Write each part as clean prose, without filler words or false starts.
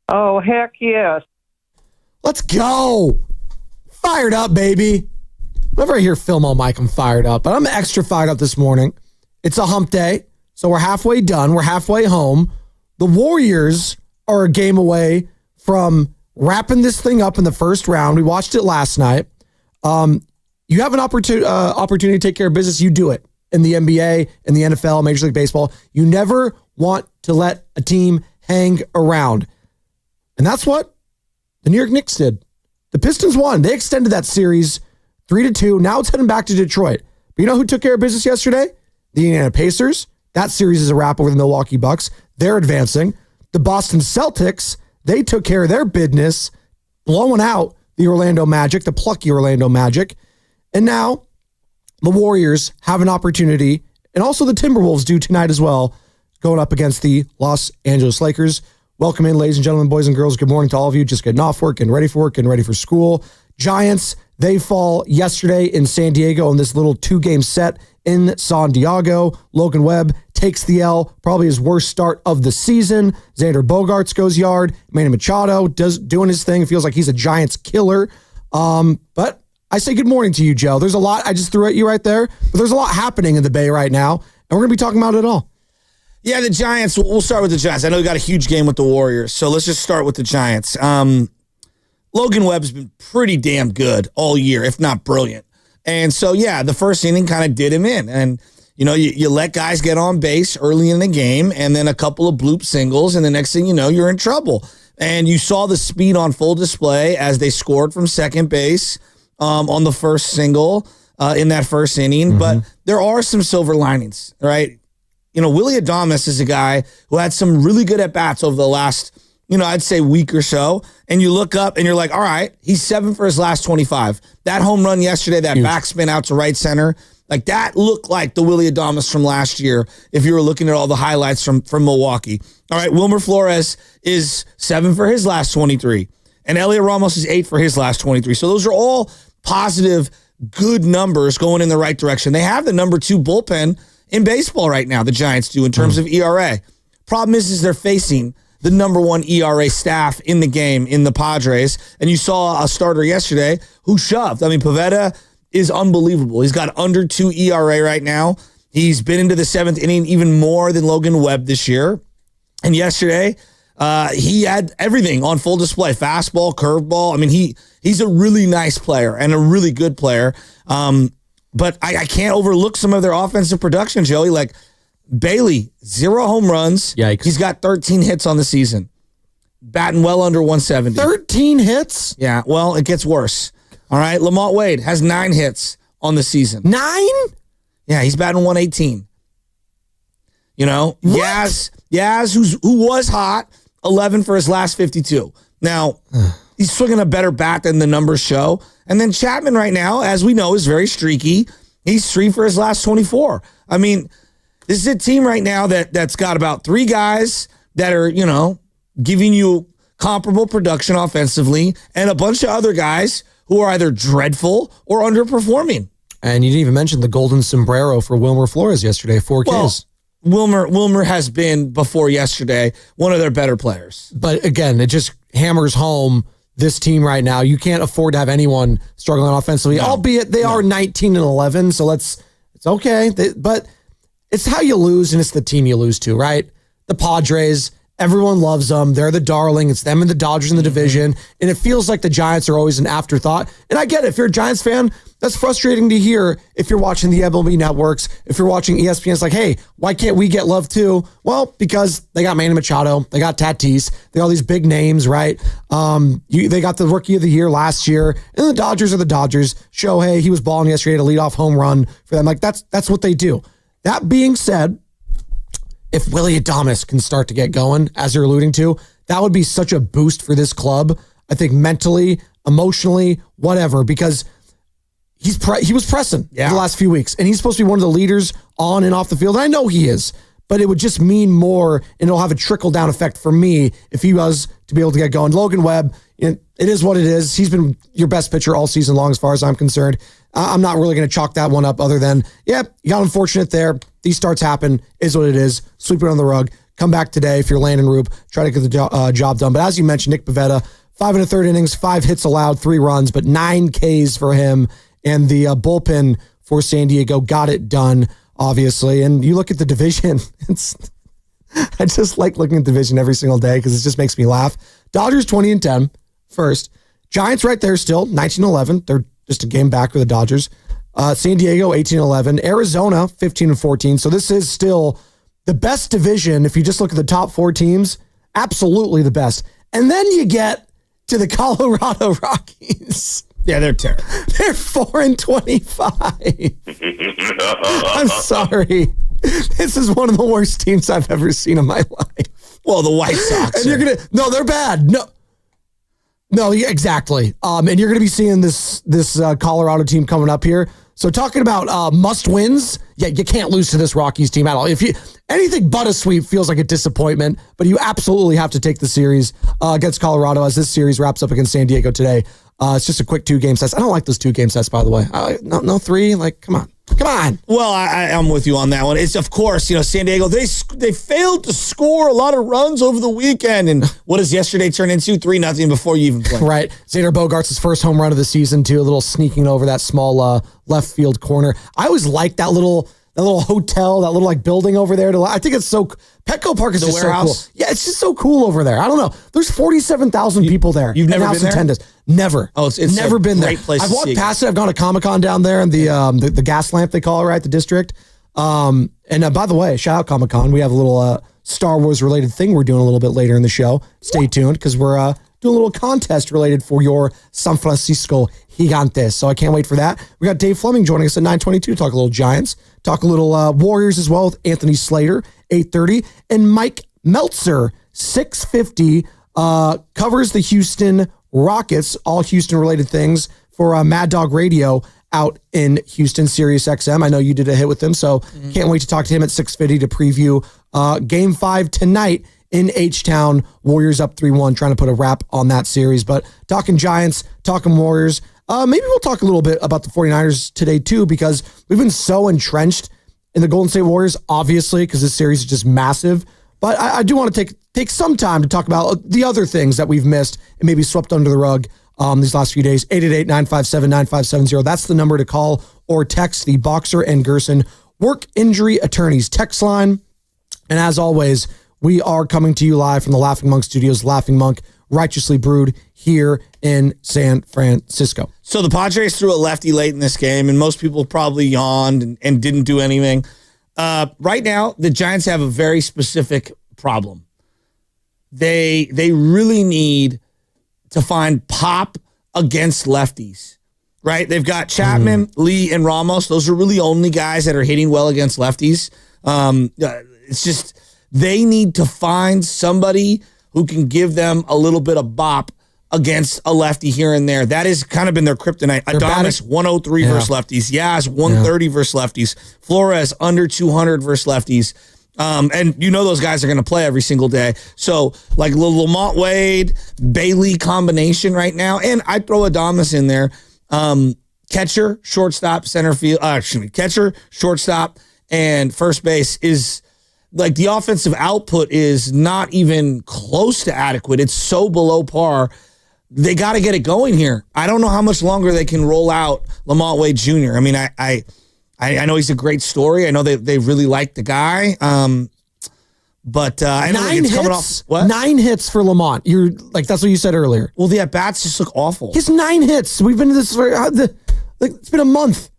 Oh, heck yes. Let's go. Fired up, baby. Whenever I hear Film on mic, I'm fired up. But I'm extra fired up this morning. It's a hump day, so we're halfway done. We're halfway home. The Warriors are a game away from wrapping this thing up in the first round. We watched it last night. You have an opportunity to take care of business. You do it in the NBA, in the NFL, Major League Baseball. You never want to let a team hang around. And that's what the New York Knicks did. The Pistons won. They extended that series 3-2. Now it's heading back to Detroit. But you know who took care of business yesterday? The Indiana Pacers. That series is a wrap over the Milwaukee Bucks. They're advancing. The Boston Celtics, they took care of their business, blowing out the Orlando Magic, the plucky Orlando Magic. And now the Warriors have an opportunity, and also the Timberwolves do tonight as well, going up against the Los Angeles Lakers. Welcome in, ladies and gentlemen, boys and girls. Good morning to all of you. Just getting off work and ready for work and ready for school. Giants, they fall yesterday in San Diego in this little 2-game set in San Diego. Logan Webb takes the L, probably his worst start of the season. Xander Bogaerts goes yard. Manny Machado doing his thing. It feels like he's a Giants killer. But I say good morning to you, Joe. There's a lot I just threw at you right there, but there's a lot happening in the Bay right now, and we're going to be talking about it all. Yeah, the Giants, we'll start with the Giants. I know you got a huge game with the Warriors, so let's just start with the Giants. Logan Webb's been pretty damn good all year, if not brilliant. And so, yeah, the first inning kind of did him in. And, you know, you let guys get on base early in the game and then a couple of bloop singles, and the next thing you know, you're in trouble. And you saw the speed on full display as they scored from second base on the first single in that first inning. Mm-hmm. But there are some silver linings, right? You know, Willy Adames is a guy who had some really good at-bats over the last, I'd say week or so. And you look up and you're like, all right, he's 7 for his last 25. That home run yesterday, that backspin out to right center, like that looked like the Willy Adames from last year if you were looking at all the highlights from Milwaukee. All right, Wilmer Flores is 7 for his last 23. And Elliot Ramos is 8 for his last 23. So those are all positive, good numbers going in the right direction. They have the number 2 bullpen in baseball right now, the Giants do, in terms of ERA. Problem is they're facing the number 1 ERA staff in the game in the Padres. And you saw a starter yesterday who shoved. I mean, Pivetta is unbelievable. He's got under 2 ERA right now. He's been into the 7th inning even more than Logan Webb this year. And yesterday, he had everything on full display. Fastball, curveball. I mean, he's a really nice player and a really good player. But I can't overlook some of their offensive production, Joey. Like Bailey, 0 home runs. Yikes. He's got 13 hits on the season. Batting well under 170. 13 hits? Yeah, well, it gets worse. All right, Lamont Wade has 9 hits on the season. 9? Yeah, he's batting 118. You know, what? Yaz, who was hot, 11 for his last 52. Now, he's swinging a better bat than the numbers show. And then Chapman right now, as we know, is very streaky. He's 3 for his last 24. I mean, this is a team right now that's got about 3 guys that are, giving you comparable production offensively, and a bunch of other guys who are either dreadful or underperforming. And you didn't even mention the golden sombrero for Wilmer Flores yesterday, 4 Ks. Wilmer has been, before yesterday, one of their better players. But again, it just hammers home this team right now. You can't afford to have anyone struggling offensively, albeit they are 19-11, so it's okay. But it's how you lose, and it's the team you lose to, right? The Padres, everyone loves them. They're the darling. It's them and the Dodgers in the division, and it feels like the Giants are always an afterthought. And I get it. If you're a Giants fan, that's frustrating to hear if you're watching the MLB networks, if you're watching ESPN. It's like, hey, why can't we get love too? Well, because they got Manny Machado, they got Tatis, they got all these big names, right? They got the Rookie of the Year last year, and the Dodgers are the Dodgers. Shohei, he was balling yesterday to lead off home run for them. Like that's what they do. That being said, if Willy Adames can start to get going, as you're alluding to, that would be such a boost for this club. I think mentally, emotionally, whatever, because he was pressing the last few weeks, and he's supposed to be one of the leaders on and off the field. And I know he is, but it would just mean more, and it'll have a trickle-down effect for me if he was to be able to get going. Logan Webb, it is what it is. He's been your best pitcher all season long as far as I'm concerned. I'm not really going to chalk that one up other than, you got unfortunate there. These starts happen, is what it is. Sweep it on the rug. come back today if you're Landon Roop, try to get the job done. But as you mentioned, Nick Pivetta, 5 1/3 innings, 5 hits allowed, 3 runs, but 9 Ks for him. And the bullpen for San Diego got it done, obviously. And you look at the division, I just like looking at the division every single day because it just makes me laugh. Dodgers 20-10 first. Giants right there still, 19-11. They're just a game back for the Dodgers. San Diego 18-11. Arizona 15-14. So this is still the best division. If you just look at the top 4 teams, absolutely the best. And then you get to the Colorado Rockies. Yeah, they're terrible. They're 4-25. I'm sorry. This is one of the worst teams I've ever seen in my life. Well, the White Sox. And no, they're bad. No, yeah, exactly. And you're gonna be seeing this Colorado team coming up here. So talking about must wins, yeah, you can't lose to this Rockies team at all. If you anything but a sweep feels like a disappointment, but you absolutely have to take the series against Colorado as this series wraps up against San Diego today. It's just a quick 2-game sets. I don't like those 2-game sets, by the way. No 3. Like, come on. Well, I'm with you on that one. It's, of course, San Diego, they failed to score a lot of runs over the weekend. And what does yesterday turn into? 3-0 before you even play. Right. Xander Bogaerts' first home run of the season, too. A little sneaking over that small left field corner. I always like that little hotel, that little building over there. I think it's so. Petco Park is just warehouse? so cool. Yeah, it's just so cool over there. I don't know. There's 47,000 people there. You've never been there? Never. Oh, it's never been there. Place I've walked past it. I've gone to Comic-Con down there and the gas lamp they call it, right? The district. And by the way, shout out Comic-Con. We have a little Star Wars related thing we're doing a little bit later in the show. Stay tuned because we're doing a little contest related for your San Francisco Gigantes. So I can't wait for that. We got Dave Fleming joining us at 9:22 to talk a little Giants, talk a little Warriors as well with Anthony Slater, 8:30, and Mike Meltzer, 6:50, covers the Houston Rockets, all Houston related things for Mad Dog Radio out in Houston, Sirius XM. I know you did a hit with him, so can't wait to talk to him at 6:50 to preview Game 5 tonight in H-Town. Warriors up 3-1, trying to put a wrap on that series. But talking Giants, talking Warriors, maybe we'll talk a little bit about the 49ers today too, because we've been so entrenched in the Golden State Warriors, obviously, because this series is just massive. But I do want to take some time to talk about the other things that we've missed and maybe swept under the rug these last few days. 888-957-9570. That's the number to call or text the Boxer and Gerson Work Injury Attorneys text line. And as always, we are coming to you live from the Laughing Monk Studios, Laughing Monk, righteously brewed here in San Francisco. So the Padres threw a lefty late in this game, and most people probably yawned and didn't do anything. Right now, the Giants have a very specific problem. They really need to find pop against lefties, right? They've got Chapman, Lee, and Ramos. Those are really only guys that are hitting well against lefties. It's just they need to find somebody who can give them a little bit of bop against a lefty here and there. That has kind of been their kryptonite. Adames, 103 versus lefties. Yaz, 130 versus lefties. Flores, under 200 versus lefties. And those guys are going to play every single day. So, like Lamont Wade, Bailey combination right now. And I throw Adames in there. Catcher, shortstop, center field. Catcher, shortstop, and first base is... Like, the offensive output is not even close to adequate. It's so below par. They got to get it going here. I don't know how much longer they can roll out Lamont Wade Jr. I mean, I know he's a great story. I know they really like the guy. But I know it's coming off. What? 9 hits for Lamont. You're like, that's what you said earlier. Well, the at-bats just look awful. His 9 hits. We've been to this for it's been a month.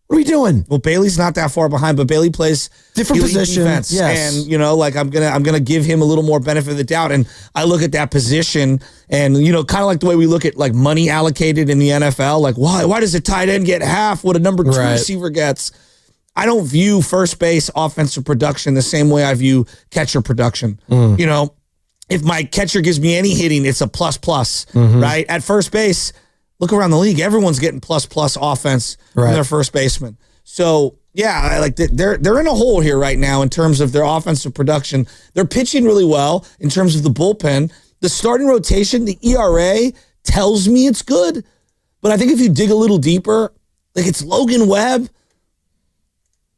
What are we doing? Well, Bailey's not that far behind, but Bailey plays different position. Defense. Yes. And I'm gonna give him a little more benefit of the doubt. And I look at that position, and kind of like the way we look at like money allocated in the NFL. Like, why does a tight end get half what a number 2 receiver gets? I don't view first base offensive production the same way I view catcher production. If my catcher gives me any hitting, it's a plus, right? At first base, look around the league. Everyone's getting plus offense from their first baseman. So, yeah, like they're in a hole here right now in terms of their offensive production. They're pitching really well in terms of the bullpen. The starting rotation, the ERA tells me it's good. But I think if you dig a little deeper, like it's Logan Webb.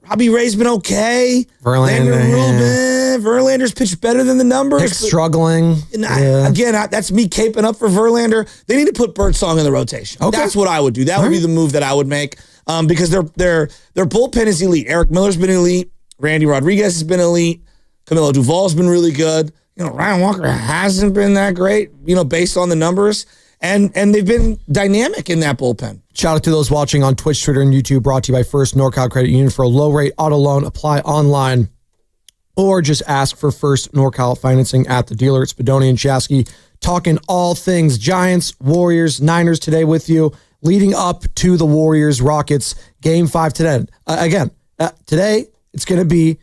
Robbie Ray's been okay. Verlander, Verlander's pitched better than the numbers. Hicks struggling. Again, that's me caping up for Verlander. They need to put Birdsong in the rotation. Okay. That's what I would do. That would be the move that I would make because their bullpen is elite. Eric Miller's been elite. Randy Rodriguez has been elite. Camilo Duvall's been really good. Ryan Walker hasn't been that great, based on the numbers. And they've been dynamic in that bullpen. Shout out to those watching on Twitch, Twitter, and YouTube. Brought to you by First NorCal Credit Union. For a low-rate auto loan, apply online or just ask for First NorCal financing at the dealer. It's Bedoni and Shasky talking all things Giants, Warriors, Niners today with you, leading up to the Warriors-Rockets Game 5 today. Today it's going to be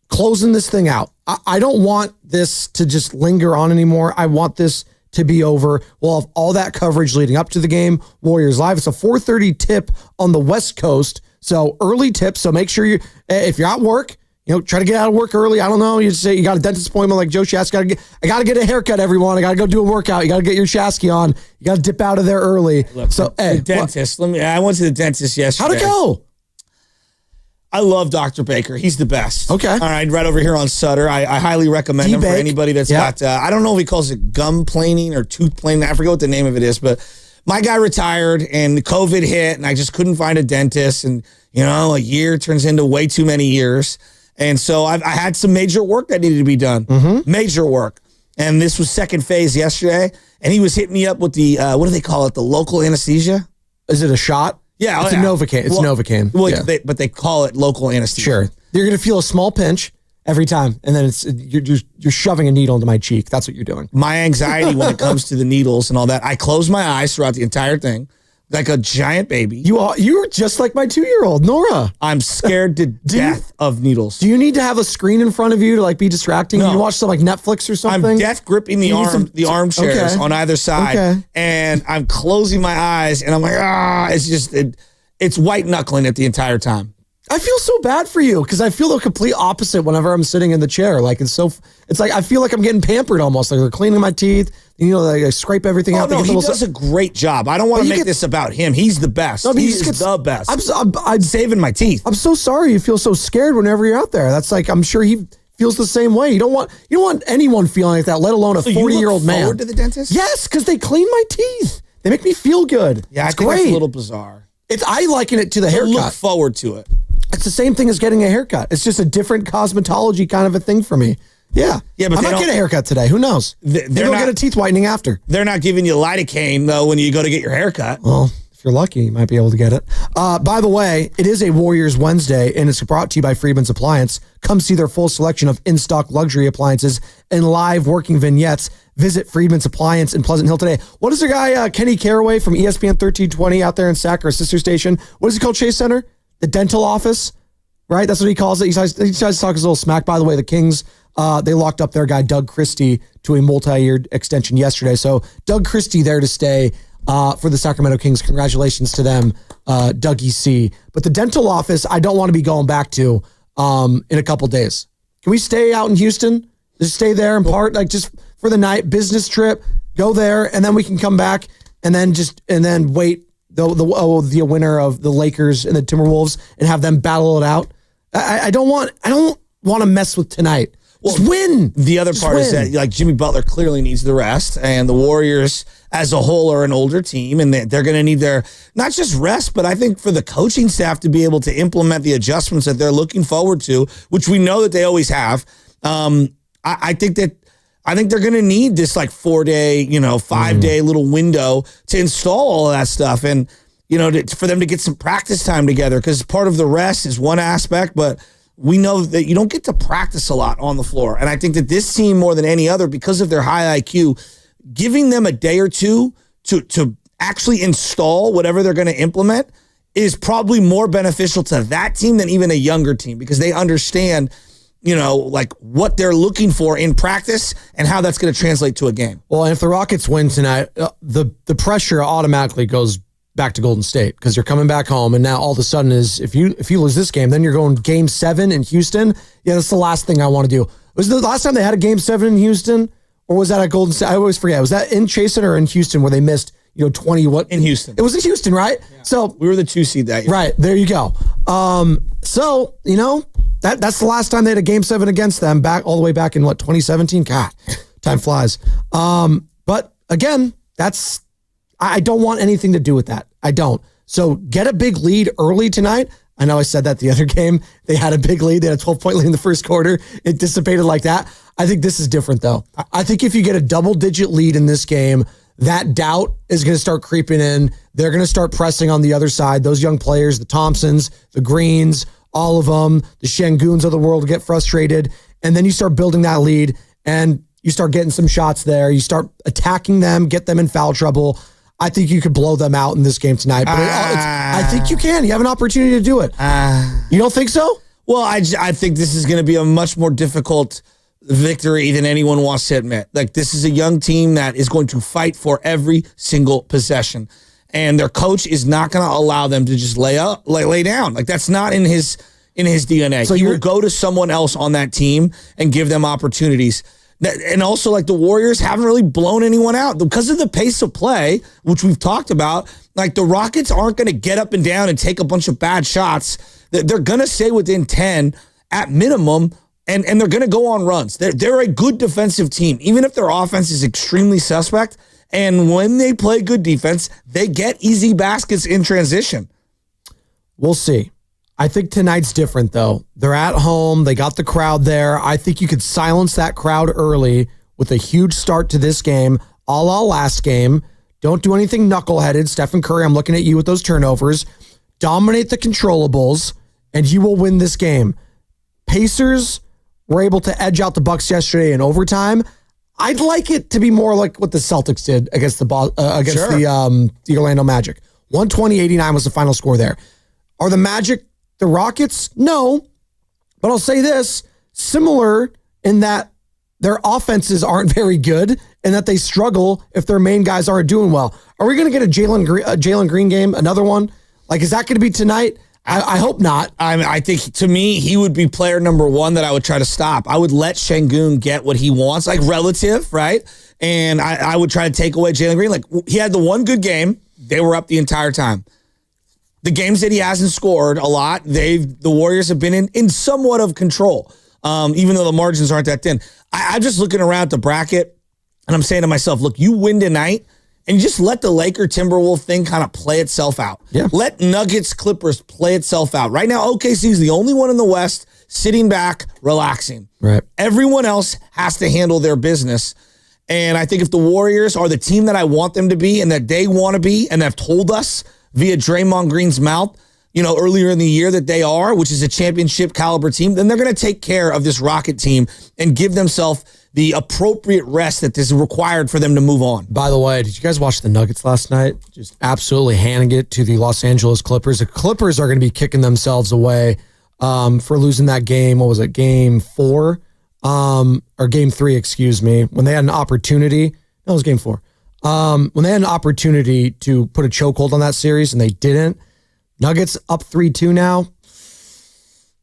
closing this thing out. I don't want this to just linger on anymore. I want this to be over. We'll have all that coverage leading up to the game. Warriors Live. It's a 4:30 tip on the West Coast, so early tip. So make sure if you're at work, try to get out of work early. I don't know. You say you got a dentist appointment like Joe Shasky. I got to get a haircut, everyone. I got to go do a workout. You got to get your Shasky on. You got to dip out of there early. Look, the dentist. I went to the dentist yesterday. How'd it go? I love Dr. Baker. He's the best. Okay. All right, right over here on Sutter. I highly recommend him for anybody that's got, I don't know if he calls it gum planing or tooth planing. I forget what the name of it is, but my guy retired and COVID hit and I just couldn't find a dentist. And, a year turns into way too many years. And so I had some major work that needed to be done. Major work. And this was second phase yesterday. And he was hitting me up with the, what do they call it? The local anesthesia? Is it a shot? Yeah, it's a Novocaine. It's Novocaine. Well, but they call it local anesthesia. Sure, you're gonna feel a small pinch every time, and then you're shoving a needle into my cheek. That's what you're doing. My anxiety when it comes to the needles and all that, I close my eyes throughout the entire thing, like a giant baby. You're just like my 2-year-old Nora. I'm scared to death of needles. Do you need to have a screen in front of you to be distracting? No. You watch some Netflix or something? I'm death gripping the armchairs on either side, and I'm closing my eyes, and I'm like, it's just it's white knuckling it the entire time. I feel so bad for you because I feel the complete opposite whenever I'm sitting in the chair. It's like I feel like I'm getting pampered almost. Like they're cleaning my teeth. I scrape everything out. No, he does a great job. I don't want to make this about him. He's the best. No, he's the best. I'm saving my teeth. I'm so sorry you feel so scared whenever you're out there. That's I'm sure he feels the same way. You don't want anyone feeling like that, let alone a 40-year-old man. You look forward to the dentist? Yes, because they clean my teeth. They make me feel good. Yeah, it's great. It's a little bizarre. I liken it to the haircut. Look forward to it. It's the same thing as getting a haircut. It's just a different cosmetology kind of a thing for me. Yeah. But I might get a haircut today. Who knows? Maybe I'll get a teeth whitening after. They're not giving you lidocaine, though, when you go to get your haircut. Well, if you're lucky, you might be able to get it. By the way, it is a Warriors Wednesday, and it's brought to you by Friedman's Appliance. Come see their full selection of in-stock luxury appliances and live working vignettes. Visit Friedman's Appliance in Pleasant Hill today. What is the guy, Kenny Caraway from ESPN 1320 out there in Sac, our sister station? What is it called, Chase Center? The dental office, right? That's what he calls it. He tries to talk his little smack. By the way, the Kings, they locked up their guy, Doug Christie, to a multi-year extension yesterday. So Doug Christie there to stay for the Sacramento Kings. Congratulations to them, Dougie C. But the dental office, I don't want to be going back to in a couple days. Can we stay out in Houston? Just stay there and just for the night, business trip, go there, and then we can come back and then wait the winner of the Lakers and the Timberwolves and have them battle it out. I don't want to mess with tonight. Just win. The other part is that Jimmy Butler clearly needs the rest, and the Warriors as a whole are an older team, and they're going to need their not just rest, but I think for the coaching staff to be able to implement the adjustments that they're looking forward to, which we know that they always have. I think they're going to need this 4-day, 5-day little window to install all of that stuff. And, for them to get some practice time together, because part of the rest is one aspect, but we know that you don't get to practice a lot on the floor. And I think that this team, more than any other, because of their high IQ, giving them a day or two to actually install whatever they're going to implement is probably more beneficial to that team than even a younger team, because they understand what they're looking for in practice and how that's going to translate to a game. Well, and if the Rockets win tonight, the pressure automatically goes back to Golden State, because you're coming back home, and now all of a sudden if you lose this game, then you're going Game 7 in Houston. Yeah, that's the last thing I want to do. Was the last time they had a Game 7 in Houston, or was that at Golden State? I always forget. Was that in Chase Center or in Houston where they missed 20 what? In Houston. It was in Houston, right? Yeah. So we were the 2 seed that year. Right, there you go. So, That's the last time they had a game 7 against them, back all the way back in 2017. God, time flies. But again, I don't want anything to do with that. I don't. So get a big lead early tonight. I know I said that the other game. They had a big lead. They had a 12-point lead in the first quarter. It dissipated like that. I think this is different, though. I think if you get a double-digit lead in this game, that doubt is going to start creeping in. They're going to start pressing on the other side. Those young players, the Thompsons, the Greens, all of them, the Şengüns of the world get frustrated. And then you start building that lead, and you start getting some shots there. You start attacking them, get them in foul trouble. I think you could blow them out in this game tonight. But I think you can. You have an opportunity to do it. You don't think so? Well, I think this is going to be a much more difficult victory than anyone wants to admit. Like, this is a young team that is going to fight for every single possession. And their coach is not going to allow them to just lay down. Like, that's not in his DNA. So he will go to someone else on that team and give them opportunities. And also, like, the Warriors haven't really blown anyone out because of the pace of play, which we've talked about. Like, the Rockets aren't going to get up and down and take a bunch of bad shots. They're going to stay within 10 at minimum, and they're going to go on runs. They're a good defensive team, even if their offense is extremely suspect. And when they play good defense, they get easy baskets in transition. We'll see. I think tonight's different, though. They're at home. They got the crowd there. I think you could silence that crowd early with a huge start to this game, a la last game. Don't do anything knuckleheaded. Stephen Curry, I'm looking at you with those turnovers. Dominate the controllables, and you will win this game. Pacers were able to edge out the Bucks yesterday in overtime. I'd like it to be more like what the Celtics did against the Orlando Magic. 120-89 was the final score there. Are the Magic the Rockets? No. But I'll say this, similar in that their offenses aren't very good and that they struggle if their main guys aren't doing well. Are we going to get a Jalen Green game, another one? Like, is that going to be tonight? I hope not. I think, to me, he would be player number one that I would try to stop. I would let Şengün get what he wants, like relative, right? And I would try to take away Jalen Green. Like, he had the one good game. They were up the entire time. The games that he hasn't scored a lot, the Warriors have been in somewhat of control, even though the margins aren't that thin. I'm just looking around at the bracket, and I'm saying to myself, look, you win tonight, and you just let the Laker-Timberwolves thing kind of play itself out. Yeah. Let Nuggets-Clippers play itself out. Right now, OKC is the only one in the West sitting back, relaxing. Right. Everyone else has to handle their business. And I think if the Warriors are the team that I want them to be and that they want to be and have told us via Draymond Green's mouth, earlier in the year that they are, which is a championship caliber team, then they're going to take care of this Rocket team and give themselves the appropriate rest that is required for them to move on. By the way, did you guys watch the Nuggets last night? Just absolutely handing it to the Los Angeles Clippers. The Clippers are going to be kicking themselves away for losing that game. What was it? Game 4? Or game 3, excuse me, when they had an opportunity. No, it was game 4. When they had an opportunity to put a chokehold on that series and they didn't. Nuggets up 3-2 now.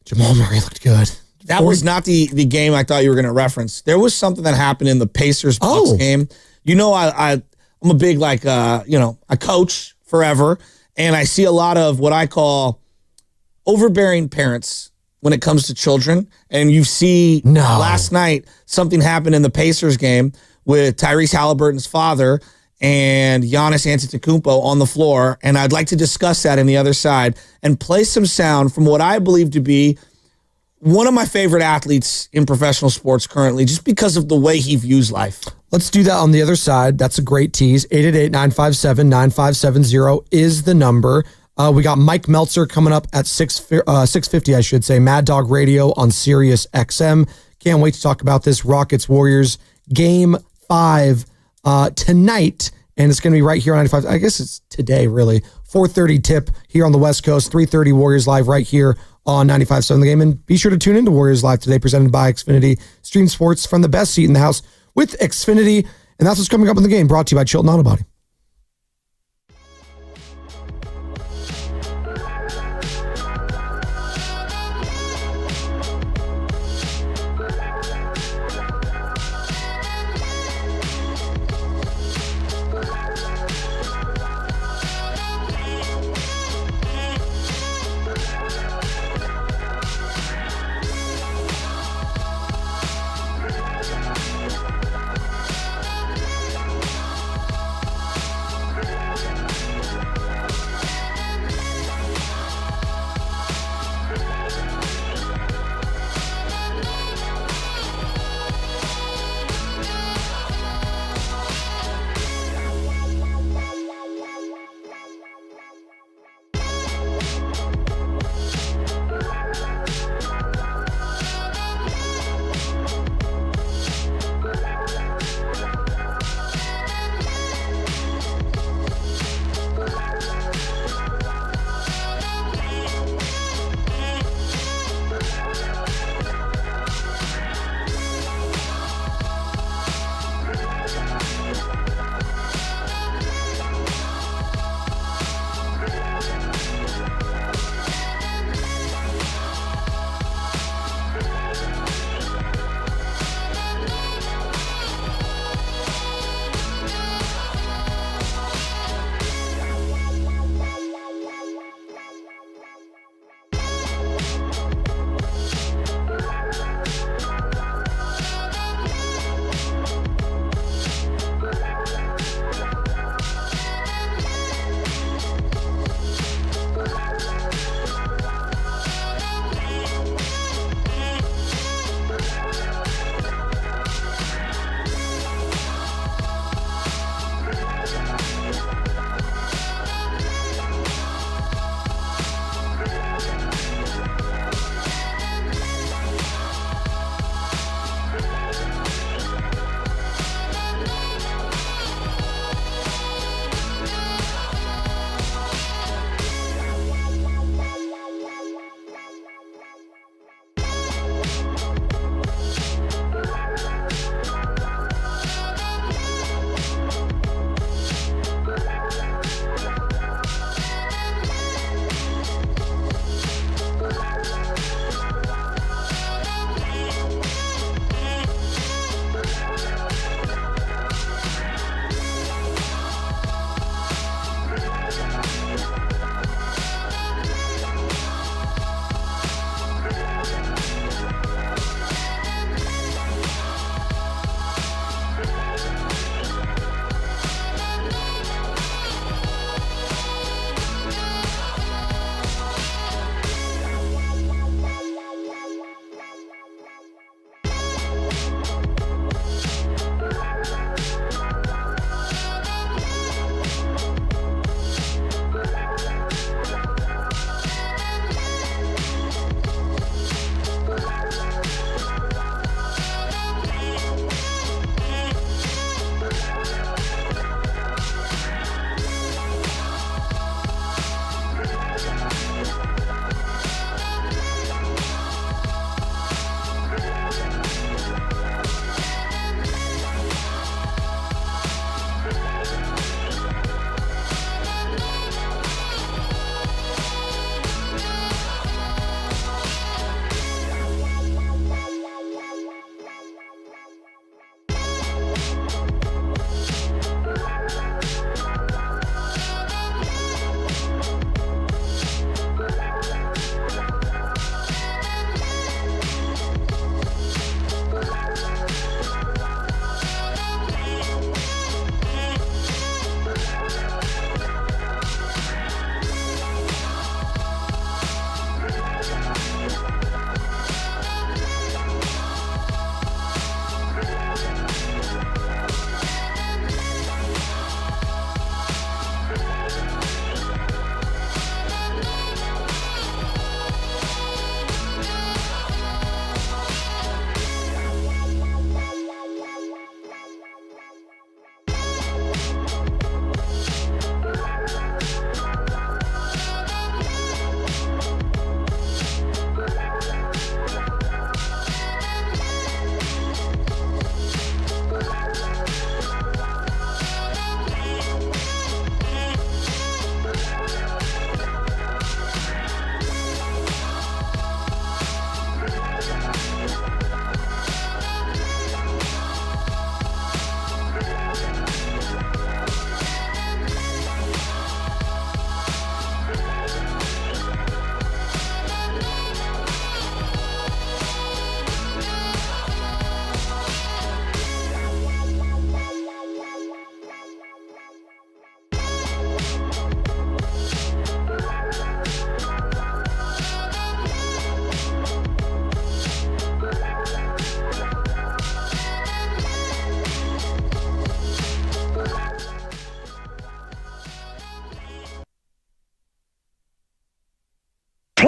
Jamal Murray looked good. That was not the game I thought you were going to reference. There was something that happened in the Pacers-Bucks game. I'm a big, I coach forever, and I see a lot of what I call overbearing parents when it comes to children. And you see last night something happened in the Pacers game with Tyrese Halliburton's father and Giannis Antetokounmpo on the floor. And I'd like to discuss that in the other side and play some sound from what I believe to be one of my favorite athletes in professional sports currently, just because of the way he views life. Let's do that on the other side. That's a great tease. 888-957-9570 is the number. We got Mike Meltzer coming up at 6:50, I should say. Mad Dog Radio on Sirius XM. Can't wait to talk about this Rockets Warriors Game 5 tonight. And it's going to be right here on 95. I guess it's today, really. 4:30 tip here on the West Coast. 3:30 Warriors Live right here on 95.7 The Game. And be sure to tune into Warriors Live today, presented by Xfinity. Stream sports from the best seat in the house with Xfinity. And that's what's coming up in the game, brought to you by Chilton Auto Body.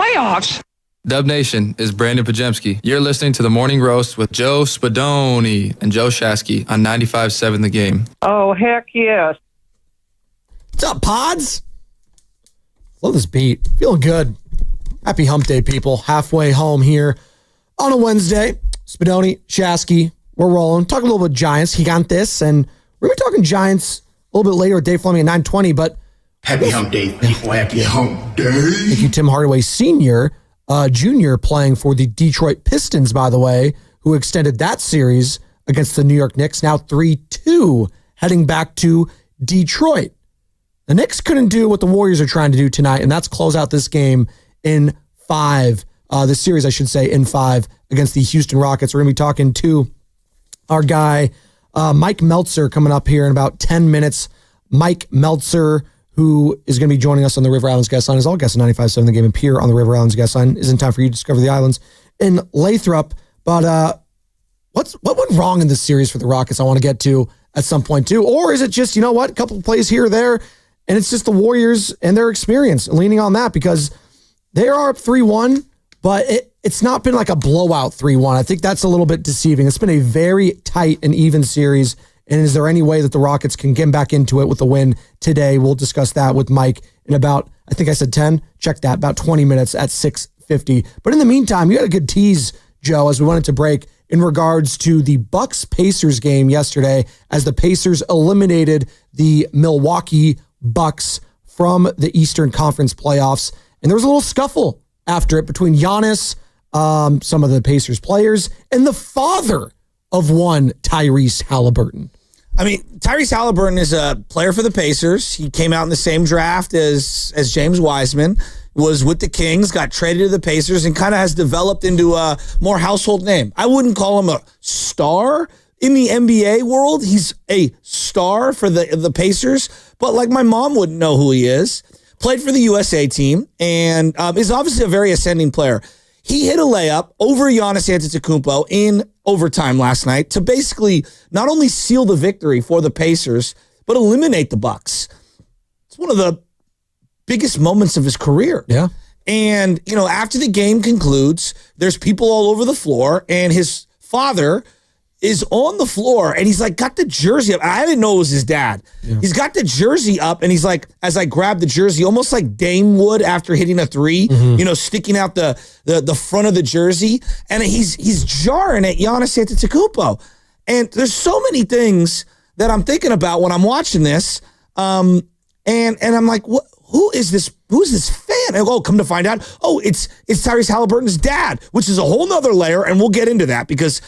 playoffs? Dub Nation is Brandon Pajemski. You're listening to the Morning Roast with Joe Spadoni and Joe Shasky on 95.7 The Game. Oh, heck yes. What's up, pods? Love this beat. Feeling good. Happy hump day, people. Halfway home here on a Wednesday. Spadoni, Shasky, we're rolling. Talking a little bit Giants, Gigantes, and we're going to be talking Giants a little bit later with Dave Fleming at 9:20, but happy hump day, people. Happy hump day. Thank you, Tim Hardaway Sr., Jr. playing for the Detroit Pistons, by the way, who extended that series against the New York Knicks, now 3-2, heading back to Detroit. The Knicks couldn't do what the Warriors are trying to do tonight, and that's close out this game in 5. This series, I should say, in 5 against the Houston Rockets. We're going to be talking to our guy, Mike Meltzer, coming up here in about 10 minutes. Mike Meltzer, who is going to be joining us on the River Islands Guest Line, is all guests on 95.7 The Game and Pier on the River Islands Guest Line. Is in time for you to discover the islands in Lathrop. But what went wrong in this series for the Rockets? I want to get to at some point too, or is it just, you know what, a couple of plays here or there, and it's just the Warriors and their experience leaning on that, because they are up 3-1, but it's not been like a blowout 3-1. I think that's a little bit deceiving. It's been a very tight and even series. And is there any way that the Rockets can get back into it with a win today? We'll discuss that with Mike in about, I think I said 10. Check that, about 20 minutes at 6:50. But in the meantime, you had a good tease, Joe, as we went into break in regards to the Bucks-Pacers game yesterday, as the Pacers eliminated the Milwaukee Bucks from the Eastern Conference playoffs. And there was a little scuffle after it between Giannis, some of the Pacers players, and the father of one Tyrese Halliburton. I mean, Tyrese Halliburton is a player for the Pacers. He came out in the same draft as James Wiseman, was with the Kings, got traded to the Pacers, and kind of has developed into a more household name. I wouldn't call him a star in the NBA world. He's a star for the Pacers, but like my mom wouldn't know who he is. Played for the USA team, and is obviously a very ascending player. He hit a layup over Giannis Antetokounmpo in overtime last night to basically not only seal the victory for the Pacers, but eliminate the Bucks. It's one of the biggest moments of his career. Yeah. And, you know, after the game concludes, there's people all over the floor, and his father is on the floor, and he's like, got the jersey up. I didn't know it was his dad. Yeah. He's got the jersey up, and he's like, as I grab the jersey, almost like Dame would after hitting a three, you know, sticking out the front of the jersey, and he's jarring at Giannis Antetokounmpo. And there's so many things that I'm thinking about when I'm watching this, and I'm like, who is this? Who's this fan? And come to find out, it's Tyrese Halliburton's dad, which is a whole nother layer, and we'll get into that, because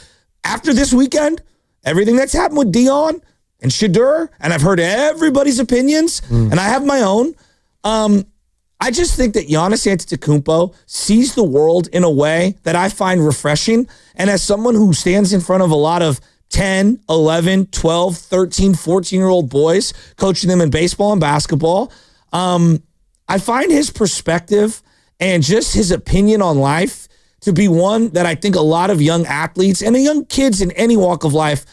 after this weekend, everything that's happened with Dion and Shadur, and I've heard everybody's opinions, and I have my own. I just think that Giannis Antetokounmpo sees the world in a way that I find refreshing. And as someone who stands in front of a lot of 10, 11, 12, 13, 14-year-old boys, coaching them in baseball and basketball, I find his perspective and just his opinion on life to be one that I think a lot of young athletes and young kids in any walk of life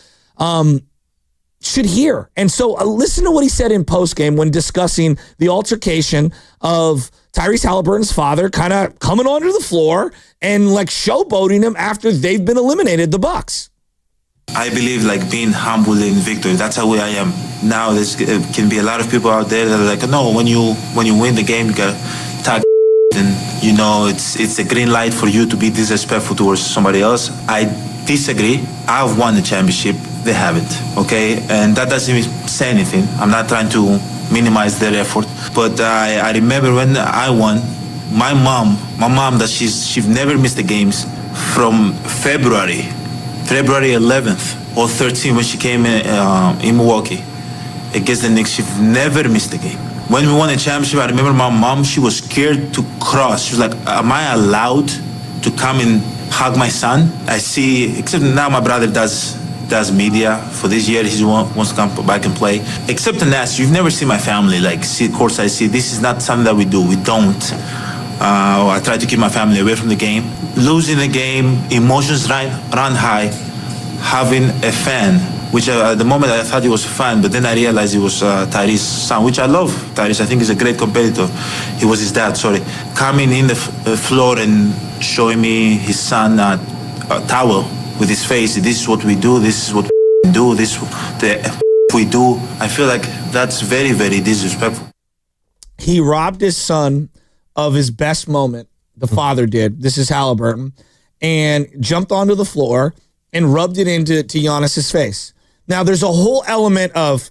should hear. And so listen to what he said in postgame when discussing the altercation of Tyrese Halliburton's father kind of coming onto the floor and like showboating him after they've been eliminated, the Bucks. I believe like being humble in victory. That's how I am. Now there can be a lot of people out there that are like, no, when you win the game, you got tag. And you know it's a green light for you to be disrespectful towards somebody else. I disagree. I've won the championship. They haven't. Okay, and that doesn't say anything. I'm not trying to minimize their effort. But I remember when I won, my mom that she's never missed the games from February 11th or 13th when she came in Milwaukee against the Knicks. She never missed a game. When we won the championship, I remember my mom, she was scared to cross. She was like, am I allowed to come and hug my son? I see, except now my brother does media. For this year, he wants to come back and play. Except in that, you've never seen my family, like, see courtside. See, this is not something that we do. We don't. I try to keep my family away from the game. Losing the game, emotions run high. Having a fan which at the moment I thought he was fine, but then I realized it was Tyrese's son, which I love. Tyrese, I think, is a great competitor. He was his dad, sorry. Coming in the floor and showing me his son a towel with his face. This is what we do. This is what we do. This we do. I feel like that's very, very disrespectful. He robbed his son of his best moment. The father did. This is Halliburton, and jumped onto the floor and rubbed it into Giannis's face. Now, there's a whole element of,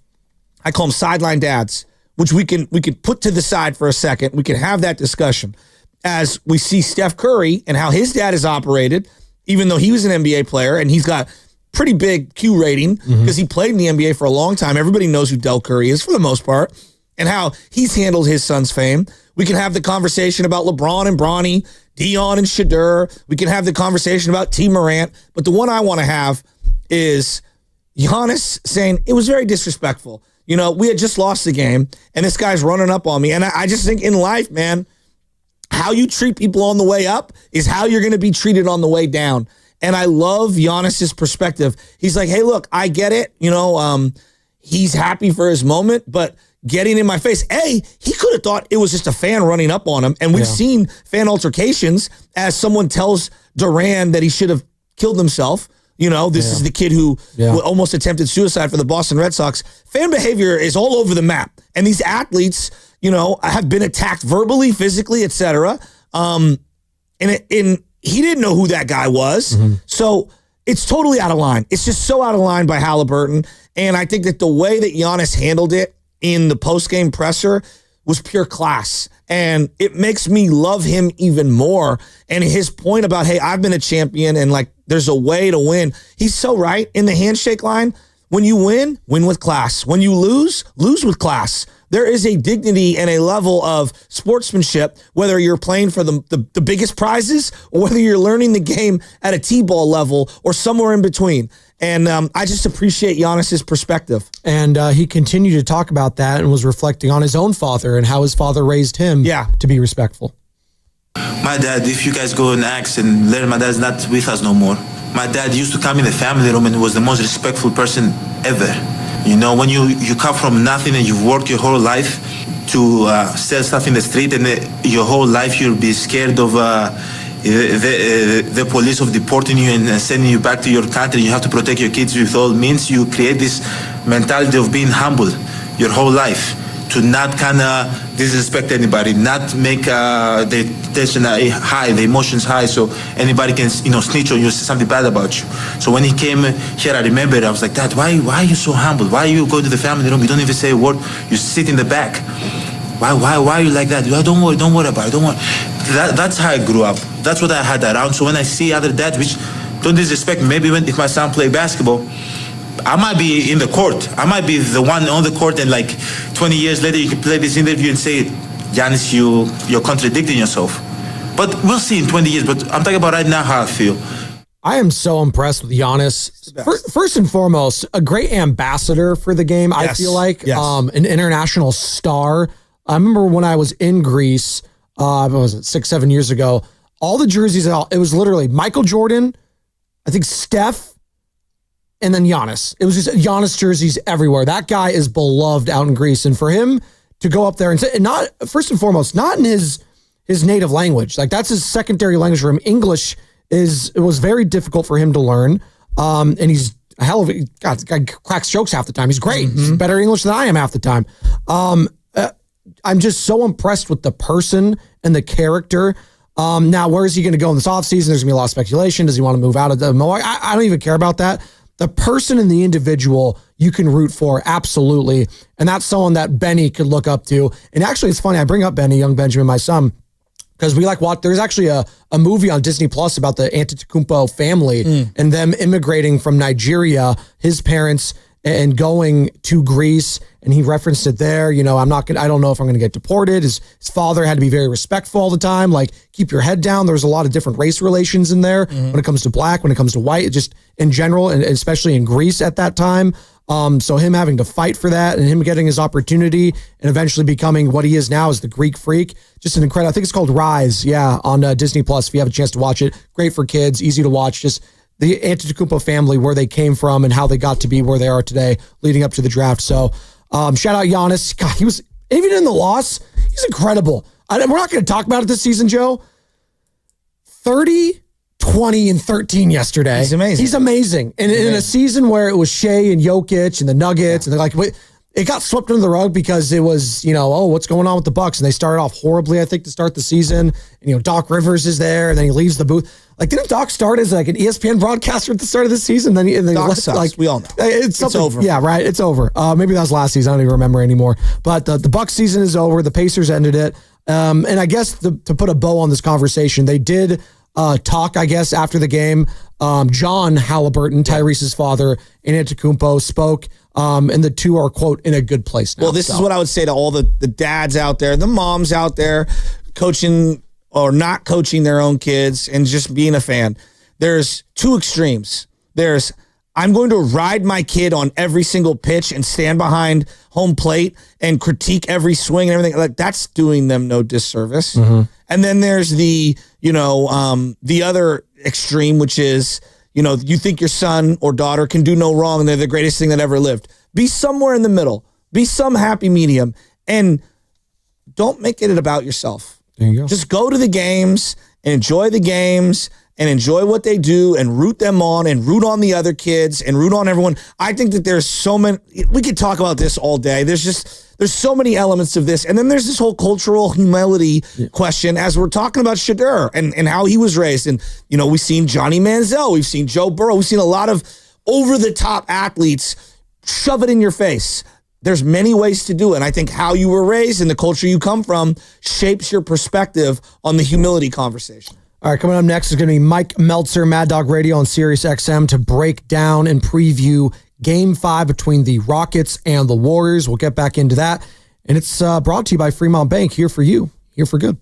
I call them sideline dads, which we can put to the side for a second. We can have that discussion as we see Steph Curry and how his dad is operated, even though he was an NBA player and he's got pretty big Q rating because he played in the NBA for a long time. Everybody knows who Del Curry is for the most part, and how he's handled his son's fame. We can have the conversation about LeBron and Bronny, Dion and Shadur. We can have the conversation about T. Morant. But the one I want to have is Giannis saying it was very disrespectful. You know, we had just lost the game, and this guy's running up on me. And I just think in life, man, how you treat people on the way up is how you're going to be treated on the way down. And I love Giannis's perspective. He's like, hey, look, I get it. You know, he's happy for his moment, but getting in my face. He could have thought it was just a fan running up on him. And we've seen fan altercations as someone tells Durant that he should have killed himself. You know, this is the kid who almost attempted suicide for the Boston Red Sox. Fan behavior is all over the map. And these athletes, you know, have been attacked verbally, physically, etc. And he didn't know who that guy was. So it's totally out of line. It's just so out of line by Halliburton. And I think that the way that Giannis handled it in the post-game presser was pure class. And it makes me love him even more. And his point about, hey, I've been a champion and like there's a way to win. He's so right in the handshake line. When you win, win with class. When you lose, lose with class. There is a dignity and a level of sportsmanship, whether you're playing for the biggest prizes or whether you're learning the game at a T-ball level or somewhere in between. And I just appreciate Giannis's perspective. And he continued to talk about that and was reflecting on his own father and how his father raised him to be respectful. My dad, if you guys go and ask and learn, my dad's not with us no more. My dad used to come in the family room and was the most respectful person ever. You know, when you come from nothing and you've worked your whole life to sell stuff in the street, and your whole life you'll be scared of the police of deporting you and sending you back to your country. You have to protect your kids with all means. You create this mentality of being humble your whole life, to not kind of disrespect anybody, not make the tension high, the emotions high, so anybody can, you know, snitch on you, say something bad about you. So when he came here, I remember I was like, Dad, why are you so humble? Why you go to the family room? You don't even say a word. You sit in the back. Why are you like that? Don't worry about it. Don't worry. That's how I grew up. That's what I had around. So when I see other dads, which don't disrespect me, maybe if my son play basketball, I might be in the court. I might be the one on the court, and like 20 years later, you can play this interview and say, Giannis, you're contradicting yourself. But we'll see in 20 years. But I'm talking about right now how I feel. I am so impressed with Giannis. First and foremost, a great ambassador for the game, I feel like. An international star. I remember when I was in Greece, what was it, 6-7 years ago, all the jerseys, it was literally Michael Jordan, I think Steph, and then Giannis. It was just Giannis jerseys everywhere. That guy is beloved out in Greece. And for him to go up there and say, not first and foremost, not in his native language. Like that's his secondary language for him. English it was very difficult for him to learn. And he's a hell of a guy cracks jokes half the time. He's great. He's better English than I am half the time. I'm just so impressed with the person and the character. Now, where is he going to go in this offseason? There's going to be a lot of speculation. Does he want to move out of the Milwaukee? I don't even care about that. The person and the individual you can root for, absolutely. And that's someone that Benny could look up to. And actually, it's funny, I bring up Benny, young Benjamin, my son, because we like watch. There's actually a movie on Disney Plus about the Antetokounmpo family and them immigrating from Nigeria, his parents, and going to Greece. And he referenced it there. You know, I don't know if I'm going to get deported. His father had to be very respectful all the time. Like, keep your head down. There was a lot of different race relations in there when it comes to black, when it comes to white, just in general, and especially in Greece at that time. So him having to fight for that and him getting his opportunity and eventually becoming what he is now as the Greek Freak, just an incredible, I think it's called Rise. Yeah. On Disney Plus. If you have a chance to watch it, great for kids, easy to watch. Just the Antetokounmpo family, where they came from and how they got to be where they are today leading up to the draft. So shout out Giannis. God, he was, even in the loss, he's incredible. We're not going to talk about it this season, Joe. 30, 20, and 13 yesterday. He's amazing. He's amazing. And in a season where it was Shea and Jokic and the Nuggets, and they're like, it got swept under the rug because it was, what's going on with the Bucks? And they started off horribly, I think, to start the season. And, Doc Rivers is there, and then he leaves the booth. Like, didn't Doc start as like an ESPN broadcaster at the start of the season? Then Doc sucks. Like, we all know. It's over. Yeah, right. It's over. Maybe that was last season. I don't even remember anymore. But the Bucks season is over. The Pacers ended it. And I guess to put a bow on this conversation, they did talk, I guess, after the game. John Halliburton, Tyrese's father, and Antetokounmpo spoke. And the two are, quote, in a good place now. Well, this is what I would say to all the dads out there, the moms out there, coaching or not coaching their own kids and just being a fan. There's two extremes. There's, I'm going to ride my kid on every single pitch and stand behind home plate and critique every swing and everything. Like, that's doing them no disservice. Mm-hmm. And then there's the other extreme, which is, you think your son or daughter can do no wrong and they're the greatest thing that ever lived. Be somewhere in the middle. Be some happy medium. And don't make it about yourself. There you go. Just go to the games and enjoy the games and enjoy what they do and root them on and root on the other kids and root on everyone. I think that there's so many, we could talk about this all day. There's so many elements of this. And then there's this whole cultural humility question as we're talking about Shedeur and how he was raised. And, we've seen Johnny Manziel, we've seen Joe Burrow, we've seen a lot of over-the-top athletes shove it in your face. There's many ways to do it. And I think how you were raised and the culture you come from shapes your perspective on the humility conversation. All right, coming up next is going to be Mike Meltzer, Mad Dog Radio on Sirius XM to break down and preview Game 5 between the Rockets and the Warriors. We'll get back into that. And it's brought to you by Fremont Bank, here for you, here for good.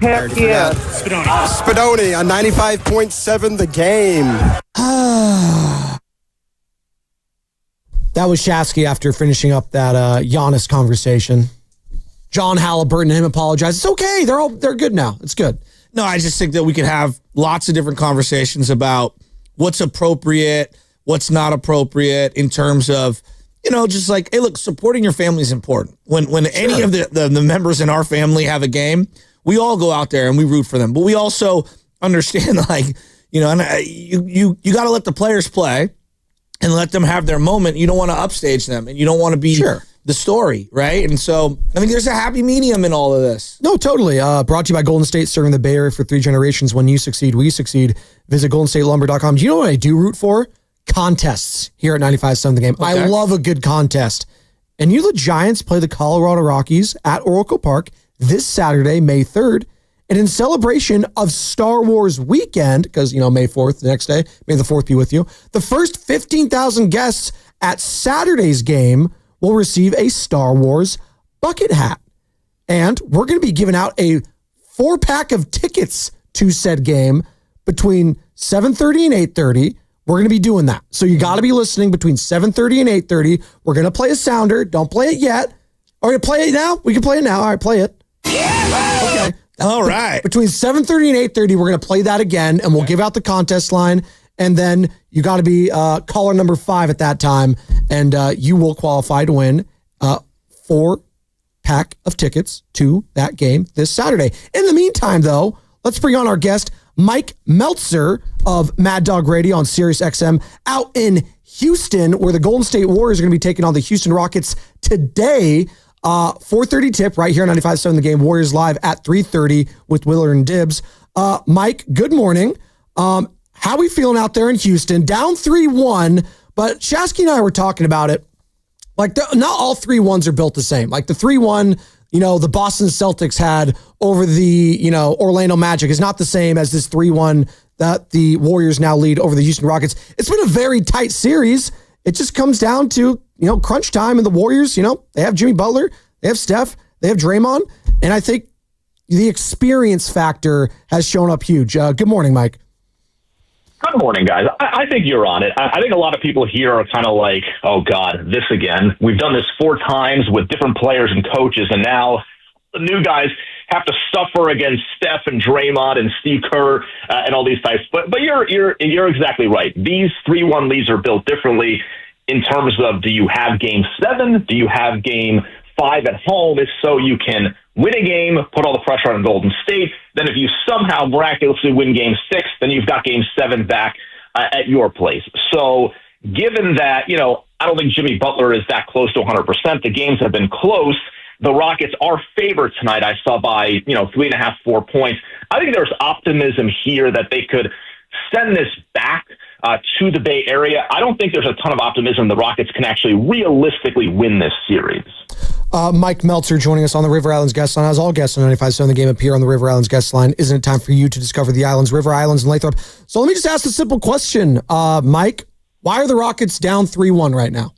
Heck yeah. Spadoni on 95.7 The Game. That was Shasky after finishing up that Giannis conversation. John Halliburton and him apologized. It's okay. They're good now. It's good. No, I just think that we could have lots of different conversations about what's appropriate, what's not appropriate in terms of, just like, hey, look, supporting your family is important. When any of the members in our family have a game, we all go out there and we root for them. But we also understand, you got to let the players play and let them have their moment. You don't want to upstage them, and you don't want to be the story, right? And so I think there's a happy medium in all of this. No, totally. Brought to you by Golden State, serving the Bay Area for 3 generations. When you succeed, we succeed. Visit goldenstatelumber.com. Do you know what I do root for? Contests here at 95.7 The Game. Okay. I love a good contest. And the Giants play the Colorado Rockies at Oracle Park this Saturday, May 3rd. And in celebration of Star Wars weekend, because, May 4th, the next day, may the 4th be with you, the first 15,000 guests at Saturday's game will receive a Star Wars bucket hat. And we're going to be giving out a 4-pack of tickets to said game between 7:30 and 8:30. We're going to be doing that. So you got to be listening between 7:30 and 8:30. We're going to play a sounder. Don't play it yet. Are we going to play it now? We can play it now. All right, play it. Okay. All right. Between 7:30 and 8:30, we're going to play that again, and we'll give out the contest line. And then you got to be caller number 5 at that time, and you will qualify to win 4-pack of tickets to that game this Saturday. In the meantime, though, let's bring on our guest, Mike Meltzer of Mad Dog Radio on Sirius XM out in Houston, where the Golden State Warriors are going to be taking on the Houston Rockets today. 4:30 tip right here on 95.7 The Game. Warriors live at 3:30 with Willard and Dibbs. Mike, good morning. How we feeling out there in Houston? Down 3-1, but Shasky and I were talking about it. Like, not all 3-1s are built the same. Like the 3-1, the Boston Celtics had over the, Orlando Magic is not the same as this 3-1 that the Warriors now lead over the Houston Rockets. It's been a very tight series. It just comes down to, crunch time, and the Warriors, they have Jimmy Butler, they have Steph, they have Draymond, and I think the experience factor has shown up huge. Good morning, Mike. Good morning, guys. I think you're on it. I think a lot of people here are kind of like, oh, God, this again. We've done this 4 times with different players and coaches, and now the new guys have to suffer against Steph and Draymond and Steve Kerr and all these types. But you're exactly right. These 3-1 leads are built differently in terms of, do you have Game 7? Do you have Game 5 at home? If so, you can win a game, put all the pressure on Golden State. Then if you somehow miraculously win Game 6, then you've got Game 7 back at your place. So given that, I don't think Jimmy Butler is that close to 100%. The games have been close. The Rockets are favored tonight, I saw, by 3.5, 4 points. I think there's optimism here that they could send this back to the Bay Area. I don't think there's a ton of optimism the Rockets can actually realistically win this series. Mike Meltzer joining us on the River Islands guest line. As all guests on 95.7 The Game appear on the River Islands guest line, isn't it time for you to discover the islands, River Islands, and Lathrop? So let me just ask a simple question. Mike, why are the Rockets down 3-1 right now?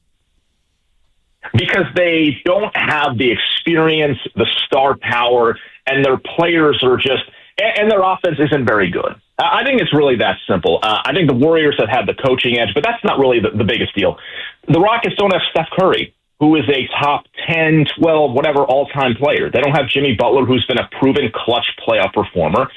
Because they don't have the experience, the star power, and their players are just, and their offense isn't very good. I think it's really that simple. I think the Warriors have had the coaching edge, but that's not really the biggest deal. The Rockets don't have Steph Curry, who is a top 10, 12, whatever all-time player. They don't have Jimmy Butler, who's been a proven clutch playoff performer.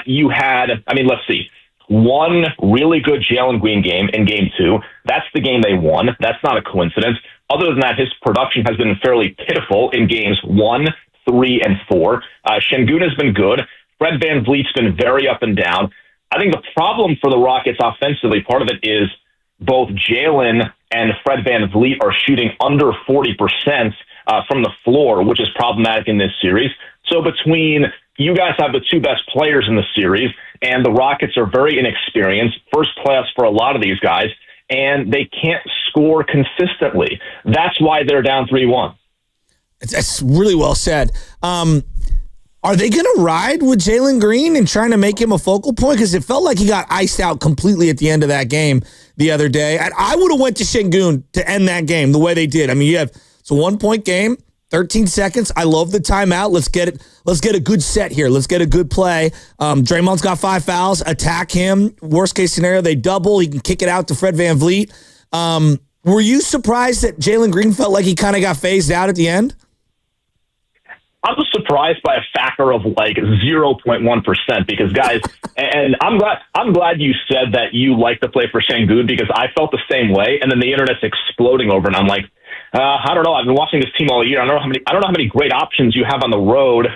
You had, let's see, one really good Jalen Green game in Game 2. That's the game they won. That's not a coincidence. Other than that, his production has been fairly pitiful in Games 1, 3, and 4. Şengün has been good. Fred VanVleet's been very up and down. I think the problem for the Rockets offensively, part of it is both Jalen and Fred VanVleet are shooting under 40% from the floor, which is problematic in this series. So between you guys have the 2 best players in the series, and the Rockets are very inexperienced, first playoffs for a lot of these guys, and they can't score consistently. That's why they're down 3-1. That's really well said. Are they going to ride with Jalen Green and trying to make him a focal point? Because it felt like he got iced out completely at the end of that game the other day. I would have went to Şengün to end that game the way they did. You have it's a 1-point game, 13 seconds. I love the timeout. Let's get it. Let's get a good set here. Let's get a good play. Draymond's got 5 fouls. Attack him. Worst case scenario, they double. He can kick it out to Fred VanVleet. Were you surprised that Jalen Green felt like he kind of got phased out at the end? I was surprised by a factor of like 0.1% because, guys, and I'm glad you said that you like to play for Şengün because I felt the same way, and then the internet's exploding over, and I'm like, I don't know. I've been watching this team all year. I don't know how many great options you have on the road.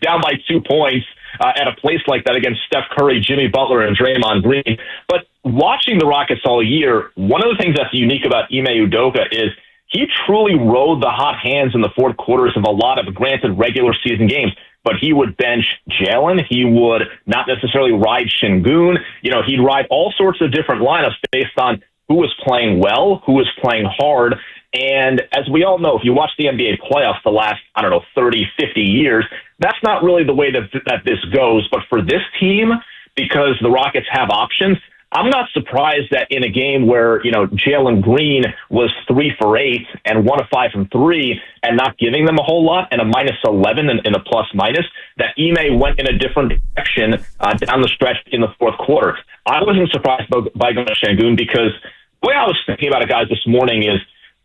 Down by 2 points at a place like that against Steph Curry, Jimmy Butler, and Draymond Green. But watching the Rockets all year, one of the things that's unique about Ime Udoka is he truly rode the hot hands in the fourth quarters of a lot of, granted, regular season games. But he would bench Jalen. He would not necessarily ride Şengün. He'd ride all sorts of different lineups based on who was playing well, who was playing hard. And as we all know, if you watch the NBA playoffs the last, 30, 50 years, that's not really the way that this goes. But for this team, because the Rockets have options, I'm not surprised that in a game where, Jalen Green was 3 for 8 and 1 of 5 from 3 and not giving them a whole lot and a -11 and a plus-minus, that Ime went in a different direction down the stretch in the fourth quarter. I wasn't surprised by going to Şengün because the way I was thinking about it, guys, this morning is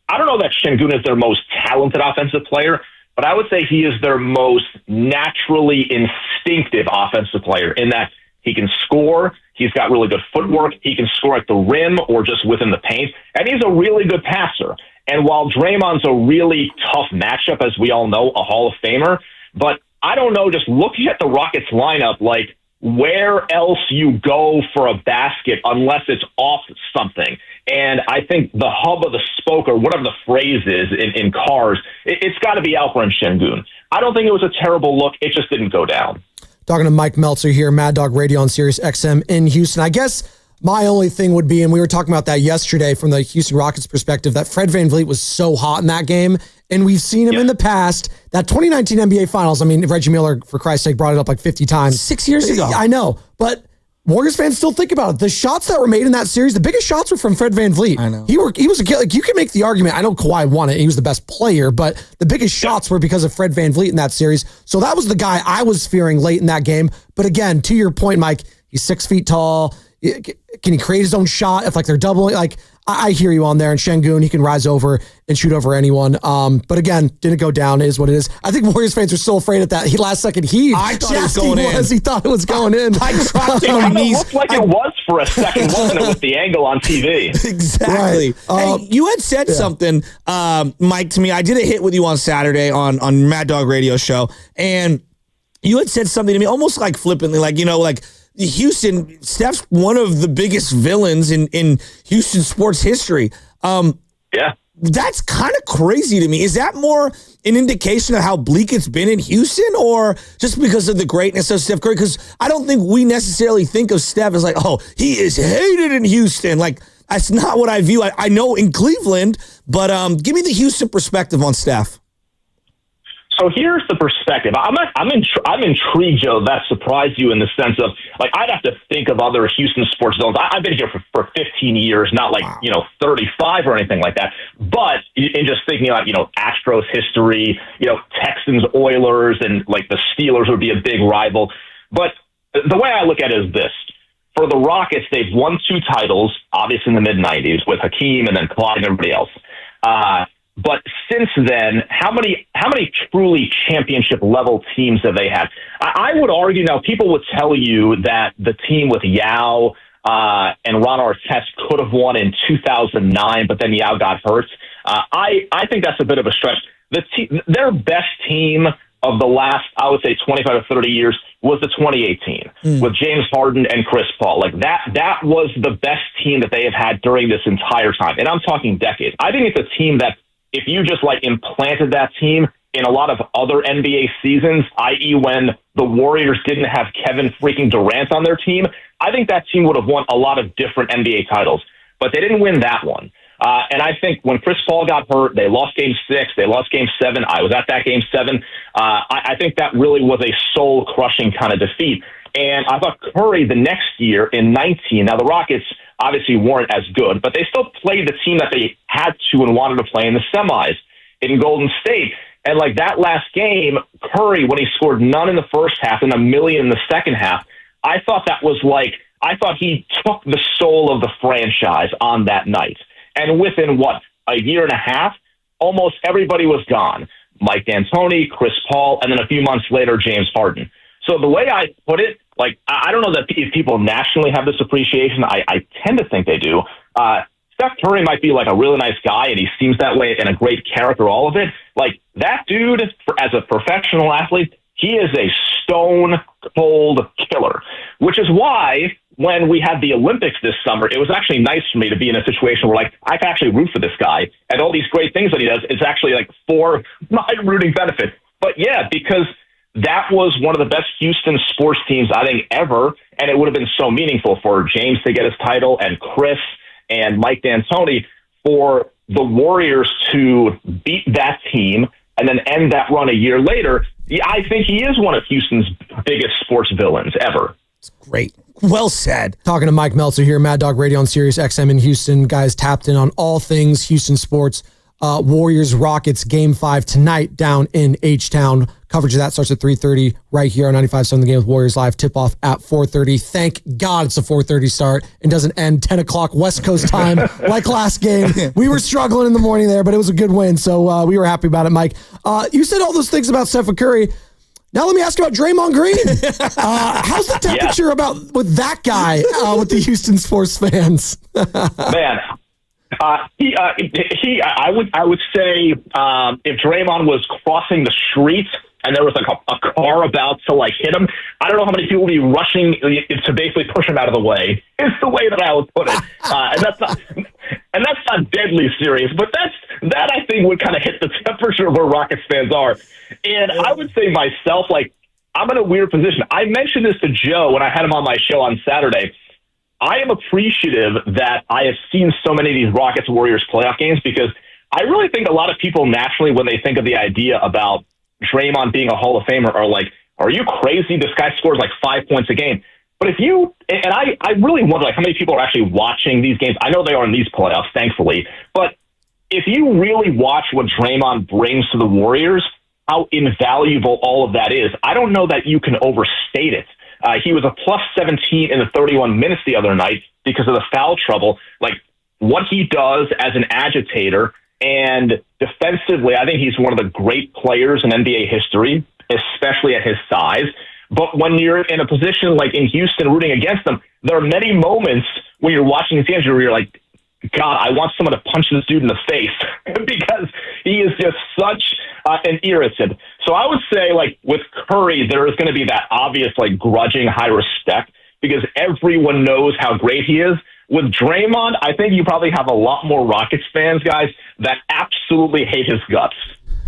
I don't know that Şengün is their most talented offensive player, but I would say he is their most naturally instinctive offensive player in that he can score. He's got really good footwork. He can score at the rim or just within the paint. And he's a really good passer. And while Draymond's a really tough matchup, as we all know, a Hall of Famer, but I don't know, just looking at the Rockets lineup, like where else you go for a basket unless it's off something. And I think the hub of the spoke, or whatever the phrase is in cars, it's got to be Alperen Şengün. I don't think it was a terrible look. It just didn't go down. Talking to Mike Meltzer here, Mad Dog Radio on Sirius XM in Houston. I guess my only thing would be, and we were talking about that yesterday from the Houston Rockets perspective, that Fred VanVleet was so hot in that game. And we've seen him in the past. That 2019 NBA Finals, Reggie Miller, for Christ's sake, brought it up like 50 times. 6 years ago. I know, but Warriors fans still think about it. The shots that were made in that series, the biggest shots were from Fred VanVleet. I know. He was a kid. Like, you can make the argument. I know Kawhi won it. He was the best player, but the biggest shots were because of Fred VanVleet in that series. So that was the guy I was fearing late in that game. But again, to your point, Mike, he's 6 feet tall. Can he create his own shot if they're doubling? I hear you on there. And Şengün, he can rise over and shoot over anyone. But again, didn't go down. It is what it is. I think Warriors fans are still afraid of that last second heave. I thought it was going in. He thought it was going in. I dropped to my knees. It looked like it was for a second, wasn't it, with the angle on TV? Exactly. Right. Hey, you had said something, Mike, to me. I did a hit with you on Saturday on Mad Dog Radio show, and you had said something to me almost like flippantly, like Houston, Steph's one of the biggest villains in Houston sports history. Yeah. That's kind of crazy to me. Is that more an indication of how bleak it's been in Houston, or just because of the greatness of Steph Curry? Because I don't think we necessarily think of Steph as like, oh, he is hated in Houston. Like, that's not what I view. I know in Cleveland, but give me the Houston perspective on Steph. So here's the perspective. I'm intrigued, Joe. That surprised you in the sense of, I'd have to think of other Houston sports zones. I've been here for 15 years, not 35 or anything like that. But in just thinking about, Astros history, Texans, Oilers, and the Steelers would be a big rival. But the way I look at it is this. For the Rockets, they've won 2 titles, obviously in the mid-'90s, with Hakeem and then Clyde and everybody else. But since then, how many truly championship level teams have they had? I would argue now, people would tell you that the team with Yao and Ron Artest could have won in 2009, but then Yao got hurt. I think that's a bit of a stretch. Their best team of the last, I would say, 25 to 30 years was the 2018 with James Harden and Chris Paul. That was the best team that they have had during this entire time. And I'm talking decades. I think it's a team that, if you just implanted that team in a lot of other NBA seasons, i.e. when the Warriors didn't have Kevin freaking Durant on their team, I think that team would have won a lot of different NBA titles. But they didn't win that one. And I think when Chris Paul got hurt, they lost Game 6, they lost Game 7. I was at that Game 7. I think that really was a soul-crushing kind of defeat. And I thought Curry the next year in 19, now the Rockets obviously weren't as good, but they still played the team that they had to and wanted to play in the semis. in Golden State. And like that last game, Curry, when he scored none in the first half and $1 million in the second half, I thought he took the soul of the franchise on that night. And within a year and a half, almost everybody was gone. Mike D'Antoni, Chris Paul, and then a few months later, James Harden. So the way I put it, like, I don't know that if people nationally have this appreciation. I tend to think they do. Steph Curry might be like a really nice guy, and he seems that way, and a great character, all of it. Like, that dude, as a professional athlete, he is a stone-cold killer, which is why when we had the Olympics this summer, it was actually nice for me to be in a situation where, like, I can actually root for this guy, and all these great things that he does is actually, like, for my rooting benefit. But, yeah, because that was one of the best Houston sports teams, I think, ever, and it would have been so meaningful for James to get his title and Chris and Mike D'Antoni for the Warriors to beat that team and then end that run a year later. Yeah, I think he is one of Houston's biggest sports villains ever. It's great. Well said. Talking to Mike Meltzer here, Mad Dog Radio on Sirius XM in Houston. Guys tapped in on all things Houston sports. Warriors Rockets Game 5 tonight down in H-Town. Coverage of that starts at 3:30 right here on 95.7 The Game with Warriors Live. Tip-off at 4:30. Thank God it's a 4:30 start and doesn't end 10 o'clock West Coast time like last game. We were struggling in the morning there, but it was a good win, so we were happy about it, Mike. You said all those things about Stephen Curry. Now let me ask you about Draymond Green. How's the temperature with that guy with the Houston sports fans? Man, I would say if Draymond was crossing the street and there was like a car about to like hit him, I don't know how many people would be rushing to basically push him out of the way. Is the way that I would put it, and that's not deadly serious, but that I think would kind of hit the temperature of where Rockets fans are. And I would say myself, like, I'm in a weird position. I mentioned this to Joe when I had him on my show on Saturday. I am appreciative that I have seen so many of these Rockets Warriors playoff games because I really think a lot of people naturally, when they think of the idea about Draymond being a Hall of Famer, are like, are you crazy? This guy scores like 5 points a game. But if you, and I really wonder like how many people are actually watching these games. I know they are in these playoffs, thankfully, but if you really watch what Draymond brings to the Warriors, how invaluable all of that is, I don't know that you can overstate it. He was a plus 17 in the 31 minutes the other night because of the foul trouble. Like, what he does as an agitator and defensively, I think he's one of the great players in NBA history, especially at his size. But when you're in a position like in Houston rooting against them, there are many moments when you're watching these games where you're like, God, I want someone to punch this dude in the face because he is just such an irritant. So I would say, like, with Curry, there is going to be that obvious, like, grudging high respect because everyone knows how great he is. With Draymond, I think you probably have a lot more Rockets fans, guys, that absolutely hate his guts.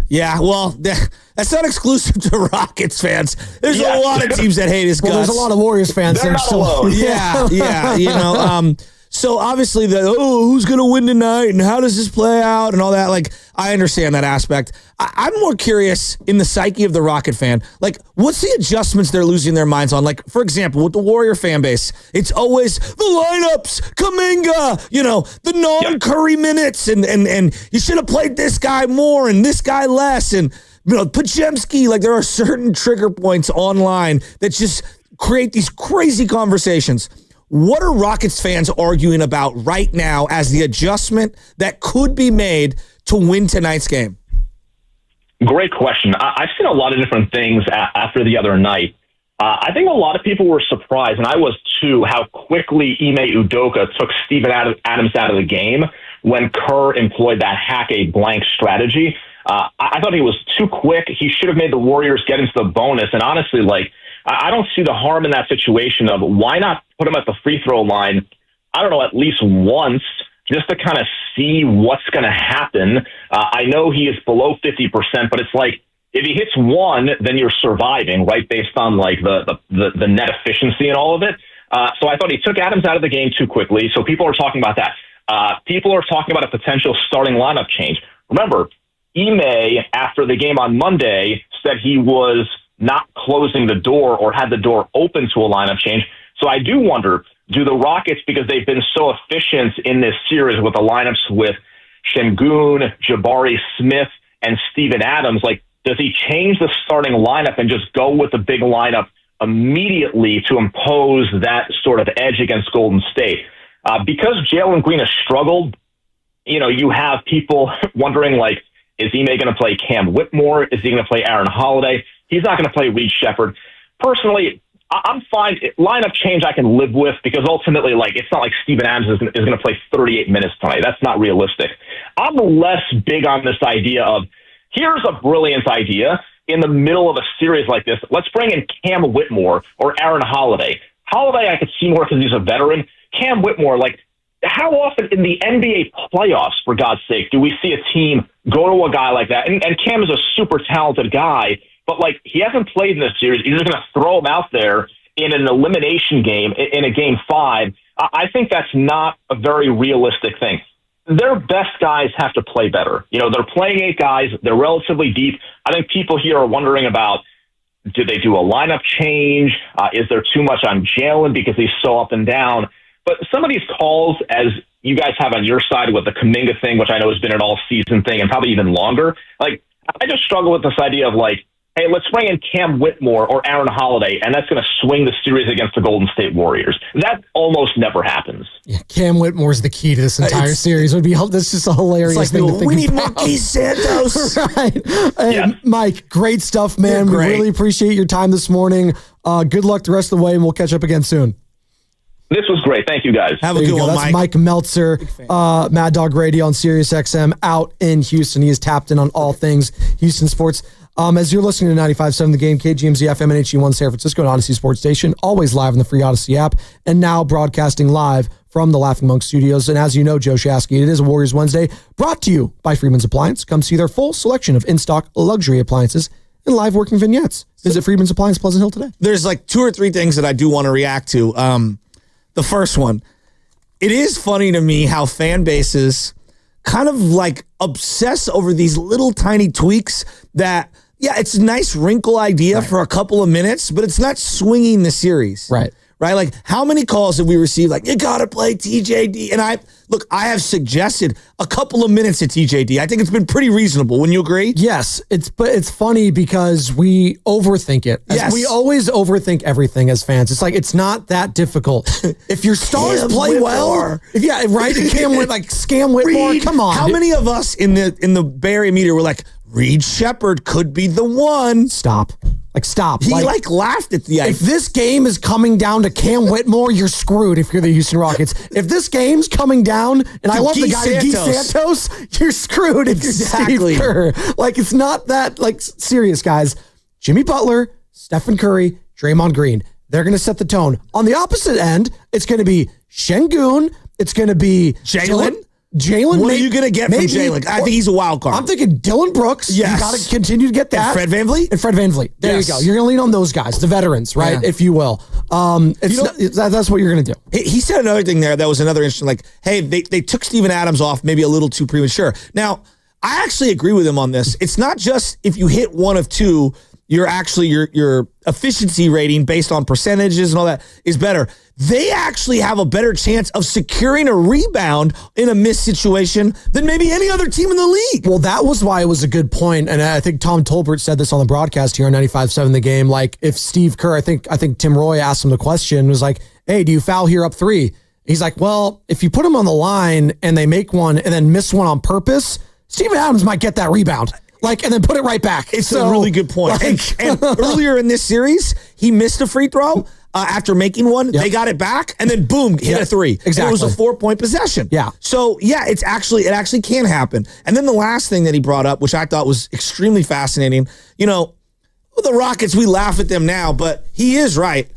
Yeah, well, that's not exclusive to Rockets fans. There's a lot of teams that hate his guts. Well, there's a lot of Warriors fans. They're not alone. Yeah, you know, so obviously who's going to win tonight and how does this play out and all that, like, I understand that aspect. I'm more curious in the psyche of the Rocket fan, like, what's the adjustments they're losing their minds on? Like, for example, with the Warrior fan base, it's always the lineups, Kuminga, you know, the non-Curry minutes, and you should have played this guy more and this guy less, and, you know, Podziemski. Like, there are certain trigger points online that just create these crazy conversations. What are Rockets fans arguing about right now as the adjustment that could be made to win tonight's game? Great question. I've seen a lot of different things after the other night. I think a lot of people were surprised, and I was too, how quickly Ime Udoka took Steven Adams out of the game when Kerr employed that hack a blank strategy. I thought he was too quick. He should have made the Warriors get into the bonus, and honestly, like, I don't see the harm in that situation of why not put him at the free throw line, I don't know, at least once, just to kind of see what's going to happen. I know he is below 50%, but it's like, if he hits one, then you're surviving, right, based on like the net efficiency and all of it. So I thought he took Adams out of the game too quickly, so people are talking about that. People are talking about a potential starting lineup change. Remember, Ime, after the game on Monday, said he was not closing the door or had the door open to a lineup change. So I do wonder, do the Rockets, because they've been so efficient in this series with the lineups with Şengün, Jabari Smith, and Steven Adams, like, does he change the starting lineup and just go with the big lineup immediately to impose that sort of edge against Golden State? Because Jalen Green has struggled, you have people wondering, like, is Ime going to play Cam Whitmore? Is he going to play Aaron Holiday? He's not going to play Reed Shepherd. Personally, I'm fine. Lineup change I can live with, because ultimately, like, it's not like Steven Adams is going to play 38 minutes tonight. That's not realistic. I'm less big on this idea of, here's a brilliant idea in the middle of a series like this. Let's bring in Cam Whitmore or Aaron Holiday. Holiday I could see more because he's a veteran. Cam Whitmore, like, how often in the NBA playoffs, for God's sake, do we see a team go to a guy like that? And Cam is a super talented guy, but, like, he hasn't played in this series. You're just going to throw him out there in an elimination game, in a game 5. I think that's not a very realistic thing. Their best guys have to play better. They're playing 8 guys. They're relatively deep. I think people here are wondering about, do they do a lineup change? Is there too much on Jalen because he's so up and down? But some of these calls, as you guys have on your side with the Kuminga thing, which I know has been an all-season thing and probably even longer, like, I just struggle with this idea of, like, hey, let's bring in Cam Whitmore or Aaron Holiday, and that's going to swing the series against the Golden State Warriors. That almost never happens. Yeah, Cam Whitmore's the key to this entire series. That's just a hilarious thing to think we need about. Monkey Santos. Right. Hey, Yeah. Mike, great stuff, man. You're We great. really appreciate your time this morning. Good luck the rest of the way, and we'll catch up again soon. This was great. Thank you, guys. Have a There you good go. one, That's Mike. Mike Meltzer, Mad Dog Radio on Sirius XM out in Houston. He is tapped in on all things Houston sports. As you're listening to 95.7 The Game, KGMZ FM and HD1 San Francisco and Odyssey Sports Station, always live on the free Odyssey app, and now broadcasting live from the Laughing Monk Studios. And as you know, Joe Shasky, it is a Warriors Wednesday, brought to you by Freeman's Appliance. Come see their full selection of in-stock luxury appliances and live working vignettes. Visit Freeman's Appliance, Pleasant Hill today. There's like 2 or 3 things that I do want to react to. The first one, it is funny to me how fan bases kind of like obsess over these little tiny tweaks that, yeah, it's a nice wrinkle idea for a couple of minutes, but it's not swinging the series. Right. Right? Like, how many calls have we received? Like, you got to play TJD. And I have suggested a couple of minutes at TJD. I think it's been pretty reasonable. Wouldn't you agree? Yes, but it's funny because we overthink it. Yes. We always overthink everything as fans. It's like, it's not that difficult. If your stars Cam play well, Whitmore. Scam Whitmore, Reed, come on. How many of us in the Bay Area media were like, Reed Shepherd could be the one? Stop. Stop. He laughed at the idea. If this game is coming down to Cam Whitmore, you're screwed if you're the Houston Rockets. If this game's coming down, and I love the guy Guy Santos, you're screwed if Exactly. you're Steve Kerr. Like, it's not that, serious, guys. Jimmy Butler, Stephen Curry, Draymond Green, they're going to set the tone. On the opposite end, it's going to be Şengün. It's going to be Jalen. Jalen. What are you going to get from Jalen? I think he's a wild card. I'm thinking Dylan Brooks. Yes. You got to continue to get that. And Fred VanVleet? And Fred VanVleet. There Yes. you go. You're going to lean on those guys, the veterans, right? Yeah. If you will. That's what you're going to do. He said another thing there that was another interesting, like, hey, they took Steven Adams off maybe a little too premature. Now, I actually agree with him on this. It's not just if you hit one of two, you're actually your efficiency rating based on percentages and all that is better. They actually have a better chance of securing a rebound in a missed situation than maybe any other team in the league. Well, that was why it was a good point, and I think Tom Tolbert said this on the broadcast here on 95.7 The Game. Like, if Steve Kerr, I think Tim Roy asked him the question, was like, hey, do you foul here up 3? He's like, well, if you put them on the line and they make one and then miss one on purpose, Steven Adams might get that rebound. And then put it right back. It's a really good point. And earlier in this series, he missed a free throw after making one. Yep. They got it back, and then boom, hit a 3. Exactly. And it was a 4-point possession. Yeah. So yeah, it actually can happen. And then the last thing that he brought up, which I thought was extremely fascinating, the Rockets, we laugh at them now, but he is right.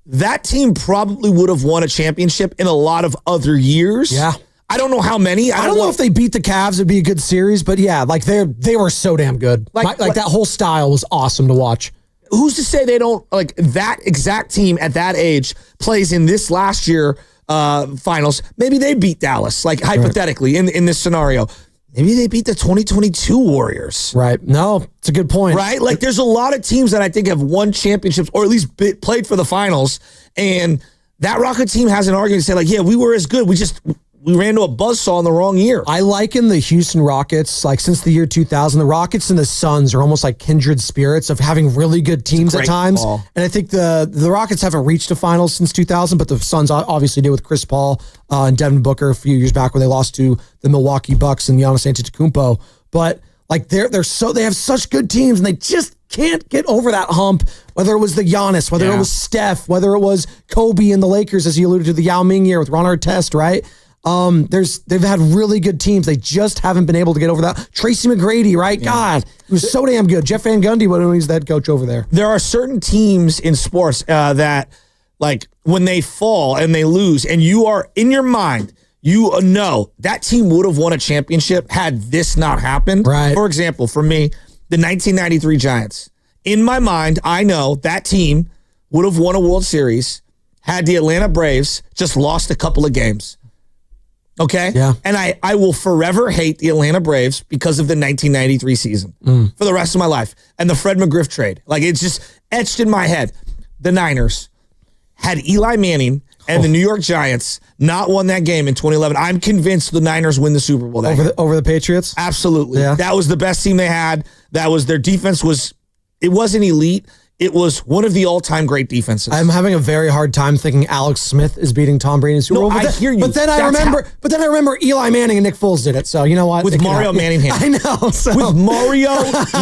That team probably would have won a championship in a lot of other years. Yeah. I don't know how many. I don't know if they beat the Cavs, it'd be a good series, but yeah, they were so damn good. Like that whole style was awesome to watch. Who's to say they don't, that exact team at that age plays in this last year finals? Maybe they beat Dallas, hypothetically, in this scenario. Maybe they beat the 2022 Warriors. Right. No, it's a good point. Right? There's a lot of teams that I think have won championships or at least played for the finals, and that Rocket team has an argument to say, yeah, we were as good. we ran into a buzzsaw in the wrong year. I liken the Houston Rockets, like since the year 2000, the Rockets and the Suns are almost like kindred spirits of having really good teams at great times. call. And I think the Rockets haven't reached a finals since 2000, but the Suns obviously did with Chris Paul and Devin Booker a few years back when they lost to the Milwaukee Bucks and Giannis Antetokounmpo. But like they have such good teams and they just can't get over that hump, whether it was the Giannis, whether it was Steph, whether it was Kobe and the Lakers, as you alluded to, the Yao Ming year with Ron Artest, right? They've had really good teams. They just haven't been able to get over that. Tracy McGrady, right? Yeah. God, he was so damn good. Jeff Van Gundy, when he was the head coach over there. There are certain teams in sports that, like, when they fall and they lose, and you are in your mind, you know that team would have won a championship had this not happened. Right. For example, for me, the 1993 Giants. In my mind, I know that team would have won a World Series had the Atlanta Braves just lost a couple of games. Okay? Yeah. And I will forever hate the Atlanta Braves because of the 1993 season for the rest of my life. And the Fred McGriff trade. Like, it's just etched in my head. The Niners had Eli Manning and the New York Giants not won that game in 2011. I'm convinced the Niners win the Super Bowl that year. Over the Patriots? Absolutely. Yeah. That was the best team they had. That was their defense it wasn't elite. It was one of the all-time great defenses. I'm having a very hard time thinking Alex Smith is beating Tom Brady in the Super Bowl. I hear you. But then I remember Eli Manning and Nick Foles did it. So you know what? With Mario Manningham. I know. So. With Mario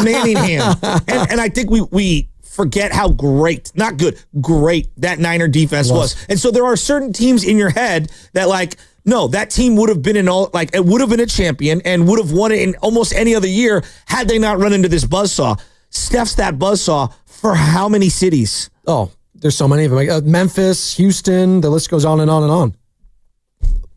Manningham. And I think we forget how great, not good, great that Niner defense was. And so there are certain teams in your head that, like, no, that team would have been it would have been a champion and would have won it in almost any other year had they not run into this buzzsaw. Steph's that buzzsaw for how many cities? Oh, there's so many of them. Like, Memphis, Houston, the list goes on and on and on.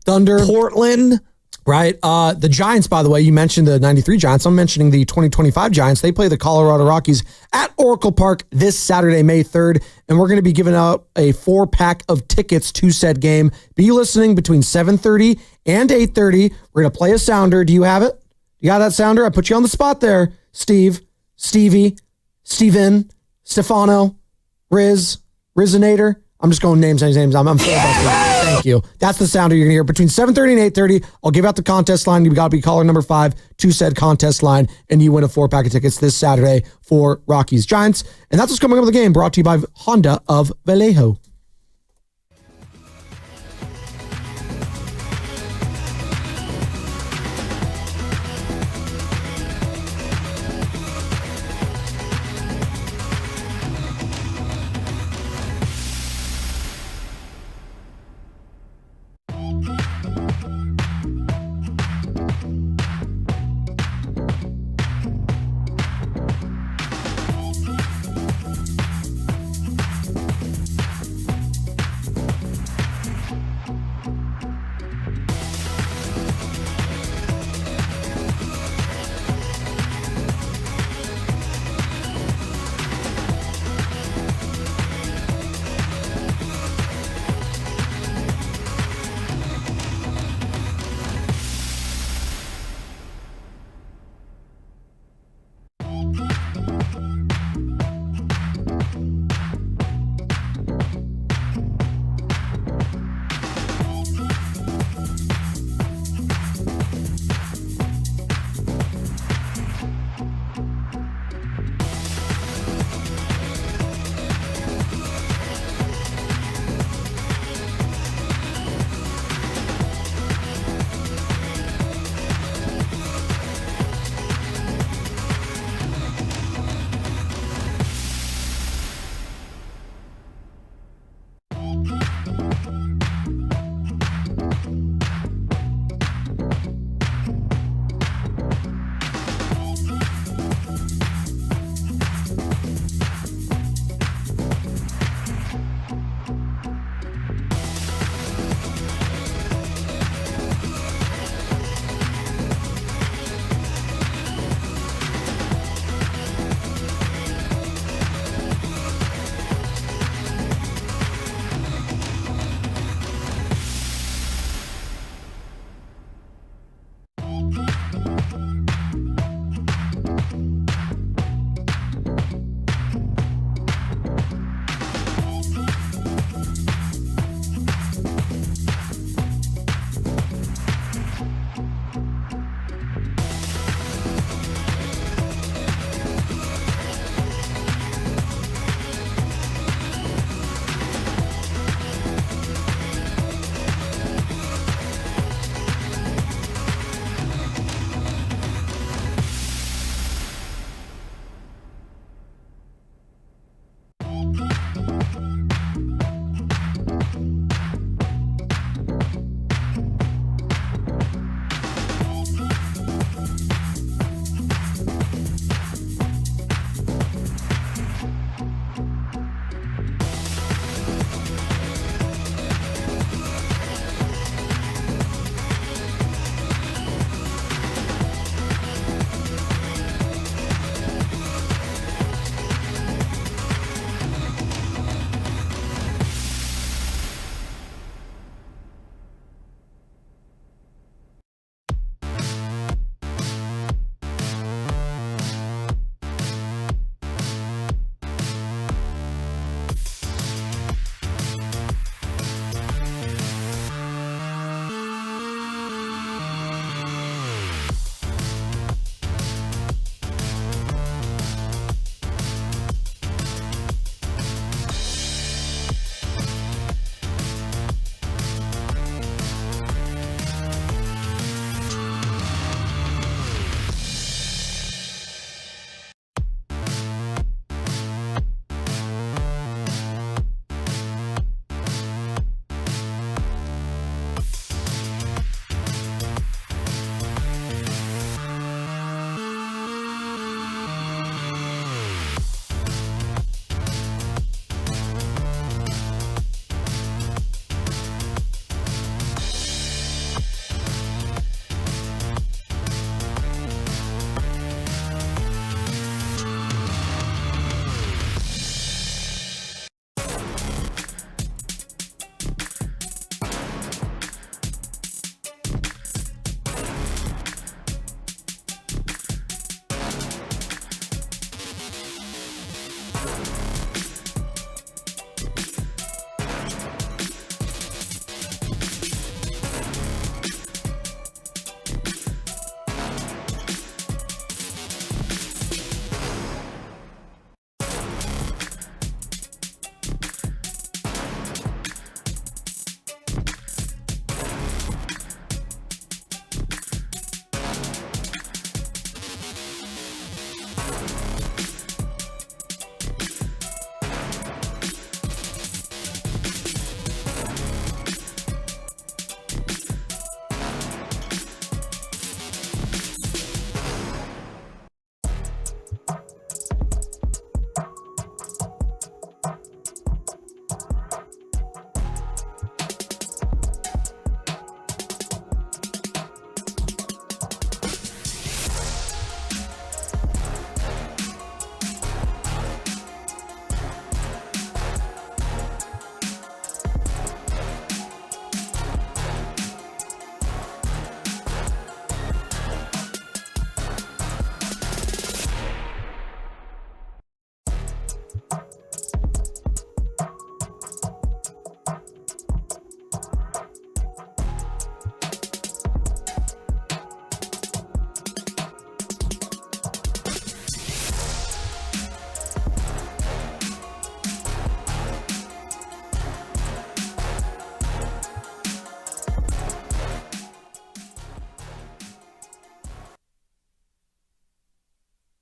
Thunder. Portland. Right. The Giants, by the way, you mentioned the 93 Giants. I'm mentioning the 2025 Giants. They play the Colorado Rockies at Oracle Park this Saturday, May 3rd. And we're going to be giving out a 4-pack of tickets to said game. Be listening between 7:30 and 8:30. We're going to play a sounder. Do you have it? You got that sounder? I put you on the spot there, Steve, Stevie, Steven, Stefano, Rizinator. I'm just going names. I'm filibuster. Thank you. That's the sounder you're going to hear between 7:30 and 8:30. I'll give out the contest line. You've got to be caller number 5 to said contest line, and you win a 4-pack of tickets this Saturday for Rockies Giants. And that's what's coming up with the game, brought to you by Honda of Vallejo.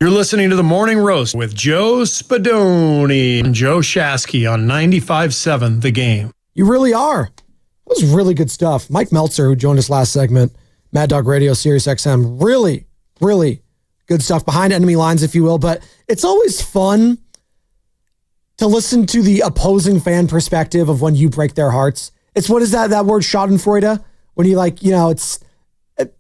You're listening to The Morning Roast with Joe Spadoni and Joe Shasky on 95.7 The Game. You really are. That was really good stuff. Mike Meltzer, who joined us last segment, Mad Dog Radio, Sirius XM, really, really good stuff behind enemy lines, if you will. But it's always fun to listen to the opposing fan perspective of when you break their hearts. It's what is that word schadenfreude? When you it's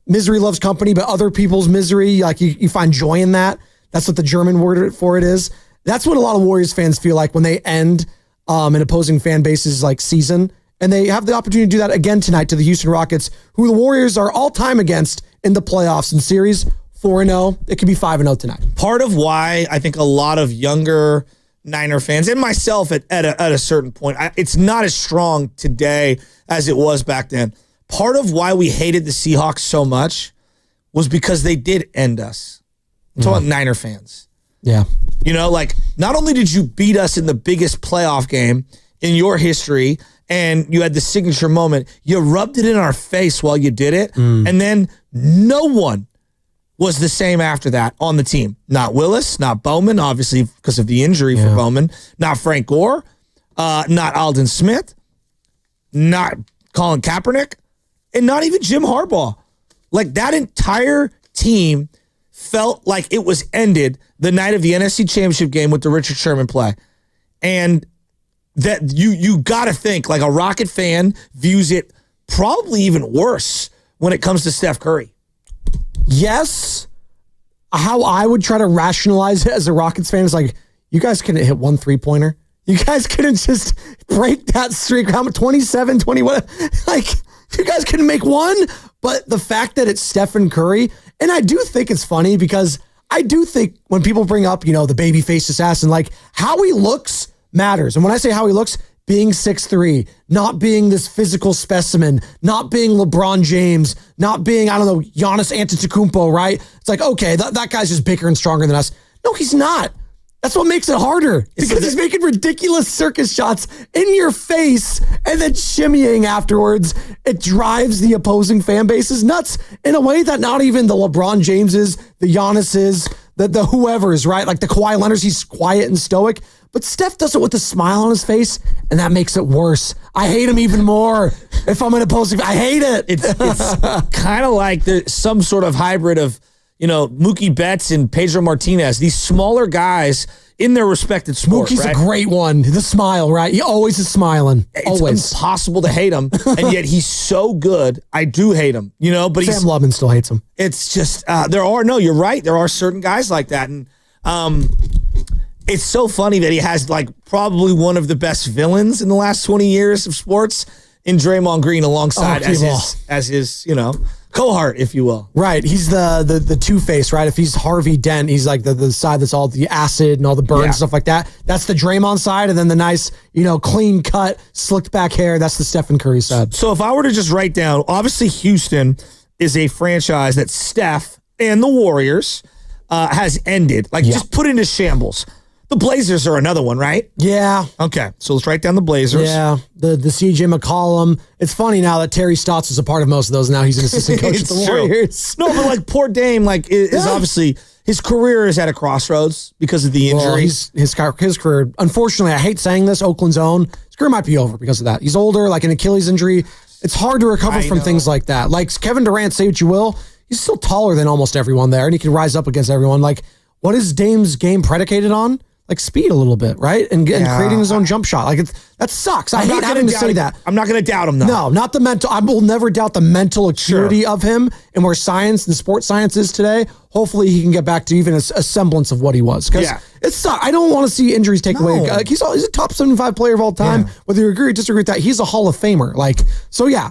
misery loves company, but other people's misery, you find joy in that. That's what the German word for it is. That's what a lot of Warriors fans feel like when they end an opposing fan base's season. And they have the opportunity to do that again tonight to the Houston Rockets, who the Warriors are all time against in the playoffs in series 4-0. It could be 5-0 tonight. Part of why I think a lot of younger Niner fans and myself at a certain point, it's not as strong today as it was back then. Part of why we hated the Seahawks so much was because they did end us. I'm talking about Niner fans. Yeah. Not only did you beat us in the biggest playoff game in your history and you had the signature moment, you rubbed it in our face while you did it. And then no one was the same after that on the team. Not Willis, not Bowman, obviously because of the injury for Bowman, not Frank Gore, not Aldon Smith, not Colin Kaepernick, and not even Jim Harbaugh. That entire team felt like it was ended the night of the NFC Championship game with the Richard Sherman play. And that you got to think a Rocket fan views it probably even worse when it comes to Steph Curry. Yes. How I would try to rationalize it as a Rockets fan is you guys couldn't hit one 3-pointer. You guys couldn't just break that streak. How much? 27, 21? You guys couldn't make one. But the fact that it's Stephen Curry, and I do think it's funny because I do think when people bring up, the babyface assassin, how he looks matters. And when I say how he looks, being 6'3", not being this physical specimen, not being LeBron James, not being, Giannis Antetokounmpo, right? It's okay, that guy's just bigger and stronger than us. No, he's not. That's what makes it harder because he's making ridiculous circus shots in your face and then shimmying afterwards. It drives the opposing fan bases nuts in a way that not even the LeBron Jameses, the Giannis's, the whoever's, right? The Kawhi Leonard's, he's quiet and stoic. But Steph does it with a smile on his face, and that makes it worse. I hate him even more if I'm an opposing. I hate it. It's kind of like there's some sort of hybrid of, Mookie Betts and Pedro Martinez, these smaller guys in their respected sport. Mookie's a great one. The smile, right? He always is smiling. It's impossible to hate him, and yet he's so good. I do hate him, but Sam Lubman still hates him. It's just, you're right. There are certain guys like that. And it's so funny that he has probably one of the best villains in the last 20 years of sports in Draymond Green alongside as his cohort, if you will. Right. He's the Two-Face, right? If he's Harvey Dent, he's the side that's all the acid and all the burn and stuff like that. That's the Draymond side. And then the nice, clean cut, slicked back hair. That's the Stephen Curry side. So if I were to just write down, obviously Houston is a franchise that Steph and the Warriors has ended. Just put into shambles. The Blazers are another one, right? Yeah. Okay, so let's write down the Blazers. Yeah, the CJ McCollum. It's funny now that Terry Stotts is a part of most of those. Now he's an assistant coach at the Warriors. No, but poor Dame, is obviously his career is at a crossroads because of the injury. Well, his career. Unfortunately, I hate saying this. Oakland's own. His career might be over because of that. He's older, an Achilles injury. It's hard to recover from things like that. Kevin Durant, say what you will, he's still taller than almost everyone there, and he can rise up against everyone. What is Dame's game predicated on? Speed a little bit, right? And creating his own jump shot. That sucks. I hate having to say that. I'm not going to doubt him, though. No, not the mental. I will never doubt the mental acuity of him and where science and sports science is today. Hopefully he can get back to even a semblance of what he was. Because it sucks. I don't want to see injuries take away. He's a top 75 player of all time. Whether you agree or disagree with that, he's a Hall of Famer.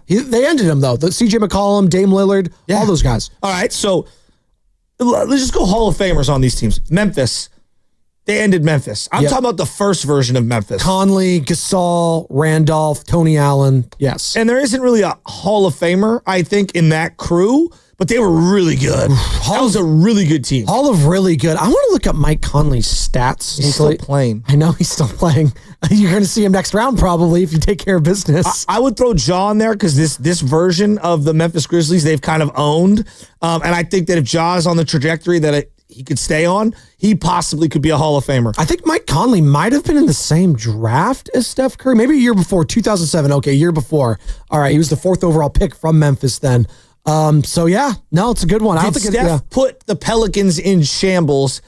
They ended him, though. The CJ McCollum, Dame Lillard, all those guys. All right, so let's just go Hall of Famers on these teams. Memphis. They ended Memphis. I'm talking about the first version of Memphis. Conley, Gasol, Randolph, Tony Allen. Yes. And there isn't really a Hall of Famer, I think, in that crew, but they were really good. That was a really good team. Hall of really good. I want to look up Mike Conley's stats. He's still playing. I know he's still playing. You're going to see him next round probably if you take care of business. I would throw Ja in there because this version of the Memphis Grizzlies they've kind of owned. And I think that if Ja is on the trajectory that he could stay on, he possibly could be a Hall of Famer. I think Mike Conley might have been in the same draft as Steph Curry, maybe a year before, 2007. Okay, year before. All right, he was the 4th overall pick from Memphis then. So yeah, no, it's a good one. I don't Did think Steph put the Pelicans in shambles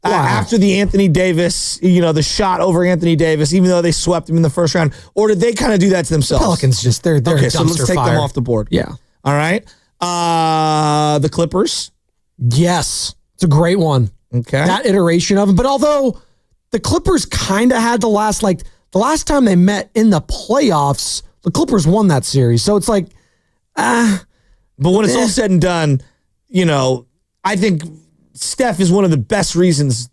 after the Anthony Davis, the shot over Anthony Davis, even though they swept him in the first round? Or did they kind of do that to themselves? Pelicans just, they're okay, a so let's dumpster take fire. them off the board. Yeah. All right. The Clippers. Yes, it's a great one. Okay. That iteration of them. But although the Clippers kind of had the last time they met in the playoffs, the Clippers won that series. So it's like, but when it's all said and done, I think Steph is one of the biggest reasons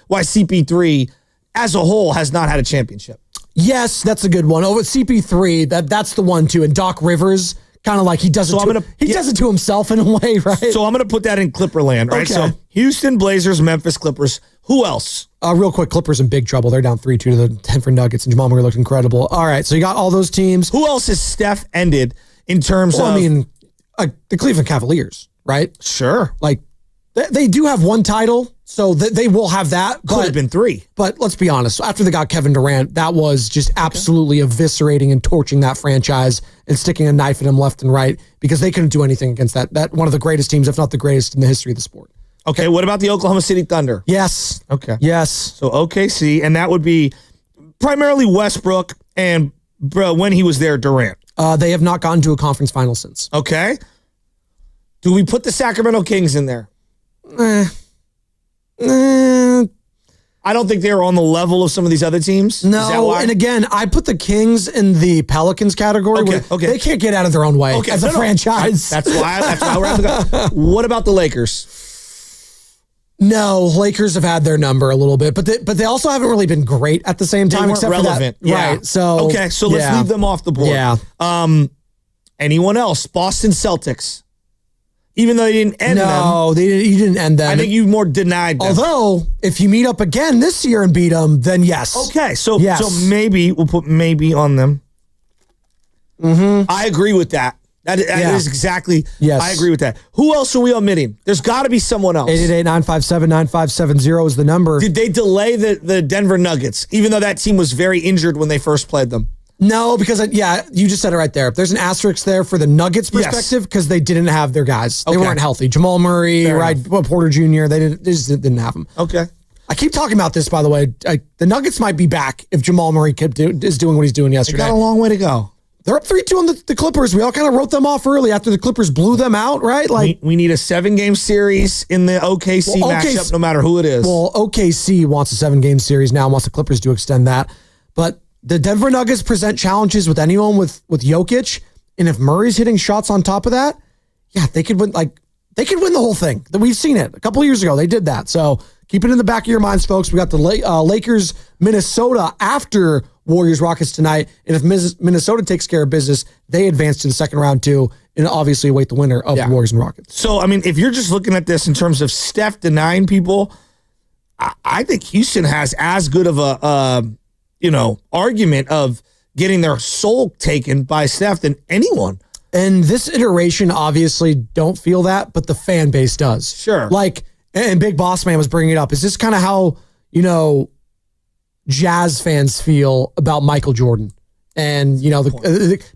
why CP3 as a whole has not had a championship. yes, that's a good one. Oh, with CP3, that's the one too. And Doc Rivers, kind of like he does it does it to himself in a way, right? So I'm going to put that in Clipperland, right? Okay. So Houston Blazers, Memphis Clippers. Who else? Real quick, Clippers in big trouble. They're down 3-2 to the Denver Nuggets, and Jamal Murray looked incredible. All right, so you got all those teams. Who else has Steph ended in terms of? I mean, the Cleveland Cavaliers, right? Sure. Like, they do have one title, so they will have that. Could have been 3. But let's be honest, after they got Kevin Durant, that was just absolutely eviscerating and torching that franchise and sticking a knife in them left and right because they couldn't do anything against that one of the greatest teams, if not the greatest in the history of the sport. Okay, what about the Oklahoma City Thunder? Yes. Okay. Yes. So OKC, and that would be primarily Westbrook and when he was there, Durant. They have not gotten to a conference final since. Okay. Do we put the Sacramento Kings in there? I don't think they're on the level of some of these other teams. Is that No, why? and again, I put the Kings in the Pelicans category where they can't get out of their own way as a franchise. That's why we're having to go. What about the Lakers? No, Lakers have had their number a little bit, but they also haven't really been great at the same time. They weren't except relevant. For that. Yeah. Right. So let's leave them off the board. Yeah. Anyone else? Boston Celtics. Even though they didn't end them. No, you didn't end them. I think you more denied them. Although, if you meet up again this year and beat them, then yes. Okay, so Yes. maybe we'll put maybe on them. Mm-hmm. I agree with that. That is exactly. Yes. I agree with that. Who else are we omitting? There's got to be someone else. 888-957-9570 is the number. Did they delay the Denver Nuggets, even though that team was very injured when they first played them? No, because you just said it right there. There's an asterisk there for the Nuggets perspective because they didn't have their guys. They weren't healthy. Jamal Murray, Porter Jr. They just didn't have them. Okay. I keep talking about this, by the way. The Nuggets might be back if Jamal Murray is doing what he's doing They yesterday. got a long way to go. They're up 3-2 on the Clippers. We all kind of wrote them off early after the Clippers blew them out, right? We need a 7-game series in the OKC matchup, no matter who it is. Well, OKC wants a 7-game series now, wants the Clippers to extend that. But the Denver Nuggets present challenges with anyone with Jokic, and if Murray's hitting shots on top of that, yeah, they could win. They could win the whole thing. We've seen it a couple of years ago. They did that. So keep it in the back of your minds, folks. We got the Lakers, Minnesota after Warriors Rockets tonight, and if Minnesota takes care of business, they advance to the second round too, and obviously await the winner of the Warriors and Rockets. So I mean, if you're just looking at this in terms of Steph denying people, I think Houston has as good of a argument of getting their soul taken by Steph than anyone. And this iteration, obviously, don't feel that, but the fan base does. Sure. And Big Boss Man was bringing it up. Is this kind of how, Jazz fans feel about Michael Jordan? And,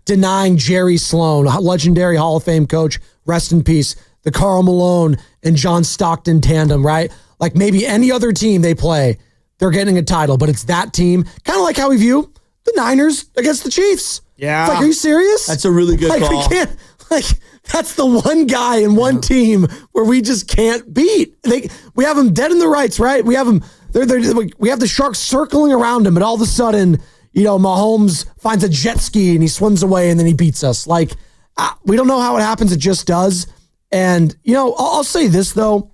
denying Jerry Sloan, a legendary Hall of Fame coach, rest in peace, the Karl Malone and John Stockton tandem, right? Like maybe any other team they play, they're getting a title, but it's that team. Kind of like how we view the Niners against the Chiefs. Yeah. It's like, are you serious? That's a really good call. We can't, that's the one guy in one team where we just can't beat. We have them dead in the rights, right? We have them, we have the Sharks circling around him, and all of a sudden, Mahomes finds a jet ski and he swims away and then he beats us. We don't know how it happens. It just does. And, I'll say this, though.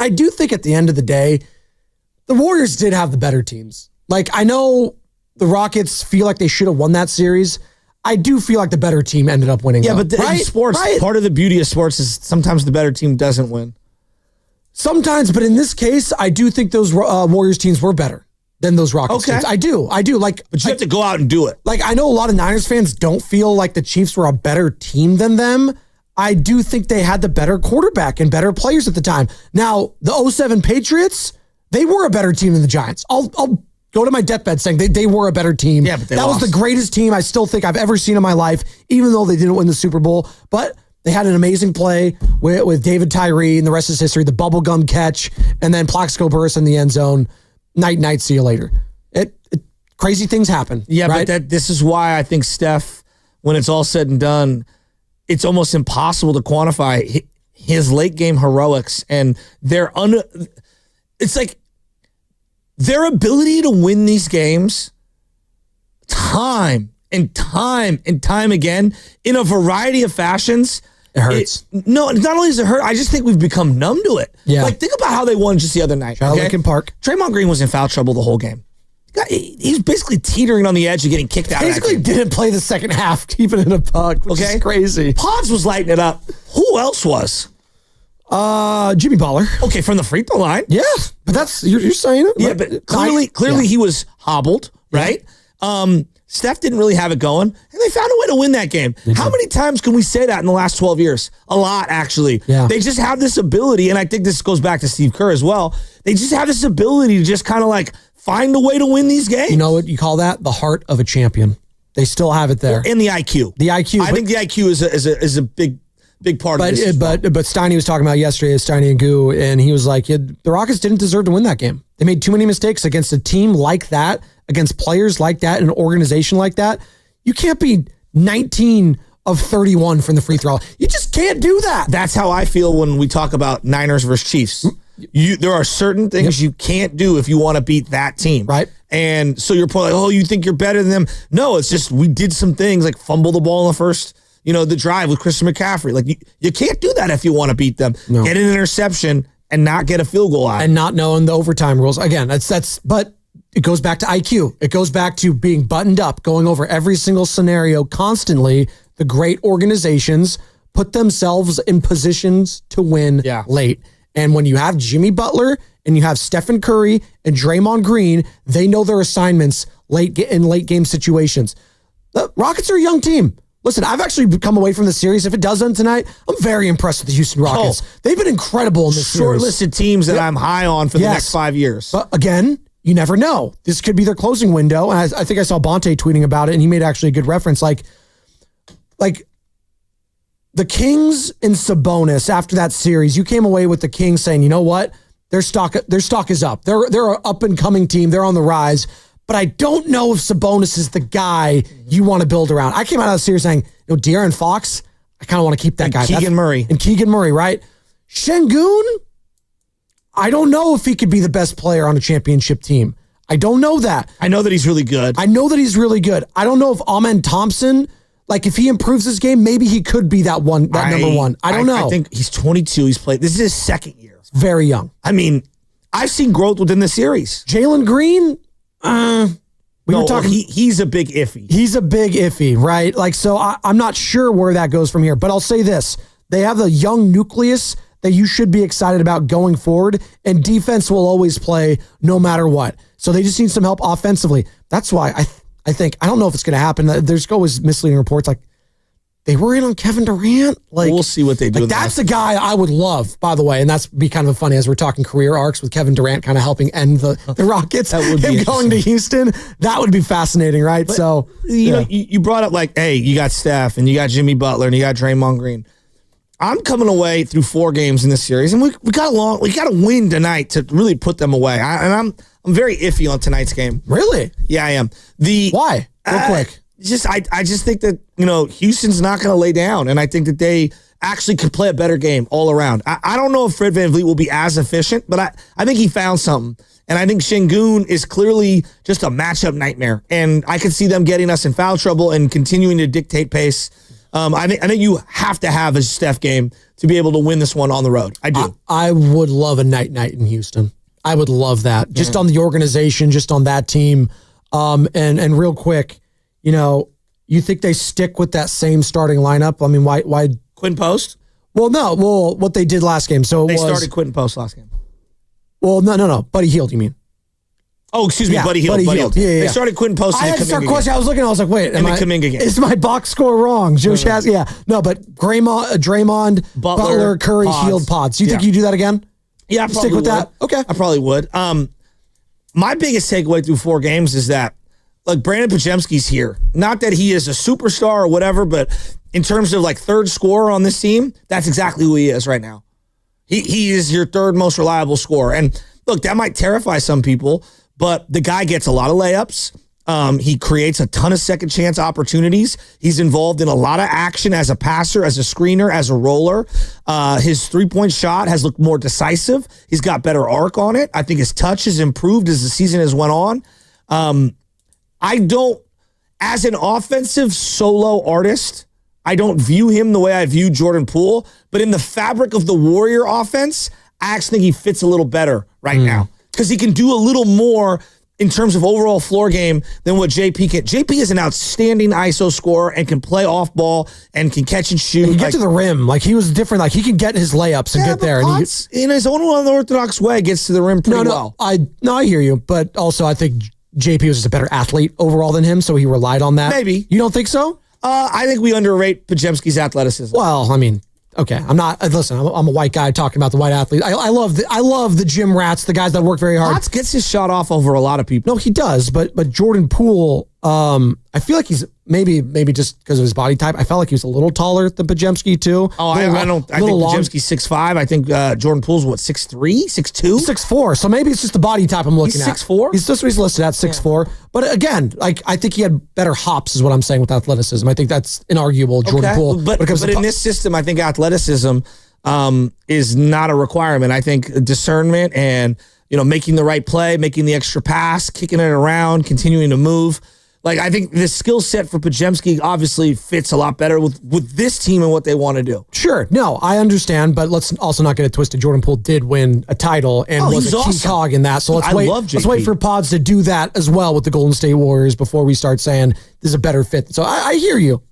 I do think at the end of the day, the Warriors did have the better teams. I know the Rockets feel like they should have won that series. I do feel like the better team ended up winning. Yeah, though. but in sports, part of the beauty of sports is sometimes the better team doesn't win. Sometimes, but in this case, I do think those Warriors teams were better than those Rockets teams. I do. But you have to go out and do it. I know a lot of Niners fans don't feel like the Chiefs were a better team than them. I do think they had the better quarterback and better players at the time. Now, the 07 Patriots, they were a better team than the Giants. I'll go to my deathbed saying they were a better team. Yeah, but that was the greatest team I still think I've ever seen in my life, even though they didn't win the Super Bowl. But they had an amazing play with David Tyree, and the rest is history. The bubblegum catch, and then Plaxico Burress in the end zone. Night, see you later. Crazy things happen. Yeah, right? but this is why I think Steph, when it's all said and done, it's almost impossible to quantify his late game heroics and it's like their ability to win these games time and time and time again in a variety of fashions. It hurts. No, not only does it hurt, I just think we've become numb to it. Yeah. Like, think about how they won just the other night. Lincoln Park. Draymond Green was in foul trouble the whole game. He's basically teetering on the edge of getting kicked out. Basically didn't play the second half, keeping it in a puck, which is crazy. Pods was lighting it up. Who else was? Jimmy Butler. Okay, from the free throw line. Yeah, but that's you're saying it. Yeah, but clearly he was hobbled, right? Steph didn't really have it going, and they found a way to win that game. How many times can we say that in the last 12 years? A lot, actually. Yeah. They just have this ability, and I think this goes back to Steve Kerr as well. They just have this ability to just kind of like find a way to win these games. You know what you call that? The heart of a champion. They still have it there. And the IQ. The IQ. I think the IQ is a big part of this. But Steiny was talking about yesterday, Steiny and Goo, and he was like, the Rockets didn't deserve to win that game. They made too many mistakes against a team like that, against players like that, an organization like that. You can't be 19 of 31 from the free throw. You just can't do that. That's how I feel when we talk about Niners versus Chiefs. There are certain things you can't do if you want to beat that team. Right. And so you're probably like, oh, you think you're better than them. No, it's just we did some things like fumble the ball in the first, the drive with Christian McCaffrey. Like you can't do that if you want to beat them. No. Get an interception and not get a field goal out. And not knowing the overtime rules. Again, but it goes back to IQ. It goes back to being buttoned up, going over every single scenario constantly. The great organizations put themselves in positions to win late. And when you have Jimmy Butler and you have Stephen Curry and Draymond Green, they know their assignments in late game situations. The Rockets are a young team. Listen, I've actually come away from the series. If it does end tonight, I'm very impressed with the Houston Rockets. They've been incredible in this series. Short-listed teams that I'm high on for the next 5 years. But again, you never know. This could be their closing window. And I think I saw Bonte tweeting about it, and he made actually a good reference. Like the Kings and Sabonis after that series, you came away with the Kings saying, you know what? Their stock is up. They're an up-and-coming team. They're on the rise. But I don't know if Sabonis is the guy you want to build around. I came out of the series saying, De'Aaron Fox, I kind of want to keep that guy. Keegan Murray, right? Şengün, I don't know if he could be the best player on a championship team. I don't know that. I know that he's really good. I don't know if Amen Thompson, like if he improves his game, maybe he could be that number one. I don't know. I think he's 22. He's played. This is his second year. Very young. I mean, I've seen growth within the series. Jalen Green, were talking. He's a big iffy. He's a big iffy, right? Like, so I'm not sure where that goes from here. But I'll say this: they have a young nucleus that you should be excited about going forward, and defense will always play no matter what. So they just need some help offensively. That's why I think, I don't know if it's going to happen. There's always misleading reports like they were in on Kevin Durant. Like, we'll see what they do. Like, that's the guy I would love, by the way, and that's be kind of funny as we're talking career arcs with Kevin Durant kind of helping end the Rockets. That would be him going to Houston. That would be fascinating, right? But, so you brought up like, hey, you got Steph and you got Jimmy Butler and you got Draymond Green. I'm coming away through 4 games in this series, and we got to win tonight to really put them away. I'm very iffy on tonight's game. Really? Yeah, I am. Why? Real quick. I just think that Houston's not going to lay down, and I think that they actually could play a better game all around. I don't know if Fred VanVleet will be as efficient, but I think he found something, and I think Şengün is clearly just a matchup nightmare, and I could see them getting us in foul trouble and continuing to dictate pace. I think you have to have a Steph game to be able to win this one on the road. I do. I would love a night in Houston. I would love that. Just on the organization, just on that team. And real quick, you think they stick with that same starting lineup? I mean, why Quinn Post? Well, no. Well, what they did last game. So they started Quinn Post last game. Well, no. Buddy Hield, you mean? Oh, excuse me, Yeah, Buddy Hield. Buddy Hield. Yeah, yeah, They yeah. started Quentin posting I the had to start Kuminga questioning. game. I was looking. I was like, wait, And the Kuminga game. is my box score wrong? Joe Shaz. Yeah, no, but Draymond, Butler, Curry, Pods. Hield, Pods. Do you think you do that again? Yeah, I Stick probably with would. that? Okay. I probably would. My biggest takeaway through 4 games is that, like, Brandon Podziemski's here. Not that he is a superstar or whatever, but in terms of, like, third scorer on this team, that's exactly who he is right now. He is your third most reliable scorer. And, look, that might terrify some people, but the guy gets a lot of layups. He creates a ton of second chance opportunities. He's involved in a lot of action as a passer, as a screener, as a roller. His 3-point shot has looked more decisive. He's got better arc on it. I think his touch has improved as the season has went on. I don't, as an offensive solo artist, I don't view him the way I view Jordan Poole. But in the fabric of the Warrior offense, I actually think he fits a little better right now because he can do a little more in terms of overall floor game than what JP can. JP is an outstanding ISO scorer and can play off ball and can catch and shoot. He can get to the rim. Like, he was different. Like, he can get his layups and get there. And Potts, in his own unorthodox way, gets to the rim pretty well. I hear you. But also, I think JP was just a better athlete overall than him, so he relied on that. Maybe. You don't think so? I think we underrate Podziemski's athleticism. Well, I mean, okay, I'm not. Listen, I'm a white guy talking about the white athlete. I love the gym rats, the guys that work very hard. Potts gets his shot off over a lot of people. No, he does, but Jordan Poole, I feel like he's maybe just because of his body type. I felt like he was a little taller than Podziemski too. Oh, I think Podziemski's 6'5". I think Jordan Poole's what, 6'3", 6'2"? 6'4". So maybe it's just the body type I'm looking He's at. 6'4"? He's just what he's listed at 6'4". But again, like, I think he had better hops, is what I'm saying with athleticism. I think that's inarguable. Jordan Poole, but in this system, I think athleticism is not a requirement. I think discernment and making the right play, making the extra pass, kicking it around, continuing to move. Like, I think the skill set for Podziemski obviously fits a lot better with this team and what they want to do. Sure. No, I understand, but let's also not get it twisted. Jordan Poole did win a title and was a key cog in that. So let's wait for Pods to do that as well with the Golden State Warriors before we start saying this is a better fit. So I hear you,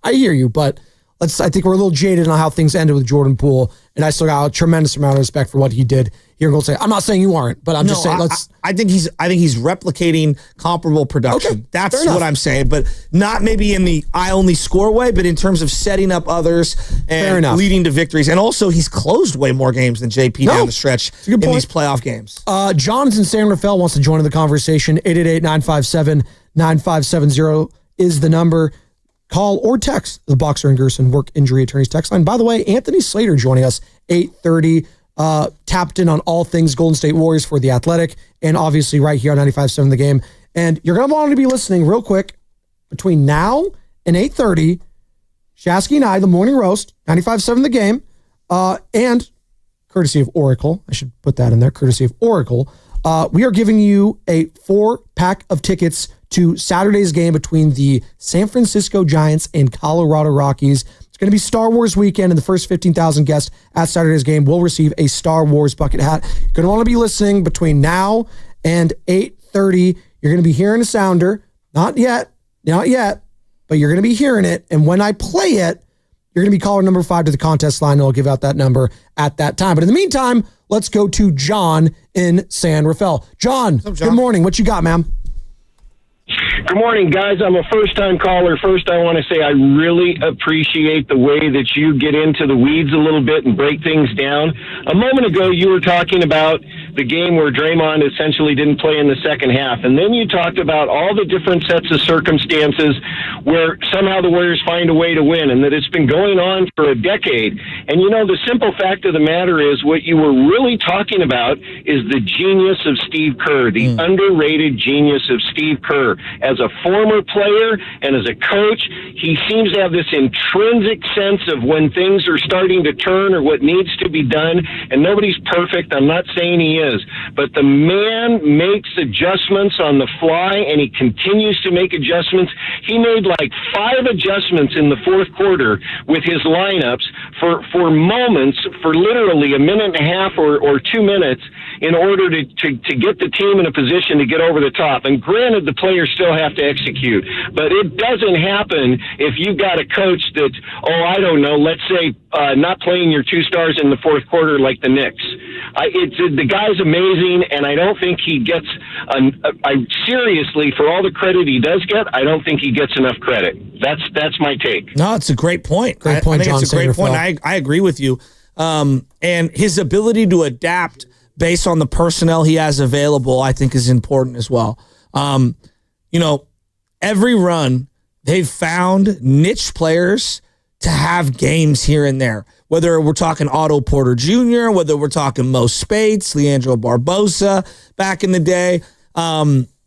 but I think we're a little jaded on how things ended with Jordan Poole, and I still got a tremendous amount of respect for what he did here in Golden State. I'm not saying you aren't, but I'm just saying I think he's replicating comparable production. Okay, that's what I'm saying, but not maybe in the I only score way, but in terms of setting up others and leading to victories. And also, he's closed way more games than JP down the stretch in these playoff games. Jonathan San Rafael wants to join in the conversation. 888-957-9570 is the number. Call or text the Boxer and Gerson Work Injury Attorneys text line. By the way, Anthony Slater joining us 8:30, tapped in on all things Golden State Warriors for The Athletic, and obviously right here on 95.7 The Game. And you're going to want to be listening real quick between now and 8:30. Shasky and I, the morning roast, 95.7 The Game, and courtesy of Oracle. I should put that in there, courtesy of Oracle. We are giving you a 4-pack of tickets to Saturday's game between the San Francisco Giants and Colorado Rockies. It's going to be Star Wars weekend, and the first 15,000 guests at Saturday's game will receive a Star Wars bucket hat. You're going to want to be listening between now and 8:30. You're going to be hearing a sounder. Not yet, but you're going to be hearing it. And when I play it, you're going to be caller number 5 to the contest line, and I'll give out that number at that time. But in the meantime, let's go to John in San Rafael. John, good morning. What you got, ma'am? Good morning, guys. I'm a first-time caller. First, I want to say I really appreciate the way that you get into the weeds a little bit and break things down. A moment ago, you were talking about the game where Draymond essentially didn't play in the second half, and then you talked about all the different sets of circumstances where somehow the Warriors find a way to win, and that it's been going on for a decade. And, the simple fact of the matter is what you were really talking about is the genius of Steve Kerr, the underrated genius of Steve Kerr. As a former player and as a coach, he seems to have this intrinsic sense of when things are starting to turn or what needs to be done. And nobody's perfect. I'm not saying he is. But the man makes adjustments on the fly, and he continues to make adjustments. He made like 5 adjustments in the fourth quarter with his lineups for moments, for literally a minute and a half or 2 minutes, in order to get the team in a position to get over the top. And granted, the players still have to execute, but it doesn't happen if you've got a coach that, I don't know, let's say not playing your 2 stars in the fourth quarter like the Knicks. The guy's amazing, and I don't think he gets. Seriously, for all the credit he does get, I don't think he gets enough credit. That's my take. No, it's a great point. Great point, I think John it's a great point. Sangerfeld. I agree with you. And his ability to adapt based on the personnel he has available, I think, is important as well. Every run, they've found niche players to have games here and there. Whether we're talking Otto Porter Jr., whether we're talking Mo Spates, Leandro Barbosa back in the day.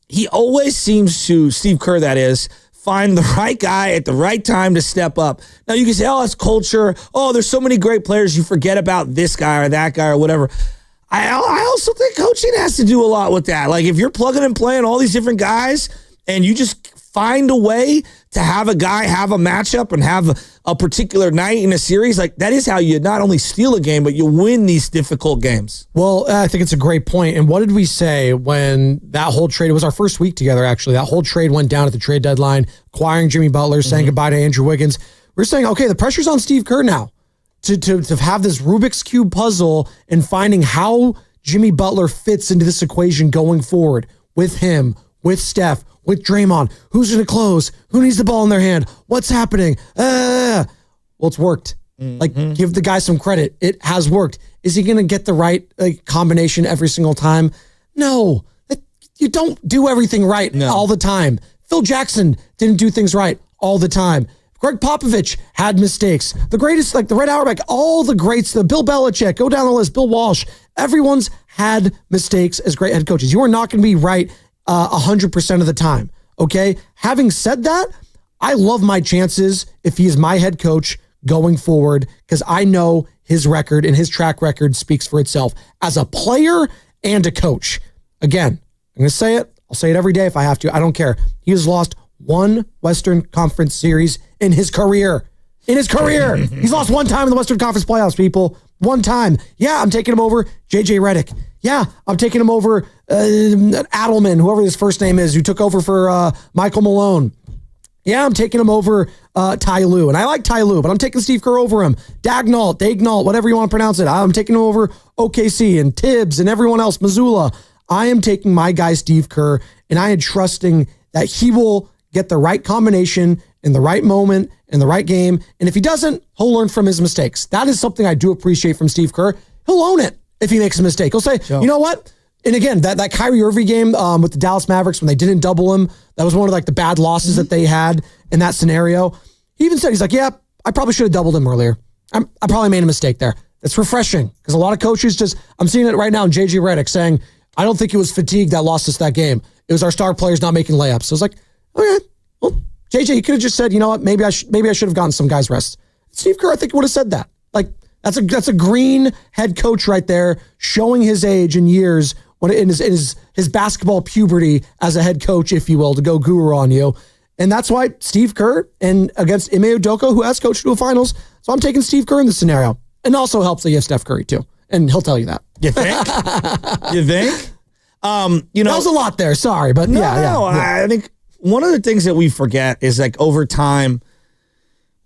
He always seems to, Steve Kerr that is, find the right guy at the right time to step up. Now you can say, oh, it's culture. Oh, there's so many great players. You forget about this guy or that guy or whatever. I also think coaching has to do a lot with that. Like if you're plugging and playing all these different guys and you just find a way to have a guy have a matchup and have a particular night in a series, like that is how you not only steal a game, but you win these difficult games. Well, I think it's a great point. And what did we say when that whole trade, it was our first week together, actually, that whole trade went down at the trade deadline, acquiring Jimmy Butler, saying goodbye to Andrew Wiggins. We're saying, okay, the pressure's on Steve Kerr now to have this Rubik's Cube puzzle and finding how Jimmy Butler fits into this equation going forward with him, with Steph, with Draymond. Who's going to close? Who needs the ball in their hand? What's happening? Well, it's worked. Like, give the guy some credit. It has worked. Is he going to get the right combination every single time? No. You don't do everything right all the time. Phil Jackson didn't do things right all the time. Greg Popovich had mistakes. The greatest, like the Red Auerbach, all the greats, the Bill Belichick, go down the list, Bill Walsh, everyone's had mistakes as great head coaches. You are not going to be right 100% of the time. Okay. Having said that, I love my chances if he is my head coach going forward because I know his record and his track record speaks for itself as a player and a coach. Again, I'm going to say it. I'll say it every day if I have to. I don't care. He has lost one Western Conference series in his career. He's lost one time in the Western Conference playoffs, people. One time. Yeah, I'm taking him over JJ Redick. Yeah, I'm taking him over Adelman, whoever his first name is, who took over for Michael Malone. Yeah, I'm taking him over Ty Lue. And I like Ty Lue, but I'm taking Steve Kerr over him. Daignault, whatever you want to pronounce it. I'm taking him over OKC and Tibbs and everyone else, Missoula. I am taking my guy, Steve Kerr, and I am trusting that he will get the right combination in the right moment, in the right game. And if he doesn't, he'll learn from his mistakes. That is something I do appreciate from Steve Kerr. He'll own it if he makes a mistake. He'll say, you know what? And again, that Kyrie Irving game with the Dallas Mavericks when they didn't double him, that was one of like the bad losses that they had in that scenario. He even said, he's like, yeah, I probably should have doubled him earlier. I probably made a mistake there. It's refreshing because a lot of coaches I'm seeing it right now in JJ Redick saying, I don't think it was fatigue that lost us that game. It was our star players not making layups. So I was like, okay, well, JJ, you could have just said, you know what, maybe I should have gotten some guys rest. Steve Kerr, I think, would have said that. Like, that's a green head coach right there, showing his age and years when in his basketball puberty as a head coach, if you will, to go guru on you. And that's why Steve Kerr and against Ime Udoka, who has coached to a finals. So I'm taking Steve Kerr in this scenario. And also helps that you have Steph Curry too. And he'll tell you that. You think? You think? That was a lot there. Sorry, but yeah. I think one of the things that we forget is like over time,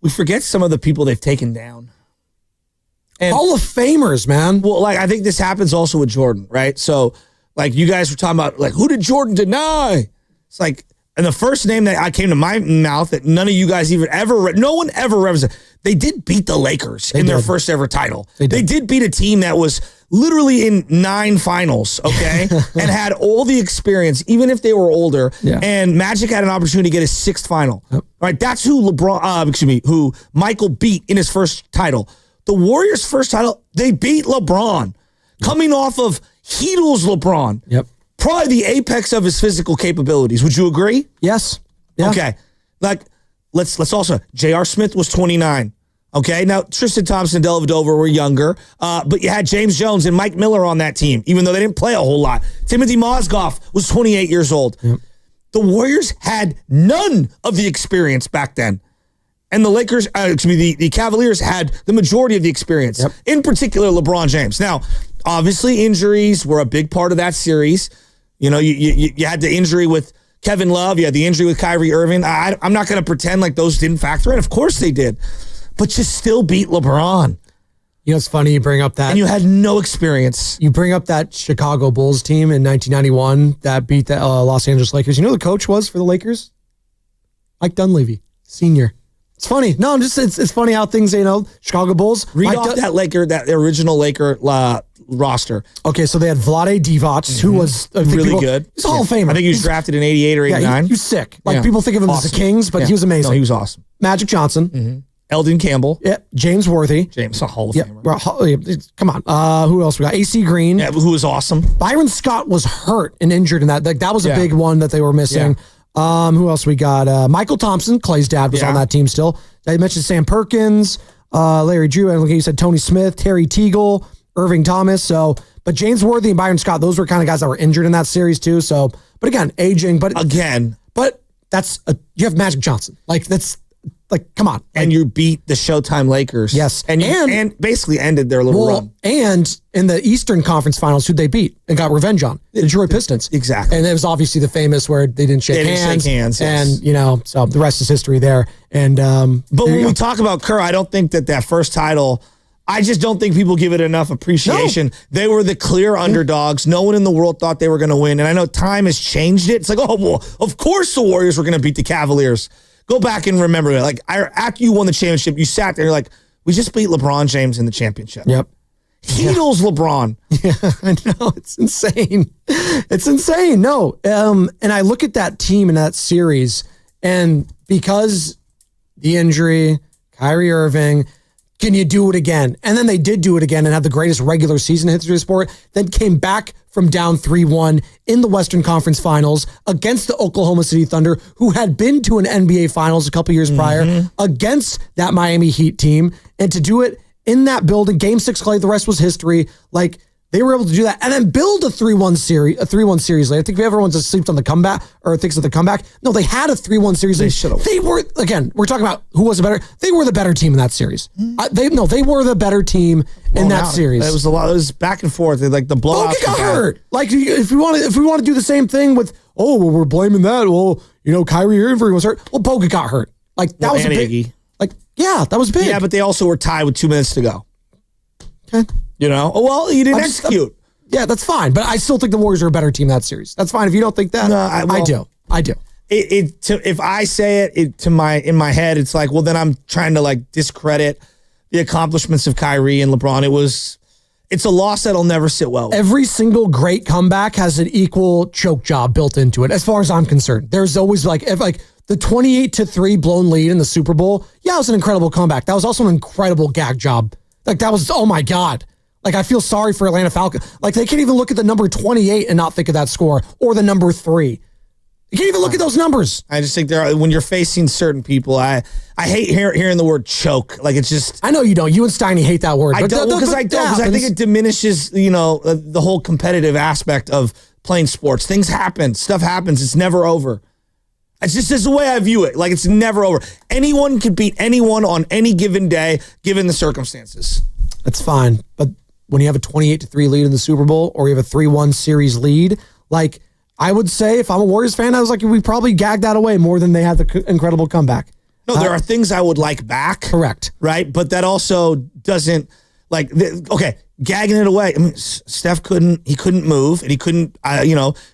we forget some of the people they've taken down. And Hall of Famers, man. Well, like I think this happens also with Jordan, right? So like you guys were talking about like who did Jordan deny? It's like, and the first name that I came to my mouth that none of you guys even ever, no one ever represented. They did beat the Lakers in their first ever title. They did beat a team that was literally in 9 finals, okay, and had all the experience, even if they were older. Yeah. And Magic had an opportunity to get his 6th final. Yep. Right, that's who who Michael beat in his first title. The Warriors' first title, they beat LeBron, coming off of Heatles LeBron. Yep. Probably the apex of his physical capabilities. Would you agree? Yes. Yeah. Okay. Like, let's also, J.R. Smith was 29. Okay. Now, Tristan Thompson and Dellavedova were younger, but you had James Jones and Mike Miller on that team, even though they didn't play a whole lot. Timothy Mozgov was 28 years old. Yep. The Warriors had none of the experience back then. And the Lakers, the Cavaliers had the majority of the experience, yep. In particular, LeBron James. Now, obviously, injuries were a big part of that series. You know, you had the injury with Kevin Love. You had the injury with Kyrie Irving. I'm not going to pretend like those didn't factor in. Of course they did. but you still beat LeBron. You know, it's funny you bring up that. And you had no experience. You bring up that Chicago Bulls team in 1991 that beat the Los Angeles Lakers. You know who the coach was for the Lakers? Mike Dunleavy, senior. It's funny. No, it's funny how things, Chicago Bulls. Read off that original Laker roster. Okay, so they had Vlade Divac, who was really good. He's a Hall of Famer. I think he was drafted in 88 or 89. Yeah, he was sick. Like, people think of him as the Kings, but he was amazing. No, he was awesome. Magic Johnson. Eldon Campbell. Yeah, James Worthy. James, a Hall of Famer. Yeah, come on. Who else we got? AC Green. Yeah, who was awesome. Byron Scott was hurt and injured in that. Like, that was a big one that they were missing. Who else we got? Michael Thompson, Clay's dad, was on that team still. I mentioned Sam Perkins, Larry Drew, and like you said, Tony Smith, Terry Teagle, Irving Thomas. But James Worthy and Byron Scott, those were kind of guys that were injured in that series too. But again, aging. But you have Magic Johnson. Like, that's like, come on. And you beat the Showtime Lakers. Yes. And basically ended their little run. And in the Eastern Conference Finals, who'd they beat and got revenge on? The Detroit Pistons. Exactly. And it was obviously the famous where they didn't shake hands. Yes. And, so the rest is history there. And But when we talk about Kerr, I don't think that first title, I just don't think people give it enough appreciation. No. They were the clear underdogs. No one in the world thought they were going to win. And I know time has changed it. It's like, oh, well, of course the Warriors were going to beat the Cavaliers. Go back and remember it. Like, after you won the championship, you sat there, you're like, we just beat LeBron James in the championship. Yep. Heedles LeBron. Yeah, I know. It's insane. It's insane. No. And I look at that team in that series, and because the injury, Kyrie Irving, can you do it again? And then they did do it again and have the greatest regular season in history of sport, then came back from down 3-1 in the Western Conference Finals against the Oklahoma City Thunder, who had been to an NBA Finals a couple years prior, against that Miami Heat team. And to do it in that building, Game 6 Clay, the rest was history. Like, they were able to do that and then build a 3-1 series later. I think if everyone just sleeps on the comeback or thinks of the comeback, no, they had a 3-1 series. They should have. They were, again, we're talking about who was the better. They were the better team in that series. They were the better team in that series. It was a lot. It was back and forth. Like the blowout. Bogut got hurt. Like, if we want to do the same thing with, we're blaming that. Well, Kyrie Irving was hurt. Well, Bogut got hurt. Like, that was a big. Iggy. Like, yeah, that was big. Yeah, but they also were tied with 2 minutes to go. Okay. Well, you didn't execute. Yeah, that's fine. But I still think the Warriors are a better team in that series. That's fine. If you don't think that, I do. If I say it in my head, it's like, well, then I'm trying to like discredit the accomplishments of Kyrie and LeBron. It's a loss that'll never sit well with. Every single great comeback has an equal choke job built into it, as far as I'm concerned. There's always the 28-3 blown lead in the Super Bowl. Yeah, it was an incredible comeback. That was also an incredible gag job. Like, that was, oh my God. Like, I feel sorry for Atlanta Falcons. Like, they can't even look at the number 28 and not think of that score, or the number 3. You can't even look at those numbers. I just think when you're facing certain people, I hate hearing the word choke. Like, it's just. I know you don't. You and Steiny hate that word. I don't, because I think it diminishes, the whole competitive aspect of playing sports. Things happen. Stuff happens. It's never over. It's just the way I view it. Like, it's never over. Anyone could beat anyone on any given day, given the circumstances. That's fine. But when you have a 28-3 lead in the Super Bowl, or you have a 3-1 series lead, like, I would say, if I'm a Warriors fan, I was like, we probably gagged that away more than they had the incredible comeback. No, there are things I would like back. Correct. Right? But that also doesn't, gagging it away. I mean, Steph couldn't move, and he couldn't,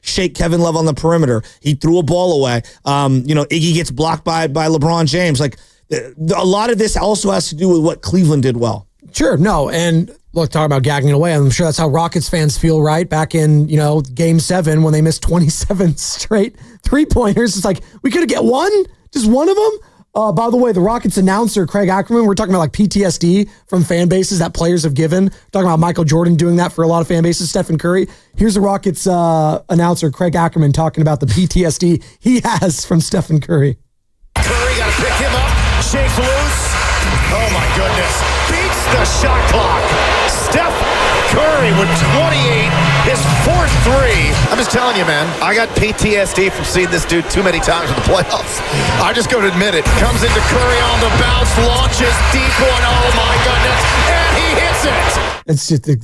shake Kevin Love on the perimeter. He threw a ball away. Iggy gets blocked by LeBron James. Like, a lot of this also has to do with what Cleveland did well. Sure, no, and look, talking about gagging it away, I'm sure that's how Rockets fans feel, right? Back in, Game 7 when they missed 27 straight three-pointers. It's like, we could have get one? Just one of them? By the way, the Rockets announcer, Craig Ackerman, we're talking about like PTSD from fan bases that players have given. We're talking about Michael Jordan doing that for a lot of fan bases, Stephen Curry. Here's the Rockets announcer, Craig Ackerman, talking about the PTSD he has from Stephen Curry. Curry got to pick him up, shakes loose. Oh my goodness. Beats the shot clock. Steph Curry with 28, his fourth three. I'm just telling you, man, I got PTSD from seeing this dude too many times in the playoffs. I'm just going to admit it. Comes into Curry on the bounce, launches deep one. Oh my goodness, and he hits it.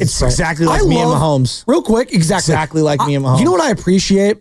It's exactly like me and Mahomes. Real quick, exactly like me and Mahomes. You know what I appreciate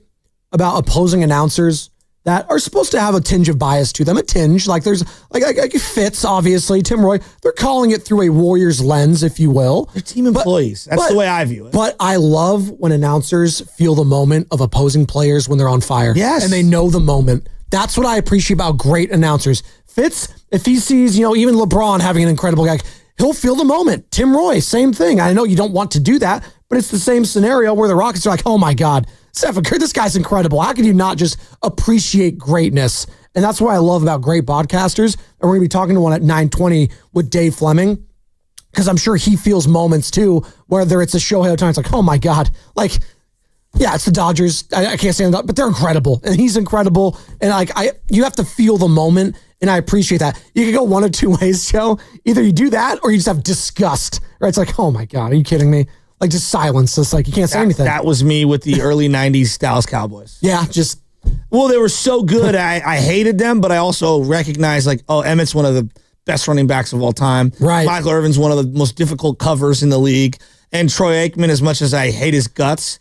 about opposing announcers that are supposed to have a tinge of bias to them, a tinge. Like there's like Fitz, obviously, Tim Roy. They're calling it through a Warriors lens, if you will. They're team employees. That's the way I view it. But I love when announcers feel the moment of opposing players when they're on fire. Yes. And they know the moment. That's what I appreciate about great announcers. Fitz, if he sees, even LeBron having an incredible guy, he'll feel the moment. Tim Roy, same thing. I know you don't want to do that, but it's the same scenario where the Rockets are like, oh my God, Stephen Curry, this guy's incredible. How can you not just appreciate greatness? And that's what I love about great podcasters. And we're going to be talking to one at 9:20 with Dave Fleming, because I'm sure he feels moments too, whether it's a Shohei Ohtani, it's like, oh my God, like, yeah, it's the Dodgers. I can't stand that, but they're incredible. And he's incredible. And you have to feel the moment. And I appreciate that. You can go one of two ways, Joe. Either you do that or you just have disgust. Right? It's like, oh my God, are you kidding me? Like just silence. It's like you can't say anything. That was me with the early 90s Dallas Cowboys. Yeah, just. Well, they were so good. I hated them, but I also recognized Emmett's one of the best running backs of all time. Right. Michael Irvin's one of the most difficult covers in the league. And Troy Aikman, as much as I hate his guts,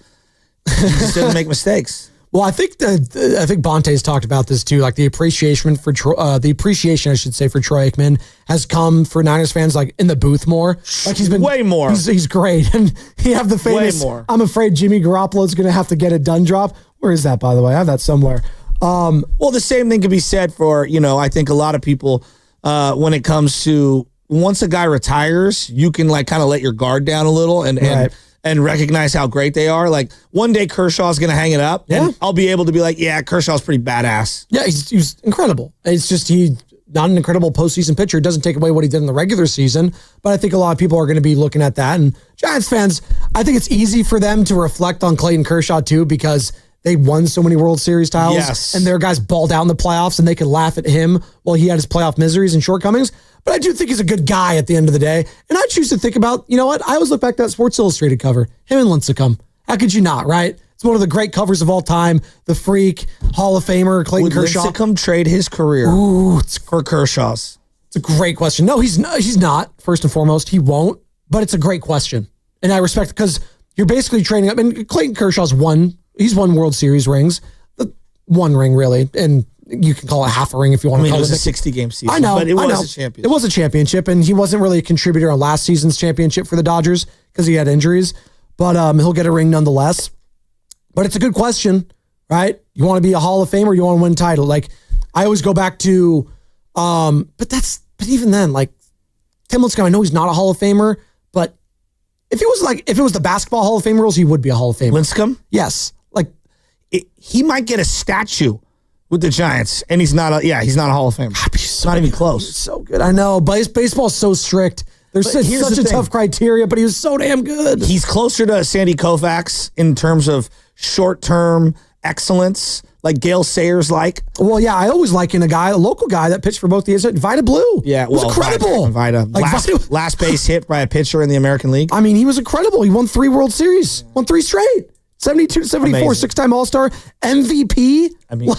he just didn't make mistakes. Well, I think Bonte's talked about this too. Like the appreciation, I should say, for Troy Aikman has come for Niners fans like in the booth more. Like he's been way more. He's great, and he have the famous. Way more. I'm afraid Jimmy Garoppolo's going to have to get it done drop. Where is that, by the way? I have that somewhere. Well, the same thing can be said for I think a lot of people when it comes to once a guy retires, you can kind of let your guard down a little and recognize how great they are. Like one day Kershaw's going to hang it up and I'll be able to be like, yeah, Kershaw's pretty badass. Yeah, he's incredible. It's just he's not an incredible postseason pitcher. It doesn't take away what he did in the regular season, but I think a lot of people are going to be looking at that. And Giants fans, I think it's easy for them to reflect on Clayton Kershaw too, because they won so many World Series titles and their guys balled out in the playoffs and they could laugh at him while he had his playoff miseries and shortcomings. But I do think he's a good guy at the end of the day. And I choose to think about, I always look back at that Sports Illustrated cover, him and Lincecum. How could you not, right? It's one of the great covers of all time. The Freak, Hall of Famer, Clayton Kershaw. Would Lincecum trade his career for Kershaw's? It's a great question. No, he's not, first and foremost. He won't, but it's a great question. And I respect it because you're basically trading up. And Clayton Kershaw's won World Series rings. One ring, really. And you can call it half a ring if you want to call it. It was a 60-game season. I know, but it was a championship. It was a championship, and he wasn't really a contributor on last season's championship for the Dodgers because he had injuries. But he'll get a ring nonetheless. But it's a good question, right? You want to be a Hall of Famer or you want to win a title? Like, I always go back to, but even then, like, Tim Lincecum, I know he's not a Hall of Famer, but if it was the basketball Hall of Fame rules, he would be a Hall of Famer. Lincecum? Yes. Like, he might get a statue with the Giants, and he's not a Hall of Famer. Not even close. He's so good. I know, but baseball's so strict. There's such a tough criteria, but he was so damn good. He's closer to Sandy Koufax in terms of short-term excellence, like Gale Sayers like. Well, yeah, I always liken a local guy that pitched for both the Vida Blue. Yeah, was incredible. Vida. Last base hit by a pitcher in the American League. I mean, he was incredible. He won 3 World Series, won 3 straight. 72, 74, amazing. 6-time All-Star, MVP. I mean,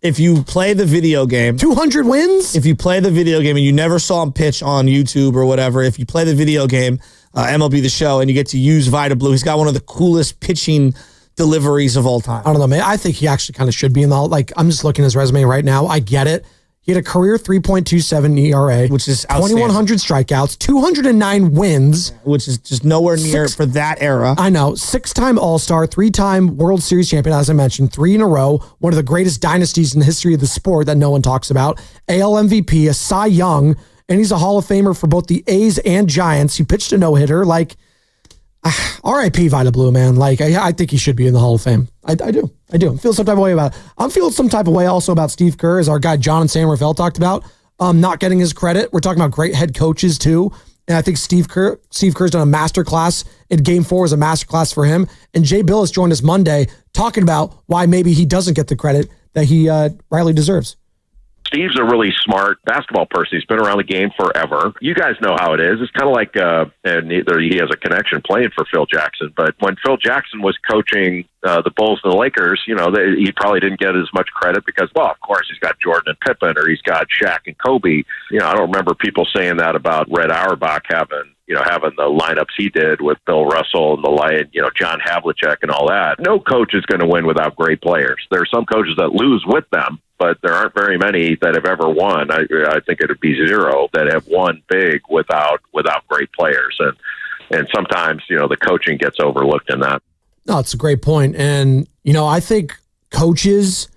if you play the video game, 200 wins. If you play the video game and you never saw him pitch on YouTube or whatever, if you play the video game, MLB The Show, and you get to use Vida Blue, he's got one of the coolest pitching deliveries of all time. I don't know, man. I think he actually kind of should be in the, I'm just looking at his resume right now. I get it. He had a career 3.27 ERA, which is 2,100 strikeouts, 209 wins, which is just nowhere near for that era. I know. 6-time All-Star, 3-time World Series champion, as I mentioned, 3 in a row. One of the greatest dynasties in the history of the sport that no one talks about. AL MVP, a Cy Young, and he's a Hall of Famer for both the A's and Giants. He pitched a no-hitter. R.I.P. Vida Blue, man. I think he should be in the Hall of Fame. I do. I feel some type of way about it. I'm feeling some type of way also about Steve Kerr, as our guy John and Sam Rafael talked about, not getting his credit. We're talking about great head coaches too. And I think Steve Kerr's done a masterclass in Game 4 is a masterclass for him. And Jay Billis joined us Monday talking about why maybe he doesn't get the credit that he rightly deserves. Steve's a really smart basketball person. He's been around the game forever. You guys know how it is. It's kind of like, and he has a connection playing for Phil Jackson. But when Phil Jackson was coaching the Bulls and the Lakers, he probably didn't get as much credit because, well, of course, he's got Jordan and Pippen or he's got Shaq and Kobe. I don't remember people saying that about Red Auerbach having having the lineups he did with Bill Russell and the line, John Havlicek and all that. No coach is going to win without great players. There are some coaches that lose with them, but there aren't very many that have ever won. I think it would be zero that have won big without great players. And sometimes, the coaching gets overlooked in that. No, it's a great point. And, I think coaches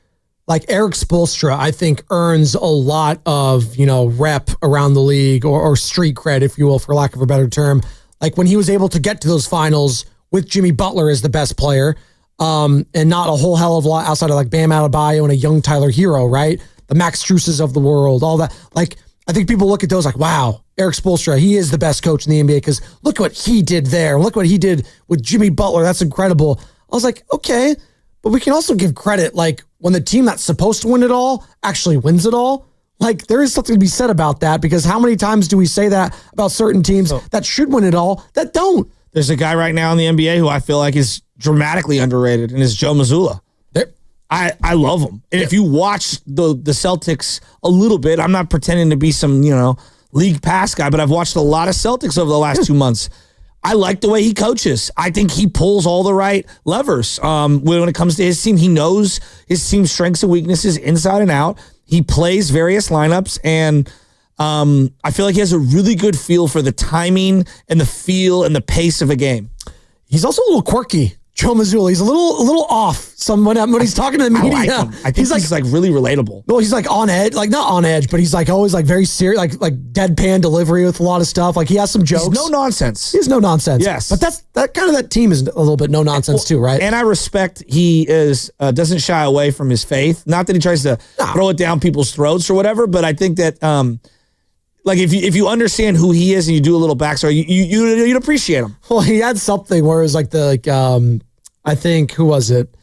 like Eric Spoelstra, I think earns a lot of, rep around the league or street cred, if you will, for lack of a better term. Like when he was able to get to those finals with Jimmy Butler as the best player, and not a whole hell of a lot outside of like Bam Adebayo and a young Tyler Hero, right? The Max Struses of the world, all that. Like, I think people look at those like, wow, Eric Spoelstra, he is the best coach in the NBA because look what he did there. Look what he did with Jimmy Butler. That's incredible. I was like, okay, but we can also give credit, like when the team that's supposed to win it all actually wins it all. Like there is something to be said about that because how many times do we say that about certain teams that should win it all that don't? There's a guy right now in the NBA who I feel like is dramatically underrated, and it's Joe Mazzulla. I love him. And if you watch the Celtics a little bit, I'm not pretending to be some, league pass guy, but I've watched a lot of Celtics over the last 2 months. I like the way he coaches. I think he pulls all the right levers. When it comes to his team, he knows his team's strengths and weaknesses inside and out. He plays various lineups, and I feel like he has a really good feel for the timing and the feel and the pace of a game. He's also a little quirky. Joe Mazzulla, he's a little off when he's talking to the media. I like him. I think he's like really relatable. Well, he's like on edge, like not on edge, but he's like always like very serious, like deadpan delivery with a lot of stuff. Like he has some jokes. He's no nonsense. He's no nonsense. Yes, but that team is a little bit no nonsense too, right? And I respect he is doesn't shy away from his faith. Not that he tries to throw it down people's throats or whatever, but I think that like if you understand who he is and you do a little backstory, you'd appreciate him. Well, he had something where it was like I think, who was it?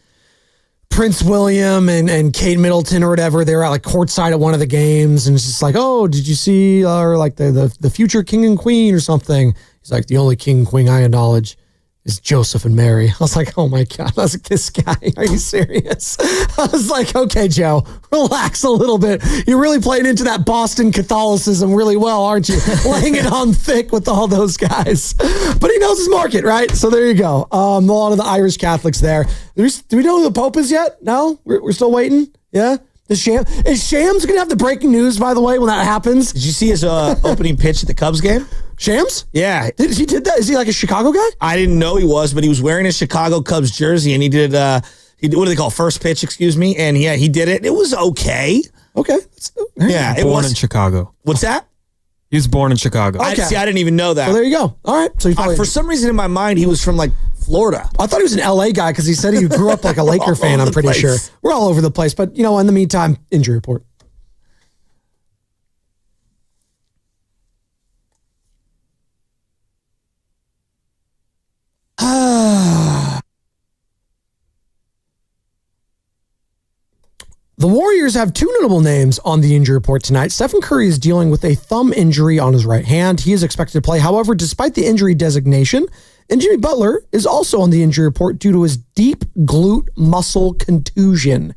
Prince William and Kate Middleton or whatever. They were at like courtside at one of the games, and it's just like, oh, did you see or like the future king and queen or something? He's like, the only king and queen I acknowledge is Joseph and Mary. I was like, oh my God, I was like, this guy, are you serious? I was like, okay, Joe, relax a little bit. You're really playing into that Boston Catholicism really well, aren't you? Laying it on thick with all those guys. But he knows his market, right? So there you go. A lot of the Irish Catholics there. Do we know who the Pope is yet? No? We're still waiting? Yeah? Is Shams going to have the breaking news, by the way, when that happens? Did you see his opening pitch at the Cubs game? Shams? Yeah. He did that? Is he like a Chicago guy? I didn't know he was, but he was wearing a Chicago Cubs jersey, and he did, what do they call first pitch, excuse me? And yeah, he did it. It was okay. Okay. Yeah. It was in Chicago. What's that? He was born in Chicago. Okay. I didn't even know that. Well, there you go. All right. So for some reason in my mind, he was from like Florida. I thought he was an LA guy because he said he grew up like a Laker fan, I'm pretty sure. We're all over the place. But, in the meantime, injury report. The Warriors have two notable names on the injury report tonight. Stephen Curry is dealing with a thumb injury on his right hand. He is expected to play. However, despite the injury designation, and Jimmy Butler is also on the injury report due to his deep glute muscle contusion.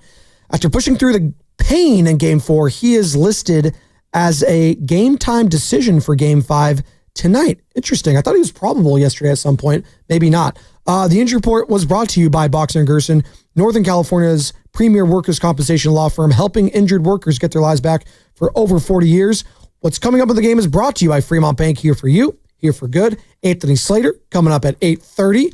After pushing through the pain in Game 4, he is listed as a game time decision for Game 5 tonight. Interesting. I thought he was probable yesterday at some point. Maybe not. The injury report was brought to you by Boxer & Gerson, Northern California's premier workers' compensation law firm, helping injured workers get their lives back for over 40 years. What's coming up in the game is brought to you by Fremont Bank, here for you, here for good. Anthony Slater coming up at 8:30,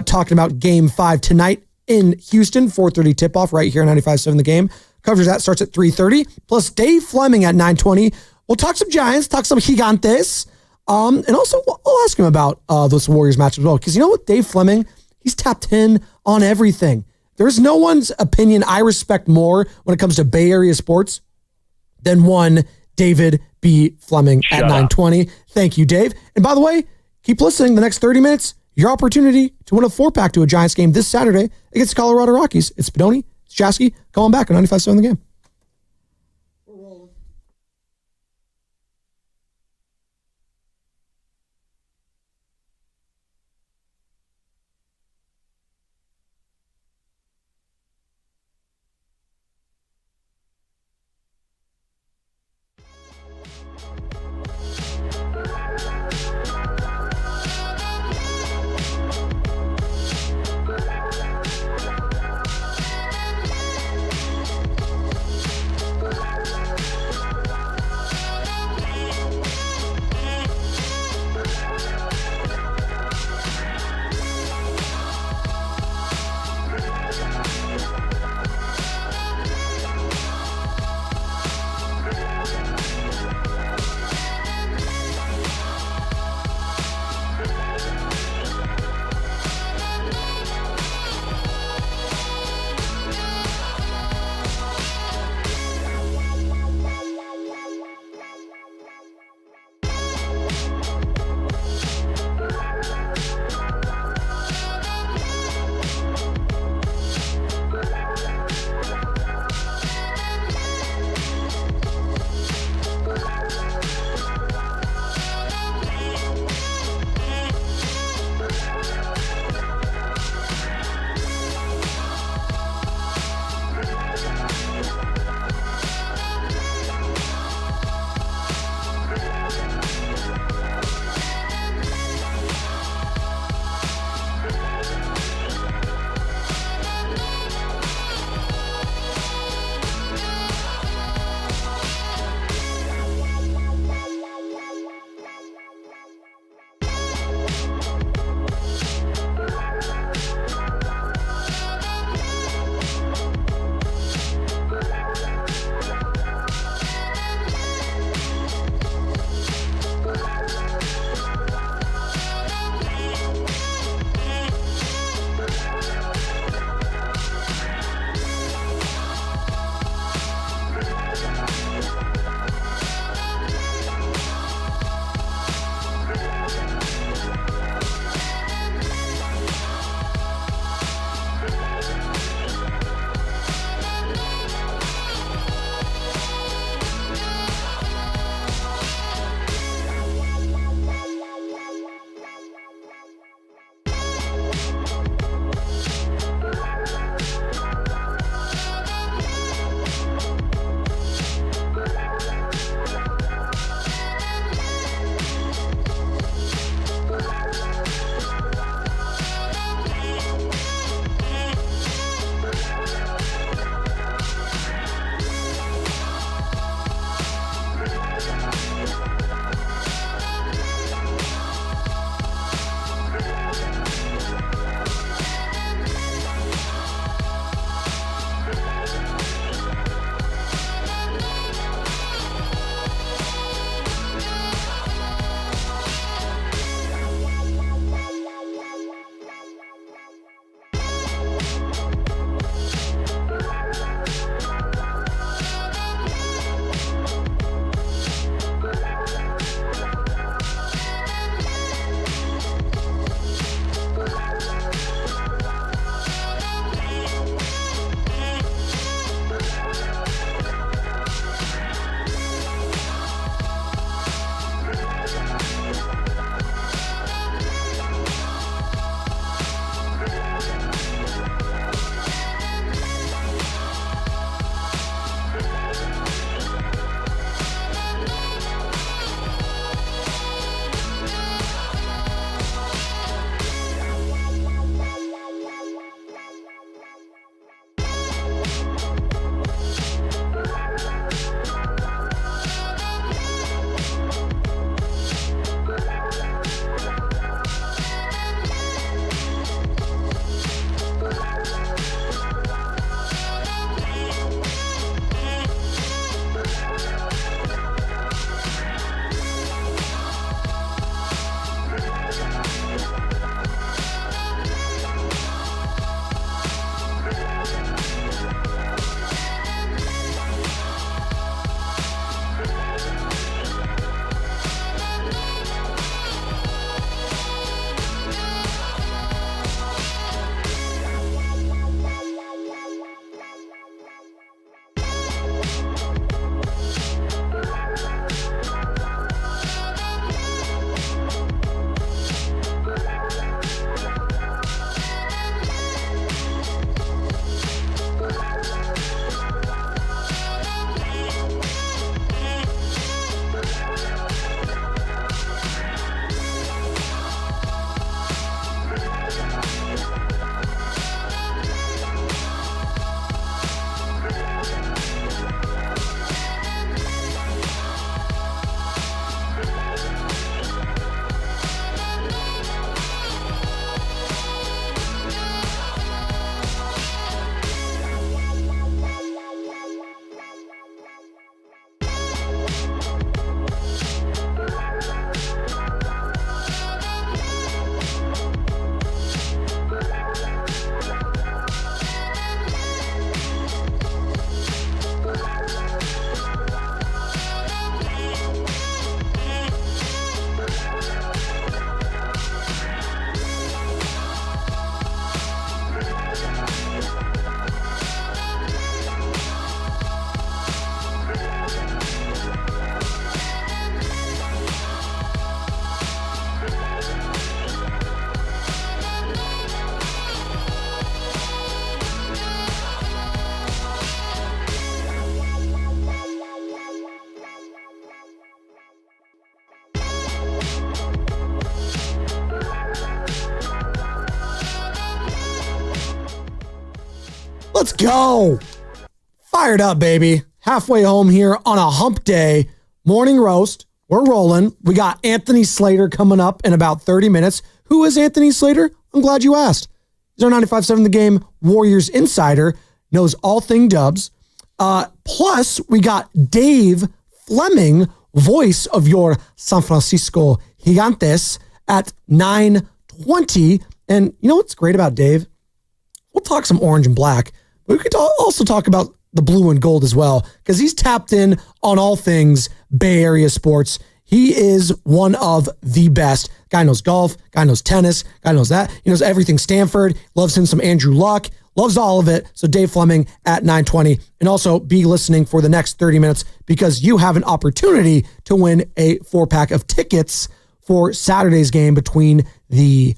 talking about Game 5 tonight in Houston, 4:30 tip-off right here on 95.7 The Game. Coverage that starts at 3:30, plus Dave Fleming at 9:20. We'll talk some Giants, talk some Gigantes, and also we'll ask him about those Warriors match as well, because you know what, Dave Fleming, he's tapped in on everything. There's no one's opinion I respect more when it comes to Bay Area sports than one David B. Fleming at 9:20. Thank you, Dave. And by the way, keep listening. The next 30 minutes, your opportunity to win a 4-pack to a Giants game this Saturday against the Colorado Rockies. It's Spadoni, it's Jasky. Come on back on 95.7 The Game. Let's go. Fired up, baby. Halfway home here on a hump day. Morning roast. We're rolling. We got Anthony Slater coming up in about 30 minutes. Who is Anthony Slater? I'm glad you asked. He's our 95.7 The Game Warriors insider. Knows all thing Dubs. Plus, we got Dave Fleming, voice of your San Francisco Gigantes, at 9:20. And you know what's great about Dave? We'll talk some orange and black, but we could also talk about the blue and gold as well, because he's tapped in on all things Bay Area sports. He is one of the best. Guy knows golf, guy knows tennis, guy knows that. He knows everything Stanford, loves him some Andrew Luck, loves all of it. So Dave Fleming at 9:20. And also be listening for the next 30 minutes because you have an opportunity to win a 4-pack of tickets for Saturday's game between the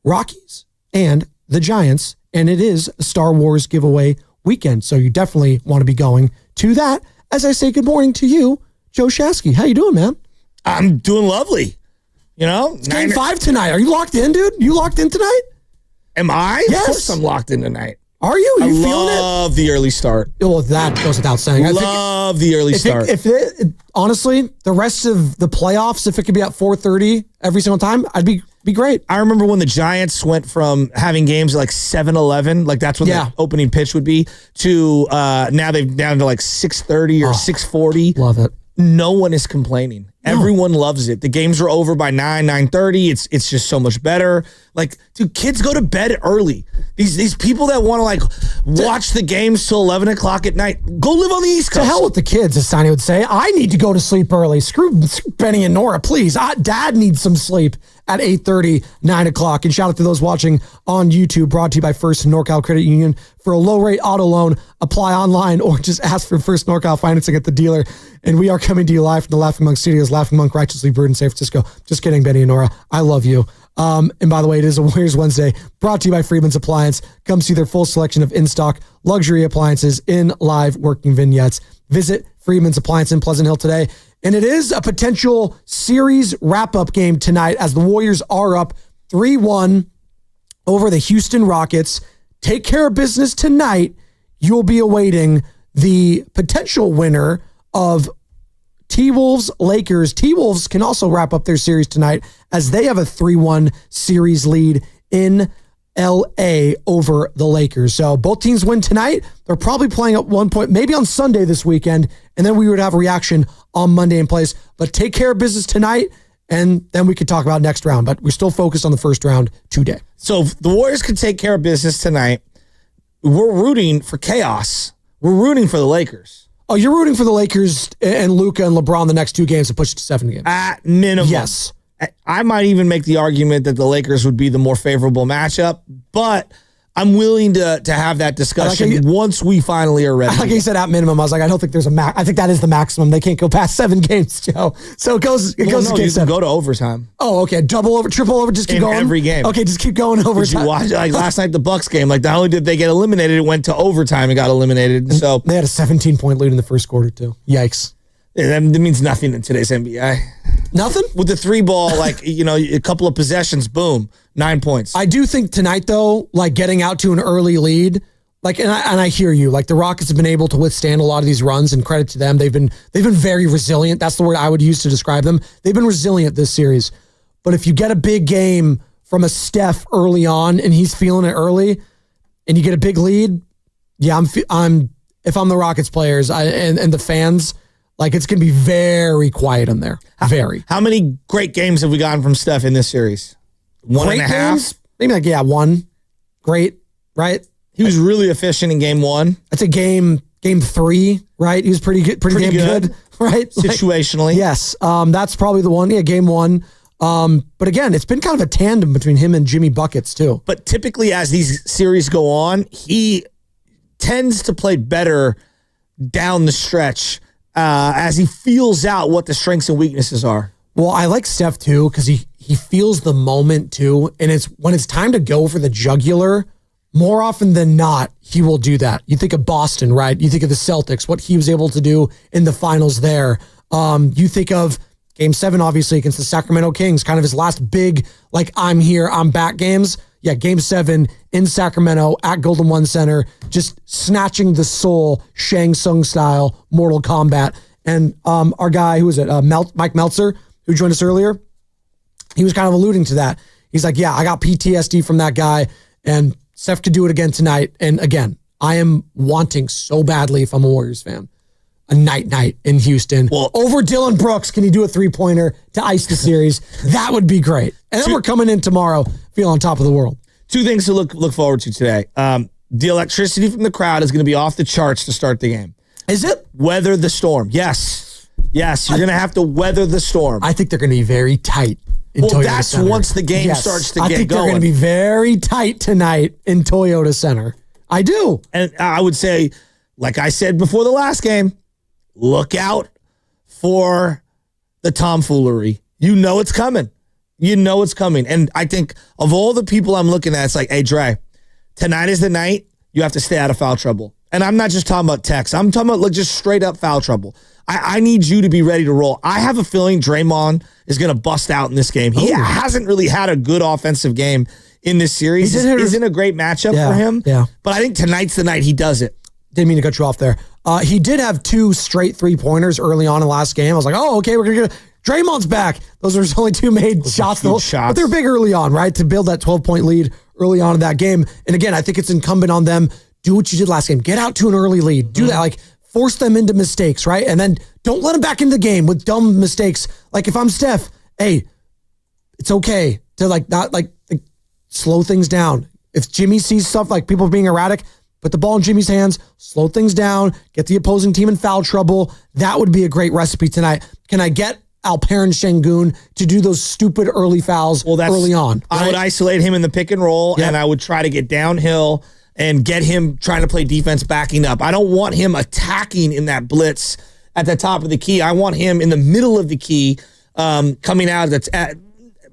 Rockies and the Giants. And it is a Star Wars giveaway weekend. So you definitely want to be going to that. As I say good morning to you, Joe Shasky. How you doing, man? I'm doing lovely. You know? It's game 5 tonight. Are you locked in, dude? You locked in tonight? Am I? Yes. Of course I'm locked in tonight. Are you? Are you feeling it? Love the early start. Well, that goes without saying. Love the early start. Honestly, the rest of the playoffs, if it could be at 4:30 every single time, I'd be great. I remember when the Giants went from having games at like 7-11, like that's when the opening pitch would be, to now they've down to like 6:30 or 6:40. Love it. No one is complaining. Everyone loves it. The games are over by 9:30. It's just so much better. Like, dude, kids go to bed early. These people that want to like watch the games till 11 o'clock at night, go live on the East Coast. To hell with the kids, as Sonny would say. I need to go to sleep early. Screw Benny and Nora, please. Dad needs some sleep at 8:30, 9 o'clock. And shout out to those watching on YouTube, brought to you by First and NorCal Credit Union. For a low-rate auto loan, apply online or just ask for First NorCal financing at the dealer. And we are coming to you live from the Laughing Monk Studios, Laughing Monk, righteously brewed in San Francisco. Just kidding, Benny and Nora. I love you. And by the way, it is a Warriors Wednesday, brought to you by Freeman's Appliance. Come see their full selection of in-stock luxury appliances in live working vignettes. Visit Freeman's Appliance in Pleasant Hill today. And it is a potential series wrap-up game tonight as the Warriors are up 3-1 over the Houston Rockets. Take care of business tonight. You'll be awaiting the potential winner of T-Wolves Lakers. T-Wolves can also wrap up their series tonight as they have a 3-1 series lead in LA over the Lakers. So both teams win tonight. They're probably playing at one point, maybe on Sunday this weekend, and then we would have a reaction on Monday in place. But take care of business tonight, and then we could talk about next round. But we're still focused on the first round today. So if the Warriors could take care of business tonight, we're rooting for chaos. We're rooting for the Lakers. Oh, you're rooting for the Lakers and Luka and LeBron the next 2 games to push it to 7 games. At minimum. Yes. I might even make the argument that the Lakers would be the more favorable matchup, but I'm willing to have that discussion once we finally are ready. Like you said, at minimum, I was like, I don't think there's a max. I think that is the maximum. They can't go past 7 games, Joe. So it goes to game 7. Go to overtime. Oh, okay. Double over, triple over, just keep going. Every game. Okay, just keep going overtime. Did you watch like last night the Bucks game? Like not only did they get eliminated, it went to overtime and got eliminated. So they had a 17-point lead in the first quarter too. Yikes. That means nothing in today's NBA. Nothing? With the 3 ball, like, a couple of possessions, boom, 9 points. I do think tonight, though, like getting out to an early lead, like, and I hear you, like the Rockets have been able to withstand a lot of these runs, and credit to them. They've been very resilient. That's the word I would use to describe them. They've been resilient this series. But if you get a big game from a Steph early on and he's feeling it early and you get a big lead, yeah, if I'm the Rockets players and the fans, like it's going to be very quiet in there. Very. How many great games have we gotten from Steph in this series? 1.5? Games? Maybe like, 1. Great, right? He was really efficient in game 1. I'd say game 3, right? He was pretty good, pretty damn good, right? Situationally. Like, yes. That's probably the one. Yeah, game 1. But again, it's been kind of a tandem between him and Jimmy Buckets too. But typically as these series go on, he tends to play better down the stretch as he feels out what the strengths and weaknesses are. Well, I like Steph too because he feels the moment too. And it's when it's time to go for the jugular, more often than not, he will do that. You think of Boston, right? You think of the Celtics, what he was able to do in the finals there. You think of Game 7, obviously, against the Sacramento Kings, kind of his last big, like, I'm here, I'm back games. yeah, Game 7 in Sacramento at Golden One Center, just snatching the soul, Shang Tsung style, Mortal Kombat. And our guy, who was it, Mike Meltzer, who joined us earlier, he was kind of alluding to that. He's like, yeah, I got PTSD from that guy, and Steph could do it again tonight. And again, I am wanting so badly, if I'm a Warriors fan, a night in Houston. Well, over Dylan Brooks, can he do a three-pointer to ice the series? That would be great. And then we're coming in tomorrow feeling on top of the world. Two things to look forward to today. The electricity from the crowd is going to be off the charts to start the game. Is it? Weather the storm. Yes. Yes, you're going to have to weather the storm. I think they're going to be very tight. Well, that's Center. Once the game starts to get going. I think they're going to be very tight tonight in Toyota Center. I do. And I would say, like I said before the last game, look out for the tomfoolery. You know it's coming. You know it's coming. And I think of all the people I'm looking at, it's like, hey, Dre, tonight is the night you have to stay out of foul trouble. And I'm not just talking about text. I'm talking about just straight up foul trouble. I need you to be ready to roll. I have a feeling Draymond is going to bust out in this game. He hasn't really had a good offensive game in this series. It isn't a great matchup for him. Yeah. But I think tonight's the night he does it. Didn't mean to cut you off there. He did have 2 straight 3-pointers early on in the last game. I was like, oh, okay, we're going to get Draymond's back. Those are only 2 made shots, though. But they're big early on, right? To build that 12-point lead early on in that game. And again, I think it's incumbent on them. Do what you did last game. Get out to an early lead. Do that. Like, force them into mistakes, right? And then don't let them back into the game with dumb mistakes. Like, if I'm Steph, hey, it's okay to not slow things down. If Jimmy sees stuff like people being erratic, put the ball in Jimmy's hands, slow things down, get the opposing team in foul trouble. That would be a great recipe tonight. Can I get Alperen Şengün to do those stupid early fouls early on? Right? I would isolate him in the pick and roll, and I would try to get downhill and get him trying to play defense backing up. I don't want him attacking in that blitz at the top of the key. I want him in the middle of the key, coming out that's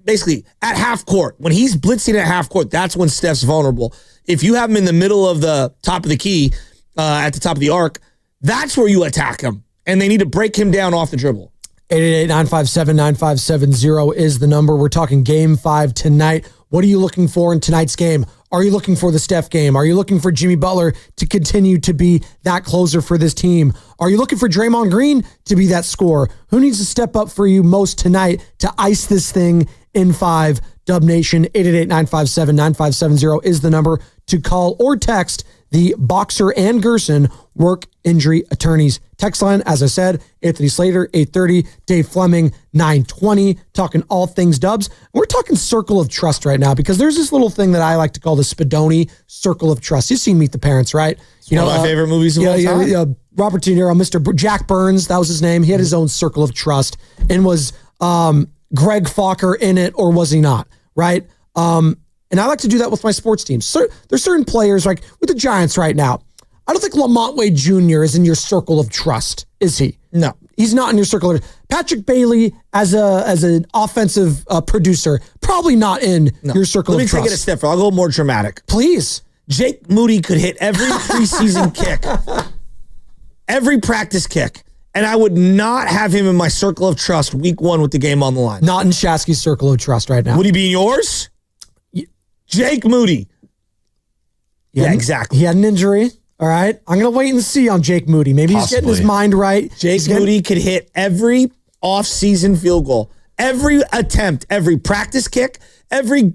basically at half court. When he's blitzing at half court, that's when Steph's vulnerable. If you have him in the middle of the top of the key, at the top of the arc, that's where you attack him. And they need to break him down off the dribble. 888-957-9570 is the number. We're talking Game 5 tonight. What are you looking for in tonight's game? Are you looking for the Steph game? Are you looking for Jimmy Butler to continue to be that closer for this team? Are you looking for Draymond Green to be that scorer? Who needs to step up for you most tonight to ice this thing in 5? Dub Nation, 888-957-9570 is the number to call or text the Boxer and Gerson work injury attorneys. Text line, as I said, Anthony Slater, 830, Dave Fleming, 920, talking all things Dubs. We're talking circle of trust right now because there's this little thing that I like to call the Spadoni circle of trust. You've seen Meet the Parents, right? One of my favorite movies of all time. Robert De Niro, Mr. Jack Burns, that was his name. He had his own circle of trust. And was Greg Fokker in it or was he not, right? And I like to do that with my sports teams. There's certain players, like with the Giants right now. I don't think Lamont Wade Jr. is in your circle of trust, is he? No. He's not in your circle of Patrick Bailey as an offensive producer, probably not in your circle of trust. Let me take it a step further. I'll go more dramatic. Please. Jake Moody could hit every preseason kick, every practice kick, and I would not have him in my circle of trust week 1 with the game on the line. Not in Shasky's circle of trust right now. Would he be in yours? Jake Moody. Yeah, exactly. He had an injury. All right. I'm going to wait and see on Jake Moody. Maybe he's getting his mind right. Jake Moody could hit every offseason field goal, every attempt, every practice kick, every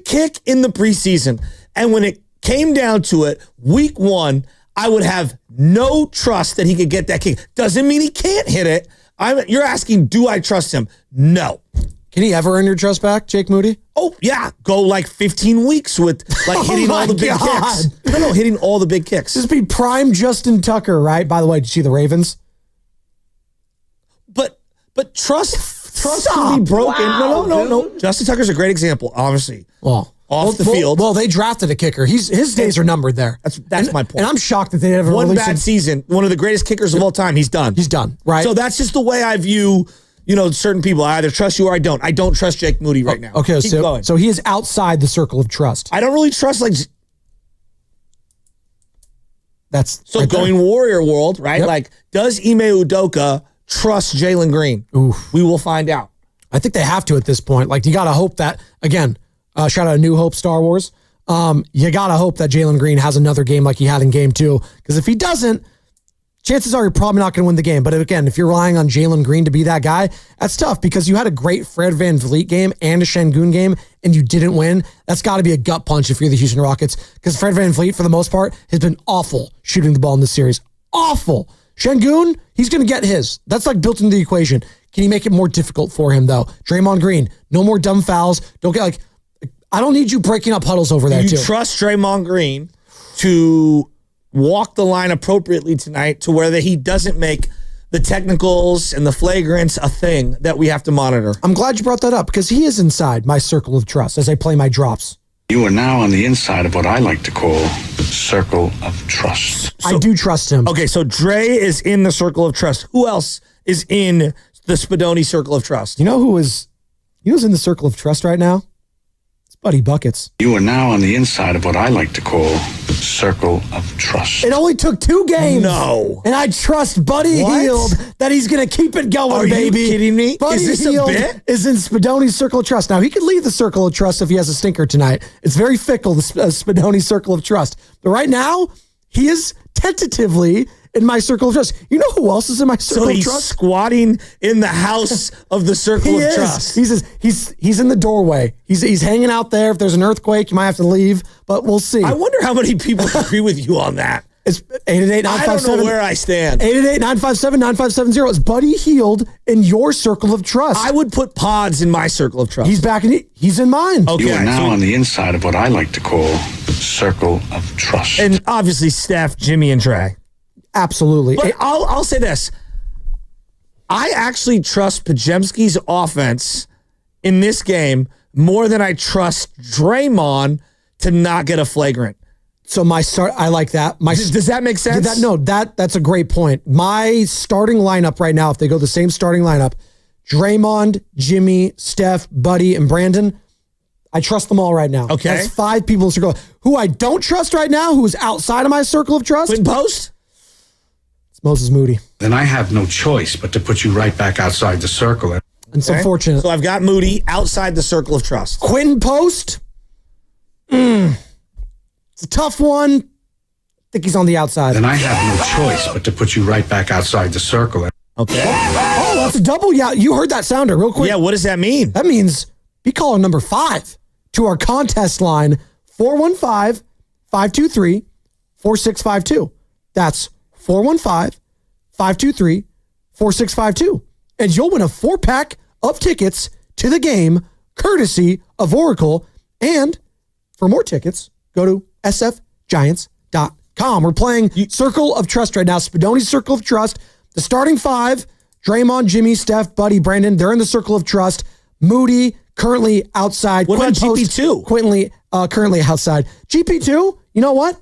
kick in the preseason. And when it came down to it, week 1, I would have no trust that he could get that kick. Doesn't mean he can't hit it. You're asking, do I trust him? No. Can he ever earn your trust back, Jake Moody? Oh, yeah. Go like 15 weeks with hitting all the big kicks. No, hitting all the big kicks. This would be prime Justin Tucker, right? By the way, did you see the Ravens? But trust can be broken. Wow, no. Justin Tucker's a great example, obviously. Well, off the field. Well, they drafted a kicker. His days are numbered there. That's my point. And I'm shocked that they never one bad season. One of the greatest kickers of all time. He's done. He's done, right? So that's just the way I view certain people. I either trust you or I don't. I don't trust Jake Moody right now. Okay, Keep going. So he is outside the circle of trust. I don't really trust that's so right going there. Warrior world, right? Yep. Like, does Ime Udoka trust Jalen Green? Oof. We will find out. I think they have to at this point. Like, you got to hope that, again, Shout out to New Hope Star Wars. You got to hope that Jalen Green has another game like he had in game 2. Because if he doesn't, chances are you're probably not going to win the game. But again, if you're relying on Jalen Green to be that guy, that's tough because you had a great Fred VanVleet game and a Şengün game and you didn't win. That's got to be a gut punch if you're the Houston Rockets because Fred VanVleet, for the most part, has been awful shooting the ball in this series. Awful. Şengün, he's going to get his. That's like built into the equation. Can you make it more difficult for him, though? Draymond Green, no more dumb fouls. Don't get I don't need you breaking up huddles over there, you too. Trust Draymond Green to walk the line appropriately tonight to where that he doesn't make the technicals and the flagrants a thing that we have to monitor. I'm glad you brought that up because he is inside my circle of trust as I play my drops. You are now on the inside of what I like to call circle of trust. I do trust him. Okay, so Dre is in the circle of trust. Who else is in the Spadoni circle of trust? You know who's in the circle of trust right now? It's Buddy Buckets. You are now on the inside of what I like to call circle of trust. It only took 2 games. No. And I trust Buddy Hield that he's going to keep it going, baby. Are you kidding me? Buddy Is this Hield a bit? is in Spadoni's circle of trust. Now, he could leave the circle of trust if he has a stinker tonight. It's very fickle, the Spadoni circle of trust. But right now, he is tentatively in my circle of trust. You know who else is in my circle of he's trust? Squatting in the house of the circle of trust. He's in the doorway. He's hanging out there. If there's an earthquake, you might have to leave, but we'll see. I wonder how many people agree with you on that. It's 888-957. I don't know where I stand. 888-957-9570. It's Buddy Hield in your circle of trust. I would put Pods in my circle of trust. He's back in. He's in mine. Okay, You are now on the inside of what I like to call circle of trust. And obviously Steph, Jimmy, and Trey. Absolutely. But I'll say this. I actually trust Podziemski's offense in this game more than I trust Draymond to not get a flagrant. So I like that. Does that make sense? That's a great point. My starting lineup right now, if they go the same starting lineup, Draymond, Jimmy, Steph, Buddy, and Brandon, I trust them all right now. Okay. That's 5 people in the circle. Who I don't trust right now, who is outside of my circle of trust? Quinn Post? It's Moses Moody. Then I have no choice but to put you right back outside the circle. It's unfortunate. So I've got Moody outside the circle of trust. Quinn Post? It's a tough one. I think he's on the outside. Then I have no choice but to put you right back outside the circle. Okay. Oh, that's a double. Yeah, you heard that sounder real quick. Yeah, what does that mean? That means be caller number 5 to our contest line, 415-523-4652. That's 415-523-4652. And you'll win a 4-pack of tickets to the game, courtesy of Oracle. And for more tickets, go to sfgiants.com. We're playing Circle of Trust right now. Spadoni's Circle of Trust. The starting 5, Draymond, Jimmy, Steph, Buddy, Brandon, they're in the Circle of Trust. Moody, currently outside. What about GP2? Currently outside. GP2, you know what?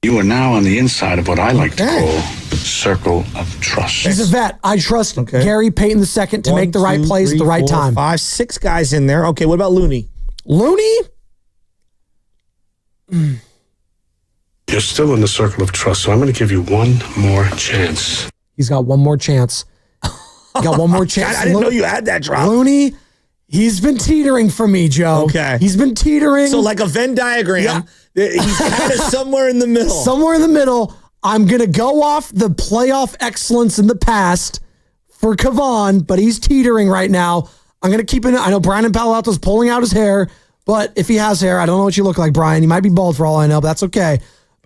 You are now on the inside of what I like to call circle of trust. He's a vet. I trust Gary Payton II to make the right plays at the right time. 5, 6 guys in there. Okay, what about Looney? Looney? You're still in the circle of trust, so I'm going to give you one more chance. He's got one more chance. He got one more chance. I didn't know you had that drop. Looney, he's been teetering for me, Joe. Okay. He's been teetering. So like a Venn diagram, he's kind of somewhere in the middle. Somewhere in the middle. I'm going to go off the playoff excellence in the past for Kevon, but he's teetering right now. I'm going to keep it. I know Brian Palo Alto's pulling out his hair, but if he has hair, I don't know what you look like, Brian. He might be bald for all I know, but that's okay.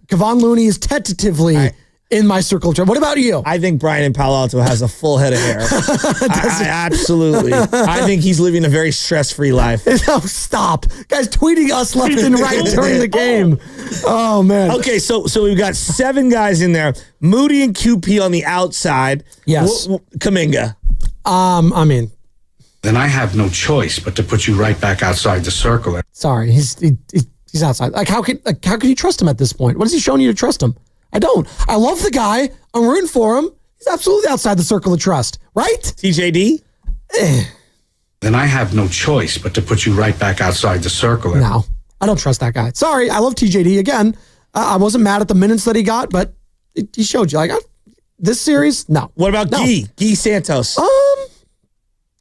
Kevon Looney is tentatively in my circle of trust. What about you? I think Brian in Palo Alto has a full head of hair. I absolutely. I think he's living a very stress-free life. No, stop. Guys tweeting us left and right during the game. Oh, man. Okay, so we've got 7 guys in there. Moody and QP on the outside. Yes. Kaminga. I mean. Then I have no choice but to put you right back outside the circle. Sorry, he's outside. Like how can you trust him at this point? What has he shown you to trust him? I don't. I love the guy. I'm rooting for him. He's absolutely outside the circle of trust, right? TJD? Then I have no choice but to put you right back outside the circle. No, I don't trust that guy. Sorry, I love TJD. Again, I wasn't mad at the minutes that he got, but he showed you. Like this series, no. What about Guy Santos?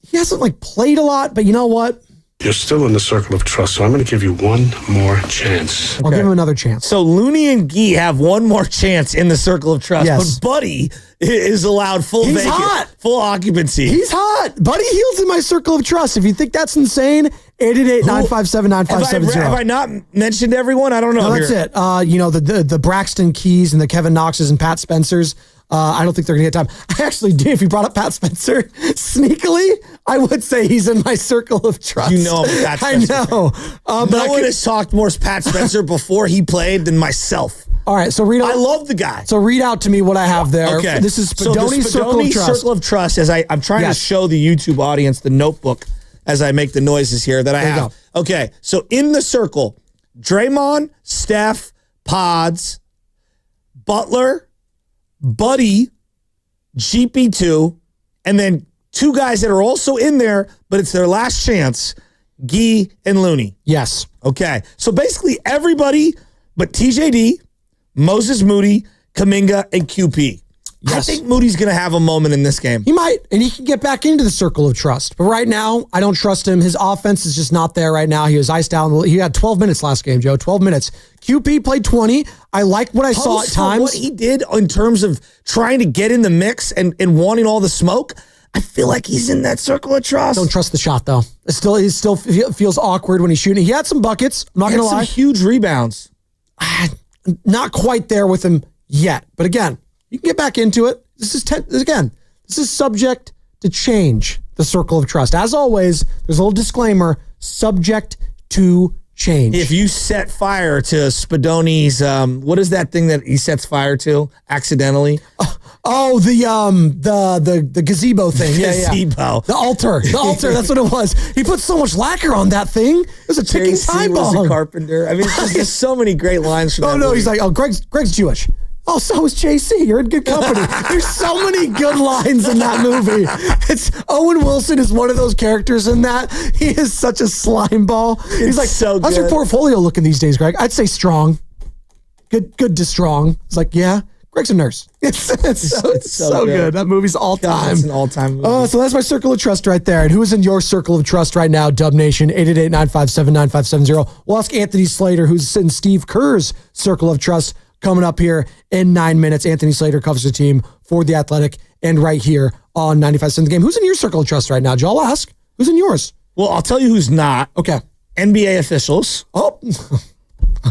He hasn't played a lot, but you know what? You're still in the circle of trust, so I'm going to give you one more chance. I'll give him another chance. So Looney and Gee have one more chance in the circle of trust, Yes. but Buddy is allowed full He's vacant, hot. full occupancy. He's hot. Buddy Hield's in my circle of trust. If you think that's insane, 888-957-9570. Have I not mentioned everyone? I don't know. No, that's here. it. The Braxton Keys and the Kevin Knoxes and Pat Spencers. I don't think they're going to get time. I actually do. If you brought up Pat Spencer, sneakily, I would say he's in my circle of trust. You know I'm Pat Spencer. I know. No one has talked more Pat Spencer before he played than myself. All right, so read out. I love the guy. So read out to me what I have there. Okay. This is So the Spadoni's circle of trust. circle of trust. As I'm trying Yes. to show the YouTube audience the notebook as I make the noises here that I There you have. Okay, so in the circle, Draymond, Steph, Pods, Butler, Buddy, GP2, and then two guys that are also in there, but it's their last chance, Gee and Looney. Yes. Okay, so basically everybody but TJD, Moses Moody, Kuminga, and QP. Yes. I think Moody's going to have a moment in this game. He might, and he can get back into the circle of trust. But right now, I don't trust him. His offense is just not there right now. He was iced out. He had 12 minutes last game, Joe. 12 minutes. QP played 20. I like what I saw at For times. what he did in terms of trying to get in the mix and wanting all the smoke, I feel like he's in that circle of trust. Don't trust the shot, though. It still feels awkward when he's shooting. He had some buckets. I'm not He going had to lie. some huge rebounds. Not quite there with him yet. But again, you can get back into it. This is subject to change, the circle of trust. As always, there's a little disclaimer, subject to change. If you set fire to Spadoni's, what is that thing that he sets fire to accidentally? Oh, the gazebo thing. Gazebo. The altar. That's what it was. He put so much lacquer on that thing. It was a ticking time was bomb. a carpenter. I mean, it's just, there's so many great lines from that Oh no, movie. he's like, oh, Greg's Jewish. Oh, so is JC. You're in good company. There's so many good lines in that movie. It's Owen Wilson is one of those characters in that. He is such a slime ball. He's like, so how's your good. portfolio looking these days, Greg? I'd say strong. Good to strong. It's like, yeah. Greg's a nurse. It's so good. That movie's all time. It's an all-time movie. Oh, so that's my circle of trust right there. And who is in your circle of trust right now, Dub Nation? 888-957-9570. We'll ask Anthony Slater, who's in Steve Kerr's circle of trust, coming up here in 9 minutes. Anthony Slater covers the team for The Athletic and right here on 95.7 The Game. Who's in your circle of trust right now, Joe? I'll ask. Who's in yours? Well, I'll tell you who's not. Okay. NBA officials. Oh,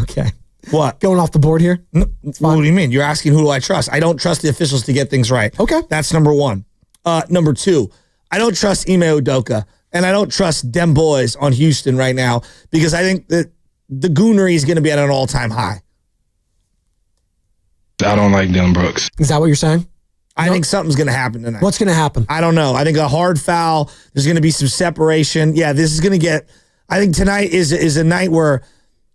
okay. What? Going off the board here? No, what do you mean? You're asking who do I trust? I don't trust the officials to get things right. Okay. That's number one. Number two, I don't trust Ime Udoka, and I don't trust them boys on Houston right now because I think that the goonery is going to be at an all-time high. I don't like Dylan Brooks. Is that what you're saying? I think something's going to happen tonight. What's going to happen? I don't know. I think a hard foul. There's going to be some separation. Yeah, this is going to get. I think tonight is a night where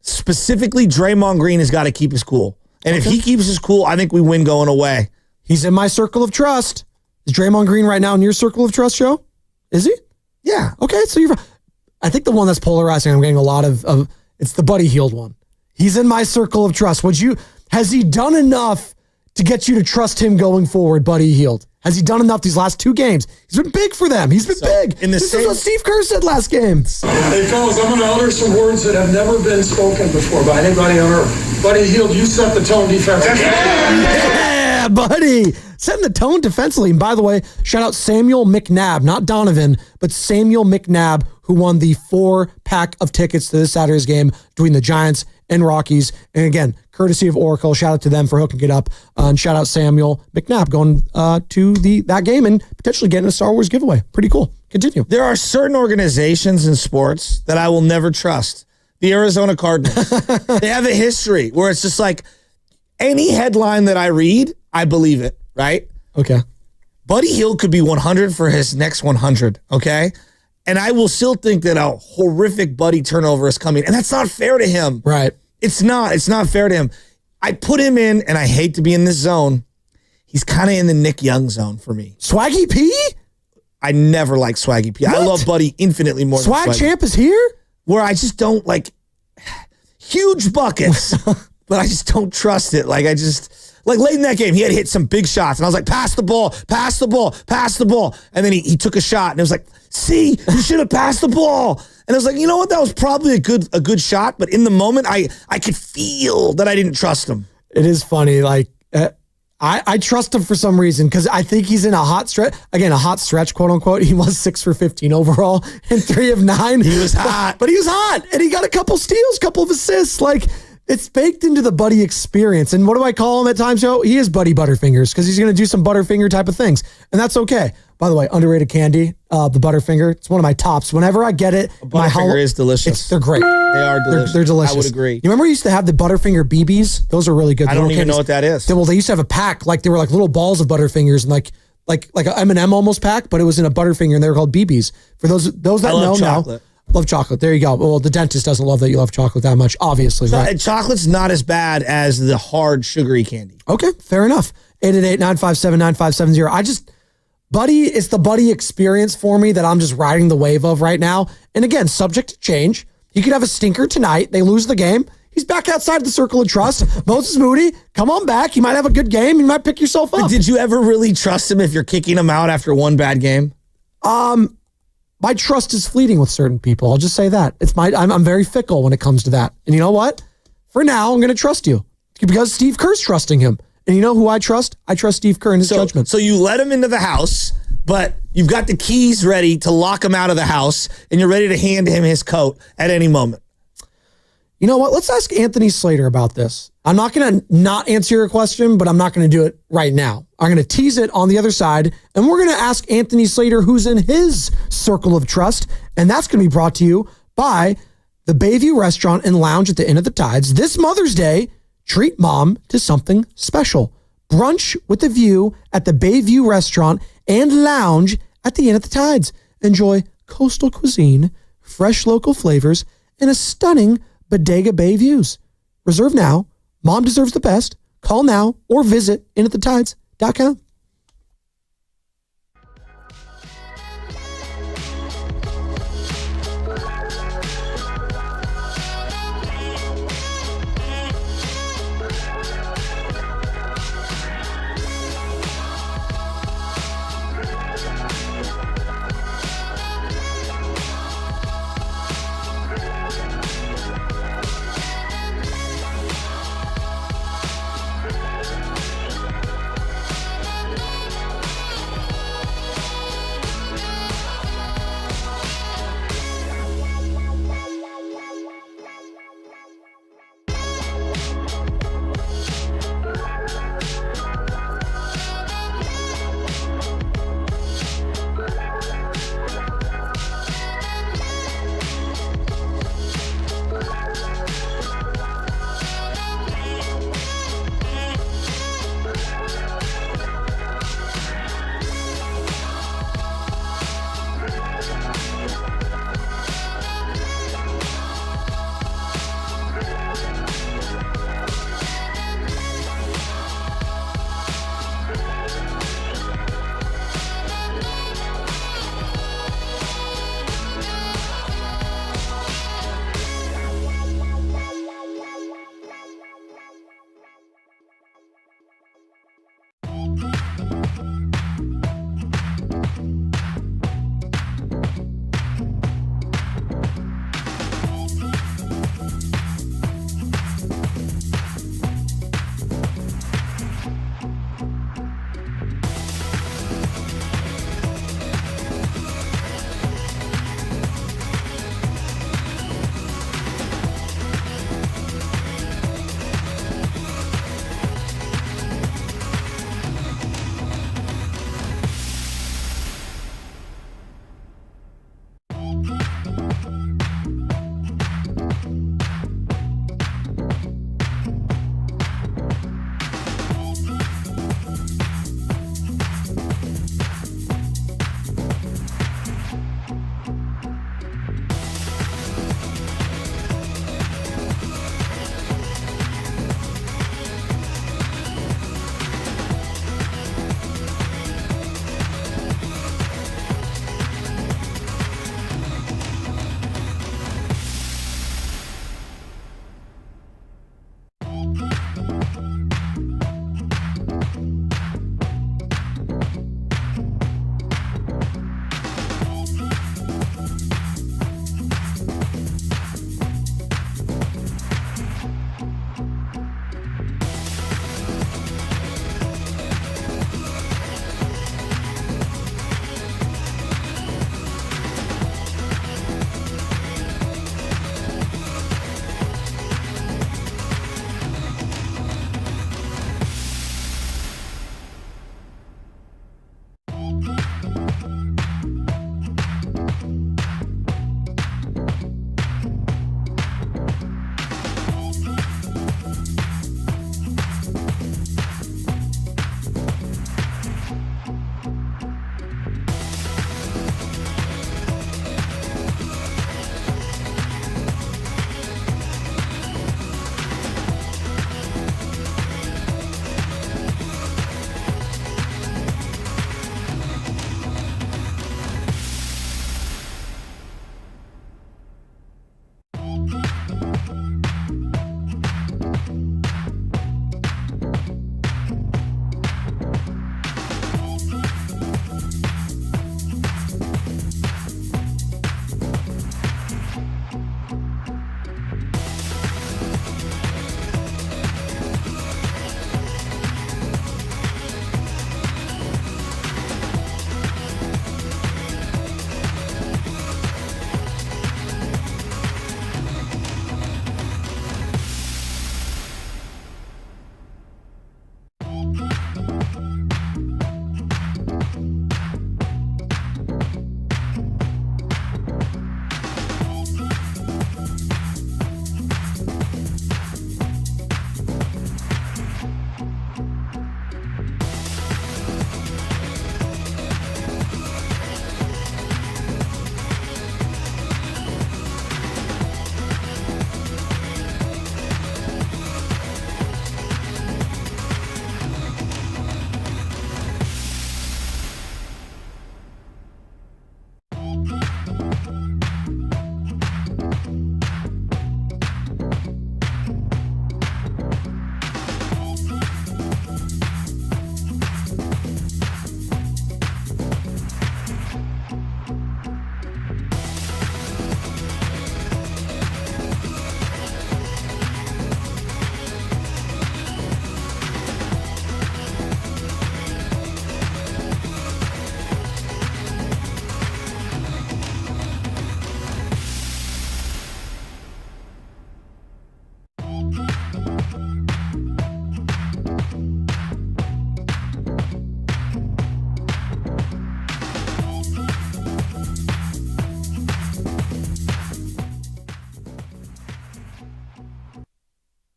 specifically Draymond Green has got to keep his cool, and if he keeps his cool, I think we win going away. He's in my circle of trust. Is Draymond Green right now in your circle of trust, Joe? Is he? Yeah. Okay, so you're. I think the one that's polarizing, I'm getting a lot of it's the Buddy Hield one. He's in my circle of trust. Has he done enough to get you to trust him going forward, Buddy Hield? Has he done enough these last two games? He's been big for them. He's been big. This is what Steve Kerr said last game. Hey, fellas, I'm going to utter some words that have never been spoken before by anybody on earth. Buddy Hield, you set the tone defensively. Yeah, buddy. Setting the tone defensively. And by the way, shout out Samuel McNabb, not Donovan, but Samuel McNabb, who won the 4-pack of tickets to this Saturday's game between the Giants and Rockies. And again, courtesy of Oracle, shout out to them for hooking it up. And shout out Samuel McNabb going to that game and potentially getting a Star Wars giveaway. Pretty cool. Continue. There are certain organizations in sports that I will never trust. The Arizona Cardinals. They have a history where it's just like any headline that I read, I believe it, right? Okay. Buddy Hield could be 100 for his next 100, okay? And I will still think that a horrific Buddy turnover is coming. And that's not fair to him. Right. It's not fair to him. I put him in, and I hate to be in this zone. He's kind of in the Nick Young zone for me. Swaggy P? I never liked Swaggy P. I love Buddy infinitely more than Swag Swaggy. Champ is here? Where I just don't like huge buckets, but I just don't trust it. Like Like late in that game, he had hit some big shots, and I was like, pass the ball, pass the ball, pass the ball. And then he took a shot, and it was like, see, you should have passed the ball. And I was like, you know what? That was probably a good shot, but in the moment, I could feel that I didn't trust him. It is funny. Like, I trust him for some reason because I think he's in a hot stretch. Again, a hot stretch, quote unquote. He was 6 for 15 overall and 3 of 9. He was hot. But he was hot, and he got a couple steals, couple of assists. Like, it's baked into the Buddy experience. And what do I call him at times, Joe? He is Buddy Butterfingers because he's going to do some Butterfinger type of things. And that's okay. By the way, underrated candy, the Butterfinger. It's one of my tops. Whenever I get it, Butterfinger is delicious. They're great. They are delicious. They're delicious. I would agree. You remember we used to have the Butterfinger BBs? Those are really good. I don't even know what that is. Well, they used to have a pack. Like, they were like little balls of Butterfingers and like an M&M almost pack, but it was in a Butterfinger, and they were called BBs. For those that know chocolate. now. Love chocolate. There you go. Well, the dentist doesn't love that you love chocolate that much, obviously. So, right? chocolate's not as bad as the hard, sugary candy. Okay, fair enough. 888-957-9570. Buddy, it's the Buddy experience for me that I'm just riding the wave of right now. And again, subject to change. He could have a stinker tonight. They lose the game. He's back outside the circle of trust. Moses Moody, come on back. You might have a good game. You might pick yourself up. But did you ever really trust him if you're kicking him out after one bad game? My trust is fleeting with certain people. I'll just say that. I'm very fickle when it comes to that. And you know what? For now, I'm going to trust you because Steve Kerr's trusting him. And you know who I trust? I trust Steve Kerr in his judgment. So you let him into the house, but you've got the keys ready to lock him out of the house, and you're ready to hand him his coat at any moment. You know what? Let's ask Anthony Slater about this. I'm not going to not answer your question, but I'm not going to do it right now. I'm going to tease it on the other side, and we're going to ask Anthony Slater who's in his circle of trust, and that's going to be brought to you by the Bayview Restaurant and Lounge at the Inn of the Tides. This Mother's Day, treat mom to something special. Brunch with a view at the Bayview Restaurant and Lounge at the Inn of the Tides. Enjoy coastal cuisine, fresh local flavors, and a stunning Bodega Bay views. Reserve now. Mom deserves the best. Call now or visit inatthetides.com.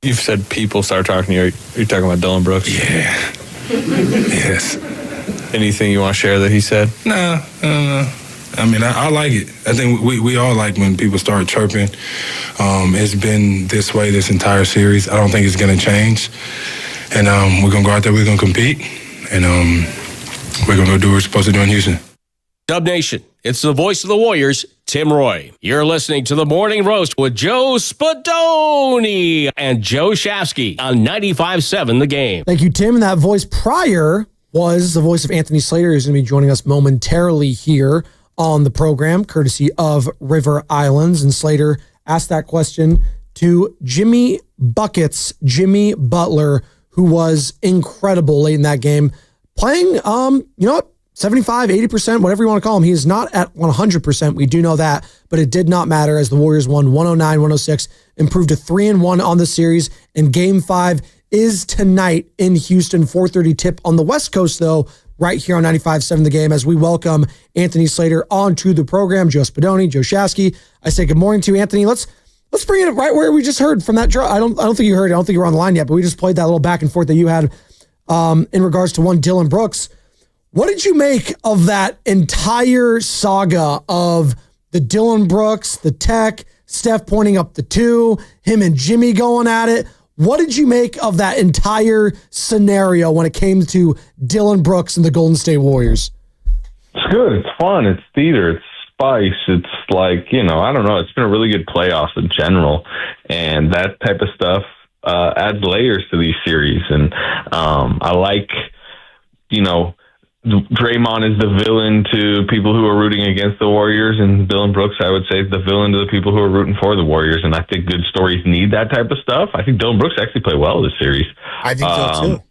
You've said people start talking to you. Are you talking about Dylan Brooks? Yeah. Yes. Anything you want to share that he said? No. I mean, I like it. I think we all like when people start chirping. It's been this way this entire series. I don't think it's going to change. And we're going to go out there, we're going to compete, and we're going to go do what we're supposed to do in Houston. Dub Nation, it's the voice of the Warriors, Tim Roy. You're listening to The Morning Roast with Joe Spadoni and Joe Shasky on 95.7 The Game. Thank you, Tim. And that voice prior was the voice of Anthony Slater, who's going to be joining us momentarily here on the program, courtesy of River Islands. And Slater asked that question to Jimmy Buckets, Jimmy Butler, who was incredible late in that game, playing, you know what, 75, 80%, whatever you want to call him. He is not at 100%. We do know that, but it did not matter as the Warriors won 109-106, improved to 3-1 on the series. And Game 5 is tonight in Houston, 4:30 tip on the West Coast, though, right here on 95.7 The Game, as we welcome Anthony Slater onto the program. Joe Spadoni, Joe Shasky. I say good morning to you, Anthony. Let's bring it right where we just heard from that draw. I don't think you heard it. I don't think you were on the line yet, but we just played that little back and forth that you had in regards to one Dylan Brooks. What did you make of that entire saga of the Dylan Brooks, the tech, Steph pointing up the two, him and Jimmy going at it? What did you make of that entire scenario when it came to Dylan Brooks and the Golden State Warriors? It's good. It's fun. It's theater. It's spice. It's like, I don't know. It's been a really good playoffs in general. And that type of stuff adds layers to these series. And I like, Draymond is the villain to people who are rooting against the Warriors, and Dylan Brooks, I would say, is the villain to the people who are rooting for the Warriors. And I think good stories need that type of stuff. I think Dylan Brooks actually played well this series. I think so too.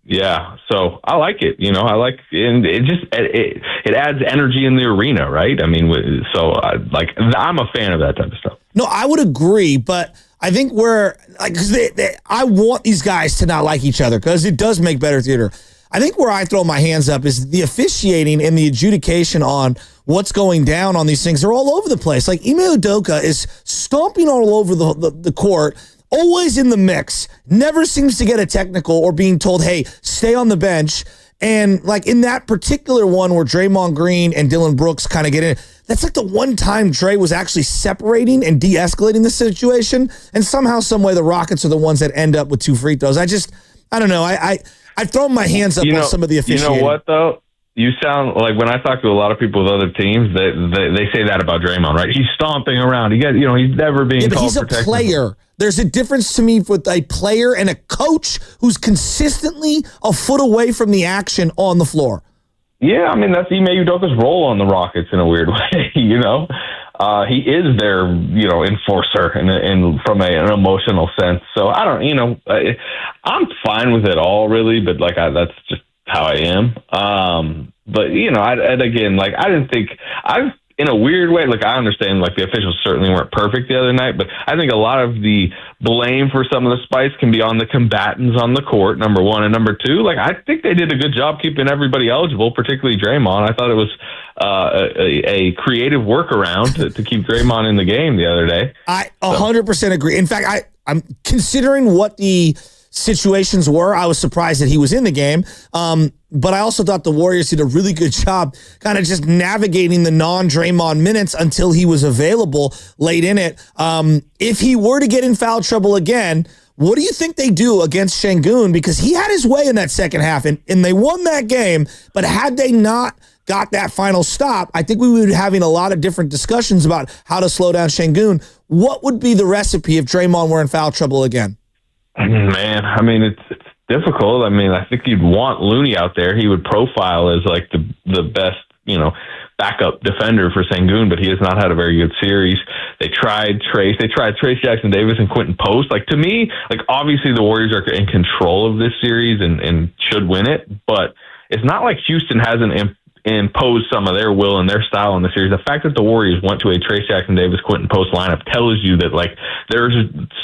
Yeah, so I like it. I like, and it adds energy in the arena, right? I mean, I'm a fan of that type of stuff. No, I would agree, but I think I want these guys to not like each other because it does make better theater. I think where I throw my hands up is the officiating and the adjudication on what's going down on these things. They're all over the place. Like Ime Udoka is stomping all over the court, always in the mix, never seems to get a technical or being told, hey, stay on the bench. And like in that particular one where Draymond Green and Dylan Brooks kind of get in, that's like the one time Dre was actually separating and de-escalating the situation. And somehow, some way, the Rockets are the ones that end up with 2 free throws. I don't know. I've thrown my hands up on some of the officiating. You know what, though? You sound like when I talk to a lot of people with other teams, they say that about Draymond, right? He's stomping around. He's never being called but he's a player. There's a difference to me with a player and a coach who's consistently a foot away from the action on the floor. Yeah, I mean, that's Ime Udoka's role on the Rockets in a weird way, He is their, enforcer and from an emotional sense. So I don't, I'm fine with it all really, but that's just how I am. But I didn't think in a weird way, I understand the officials certainly weren't perfect the other night, but I think a lot of the blame for some of the spice can be on the combatants on the court, number one. And number two, I think they did a good job keeping everybody eligible, particularly Draymond. I thought it was a creative workaround to keep Draymond in the game the other day. I 100% agree. In fact, I'm considering what the situations were. I was surprised that he was in the game. But I also thought the Warriors did a really good job kind of just navigating the non-Draymond minutes until he was available late in it. If he were to get in foul trouble again, what do you think they do against Şengün? Because he had his way in that second half, and they won that game. But had they not got that final stop, I think we would be having a lot of different discussions about how to slow down Şengün. What would be the recipe if Draymond were in foul trouble again? Man, I mean, it's difficult. I mean, I think you'd want Looney out there. He would profile as the best, backup defender for Şengün, but he has not had a very good series. They tried Trace Jackson Davis and Quentin Post. To me, obviously the Warriors are in control of this series and should win it, but it's not like Houston hasn't impose some of their will and their style in the series. The fact that the Warriors went to a Trayce Jackson-Davis, Quentin Post lineup tells you that like there's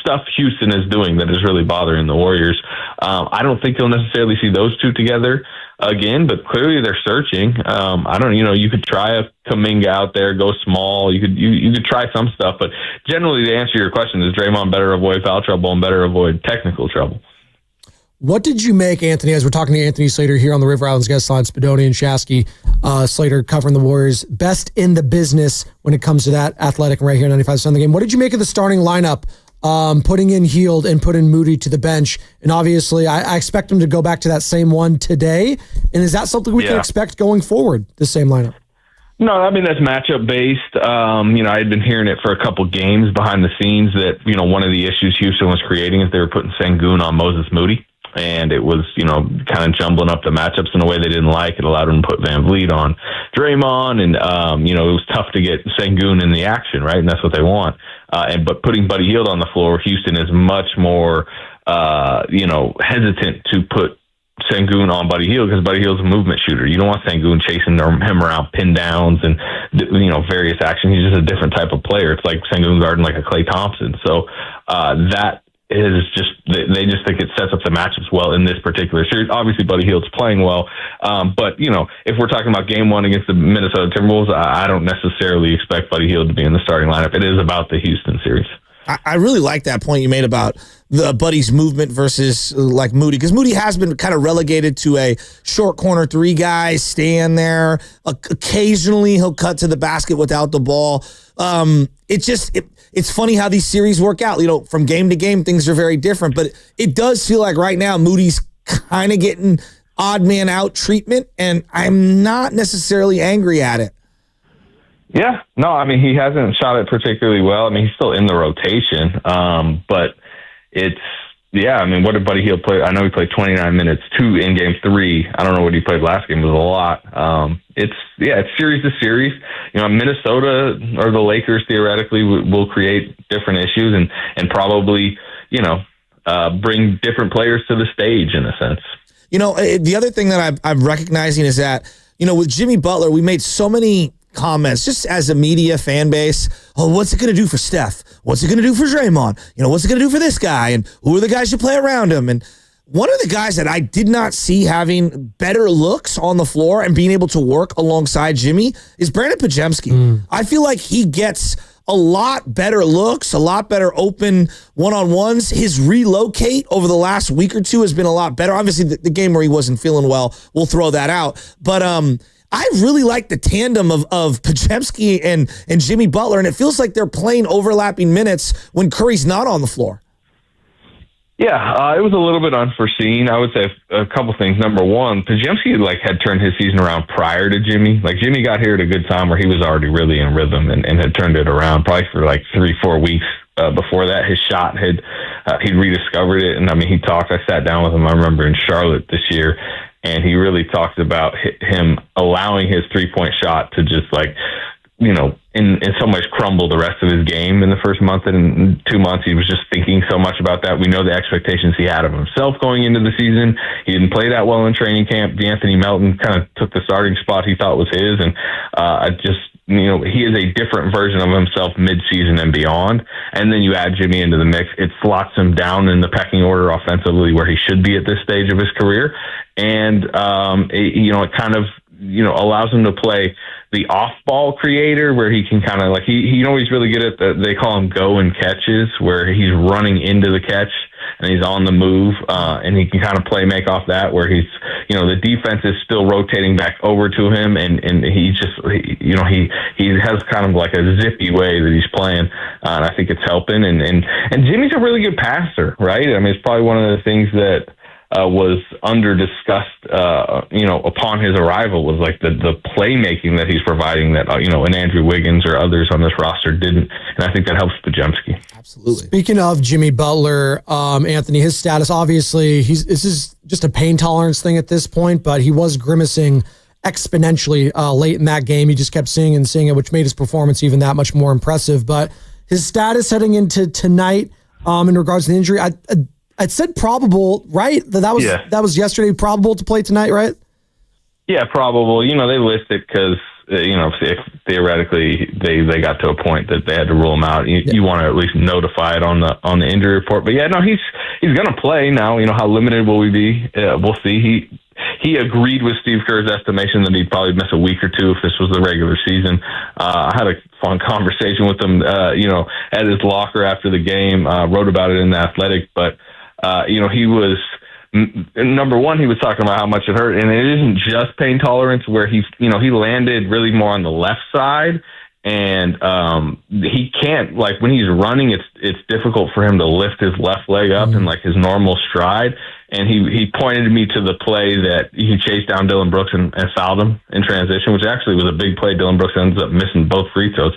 stuff Houston is doing that is really bothering the Warriors. I don't think you'll necessarily see those two together again, but clearly they're searching. You could try a Kuminga out there, go small. You could try some stuff, but generally, to answer your question, is Draymond better avoid foul trouble and better avoid technical trouble? What did you make, Anthony, as we're talking to Anthony Slater here on the River Islands guest line, Spadoni and Shasky, Slater covering the Warriors, best in the business when it comes to that athletic right here, 95% of the game. What did you make of the starting lineup, putting in Hield and putting Moody to the bench? And obviously, I expect him to go back to that same one today. And is that something we can expect going forward, the same lineup? No, I mean, that's matchup based. I had been hearing it for a couple games behind the scenes that, one of the issues Houston was creating is they were putting Sengun on Moses Moody. And it was, kind of jumbling up the matchups in a way they didn't like. It allowed them to put Van Vliet on Draymond. And, it was tough to get Sengun in the action, right? And that's what they want. But putting Buddy Hield on the floor, Houston is much more, hesitant to put Sengun on Buddy Hield because Buddy Hield's a movement shooter. You don't want Sengun chasing him around pin downs and, various actions. He's just a different type of player. It's like Sengun guarding like a Klay Thompson. So that is just, they just think it sets up the matchups well in this particular series. Obviously, Buddy Hield's playing well. But, if we're talking about game one against the Minnesota Timberwolves, I don't necessarily expect Buddy Hield to be in the starting lineup. It is about the Houston series. I really like that point you made about the Buddy's movement versus like Moody, because Moody has been kind of relegated to a short corner three guy, stand there. Occasionally he'll cut to the basket without the ball. It's funny how these series work out. From game to game, things are very different, but it does feel like right now Moody's kind of getting odd man out treatment, and I'm not necessarily angry at it. Yeah, no, I mean, he hasn't shot it particularly well. I mean, he's still in the rotation, but what did Buddy Hield play? I know he played 29 minutes, 2 in game 3. I don't know what he played last game. It was a lot. It's series to series. Minnesota or the Lakers theoretically will create different issues and probably, bring different players to the stage in a sense. The other thing that I'm recognizing is that, with Jimmy Butler, we made so many comments just as a media fan base. Oh, what's it going to do for Steph? What's it going to do for Draymond? What's it going to do for this guy? And who are the guys who play around him? And one of the guys that I did not see having better looks on the floor and being able to work alongside Jimmy is Brandon Podziemski. I feel like he gets a lot better looks, a lot better open one-on-ones. His relocate over the last week or two has been a lot better. Obviously, the game where he wasn't feeling well, we'll throw that out. But I really like the tandem of Podziemski and Jimmy Butler, and it feels like they're playing overlapping minutes when Curry's not on the floor. Yeah, it was a little bit unforeseen. I would say a couple things. Number one, Podziemski had turned his season around prior to Jimmy. Jimmy got here at a good time where he was already really in rhythm and had turned it around probably for 3-4 weeks. Before that, his shot he'd rediscovered it. And I mean, I sat down with him, I remember in Charlotte this year, and he really talked about him allowing his 3-point shot to just in some ways crumble the rest of his game in the first month and 2 months. He was just thinking so much about that. We know the expectations he had of himself going into the season. He didn't play that well in training camp. D'Anthony Melton kind of took the starting spot he thought was his. And he is a different version of himself mid-season and beyond. And then you add Jimmy into the mix. It slots him down in the pecking order offensively where he should be at this stage of his career. And, it kind of, allows him to play the off-ball creator where he can kind of he's really good at they call him go and catches, where he's running into the catch and he's on the move, and he can kind of make off that, where he's, the defense is still rotating back over to him, and he has kind of like a zippy way that he's playing, and I think it's helping. And Jimmy's a really good passer, right? I mean, it's probably one of the things that was under discussed, upon his arrival, was the playmaking that he's providing that, an Andrew Wiggins or others on this roster didn't. And I think that helps Podziemski. Absolutely. Speaking of Jimmy Butler, Anthony, his status, obviously, this is just a pain tolerance thing at this point, but he was grimacing exponentially late in that game. He just kept seeing it, which made his performance even that much more impressive. But his status heading into tonight, in regards to the injury, I said probable, right? That was yesterday, probable to play tonight, right? Yeah, probable. You know, they list it because, if theoretically they got to a point that they had to rule him out. You want to at least notify it on the injury report. But yeah, no, he's going to play now. You know, how limited will we be? We'll see. He agreed with Steve Kerr's estimation that he'd probably miss a week or two if this was the regular season. I had a fun conversation with him, at his locker after the game, wrote about it in The Athletic, but, he was, number one, he was talking about how much it hurt, and it isn't just pain tolerance where he landed really more on the left side. And he can't, like, when he's running, it's difficult for him to lift his left leg up in like his normal stride. And he pointed me to the play that he chased down Dylan Brooks and fouled him in transition, which actually was a big play. Dylan Brooks ends up missing both free throws.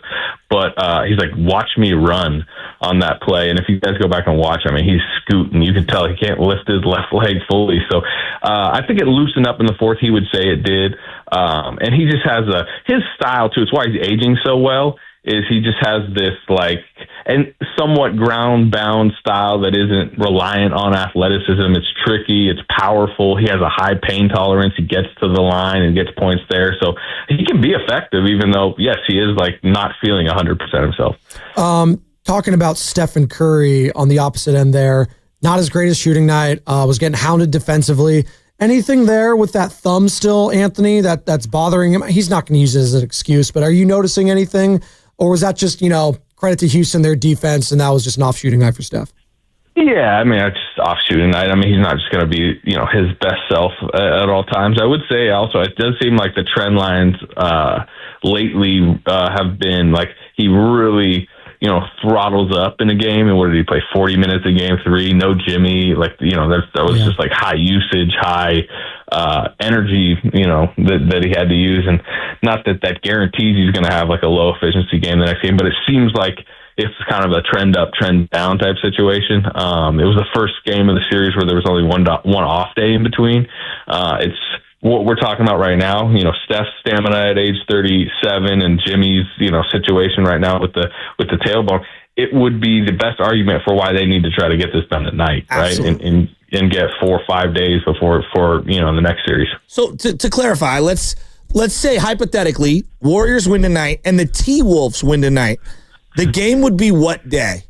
But he's like, watch me run on that play. And if you guys go back and watch, I mean, he's scooting. You can tell he can't lift his left leg fully. So I think it loosened up in the fourth. He would say it did. And he just has his style, too. It's why he's aging so well, is he just has this, like, and somewhat ground-bound style that isn't reliant on athleticism. It's tricky. It's powerful. He has a high pain tolerance. He gets to the line and gets points there. So he can be effective, even though, yes, he is, like, not feeling 100% himself. Talking about Stephen Curry on the opposite end there, not as great as shooting night, was getting hounded defensively. Anything there with that thumb still, Anthony, that's bothering him? He's not going to use it as an excuse, but are you noticing anything? Or was that just, credit to Houston, their defense, and that was just an off shooting night for Steph? Yeah, I mean, it's just off shooting night. I mean, he's not just going to be, his best self at all times. I would say also, it does seem like the trend lines lately have been like he really, throttles up in a game. And what did he play? 40 minutes in game 3, no Jimmy. Like, that was just like high usage, high energy, that he had to use. And not that guarantees he's going to have like a low efficiency game the next game, but it seems like it's kind of a trend up, trend down type situation. It was the first game of the series where there was only one off day in between. It's what we're talking about right now, Steph's stamina at age 37 and Jimmy's, situation right now with the tailbone. It would be the best argument for why they need to try to get this done at night, Absolutely. Right? And get 4 or 5 days before the next series. So to clarify, let's say hypothetically Warriors win tonight and the T-Wolves win tonight. The game would be what day?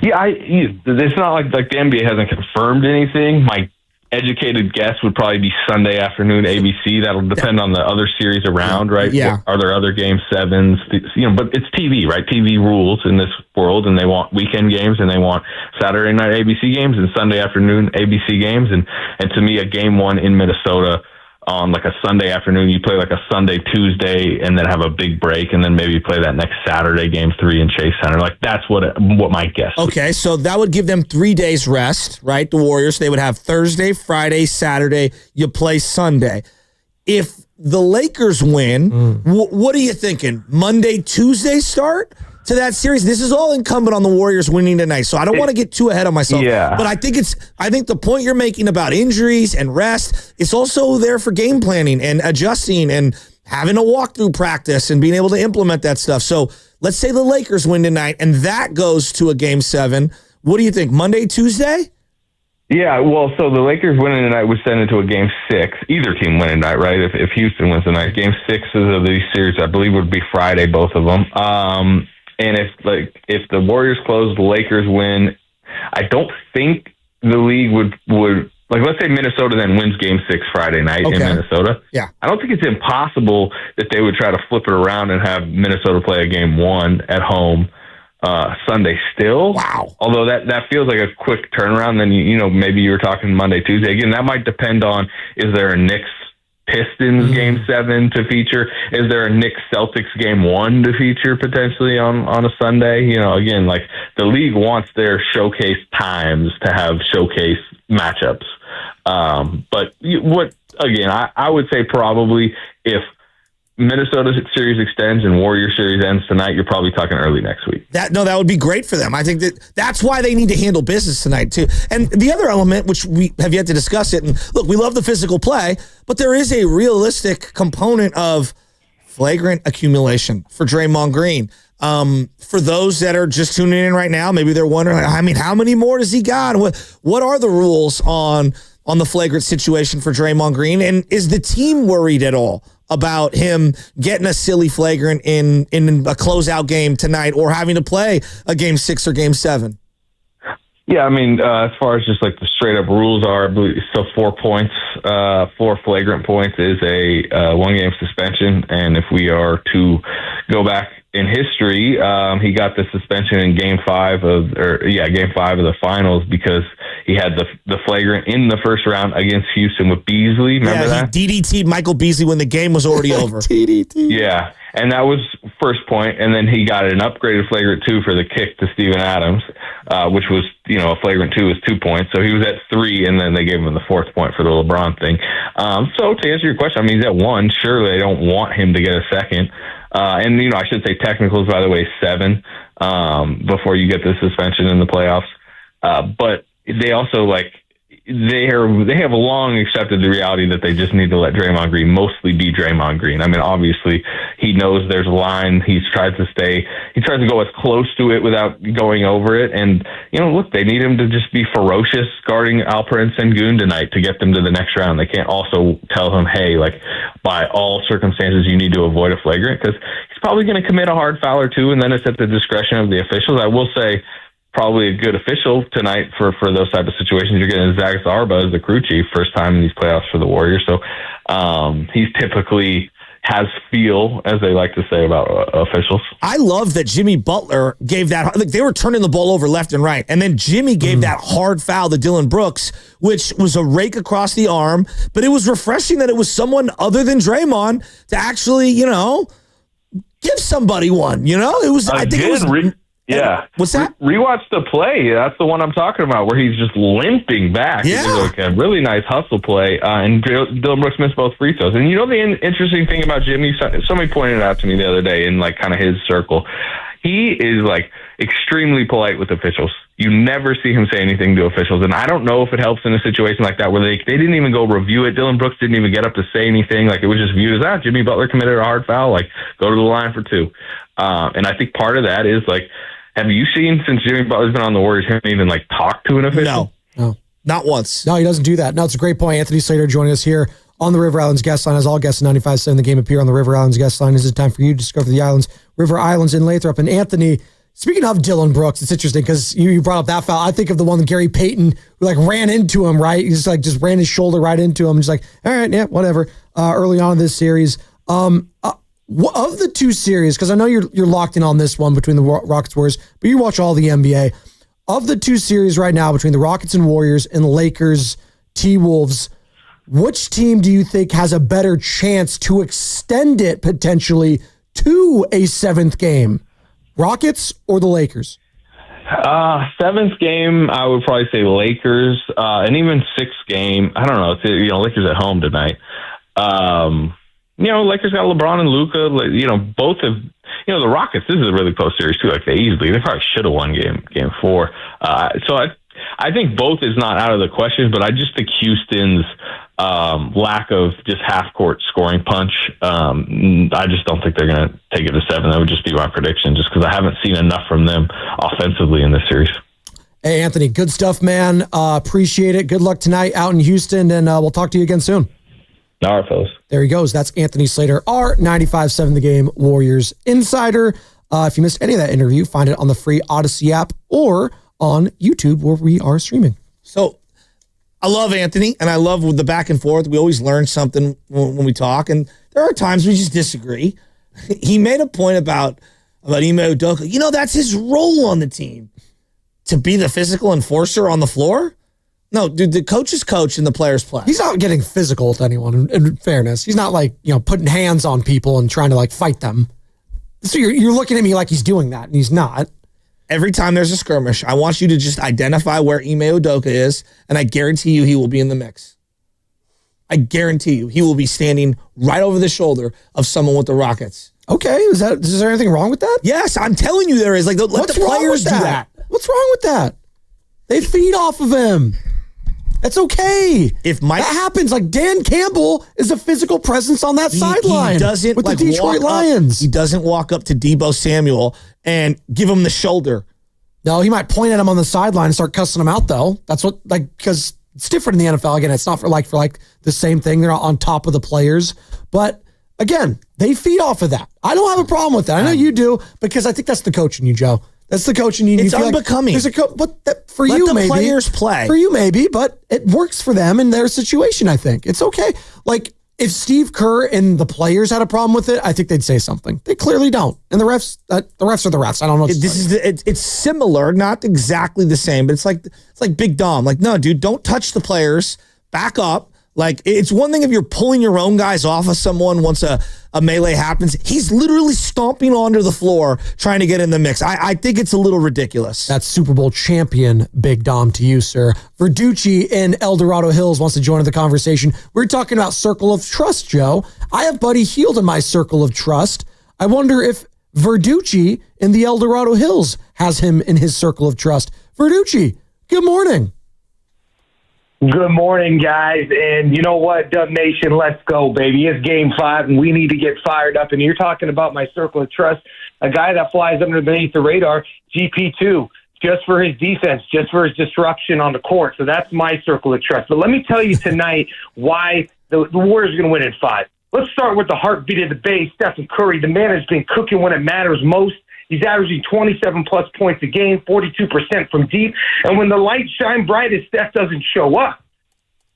Yeah, it's not like the NBA hasn't confirmed anything. My educated guess would probably be Sunday afternoon ABC. That'll depend on the other series around, right? Yeah. Are there other game 7s? But it's TV, right? TV rules in this world, and they want weekend games, and they want Saturday night ABC games and Sunday afternoon ABC games. And to me, a game 1 in Minnesota on like a Sunday afternoon, you play like a Sunday, Tuesday, and then have a big break, and then maybe play that next Saturday, game 3 in Chase Center. Like that's what my guess. Okay, so that would give them 3 days rest, right? The Warriors, they would have Thursday, Friday, Saturday. You play Sunday. If the Lakers win, what are you thinking? Monday, Tuesday start to that series? This is all incumbent on the Warriors winning tonight, so I don't want to get too ahead of myself. Yeah. But I think the point you're making about injuries and rest, it's also there for game planning and adjusting and having a walkthrough practice and being able to implement that stuff. So let's say the Lakers win tonight and that goes to a game 7. What do you think? Monday, Tuesday? Yeah, well, so the Lakers winning tonight would send it to a game 6. Either team winning tonight, right? If Houston wins tonight, game 6s of these series, I believe, would be Friday, both of them. And if the Warriors close, the Lakers win, I don't think the league would like, let's say Minnesota then wins game 6 Friday night in Minnesota. Yeah. I don't think it's impossible that they would try to flip it around and have Minnesota play a game 1 at home Sunday still. Wow. Although that feels like a quick turnaround. Then, maybe you were talking Monday, Tuesday. Again, that might depend on, is there a Knicks Pistons game 7 to feature? Is there a Knicks Celtics game 1 to feature potentially on a Sunday? Again, like the league wants their showcase times to have showcase matchups. But I would say probably if Minnesota series extends and Warrior series ends tonight, you're probably talking early next week. That would be great for them. I think that's why they need to handle business tonight too. And the other element, which we have yet to discuss it, and look, we love the physical play, but there is a realistic component of flagrant accumulation for Draymond Green. For those that are just tuning in right now, maybe they're wondering, how many more does he got? What are the rules on on the flagrant situation for Draymond Green? And is the team worried at all about him getting a silly flagrant in a closeout game tonight or having to play a Game 6 or Game 7? Yeah, I mean, as far as just like the straight up rules are, so 4 points, 4 flagrant points is a 1-game suspension. And if we are to go back in history, he got the suspension in Game 5 of the finals because he had the flagrant in the first round against Houston with Beasley. Remember that? He DDT'd Michael Beasley when the game was already over. DDT. Yeah, and that was first point, and then he got an upgraded flagrant 2 for the kick to Steven Adams, which was, a flagrant 2 was 2 points. So he was at 3, and then they gave him the 4th point for the LeBron thing. So to answer your question, I mean, he's at 1. Surely they don't want him to get a second. And, I should say technicals, by the way, 7 before you get the suspension in the playoffs. But they also, they have long accepted the reality that they just need to let Draymond Green mostly be Draymond Green. I mean, obviously, he knows there's a line. He tries to go as close to it without going over it. And, look, they need him to just be ferocious guarding Alperen Sengun tonight to get them to the next round. They can't also tell him, hey, by all circumstances, you need to avoid a flagrant, because he's probably going to commit a hard foul or two, and then it's at the discretion of the officials. I will say, probably a good official tonight for those type of situations. You're getting Zach Zarba as the crew chief, first time in these playoffs for the Warriors. So he's typically has feel, as they like to say about officials. I love that Jimmy Butler gave that. They were turning the ball over left and right, and then Jimmy gave that hard foul to Dillon Brooks, which was a rake across the arm. But it was refreshing that it was someone other than Draymond to actually, give somebody one. It was. I think it was. Yeah. What's that? Rewatch the play. That's the one I'm talking about, where he's just limping back. Yeah. It was a really nice hustle play. And Dillon Brooks missed both free throws. And the interesting thing about Jimmy, somebody pointed it out to me the other day in kind of his circle. He is extremely polite with officials. You never see him say anything to officials. And I don't know if it helps in a situation like that where they didn't even go review it. Dillon Brooks didn't even get up to say anything. It was just viewed as, Jimmy Butler committed a hard foul. Go to the line for 2. And I think part of that is have you seen, since Jimmy Butler's been on the Warriors, him even talk to an official? No, not once. No, he doesn't do that. No, it's a great point. Anthony Slater joining us here on the River Islands guest line. As all guests in 95.7 The Game appear on the River Islands guest line. This is time for you to discover the islands, River Islands in Lathrop. And Anthony, speaking of Dillon Brooks, it's interesting because you brought up that foul. I think of the one that Gary Payton who ran into him, right? He just ran his shoulder right into him. Just all right, yeah, whatever. Early on in this series. Of the two series, because I know you're locked in on this one between the Rockets Warriors, but you watch all the NBA. Of the two series right now between the Rockets and Warriors and the Lakers T-Wolves, which team do you think has a better chance to extend it potentially to a 7th game? Rockets or the Lakers? 7th game, I would probably say Lakers, and even 6th game, I don't know. Lakers at home tonight. Lakers got LeBron and Luka. Both have. The Rockets. This is a really close series too. They probably should have won game 4. So I think both is not out of the question, but I just think Houston's lack of just half court scoring punch. I just don't think they're going to take it to 7. That would just be my prediction, just because I haven't seen enough from them offensively in this series. Hey Anthony, good stuff, man. Appreciate it. Good luck tonight out in Houston, and we'll talk to you again soon. All right, fellas. There he goes. That's Anthony Slater, our 95.7 The Game Warriors insider. If you missed any of that interview, find it on the free Odyssey app or on YouTube where we are streaming. So I love Anthony, and I love the back and forth. We always learn something when we talk, and there are times we just disagree. He made a point about Ime Udoka. That's his role on the team, to be the physical enforcer on the floor. No, dude, the coaches coach and the players play. He's not getting physical with anyone, in fairness. He's not putting hands on people and trying to fight them. So you're looking at me like he's doing that, and he's not. Every time there's a skirmish, I want you to just identify where Ime Udoka is, and I guarantee you he will be in the mix. I guarantee you he will be standing right over the shoulder of someone with the Rockets. Okay, is there anything wrong with that? Yes, I'm telling you there is. Let the players do that. What's wrong with that? They feed off of him. That's okay. That happens. Dan Campbell is a physical presence on that sideline. He doesn't with the Detroit Lions. He doesn't walk up to Deebo Samuel and give him the shoulder. No, he might point at him on the sideline and start cussing him out, though. That's what, because It's different in the NFL. Again, it's not for like the same thing. They're not on top of the players. But again, they feed off of that. I don't have a problem with that. I know you do, because I think that's the coach in you, Joe. That's the coach in you. It's you feel unbecoming. Like for Let you, the maybe. players play. For you, maybe, but it works for them in their situation, I think. It's okay. Like, if Steve Kerr and the players had a problem with it, I think they'd say something. They clearly don't. And the refs are the refs. I don't know. It's similar, not exactly the same, but it's like Big Dom. Like, no, dude, don't touch the players. Back up. Like, it's one thing if you're pulling your own guys off of someone once a melee happens. He's literally stomping onto the floor trying to get in the mix. I think it's a little ridiculous. That's Super Bowl champion Big Dom to you, sir. Verducci in El Dorado Hills wants to join the conversation. We're talking about circle of trust, Joe. I have Buddy Hield in my circle of trust. I wonder if Verducci in the El Dorado Hills has him in his circle of trust. Verducci, good morning. Good morning, guys. And you know what, Dub Nation, let's go, baby. It's game 5, and we need to get fired up. And you're talking about my circle of trust, a guy that flies underneath the radar, GP2, just for his defense, just for his disruption on the court. So that's my circle of trust. But let me tell you tonight why the Warriors are going to win in 5. Let's start with the heartbeat of the Bay, Stephen Curry. The man has been cooking when it matters most. He's averaging 27-plus points a game, 42% from deep. And when the lights shine brightest, Steph doesn't show up.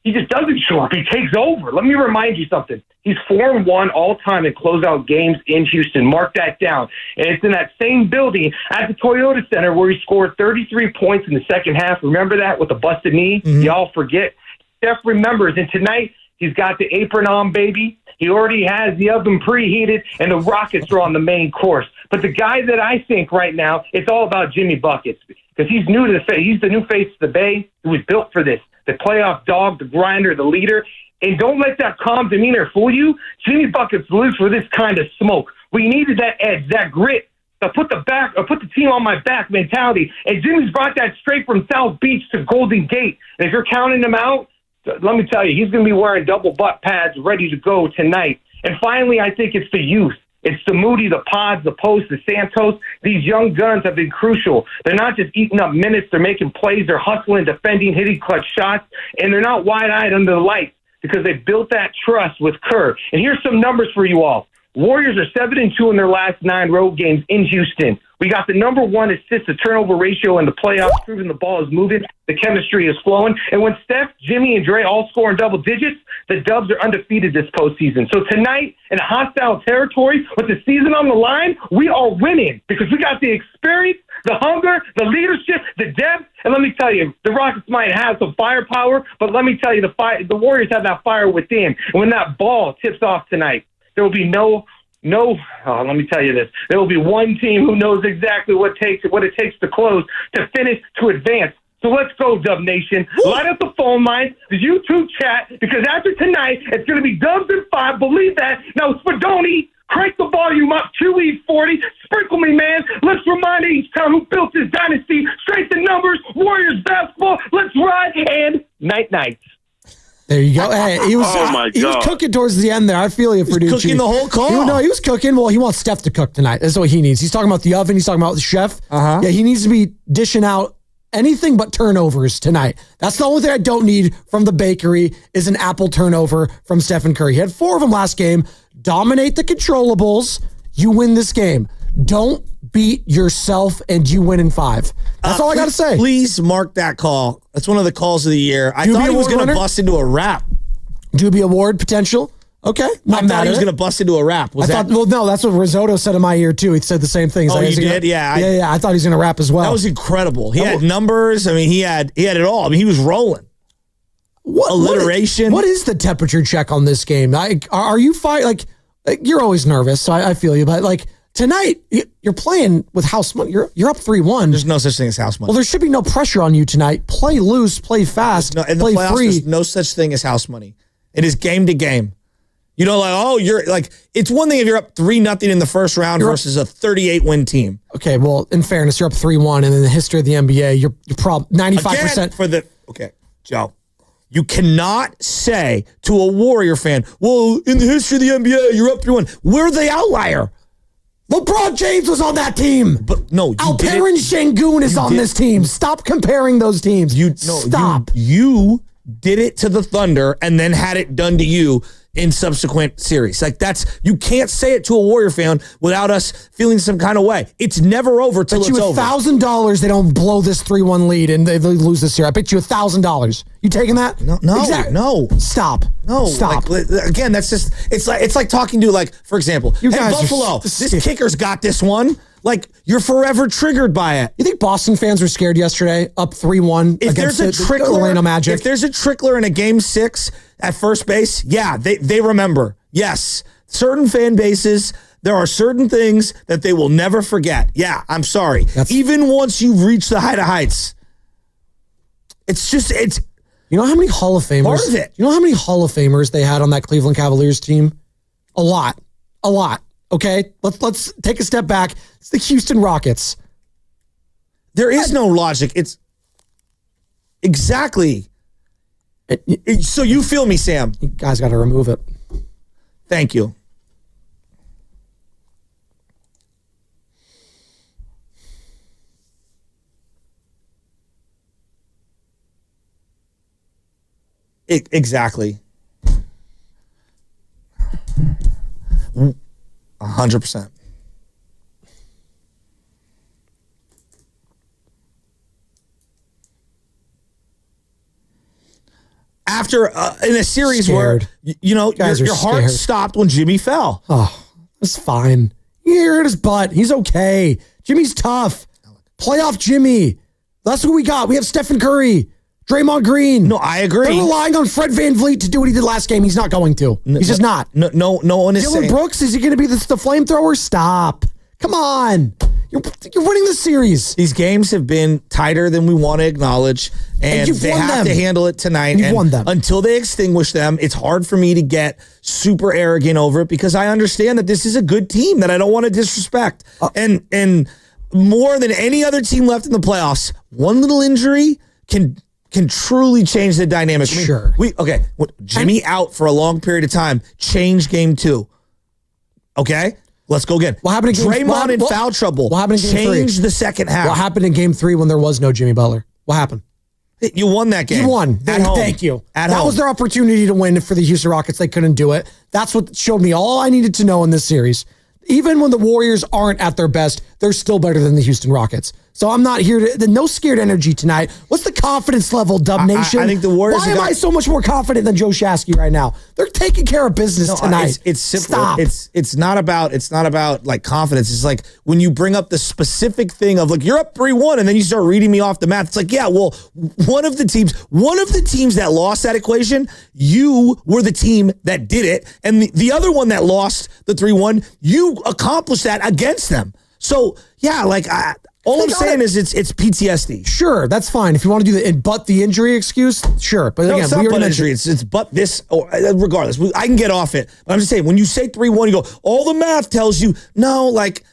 He just doesn't show up. He takes over. Let me remind you something. He's 4-1 all-time in closeout games in Houston. Mark that down. And it's in that same building at the Toyota Center where he scored 33 points in the second half. Remember that with the busted knee? Mm-hmm. Y'all forget. Steph remembers. And tonight, he's got the apron on, baby. He already has the oven preheated, and the Rockets are on the main course. But the guy that I think right now, it's all about Jimmy Buckets, because he's new to the face. He's the new face of the Bay. He was built for this. The playoff dog, the grinder, the leader. And don't let that calm demeanor fool you. Jimmy Buckets lives for this kind of smoke. We needed that edge, that grit, to put the team on my back mentality. And Jimmy's brought that straight from South Beach to Golden Gate. And if you're counting him out, let me tell you, he's going to be wearing double butt pads ready to go tonight. And finally, I think it's the youth. It's the Moody, the Pods, the Post, the Santos. These young guns have been crucial. They're not just eating up minutes. They're making plays. They're hustling, defending, hitting clutch shots. And they're not wide-eyed under the lights because they built that trust with Kerr. And here's some numbers for you all. Warriors are 7-2 in their last 9 road games in Houston. We got the number 1 assist to turnover ratio in the playoffs, proving the ball is moving, the chemistry is flowing. And when Steph, Jimmy, and Dre all score in double digits, the Dubs are undefeated this postseason. So tonight, in a hostile territory with the season on the line, we are winning because we got the experience, the hunger, the leadership, the depth. And let me tell you, the Rockets might have some firepower, but let me tell you, the Warriors have that fire within. And when that ball tips off tonight, there will be let me tell you this. There will be one team who knows exactly what it takes to close, to finish, to advance. So let's go, Dub Nation. Light up the phone line, the YouTube chat, because after tonight, it's going to be Dubs in 5. Believe that. Now, Spadoni, crank the volume up. QE40. Sprinkle me, man. Let's remind H-Town who built this dynasty. Strength in numbers. Warriors basketball. Let's ride. And night-night. There you go. Hey, he was cooking towards the end there. I feel you, Verducci. Cooking the whole call. He was cooking. Well, he wants Steph to cook tonight. That's what he needs. He's talking about the oven. He's talking about the chef. Uh-huh. Yeah, he needs to be dishing out anything but turnovers tonight. That's the only thing I don't need from the bakery is an apple turnover from Stephen Curry. He had 4 of them last game. Dominate the controllables. You win this game. Don't beat yourself and you win in 5. That's all I got to say. Please mark that call. That's one of the calls of the year. I thought he was going to bust into a rap. Doobie Award potential. Okay. I thought he was going to bust into a rap. Well, no, that's what Risotto said in my ear, too. He said the same thing. Oh, he did? Yeah. I thought he was going to rap as well. That was incredible. He had numbers. I mean, he had it all. I mean, he was rolling. Alliteration. What is the temperature check on this game? Are you fired? Like, you're always nervous, so I feel you. But, like, tonight, you're playing with house money. You're up 3-1. There's no such thing as house money. Well, there should be no pressure on you tonight. Play loose, play fast, in the play playoffs, free. There's no such thing as house money. It is game to game. You know, you're like, it's one thing if you're up 3-0 in the first round versus a 38-win team. Okay, well, in fairness, you're up 3-1, and in the history of the NBA, you're probably 95% for the. Okay, Joe, you cannot say to a Warrior fan, "Well, in the history of the NBA, you're up 3-1." We're the outlier. LeBron James was on that team. But no, Alperen Sengun is on this team. Stop comparing those teams. Stop. You did it to the Thunder and then had it done to you in subsequent series. Like you can't say it to a Warrior fan without us feeling some kind of way. It's never over till it's over. $1,000 they don't blow this 3-1 lead and they lose this year. I bet you $1,000. You taking that? No, exactly. No. Stop. No. Stop. Again, that's just it's like talking to, like, for example, hey, Buffalo, this kicker's got this one. Like, you're forever triggered by it. You think Boston fans were scared yesterday, up 3-1 against the Orlando Magic? If there's a trickler in a Game 6 at first base, yeah, they remember. Yes, certain fan bases, there are certain things that they will never forget. Yeah, I'm sorry. Even once you've reached the height of heights, it's you know how many Hall of Famers? Part of it. You know how many Hall of Famers they had on that Cleveland Cavaliers team? A lot. Okay, let's take a step back. It's the Houston Rockets. There is no logic. It's exactly. So you feel me, Sam? You guys got to remove it. Thank you. Exactly. 100%. After in a series where your heart stopped when Jimmy fell. Oh, it's fine. He hurt his butt. He's okay. Jimmy's tough. Playoff Jimmy. That's what we got. We have Stephen Curry, Draymond Green. No, I agree. They're relying on Fred VanVleet to do what he did last game. He's not going to. He's just not. No one is saying. Dylan Brooks, is he going to be the flamethrower? Stop. Come on. You're winning the series. These games have been tighter than we want to acknowledge, and they have to handle it tonight. You've won them. Until they extinguish them, it's hard for me to get super arrogant over it because I understand that this is a good team that I don't want to disrespect. And more than any other team left in the playoffs, one little injury can truly change the dynamic. Sure. Jimmy out for a long period of time, change game 2. Okay? Let's go again. What happened in game Draymond in foul trouble. What happened in game 3? Change the second half. What happened in game 3 when there was no Jimmy Butler? What happened? You won that game. You won. At home. Thank you. That was their opportunity to win for the Houston Rockets. They couldn't do it. That's what showed me all I needed to know in this series. Even when the Warriors aren't at their best, they're still better than the Houston Rockets. So I'm not here to... No scared energy tonight. What's the confidence level, Dub Nation? I think the Warriors... Why am I so much more confident than Joe Shasky right now? They're taking care of business tonight. It's simple. Stop. It's not about like confidence. It's like when you bring up the specific thing of like, you're up 3-1 and then you start reading me off the math. It's like, yeah, well, one of the teams that lost that equation, you were the team that did it. And the other one that lost the 3-1, you accomplished that against them. So yeah, like all I'm saying is it's PTSD. Sure, that's fine. If you want to do the injury excuse, sure. But again, it's not but injury. It's but this. Or regardless, I can get off it. But I'm just saying, when you say 3-1, you go, all the math tells you no. Like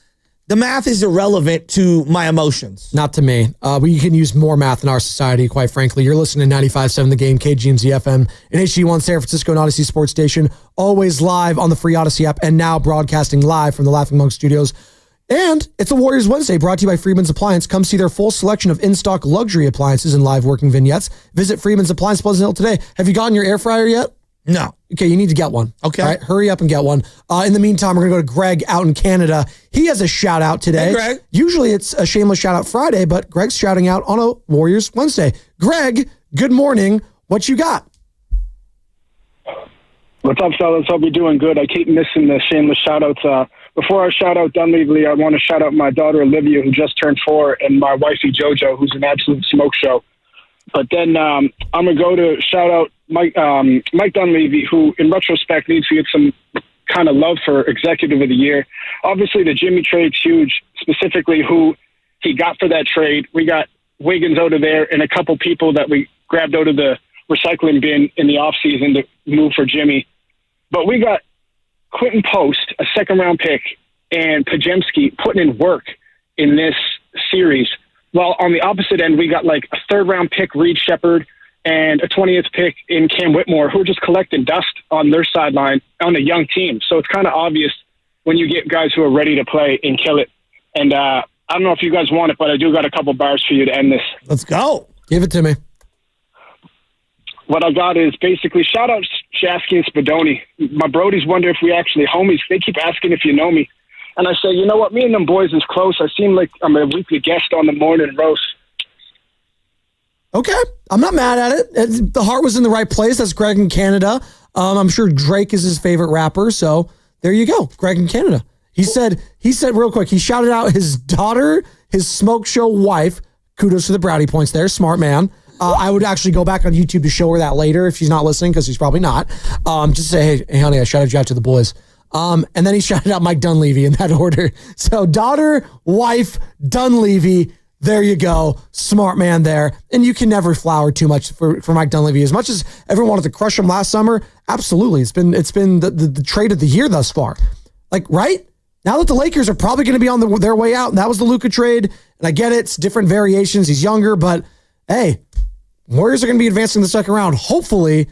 the math is irrelevant to my emotions. Not to me. We can use more math in our society, quite frankly. You're listening to 95.7 The Game, KGMZ FM, and HD1 San Francisco and Odyssey Sports Station. Always live on the free Odyssey app, and now broadcasting live from the Laughing Monk Studios. And it's a Warriors Wednesday brought to you by Freeman's Appliance. Come see their full selection of in-stock luxury appliances and live working vignettes. Visit Freeman's Appliance Pleasant Hill today. Have you gotten your air fryer yet? No. Okay, you need to get one. Okay. All right, hurry up and get one. In the meantime, we're going to go to Greg out in Canada. He has a shout out today. Hey, Greg. Usually it's a shameless shout out Friday, but Greg's shouting out on a Warriors Wednesday. Greg, good morning. What you got? What's up, fellas? Hope you're doing good. I keep missing the shameless shout outs. Before I shout out Dunleavy, I want to shout out my daughter Olivia, who just turned 4, and my wifey JoJo, who's an absolute smoke show. But then I'm going to go to shout out Mike Dunleavy, who in retrospect needs to get some kind of love for Executive of the Year. Obviously, the Jimmy trade's huge, specifically who he got for that trade. We got Wiggins out of there and a couple people that we grabbed out of the recycling bin in the offseason to move for Jimmy. But we got Quentin Post, a second-round pick, and Podziemski putting in work in this series. While on the opposite end, we got like a third-round pick, Reed Shepherd, and a 20th pick in Cam Whitmore, who are just collecting dust on their sideline on a young team. So it's kind of obvious when you get guys who are ready to play and kill it. And I don't know if you guys want it, but I do got a couple bars for you to end this. Let's go. Give it to me. what I got is basically shout out Shasky and Spadoni. My brodies wonder if we actually homies. They keep asking if you know me. And I say, you know what? Me and them boys is close. I seem like I'm a weekly guest on the morning roast. Okay. I'm not mad at it. The heart was in the right place. That's Greg in Canada. I'm sure Drake is his favorite rapper. So there you go. Greg in Canada. He said real quick, he shouted out his daughter, his smoke show wife. Kudos for the brownie points there. Smart man. I would actually go back on YouTube to show her that later if she's not listening, because she's probably not. Just say, hey, honey, I shouted you out to the boys. And then he shouted out Mike Dunleavy in that order. So daughter, wife, Dunleavy. There you go. Smart man there. And you can never flower too much for Mike Dunleavy. As much as everyone wanted to crush him last summer, absolutely. It's been the trade of the year thus far. Like, right? Now that the Lakers are probably going to be on their way out, and that was the Luka trade, and I get it, it's different variations. He's younger, but hey, Warriors are going to be advancing the second round. Hopefully,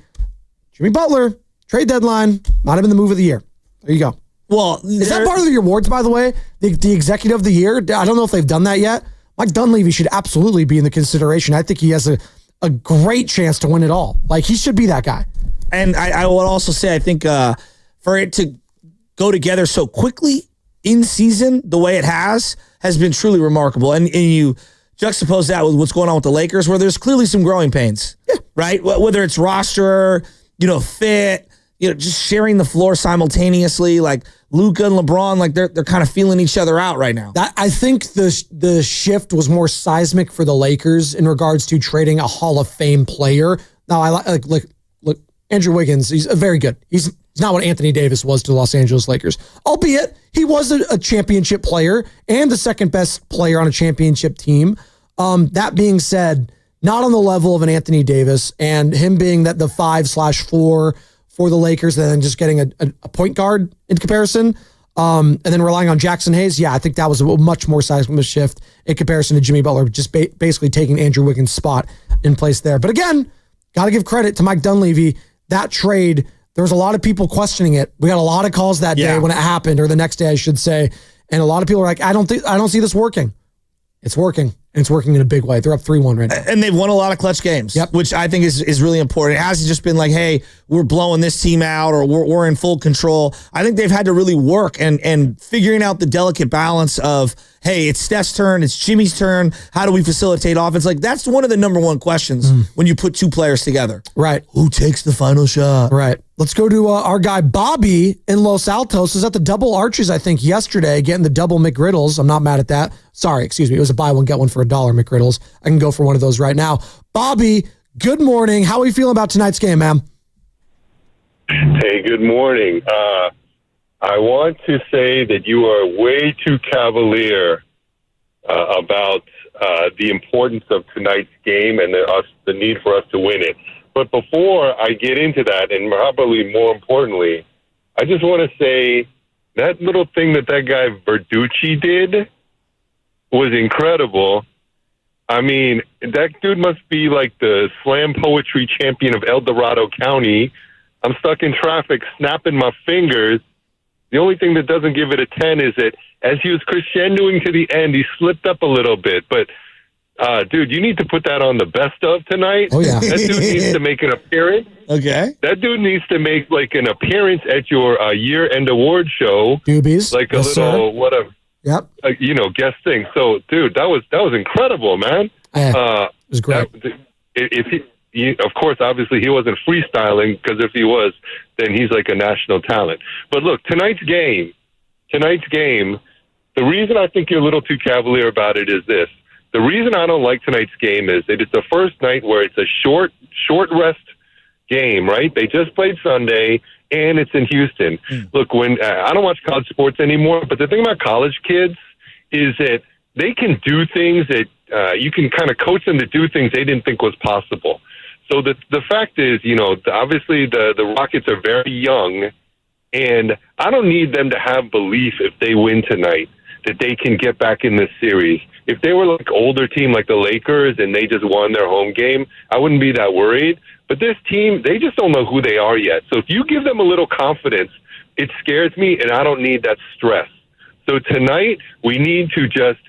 Jimmy Butler, trade deadline, might have been the move of the year. There you go. Well, is that part of the awards, by the way? The executive of the year? I don't know if they've done that yet. Mike Dunleavy should absolutely be in the consideration. I think he has a great chance to win it all. Like, he should be that guy. And I would also say, I think for it to go together so quickly in season, the way it has been truly remarkable. And you juxtapose that with what's going on with the Lakers, where there's clearly some growing pains, right? Whether it's roster, fit, just sharing the floor simultaneously, like Luka and LeBron, like they're kind of feeling each other out right now. I think the shift was more seismic for the Lakers in regards to trading a Hall of Fame player. Now, I look, Andrew Wiggins, he's very good. He's not what Anthony Davis was to the Los Angeles Lakers, albeit he was a championship player and the second best player on a championship team. That being said, not on the level of an Anthony Davis, and him being that the 5/4 for the Lakers, and then just getting a point guard in comparison, and then relying on Jackson Hayes. Yeah, I think that was a much more seismic shift in comparison to Jimmy Butler, just basically taking Andrew Wiggins' spot in place there. But again, got to give credit to Mike Dunleavy. That trade, there was a lot of people questioning it. We got a lot of calls that day when it happened, or the next day, I should say. And a lot of people are like, I don't see this working. It's working. And it's working in a big way. They're up 3-1 right now. And they've won a lot of clutch games, which I think is really important. It hasn't just been like, hey, we're blowing this team out or we're in full control. I think they've had to really work and figuring out the delicate balance of, hey, it's Steph's turn, it's Jimmy's turn. How do we facilitate offense? Like, that's one of the number one questions when you put two players together. Right. Who takes the final shot? Right. Let's go to our guy Bobby in Los Altos. Was at the Double Arches, I think, yesterday, getting the double McGriddles. I'm not mad at that. Sorry, excuse me. It was a buy one, get one for $1 McGriddles. I can go for one of those right now. Bobby, good morning. How are you feeling about tonight's game, man? Hey, good morning. I want to say that you are way too cavalier about the importance of tonight's game and the need for us to win it. But before I get into that, and probably more importantly, I just want to say that little thing that guy Verducci did was incredible. I mean, that dude must be like the slam poetry champion of El Dorado County. I'm stuck in traffic, snapping my fingers. The only thing that doesn't give it a 10 is that as he was crescendoing to the end, he slipped up a little bit. But, dude, you need to put that on the best of tonight. Oh, yeah. That dude needs to make an appearance. Okay. That dude needs to make, like, an appearance at your year-end award show. Doobies. Like a little, whatever. Yep. Guest thing. So, dude, that was incredible, man. It was great. If he, of course, obviously he wasn't freestyling, because if he was, then he's like a national talent. But look, tonight's game, the reason I think you're a little too cavalier about it is this. The reason I don't like tonight's game is that it's the first night where it's a short rest game, right? They just played Sunday, and it's in Houston. Look, when I don't watch college sports anymore, but the thing about college kids is that they can do things that you can kind of coach them to do things they didn't think was possible. So the fact is, obviously the Rockets are very young, and I don't need them to have belief if they win tonight that they can get back in this series. If they were like older team like the Lakers and they just won their home game, I wouldn't be that worried. But this team, they just don't know who they are yet. So if you give them a little confidence, it scares me, and I don't need that stress. So tonight, we need to just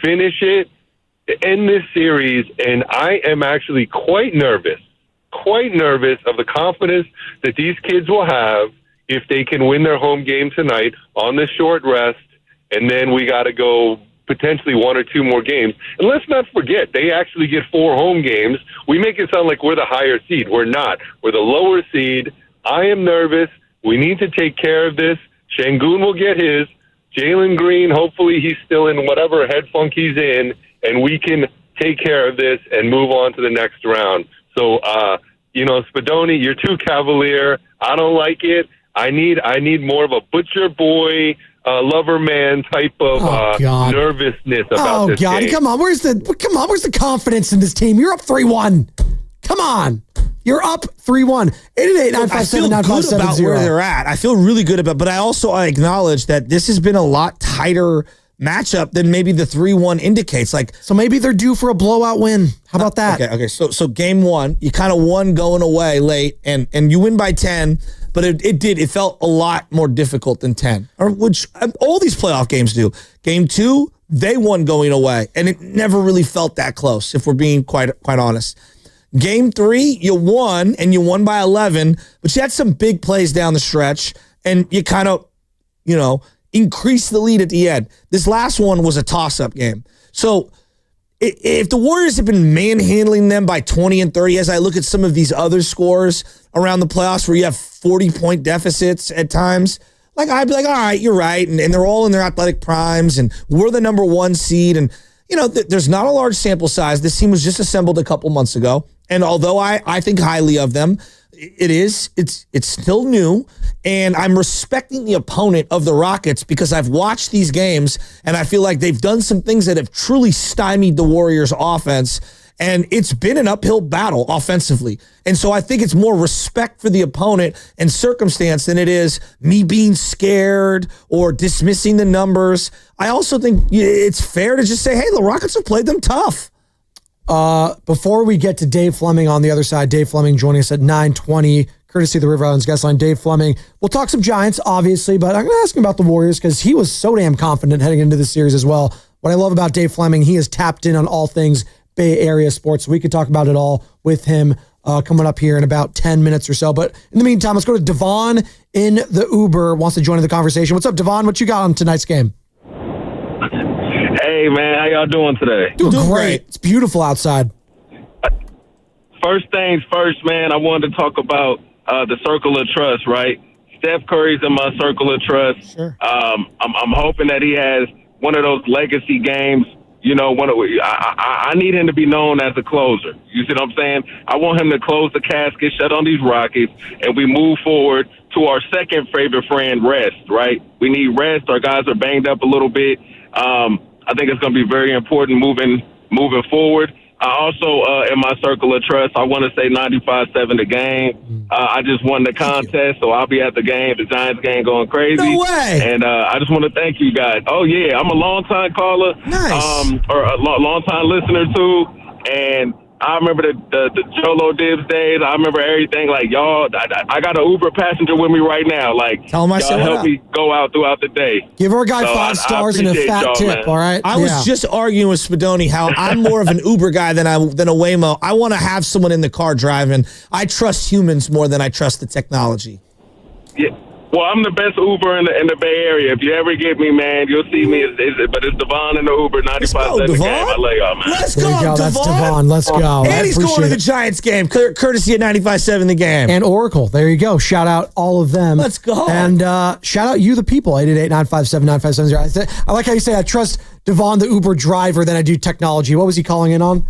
finish it, end this series, and I am actually quite nervous quite nervous of the confidence that these kids will have if they can win their home game tonight on this short rest, and then we got to go potentially 1 or 2 more games. And let's not forget, they actually get 4 home games. We make it sound like we're the higher seed. We're not. We're the lower seed. I am nervous. We need to take care of this. Şengün will get his. Jalen Green, hopefully he's still in whatever head funk he's in, and we can take care of this and move on to the next round. So, Spadoni, you're too cavalier. I don't like it. I need more of a butcher boy, lover man type of nervousness about this game. Come on, where's the confidence in this team? You're up 3-1. Come on. You're up 3-1. 888-957-9570. I feel good about where they're at. I feel really good about, but I acknowledge that this has been a lot tighter matchup than maybe the 3-1 indicates. So maybe they're due for a blowout win. How about that? Okay. So game 1, you kind of won going away late, and you win by 10, but it felt a lot more difficult than 10, or which all these playoff games do. Game 2, they won going away, and it never really felt that close, if we're being quite honest. Game 3, you won, and you won by 11, but you had some big plays down the stretch, and you kind of, increased the lead at the end. This last one was a toss-up game. So if the Warriors have been manhandling them by 20 and 30, as I look at some of these other scores around the playoffs where you have 40-point deficits at times, I'd be like, all right, you're right, and they're all in their athletic primes, and we're the number 1 seed, and there's not a large sample size. This team was just assembled a couple months ago. And although I think highly of them, it's still new. And I'm respecting the opponent of the Rockets because I've watched these games and I feel like they've done some things that have truly stymied the Warriors' offense. And it's been an uphill battle offensively. And so I think it's more respect for the opponent and circumstance than it is me being scared or dismissing the numbers. I also think it's fair to just say, hey, the Rockets have played them tough. Before we get to Dave Fleming on the other side, Dave Fleming joining us at 9:20, courtesy of the River Islands guest line. Dave Fleming. We'll talk some Giants, obviously, but I'm going to ask him about the Warriors because he was so damn confident heading into this series as well. What I love about Dave Fleming, he is tapped in on all things Bay Area sports. We could talk about it all with him coming up here in about 10 minutes or so. But in the meantime, let's go to Devon in the Uber, wants to join in the conversation. What's up, Devon? What you got on tonight's game? Hey, man, how y'all doing today? Doing great. It's beautiful outside. First things first, man, I wanted to talk about the circle of trust, right? Steph Curry's in my circle of trust. Sure. I'm hoping that he has one of those legacy games. I need him to be known as a closer. You see what I'm saying? I want him to close the casket, shut on these Rockets, and we move forward to our second favorite friend, rest, right? We need rest. Our guys are banged up a little bit. I think it's going to be very important moving forward. I also, in my circle of trust, I want to say 95-7 the game. I just won the contest, so I'll be at the game, the Giants game, going crazy. No way! And I just want to thank you guys. Oh, yeah, I'm a long-time caller. Nice. Or a long-time listener, too. And I remember the Jolo Dibs days. I remember everything. Like, y'all, I got an Uber passenger with me right now. Like, tell him I said help me go out throughout the day. Give our guy 5 stars and a fat tip, man. all right? I was just arguing with Spadoni how I'm more of an Uber guy than a Waymo. I want to have someone in the car driving. I trust humans more than I trust the technology. Yeah. Well, I'm the best Uber in the Bay Area. If you ever get me, man, you'll see me. But it's Devon in the Uber, 95 Devon. game. I love y'all, man. Let's There go, you go. That's Devon. Let's go. And he's going to the Giants game, courtesy of 95-7 the game. And Oracle. There you go. Shout out all of them. Let's go. And shout out you, the people. 888-957-9570. I like how you say I trust Devon, the Uber driver, than I do technology. What was he calling in on?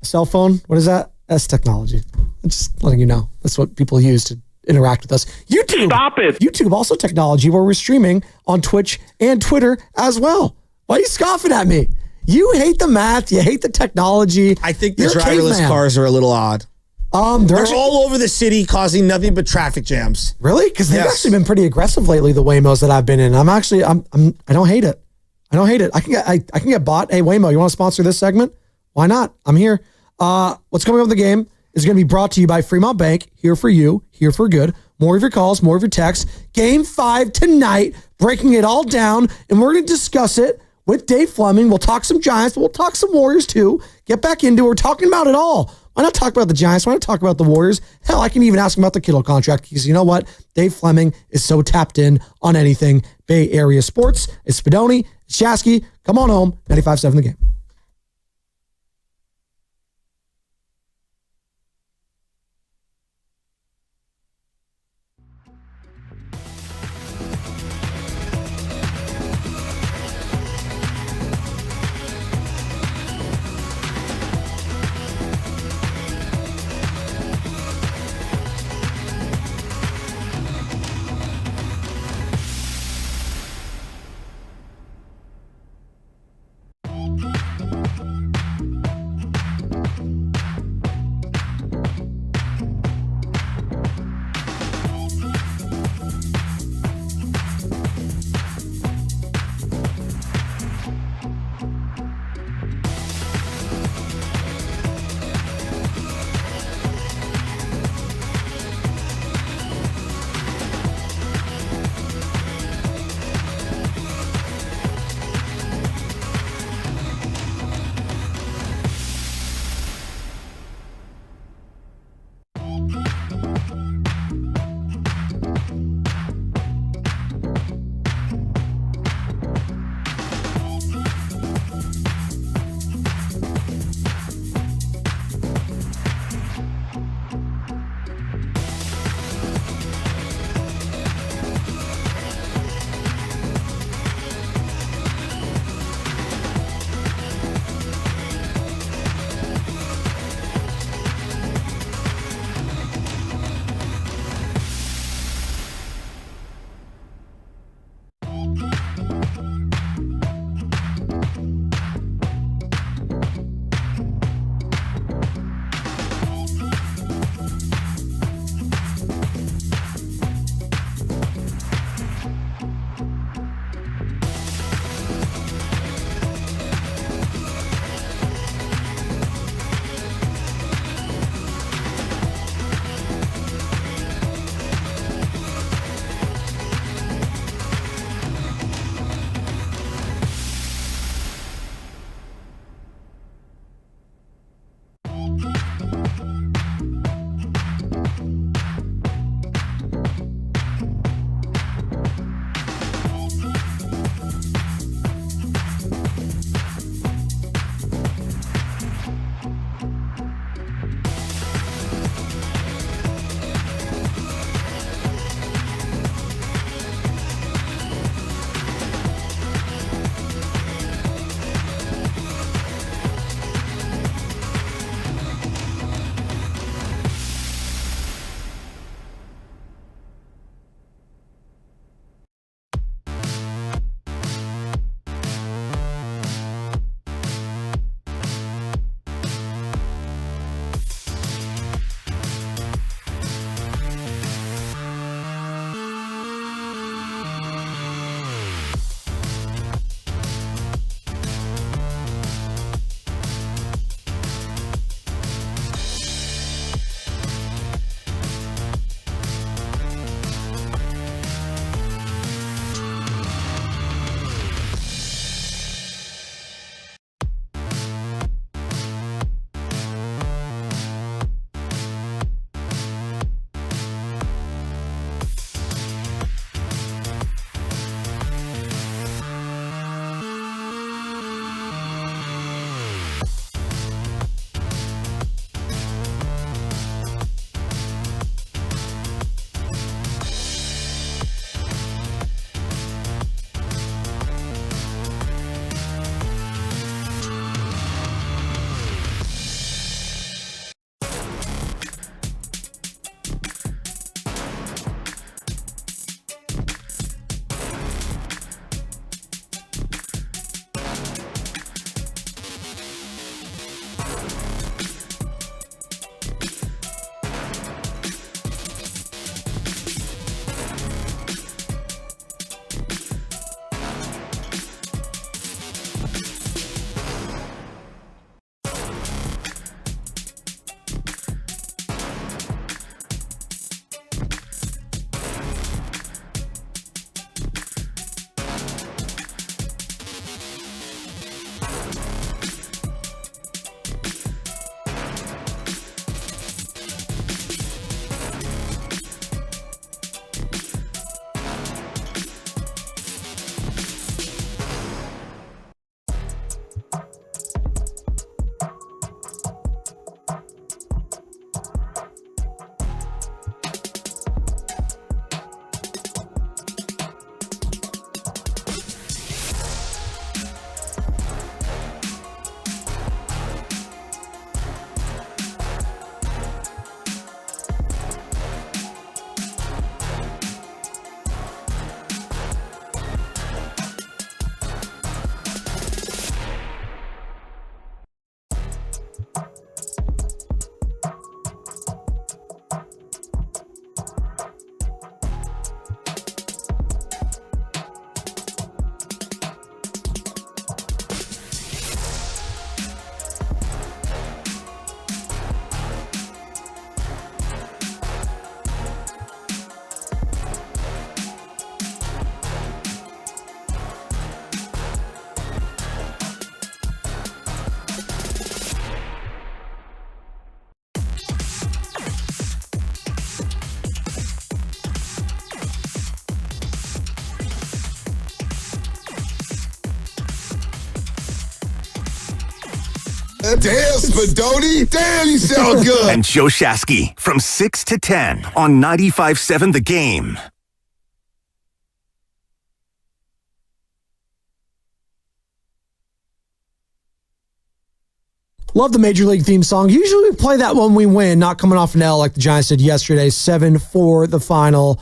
A cell phone? What is that? That's technology. I'm just letting you know. That's what people use to interact with us. YouTube. Stop it. YouTube, also technology, where we're streaming on Twitch and Twitter as well. Why are you scoffing at me? You hate the math. You hate the technology. I think the You're a driverless caveman. cars are a little odd. They're They're actually, all over the city causing nothing but traffic jams. really? Because they've Yes. actually been pretty aggressive lately, the Waymos that I've been in. I don't hate it. I don't hate it. I can get bought. Hey, Waymo, you want to sponsor this segment? Why not? I'm here. What's coming up in the game is going to be brought to you by Fremont Bank. Here for you, here for good. More of your calls, more of your texts. Game 5 tonight, breaking it all down, and we're going to discuss it with Dave Fleming. We'll talk some Giants, but we'll talk some Warriors too. Get back into it. We're talking about it all. Why not talk about the Giants? Why not talk about the Warriors? Hell, I can even ask him about the Kittle contract because you know what? Dave Fleming is so tapped in on anything Bay Area sports. It's Spadoni, it's Shasky. Come on home. 95.7 The Game. Damn, Spadoni. Damn, you sound good. And Joe Shasky from 6 to 10 on 95.7 The Game. Love the Major League theme song. Usually we play that when we win, not coming off an L like the Giants did yesterday. 7-4 the final.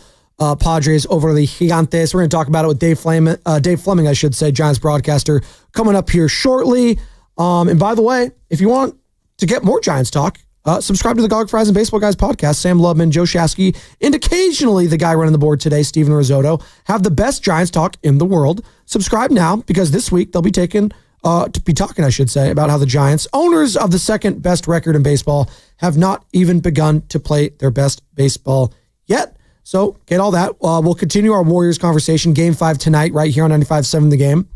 Padres over the Gigantes. We're going to talk about it with Dave Fleming, I should say, Giants broadcaster, coming up here shortly. And by the way, if you want to get more Giants talk, subscribe to the Gog Fries and Baseball Guys podcast. Sam Lubman, Joe Shasky, and occasionally the guy running the board today, Steven Risotto, have the best Giants talk in the world. Subscribe now, because this week they'll be talking, I should say, about how the Giants, owners of the second best record in baseball, have not even begun to play their best baseball yet. So get all that. We'll continue our Warriors conversation, Game 5 tonight, right here on 95.7 The Game.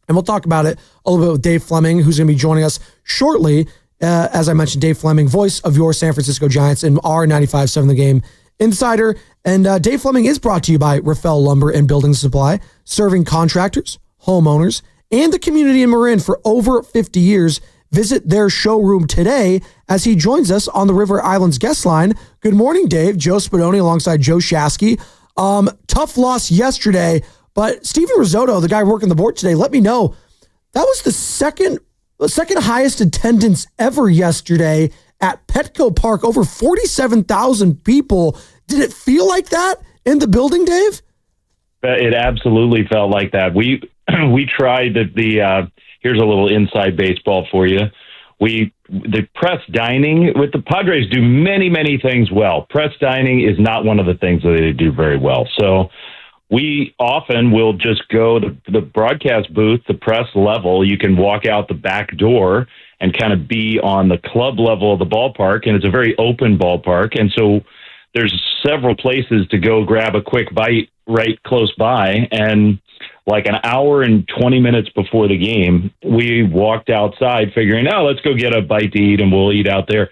And we'll talk about it a little bit with Dave Fleming, who's going to be joining us shortly. As I mentioned, Dave Fleming, voice of your San Francisco Giants and our 95.7 The Game insider. And Dave Fleming is brought to you by Rafael Lumber and Building Supply, serving contractors, homeowners, and the community in Marin for over 50 years. Visit their showroom today as he joins us on the River Islands guest line. Good morning, Dave. Joe Spadoni alongside Joe Shasky. Tough loss yesterday, but Steven Risotto, the guy working the board today, let me know that was the second highest attendance ever yesterday at Petco Park. Over 47,000 people. Did it feel like that in the building, Dave? It absolutely felt like that. We tried here's a little inside baseball for you. The press dining with the Padres do many, many things well. Press dining is not one of the things that they do very well. So we often will just go to the broadcast booth, the press level. You can walk out the back door and kind of be on the club level of the ballpark. And it's a very open ballpark. And so there's several places to go grab a quick bite right close by. And like an hour and 20 minutes before the game, we walked outside figuring, let's go get a bite to eat and we'll eat out there.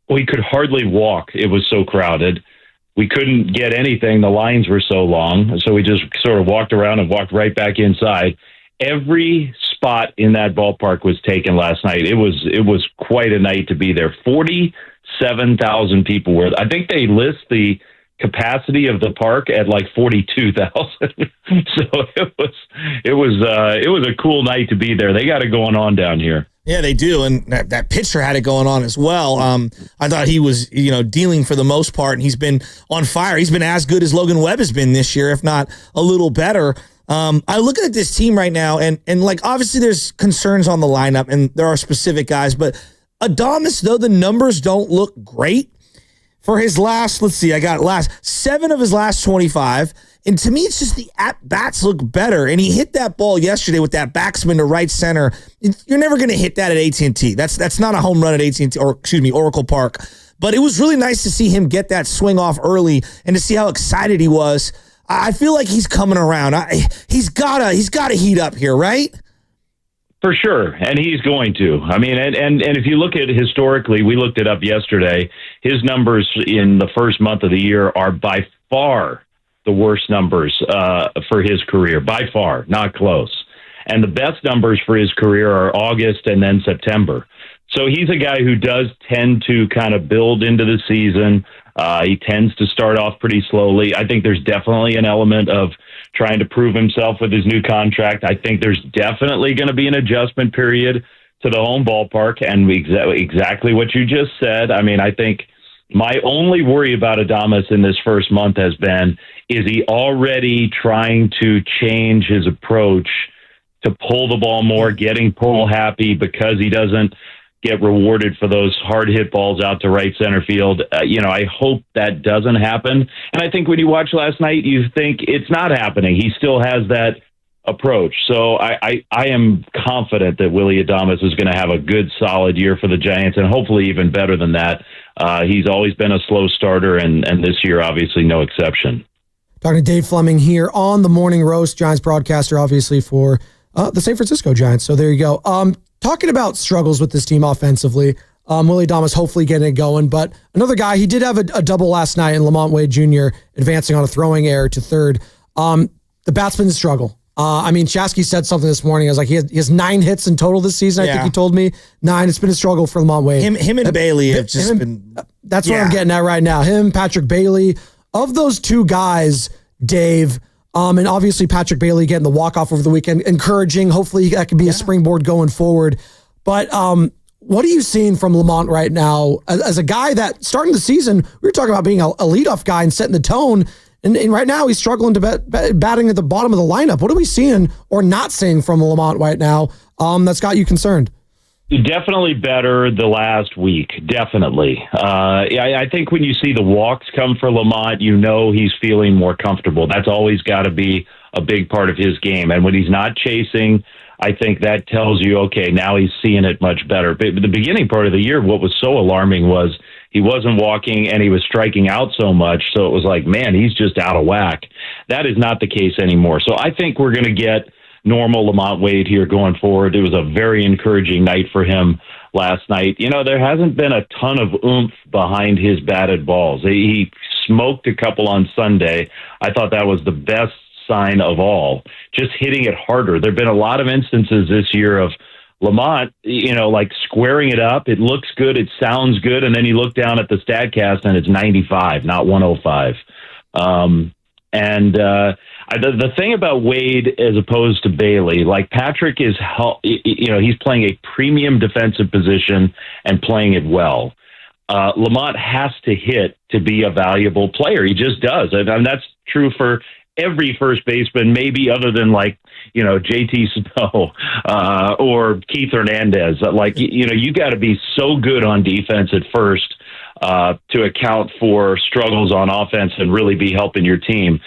We could hardly walk. It was so crowded. We couldn't get anything. The lines were so long. So we just sort of walked around and walked right back inside. Every spot in that ballpark was taken last night. It was quite a night to be there. 47,000 people were. I think they list the capacity of the park at like 42,000. So it was a cool night to be there. They got it going on down here. Yeah, they do, and that pitcher had it going on as well. I thought he was, dealing for the most part, and he's been on fire. He's been as good as Logan Webb has been this year, if not a little better. I look at this team right now, and like obviously there's concerns on the lineup, and there are specific guys, but Adames, though the numbers don't look great for his last, 7 of his last 25. And to me, it's just the at-bats look better. And he hit that ball yesterday with that backspin to right center. You're never going to hit that at AT&T. That's not a home run at AT&T, Oracle Park. But it was really nice to see him get that swing off early and to see how excited he was. I feel like he's coming around. He's gotta heat up here, right? For sure, and he's going to. I mean, and if you look at historically, we looked it up yesterday, his numbers in the first month of the year are by far the worst numbers for his career, by far, not close. And the best numbers for his career are August and then September. So he's a guy who does tend to kind of build into the season. He tends to start off pretty slowly. I think there's definitely an element of trying to prove himself with his new contract. I think there's definitely going to be an adjustment period to the home ballpark, and exactly what you just said. I mean, I think my only worry about Adames in this first month has been, is he already trying to change his approach to pull the ball more, getting pull happy because he doesn't get rewarded for those hard hit balls out to right center field. I hope that doesn't happen. And I think when you watch last night, you think it's not happening. He still has that approach. So I am confident that Willy Adames is going to have a good, solid year for the Giants, and hopefully even better than that. He's always been a slow starter, and this year, obviously, no exception. Talking to Dave Fleming here on the Morning Roast, Giants broadcaster, obviously, for the San Francisco Giants. So there you go. Talking about struggles with this team offensively, Willy Adames hopefully getting it going. But another guy, he did have a double last night in Lamont Wade Jr. advancing on a throwing error to third. The batsmen struggle. Shasky said something this morning. I was like, he has 9 hits in total this season. I think he told me 9. It's been a struggle for Lamont Wade. Him and Bailey have just been. That's what I'm getting at right now. Him, Patrick Bailey. Of those 2 guys, Dave, and obviously Patrick Bailey getting the walk-off over the weekend, encouraging. Hopefully that can be a springboard going forward. But what are you seeing from Lamont right now as a guy that starting the season, we were talking about being a leadoff guy and setting the tone, and right now he's struggling to batting at the bottom of the lineup. What are we seeing or not seeing from Lamont right now that's got you concerned? Definitely better the last week. Definitely. I think when you see the walks come for Lamont, he's feeling more comfortable. That's always got to be a big part of his game. And when he's not chasing, I think that tells you, okay, now he's seeing it much better. But the beginning part of the year, what was so alarming was he wasn't walking and he was striking out so much. So it was like, man, he's just out of whack. That is not the case anymore. So I think we're going to get normal Lamont Wade here going forward. It was a very encouraging night for him last night. There hasn't been a ton of oomph behind his batted balls. He smoked a couple on Sunday. I thought that was the best sign of all, just hitting it harder. There have been a lot of instances this year of Lamont, like squaring it up. It looks good. It sounds good. And then you look down at the StatCast and it's 95, not 105. The thing about Wade as opposed to Bailey, like Patrick is, he's playing a premium defensive position and playing it well. Lamont has to hit to be a valuable player. He just does. And that's true for every first baseman, maybe other than JT Snow or Keith Hernandez. You got to be so good on defense at first to account for struggles on offense and really be helping your team.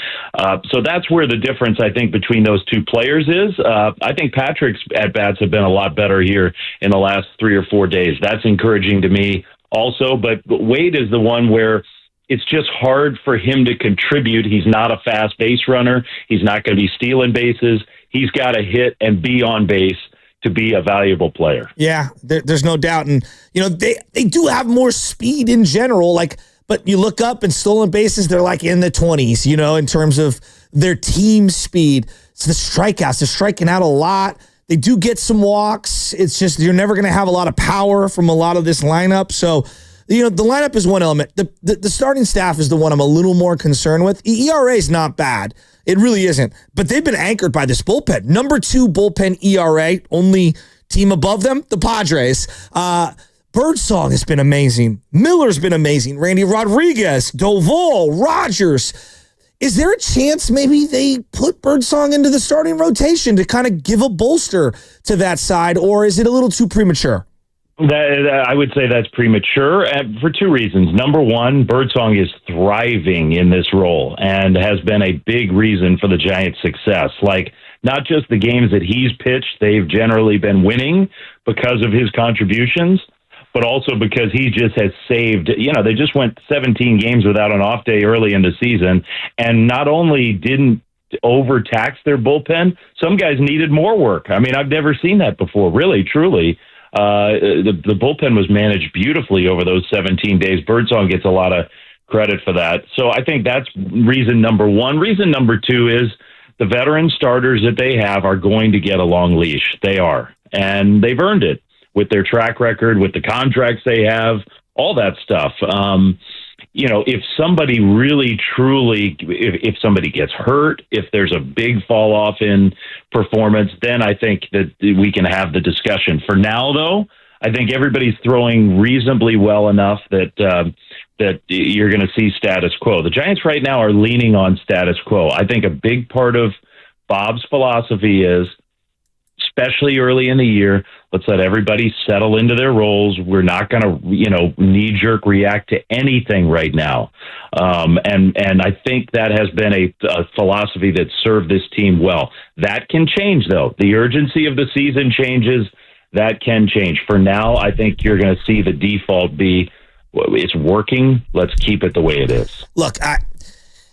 So that's where the difference, I think, between those 2 players is. I think Patrick's at-bats have been a lot better here in the last 3 or 4 days. That's encouraging to me also. But Wade is the one where it's just hard for him to contribute. He's not a fast base runner. He's not going to be stealing bases. He's got to hit and be on base to be a valuable player. Yeah, there's no doubt. And, they do have more speed in general, but you look up and stolen bases, they're in the 20s, in terms of their team speed. It's the strikeouts. They're striking out a lot. They do get some walks. It's just you're never going to have a lot of power from a lot of this lineup. So, the lineup is one element. The starting staff is the one I'm a little more concerned with. ERA is not bad. It really isn't. But they've been anchored by this bullpen. Number 2 bullpen ERA, only team above them, the Padres. Birdsong has been amazing. Miller's been amazing. Randy Rodriguez, Doval, Rogers. Is there a chance maybe they put Birdsong into the starting rotation to kind of give a bolster to that side, or is it a little too premature? I would say that's premature for 2 reasons. Number one, Birdsong is thriving in this role and has been a big reason for the Giants' success. Not just the games that he's pitched, they've generally been winning because of his contributions, but also because he just has saved, they just went 17 games without an off day early in the season, and not only didn't overtax their bullpen, some guys needed more work. I've never seen that before, really, truly. The bullpen was managed beautifully over those 17 days. Birdsong gets a lot of credit for that. So I think that's reason number one. Reason number 2 is the veteran starters that they have are going to get a long leash. They are. And they've earned it with their track record, with the contracts they have, all that stuff. If somebody really, truly, if somebody gets hurt, if there's a big fall off in performance, then I think that we can have the discussion. For now, though, I think everybody's throwing reasonably well enough that you're going to see status quo. The Giants right now are leaning on status quo. I think a big part of Bob's philosophy is, especially early in the year, let's let everybody settle into their roles. We're not going to, knee-jerk react to anything right now. And I think that has been a philosophy that served this team well. That can change, though. The urgency of the season changes. That can change. For now, I think you're going to see the default be, it's working. Let's keep it the way it is. Look,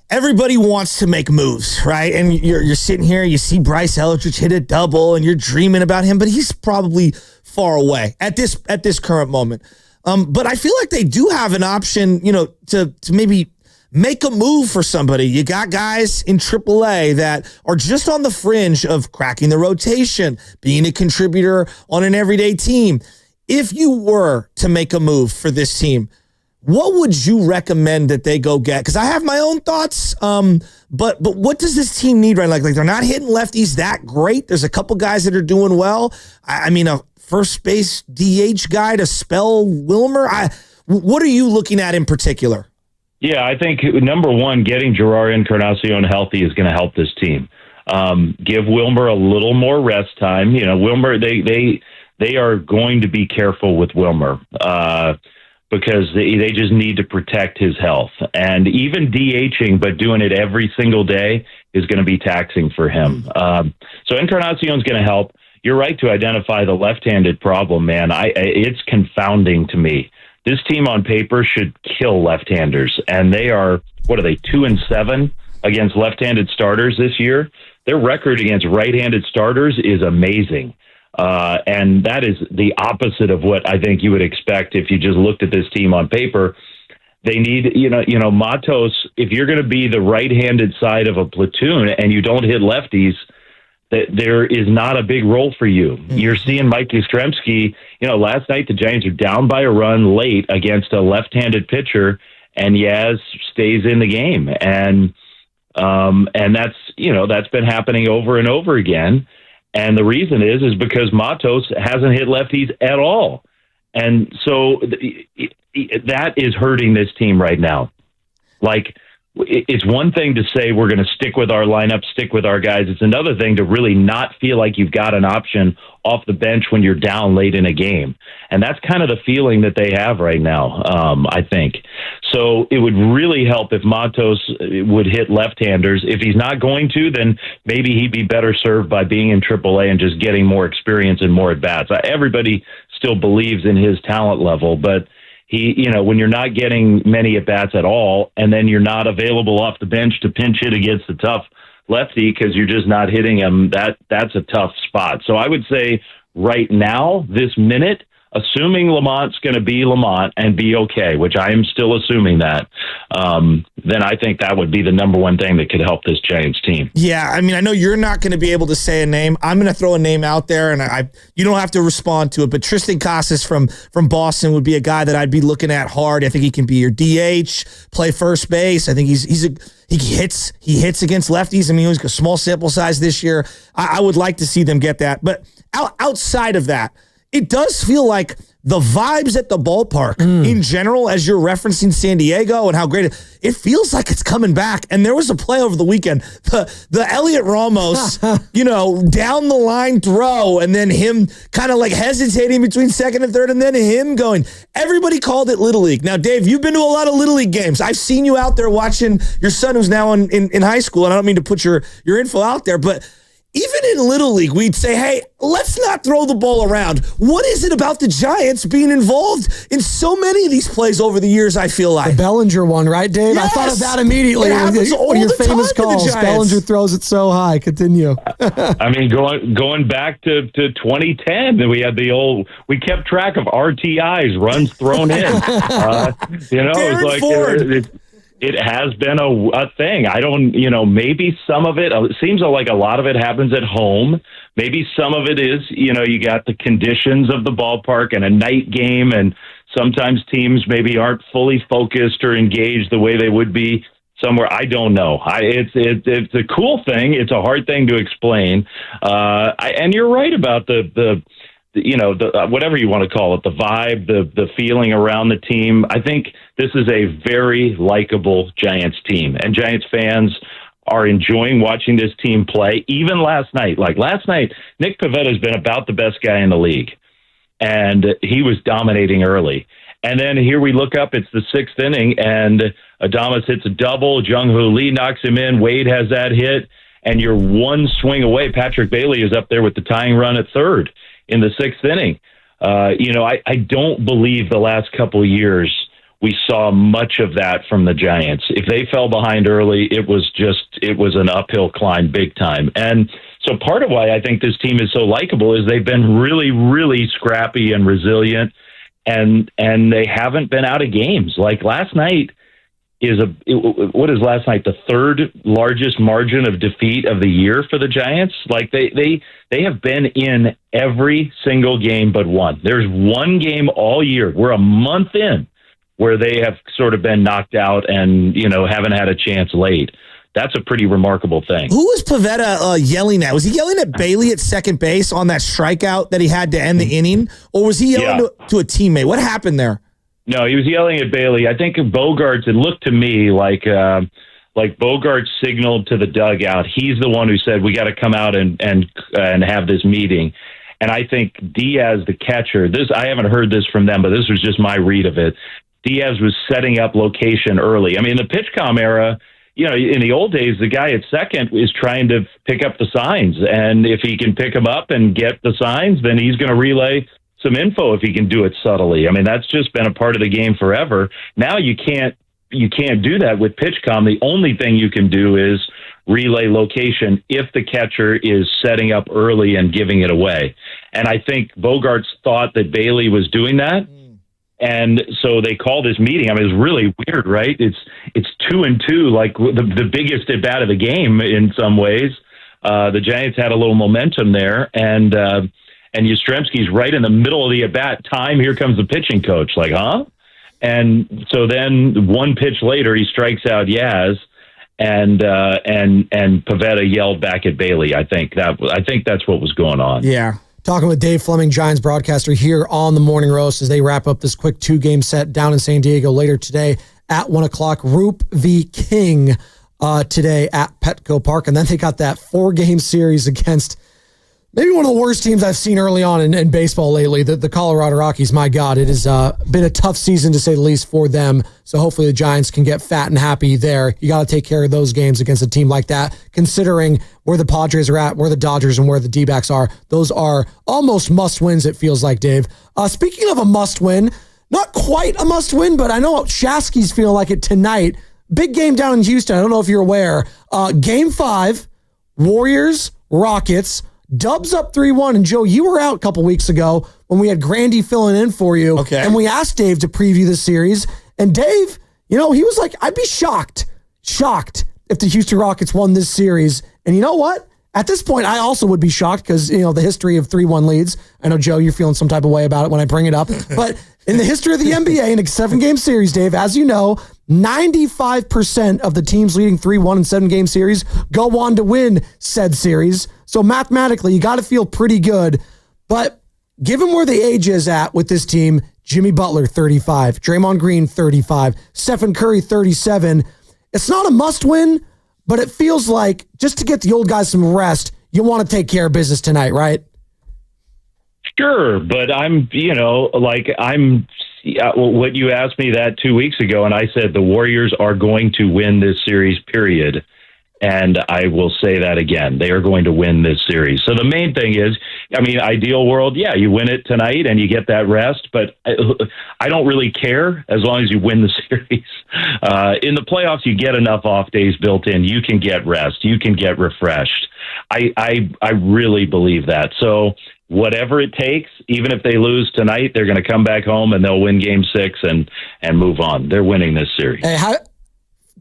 everybody wants to make moves, right? And you're sitting here, you see Bryce Eldridge hit a double, and you're dreaming about him, but he's probably far away at this current moment. But I feel like they do have an option, to maybe make a move for somebody. You got guys in AAA that are just on the fringe of cracking the rotation, being a contributor on an everyday team. If you were to make a move for this team, what would you recommend that they go get? Because I have my own thoughts, but what does this team need right now? Like they're not hitting lefties that great. There's a couple guys that are doing well. I mean, a first base DH guy to spell Wilmer. What are you looking at in particular? Yeah, I think number one, getting Gerard Encarnacion healthy is going to help this team. Give Wilmer a little more rest time. You know, Wilmer, they are going to be careful with Wilmer. Because they just need to protect his health. And even DHing, but doing it every single day is going to be taxing for him. So Encarnacion's going to help. You're right to identify the left-handed problem, man. It's confounding to me. This team on paper should kill left-handers, and they are, 2-7 against left-handed starters this year? Their record against right-handed starters is amazing. And that is the opposite of what I think you would expect if you just looked at this team on paper. They need, Matos, if you're going to be the right-handed side of a platoon and you don't hit lefties, that there is not a big role for you. You're seeing Mike Yastrzemski, last night the Giants are down by a run late against a left-handed pitcher, and Yaz stays in the game. And that's been happening over and over again. And the reason is because Matos hasn't hit lefties at all. And so that is hurting this team right now. Like, it's one thing to say we're going to stick with our lineup, stick with our guys. It's another thing to really not feel like you've got an option off the bench when you're down late in a game. And that's kind of the feeling that they have right now, I think. So it would really help if Matos would hit left-handers. If he's not going to, then maybe he'd be better served by being in AAA and just getting more experience and more at-bats. Everybody still believes in his talent level, but he, when you're not getting many at-bats at all, and then you're not available off the bench to pinch hit against a tough lefty because you're just not hitting him, that's a tough spot. So I would say right now, this minute, assuming Lamont's going to be Lamont and be okay, which I am still assuming that, then I think that would be the number one thing that could help this Giants team. Yeah, I mean, I know you're not going to be able to say a name. I'm going to throw a name out there, and you don't have to respond to it, but Tristan Casas from Boston would be a guy that I'd be looking at hard. I think he can be your DH, play first base. I think he hits against lefties. I mean, he was a small sample size this year. I would like to see them get that. But outside of that, it does feel like the vibes at the ballpark in general, as you're referencing San Diego and how great it feels like it's coming back. And there was a play over the weekend, the Elliot Ramos, down the line throw, and then him kind of like hesitating between second and third, and then him going. Everybody called it Little League. Now, Dave, you've been to a lot of Little League games. I've seen you out there watching your son, who's now in high school, and I don't mean to put your info out there, but even in Little League, we'd say, hey, let's not throw the ball around. What is it about the Giants being involved in so many of these plays over the years, I feel like? The Bellinger one, right, Dave? Yes! I thought of that immediately. One of your famous calls. Bellinger throws it so high. Continue. I mean, going back to 2010, we had we kept track of RTIs, runs thrown in. It's like Ford. It has been a thing. I don't, maybe some of it seems like a lot of it happens at home. Maybe some of it is, you got the conditions of the ballpark and a night game, and sometimes teams maybe aren't fully focused or engaged the way they would be somewhere. I don't know. It's a cool thing. It's a hard thing to explain. And you're right about the whatever you want to call it, the vibe, the feeling around the team. I think this is a very likable Giants team, and Giants fans are enjoying watching this team play. Even last night, Nick Pivetta has been about the best guy in the league, and he was dominating early. And then here we look up, it's the sixth inning, and Adames hits a double. Jung-Hoo Lee knocks him in. Wade has that hit, and you're one swing away. Patrick Bailey is up there with the tying run at third in the sixth inning. I don't believe the last couple of years we saw much of that from the Giants. If they fell behind early, it was an uphill climb big time. And so part of why I think this team is so likable is they've been really, really scrappy and resilient, and they haven't been out of games. Like last night, what is last night, the third largest margin of defeat of the year for the Giants. Like they have been in every single game but one. There's one game all year. We're a month in where they have sort of been knocked out and, haven't had a chance late. That's a pretty remarkable thing. Who was Pivetta yelling at? Was he yelling at Bailey at second base on that strikeout that he had to end the inning? Or was he yelling to a teammate? What happened there? No, he was yelling at Bailey. I think Bogaerts, it looked to me like Bogaerts signaled to the dugout. He's the one who said, we got to come out and have this meeting. And I think Diaz, the catcher, I haven't heard this from them, but this was just my read of it. Diaz was setting up location early. I mean, in the PitchCom era, in the old days, the guy at second is trying to pick up the signs. And if he can pick them up and get the signs, then he's going to relay some info if he can do it subtly. I mean, that's just been a part of the game forever. Now you can't do that with PitchCom. The only thing you can do is relay location if the catcher is setting up early and giving it away. And I think Bogaerts thought that Bailey was doing that. And so they called this meeting. I mean, it's really weird, right? It's 2-2, like the biggest at bat of the game in some ways. The Giants had a little momentum there, and Yastrzemski's right in the middle of the at bat. Time, here comes the pitching coach. Like, huh? And so then one pitch later, he strikes out Yaz, and Pivetta yelled back at Bailey. I think that's what was going on. Yeah. Talking with Dave Fleming, Giants broadcaster, here on the Morning Roast as they wrap up this quick 2-game set down in San Diego later today at 1 o'clock. Roop v. King today at Petco Park. And then they got that 4-game series against maybe one of the worst teams I've seen early on in baseball lately, the Colorado Rockies. My God, it has been a tough season to say the least for them. So hopefully the Giants can get fat and happy there. You got to take care of those games against a team like that, considering where the Padres are at, where the Dodgers and where the D-backs are. Those are almost must-wins, it feels like, Dave. Speaking of a must-win, not quite a must-win, but I know Shasky's feeling like it tonight. Big game down in Houston. I don't know if you're aware. Game 5, Warriors, Rockets. Dubs up 3-1. And Joe, you were out a couple weeks ago when we had Grandy filling in for you. Okay. And we asked Dave to preview the series. And Dave, he was like, I'd be shocked if the Houston Rockets won this series. And you know what? At this point, I also would be shocked because, the history of 3-1 leads. I know, Joe, you're feeling some type of way about it when I bring it up. But in the history of the NBA, in a 7-game series, Dave, as you know, 95% of the teams leading 3-1 in 7-game series go on to win said series. So mathematically, you got to feel pretty good. But given where the age is at with this team, Jimmy Butler, 35, Draymond Green, 35, Stephen Curry, 37, it's not a must-win, but it feels like just to get the old guys some rest, you want to take care of business tonight, right? Sure, but what you asked me that 2 weeks ago, and I said the Warriors are going to win this series, period. And I will say that again. They are going to win this series. So the main thing is, ideal world, yeah, you win it tonight and you get that rest, but I don't really care as long as you win the series. In the playoffs, you get enough off days built in. You can get rest. You can get refreshed. I really believe that. So whatever it takes, even if they lose tonight, they're going to come back home and they'll win Game 6 and move on. They're winning this series. Hey,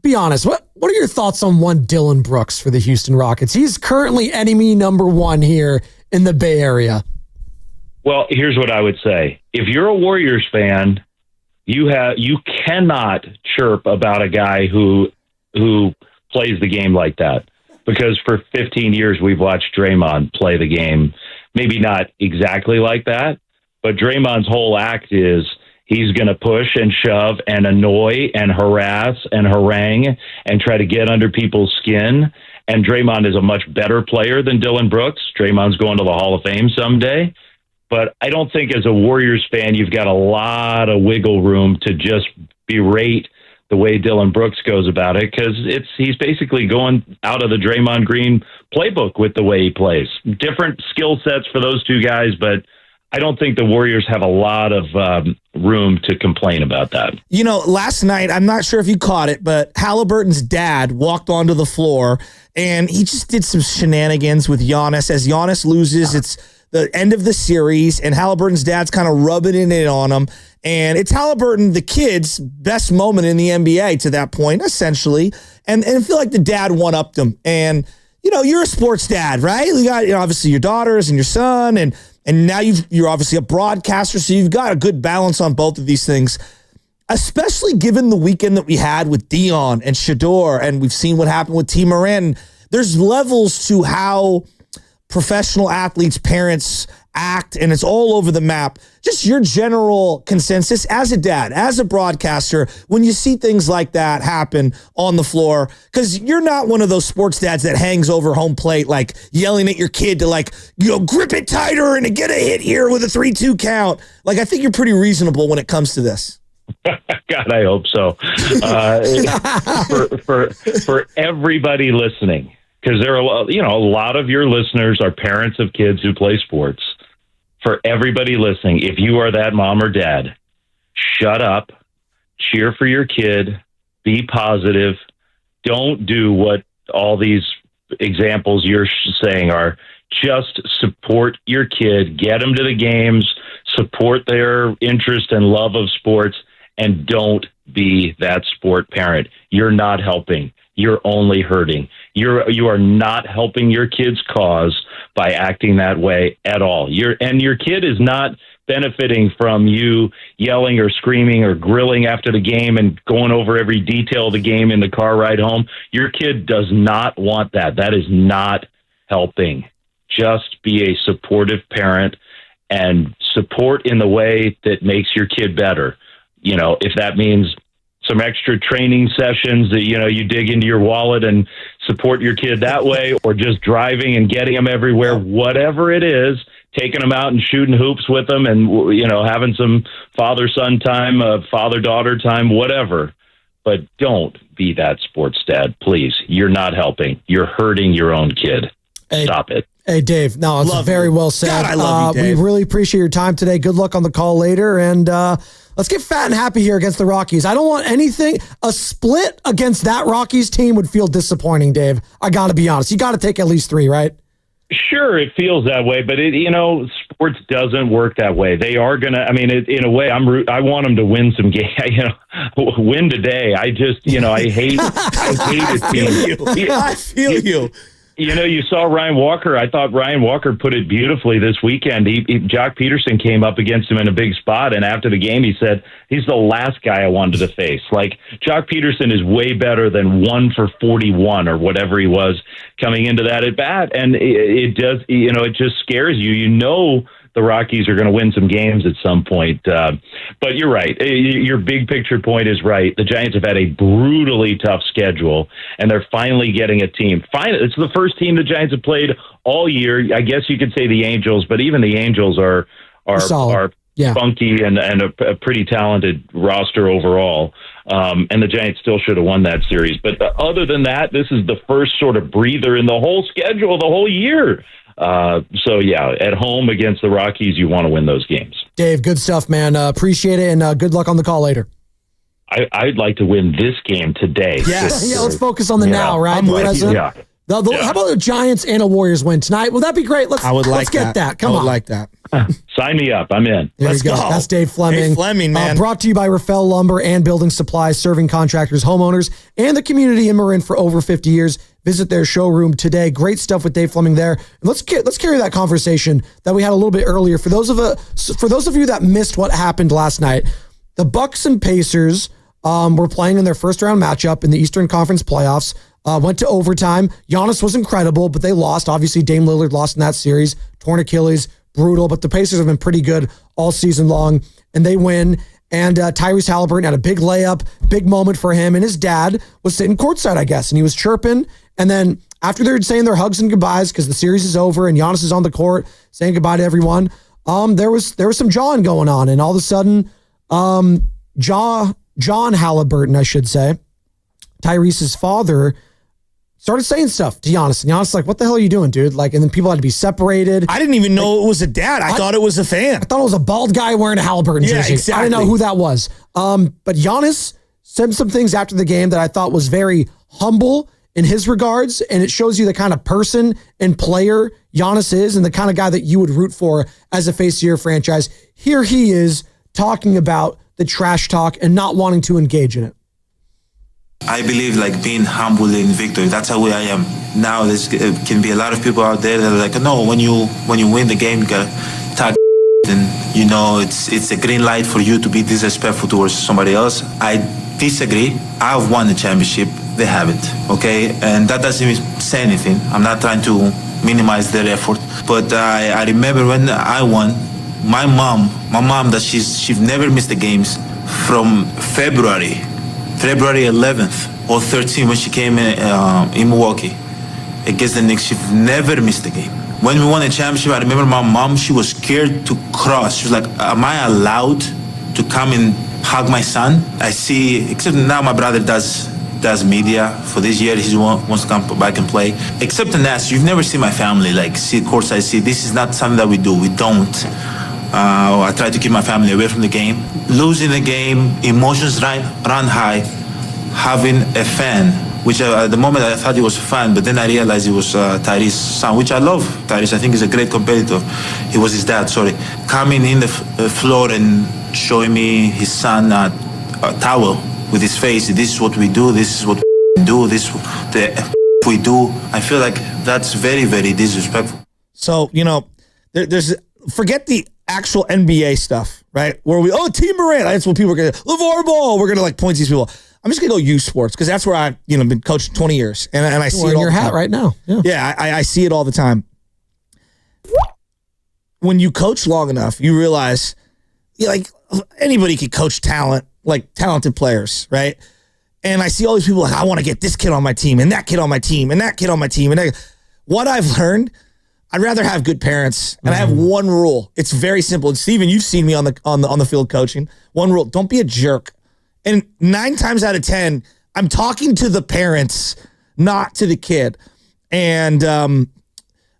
be honest, what are your thoughts on one Dylan Brooks for the Houston Rockets? He's currently enemy number 1 here in the Bay Area. Well, here's what I would say. If you're a Warriors fan, you cannot chirp about a guy who plays the game like that. Because for 15 years, we've watched Draymond play the game. Maybe not exactly like that, but Draymond's whole act is he's going to push and shove and annoy and harass and harangue and try to get under people's skin. And Draymond is a much better player than Dylan Brooks. Draymond's going to the Hall of Fame someday. But I don't think as a Warriors fan, you've got a lot of wiggle room to just berate the way Dylan Brooks goes about it, because he's basically going out of the Draymond Green playbook with the way he plays. Different skill sets for those two guys, but I don't think the Warriors have a lot of room to complain about that. Last night, I'm not sure if you caught it, but Halliburton's dad walked onto the floor, and he just did some shenanigans with Giannis. As Giannis loses, it's the end of the series, and Halliburton's dad's kind of rubbing it in on him. And it's Halliburton, the kid's best moment in the NBA to that point, essentially. And I feel like the dad one-upped him. And, you're a sports dad, right? You got obviously your daughters and your son, and now you're obviously a broadcaster, so you've got a good balance on both of these things, especially given the weekend that we had with Dion and Shedeur, and we've seen what happened with T. Moran. There's levels to how professional athletes' parents act, and it's all over the map. Just your general consensus as a dad, as a broadcaster, when you see things like that happen on the floor, because you're not one of those sports dads that hangs over home plate, like yelling at your kid to grip it tighter and to get a hit here with a 3-2 count. Like, I think you're pretty reasonable when it comes to this. God, I hope so. For everybody listening, because there are a lot of your listeners are parents of kids who play sports. For everybody listening, if you are that mom or dad, shut up, cheer for your kid, be positive. Don't do what all these examples you're saying are. Just support your kid, get them to the games, support their interest and love of sports, and don't be that sport parent. You're not helping. You're only hurting. You are not helping your kid's cause by acting that way at all. Your kid is not benefiting from you yelling or screaming or grilling after the game and going over every detail of the game in the car ride home. Your kid does not want that. That is not helping. Just be a supportive parent and support in the way that makes your kid better. If that means some extra training sessions that, you dig into your wallet and support your kid that way, or just driving and getting them everywhere, whatever it is, taking them out and shooting hoops with them and, having some father-son time, father-daughter time, whatever. But don't be that sports dad, please. You're not helping. You're hurting your own kid. Stop it. Hey, Dave. No, it's very well said. God, I love you, Dave. We really appreciate your time today. Good luck on the call later. And let's get fat and happy here against the Rockies. I don't want anything. A split against that Rockies team would feel disappointing, Dave. I got to be honest. You got to take at least 3, right? Sure, it feels that way, but sports doesn't work that way. They are gonna. I mean, in a way, I want them to win some games. Win today. I just, I hate it. I feel you. You saw Ryan Walker. I thought Ryan Walker put it beautifully this weekend. Jock Peterson came up against him in a big spot, and after the game, he said, he's the last guy I wanted to face. Like, Jock Peterson is way better than 1 for 41 or whatever he was coming into that at bat, and it does, it just scares you. The Rockies are going to win some games at some point. But you're right. Your big picture point is right. The Giants have had a brutally tough schedule, and they're finally getting a team. It's the first team the Giants have played all year. I guess you could say the Angels, but even the Angels are funky and a pretty talented roster overall. And the Giants still should have won that series. But other than that, this is the first sort of breather in the whole schedule, the whole year. At home against the Rockies, you want to win those games. Dave, good stuff, man. Appreciate it, and good luck on the call later. I'd like to win this game today. Yes. Let's focus on the now, right? I'm with you. Yeah. How about the Giants and a Warriors win tonight? Will that be great? Let's get that. Come on. I would like that. Sign me up. I'm in. There you go. That's Dave Fleming. Dave Fleming, man. Brought to you by Rafael Lumber and Building Supplies, serving contractors, homeowners, and the community in Marin for over 50 years. Visit their showroom today. Great stuff with Dave Fleming there. And let's carry that conversation that we had a little bit earlier. For those of you that missed what happened last night, the Bucks and Pacers were playing in their first round matchup in the Eastern Conference playoffs. Went to overtime. Giannis was incredible, but they lost. Obviously, Dame Lillard lost in that series. Torn Achilles, brutal. But the Pacers have been pretty good all season long, and they win. And Tyrese Halliburton had a big layup, big moment for him. And his dad was sitting courtside, I guess, and he was chirping. And then after they're saying their hugs and goodbyes because the series is over and Giannis is on the court saying goodbye to everyone, there was some jawing going on. And all of a sudden, John Halliburton, I should say, Tyrese's father, started saying stuff to Giannis. And Giannis like, what the hell are you doing, dude? Like, and then people had to be separated. I didn't even know it was a dad. I thought it was a fan. I thought it was a bald guy wearing a Halliburton jersey. Exactly. I didn't know who that was. But Giannis said some things after the game that I thought was very humble in his regards, and it shows you the kind of person and player Giannis is and the kind of guy that you would root for as a face of your franchise. Here he is talking about the trash talk and not wanting to engage in it. I believe like being humble in victory. That's how I am. Now there can be a lot of people out there that are like, no, when you win the game, you gotta talk and you know it's a green light for you to be disrespectful towards somebody else. I disagree. I've won the championship. They haven't. Okay, and that doesn't even say anything. I'm not trying to minimize their effort, but I remember when I won. My mom, that she's never missed the games from February 11th or 13th when she came in Milwaukee against the Knicks. She never missed a game. When we won the championship, I remember my mom, she was scared to cross. She was like, am I allowed to come and hug my son? I see, except now my brother does media for this year. He wants to come back and play. Except in that, you've never seen my family like see courtside. See, this is not something that we do. We don't. I try to keep my family away from the game. Losing the game, emotions run high. Having a fan, which at the moment I thought he was a fan, but then I realized he was Tyrese's son, which I love. Tyrese, I think, is a great competitor. He was his dad, sorry. Coming in the floor and showing me his son a towel with his face. This is what we do. This is what we do. This is the we do. I feel like that's very, very disrespectful. So, you know, there's forget the actual NBA stuff, right? Where Team Morant, that's what people are going to, LeVar Ball, we're going to like point these people. I'm just going to go youth sports because that's where I've been coaching 20 years. And I see it all your the hat time. right now. Yeah, I see it all the time. When you coach long enough, you realize like anybody can coach talent, like talented players, right? And I see all these people like, I want to get this kid on my team and that kid on my team and that kid on my team. And what I've learned, I'd rather have good parents, and I have one rule. It's very simple. And Steven, you've seen me on the field coaching. One rule: don't be a jerk. And 9 times out of 10, I'm talking to the parents, not to the kid. And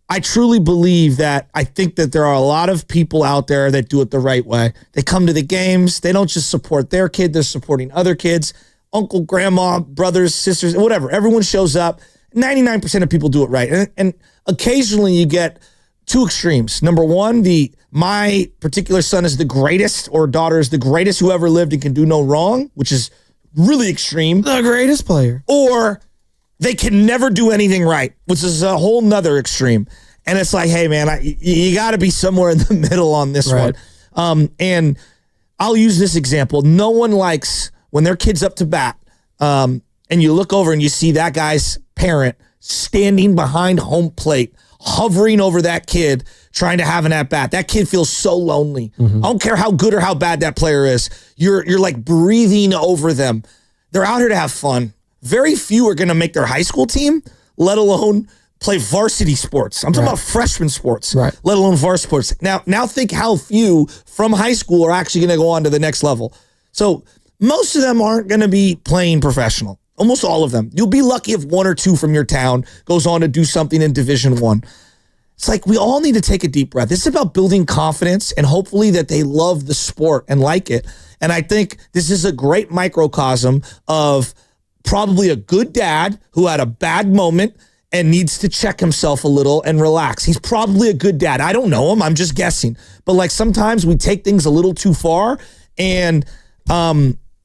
I truly believe that. I think that there are a lot of people out there that do it the right way. They come to the games. They don't just support their kid; they're supporting other kids, uncle, grandma, brothers, sisters, whatever. Everyone shows up. 99% of people do it right. And occasionally you get two extremes. Number one, my particular son is the greatest or daughter is the greatest who ever lived and can do no wrong, which is really extreme. The greatest player. Or they can never do anything right, which is a whole nother extreme. And it's like, hey, man, you got to be somewhere in the middle on this one. And I'll use this example. No one likes when their kid's up to bat and you look over and you see that guy's parent standing behind home plate, hovering over that kid, trying to have an at-bat. That kid feels so lonely. I don't care how good or how bad that player is. You're like breathing over them. They're out here to have fun. Very few are going to make their high school team, let alone play varsity sports. I'm talking about freshman sports, let alone varsity sports. Now think how few from high school are actually going to go on to the next level. So most of them aren't going to be playing professional. Almost all of them. You'll be lucky if 1 or 2 from your town goes on to do something in Division I. It's like we all need to take a deep breath. This is about building confidence and hopefully that they love the sport and like it. And I think this is a great microcosm of probably a good dad who had a bad moment and needs to check himself a little and relax. He's probably a good dad. I don't know him. I'm just guessing. But like sometimes we take things a little too far. And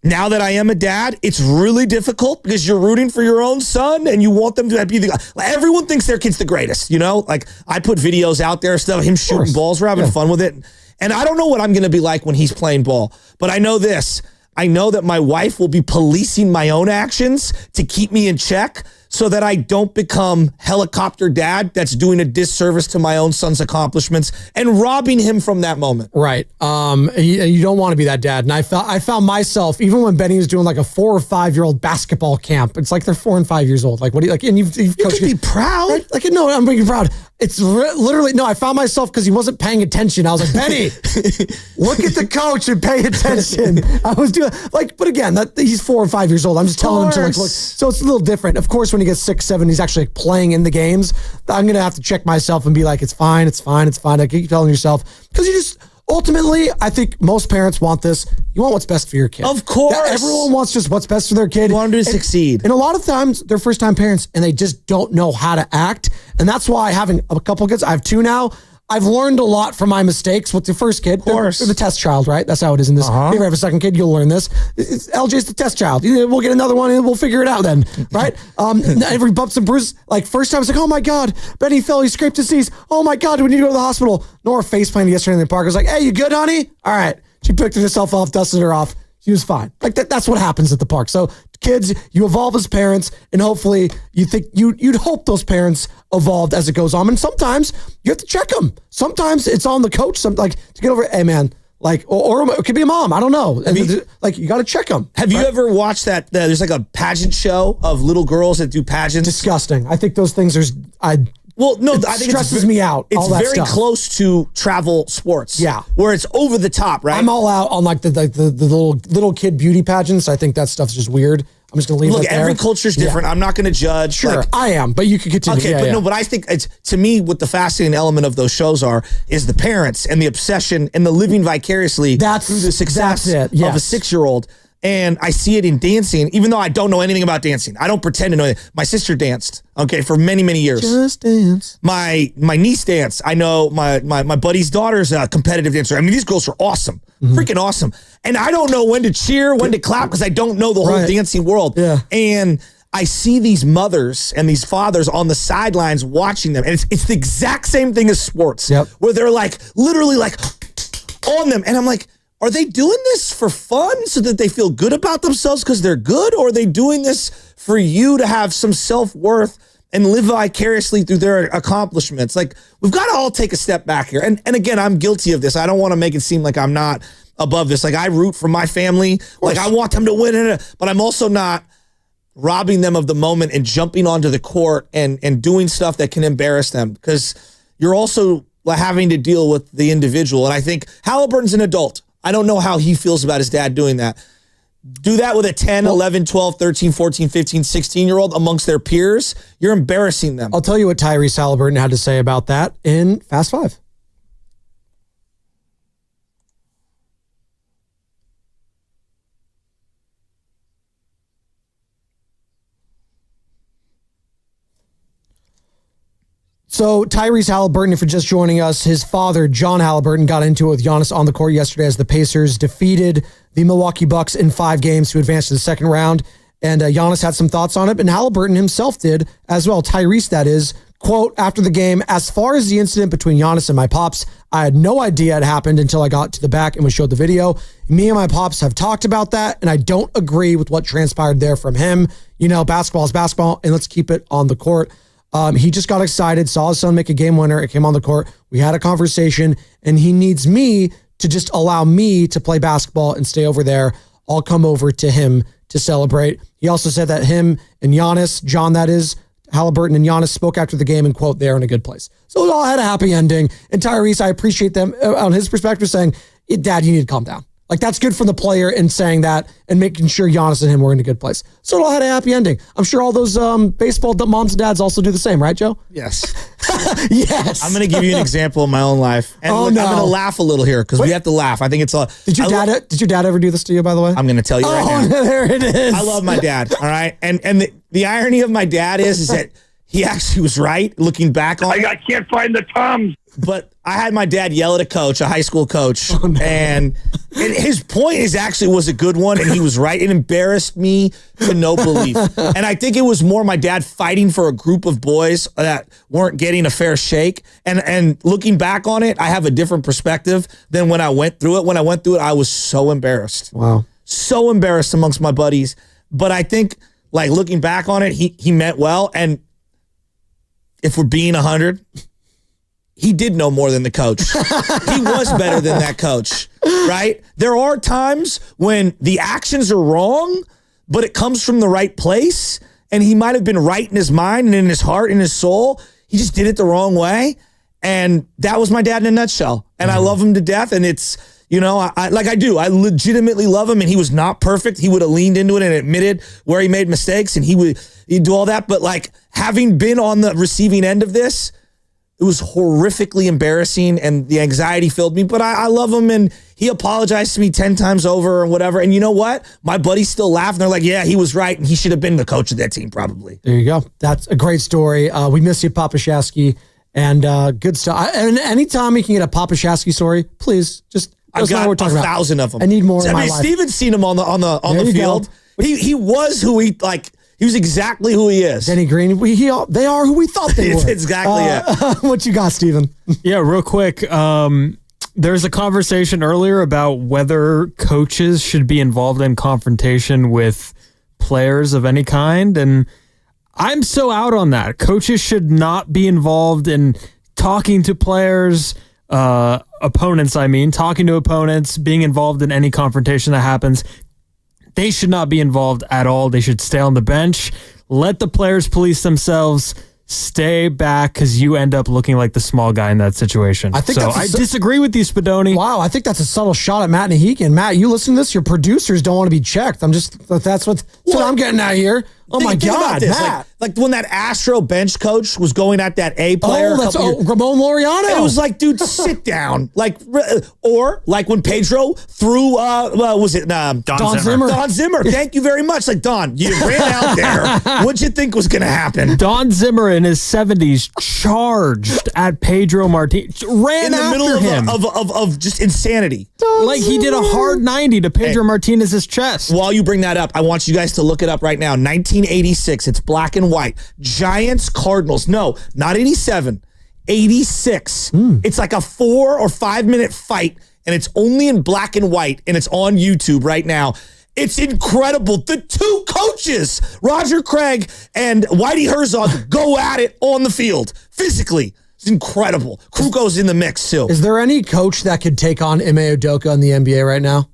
now that I am a dad, it's really difficult because you're rooting for your own son and you want them to be everyone thinks their kid's the greatest, you know? Like I put videos out there, stuff, him shooting balls, we're having fun with it. And I don't know what I'm going to be like when he's playing ball, but I know this. I know that my wife will be policing my own actions to keep me in check so that I don't become helicopter dad that's doing a disservice to my own son's accomplishments and robbing him from that moment. Right. You don't want to be that dad. And I found myself, even when Benny was doing like a 4 or 5 year old basketball camp, it's like they're 4 and 5 years old. Like, what do you like? And you've coached. You could be proud. Right? Like, no, I'm being proud. It's literally, no, I found myself because he wasn't paying attention. I was like, Benny, look at the coach and pay attention. I was doing like, but again, he's 4 or 5 years old. I'm just telling him to like, look. So it's a little different. Of course, when he gets 6, 7, he's actually like playing in the games. I'm going to have to check myself and be like, it's fine. I keep telling yourself because you just, ultimately, I think most parents want this. You want what's best for your kid. Of course. Everyone wants just what's best for their kid. You want them to succeed. And a lot of times, they're first-time parents, and they just don't know how to act. And that's why having a couple kids, I have 2 now, I've learned a lot from my mistakes with the first kid. Of course. They're the test child, right? That's how it is in this. If you ever have a second kid, you'll learn this. LJ's the test child. We'll get another one and we'll figure it out then, right? Every bumps and bruises, like first time, it's like, oh my God, Benny fell, he scraped his knees. Oh my God, we need to go to the hospital. Nora face planted yesterday in the park. I was like, hey, you good, honey? All right. She picked herself off, dusted her off. She was fine. Like that's what happens at the park. So kids, you evolve as parents, and hopefully you'd hope those parents evolved as it goes on. And sometimes you have to check them. Sometimes it's on the coach. To get over, hey man, or it could be a mom. I don't know. You got to check them. Have you ever watched that? There's like a pageant show of little girls that do pageants. Disgusting. I think those things I think it stresses me out. It's very close to travel sports. Yeah, where it's over the top, right? I'm all out on like the little kid beauty pageants. I think that stuff's just weird. I'm just gonna leave it there. Every culture's different. I'm not gonna judge. Sure, I am, but you could continue. Okay, but I think it's, to me, what the fascinating element of those shows is the parents and the obsession and the living vicariously through the success of a 6-year-old. And I see it in dancing, even though I don't know anything about dancing. I don't pretend to know anything. My sister danced, for many, many years. Just dance. My niece danced. I know my buddy's daughter's a competitive dancer. I mean, these girls are awesome. Freaking awesome. And I don't know when to cheer, when to clap, because I don't know the whole dancing world. Yeah. And I see these mothers and these fathers on the sidelines watching them. And it's the exact same thing as sports, where they're literally on them. And I'm like, are they doing this for fun so that they feel good about themselves because they're good? Or are they doing this for you to have some self-worth and live vicariously through their accomplishments? We've got to all take a step back here. And again, I'm guilty of this. I don't want to make it seem like I'm not above this. I root for my family. I want them to win, but I'm also not robbing them of the moment and jumping onto the court and doing stuff that can embarrass them, because you're also having to deal with the individual. And I think Halliburton's an adult. I don't know how he feels about his dad doing that. Do that with a 10, 11, 12, 13, 14, 15, 16-year-old amongst their peers. You're embarrassing them. I'll tell you what Tyrese Halliburton had to say about that in Fast Five. So Tyrese Halliburton, if you're just joining us, his father, John Halliburton, got into it with Giannis on the court yesterday as the Pacers defeated the Milwaukee Bucks in 5 games to advance to the second round. And Giannis had some thoughts on it, and Halliburton himself did as well. Tyrese, that is, quote, after the game, as far as the incident between Giannis and my pops, I had no idea it happened until I got to the back and was showed the video. Me and my pops have talked about that, and I don't agree with what transpired there from him. Basketball is basketball, and let's keep it on the court. He just got excited, saw his son make a game winner. It came on the court. We had a conversation, and he needs me to just allow me to play basketball and stay over there. I'll come over to him to celebrate. He also said that him and Giannis, John, that is, Halliburton and Giannis spoke after the game and, quote, they're in a good place. So it all had a happy ending. And Tyrese, I appreciate them on his perspective saying, Dad, you need to calm down. That's good for the player in saying that and making sure Giannis and him were in a good place. So it all had a happy ending. I'm sure all those baseball moms and dads also do the same, right, Joe? Yes. Yes. I'm going to give you an example of my own life. And I'm going to laugh a little here because we have to laugh. I think it's all. Did your dad ever do this to you, by the way? I'm going to tell you right now. There it is. I love my dad. All right. And the irony of my dad is that he actually was right looking back on it. I can't find the Toms. But I had my dad yell at a high school coach, and his point was a good one, and he was right. It embarrassed me to no belief. And I think it was more my dad fighting for a group of boys that weren't getting a fair shake. And looking back on it, I have a different perspective than when I went through it. When I went through it, I was so embarrassed. Wow. So embarrassed amongst my buddies. But I think, looking back on it, he meant well. And if we're being 100... he did know more than the coach. He was better than that coach, right? There are times when the actions are wrong, but it comes from the right place, and he might have been right in his mind and in his heart and his soul. He just did it the wrong way, and that was my dad in a nutshell. And I love him to death, and it's, I do. I legitimately love him, and he was not perfect. He would have leaned into it and admitted where he made mistakes, and he'd do all that. But having been on the receiving end of this, It was horrifically embarrassing, and the anxiety filled me. But I love him, and he apologized to me 10 times over and whatever. And you know what? My buddies still laugh, and they're like, yeah, he was right, and he should have been the coach of that team probably. There you go. That's a great story. We miss you, Papa Shasky, and good stuff. And anytime we can get a Papa Shasky story, please just I've got 1,000 of them. I need more in my life. Steven's seen him on the field. He was who he like. He was exactly who he is. Denny Green. They are who we thought they were. Exactly it. What you got, Steven? Yeah, real quick. There's a conversation earlier about whether coaches should be involved in confrontation with players of any kind, and I'm so out on that. Coaches should not be involved in talking to players, opponents, talking to opponents, being involved in any confrontation that happens. They should not be involved at all. They should stay on the bench. Let the players police themselves. Stay back because you end up looking like the small guy in that situation. I disagree with you, Spadoni. Wow, I think that's a subtle shot at Matt Nahikian. Matt, you listen to this, your producers don't want to be checked. That's what I'm getting at here. Oh my God, Matt. Like when that Astro bench coach was going at that A player. Ramon Laureano. It was like, dude, sit down. Or like when Pedro threw, was it Don Zimmer? Don Zimmer. Thank you very much. Like, Don, you ran out there. What'd you think was going to happen? Don Zimmer in his 70s charged at Pedro Martinez. Ran in the after him. of just insanity. Like he did a hard 90 to Pedro Martinez's chest. While you bring that up, I want you guys to look it up right now. 1986. It's black and white. Giants, Cardinals. No, not 87. 86. It's like a 4 or 5 minute fight, and it's only in black and white, and it's on YouTube right now. It's incredible. The two coaches, Roger Craig and Whitey Herzog, go at it on the field physically. It's incredible. Kruko's in the mix too. Is there any coach that could take on Ime Udoka in the NBA right now?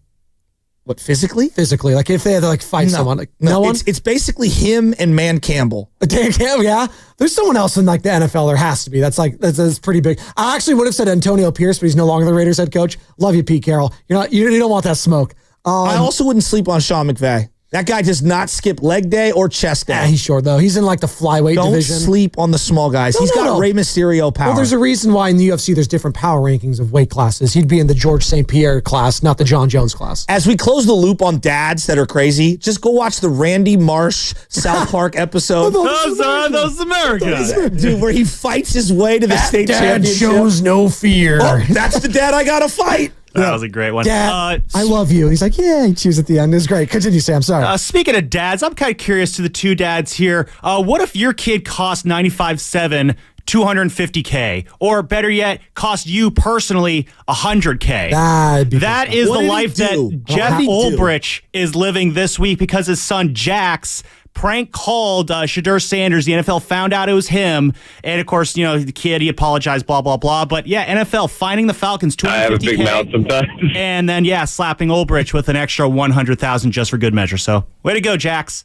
What, physically? Physically. Like if they had to fight someone. No one? It's basically him and Man Campbell. Dan Campbell, yeah. There's someone else in the NFL. There has to be. That's pretty big. I actually would have said Antonio Pierce, but he's no longer the Raiders head coach. Love you, Pete Carroll. You don't want that smoke. I also wouldn't sleep on Sean McVay. That guy does not skip leg day or chest day. Yeah, he's short, though. He's in the flyweight division. Don't sleep on the small guys. He's got Rey Mysterio power. Well, there's a reason why in the UFC there's different power rankings of weight classes. He'd be in the George St. Pierre class, not the John Jones class. As we close the loop on dads that are crazy, just go watch the Randy Marsh South Park episode. Those Americans. Dude, where he fights his way to the state championship. Shows no fear. Oh, that's the dad I gotta fight. That was a great one. Dad, I love you. He's like, yeah, he cheers at the end. It's great. Continue, Sam. Sorry. Speaking of dads, I'm kind of curious to the two dads here. What if your kid cost 95.7, $250K, or better yet, cost you personally $100K? That is the life that Jeff Ulbrich is living this week because his son Jax prank called Shedeur Sanders. The NFL found out it was him, and of course, the kid, he apologized, blah blah blah. But yeah, NFL finding the Falcons $250K. I have a big mouth sometimes. And then slapping Ulbrich with an extra $100,000 just for good measure. So way to go, Jax.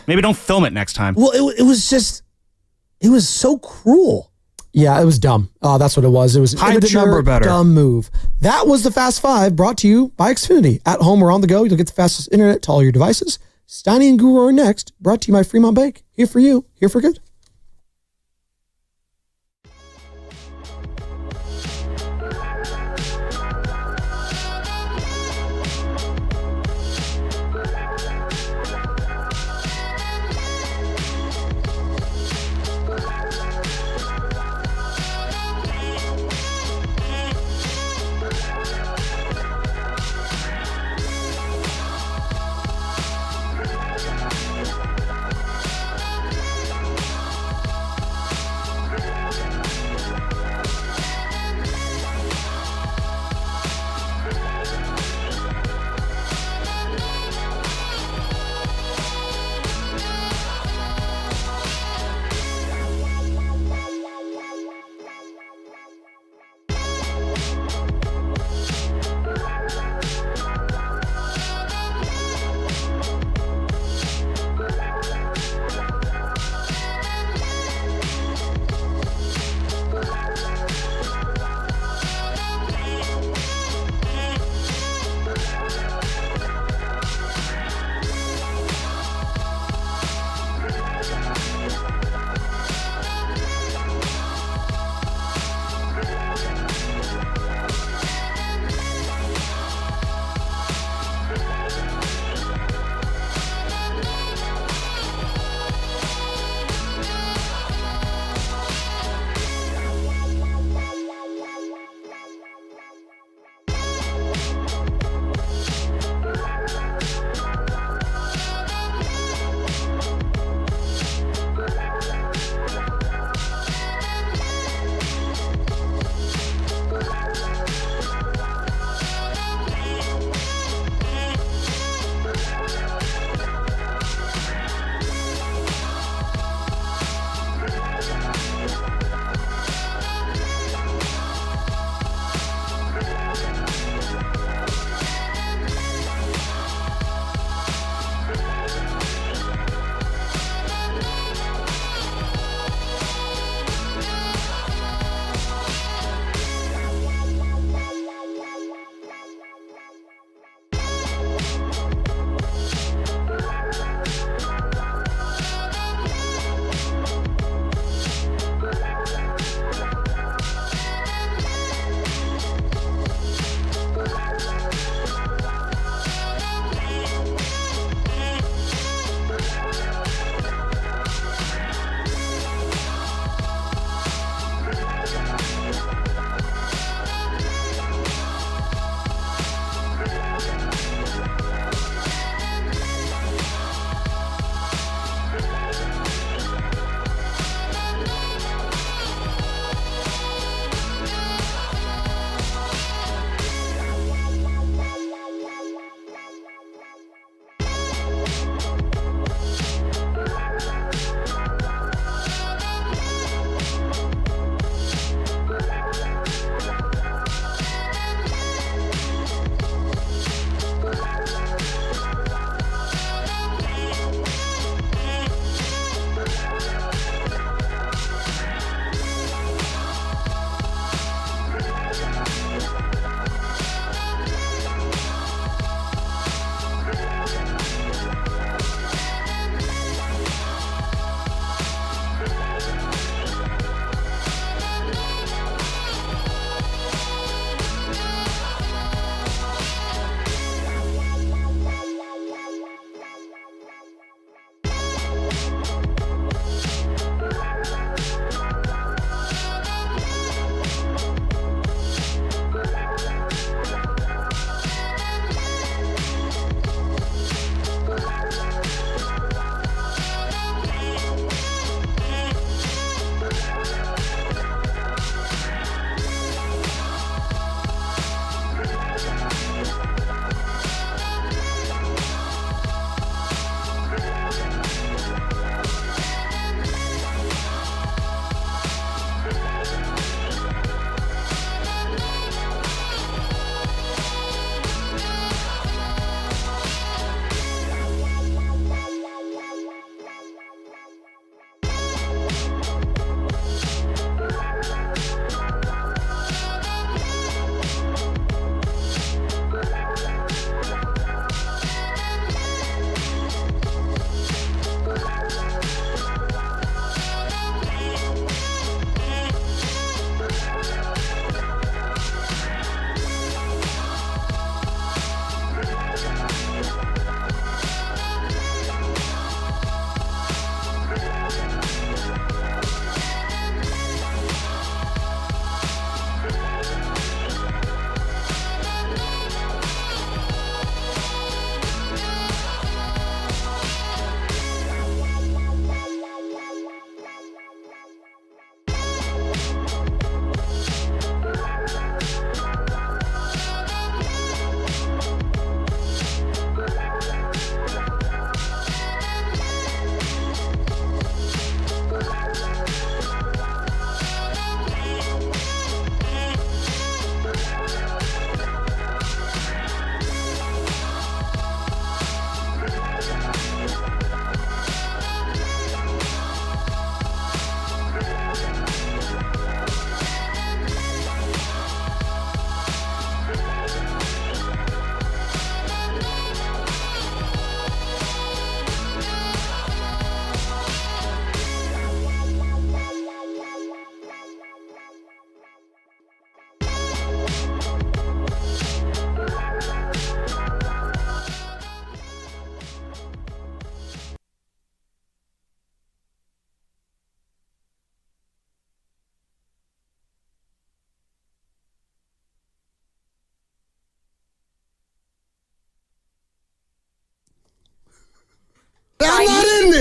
Maybe don't film it next time. Well, it was so cruel. Yeah, it was dumb. That's what it was. It was hide the number better. Dumb move. That was the Fast Five, brought to you by Xfinity. At home or on the go, you'll get the fastest internet to all your devices. Steiny and Guru are next, brought to you by Fremont Bank. Here for you, here for good.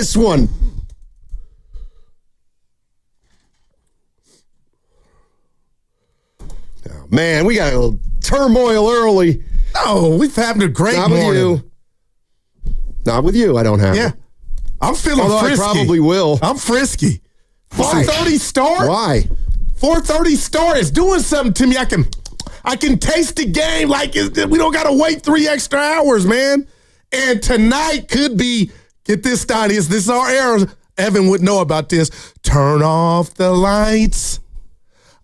this one. Oh, man, we got a little turmoil early. No, we've had a great morning. With you. Not with you, I don't have it. I'm feeling Although frisky. I probably will. I'm frisky. 4:30 start? Why? 4:30 start is doing something to me. I can taste the game like we don't got to wait 3 extra hours, man. And tonight could be, get this, Donnie, is this our era? Evan would know about this. Turn off the lights.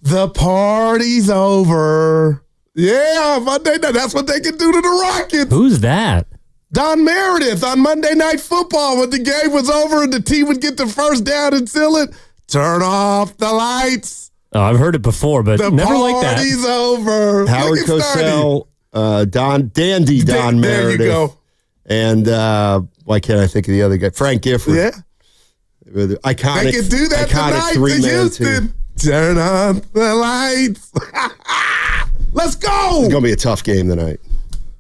The party's over. Yeah, Monday night. That's what they can do to the Rockets. Who's that? Don Meredith on Monday Night Football when the game was over and the team would get the first down and seal it. Turn off the lights. Oh, I've heard it before, but never like that. The party's over. Howard Cosell, Don Meredith. There you go. And why can't I think of the other guy? Frank Gifford. Yeah. Iconic. They can do that tonight to Houston. Turn on the lights. Let's go. It's going to be a tough game tonight.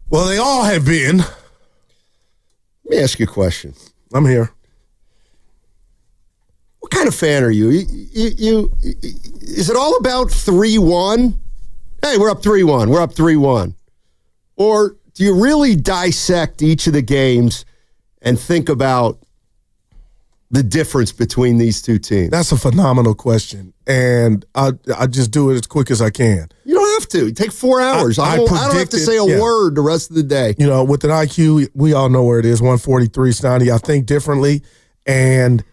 Well, they all have been. Let me ask you a question. I'm here. What kind of fan are you? You is it all about 3-1? Hey, we're up 3-1. We're up 3-1. Or do you really dissect each of the games and think about the difference between these two teams? That's a phenomenal question, and I just do it as quick as I can. You don't have to. Take 4 hours. I don't have to say a word the rest of the day. You know, with an IQ, we all know where it is, 143, Snotty. I think differently, and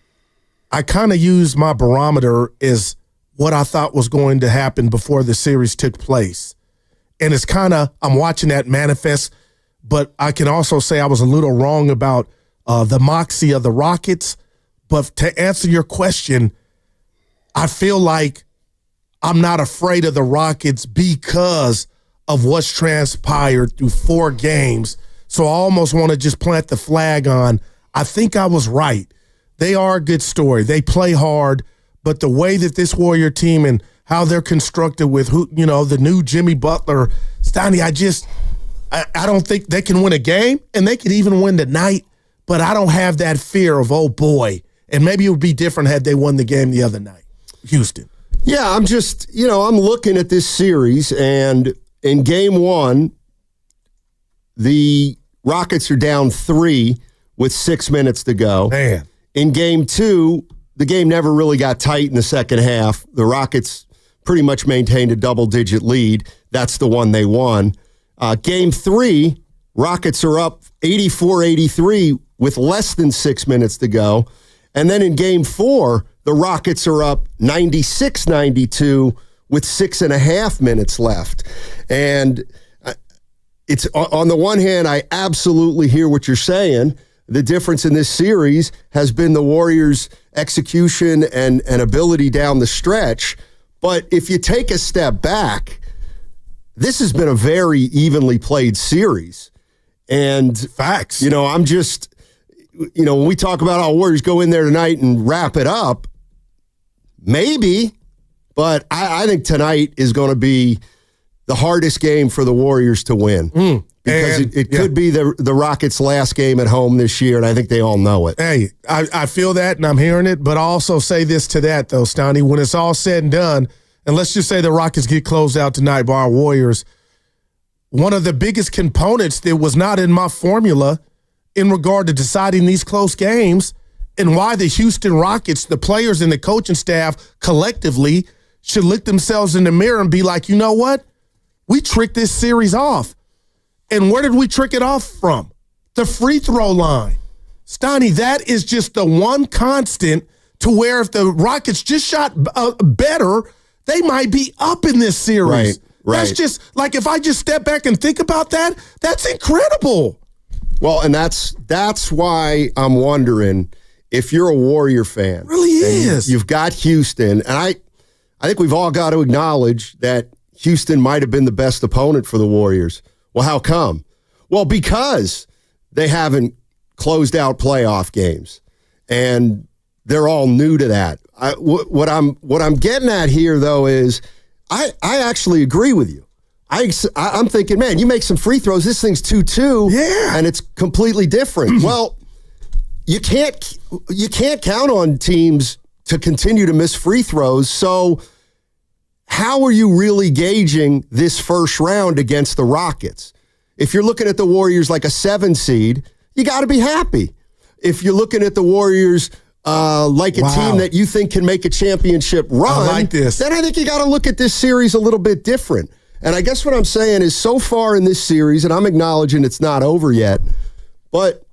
I kind of use my barometer as what I thought was going to happen before the series took place. And it's kind of, I'm watching that manifest, but I can also say I was a little wrong about the moxie of the Rockets. But to answer your question, I feel like I'm not afraid of the Rockets because of what's transpired through 4 games. So I almost want to just plant the flag on, I think I was right. They are a good story. They play hard, but the way that this Warrior team and how they're constructed with the new Jimmy Butler, Stoney, I don't think they can win a game, and they could even win tonight, but I don't have that fear of, oh boy. And maybe it would be different had they won the game the other night. Houston. Yeah, I'm just, I'm looking at this series, and in game 1, the Rockets are down 3 with 6 minutes to go. Man. In game 2, the game never really got tight in the second half. The Rockets pretty much maintained a double-digit lead. That's the one they won. Game 3, Rockets are up 84-83 with less than 6 minutes to go. And then in game 4, the Rockets are up 96-92 with 6.5 minutes left. And it's on the one hand, I absolutely hear what you're saying. The difference in this series has been the Warriors' execution and ability down the stretch. But if you take a step back, this has been a very evenly played series. And facts. I'm just, when we talk about how Warriors go in there tonight and wrap it up, maybe, but I think tonight is going to be the hardest game for the Warriors to win. Because it could be the Rockets' last game at home this year, and I think they all know it. Hey, I feel that, and I'm hearing it, but I also say this to that, though, Stoney. When it's all said and done, and let's just say the Rockets get closed out tonight by our Warriors, one of the biggest components that was not in my formula in regard to deciding these close games and why the Houston Rockets, the players and the coaching staff collectively should look themselves in the mirror and be like, you know what? We tricked this series off. And where did we trick it off from? The free throw line. Stoney, that is just the one constant to where if the Rockets just shot better, they might be up in this series. Right. That's just, like, if I just step back and think about that, that's incredible. Well, and that's why I'm wondering if you're a Warrior fan. It really is. You've got Houston, and I think we've all got to acknowledge that Houston might have been the best opponent for the Warriors. Well, how come? Well, because they haven't closed out playoff games, and they're all new to that. What I'm getting at here, though, is I actually agree with you. I'm thinking, man, you make some free throws, this thing's 2-2, yeah, and it's completely different. Well, you can't count on teams to continue to miss free throws. So how are you really gauging this first round against the Rockets? If you're looking at the Warriors like a 7 seed, you got to be happy. If you're looking at the Warriors like a team that you think can make a championship run, then I think you got to look at this series a little bit different. And I guess what I'm saying is so far in this series, and I'm acknowledging it's not over yet, but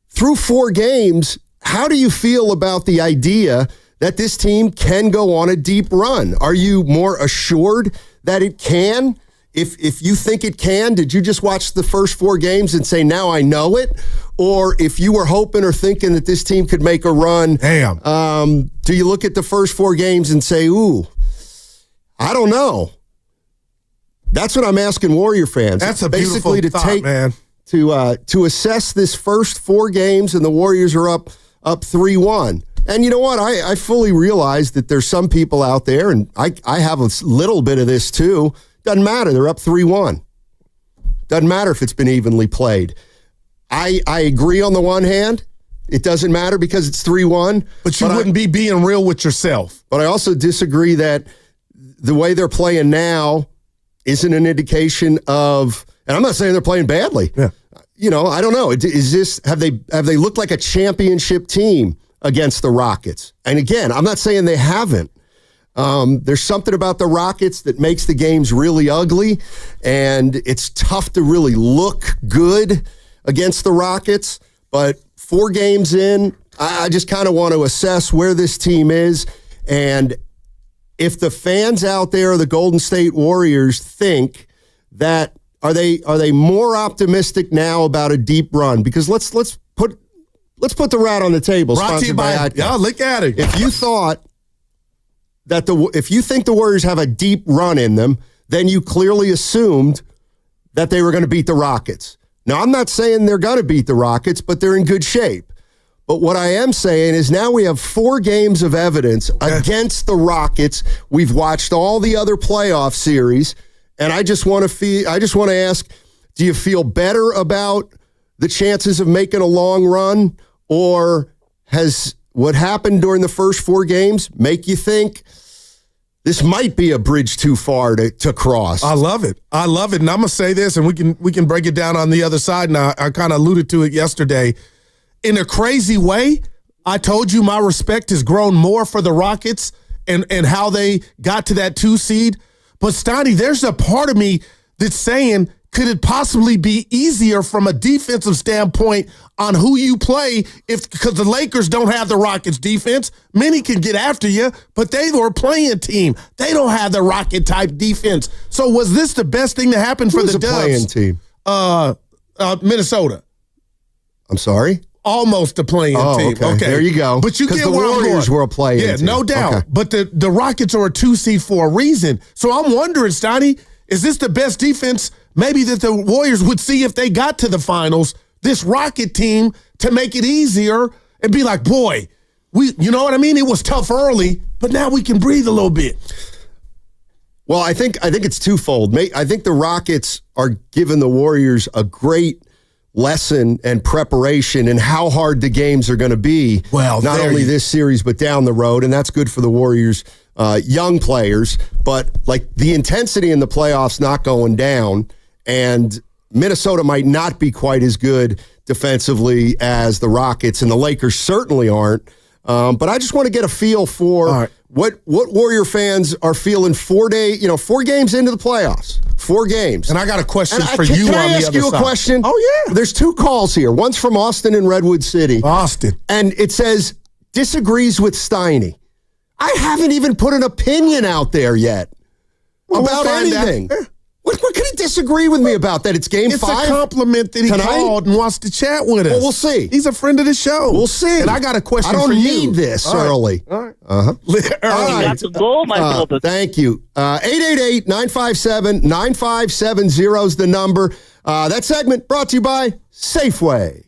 through 4 games, how do you feel about the idea that this team can go on a deep run? Are you more assured that it can? If you think it can, did you just watch the first 4 games and say, now I know it? Or if you were hoping or thinking that this team could make a run, do you look at the first 4 games and say, ooh, I don't know? That's what I'm asking Warrior fans. That's a basically beautiful thought, man. To assess this first 4 games, and the Warriors are up 3-1. And you know what? I fully realize that there's some people out there, and I have a little bit of this too. Doesn't matter. They're up 3-1. Doesn't matter if it's been evenly played. I agree on the one hand. It doesn't matter because it's 3-1. But you wouldn't be being real with yourself. But I also disagree that the way they're playing now isn't an indication of, and I'm not saying they're playing badly. Yeah. You know, I don't know. Is this, have they looked like a championship team against the Rockets? And again, I'm not saying they haven't. There's something about the Rockets that makes the games really ugly, and it's tough to really look good against the Rockets. But 4 games in, I just kind of want to assess where this team is. And if the fans out there, the Golden State Warriors, think that are they more optimistic now about a deep run? Because let's put the rat on the table. Brought to you by look at it. If you thought that if you think the Warriors have a deep run in them, then you clearly assumed that they were going to beat the Rockets. Now, I'm not saying they're going to beat the Rockets, but they're in good shape. But what I am saying is now we have 4 games of evidence against the Rockets. We've watched all the other playoff series, and I just want to ask, do you feel better about the chances of making a long run, or has what happened during the first 4 games make you think this might be a bridge too far to cross? I love it. And I'm going to say this, and we can break it down on the other side. Now, I kind of alluded to it yesterday. In a crazy way, I told you my respect has grown more for the Rockets and how they got to that 2 seed. But, Stoney, there's a part of me that's saying, could it possibly be easier from a defensive standpoint on who you play because the Lakers don't have the Rockets defense? Many can get after you, but they were a playing team. They don't have the Rocket-type defense. So was this the best thing to happen for the Dubs? Playing team? Minnesota. I'm sorry? Almost a playing team. Okay. There you go. But you get the where Warriors I'm going. were a playing team. No doubt. Okay. But the Rockets are a 2 seed for a reason. So I'm wondering, Stoney, is this the best defense maybe that the Warriors would see if they got to the finals, this Rocket team, to make it easier and be like, boy, you know what I mean? It was tough early, but now we can breathe a little bit. Well, I think it's twofold. I think the Rockets are giving the Warriors a great lesson and preparation in how hard the games are going to be. Well, not only this series, but down the road. And that's good for the Warriors' young players. But like the intensity in the playoffs not going down, and Minnesota might not be quite as good defensively as the Rockets, and the Lakers certainly aren't. But I just want to get a feel for what Warrior fans are feeling 4 games into the playoffs. 4 games. And I got a question for you on the other side. Can I ask you a question? Oh, yeah. There's 2 calls here. One's from Austin and Redwood City. Austin. And it says, disagrees with Steiny. I haven't even put an opinion out there yet about anything. What could he disagree with me about? That it's game 5? It's a compliment that he called and wants to chat with us. Well, we'll see. He's a friend of the show. We'll see. And I got a question for you. I don't need this early. All right. Uh-huh. Early. That's a goal, my brother. Thank you. 888-957-9570 is the number. That segment brought to you by Safeway.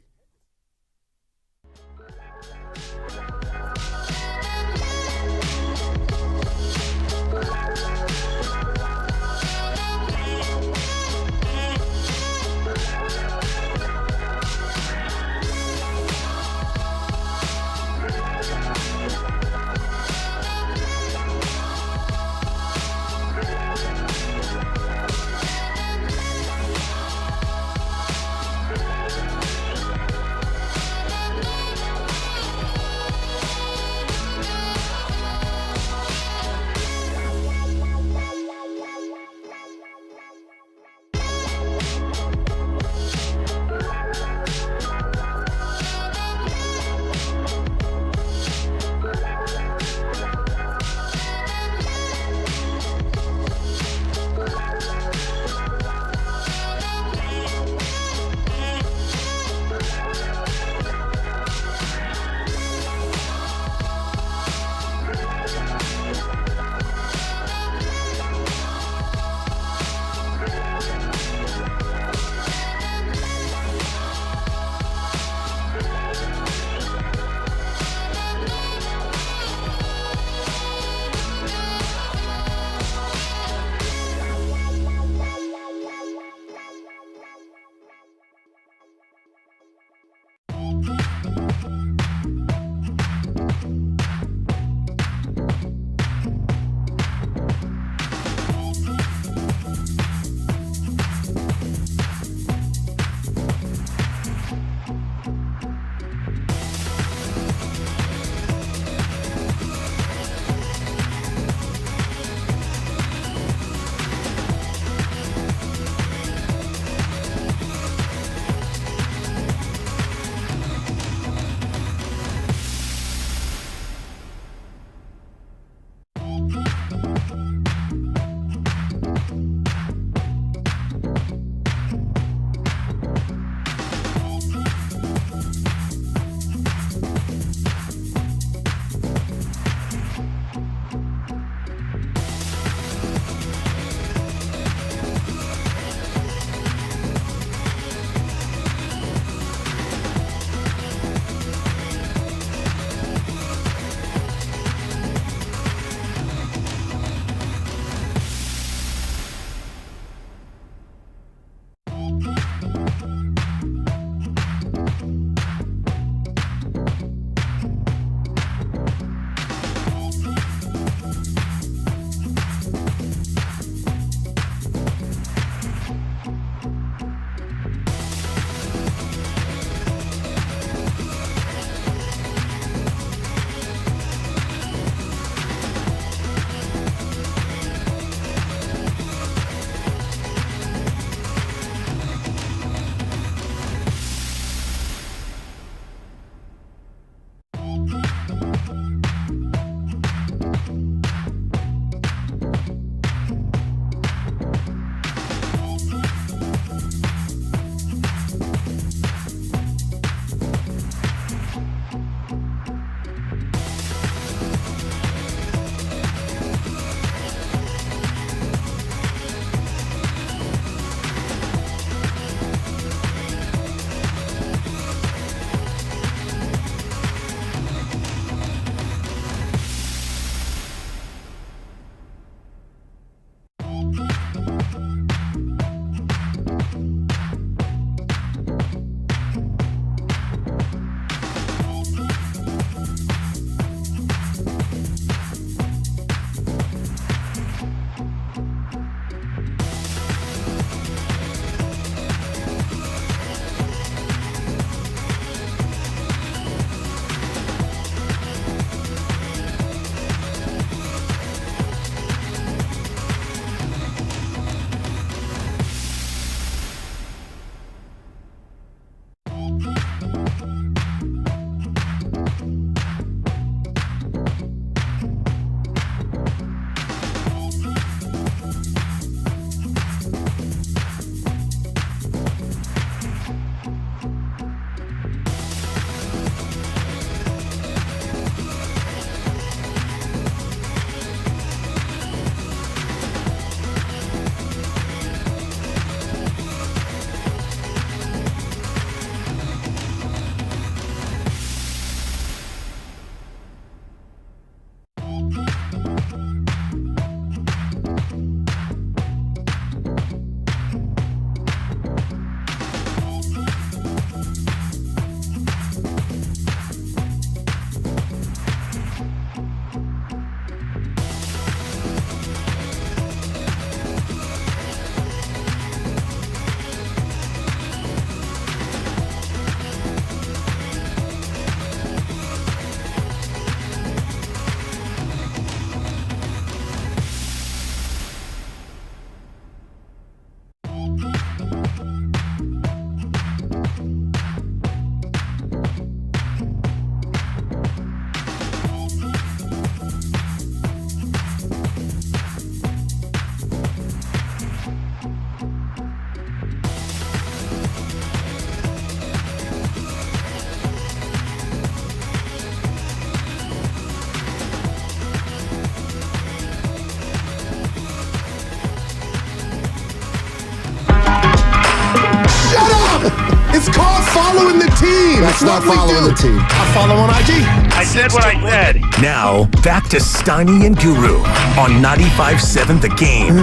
It's called following the team. That's It's not what we following do. the team. I follow on IG. I said what I said. Now, back to Steiny and Guru on 95.7 The Game.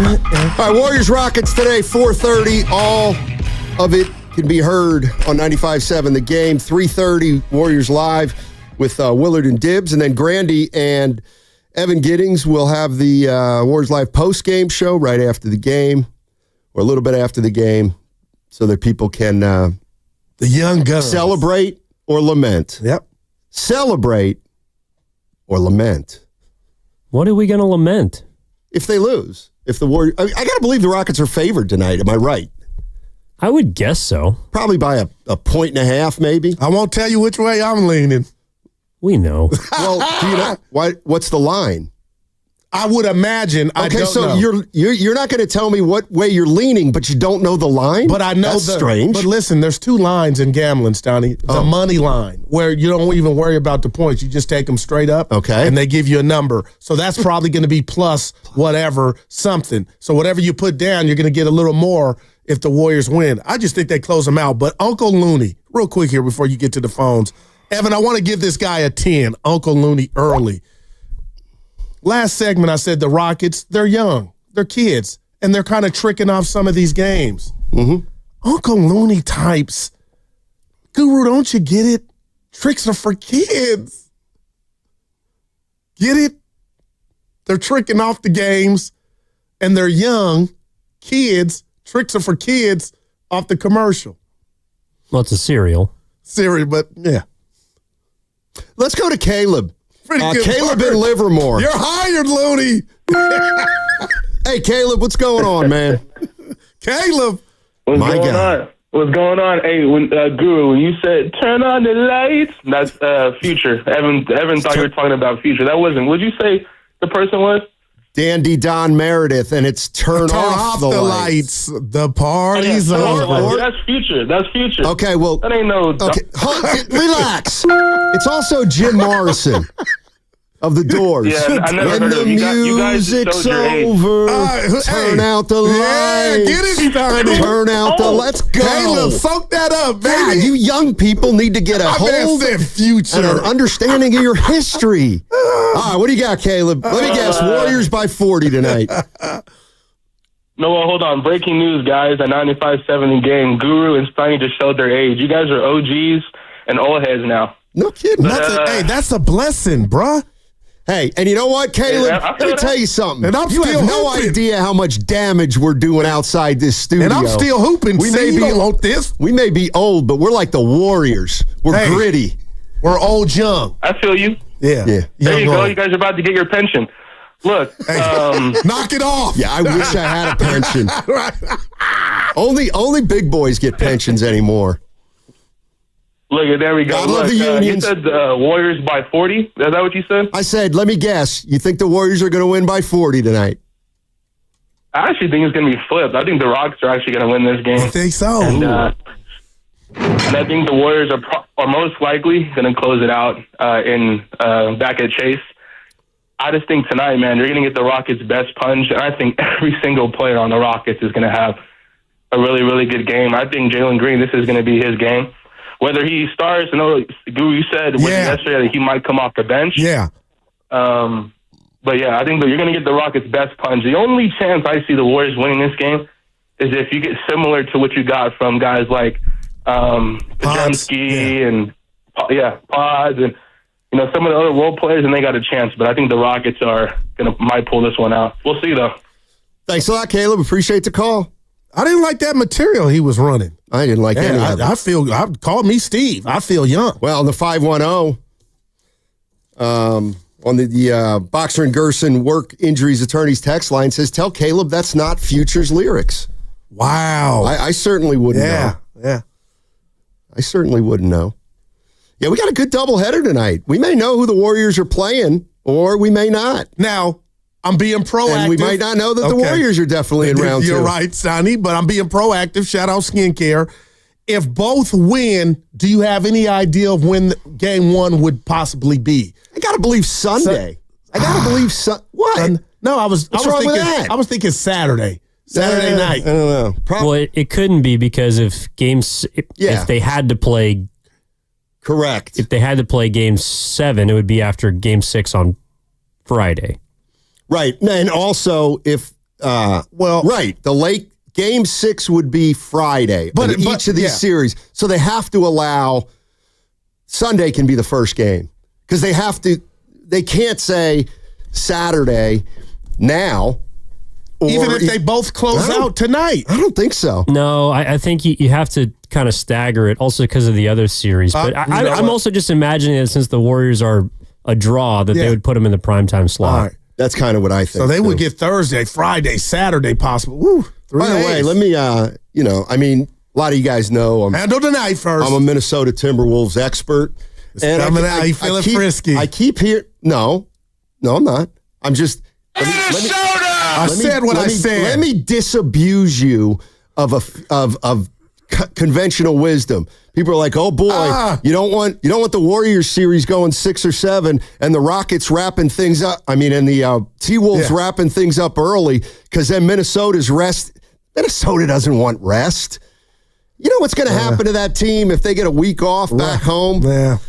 All right, Warriors-Rockets today, 4:30. All of it can be heard on 95.7 The Game. 3:30, Warriors Live with Willard and Dibbs. And then Grandy and Evan Giddings will have the Warriors Live post-game show right after the game, or a little bit after the game, so that people can the young guns celebrate or lament. Yep. Celebrate or lament. What are we going to lament? If they lose. If the Warriors, I got to believe the Rockets are favored tonight. Am I right? I would guess so. Probably by a 1.5, maybe. I won't tell you which way I'm leaning. We know. Well, do you know what's the line? I would imagine. I don't know. you're not going to tell me what way you're leaning, but you don't know the line. But I know that's strange. But listen, there's two lines in gambling, Stoney. The money line, where you don't even worry about the points. You just take them straight up. Okay. And they give you a number. So that's probably going to be plus whatever, something. So whatever you put down, you're going to get a little more if the Warriors win. I just think they close them out. But Uncle Looney, real quick here before you get to the phones. Evan, I want to give this guy a 10, Uncle Looney, early. Last segment, I said the Rockets, they're young. They're kids. And they're kind of tricking off some of these games. Mm-hmm. Uncle Looney types. Guru, don't you get it? Tricks are for kids. Get it? They're tricking off the games. And they're young. Kids. Tricks are for kids off the commercial. Well, it's a cereal. Cereal, but yeah. Let's go to Caleb. Pretty good Caleb word. in Livermore. You're hired, Looney. Hey, Caleb, what's going on, man? Caleb. What's My going God. on? What's going on? Hey, Guru, when you said turn on the lights, that's Future. Evan thought you were talking about Future. That wasn't. What did you say the person was? Dandy Don Meredith, and it's turn off the lights. The party's over. That's Future. That's Future. Okay, well, that ain't no. Okay, relax. It's also Jim Morrison of the Doors. Yeah, I never when heard the of it. You guys just music's showed your age. over, turn out the lights. Get it started. Turn out the. Let's go. Caleb, soak that up, baby. Yeah, you young people need to get a hold said Future. and an understanding of your history. All right, what do you got, Caleb? Let me guess. Warriors by 40 tonight. No, well, hold on. Breaking news, guys. At 95-70 game, Guru and Steiny just showed their age. You guys are OGs and old heads now. No kidding. Hey, that's a blessing, bruh. Hey, and you know what, Caleb? Yeah, I feel Let me that. tell you something. And I'm you still have no hooping. idea how much damage we're doing outside this studio. And I'm still hooping. We See, may you be don't want this. We may be old, but we're like the Warriors. We're Hey. gritty. We're old young. I feel you. Yeah. Yeah. There you Young go. old. You guys are about to get your pension. Look, Knock it off. Yeah, I wish I had a pension. Only big boys get pensions anymore. look, there we go. I love Look, the you unions. said Warriors by 40. Is that what you said? I said, let me guess. You think the Warriors are going to win by 40 tonight? I actually think it's going to be flipped. I think the Rockets are actually going to win this game. I think so. And I think the Warriors are most likely going to close it out back at Chase. I just think tonight, man, you're going to get the Rockets' best punch. And I think every single player on the Rockets is going to have a really, really good game. I think Jalen Green, this is going to be his game. Whether he starts, I know, Guru, you said yesterday that he might come off the bench. Yeah. But, yeah, I think that you're going to get the Rockets' best punch. The only chance I see the Warriors winning this game is if you get similar to what you got from guys like Podziemski and Pods and some of the other role players, and they got a chance. But I think the Rockets might pull this one out. We'll see, though. Thanks a lot, Caleb. Appreciate the call. I didn't like that material he was running. I didn't like any of it. Call me Steve. I feel young. Well, the 510 on the Boxer and Gerson work injuries attorneys text line says, tell Caleb that's not Future's lyrics. Wow. I certainly wouldn't know. Yeah. I certainly wouldn't know. Yeah, we got a good doubleheader tonight. We may know who the Warriors are playing, or we may not. Now, I'm being proactive. And we might not know that the Warriors are definitely in round 2. You're right, Sonny, but I'm being proactive. Shout out Skincare. If both win, do you have any idea of when game 1 would possibly be? I got to believe Sunday. I got to believe what? No, I was wrong with thinking that? I was thinking Saturday. Saturday night. I don't know. Well, it couldn't be because if if they had to play. Correct. If they had to play Game 7, it would be after Game 6 on Friday. Right. And also, if, right, the late Game 6 would be Friday in each of these series. So they have to allow Sunday can be the first game because they can't say Saturday now. Even if they both close out tonight. I don't think so. No, I think you have to kind of stagger it also because of the other series. But I'm also just imagining that since the Warriors are a draw, that they would put them in the primetime slot. All right. That's kind of what I think. So they would get Thursday, Friday, Saturday possible. Woo, 3 By the days. way, let me, a lot of you guys know handle tonight first. I'm a Minnesota Timberwolves expert. It's coming out. You feeling frisky. I keep hearing, no, I'm not. I'm just, I said what I said. Let me disabuse you of conventional wisdom. People are like, "Oh boy, you don't want the Warriors series going 6 or 7, and the Rockets wrapping things up. And the T-Wolves wrapping things up early because then Minnesota's rest. Minnesota doesn't want rest. You know what's going to happen to that team if they get a week off back home? Yeah,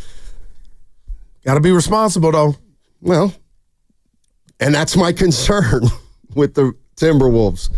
got to be responsible though. Well, and that's my concern with the Timberwolves.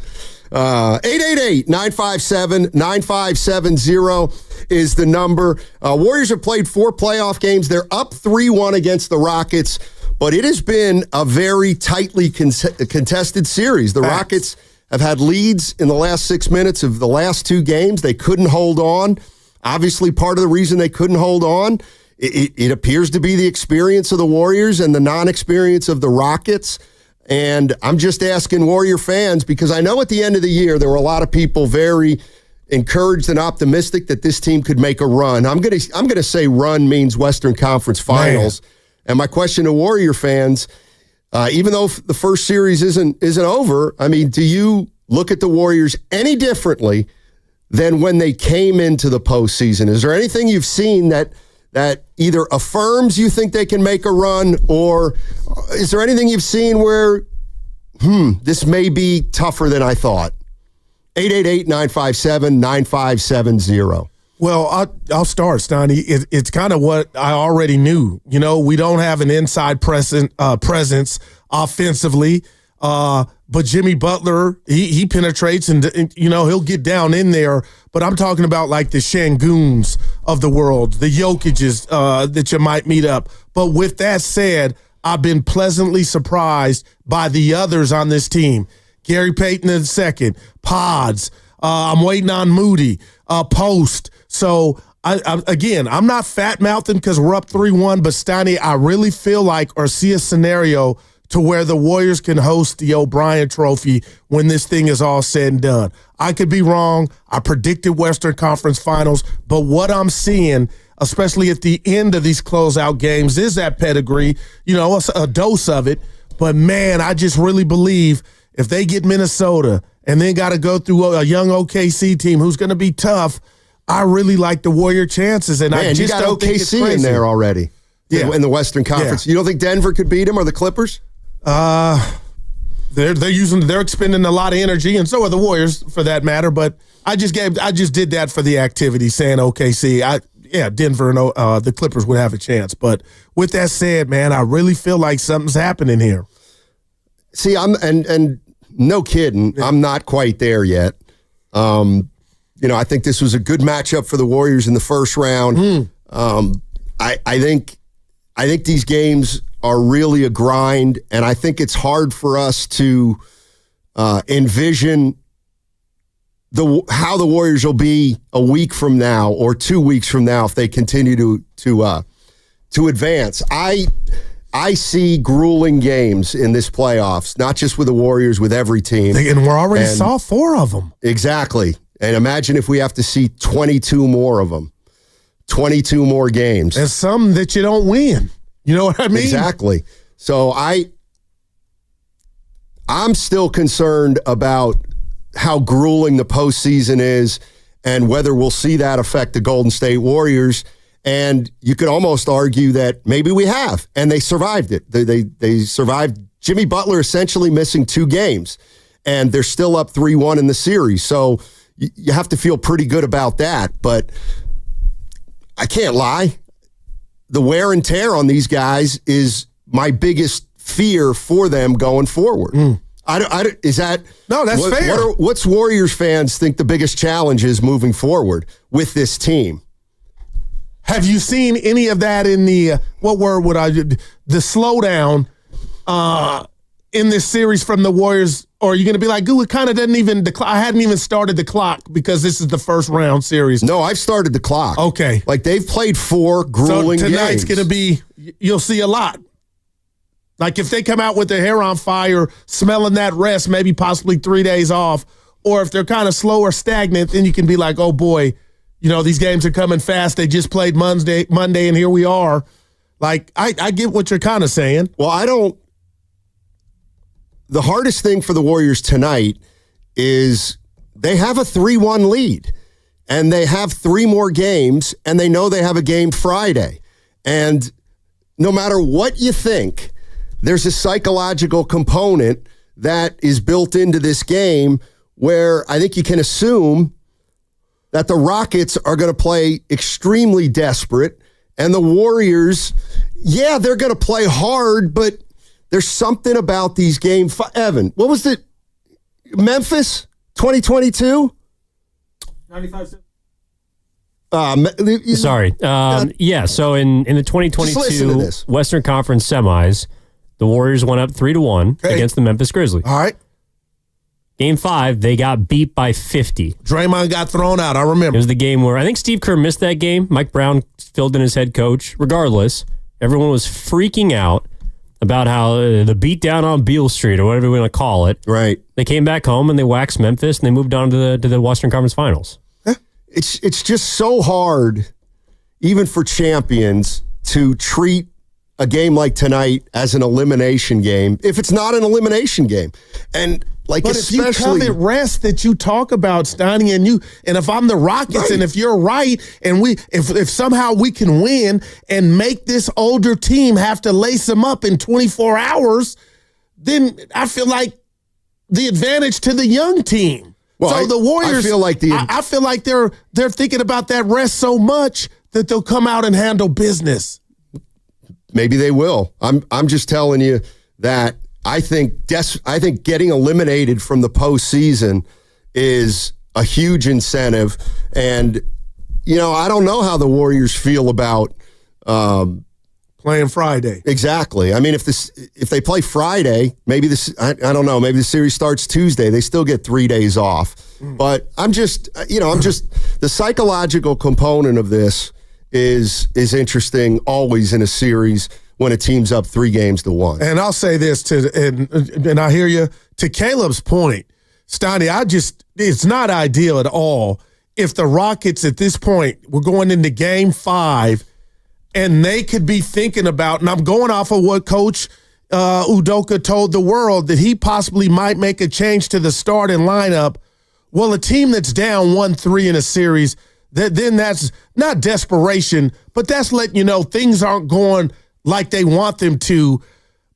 888-957-9570 is the number. Warriors have played 4 playoff games. They're up 3-1 against the Rockets, but it has been a very tightly contested series. The Rockets have had leads in the last 6 minutes of the last 2 games. They couldn't hold on. Obviously, part of the reason they couldn't hold on, it appears to be the experience of the Warriors and the non-experience of the Rockets. And I'm just asking Warrior fans, because I know at the end of the year, there were a lot of people very encouraged and optimistic that this team could make a run. I'm gonna say run means Western Conference Finals. Man. And my question to Warrior fans, even though the first series isn't over, do you look at the Warriors any differently than when they came into the postseason? Is there anything you've seen that either affirms you think they can make a run, or is there anything you've seen where, this may be tougher than I thought? 888-957-9570. Well, I'll start, Stoney. It's kind of what I already knew. We don't have an inside presence offensively, but Jimmy Butler, he penetrates and he'll get down in there. But I'm talking about like the Şengüns of the world, the Jokic's that you might meet up. But with that said, I've been pleasantly surprised by the others on this team. Gary Payton II, Pods. I'm waiting on Moody, Post. So, I'm not fat-mouthing because we're up 3-1, but Stoney, I really feel like or see a scenario to where the Warriors can host the O'Brien Trophy when this thing is all said and done. I could be wrong. I predicted Western Conference Finals, but what I'm seeing, especially at the end of these closeout games, is that pedigree, a dose of it. But, man, I just really believe if they get Minnesota and then got to go through a young OKC team who's going to be tough, I really like the Warrior chances. And I just you got don't think it's OKC crazy. in there already in the Western Conference. Yeah. You don't think Denver could beat them or the Clippers? They're expending a lot of energy, and so are the Warriors for that matter. But I just did that for the activity, saying OKC. Denver and the Clippers would have a chance. But with that said, man, I really feel like something's happening here. See, and no kidding, I'm not quite there yet. I think this was a good matchup for the Warriors in the first round. I think these games are really a grind, and I think it's hard for us to envision how the Warriors will be a week from now or 2 weeks from now if they continue to advance. I see grueling games in this playoffs, not just with the Warriors, with every team. And we're already saw 4 of them. Exactly. And imagine if we have to see 22 more of them, 22 more games. And some that you don't win. You know what I mean? Exactly. So I'm still concerned about how grueling the postseason is and whether we'll see that affect the Golden State Warriors. And you could almost argue that maybe we have, and they survived it. They survived Jimmy Butler essentially missing 2 games. and they're still up 3-1 in the series. So you have to feel pretty good about that. But I can't lie. The wear and tear on these guys is my biggest fear for them going forward. Is that no? That's fair. What's Warriors fans think the biggest challenge is moving forward with this team? Have you seen any of that in the the slowdown in this series from the Warriors? Or are you going to be like, it kind of doesn't even, I hadn't even started the clock because this is the first round series? No, I've started the clock. Okay. Like they've played 4 grueling games. So tonight's games. going to be, you'll see a lot. Like if they come out with their hair on fire, smelling that rest, maybe possibly 3 days off, or if they're kind of slow or stagnant, then you can be like, oh boy, these games are coming fast. They just played Monday, and here we are. Like, I get what you're kind of saying. Well, the hardest thing for the Warriors tonight is they have a 3-1 lead, and they have 3 more games, and they know they have a game Friday. And no matter what you think, there's a psychological component that is built into this game where I think you can assume that the Rockets are going to play extremely desperate, and the Warriors, they're going to play hard, but there's something about these games. Evan, what was it? Memphis, 2022? 95. Sorry. So in the 2022 Western Conference semis, the Warriors went up 3-1 against the Memphis Grizzlies. All right. Game 5, they got beat by 50. Draymond got thrown out. I remember. It was the game where I think Steve Kerr missed that game. Mike Brown filled in as head coach. Regardless, everyone was freaking out about how the beatdown on Beale Street, or whatever we want to call it. Right. They came back home and they waxed Memphis and they moved on to the Western Conference Finals. It's just so hard, even for champions, to treat a game like tonight as an elimination game if it's not an elimination game. And but especially, if you covet rest that you talk about, Steiny, and if I'm the Rockets, and if you're right, and if somehow we can win and make this older team have to lace them up in 24 hours, then I feel like the advantage to the young team. Well, so the Warriors, I feel like they're thinking about that rest so much that they'll come out and handle business. Maybe they will. I'm just telling you that I think getting eliminated from the postseason is a huge incentive, and I don't know how the Warriors feel about playing Friday. Exactly. I mean, if they play Friday, maybe I don't know. Maybe the series starts Tuesday. They still get 3 days off. But I'm just the psychological component of this is interesting always in a series when a team's up 3-1. And I'll say this and I hear you, to Caleb's point, Steiny, it's not ideal at all if the Rockets at this point were going into game 5 and they could be thinking about, and I'm going off of what Coach Udoka told the world, that he possibly might make a change to the starting lineup. Well, a team that's down 1-3 in a series, then that's not desperation, but that's letting you know things aren't going like they want them to.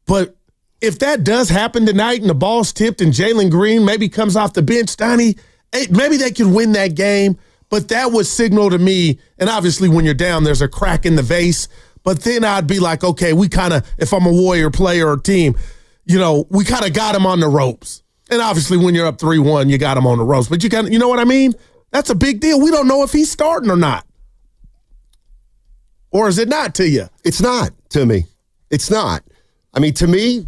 But if that does happen tonight and the ball's tipped and Jalen Green maybe comes off the bench, Donnie, maybe they can win that game. But that would signal to me, and obviously when you're down, there's a crack in the vase. But then I'd be like, okay, we kind of, if I'm a Warrior player or team, we kind of got him on the ropes. And obviously when you're up 3-1, you got him on the ropes. But you know what I mean? That's a big deal. We don't know if he's starting or not. Or is it not to you? It's not to me. It's not. I mean, to me,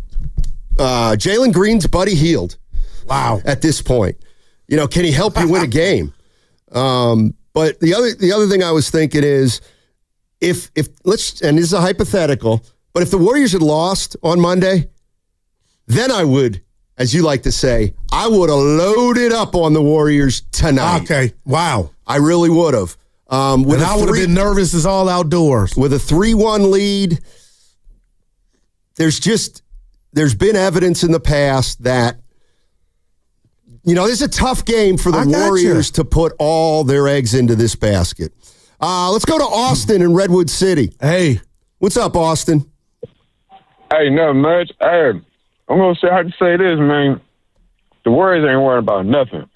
Jalen Green's Buddy Hield. Wow. At this point. Can he help you win a game? But the other thing I was thinking is if and this is a hypothetical, but if the Warriors had lost on Monday, then I would, as you like to say, I would have loaded up on the Warriors tonight. Okay. Wow. I really would have. I would have been nervous as all outdoors. With a 3-1 lead, there's been evidence in the past that, this is a tough game for the Warriors to put all their eggs into this basket. Let's go to Austin in Redwood City. Hey. What's up, Austin? Hey, nothing much. Hey, I'm going to have to say this, man. the Warriors ain't worried about nothing.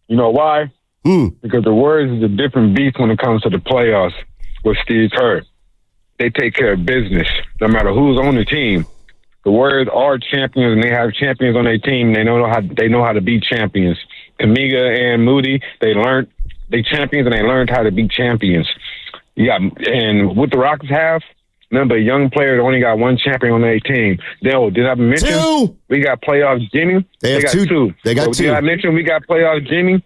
You know why? Because the Warriors is a different beast when it comes to the playoffs with Steve Kerr. They take care of business no matter who's on the team. The Warriors are champions, and they have champions on their team. They know how to beat champions. Kamiga and Moody, they champions, and they learned how to beat champions. Yeah, and what the Rockets have, remember, young players only got one champion on their team. Did I mention? 2. We got playoff Jimmy. They got 2. They got 2. Did I mention we got playoff Jimmy?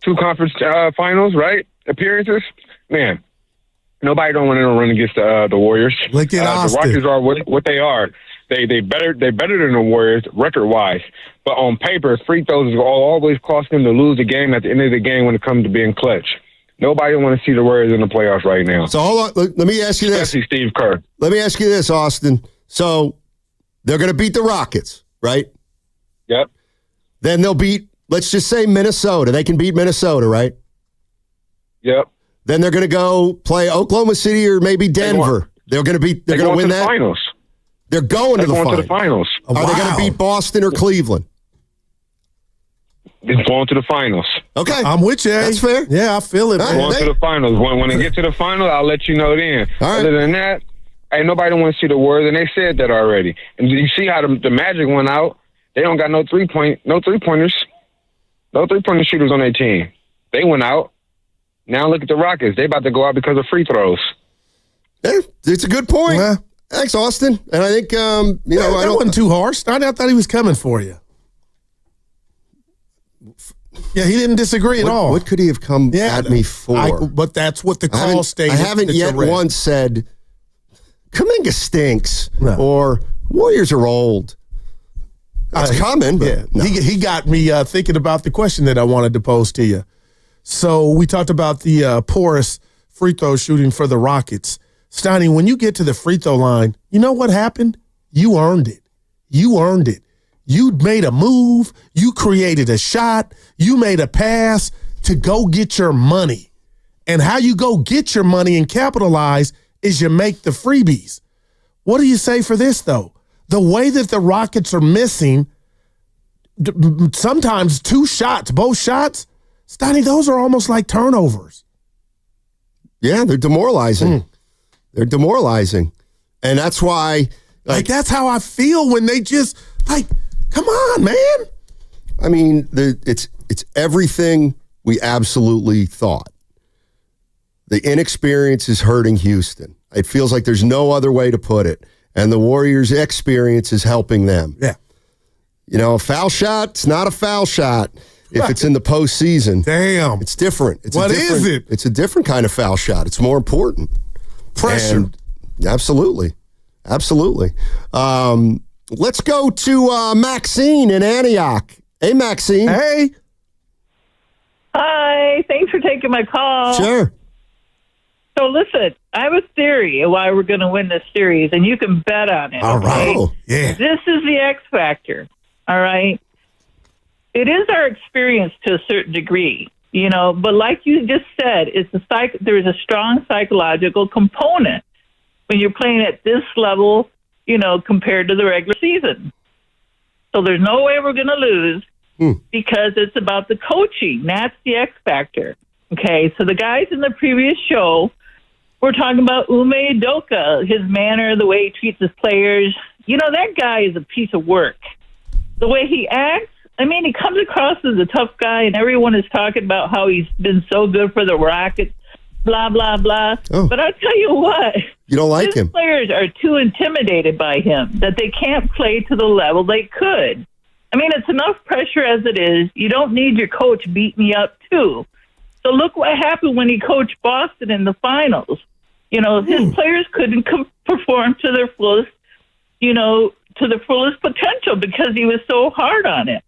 2 conference finals, right? Appearances. Man, nobody don't want to run against the Warriors. Look at Austin. The Rockets are what they are. They better than the Warriors record wise, but on paper, free throws will always cost them to lose the game at the end of the game when it comes to being clutch. Nobody want to see the Warriors in the playoffs right now. So hold on, let me ask you this. Especially Steve Kerr. Let me ask you this, Austin. So they're going to beat the Rockets, right? Yep. Then they'll beat, let's just say, Minnesota. They can beat Minnesota, right? Yep. Then they're going to go play Oklahoma City or maybe Denver. They're going to win that. Finals. They're going to the finals. Oh, Are they going to beat Boston or Cleveland? They're going to the finals. Okay. I'm with you. That's fair. Yeah, I feel it. Going to the finals. When they get to the finals, I'll let you know then. All right. Other than that, ain't nobody want to see the Warriors, and they said that already. And you see how the Magic went out? They don't got no three-pointers, no three-pointer shooters on their team. They went out. Now look at the Rockets. They about to go out because of free throws. Yeah, it's a good point. Yeah. Thanks, Austin. And I think, that wasn't too harsh. I thought he was coming for you. Yeah, he didn't disagree at all. What could he have come at me for? But that's what the call stated. I haven't yet once said, Kuminga stinks or Warriors are old. That's coming. But no. He got me thinking about the question that I wanted to pose to you. So we talked about the porous free throw shooting for the Rockets. Steiny, when you get to the free throw line, you know what happened? You earned it. You earned it. You made a move. You created a shot. You made a pass to go get your money. And how you go get your money and capitalize is you make the freebies. What do you say for this, though? The way that the Rockets are missing sometimes 2 shots, both shots, Steiny, those are almost like turnovers. Yeah, they're demoralizing. They're demoralizing. And that's why... Like that's how I feel when they just, come on, man. I mean, it's everything we absolutely thought. The inexperience is hurting Houston. It feels like there's no other way to put it. And the Warriors' experience is helping them. Yeah. You know, a foul shot, it's not a foul shot if it's in the postseason. Damn. It's different. What is it? It's a different kind of foul shot. It's more important. Pressure. Absolutely. Absolutely. Let's go to Maxine in Antioch. Hey, Maxine. Hey. Hi. Thanks for taking my call. Sure. So listen, I have a theory of why we're going to win this series, and you can bet on it. All right. Okay? Yeah. This is the X factor. All right. It is our experience to a certain degree, but like you just said, there is a strong psychological component when you're playing at this level, compared to the regular season. So there's no way we're going to lose because it's about the coaching. That's the X factor. Okay, so the guys in the previous show were talking about Ume Udoka, his manner, the way he treats his players. That guy is a piece of work. The way he acts, he comes across as a tough guy, and everyone is talking about how he's been so good for the Rockets, blah, blah, blah. Oh. But I'll tell you what. You don't like him. Players are too intimidated by him that they can't play to the level they could. It's enough pressure as it is. You don't need your coach beating you up, too. So look what happened when he coached Boston in the finals. His players couldn't perform to their fullest, potential because he was so hard on it.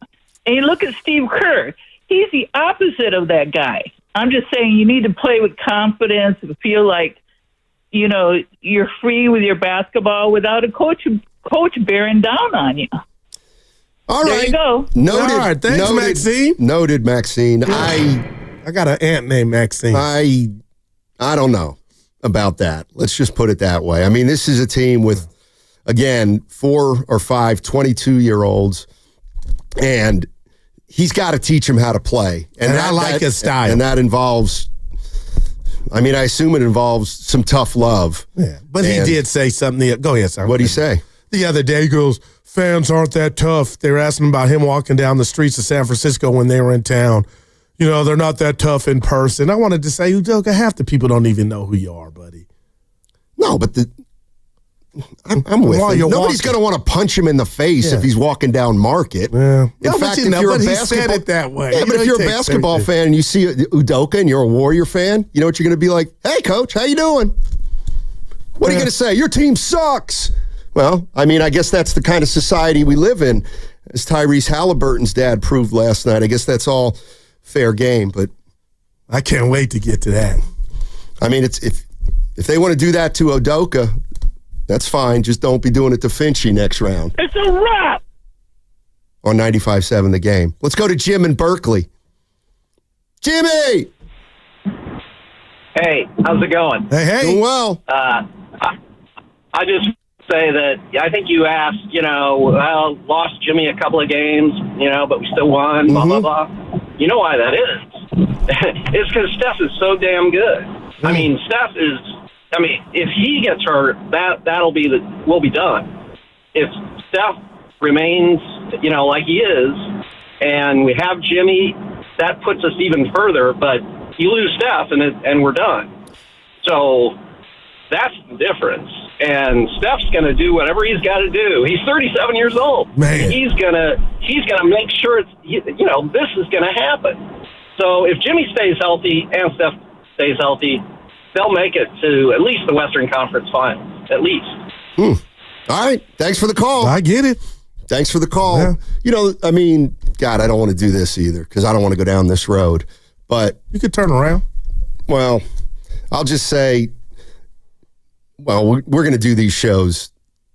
And you look at Steve Kerr. He's the opposite of that guy. I'm just saying you need to play with confidence and feel like, you're free with your basketball without a coach bearing down on you. All there right. you go. Noted. All right. Thanks, Maxine. Noted, Maxine. I got an aunt named Maxine. I don't know about that. Let's just put it that way. This is a team with, again, 4 or 5 22-year-olds. And he's got to teach him how to play. And I like his style. And that involves, I assume it involves some tough love. Yeah, but he did say something. Go ahead, Simon. What'd he say? The other day, he goes, fans aren't that tough. They were asking about him walking down the streets of San Francisco when they were in town. They're not that tough in person. I wanted to say, Udoka, half the people don't even know who you are, buddy. No, but I'm with him. Nobody's going to want to punch him in the face if he's walking down Market. Yeah. In fact, if you're a he basketball, said it that way. Yeah, but if you're a basketball fan and you see Udoka and you're a Warrior fan, you know what you're going to be like? Hey, coach, how you doing? What are you going to say? Your team sucks. Well, I guess that's the kind of society we live in, as Tyrese Halliburton's dad proved last night. I guess that's all fair game, but I can't wait to get to that. It's if they want to do that to Udoka, that's fine. Just don't be doing it to Finchy next round. It's a wrap. On 95.7 The Game. Let's go to Jim in Berkeley. Jimmy! Hey, how's it going? Hey. Doing well. I just say that I think you asked, lost Jimmy a couple of games, but we still won, blah, blah, blah. You know why that is? It's because Steph is so damn good. Steph is, if he gets hurt, we'll be done. If Steph remains, like he is, and we have Jimmy, that puts us even further, but you lose Steph and we're done. So that's the difference. And Steph's going to do whatever he's got to do. He's 37 years old. Man. He's going to make sure this is going to happen. So if Jimmy stays healthy and Steph stays healthy, they'll make it to at least the Western Conference Finals, at least. All right. Thanks for the call. I get it. Thanks for the call. Yeah. God, I don't want to do this either because I don't want to go down this road. But you could turn around. Well, I'll just say, we're going to do these shows.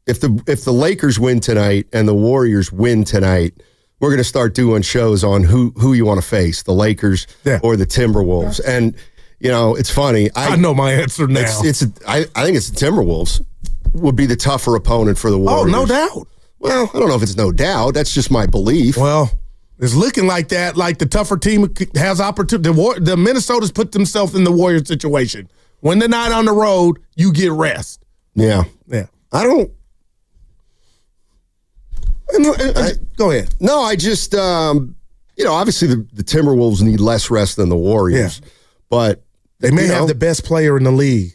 If the Lakers win tonight and the Warriors win tonight, we're going to start doing shows on who you want to face, the Lakers or the Timberwolves. Yeah. And it's funny. I know my answer now. I think it's the Timberwolves would be the tougher opponent for the Warriors. Oh, no doubt. Well, I don't know if it's no doubt. That's just my belief. Well, it's looking like that. Like the tougher team has opportunity. The Minnesota's put themselves in the Warriors situation. When they're not on the road, you get rest. Yeah. I don't. Go ahead. No, I just, obviously the Timberwolves need less rest than the Warriors, but they may have the best player in the league.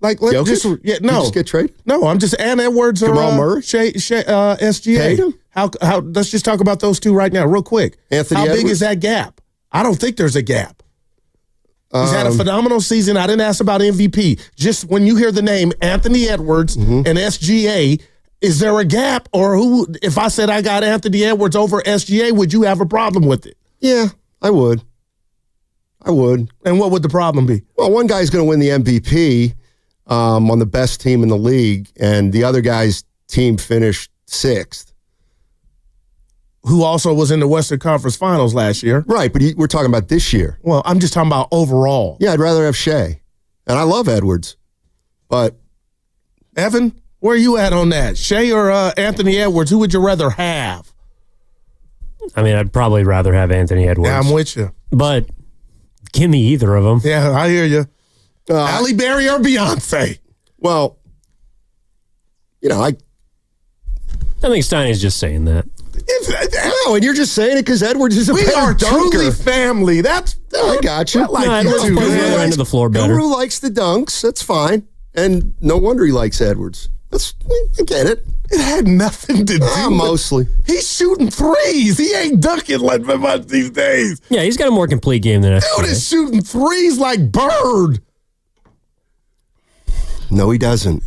Like, let's just get traded. No, I'm just Ann Edwards or Jamal Murray, SGA. Tatum? How? Let's just talk about those two right now, real quick. Anthony How Edwards? big is that gap? I don't think there's a gap. He's had a phenomenal season. I didn't ask about MVP. Just when you hear the name Anthony Edwards and SGA, is there a gap? Or if I said I got Anthony Edwards over SGA, would you have a problem with it? Yeah, I would. And what would the problem be? Well, one guy's going to win the MVP on the best team in the league, and the other guy's team finished 6th. Who also was in the Western Conference Finals last year. Right, but we're talking about this year. Well, I'm just talking about overall. Yeah, I'd rather have Shea. And I love Edwards. But Evan, where are you at on that? Shea or Anthony Edwards? Who would you rather have? I'd probably rather have Anthony Edwards. Yeah, I'm with you. But give me either of them. Yeah, I hear you. Halle Berry or Beyonce? Well, I think Stein is just saying that. And you're just saying it because Edwards is a we better are dunker. Truly family. I got you. Edwards plays the other end of the floor better. Guru likes the dunks. That's fine. And no wonder he likes Edwards. I get it. It had nothing to do mostly. He's shooting threes. He ain't dunking like much these days. Yeah, he's got a more complete game than SGA. Dude is shooting threes like Bird. No, he doesn't.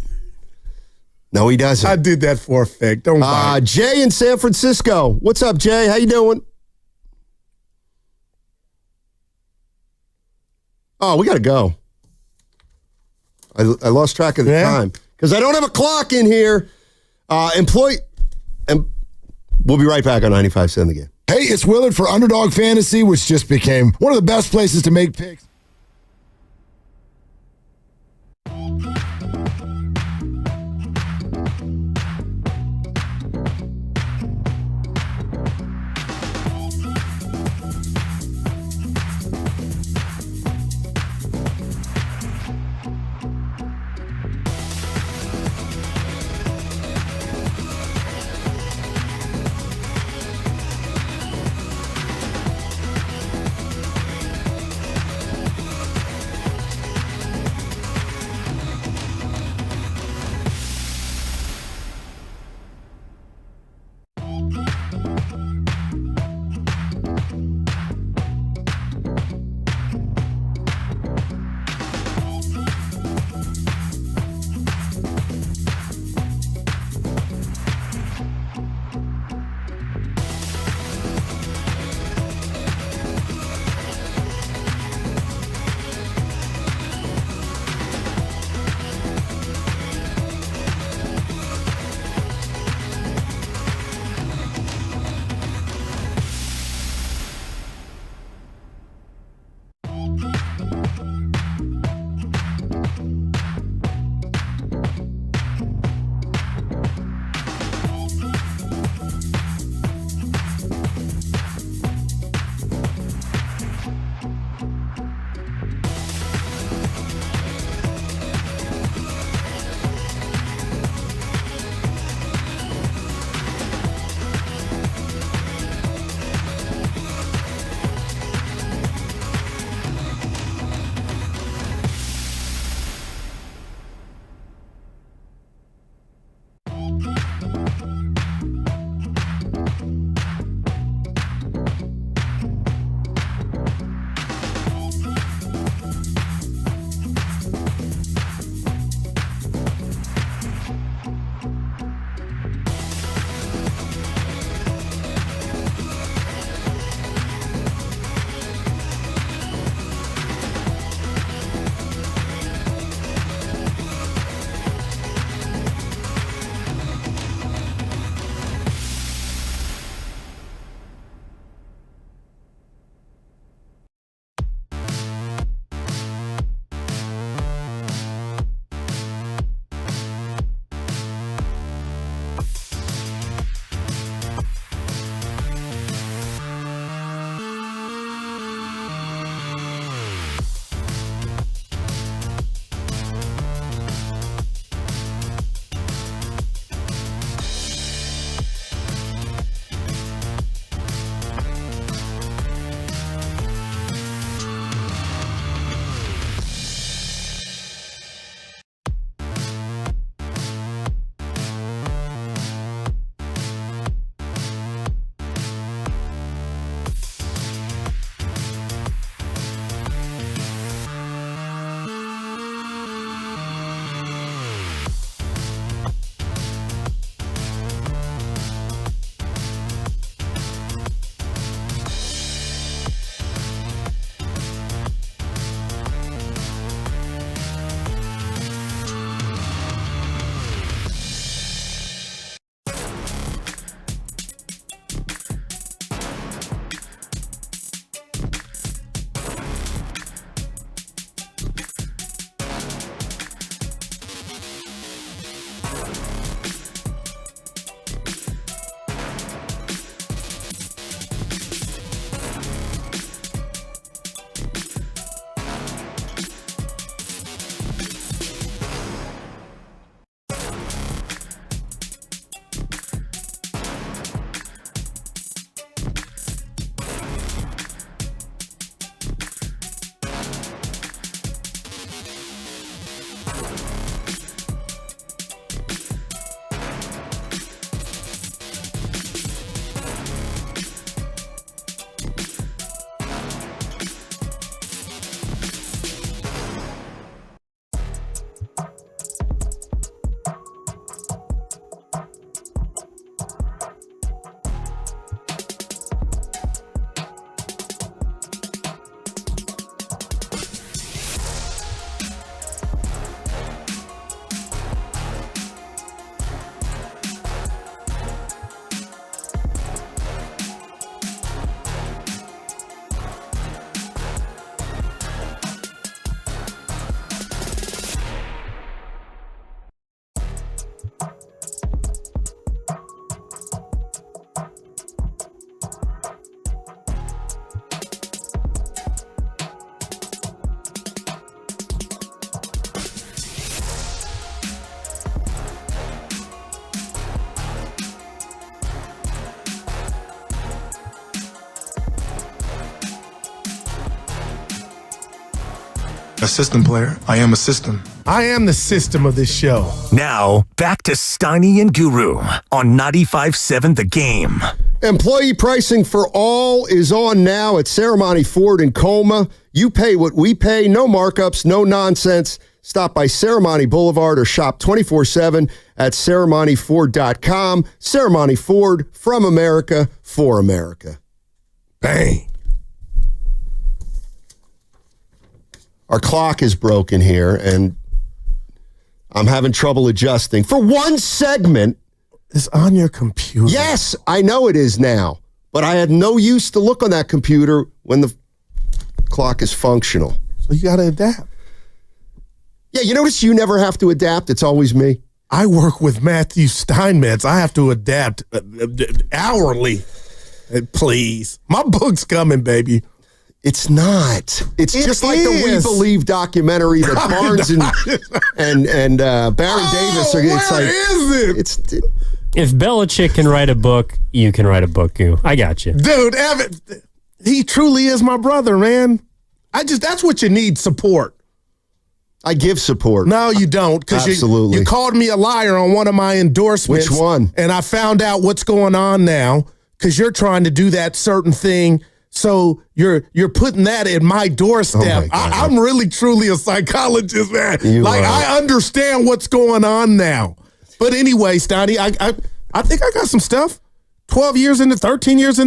I did that for effect. Don't buy it. Jay in San Francisco. What's up, Jay? How you doing? Oh, we got to go. I lost track of the time because I don't have a clock in here. And we'll be right back on 95.7 The Game. Hey, it's Willard for Underdog Fantasy, which just became one of the best places to make picks. A system player. I am a system. I am the system of this show. Now, back to Steiny and Guru on 95.7 The Game. Employee pricing for all is on now at Ceremony Ford in Colma. You pay what we pay. No markups, no nonsense. Stop by Ceremony Boulevard or shop 24/7 at ceremonyford.com. Ceremony Ford, from America, for America. Bang. Our clock is broken here, and I'm having trouble adjusting. For one segment. It's on your computer. Yes, I know it is now. But I had no use to look on that computer when the clock is functional. So you got to adapt. Yeah, you notice you never have to adapt. It's always me. I work with Matthew Steinmetz. I have to adapt hourly. Please. My book's coming, baby. It's not. It's just like the We Believe documentary that Barnes and Baron Davis are. It's like, is it? If Belichick can write a book, you can write a book, too. I got you. Dude, Evan, he truly is my brother, man. That's what you need, support. I give support. No, you don't. Because you called me a liar on one of my endorsements. Which one? And I found out what's going on now because you're trying to do that certain thing. So you're putting that in my doorstep. I'm really, truly a psychologist, man. I understand what's going on now. But anyway, Steiny, I think I got some stuff. 13 years in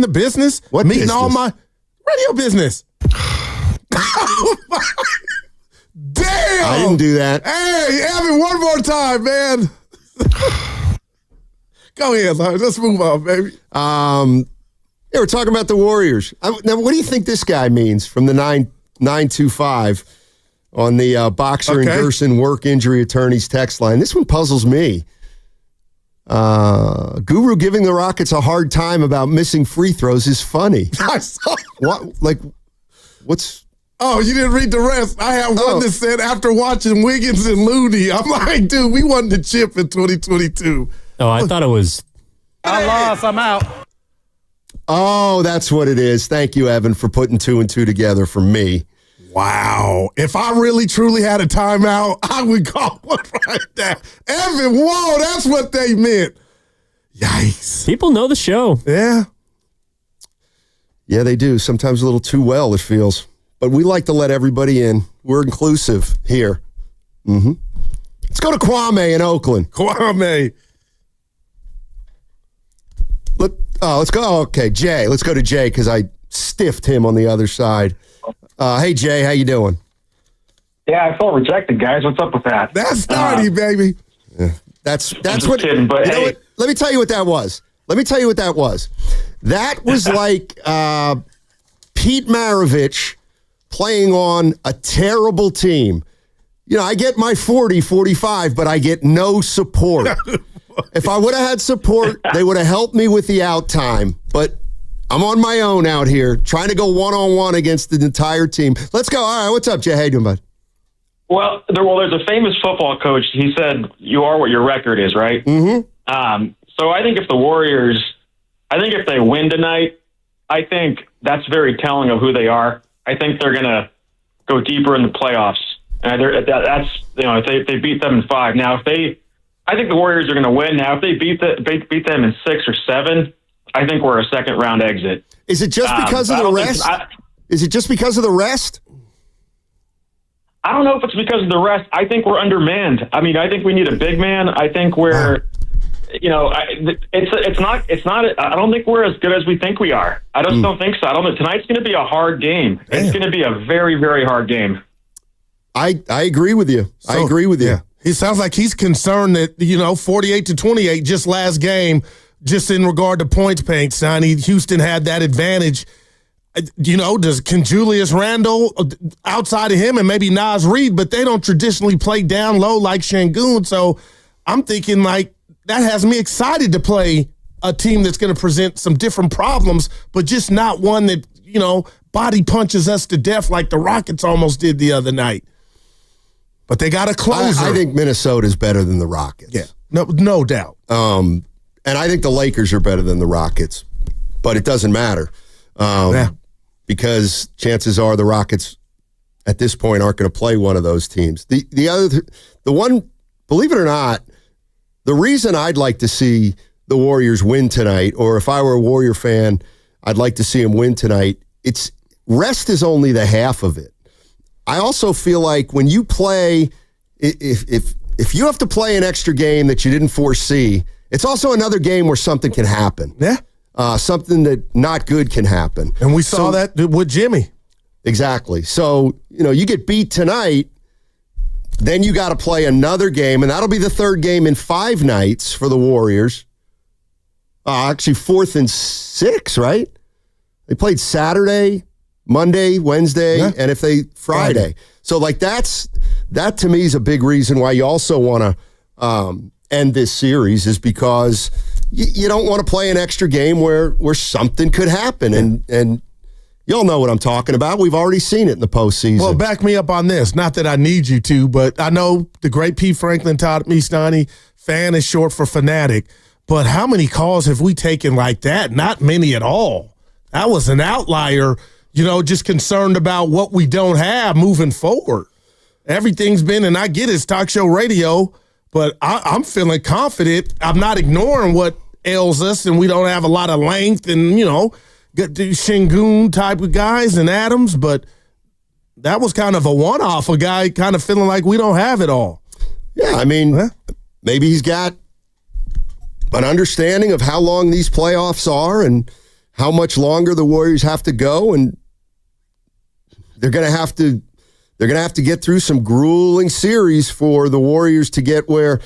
the business. What meeting business? all my radio business. Damn! I didn't do that. Hey, Evan, one more time, man. Go ahead, Lars. Let's move on, baby. Yeah, we're talking about the Warriors. Now, what do you think this guy means from the 925 on the Boxer and Gerson work injury attorneys text line? This one puzzles me. Guru giving the Rockets a hard time about missing free throws is funny. I saw what's... Oh, you didn't read the rest. I have one that said, after watching Wiggins and Looney, I'm like, dude, we won the chip in 2022. Oh, I thought it was... I lost. I'm out. Oh, that's what it is. Thank you, Evan, for putting 2 and 2 together for me. Wow. If I really, truly had a timeout, I would call one right there. Evan, whoa, that's what they meant. Yikes. People know the show. Yeah. Yeah, they do. Sometimes a little too well, it feels. But we like to let everybody in. We're inclusive here. Mm-hmm. Let's go to Kwame in Oakland. Kwame. Let's go. Oh, okay, Jay. Let's go to Jay because I stiffed him on the other side. Hey, Jay, how you doing? Yeah, I felt rejected, guys. What's up with that? That's naughty, baby. Yeah, that's what. Kidding, but know what? Let me tell you what that was. That was like Pete Maravich playing on a terrible team. You know, I get my 40, 45, but I get no support. If I would have had support, they would have helped me with the out time. But I'm on my own out here, trying to go one-on-one against the entire team. Let's go. All right, what's up, Jay? How you doing, bud? Well, there's a famous football coach. He said, "You are what your record is," right? Mm-hmm. So I think if the Warriors, if they win tonight, I think that's very telling of who they are. I think they're going to go deeper in the playoffs. And if they beat them in 5. Now, I think the Warriors are going to win. Now, if they beat them in 6 or 7, I think we're a second round exit. Is it just because of the rest? Is it just because of the rest? I don't know if it's because of the rest. I think we're undermanned. I mean, I think we need a big man. I think we're, it's not. I don't think we're as good as we think we are. I just don't think so. Tonight's going to be a hard game. It's going to be a very, very hard game. I agree with you. I agree with you. Yeah. He sounds like he's concerned that, 48-28, just last game, just in regard to points paint, Sonny. Houston had that advantage. Can Julius Randle, outside of him, and maybe Naz Reid, but they don't traditionally play down low like Şengün. So I'm thinking that has me excited to play a team that's going to present some different problems, but just not one that, body punches us to death like the Rockets almost did the other night. But they got a closer. I think Minnesota's better than the Rockets. Yeah, no doubt. And I think the Lakers are better than the Rockets, but it doesn't matter because chances are the Rockets at this point aren't going to play one of those teams. The one, believe it or not, the reason I'd like to see the Warriors win tonight, or if I were a Warrior fan, I'd like to see them win tonight. It's rest is only the half of it. I also feel like when you play, if you have to play an extra game that you didn't foresee, it's also another game where something can happen. Yeah. Something that not good can happen. And we saw that with Jimmy. Exactly. So, you get beat tonight, then you got to play another game, and that'll be the third game in 5 nights for the Warriors. Actually, 4th and 6, right? They played Saturday, Monday, Wednesday, and if they Friday. So, that to me is a big reason why you also want to end this series, is because you don't want to play an extra game where something could happen. And y'all know what I'm talking about. We've already seen it in the postseason. Well, back me up on this. Not that I need you to, but I know the great Pete Franklin taught me, Stoney, fan is short for fanatic. But how many calls have we taken like that? Not many at all. That was an outlier, just concerned about what we don't have moving forward. Everything's been, and I get it's talk show radio, but I'm feeling confident. I'm not ignoring what ails us, and we don't have a lot of length and, get the Şengün type of guys and Adams, but that was kind of a one-off, a guy kind of feeling like we don't have it all. Yeah, I mean, maybe he's got an understanding of how long these playoffs are and how much longer the Warriors have to go, and they're going to have to get through some grueling series for the Warriors to get where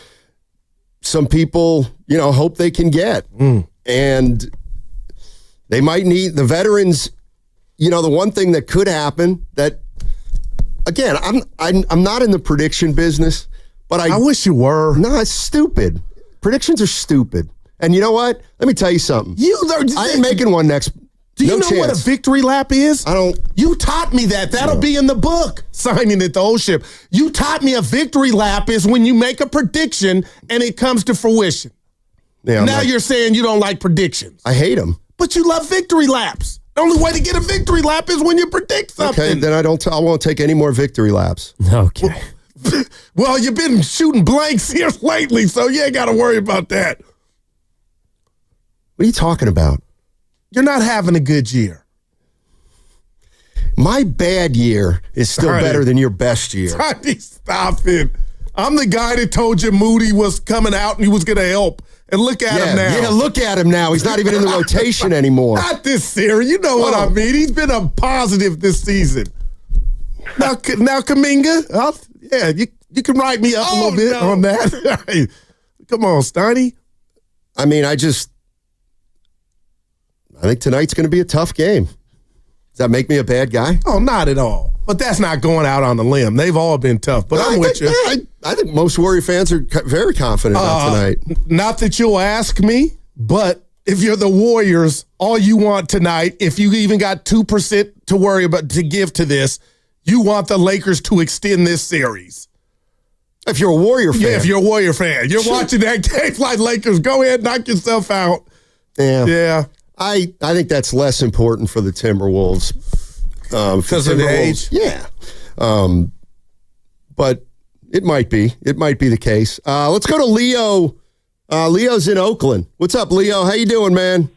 some people, hope they can get. And they might need the veterans. The one thing that could happen that, again, I'm not in the prediction business, but I wish you were. No, it's stupid. Predictions are stupid. And you know what? Let me tell you something. I ain't making one next. Do you no know chance. what a victory lap is? I don't. You taught me that. That'll be in the book. Signing at the old ship. You taught me a victory lap is when you make a prediction and it comes to fruition. Yeah, now you're saying you don't like predictions. I hate them. But you love victory laps. The only way to get a victory lap is when you predict something. Okay, then I won't take any more victory laps. Okay. Well, you've been shooting blanks here lately, so you ain't got to worry about that. What are you talking about? You're not having a good year. My bad year is still better than your best year. Stop it. I'm the guy that told you Moody was coming out and he was going to help. And look at him now. Yeah, look at him now. He's not even in the rotation anymore. Not this series. You know what I mean. He's been a positive this season. Now Kuminga, you can write me up a little bit on that. Come on, Steiny. I mean, I think tonight's going to be a tough game. Does that make me a bad guy? Oh, not at all. But that's not going out on a limb. They've all been tough. But I'm with you. I think most Warrior fans are very confident about tonight. Not that you'll ask me, but if you're the Warriors, all you want tonight, if you even got 2% to worry about to give to this, you want the Lakers to extend this series. If you're a Warrior fan. Yeah, if you're a Warrior fan. You're watching that game like Lakers. Go ahead, knock yourself out. Yeah. I think that's less important for the Timberwolves. Because of the age? Yeah. But it might be. It might be the case. Let's go to Leo. Leo's in Oakland. What's up, Leo? How you doing, man?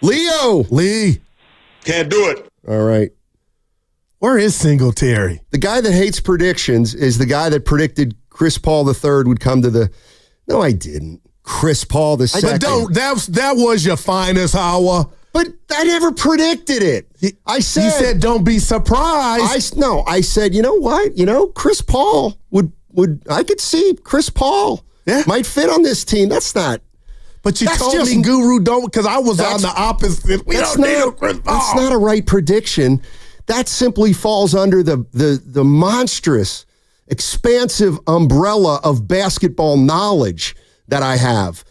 Leo. Lee. Can't do it. All right. Where is Singletary? The guy that hates predictions is the guy that predicted Chris Paul III would come to the... No, I didn't. Chris Paul II. But that was your finest hour. But I never predicted it. I said... You said don't be surprised. I said, you know what? Chris Paul would I could see Chris Paul might fit on this team. That's not... But you told me, Guru, don't, because I was on the opposite. We don't need a Chris Paul. That's not a right prediction. That simply falls under the monstrous, expansive umbrella of basketball knowledge that I have.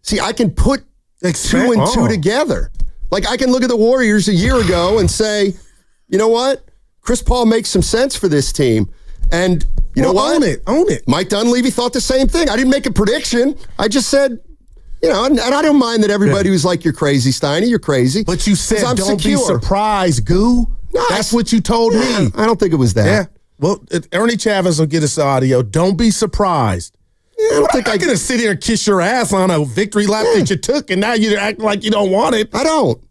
See, I can put 2 and 2 together. Like, I can look at the Warriors a year ago and say, you know what? Chris Paul makes some sense for this team. And you know what? Own it. Mike Dunleavy thought the same thing. I didn't make a prediction. I just said, and I don't mind that everybody was like, you're crazy, Steiny, you're crazy. But you said don't be surprised, Goo. That's what you told me. I don't think it was that. Yeah. Well, Ernie Chavez will get us the audio. Don't be surprised. Yeah, I don't think I'm going to sit here and kiss your ass on a victory lap that you took, and now you're acting like you don't want it. I don't.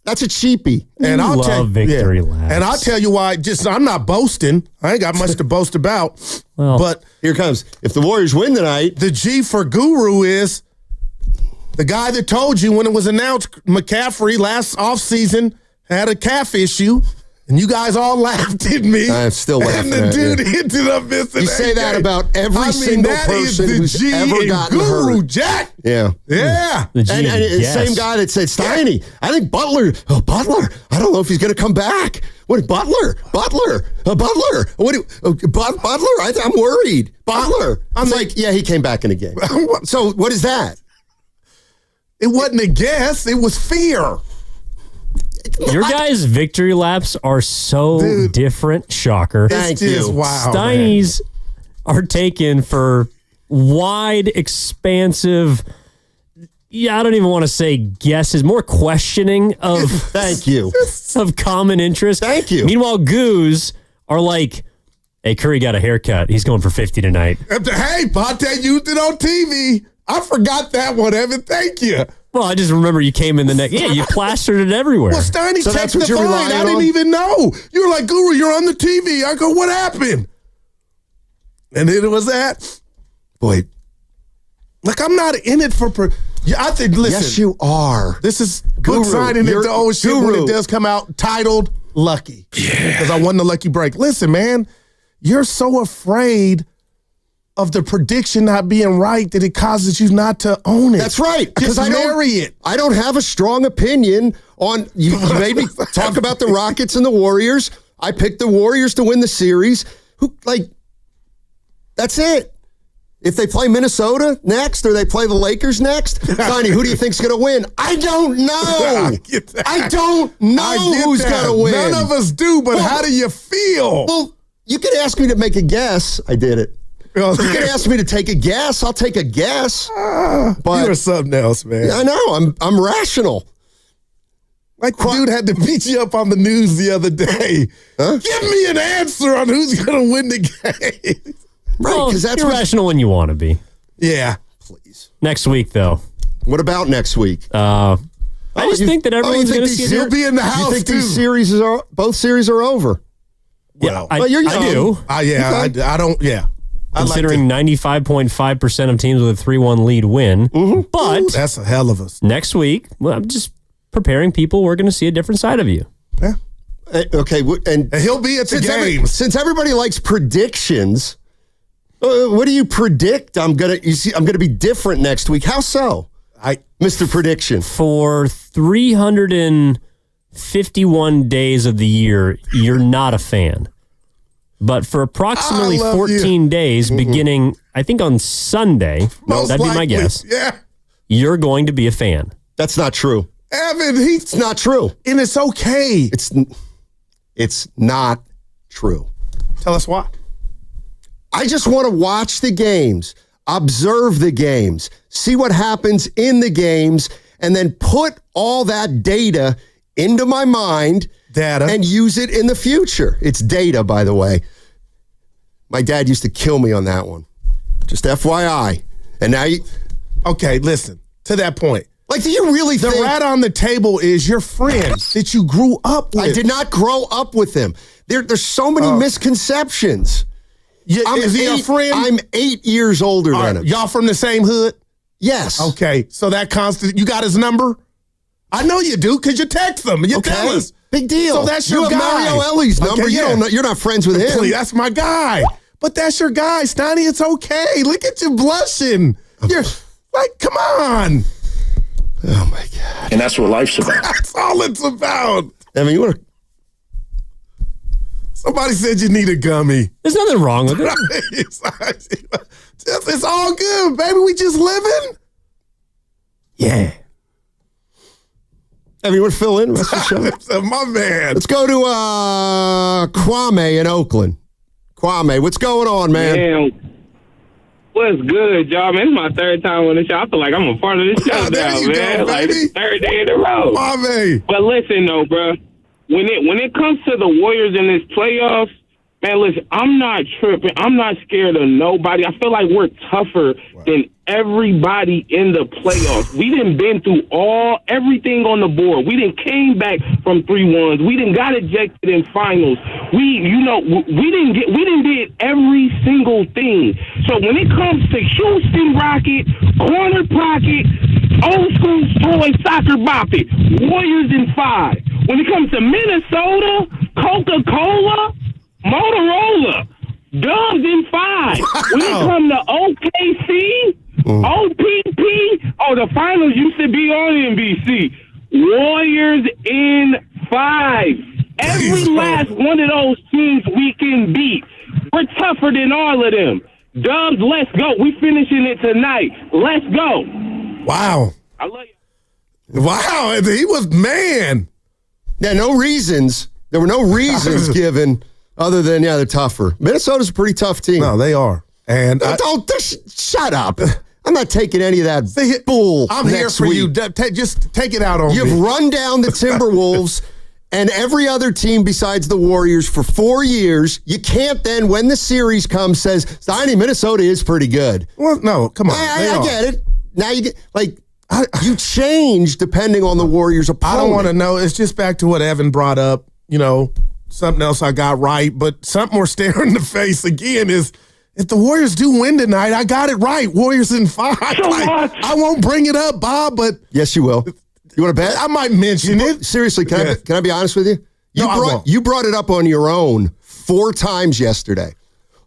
That's a cheapie. And I'll tell victory laps. And I'll tell you why. I'm not boasting. I ain't got much to boast about. Well, but here comes. If the Warriors win tonight, the G for Guru is the guy that told you when it was announced McCaffrey last offseason had a calf issue. And you guys all laughed at me. I'm still laughing. And the at dude you. ended up missing. You say that about every single that person is the who's G ever gotten Guru, hurt. Jack. Yeah. Yeah. The G And yes. same guy that said Steiny. I think Butler. I don't know if he's going to come back. What Butler? Butler. What? Butler? I'm worried. Butler. I'm like, yeah, he came back in a game. So what is that? It wasn't a guess. It was fear. Your guys' victory laps are so different. Shocker. Thank you. Wow. Steiny's are taken for wide, expansive. Yeah, I don't even want to say guesses. More questioning of. Thank you. Of common interest. Thank you. Meanwhile, Goos are like, hey, Curry got a haircut. He's going for 50 tonight. Hey, Ponte used it on TV. I forgot that one, Evan. Thank you. Well, I just remember you came in the next. Yeah, you plastered it everywhere. Well, Steiny So that's checked what the you're phone. relying I didn't on? even know. You were like, Guru, you're on the TV. I go, what happened? And then it was that. Boy, Like, I'm not in it for. I think. Listen, yes, you are. This is Guru, good signing you're into old shit when Guru. it does come out titled Lucky. Yeah. Because I won the lucky break. Listen, man, you're so afraid of the prediction not being right that it causes you not to own it. That's right. Just I marry it. I don't have a strong opinion on. You made me talk about the Rockets and the Warriors. I picked the Warriors to win the series. That's it. If they play Minnesota next or they play the Lakers next, Sonny, who do you think's going to win? I don't know. I don't know who's going to win. None of us do, but how do you feel? Well, you could ask me to make a guess. I did it. You could ask me to take a guess. I'll take a guess. But you're something else, man. I know. I'm rational. Like the dude had to beat you up on the news the other day. Huh? Give me an answer on who's going to win the game. Right, because that's you're rational when you want to be. Yeah. Please. Next week, though. What about next week? I just think that everyone's going to see He'll be in the house, You think too. both series are over? Yeah, Well, I young. do. I don't, yeah. Considering 95.5% of teams with a 3-1 lead win. But that's a hell of a. next week, well, I'm just preparing people. We're going to see a different side of you. Yeah. Okay, and he'll be at the games. Since everybody likes predictions, what do you predict? I'm gonna be different next week. How so? Mr. Prediction. For 351 days of the year, you're not a fan. But for approximately 14 days, beginning, I think, on Sunday, that'd be my guess, you're going to be a fan. That's not true. Evan, it's not true. And it's okay. It's not true. Tell us why. I just want to watch the games, observe the games, see what happens in the games, and then put all that data into my mind and use it in the future. It's data, by the way. My dad used to kill me on that one. Just FYI. And now you... Okay, listen, to that point. Like, do you really think... The rat on the table is your friend that you grew up with. I did not grow up with him. There's so many misconceptions. Is he a friend? I'm 8 years older than him. Y'all from the same hood? Yes. Okay, so that you got his number? I know you do because you text him. You tell us. Big deal. So that's you your have guy. Mario Ellie's number. Okay, You're not friends with him. Please, that's my guy. But that's your guy, Steiny. It's okay. Look at you blushing. You're like, come on. Oh, my God. And that's what life's about. That's all it's about. I mean, you want to... Somebody said you need a gummy. There's nothing wrong with it. It's all good, baby. We just living. Yeah. I mean, you want to fill in the rest of the show? My man. Let's go to Kwame in Oakland. Kwame, what's going on, man? Damn. What's good, y'all? Man, it's my third time on the show. I feel like I'm a part of this show now, man. Like, it's the third day in a row. Kwame. But listen, though, bro. when it comes to the Warriors in this playoffs, man, listen, I'm not tripping. I'm not scared of nobody. I feel like we're tougher than everybody in the playoffs. We done been through everything on the board. We done came back from 3-1s. We done got ejected in finals. We done did every single thing. So when it comes to Houston Rocket, corner pocket, old school toy soccer bop it, Warriors in 5. When it comes to Minnesota, Coca-Cola, Motorola, Dubs in 5. When it comes to OKC, OPP, the finals used to be on NBC. Warriors in 5. Every last one of those teams we can beat. We're tougher than all of them. Dubs, let's go. We finishing it tonight. Let's go. Wow. I love you. Wow, he was man. Yeah, no reasons. There were no reasons given other than, they're tougher. Minnesota's a pretty tough team. No, they are. And shut up. I'm not taking any of that bull. I'm here for you. Just take it out on me. You've run down the Timberwolves and every other team besides the Warriors for 4 years. You can't then, when the series comes, says, Steiny, Minnesota is pretty good. Well, no, come on. I get it. Now you get, you change depending on the Warriors' opponent. I don't want to know. It's just back to what Evan brought up, something else I got right, but something we're staring in the face again is if the Warriors do win tonight, I got it right. Warriors in 5. I won't bring it up, Bob, but yes, you will. You want to bet? I might mention it. Seriously, can I be honest with you? You brought it up on your own 4 times yesterday.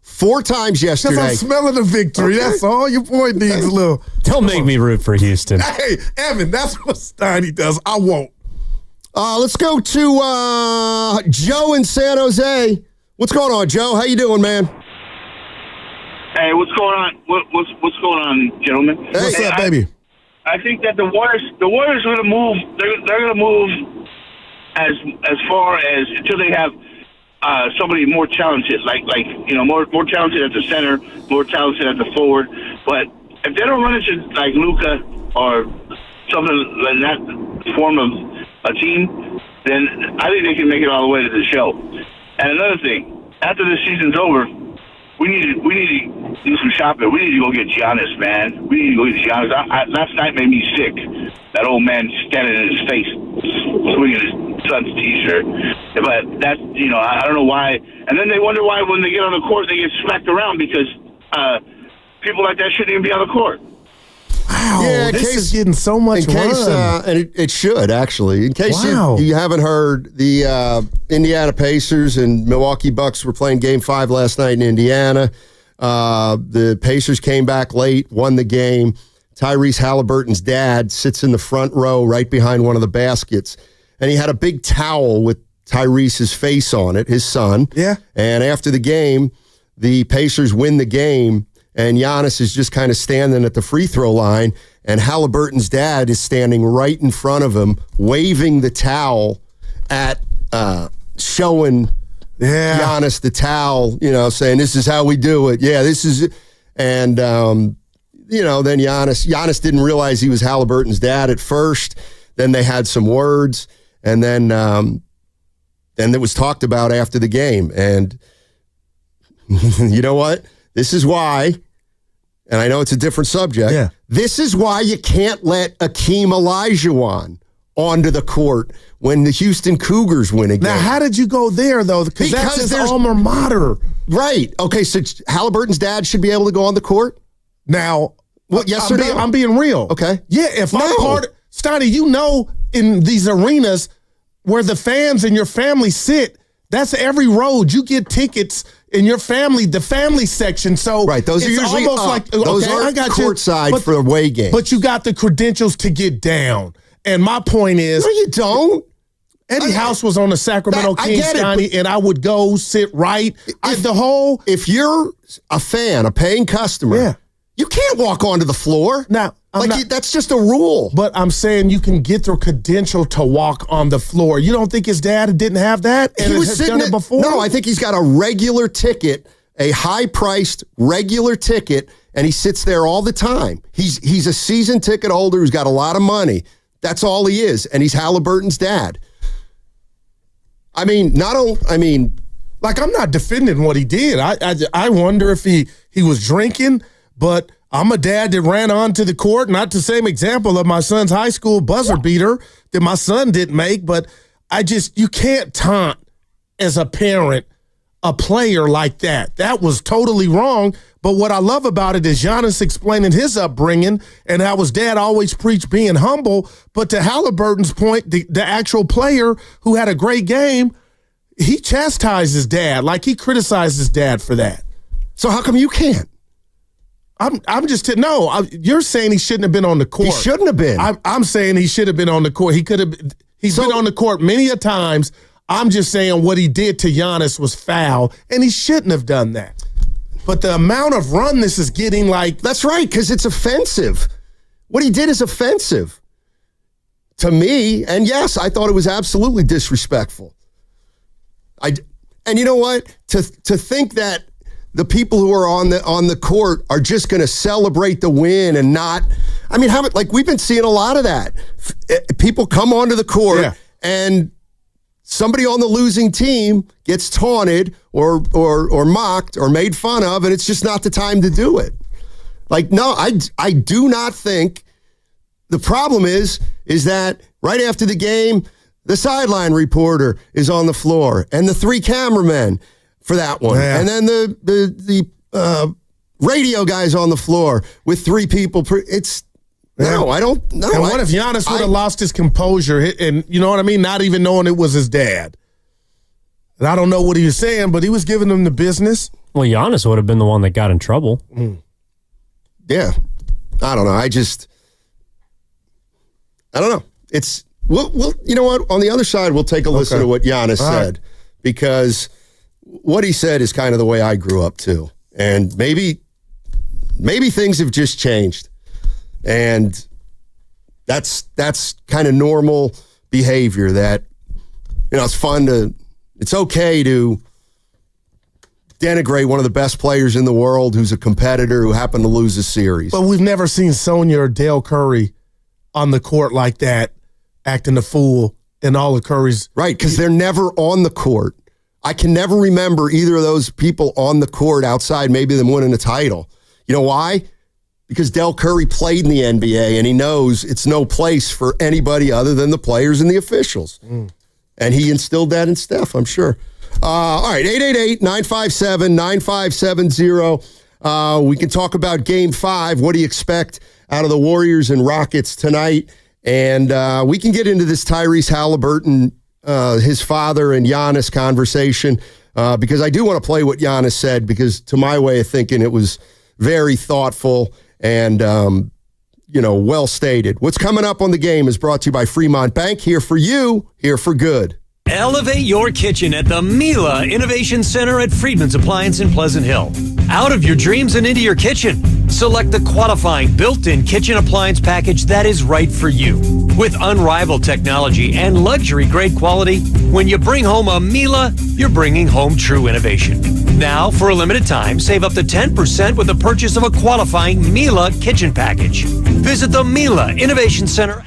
4 times yesterday. Because I'm smelling a victory. Okay. That's all. Your boy needs a little. Don't make me root for Houston. Hey, Evan, that's what Steiny does. I won't. Let's go to Joe in San Jose. What's going on, Joe? How you doing, man? Hey, what's going on? What's going on, gentlemen? What's up, baby? I think that the Warriors are going to move. They're going to move as far as until they have somebody more talented, more talented at the center, more talented at the forward. But if they don't run into like Luka or something like that form of a team, then I think they can make it all the way to the show. And another thing, after the season's over, we need to do some shopping. We need to go get Giannis, man. We need to go get Giannis. Last night made me sick. That old man standing in his face, swinging his son's T-shirt. But that's, I don't know why. And then they wonder why when they get on the court they get smacked around because people like that shouldn't even be on the court. Wow, yeah, this is getting so much run. And it should, actually. In case you haven't heard, the Indiana Pacers and Milwaukee Bucks were playing Game 5 last night in Indiana. The Pacers came back late, won the game. Tyrese Halliburton's dad sits in the front row right behind one of the baskets, and he had a big towel with Tyrese's face on it, his son. Yeah. And after the game, the Pacers win the game, and Giannis is just kind of standing at the free throw line, and Halliburton's dad is standing right in front of him, waving the towel at showing Giannis the towel, saying, this is how we do it. Yeah, this is it. And, then Giannis didn't realize he was Halliburton's dad at first. Then they had some words, and then it was talked about after the game. And you know what? This is why, and I know it's a different subject, this is why you can't let Akeem Olajuwon onto the court when the Houston Cougars win a game. Now, how did you go there, though? Because that's his alma mater. Right. Okay, so Halliburton's dad should be able to go on the court? Now, yes or no? I'm being real. Okay. Yeah, if I'm part of, Steiny, in these arenas where the fans and your family sit, that's every road. You get tickets in your family, the family section. So right, those are usually almost like those are courtside for away games. But you got the credentials to get down. And my point is, no, you don't. Eddie House was on the Sacramento Kings, Steiny, and I would go sit right. If you're a fan, a paying customer, you can't walk onto the floor. Now, that's just a rule. But I'm saying you can get the credential to walk on the floor. You don't think his dad didn't have that and has done it before? No, I think he's got a regular ticket, a high-priced regular ticket, and he sits there all the time. He's a season ticket holder who's got a lot of money. That's all he is, and he's Halliburton's dad. I mean, like, I'm not defending what he did. I wonder if he was drinking, but I'm a dad that ran onto the court, not the same example of my son's high school buzzer beater that my son didn't make, but you can't taunt as a parent a player like that. That was totally wrong. But what I love about it is Giannis explaining his upbringing and how his dad always preached being humble. But to Halliburton's point, the actual player who had a great game, he chastised his dad. Like, he criticized his dad for that. So how come you can't? You're saying he shouldn't have been on the court. He shouldn't have been. I'm saying he should have been on the court. He's been on the court many a times. I'm just saying what he did to Giannis was foul, and he shouldn't have done that. But the amount of run this is getting, like... That's right, because it's offensive. What he did is offensive to me, and yes, I thought it was absolutely disrespectful. And you know what? To think that the people who are on the court are just going to celebrate the win and not... I mean, we've been seeing a lot of that. People come onto the court and somebody on the losing team gets taunted or mocked or made fun of, and it's just not the time to do it. Like, no, I do not think the problem is that right after the game, the sideline reporter is on the floor and the 3 cameramen for that one. Yeah. And then the radio guy's on the floor with 3 people. No, I don't know. And what if Giannis would have lost his composure and, you know what I mean, not even knowing it was his dad? And I don't know what he was saying, but he was giving them the business. Well, Giannis would have been the one that got in trouble. Yeah. I don't know. I don't know. We'll you know what? On the other side, we'll take a listen to what Giannis said, because what he said is kind of the way I grew up too. And maybe things have just changed. And that's kind of normal behavior that, it's okay to denigrate one of the best players in the world who's a competitor who happened to lose a series. But we've never seen Sonya or Dale Curry on the court like that, acting a fool, and all of Curry's... Right, because they're never on the court. I can never remember either of those people on the court outside maybe them winning a title. You know why? Because Del Curry played in the NBA, and he knows it's no place for anybody other than the players and the officials. And he instilled that in Steph, I'm sure. All right, 888-957-9570. We can talk about Game 5. What do you expect out of the Warriors and Rockets tonight? And we can get into this Tyrese Halliburton, his father and Giannis conversation, because I do want to play what Giannis said, because to my way of thinking, it was very thoughtful and, well stated. What's coming up on the game is brought to you by Fremont Bank. Here for you, here for good. Elevate your kitchen at the Miele Innovation Center at Friedman's Appliance in Pleasant Hill. Out of your dreams and into your kitchen. Select the qualifying built-in kitchen appliance package that is right for you. With unrivaled technology and luxury-grade quality, when you bring home a Miele, you're bringing home true innovation. Now, for a limited time, save up to 10% with the purchase of a qualifying Miele kitchen package. Visit the Miele Innovation Center.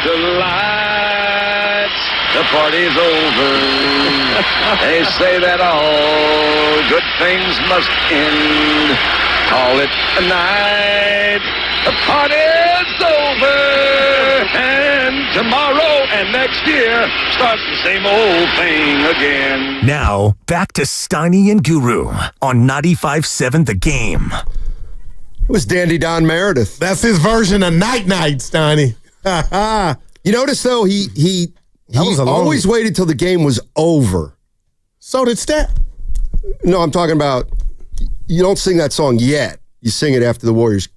the lights, the party's over. They say that all good things must end. Call it a night. The party's over. And tomorrow and next year starts the same old thing again. Now, back to Steiny and Guru on 95.7 The Game. It was Dandy Don Meredith. That's his version of Night Night, Steiny. You notice, though, he always waited till the game was over. So did Steph. No, I'm talking about you don't sing that song yet. You sing it after the Warriors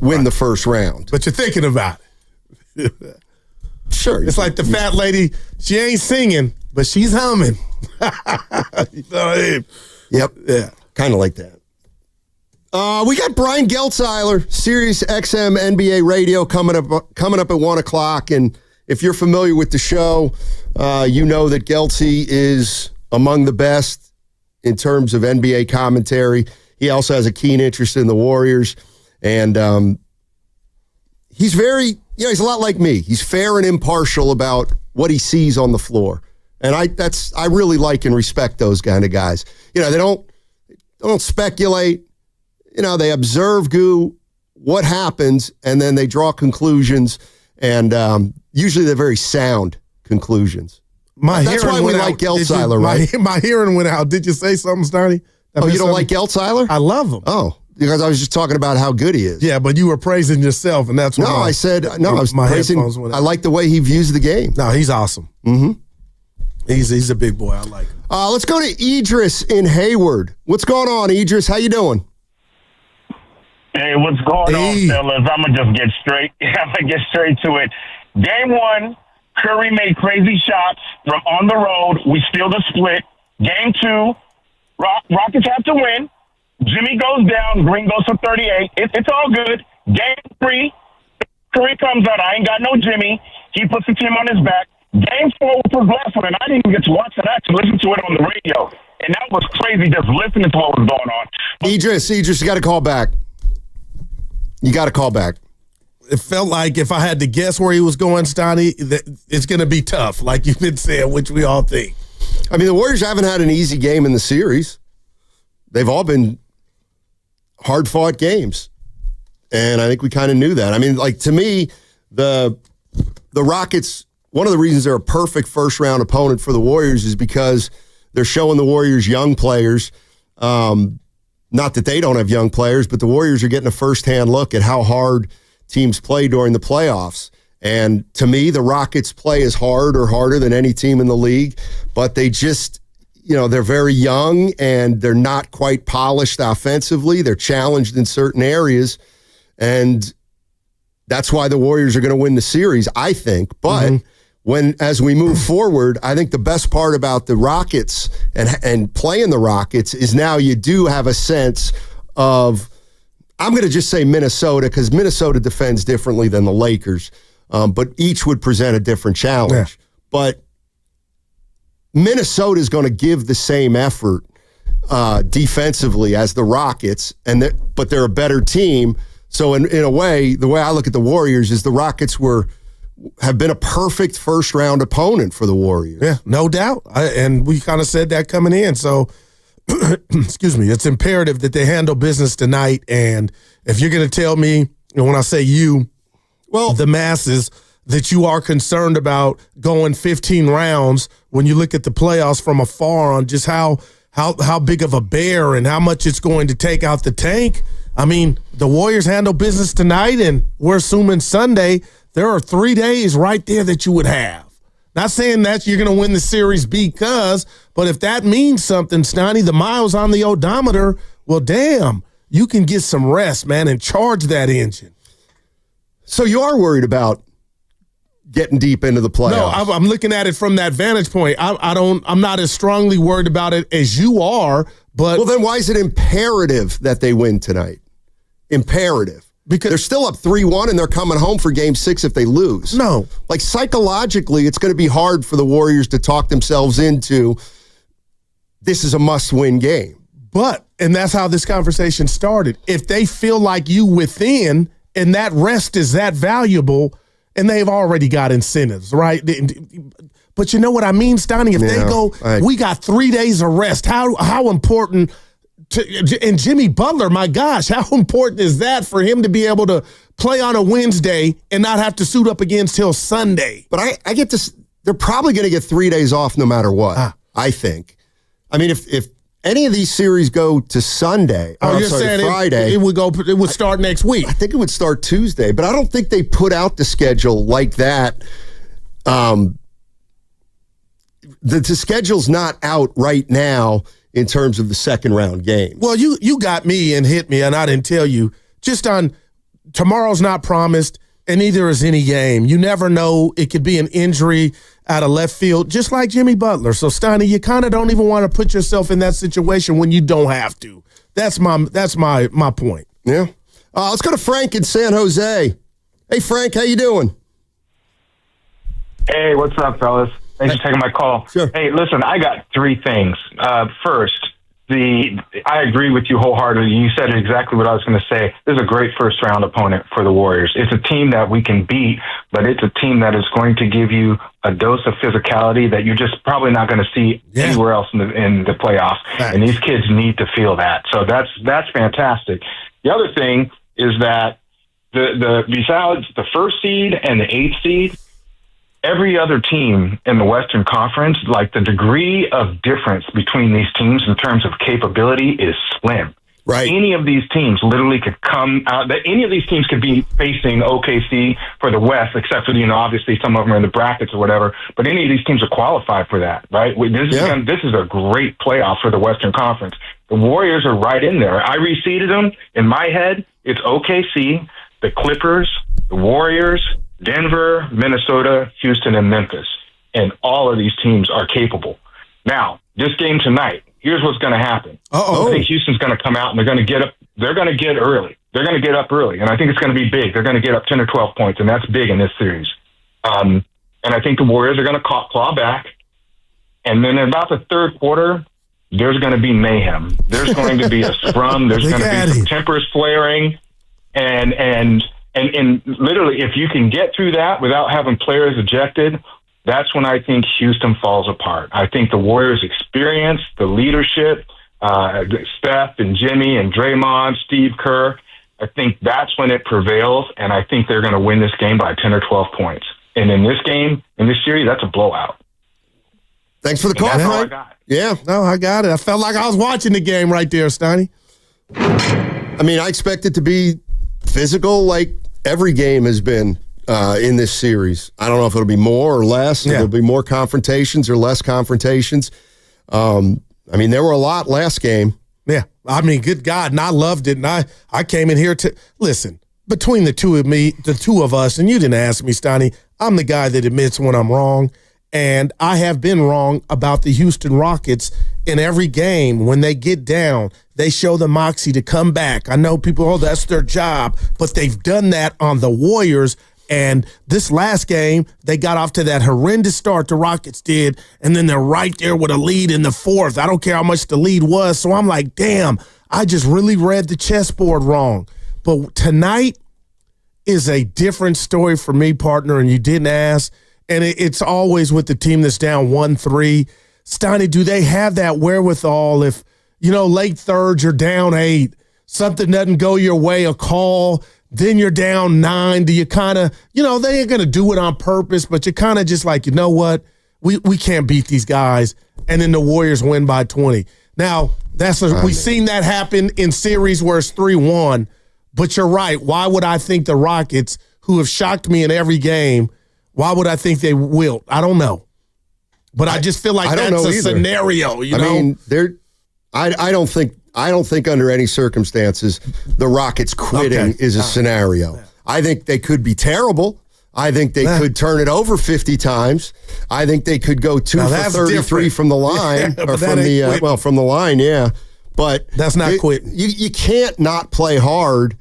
win the first round. But you're thinking about it. Sure. It's like the fat lady, she ain't singing, but she's humming. You know what I mean? Yep. Yeah. Kind of like that. We got Brian Geltzeiler, Sirius XM NBA Radio coming up at 1 o'clock. And if you're familiar with the show, you know that Geltzy is among the best in terms of NBA commentary. He also has a keen interest in the Warriors. And he's he's a lot like me. He's fair and impartial about what he sees on the floor. And I really like and respect those kind of guys. You know, they don't speculate. You know, they observe what happens, and then they draw conclusions, and usually they're very sound conclusions. That's why we like Geltzeiler, right? My hearing went out. Did you say something, Steiny? Oh, you don't like Geltzeiler? I love him. Oh, because I was just talking about how good he is. Yeah, but you were praising yourself, and that's what I was praising. I like the way he views the game. No, he's awesome. Mm-hmm. He's a big boy. I like him. Let's go to Idris in Hayward. What's going on, Idris? How you doing? Hey, what's going on, fellas? I'm going to just get straight to it. Game 1, Curry made crazy shots from on the road. We steal the split. Game 2, Rockets have to win. Jimmy goes down. Green goes for 38. It's all good. Game 3, Curry comes out. I ain't got no Jimmy. He puts the team on his back. Game 4 was last one, and I didn't even get to watch it. I had to listen to it on the radio. And that was crazy just listening to what was going on. Idris, you got to call back. You got to call back. It felt like if I had to guess where he was going, Steiny, it's going to be tough, like you've been saying, which we all think. I mean, the Warriors haven't had an easy game in the series. They've all been hard-fought games. And I think we kind of knew that. I mean, like, to me, the Rockets, one of the reasons they're a perfect first-round opponent for the Warriors is because they're showing the Warriors young players. Not that they don't have young players, but the Warriors are getting a firsthand look at how hard teams play during the playoffs. And to me, the Rockets play as hard or harder than any team in the league, but they just, they're very young and they're not quite polished offensively. They're challenged in certain areas. And that's why the Warriors are going to win the series, I think. But as we move forward, I think the best part about the Rockets and playing the Rockets is now you do have a sense of, I'm going to just say Minnesota, because Minnesota defends differently than the Lakers, but each would present a different challenge. Yeah. But Minnesota is going to give the same effort defensively as the Rockets, but they're a better team. So in a way, the way I look at the Warriors is the Rockets have been a perfect first-round opponent for the Warriors. Yeah, no doubt. And we kind of said that coming in. So, excuse me, it's imperative that they handle business tonight. And if you're going to tell me, when I say you, the masses, that you are concerned about going 15 rounds when you look at the playoffs from afar on just how big of a bear and how much it's going to take out the tank, I mean, the Warriors handle business tonight, and we're assuming Sunday – there are 3 days right there that you would have. Not saying that you're going to win the series but if that means something, Steiny, the miles on the odometer, well, damn, you can get some rest, man, and charge that engine. So you are worried about getting deep into the playoffs? No, I'm looking at it from that vantage point. I'm not as strongly worried about it as you are, but. Well, then why is it imperative that they win tonight? Imperative. Because they're still up 3-1 and they're coming home for game 6 if they lose. No. Like psychologically, it's going to be hard for the Warriors to talk themselves into this is a must-win game. And that's how this conversation started. If they feel like you within and that rest is that valuable, and they've already got incentives, right? But you know what I mean, Stoney? If they go, we got 3 days of rest. How important? And Jimmy Butler, my gosh, how important is that for him to be able to play on a Wednesday and not have to suit up again till Sunday? But I get this. They're probably going to get 3 days off no matter what. I think. I mean, if any of these series go to Sunday, saying Friday, it would start next week. I think it would start Tuesday, but I don't think they put out the schedule like that. The schedule's not out right now in terms of the second round game. Well, you got me and hit me, and I didn't tell you. Just on tomorrow's not promised, and neither is any game. You never know. It could be an injury out of left field, just like Jimmy Butler. So, Steiny, you kind of don't even want to put yourself in that situation when you don't have to. That's my point. Yeah. Let's go to Frank in San Jose. Hey, Frank, how you doing? Hey, what's up, fellas? Thanks for taking my call. Sure. Hey, listen, I got three things. First, I agree with you wholeheartedly. You said exactly what I was going to say. This is a great first-round opponent for the Warriors. It's a team that we can beat, but it's a team that is going to give you a dose of physicality that you're just probably not going to see anywhere else in the playoffs. Right. And these kids need to feel that. So that's fantastic. The other thing is that besides the first seed and the eighth seed, every other team in the Western Conference, like the degree of difference between these teams in terms of capability is slim. Right. Any of these teams literally could come out. Any of these teams could be facing OKC for the West, except for, obviously some of them are in the brackets or whatever. But any of these teams are qualified for that, right? This is a great playoff for the Western Conference. The Warriors are right in there. I reseeded them. In my head, it's OKC, the Clippers, the Warriors, Denver, Minnesota, Houston, and Memphis. And all of these teams are capable. Now, this game tonight, here's what's going to happen. I think Houston's going to come out and they're going to get up. They're going to get early. They're going to get up early. And I think it's going to be big. They're going to get up 10 or 12 points, and that's big in this series. And I think the Warriors are going to claw back. And then in about the third quarter, there's going to be mayhem. There's going to be a scrum. There's going to be some tempers flaring. And literally, if you can get through that without having players ejected, that's when I think Houston falls apart. I think the Warriors' experience, the leadership, Steph and Jimmy and Draymond, Steve Kerr, I think that's when it prevails, and I think they're going to win this game by 10 or 12 points. And in this game, in this series, that's a blowout. Thanks for the call, Frank. Yeah. No, I got it. I felt like I was watching the game right there, Steiny. I mean, I expect it to be physical like every game has been in this series. I don't know if it'll be more or less. If there'll be more confrontations or less confrontations. I mean, there were a lot last game. Yeah. I mean, good God. And I loved it. And I came in here to listen, between the two of us, and you didn't ask me, Steiny, I'm the guy that admits when I'm wrong. And I have been wrong about the Houston Rockets in every game. When they get down, they show the moxie to come back. I know people, that's their job, but they've done that on the Warriors. And this last game, they got off to that horrendous start the Rockets did, and then they're right there with a lead in the fourth. I don't care how much the lead was. So I'm like, damn, I just really read the chessboard wrong. But tonight is a different story for me, partner, and you didn't ask. And it's always with the team that's down 1-3. Steiny, do they have that wherewithal if, late thirds, you're down 8, something doesn't go your way, a call, then you're down 9. Do you kind of, they ain't going to do it on purpose, but you kind of just like, you know what, we can't beat these guys, and then the Warriors win by 20. Now, we've seen that happen in series where it's 3-1, but you're right. Why would I think the Rockets, who have shocked me in every game, why would I think they will? I don't know. But I just feel like that's a scenario, I mean, I don't think under any circumstances the Rockets quitting is a scenario. Yeah. I think they could be terrible. I think they could turn it over 50 times. I think they could go 2 for 33 from the line, or from the line, yeah. But that's not quitting. You can't not play hard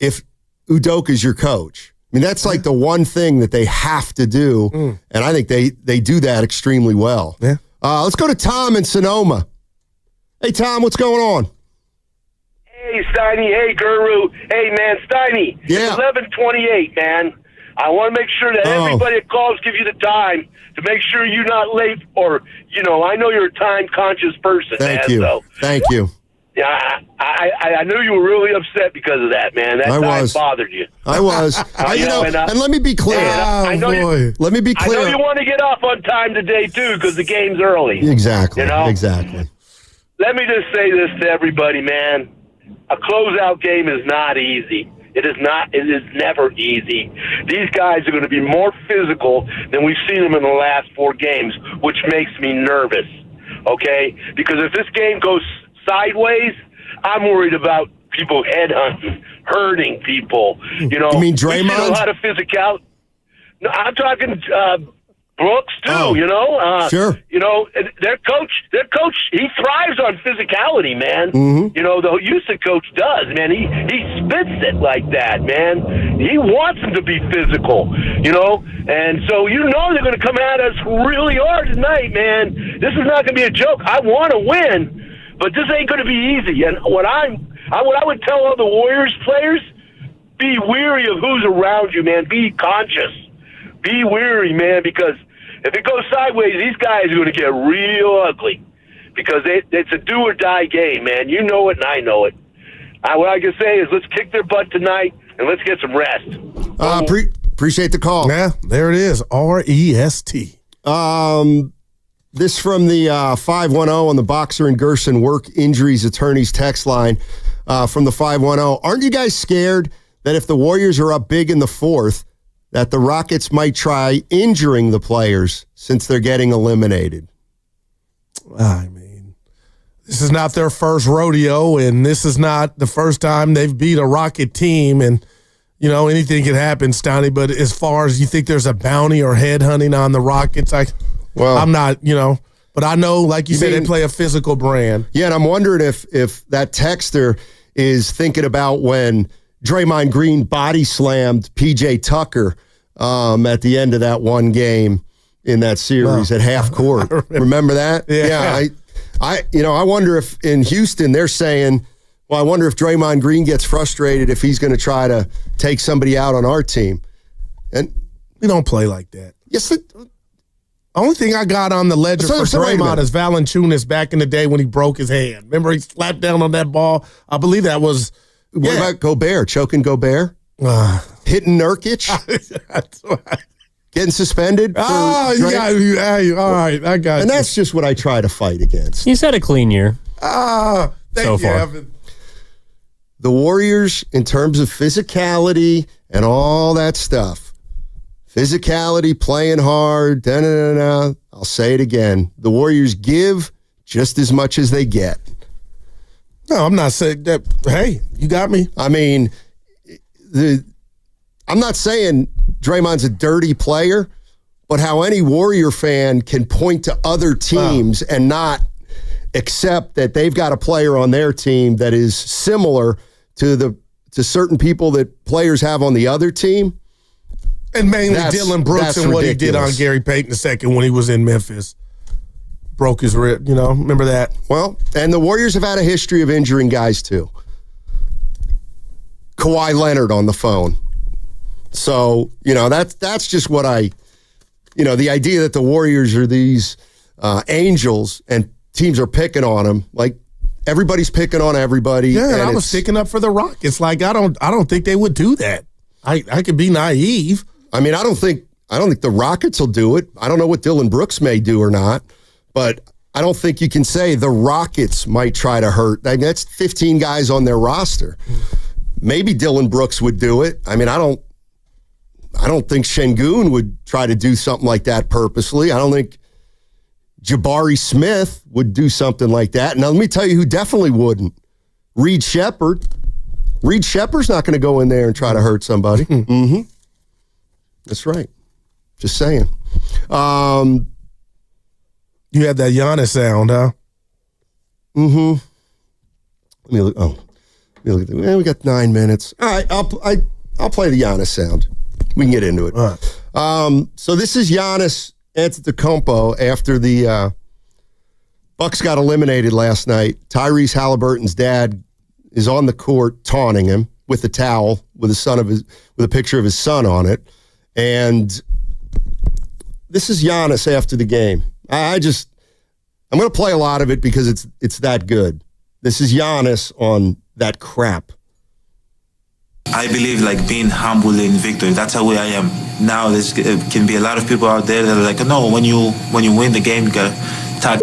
if Udoka's your coach. I mean, that's like the one thing that they have to do, and I think they do that extremely well. Yeah. Let's go to Tom in Sonoma. Hey, Tom, what's going on? Hey, Steiny. Hey, Guru. Hey, man, Steiny. Yeah. It's 11:28, man. I want to make sure that everybody that calls give you the time to make sure you're not late, or I know you're a time-conscious person. Thank you. So, Thank you. Yeah, I knew you were really upset because of that, man. That time bothered you. I was. And let me be clear. Let me be clear. I know you want to get off on time today, too, because the game's early. Exactly. Exactly. Let me just say this to everybody, man. A closeout game is not easy. It is not. It is never easy. These guys are going to be more physical than we've seen them in the last 4 games, which makes me nervous, okay? Because if this game goes sideways, I'm worried about people headhunting, hurting people. You mean Draymond? We see a lot of physicality. No, I'm talking Brooks too. Sure. Their coach, he thrives on physicality, man. Mm-hmm. The Houston coach does, man. He spits it like that, man. He wants them to be physical, and so they're going to come at us really hard tonight, man. This is not going to be a joke. I want to win. But this ain't going to be easy. And what I would tell all the Warriors players, be weary of who's around you, man. Be conscious. Be weary, man, because if it goes sideways, these guys are going to get real ugly because it's a do-or-die game, man. You know it, and I know it. What I can say is let's kick their butt tonight, and let's get some rest. Appreciate the call. Yeah, there it is. REST. This from the 510 on the Boxer and Gerson work injuries attorneys text line from the 510. Aren't you guys scared that if the Warriors are up big in the 4th, that the Rockets might try injuring the players since they're getting eliminated? I mean, this is not their first rodeo, and this is not the first time they've beat a Rocket team, and anything can happen, Stoney. But as far as you think there's a bounty or headhunting on the Rockets, I'm not, but I know, like you said, they play a physical brand. Yeah, and I'm wondering if that texter is thinking about when Draymond Green body slammed PJ Tucker at the end of that one game in that series at half court. Remember that? Yeah. I wonder if in Houston they're saying, well, I wonder if Draymond Green gets frustrated if he's going to try to take somebody out on our team. And we don't play like that. Yes, only thing I got on the ledger for Draymond is Valanciunas back in the day when he broke his hand. Remember he slapped down on that ball? I believe that was... What about Gobert? Choking Gobert? Hitting Nurkic? Getting suspended? All right, I got And that's just what I try to fight against. He's had a clean year. Thank you, far. Evan. The Warriors, in terms of physicality and all that stuff, physicality, playing hard, I'll say it again. The Warriors give just as much as they get. No, I'm not saying that. Hey, you got me. I mean, I'm not saying Draymond's a dirty player, but how any Warrior fan can point to other teams and not accept that they've got a player on their team that is similar to certain people that players have on the other team. And mainly Dylan Brooks and what he did on Gary Payton II when he was in Memphis. Broke his rib, remember that? Well, and the Warriors have had a history of injuring guys too. Kawhi Leonard on the phone. So, that's just what the idea that the Warriors are these angels and teams are picking on them. Like, everybody's picking on everybody. Yeah, and I was sticking up for the Rockets. Like, I don't think they would do that. I could be naive. I mean, I don't think the Rockets will do it. I don't know what Dylan Brooks may do or not, but I don't think you can say the Rockets might try to hurt. I mean, that's 15 guys on their roster. Maybe Dylan Brooks would do it. I mean, I don't think Şengün would try to do something like that purposely. I don't think Jabari Smith would do something like that. Now, let me tell you who definitely wouldn't. Reed Shepherd. Reed Shepherd's not going to go in there and try to hurt somebody. Mm-hmm. That's right. Just saying. You had that Giannis sound, huh? Mm-hmm. Let me look at that. We got 9 minutes. All right, I'll play the Giannis sound. We can get into it. All right. So this is Giannis Antetokounmpo after the Bucks got eliminated last night. Tyrese Halliburton's dad is on the court taunting him with a towel with a picture of his son on it. And this is Giannis after the game. I'm going to play a lot of it because it's that good. This is Giannis on that crap. I believe being humble in victory. That's how I am. Now there can be a lot of people out there that are like, no, when you win the game, you gotta talk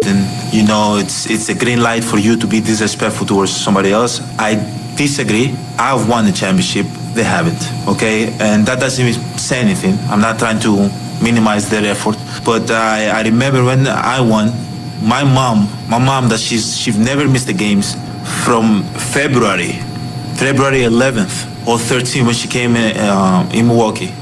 and it's a green light for you to be disrespectful towards somebody else. I disagree. I've won the championship. They haven't. Okay, and that doesn't even say anything. I'm not trying to minimize their effort, but I remember when I won. My mom, that she's never missed the games from February 11th or 13th when she came in Milwaukee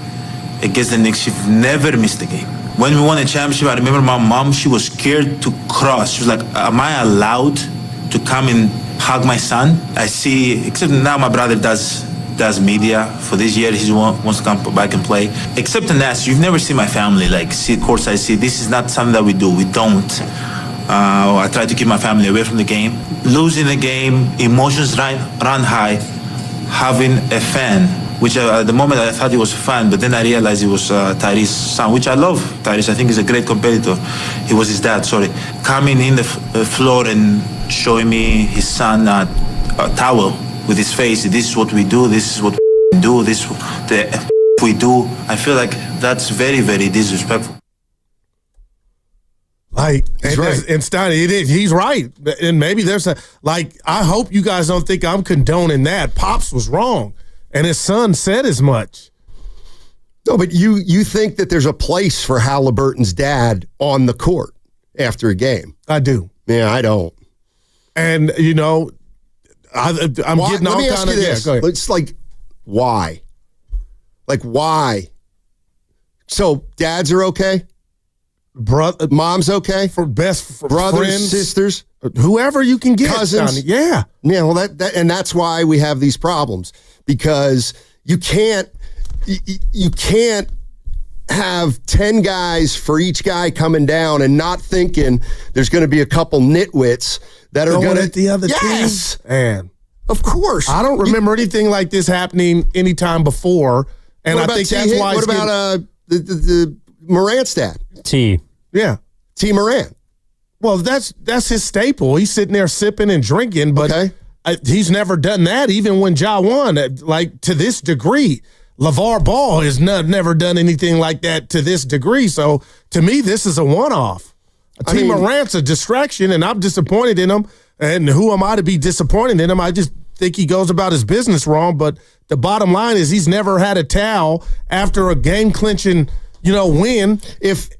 against the Knicks. She never missed a game. When we won the championship, I remember my mom, she was scared to cross. She was like, am I allowed to come and hug my son? I see, except now my brother does media. For this year, he wants to come back and play. Except in that, you've never seen my family see courtside. See, this is not something that we do. We don't. I try to keep my family away from the game. Losing the game, emotions run high. Having a fan, which at the moment I thought he was a fan, but then I realized he was Tyrese's son, which I love. Tyrese, I think he's a great competitor. He was his dad, sorry. Coming in the floor and showing me his son a towel with his face. This is what we do. This is what we do. This is the we do. I feel like that's very, very disrespectful. He's right. And Steiny, he's right. And maybe there's I hope you guys don't think I'm condoning that. Pops was wrong. And his son said as much. No, but you think that there's a place for Halliburton's dad on the court after a game. I do. Yeah, I don't. And, I'm getting all kind of... This. Yeah, go ahead. It's why? Why? So dads are okay? Mom's okay? For brothers, friends, sisters, whoever you can get. Cousins. Yeah. Yeah, well, and that's why we have these problems. Because you can't have 10 guys for each guy coming down and not thinking there's going to be a couple nitwits that are going to at the other team. Man, of course. I don't remember anything like this happening anytime before, and I think that's why. What about the Morant's dad? T. Yeah, T. Morant. Well, that's his staple. He's sitting there sipping and drinking, but. Okay. He's never done that, even when Ja won, to this degree. LeVar Ball has never done anything like that to this degree. So, to me, this is a one-off. T. Morant's a distraction, and I'm disappointed in him. And who am I to be disappointed in him? I just think he goes about his business wrong. But the bottom line is he's never had a towel after a game-clinching win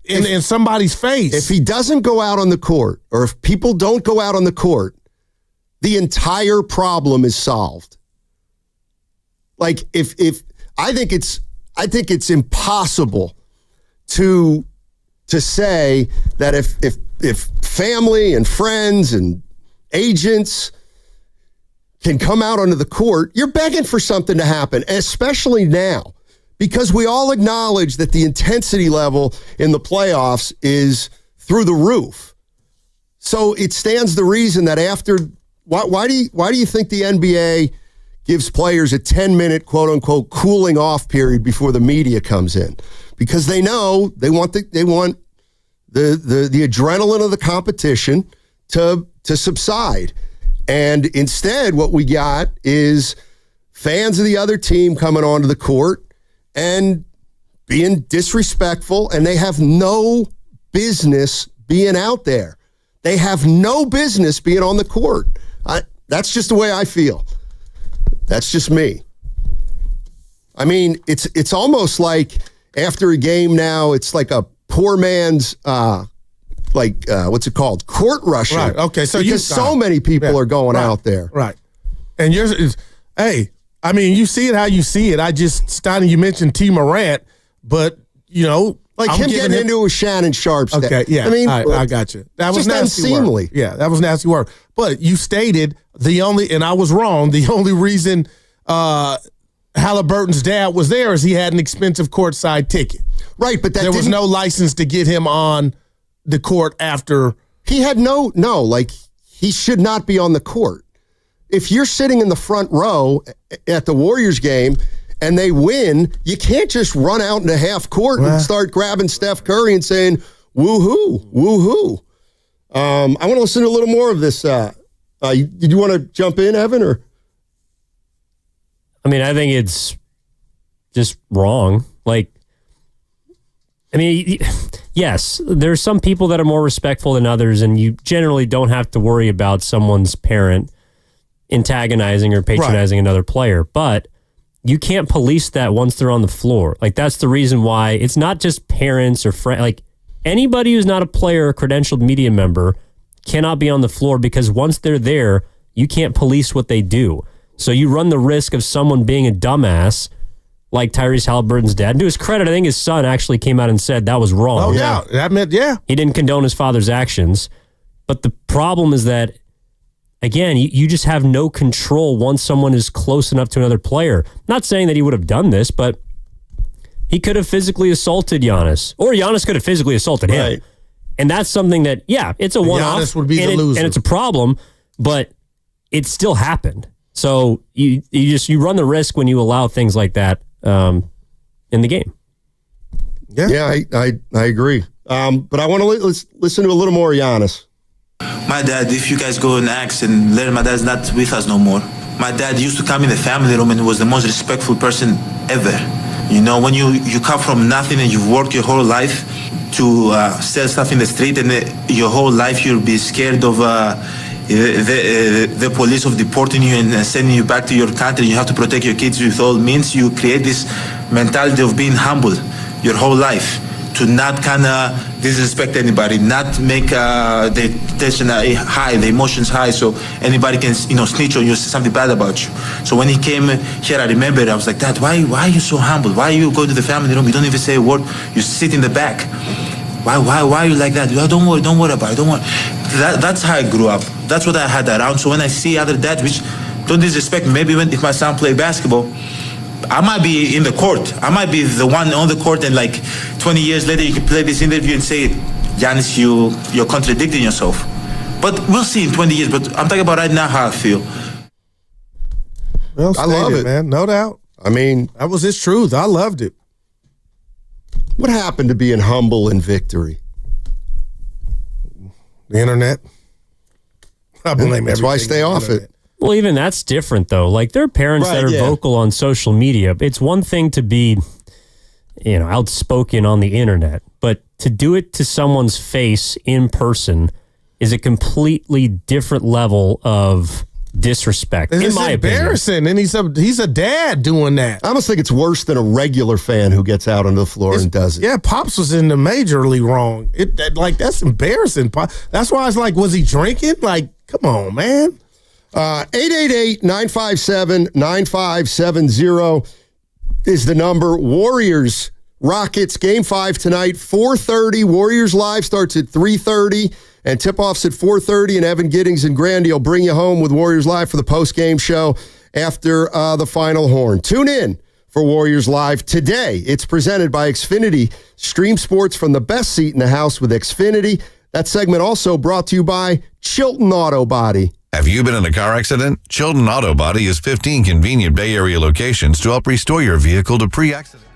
in somebody's face. If he doesn't go out on the court, or if people don't go out on the court, the entire problem is solved. If I think it's impossible to say that if family and friends and agents can come out onto the court, you're begging for something to happen, especially now, because we all acknowledge that the intensity level in the playoffs is through the roof. So it stands to reason that after. Why do you think the NBA gives players a 10-minute quote unquote cooling off period before the media comes in? Because they know they want the adrenaline of the competition to subside. And instead what we got is fans of the other team coming onto the court and being disrespectful, and they have no business being out there. They have no business being on the court. That's just the way I feel. That's just me. I mean, it's almost like after a game now, it's like a poor man's, what's it called? Court rushing. Right, okay. So because so many people are going out there. Right. And yours is, hey, I mean, you see it how you see it. Steiny, you mentioned T. Morant, but, like him getting into a Shannon Sharp step. Okay, yeah. I mean, I got you. That was nasty unseemly. Word. Yeah, that was nasty word. But you stated and I was wrong, the only reason Halliburton's dad was there is he had an expensive courtside ticket. Right, but there was no license to get him on the court after. He had he should not be on the court. If you're sitting in the front row at the Warriors game and they win, you can't just run out into half court and start grabbing Steph Curry and saying, woo-hoo, woo-hoo. I want to listen to a little more of this. Did you want to jump in, Evan? Or? I mean, I think it's just wrong. Like, I mean, yes, there's some people that are more respectful than others, and you generally don't have to worry about someone's parent antagonizing or patronizing another player. But you can't police that once they're on the floor. Like, that's the reason why it's not just parents or friends. Like, anybody who's not a player or credentialed media member cannot be on the floor, because once they're there, you can't police what they do. So you run the risk of someone being a dumbass like Tyrese Halliburton's dad. And to his credit, I think his son actually came out and said that was wrong. Oh, yeah. That meant, he didn't condone his father's actions. But the problem is that, again, you just have no control once someone is close enough to another player. Not saying that he would have done this, but he could have physically assaulted Giannis, or Giannis could have physically assaulted him. Right. And that's something that, it's a one-off. Giannis would be the loser. And it's a problem, but it still happened. So you run the risk when you allow things like that in the game. Yeah, I agree. But I want to listen to a little more Giannis. My dad, if you guys go and ask and learn, my dad's not with us no more. My dad used to come in the family room and was the most respectful person ever. You know, when you come from nothing and you've worked your whole life to sell stuff in the street, and your whole life you'll be scared of the police of deporting you and sending you back to your country. You have to protect your kids with all means. You create this mentality of being humble your whole life, to not kind of disrespect anybody, not make the tension high, the emotions high, so anybody can snitch on you, say something bad about you. So when he came here, I remember I was like, Dad, why are you so humble? Why you go to the family room? You don't even say a word. You sit in the back. Why are you like that? Don't worry about it. Don't worry. That's how I grew up. That's what I had around. So when I see other dads, which don't disrespect me, maybe if my son play basketball, I might be in the court. I might be the one on the court, and like 20 years later, you can play this interview and say, Giannis, you're contradicting yourself. But we'll see in 20 years. But I'm talking about right now how I feel. Well stated, I love it, man. No doubt. I mean, that was his truth. I loved it. What happened to being humble in victory? The internet. I blame That's why I stay off it. Well, even that's different, though. Like, there are parents that are vocal on social media. It's one thing to be, outspoken on the internet, but to do it to someone's face in person is a completely different level of disrespect, in my embarrassing, and he's a dad doing that. I almost think it's worse than a regular fan who gets out on the floor and does it. Yeah, Pops was in the majorly wrong. That's embarrassing. That's why I was like, was he drinking? Like, come on, man. 888-957-9570 is the number. Warriors, Rockets, Game 5 tonight, 4:30. Warriors Live starts at 3:30, and tip-off's at 4:30, and Evan Giddings and Grandy will bring you home with Warriors Live for the post-game show after the final horn. Tune in for Warriors Live today. It's presented by Xfinity. Stream sports from the best seat in the house with Xfinity. That segment also brought to you by Chilton Auto Body. Have you been in a car accident? Chilton Auto Body has 15 convenient Bay Area locations to help restore your vehicle to pre-accident.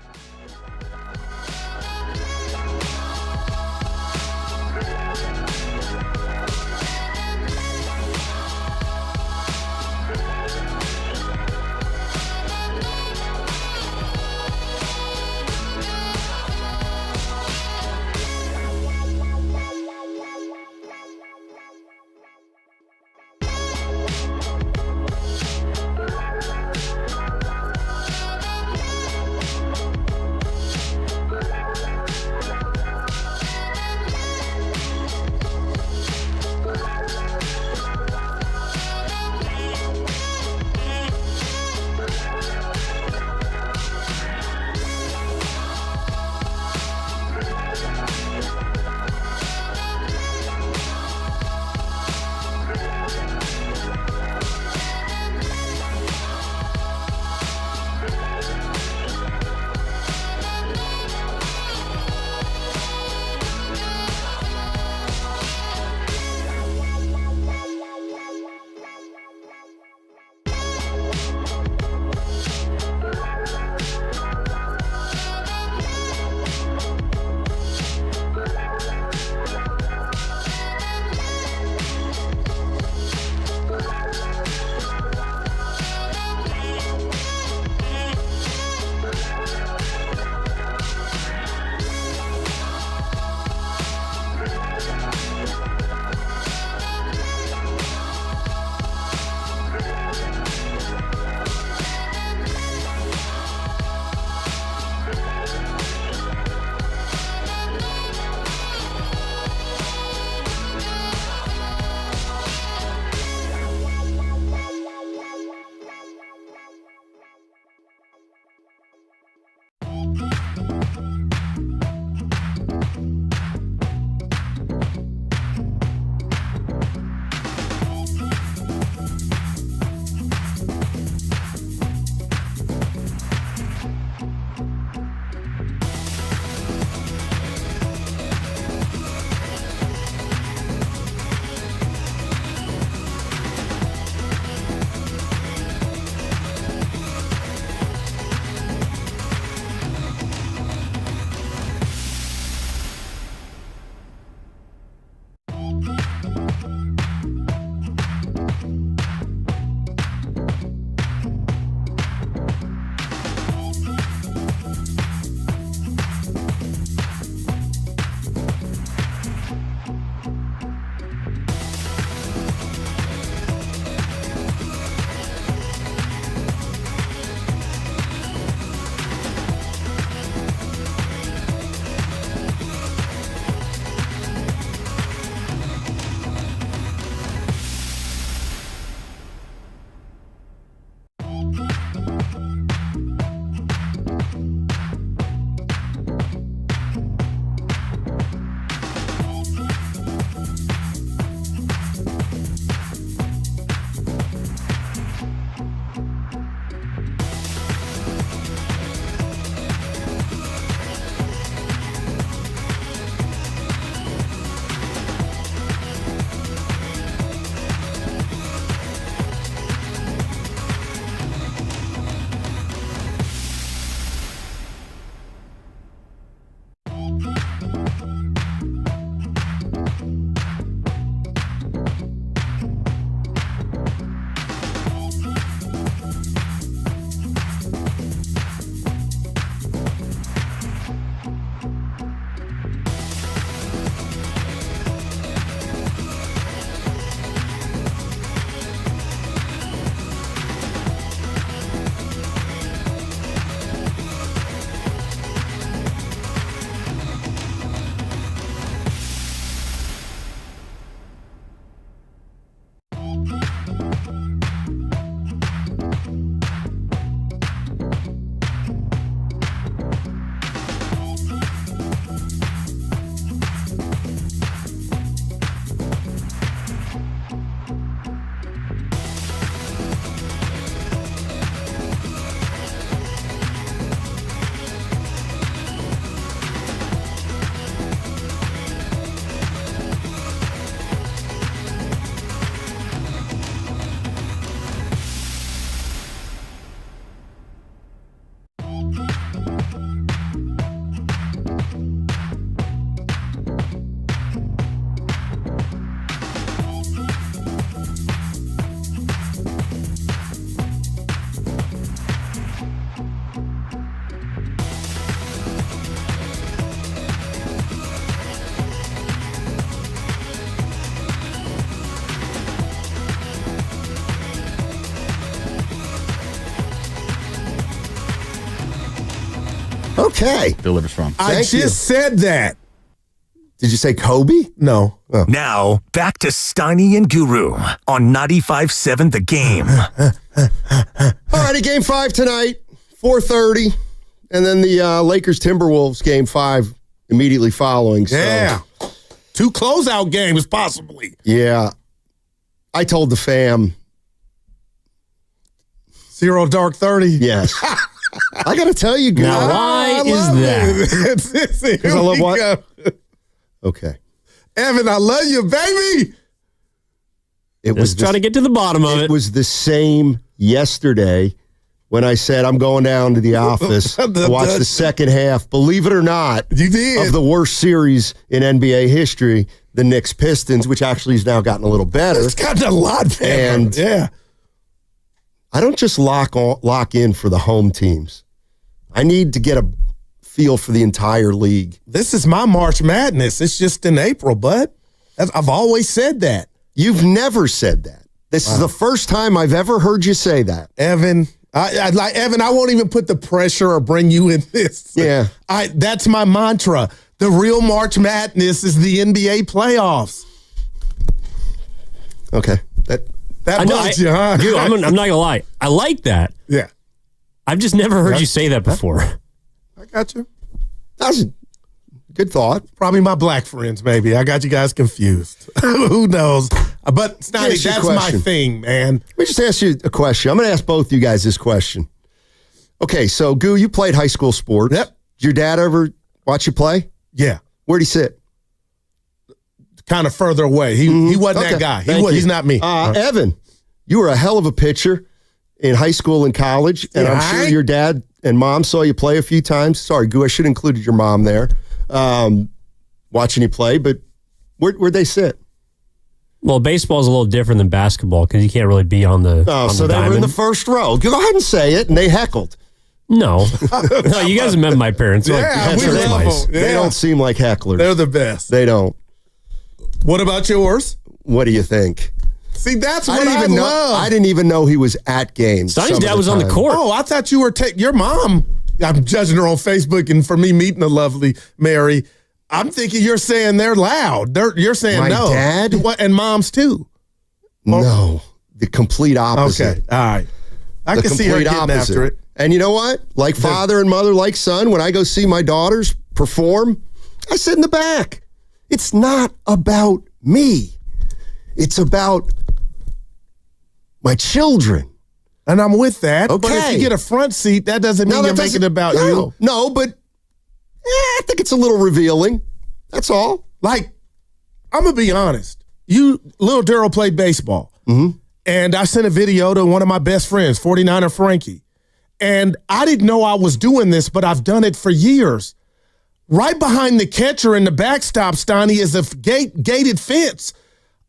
Okay. delivers from. I just said that. Did you say Kobe? No. Oh. Now, back to Steiny and Guru on 95.7 The Game. All righty, Game 5 tonight, 4:30. And then the Lakers-Timberwolves Game 5 immediately following. So, Yeah. 2 closeout games, possibly. Yeah. I told the fam. 0 dark 30. Yes. I got to tell you, Guru. Now, why is that? Because I love what? Okay. Evan, I love you, baby. Just trying to get to the bottom of it. It was the same yesterday when I said I'm going down to the office to watch the second half. Believe it or not, you did. Of the worst series in NBA history, the Knicks Pistons, which actually has now gotten a little better. It's gotten a lot better. And yeah. I don't just lock in for the home teams. I need to get a feel for the entire league. This is my March Madness. It's just in April, bud. I've always said that. You've never said that. This is the first time I've ever heard you say that. Evan, Evan, I won't even put the pressure or bring you in this. Yeah. That's my mantra. The real March Madness is the NBA playoffs. Okay. That bugs you, huh? Dude, I'm not going to lie. I like that. Yeah. I've just never heard you say that before. I got you. That's a good thought. Probably my black friends, maybe. I got you guys confused. Who knows? But Snotty, that's my thing, man. Let me just ask you a question. I'm going to ask both you guys this question. Okay, so, Goo, you played high school sports. Yep. Did your dad ever watch you play? Yeah. Where'd he sit? Kind of further away. He wasn't that guy. He's not me. Evan, you were a hell of a pitcher in high school and college, and I'm sure your dad and mom saw you play a few times. Sorry, Goo, I should have included your mom there, watching you play, but where'd they sit? Well, baseball's a little different than basketball because you can't really be on the so they were in the first row. Go ahead and say it, and they heckled. No. No, you guys have met my parents. We love them. They don't seem like hecklers. They're the best. They don't. What about yours? What do you think? See, that's what I love. I didn't even know he was at games. Sonny's dad was on the court. Oh, I thought you were your mom. I'm judging her on Facebook, and for me meeting the lovely Mary, I'm thinking you're saying they're loud. You're saying my no. Dad? What, and moms too. No, the complete opposite. Okay, all right. I can see her getting after it. And you know what? Like father and mother, like son, when I go see my daughters perform, I sit in the back. It's not about me. It's about my children. And I'm with that. Okay. But if you get a front seat, that doesn't mean you're making it about you. No, but I think it's a little revealing. That's all. Like, I'm going to be honest. Little Daryl played baseball. Mm-hmm. And I sent a video to one of my best friends, 49er Frankie. And I didn't know I was doing this, but I've done it for years. Right behind the catcher in the backstop, Stoney, is a gated fence.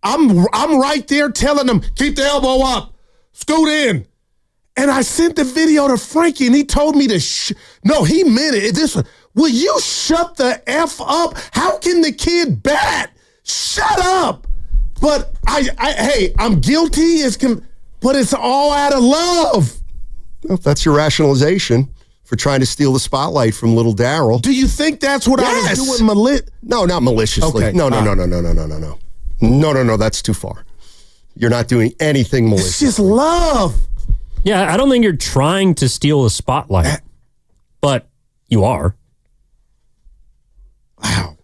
I'm right there telling them, keep the elbow up, scoot in. And I sent the video to Frankie, and he told me to no, he meant it. Will you shut the F up? How can the kid bat? Shut up. But I'm guilty, but it's all out of love. Well, that's your rationalization for trying to steal the spotlight from little Daryl. Do you think that's what I was doing? No, not maliciously. Okay. No, that's too far. You're not doing anything malicious. It's just love. Yeah, I don't think you're trying to steal the spotlight, but you are. Wow.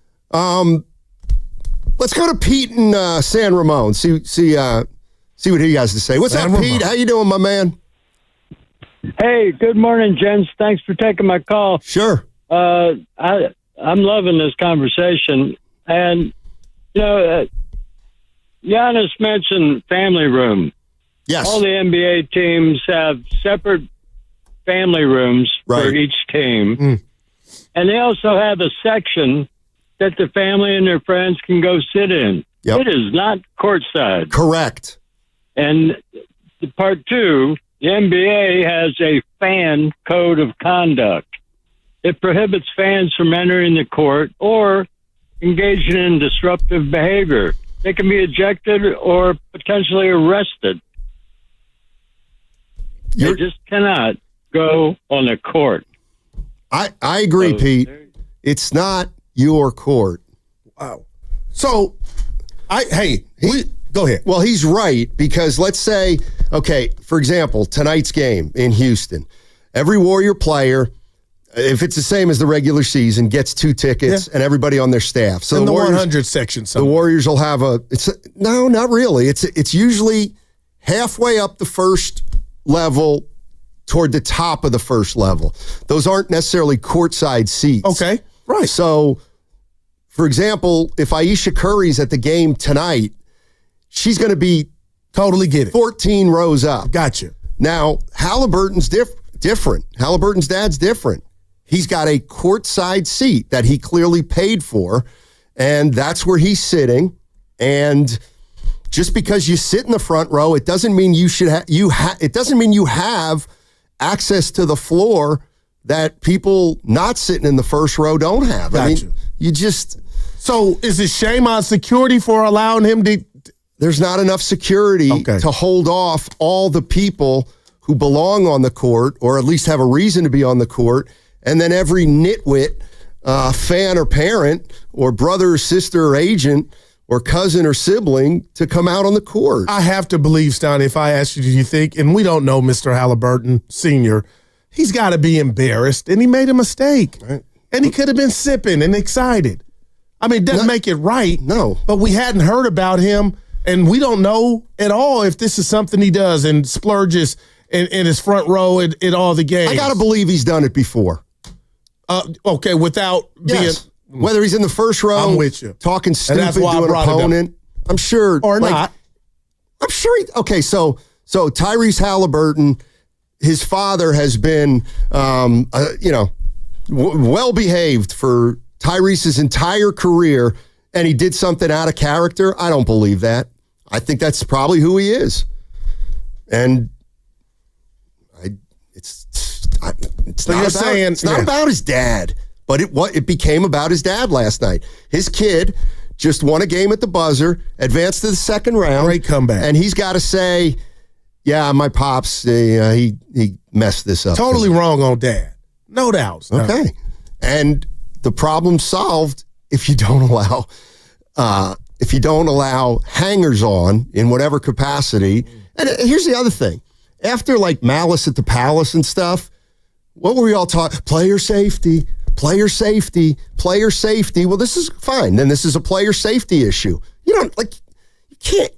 Let's go to Pete in San Ramon. See what he has to say. What's up, Pete? How you doing, my man? Hey, good morning, gents. Thanks for taking my call. Sure. I'm loving this conversation. And, Giannis mentioned family room. Yes. All the NBA teams have separate family rooms for each team. Mm. And they also have a section that the family and their friends can go sit in. Yep. It is not courtside. Correct. And part two, the NBA has a fan code of conduct. It prohibits fans from entering the court or engaging in disruptive behavior. They can be ejected or potentially arrested. They just cannot go on the court. I agree, Pete. It's not your court. Wow. So, go ahead. Well, he's right, because let's say, okay, for example, tonight's game in Houston, every Warrior player, if it's the same as the regular season, gets 2 tickets and everybody on their staff. So in the Warriors, 100 section somewhere. The Warriors will have no, not really. It's usually halfway up the first level toward the top of the first level. Those aren't necessarily courtside seats. Okay, right. So, for example, if Aisha Curry's at the game tonight, she's going to be totally get it 14 rows up. Gotcha. Now, Halliburton's different. Halliburton's dad's different. He's got a courtside seat that he clearly paid for, and that's where he's sitting. And just because you sit in the front row, it doesn't mean you should it doesn't mean you have access to the floor that people not sitting in the first row don't have. Gotcha. I mean, you just. So is it shame on security for allowing him to? There's not enough security to hold off all the people who belong on the court, or at least have a reason to be on the court, and then every nitwit fan or parent or brother or sister or agent or cousin or sibling to come out on the court. I have to believe, Stoney, if I asked you, do you think, and we don't know Mr. Halliburton Sr., he's got to be embarrassed, and he made a mistake. Right. And he could have been sipping and excited. I mean, it doesn't make it right. No. But we hadn't heard about him, and we don't know at all if this is something he does and splurges in his front row at all the games. I got to believe he's done it before. Okay, without being... Whether he's in the first row, I'm with you. talking stupid to an brought opponent, I'm sure. Or not. I'm sure. Okay, so Tyrese Halliburton, his father has been, well behaved for Tyrese's entire career, and he did something out of character. I don't believe that. I think that's probably who he is, and it's not about his dad. But it became about his dad last night. His kid just won a game at the buzzer, advanced to the second round. Great comeback. And he's got to say, yeah, my pops, he messed this up. Totally wrong on dad. No doubts. No. Okay. And the problem's solved if you don't allow hangers on in whatever capacity. And here's the other thing. After like Malice at the Palace and stuff, what were we all taught? Player safety. Player safety. Well, this is fine. Then this is a player safety issue. You don't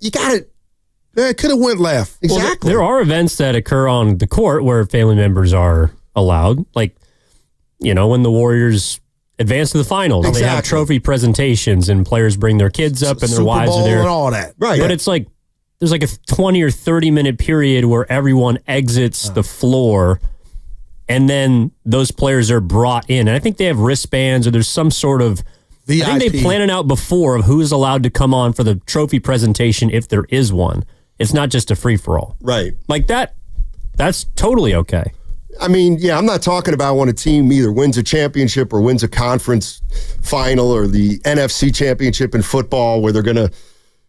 you got it. Yeah, it could have went left. Exactly. Well, there are events that occur on the court where family members are allowed. Like, when the Warriors advance to the finals, they have trophy presentations and players bring their kids up and their Super wives Bowl are there. And all that. Right. But it's like, there's like a 20 or 30 minute period where everyone exits the floor. And then those players are brought in. And I think they have wristbands or there's some sort of... VIP. I think they plan it out before of who's allowed to come on for the trophy presentation if there is one. It's not just a free-for-all. Right. Like that's totally okay. I mean, yeah, I'm not talking about when a team either wins a championship or wins a conference final or the NFC championship in football where they're going to...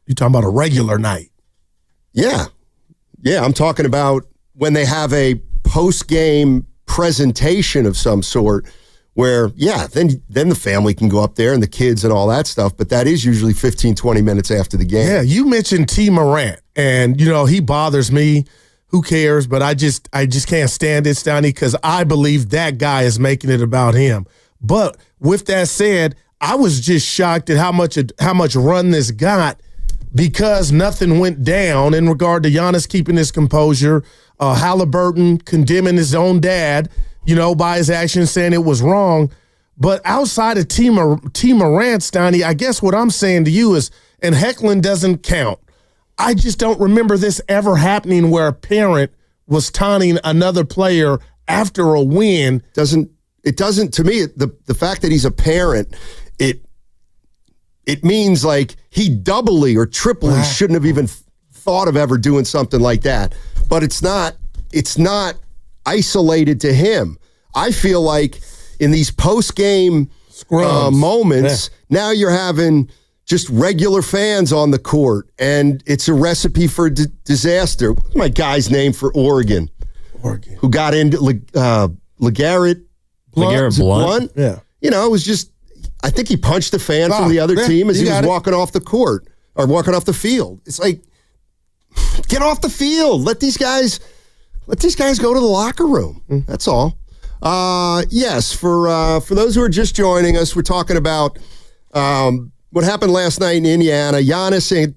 You're talking about a regular night. Yeah. Yeah, I'm talking about when they have a post-game presentation of some sort where, then the family can go up there and the kids and all that stuff, but that is usually 15, 20 minutes after the game. Yeah, you mentioned T. Morant, and, he bothers me. Who cares? But I just can't stand it, Stoney, because I believe that guy is making it about him. But with that said, I was just shocked at how much run this got because nothing went down in regard to Giannis keeping his composure, Halliburton condemning his own dad, by his actions, saying it was wrong. But outside of T. Morant, Stoney, I guess what I'm saying to you is, and heckling doesn't count. I just don't remember this ever happening where a parent was taunting another player after a win. It doesn't, to me, the fact that he's a parent, it means like he doubly or triply shouldn't have even thought of ever doing something like that. But it's not isolated to him. I feel like in these post-game moments, now you're having just regular fans on the court, and it's a recipe for disaster. What's my guy's name for Oregon? Who got into LeGarrette LeGarrette Blunt? Yeah. You know, it was just, I think he punched a fan from the other team as he was walking off the court or walking off the field. It's like, get off the field. Let these guys go to the locker room. That's all. Yes, for those who are just joining us, we're talking about what happened last night in Indiana. Giannis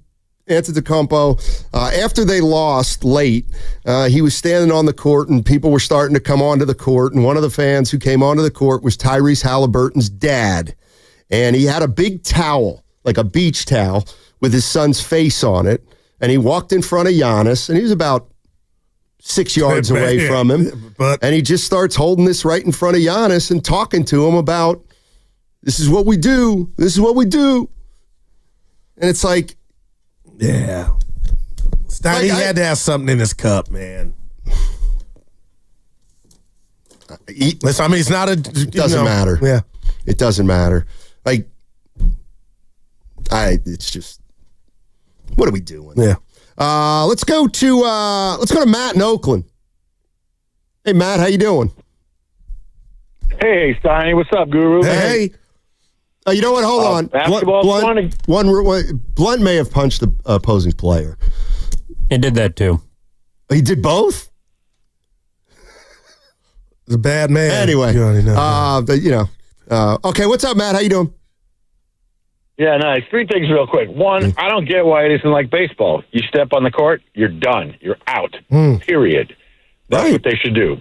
Antetokounmpo, after they lost late, he was standing on the court and people were starting to come onto the court. And one of the fans who came onto the court was Tyrese Halliburton's dad. And he had a big towel, like a beach towel, with his son's face on it. And he walked in front of Giannis, and he was about 6 yards away from him. And he just starts holding this right in front of Giannis and talking to him about, this is what we do. This is what we do. And it's like, yeah. He had to have something in his cup, man. Listen, I mean, it's not a... It doesn't matter. Yeah. It doesn't matter. Like, it's just, what are we doing? Yeah. Let's go to Matt in Oakland. Hey, Matt, how you doing? Hey, Steiny, what's up, Guru? Hey. You know what? Hold on. Basketball's funny. Blunt may have punched the opposing player. He did that too. He did both? He's a bad man. Anyway. You already know. Okay, what's up, Matt? How you doing? Yeah, nice. 3 things real quick. 1, I don't get why it isn't like baseball. You step on the court, you're done. You're out. Period. That's what they should do.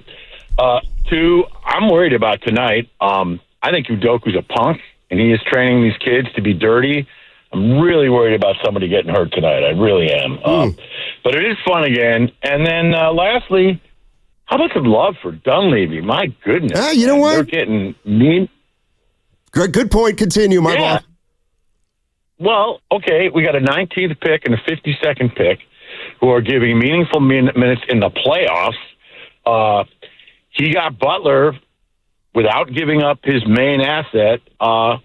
2, I'm worried about tonight. I think Udoka's a punk, and he is training these kids to be dirty. I'm really worried about somebody getting hurt tonight. I really am. But it is fun again. And then lastly, how about some love for Dunleavy? My goodness. You know what? They're getting mean. Good point. Continue, my boss. Well, okay, we got a 19th pick and a 52nd pick who are giving meaningful minutes in the playoffs. He got Butler without giving up his main asset. I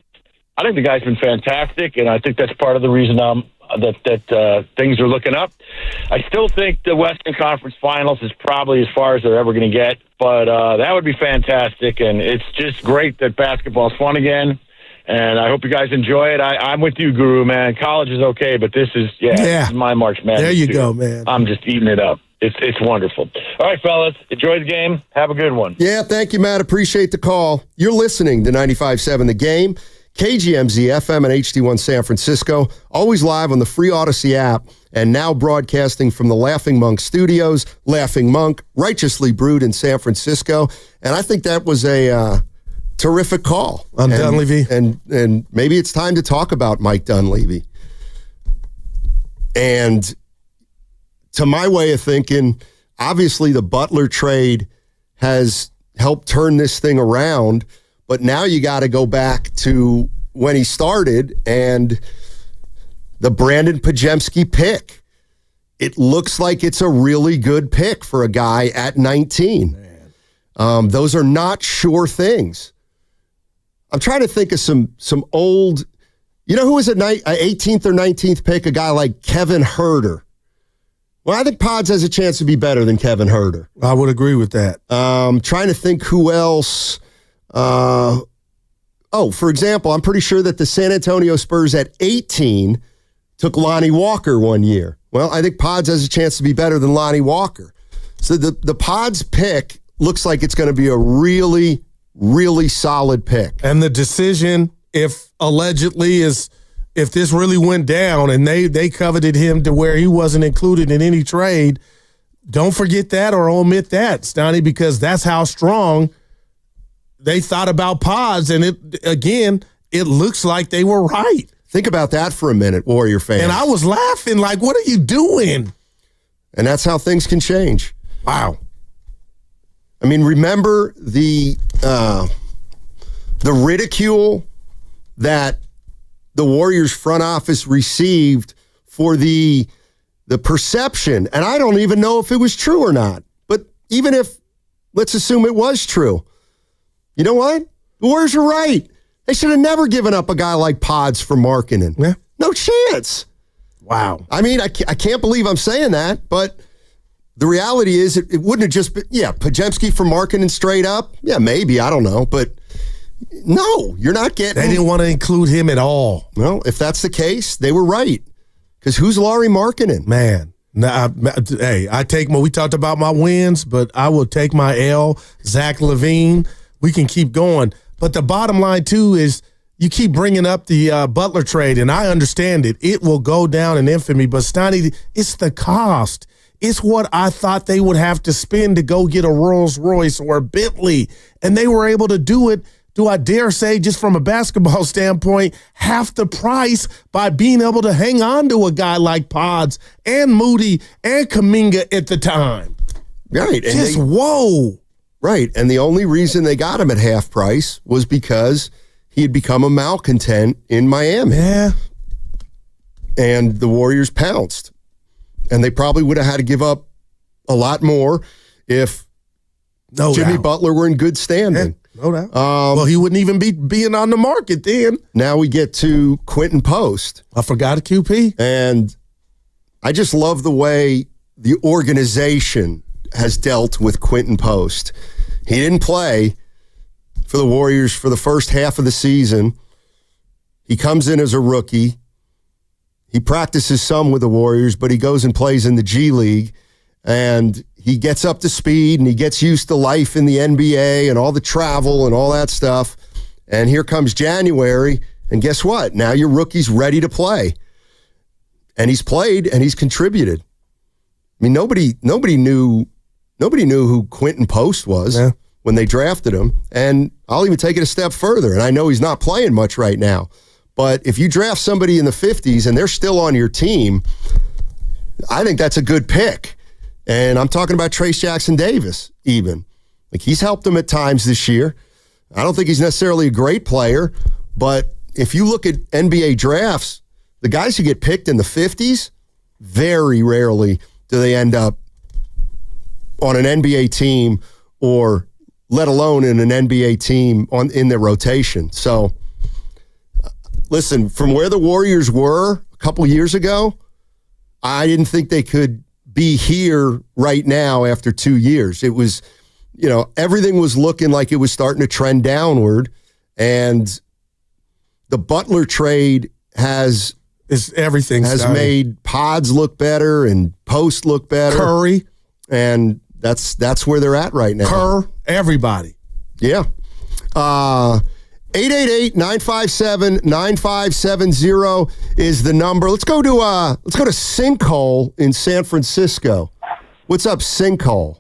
think the guy's been fantastic, and I think that's part of the reason that things are looking up. I still think the Western Conference Finals is probably as far as they're ever going to get, but that would be fantastic, and it's just great that basketball's fun again. And I hope you guys enjoy it. I'm with you, Guru, man. College is okay, but this is, this is my March Madness. There you go, man. I'm just eating it up. It's wonderful. All right, fellas, enjoy the game. Have a good one. Yeah, thank you, Matt. Appreciate the call. You're listening to 95.7 The Game, KGMZ FM and HD1 San Francisco, always live on the free Odyssey app, and now broadcasting from the Laughing Monk Studios. Laughing Monk, righteously brewed in San Francisco. And I think that was a... terrific call on Dunleavy, and maybe it's time to talk about Mike Dunleavy. And to my way of thinking, obviously the Butler trade has helped turn this thing around, but now you got to go back to when he started and the Brandon Podziemski pick. It looks like it's a really good pick for a guy at 19. Those are not sure things. I'm trying to think of some old, you know who was a 18th or 19th pick? A guy like Kevin Huerter. Well, I think Pods has a chance to be better than Kevin Huerter. I would agree with that. Trying to think who else. For example, I'm pretty sure that the San Antonio Spurs at 18 took Lonnie Walker one year. Well, I think Pods has a chance to be better than Lonnie Walker. So the Pods pick looks like it's going to be a really, really solid pick. And the decision, if this really went down and they coveted him to where he wasn't included in any trade, don't forget that or omit that, Stoney, because that's how strong they thought about Pods. And it looks like they were right. Think about that for a minute, Warrior fans. And I was laughing like, what are you doing? And that's how things can change. Wow. I mean, remember the ridicule that the Warriors front office received for the perception, and I don't even know if it was true or not. But even if, let's assume it was true, you know what? The Warriors are right. They should have never given up a guy like Pods for Markkanen. Yeah. No chance. Wow. I mean, I can't believe I'm saying that, but The reality is it wouldn't have just been, Podziemski for Markkanen straight up. Yeah, maybe. I don't know. But no, you're not getting. They didn't want to include him at all. Well, if that's the case, they were right. Because who's Lauri Markkanen? Man. Hey, we talked about my wins, but I will take my L. Zach LaVine. We can keep going. But the bottom line, too, is you keep bringing up the Butler trade, and I understand it. It will go down in infamy. But, Stoney, it's the cost. It's what I thought they would have to spend to go get a Rolls Royce or a Bentley, and they were able to do it. Do I dare say, just from a basketball standpoint, half the price by being able to hang on to a guy like Pods and Moody and Kuminga at the time? Right. And whoa. Right. And the only reason they got him at half price was because he had become a malcontent in Miami. Yeah. And the Warriors pounced. And they probably would have had to give up a lot more if Jimmy Butler were in good standing. Yeah, no doubt. Well, he wouldn't even be being on the market then. Now we get to Quentin Post. I forgot a QP. And I just love the way the organization has dealt with Quentin Post. He didn't play for the Warriors for the first half of the season. He comes in as a rookie. He practices some with the Warriors, but he goes and plays in the G League, and he gets up to speed, and he gets used to life in the NBA and all the travel and all that stuff. And here comes January, and guess what? Now your rookie's ready to play. And he's played, and he's contributed. I mean, nobody knew who Quentin Post was when they drafted him. And I'll even take it a step further, and I know he's not playing much right now. But if you draft somebody in the 50s and they're still on your team, I think that's a good pick. And I'm talking about Trace Jackson Davis even. Like, he's helped them at times this year. I don't think he's necessarily a great player, but if you look at NBA drafts, the guys who get picked in the 50s, very rarely do they end up on an NBA team or let alone in an NBA team in their rotation. So, listen, from where the Warriors were a couple years ago, I didn't think they could be here right now after 2 years. It was, everything was looking like it was starting to trend downward, and the Butler trade has made Pods look better and Post look better. Curry. And that's where they're at right now. Kerr, everybody. Yeah. 888-957-9570 is the number. Let's go to Sinkhole in San Francisco. What's up, Sinkhole?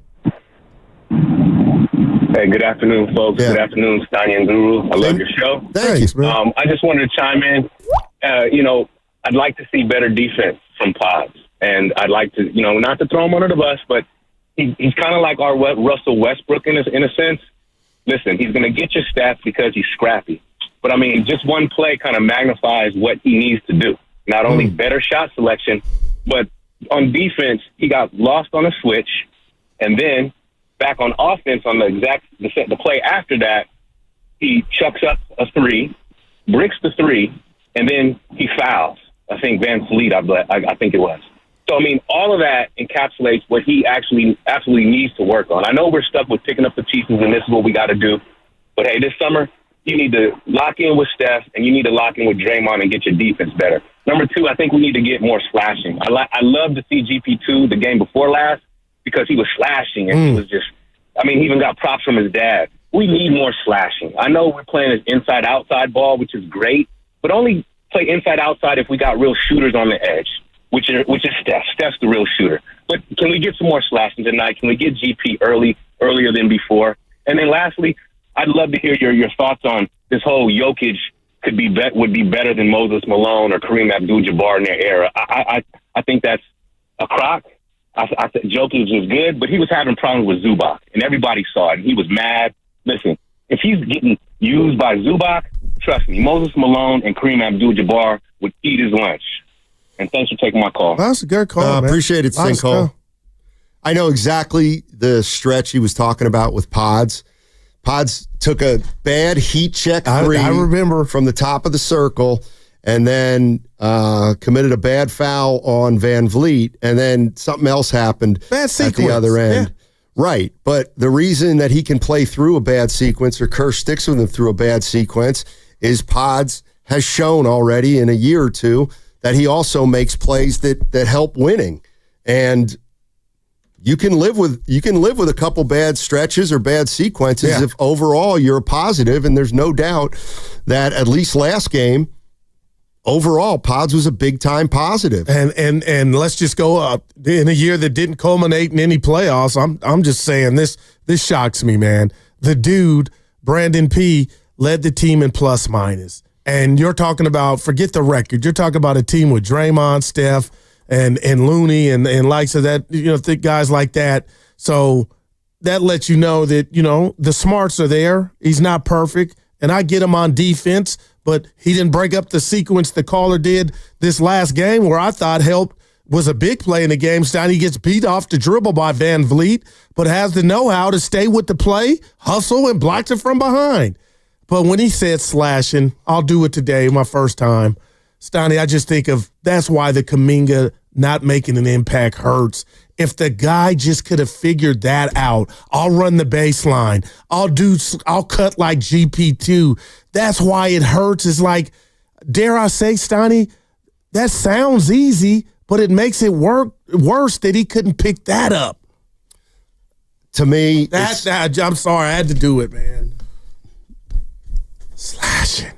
Hey, good afternoon, folks. Yeah. Good afternoon, Steiny and Guru. I love your show. Thanks, man. I just wanted to chime in. I'd like to see better defense from Pods. And I'd like to, not to throw him under the bus, but he's kind of like our Russell Westbrook in a sense. Listen, he's going to get your stats because he's scrappy. But, just one play kind of magnifies what he needs to do. Not only better shot selection, but on defense, he got lost on a switch. And then back on offense on the play after that, he chucks up a three, bricks the three, and then he fouls. I think Van Fleet, I think it was. So, all of that encapsulates what he actually absolutely needs to work on. I know we're stuck with picking up the pieces, and this is what we got to do. But, hey, this summer, you need to lock in with Steph, and you need to lock in with Draymond and get your defense better. Number two, I think we need to get more slashing. I love to see GP2 the game before last because he was slashing, and he was just – he even got props from his dad. We need more slashing. I know we're playing this inside-outside ball, which is great, but only play inside-outside if we got real shooters on the edge. Which is Steph. Steph's the real shooter. But can we get some more slashing tonight? Can we get GP earlier than before? And then lastly, I'd love to hear your thoughts on this whole Jokic would be better than Moses Malone or Kareem Abdul-Jabbar in their era. I think that's a crock. I said Jokic was good, but he was having problems with Zubac, and everybody saw it. He was mad. Listen, if he's getting used by Zubac, trust me, Moses Malone and Kareem Abdul-Jabbar would eat his lunch. And thanks for taking my call. That's a good call, man. Appreciate it, Sinkhole. I know exactly the stretch he was talking about with Pods. Pods took a bad heat check three I remember. From the top of the circle, and then committed a bad foul on Van Vliet, and then something else happened bad at the other end. Yeah. Right, but the reason that he can play through a bad sequence, or Kerr sticks with him through a bad sequence, is Pods has shown already in a year or two that he also makes plays that help winning. And you can live with a couple bad stretches or bad sequences if overall you're a positive, and there's no doubt that at least last game, overall, Pods was a big-time positive. And let's just go up in a year that didn't culminate in any playoffs. I'm just saying this shocks me, man. The dude, Brandon P., led the team in plus minus. And you're talking about, forget the record, you're talking about a team with Draymond, Steph, and Looney and likes of that, guys like that. So that lets you know that, the smarts are there. He's not perfect. And I get him on defense, but he didn't break up the sequence the caller did this last game, where I thought help was a big play in the game. Steiny gets beat off the dribble by Van Vliet, but has the know-how to stay with the play, hustle, and blocks it from behind. But when he said slashing, I'll do it today, my first time. Steiny, I just think of that's why the Kuminga not making an impact hurts. If the guy just could have figured that out, I'll run the baseline. I'll cut like GP2. That's why it hurts. Is like, dare I say, Steiny, that sounds easy, but it makes it worse that he couldn't pick that up. To me, I'm sorry, I had to do it, man. Slashing.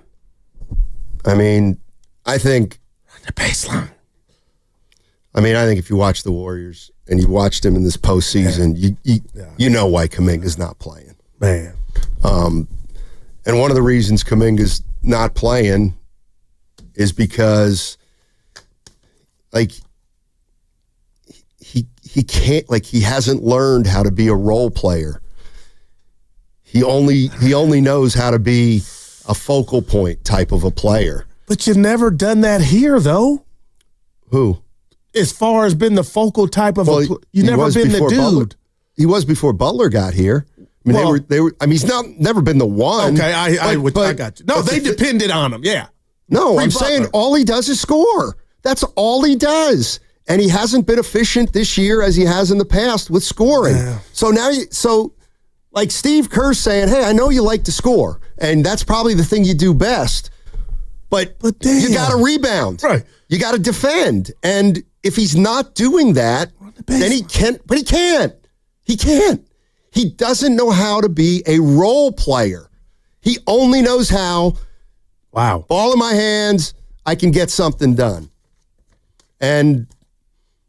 I mean, I think run the baseline. I mean, I think if you watch the Warriors and you watched him in this postseason, you know why Kuminga's not playing. Man. And one of the reasons Kuminga's not playing is because, like, he can't, like, he hasn't learned how to be a role player. He only knows how to be a focal point type of a player. But you've never done that here, though. Who? As far as been the focal type of you've never been the dude. Butler. He was before Butler got here. I mean, they were. I mean, he's never been the one. Okay, I got you. No, they depended on him. Yeah. No, I'm saying all he does is score. That's all he does, and he hasn't been efficient this year as he has in the past with scoring. Yeah. So now, like Steve Kerr saying, "Hey, I know you like to score, and that's probably the thing you do best, but you got to rebound, right? You got to defend, and if he's not doing that, then he can't. But he can't. He can't. He doesn't know how to be a role player. He only knows how. Wow. Ball in my hands, I can get something done. And,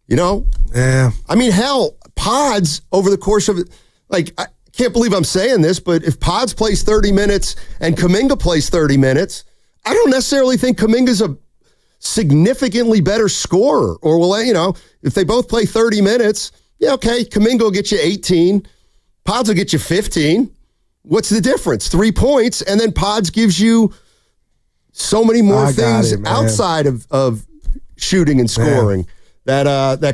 yeah. I mean, hell, Pods over the course of, like, I can't believe I'm saying this, but if Pods plays 30 minutes and Kuminga plays 30 minutes, I don't necessarily think Kuminga's a significantly better scorer. Or, if they both play 30 minutes, okay, Kuminga will get you 18. Pods will get you 15. What's the difference? 3 points, and then Pods gives you so many more things outside of shooting and scoring that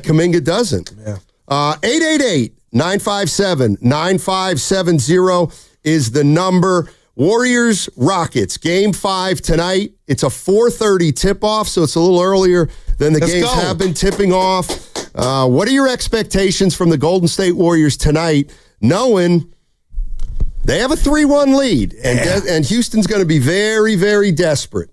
Kuminga doesn't. Yeah. 888-957-9570 is the number. Warriors, Rockets, Game 5 tonight. It's a 4:30 tip-off, so it's a little earlier than the games have been tipping off. What are your expectations from the Golden State Warriors tonight, knowing they have a 3-1 lead, and Houston's going to be very, very desperate.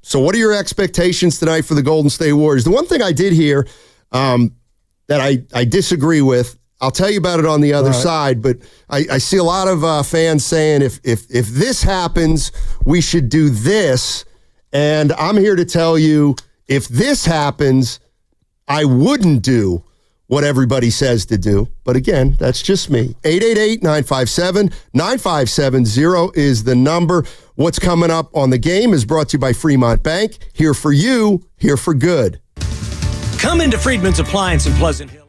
So what are your expectations tonight for the Golden State Warriors? The one thing I did hear that I disagree with, I'll tell you about it on the other side, but I see a lot of fans saying if this happens, we should do this. And I'm here to tell you, if this happens, I wouldn't do what everybody says to do. But again, that's just me. 888-957-9570 is the number. What's coming up on the game is brought to you by Fremont Bank. Here for you, here for good. Come into Friedman's Appliance in Pleasant Hill.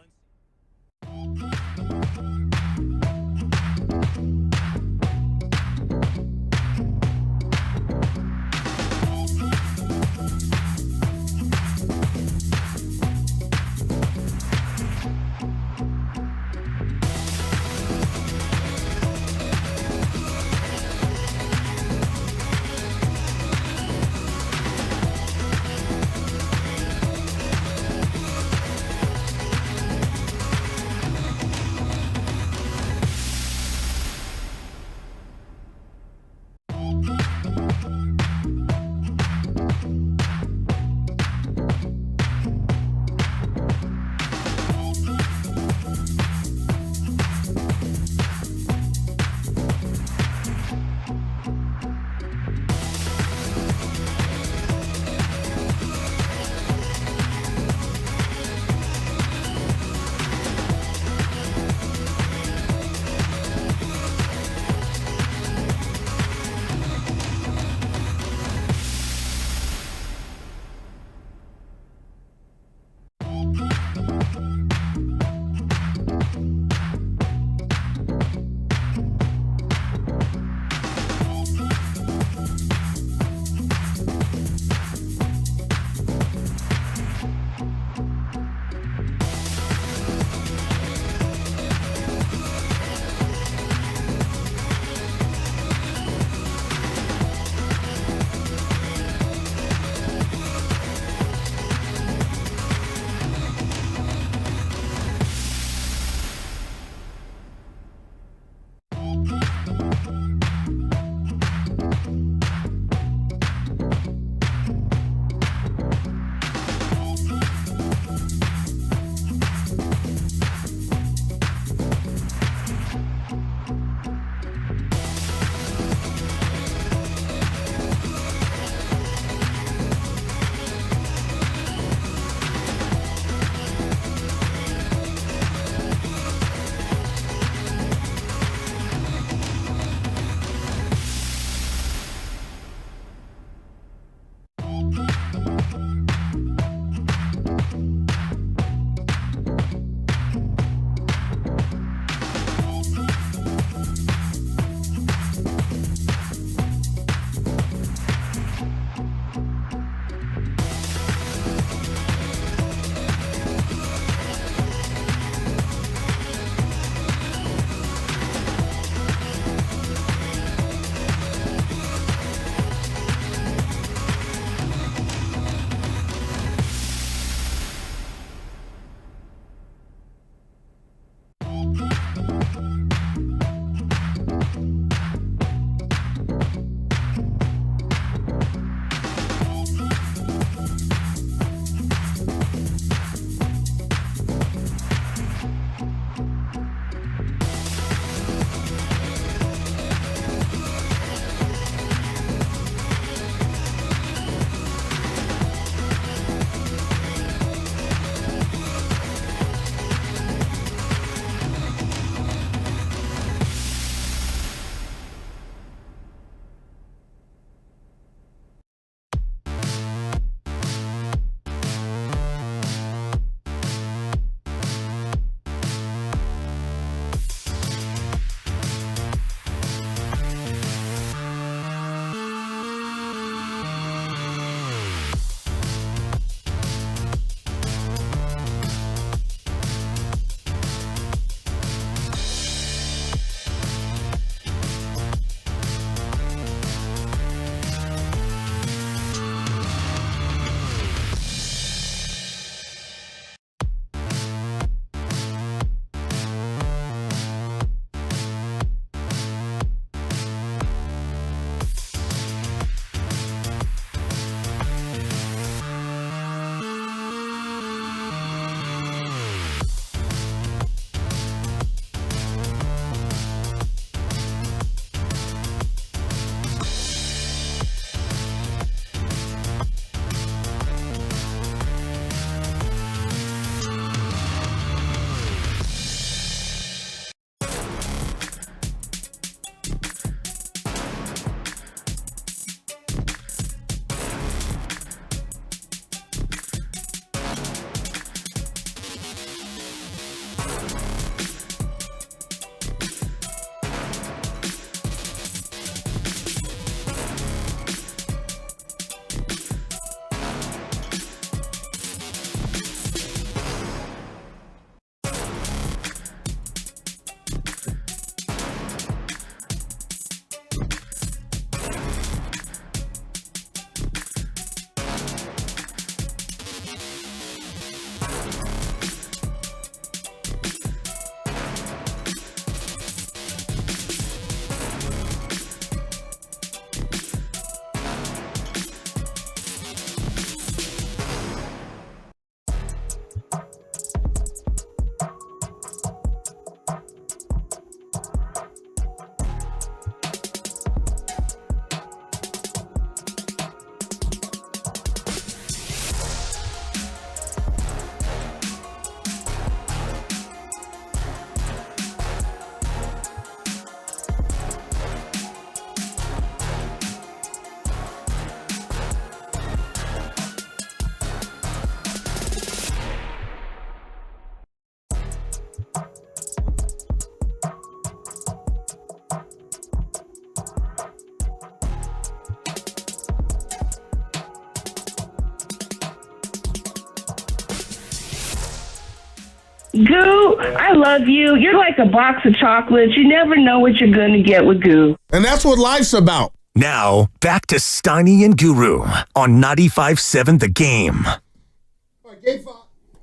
Goo, I love you. You're like a box of chocolates. You never know what you're going to get with Goo. And that's what life's about. Now, back to Steiny and Guru on 95.7 The Game.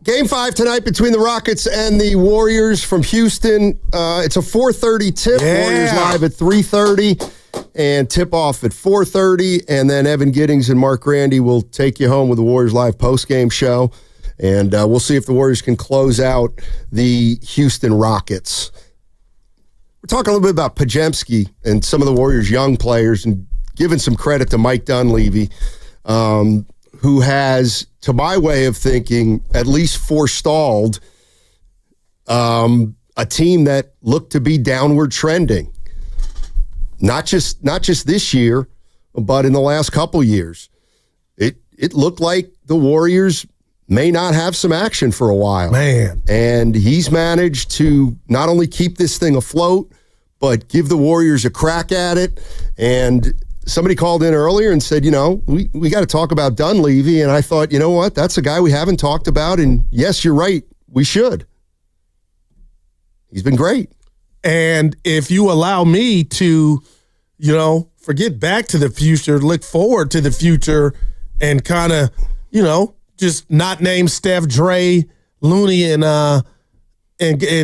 Game 5 tonight between the Rockets and the Warriors from Houston. It's a 4:30 tip. Yeah. Warriors live at 3:30 and tip off at 4:30. And then Evan Giddings and Mark Grandy will take you home with the Warriors live postgame show. And we'll see if the Warriors can close out the Houston Rockets. We're talking a little bit about Podziemski and some of the Warriors' young players and giving some credit to Mike Dunleavy, who has, to my way of thinking, at least forestalled a team that looked to be downward trending. Not just this year, but in the last couple years. It looked like the Warriors may not have some action for a while. Man. And he's managed to not only keep this thing afloat, but give the Warriors a crack at it. And somebody called in earlier and said, we got to talk about Dunleavy. And I thought, you know what? That's a guy we haven't talked about. And yes, you're right. We should. He's been great. And if you allow me to, forget back to the future, look forward to the future and kind of, just not name Steph, Dre, Looney, and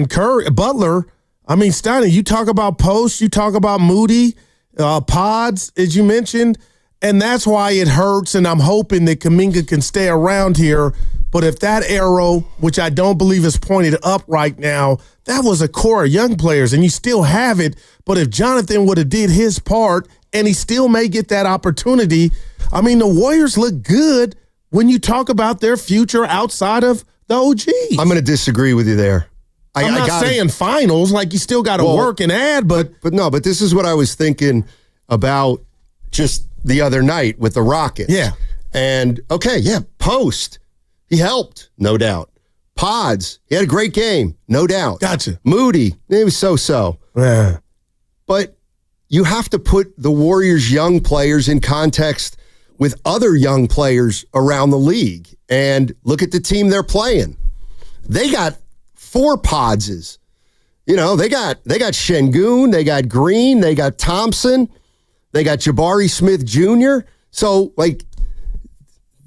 Curry, Butler. I mean, Steiny, you talk about Post, you talk about Moody, Pods, as you mentioned, and that's why it hurts, and I'm hoping that Kuminga can stay around here. But if that arrow, which I don't believe is pointed up right now, that was a core of young players, and you still have it. But if Jonathan would have did his part, and he still may get that opportunity, I mean, the Warriors look good when you talk about their future outside of the OGs. I'm going to disagree with you there. I'm not saying finals, like you still got to work and add, but this is what I was thinking about just the other night with the Rockets. Yeah. And Post, he helped, no doubt. Pods, he had a great game, no doubt. Gotcha. Moody, he was so-so. Yeah. But you have to put the Warriors' young players in context with other young players around the league. And look at the team they're playing. They got 4 Podses. They got Şengün, they got Green, they got Thompson, they got Jabari Smith Jr. So,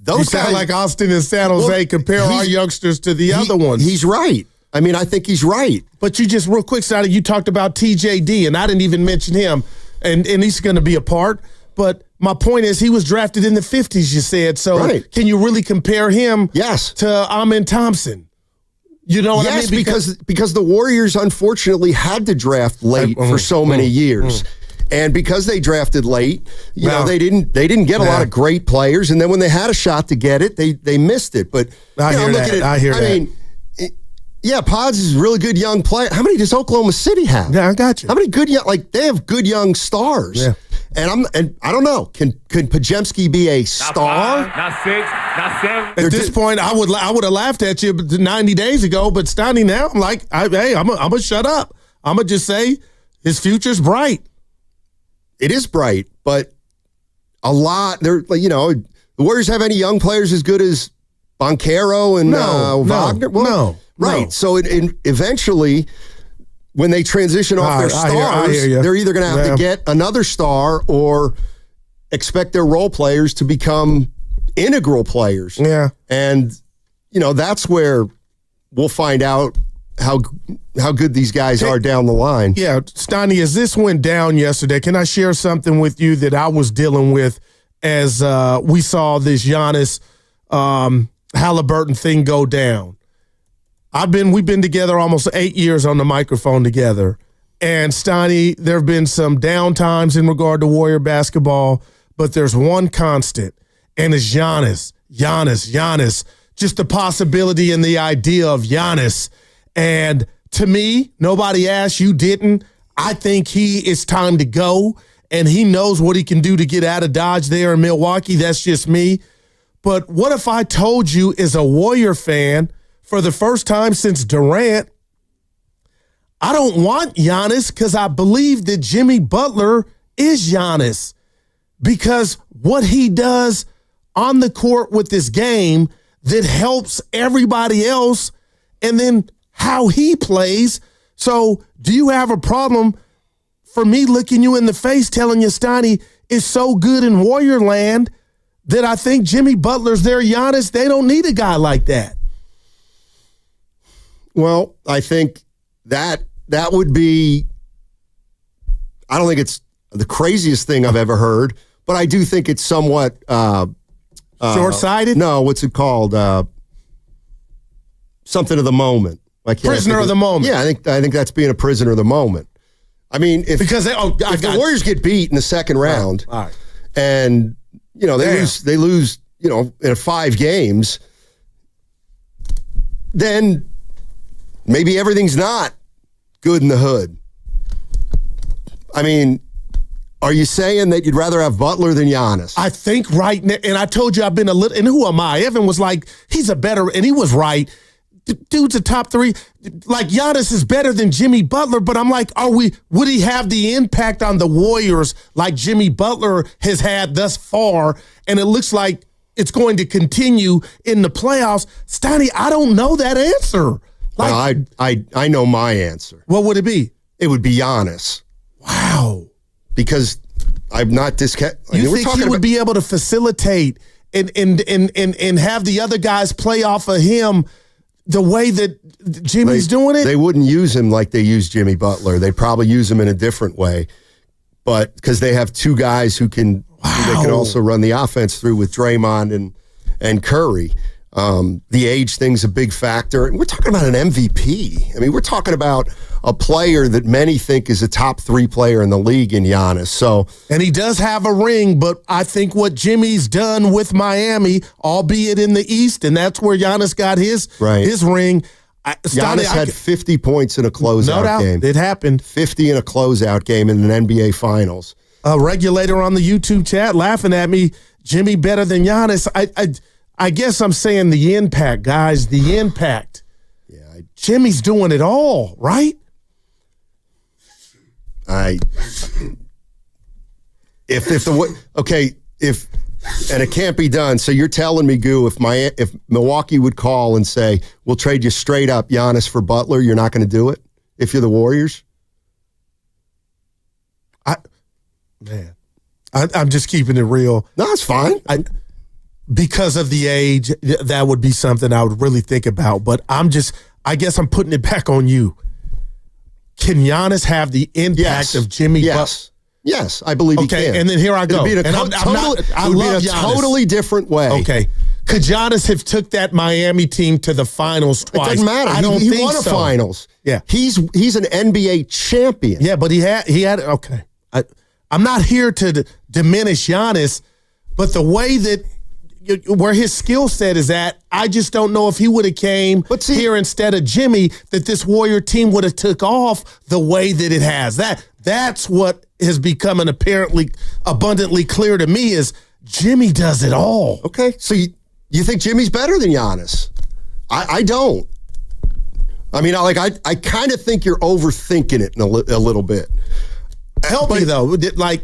those you sound guys, like Austin and San Jose compare our youngsters to the other ones. He's right. I mean, I think he's right. But you just real quick, Sonny, you talked about TJD, and I didn't even mention him, and he's going to be a part. But my point is, he was drafted in the 50s, you said. So Can you really compare him to Amen Thompson? You know what I mean? Because the Warriors, unfortunately, had to draft late for so many years. And because they drafted late, they didn't get a lot of great players. And then when they had a shot to get it, they missed it. But I hear that. I mean, Pods is a really good young player. How many does Oklahoma City have? Yeah, I got you. How many good young? They have good young stars. Yeah. And I don't know. Can Podziemski be a star? Not 6, not 7. At this point, I would have laughed at you 90 days ago, but Steiny, now I'm like, I'm gonna shut up. I'm gonna just say his future's bright. It is bright, but a lot. The Warriors have any young players as good as Banchero and Wagner? No. Right. So eventually, when they transition off their stars, they're either going to have to get another star or expect their role players to become integral players. Yeah. And, that's where we'll find out how good these guys are down the line. Yeah. Steiny, as this went down yesterday, can I share something with you that I was dealing with as we saw this Giannis Halliburton thing go down? We've been together almost 8 years on the microphone together. And Steiny, there have been some down times in regard to Warrior basketball, but there's one constant, and it's Giannis. Just the possibility and the idea of Giannis. And to me, nobody asked, you didn't. I think it's time to go, and he knows what he can do to get out of Dodge there in Milwaukee. That's just me. But what if I told you, as a Warrior fan, for the first time since Durant, I don't want Giannis because I believe that Jimmy Butler is Giannis, because what he does on the court with this game that helps everybody else, and then how he plays. So do you have a problem for me looking you in the face telling you Stoney is so good in Warrior land that I think Jimmy Butler's there, Giannis, they don't need a guy like that? Well, I think that would be, I don't think it's the craziest thing I've ever heard, but I do think it's somewhat short-sighted? No, what's it called? Something of the moment. Prisoner of the moment. Yeah, I think that's being a prisoner of the moment. I mean, if the Warriors get beat in the second round, all right. and they lose, in 5 games, then maybe everything's not good in the hood. I mean, are you saying that you'd rather have Butler than Giannis? I think right now, and I told you I've been a little, and who am I? Evan was like, he's a better, and he was right. Dude's a top 3. Like, Giannis is better than Jimmy Butler, but I'm like, would he have the impact on the Warriors like Jimmy Butler has had thus far? And it looks like it's going to continue in the playoffs. Stoney, I don't know that answer. Well, I know my answer. What would it be? It would be Giannis. Wow. Because I'm not discounting. You think he would be able to facilitate and have the other guys play off of him the way that Jimmy's doing it? They wouldn't use him like they use Jimmy Butler. They'd probably use him in a different way. But because they have 2 guys who can also run the offense through with Draymond and Curry. The age thing's a big factor. And we're talking about an MVP. I mean, we're talking about a player that many think is a top 3 player in the league in Giannis. And he does have a ring, but I think what Jimmy's done with Miami, albeit in the East, and that's where Giannis got his ring. Giannis had 50 points in a closeout game. It happened. 50 in a closeout game in an NBA Finals. A regulator on the YouTube chat laughing at me, Jimmy better than Giannis. I guess I'm saying the impact, guys, the impact. Yeah, Jimmy's doing it all, right? And it can't be done. So you're telling me, Goo, if Milwaukee would call and say, we'll trade you straight up Giannis for Butler, you're not going to do it if you're the Warriors? I'm just keeping it real. No, it's fine. Because of the age, that would be something I would really think about. But I guess I'm putting it back on you. Can Giannis have the impact of Jimmy Butler? Yes, I believe he can. Okay, and then here I go. It'd be in a totally different way. Okay. Could Giannis have took that Miami team to the finals twice? It doesn't matter. I don't think he won a finals. Yeah. He's an NBA champion. Yeah, but he had okay. I'm not here to diminish Giannis, but the way that where his skill set is at, I just don't know if he would have came here instead of Jimmy, that this Warrior team would have took off the way that it has. That's what has become abundantly clear to me is Jimmy does it all. Okay, so you think Jimmy's better than Giannis? I don't. I mean, I kind of think you're overthinking it a little bit. Help me though, like.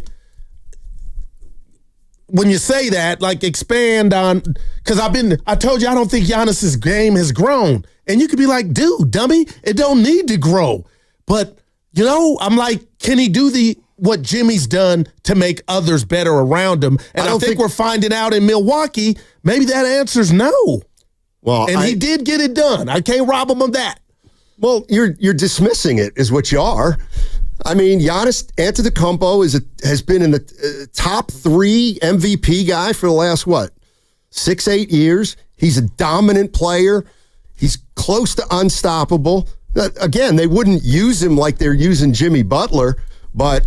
When you say that, like expand on, because I told you I don't think Giannis's game has grown. And you could be like, dude, dummy, it don't need to grow. But, I'm like, can he do what Jimmy's done to make others better around him? And I think we're finding out in Milwaukee, maybe that answer's no. Well, he did get it done. I can't rob him of that. Well, you're dismissing it is what you are. I mean, Giannis Antetokounmpo has been in the top 3 MVP guy for the last, 6-8 years. He's a dominant player. He's close to unstoppable. Again, they wouldn't use him like they're using Jimmy Butler, but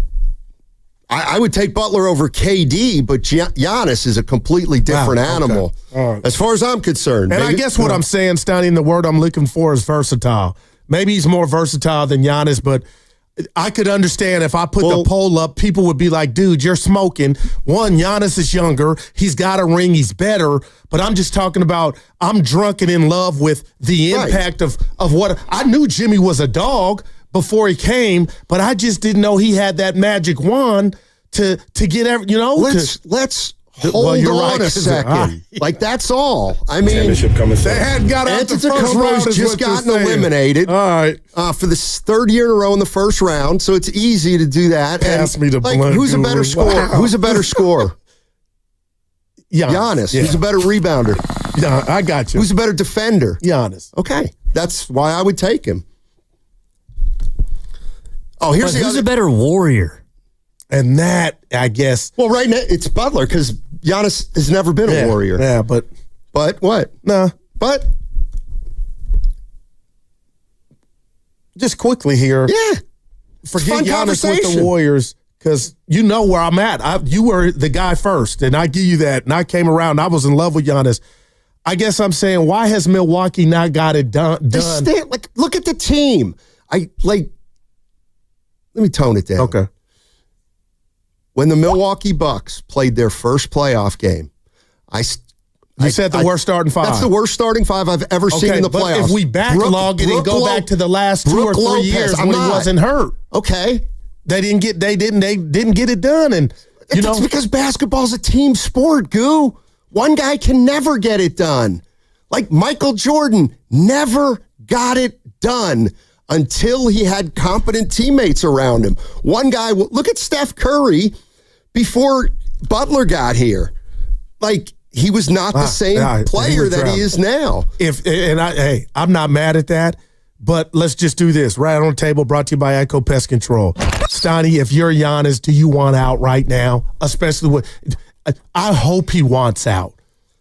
I would take Butler over KD, but Giannis is a completely different animal as far as I'm concerned. And I guess what I'm saying, Stoney, and the word I'm looking for is versatile. Maybe he's more versatile than Giannis, but I could understand if I put the poll up, people would be like, dude, you're smoking. One, Giannis is younger. He's got a ring. He's better. But I'm just talking about I'm drunk and in love with the impact of what I knew Jimmy was a dog before he came, but I just didn't know he had that magic wand to get every, Let's Hold on a second. Like, that's all. I mean, they had got out the first round. Has just gotten eliminated. All right. For the third year in a row in the first round, so it's easy to do that. Pass me the blunt. Who's a better scorer? Wow. Who's a better scorer? Giannis. Yeah. Who's a better rebounder? Yeah, I got you. Who's a better defender? Giannis. Okay, that's why I would take him. Oh, here's who's a better warrior? And that, I guess. Well, right now it's Butler because Giannis has never been a warrior. Yeah, but what? No, but just quickly here. Yeah, forget Giannis with the Warriors because you know where I'm at. You were the guy first, and I give you that. And I came around. And I was in love with Giannis. I guess I'm saying, why has Milwaukee not got it done? Look at the team. Let me tone it down. Okay. When the Milwaukee Bucks played their first playoff game, you said the worst starting five. That's the worst starting five I've ever seen in the playoffs. If we backlog it and go back to the last 2 or 3 years when he wasn't hurt, okay, they didn't get it done, and it's because basketball's a team sport. Goo, one guy can never get it done. Like Michael Jordan never got it done until he had competent teammates around him. One guy, look at Steph Curry before Butler got here. Like, he was not the same player that he is now. I'm not mad at that, but let's just do this. Right on the table, brought to you by Echo Pest Control. Stoney, if you're Giannis, do you want out right now? Especially with, I hope he wants out.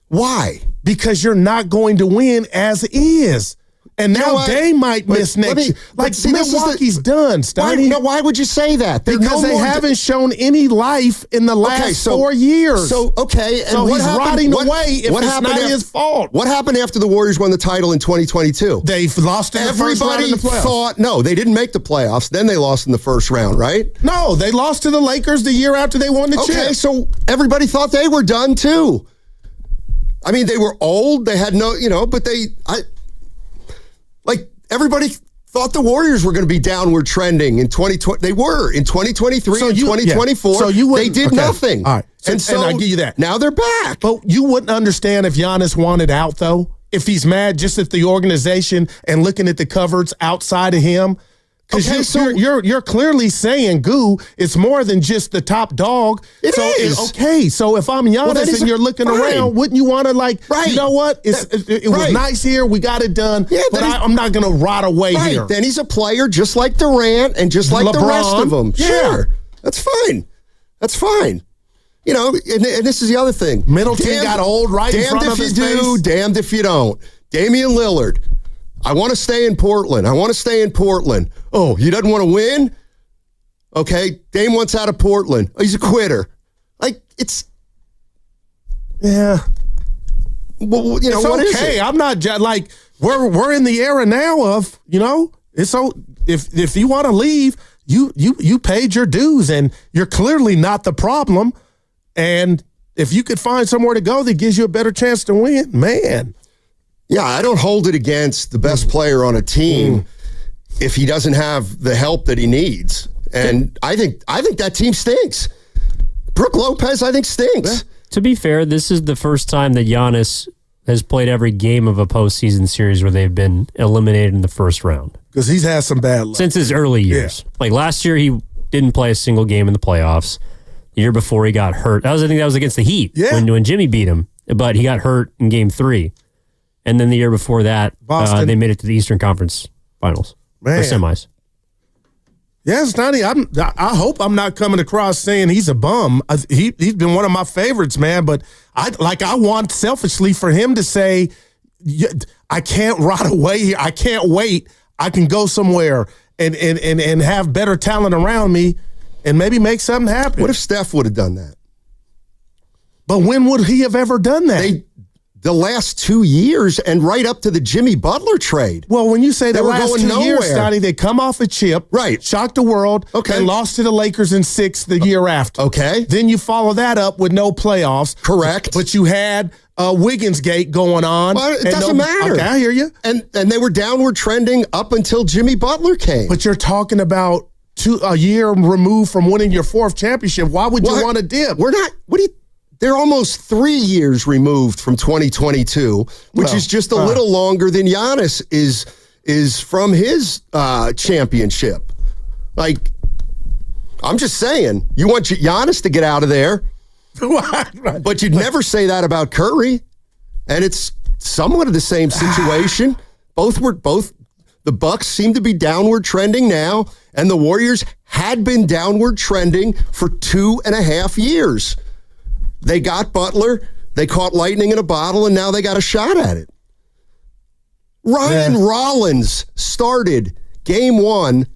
Why? Because you're not going to win as is. And now Dame might miss next year. Milwaukee's done, Stoney. Why would you say that? Because they haven't shown any life in the last 4 years. So he's rotting away if it's not his fault. What happened after the Warriors won the title in 2022? They lost in the first round in the playoffs. They didn't make the playoffs. Then they lost in the first round, right? No, they lost to the Lakers the year after they won the chip. Okay, so everybody thought they were done too. I mean, they were old. They had but everybody thought the Warriors were going to be downward trending in 2020. They were in 2023 and 2024. So they did nothing. All right. And I give you that. Now they're back. But you wouldn't understand if Giannis wanted out, though. If he's mad just at the organization and looking at the cupboards outside of him. Because you're clearly saying, Goo, it's more than just the top dog. It is. Okay, so if I'm Giannis and you're looking around, wouldn't you want to you know what? It was nice here. We got it done. Yeah, but I'm not going to rot away here. Then he's a player just like Durant and just like the rest of them. Yeah. Sure. That's fine. And this is the other thing. Middleton got old right in front of his face. Damned if you do, damned if you don't. Damian Lillard. I want to stay in Portland. Oh, he doesn't want to win? Okay, Dame wants out of Portland. Oh, he's a quitter. Yeah. Well, it's what is okay. it? I'm not we're in the era now of, it's so if you want to leave, you paid your dues and you're clearly not the problem. And if you could find somewhere to go that gives you a better chance to win, man. Yeah, I don't hold it against the best player on a team if he doesn't have the help that he needs. And I think that team stinks. Brook Lopez, I think, stinks. To be fair, this is the first time that Giannis has played every game of a postseason series where they've been eliminated in the first round. Because he's had some bad luck. Since his early years. Yeah. Like last year, he didn't play a single game in the playoffs. The year before, he got hurt. I think that was against the Heat when Jimmy beat him. But he got hurt in Game 3. And then the year before that, they made it to the Eastern Conference Finals or semis. Yes, Donnie, I hope I'm not coming across saying he's a bum. He's been one of my favorites, man. But I want selfishly for him to say, I can't rot away here. I can't wait. I can go somewhere and have better talent around me and maybe make something happen. What if Steph would have done that? But when would he have ever done that? The last 2 years and right up to the Jimmy Butler trade. Well, when you say the last 2 years, Scotty, they come off a chip, right? Shocked the world, and lost to the Lakers in 6 the year after. Okay. Then you follow that up with no playoffs. Correct. But you had Wiggins Gate going on. Well, it doesn't matter. Okay, I hear you. And they were downward trending up until Jimmy Butler came. But you're talking about a year removed from winning your 4th championship. Why would you want to dip? We're not. they're almost 3 years removed from 2022, which is just a little longer than Giannis is from his championship. Like, I'm just saying, you want Giannis to get out of there, but you'd never say that about Curry. And it's somewhat of the same situation. The Bucks seem to be downward trending now, and the Warriors had been downward trending for 2.5 years. They got Butler, they caught lightning in a bottle, and now they got a shot at it. Ryan Rollins started game 1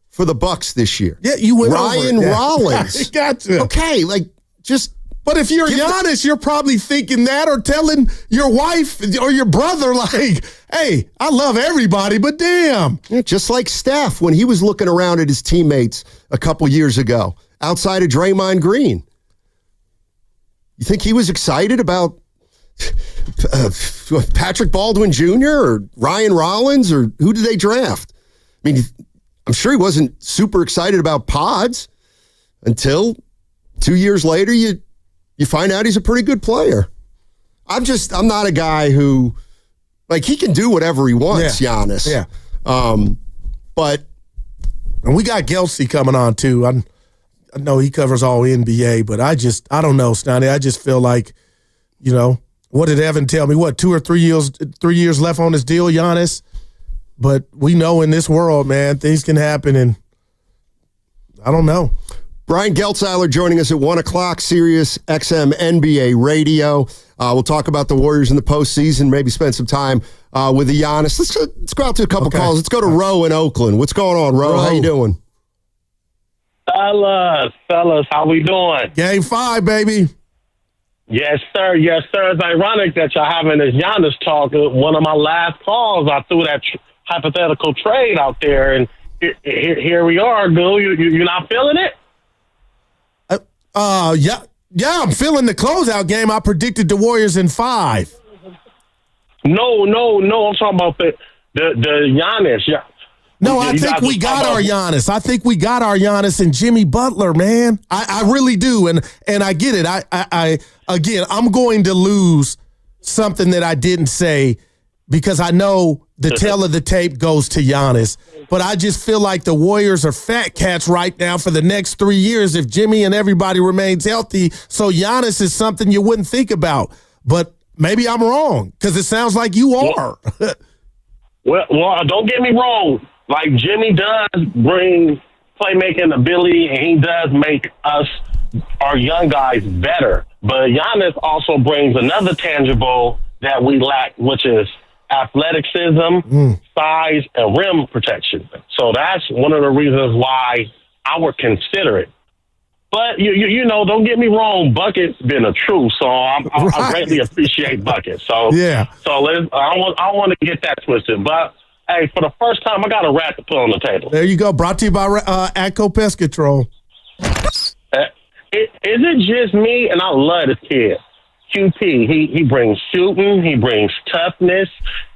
for the Bucks this year. Yeah, you went Ryan Rollins. Gotcha. Okay, just. But if you're Giannis, you're probably thinking that or telling your wife or your brother, like, hey, I love everybody, but damn. Yeah, just like Steph when he was looking around at his teammates a couple years ago outside of Draymond Green. You think he was excited about Patrick Baldwin Jr. or Ryan Rollins, or who did they draft? I mean, I'm sure he wasn't super excited about Pods until 2 years later you find out he's a pretty good player. I'm not a guy who, he can do whatever he wants, Giannis. Yeah. But. And we got Gelsey coming on, too. I know he covers all NBA, but I don't know, Stoney. I just feel like, what did Evan tell me? 2 or 3 years left on his deal, Giannis? But we know in this world, man, things can happen, and I don't know. Brian Geltzeiler joining us at 1 o'clock, Sirius XM NBA Radio. We'll talk about the Warriors in the postseason, maybe spend some time with the Giannis. Let's go out to a couple calls. Let's go to Ro in Oakland. What's going on, Ro? How you doing? Fellas, how we doing? Game 5, baby. Yes, sir. Yes, sir. It's ironic that y'all having this Giannis talk. One of my last calls, I threw that hypothetical trade out there, and here we are, dude. You're not feeling it? Yeah, I'm feeling the closeout game. I predicted the Warriors in 5. No. I'm talking about the Giannis. Yeah. No, I think we got our Giannis. I think we got our Giannis and Jimmy Butler, man. I really do, and I get it. I'm going to lose something that I didn't say because I know the tail of the tape goes to Giannis. But I just feel like the Warriors are fat cats right now for the next 3 years if Jimmy and everybody remains healthy. So Giannis is something you wouldn't think about. But maybe I'm wrong because it sounds like you are. Well, don't get me wrong. Like, Jimmy does bring playmaking ability, and he does make us, our young guys, better. But Giannis also brings another tangible that we lack, which is athleticism, size, and rim protection. So that's one of the reasons why I would consider it. But, you know, don't get me wrong, Bucket's been a truth, so I greatly appreciate Bucket. So, yeah. So I want to get that twisted. But, hey, for the first time, I got a rat to put on the table. There you go. Brought to you by ATCO Pest Control. Is it just me? And I love this kid. QP, he brings shooting, he brings toughness,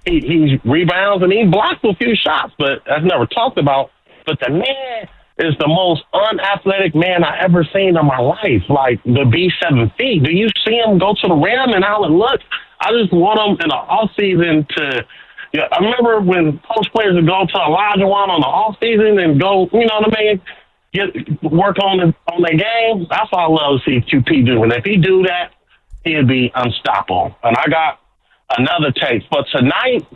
he rebounds, and he blocks a few shots, but that's never talked about. But the man is the most unathletic man I ever seen in my life. Like, to be 7 feet. Do you see him go to the rim and how it looks? I just want him in the offseason to – I remember when post players would go to Olajuwon on the offseason and go, you know what I mean, work on their game. That's what I love to see QP do. And if he do that, he'd be unstoppable. And I got another take. But tonight,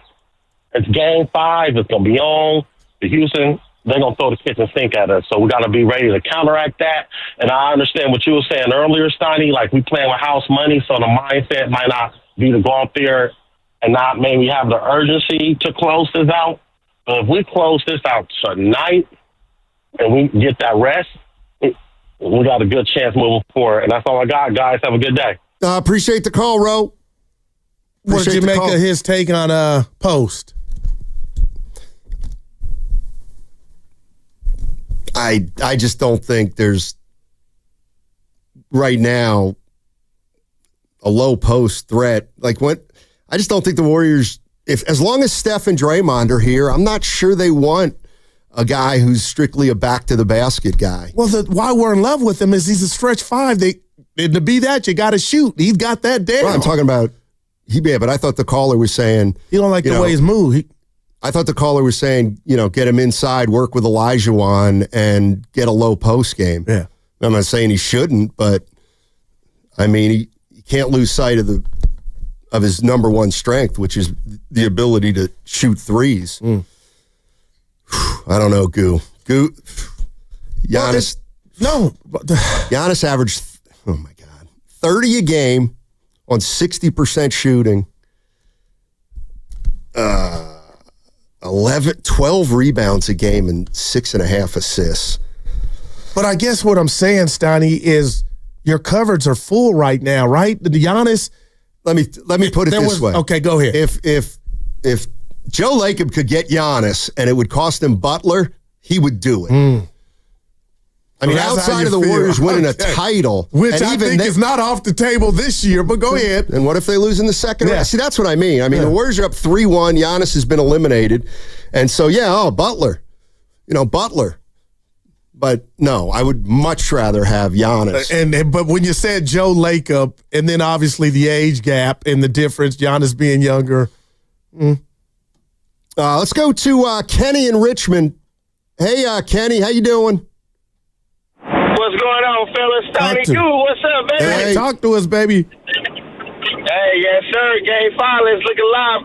it's game 5. It's going to be on. The Houston, they're going to throw the kitchen sink at us. So we got to be ready to counteract that. And I understand what you were saying earlier, Steiny. Like, we playing with house money, so the mindset might not be to go out there and not maybe have the urgency to close this out. But if we close this out tonight and we get that rest, we got a good chance moving forward. And that's all I got, guys. Have a good day. Appreciate the call, Ro. What did you make of his take on Post? I just don't think there's right now a low post threat. Like, I just don't think the Warriors, as long as Steph and Draymond are here, I'm not sure they want a guy who's strictly a back to the basket guy. Well, why we're in love with him is he's a stretch 5. And to be that, you got to shoot. He's got that down. Well, I'm talking about but I thought the caller was saying he don't like the way he's moved. I thought the caller was saying, get him inside, work with Olajuwon, and get a low post game. Yeah. I'm not saying he shouldn't, but I mean, he can't lose sight of his number one strength, which is the ability to shoot threes. I don't know, Goo. Giannis. Giannis averaged, 30 a game on 60% shooting. 12 rebounds a game and 6.5 assists. But I guess what I'm saying, Steiny, is your cupboards are full right now, right? The Giannis. Let me put it this way. Okay, go ahead. If Joe Lacob could get Giannis and it would cost him Butler, he would do it. I mean, outside of the Warriors winning a title, which I think is not off the table this year, but go ahead. And what if they lose in the second round? See, that's what I mean. I mean, the Warriors are up 3-1. Giannis has been eliminated. And so, Butler. Butler. But no, I would much rather have Giannis. But when you said Joe Lacob, and then obviously the age gap and the difference, Giannis being younger. Let's go to Kenny in Richmond. Hey, Kenny, how you doing? What's going on, fellas? Tony Goo, what's up, baby? Hey, talk to us, baby. Hey, yes, sir. Game 5, let's look alive.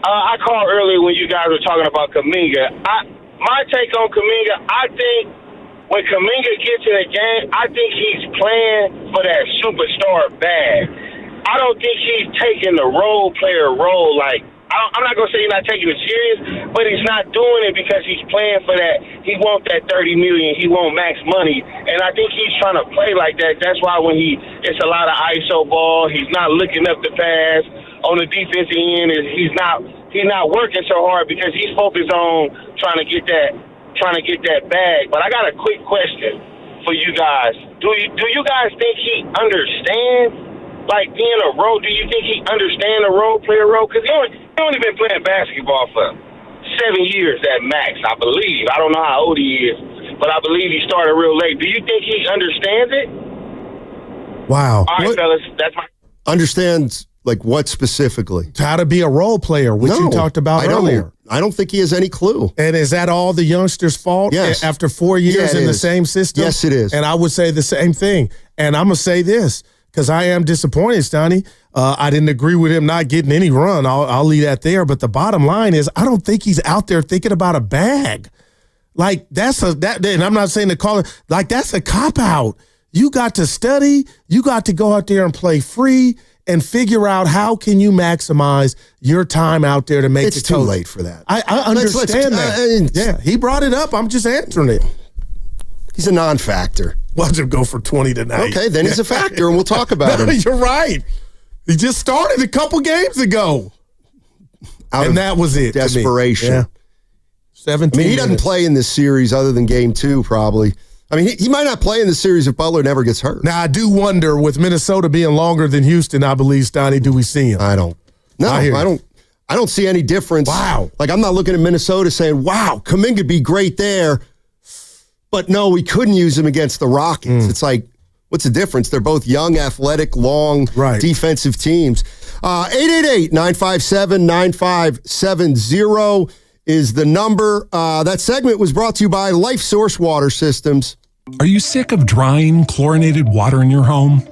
I called earlier when you guys were talking about Kuminga. My take on Kuminga, I think when Kuminga gets in a game, I think he's playing for that superstar bag. I don't think he's taking the role player role like. I'm not going to say he's not taking it serious, but he's not doing it because he's playing for that. He wants that $30 million. He wants max money. And I think he's trying to play like that. That's why when it's a lot of ISO ball, he's not looking up the pass. On the defensive end, he's not working so hard because he's focused on trying to get that bag. But I got a quick question for you guys. Do you guys think he understands like being a role? Do you think he understands the role player role? Because he only been playing basketball for 7 years at max, I believe. I don't know how old he is, but I believe he started real late. Do you think he understands it? Wow. All right, fellas, that's my understands like what specifically? How to be a role player, which you talked about earlier. I don't think he has any clue. And is that all the youngsters' fault? Yes. After 4 years in the same system? Yes, it is. And I would say the same thing. And I'm going to say this, because I am disappointed, Stoney. I didn't agree with him not getting any run. I'll leave that there. But the bottom line is I don't think he's out there thinking about a bag. Like, and I'm not saying to call it, like, that's a cop-out. You got to study. You got to go out there and play free and figure out how can you maximize your time out there to make it's too late for that. I understand that. Yeah, he brought it up. I'm just answering it. He's a non-factor. Watch him go for 20 tonight. Okay, then he's a factor, and we'll talk about him. You're right. He just started a couple games ago. And that was it. Desperation. Yeah. 17 I mean, he doesn't play in this series other than game 2, probably. I mean, he might not play in the series if Butler never gets hurt. Now, I do wonder, with Minnesota being longer than Houston, I believe, Stoney, do we see him? I don't. No, I don't see any difference. Wow. Like, I'm not looking at Minnesota saying, wow, Kuminga would be great there. But no, we couldn't use him against the Rockets. It's like, what's the difference? They're both young, athletic, long, defensive teams. 888-957-9570 is the number. That segment was brought to you by Life Source Water Systems. Are you sick of drying, chlorinated water in your home?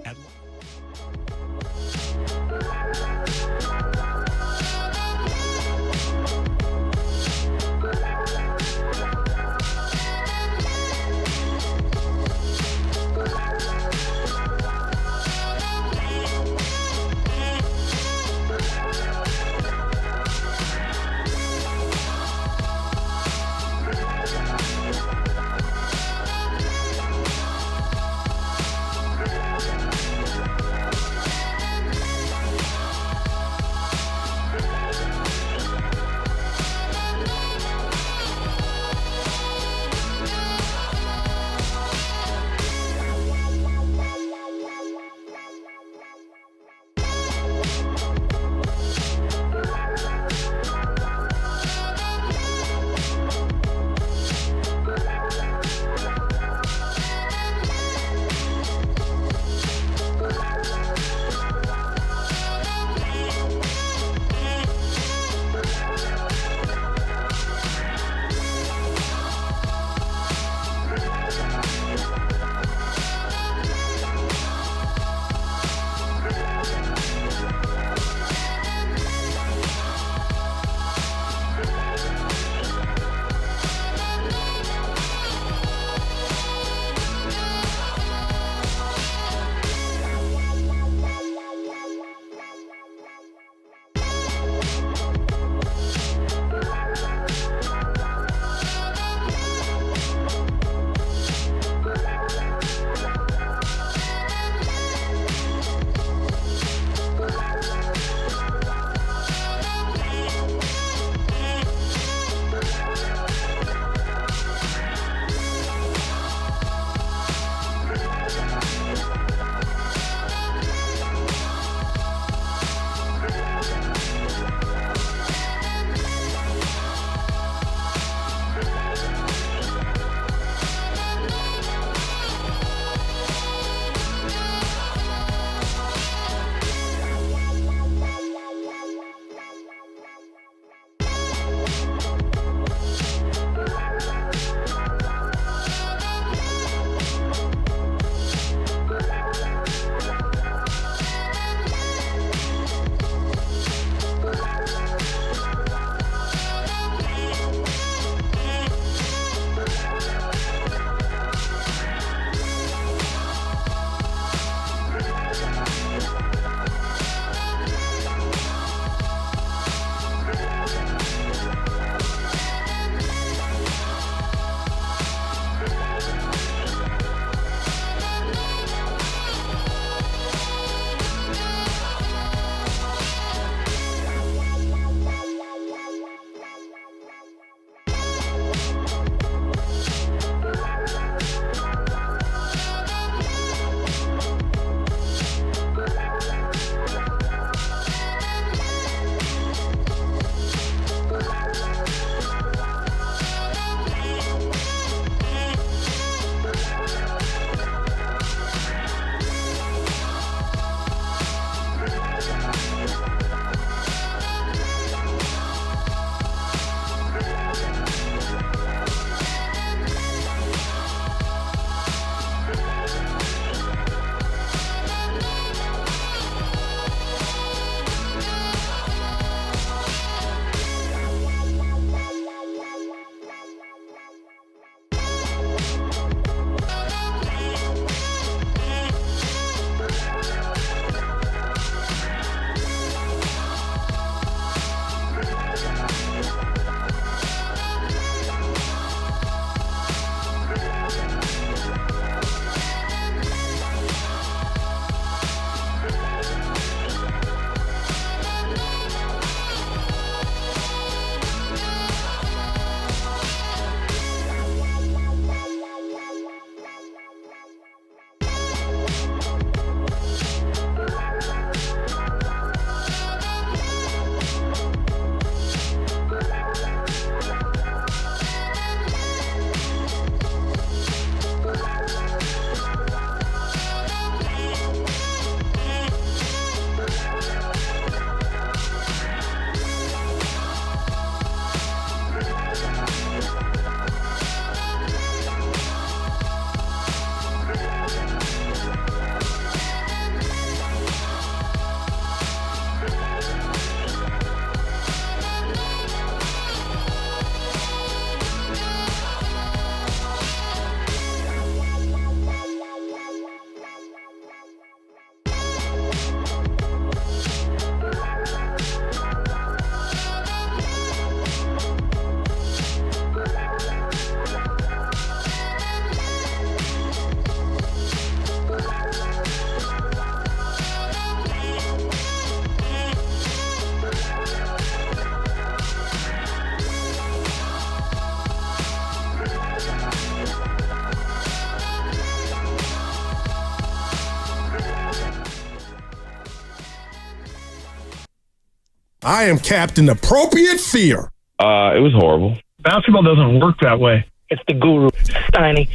I am Captain Appropriate Fear. It was horrible. Basketball doesn't work that way. It's the Guru Steiny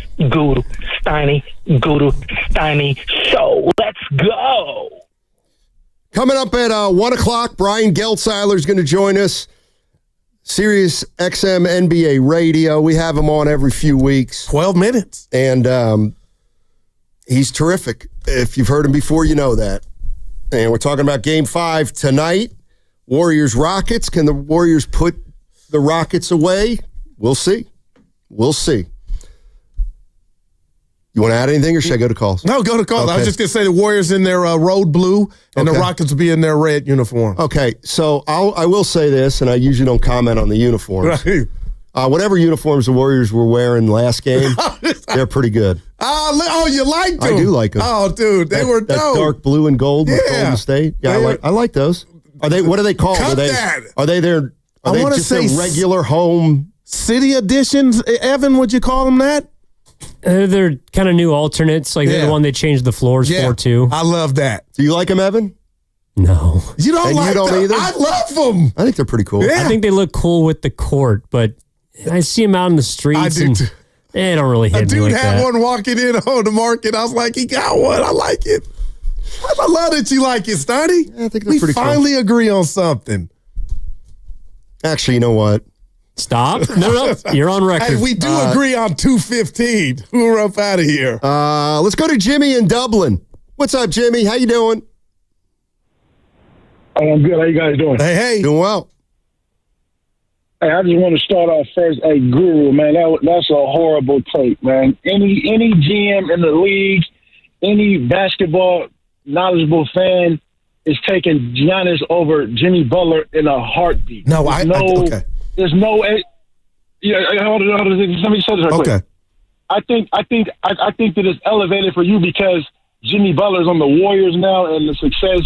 show. Let's go. Coming up at 1 o'clock, Brian Geltzeiler is going to join us. Sirius XM NBA Radio. We have him on every few weeks. 12 minutes. And he's terrific. If you've heard him before, you know that. And we're talking about Game 5 tonight. Warriors-Rockets. Can the Warriors put the Rockets away? We'll see. We'll see. You want to add anything, or should I go to calls? No, go to calls. Okay. I was just going to say the Warriors in their road blue, and the Rockets will be in their red uniform. Okay, so I will say this, and I usually don't comment on the uniforms. Right. Whatever uniforms the Warriors were wearing last game, they're pretty good. Oh, you liked them? I do like them. Oh, dude, they were dope. That dark blue and gold with Yeah. Golden State. Yeah, I like those. Are they? What are they called? Cut Are they? that. Are they their? Are I they wanna just say their regular home? City editions, Evan, would you call them that? They're kind of new alternates. Like they're the one they changed the floors for, too. I love that. Do you like them, Evan? No. You don't And like you don't them? either? I love them. I think they're pretty cool. I think they look cool with the court, but I see them out in the streets. I do and too. they don't really hit A me dude like had that. one walking in on the market. I was like, he got one. I like it. I love that you like it, Stoney. I think they're we pretty cool. finally agree on something. Actually, you know what? Stop. No, you're on record. Hey, we do agree on 215. We're up out of here. Let's go to Jimmy in Dublin. What's up, Jimmy? How you doing? Hey, I'm good. How you guys doing? Hey. Doing well. Hey, I just want to start off first. Hey, Guru, man, that's a horrible take, man. Any GM in the league, any basketball knowledgeable fan is taking Giannis over Jimmy Butler in a heartbeat. No, okay. There's no. Yeah, hold on. Let me say this real quick. I think that it's elevated for you because Jimmy Butler's on the Warriors now, and the success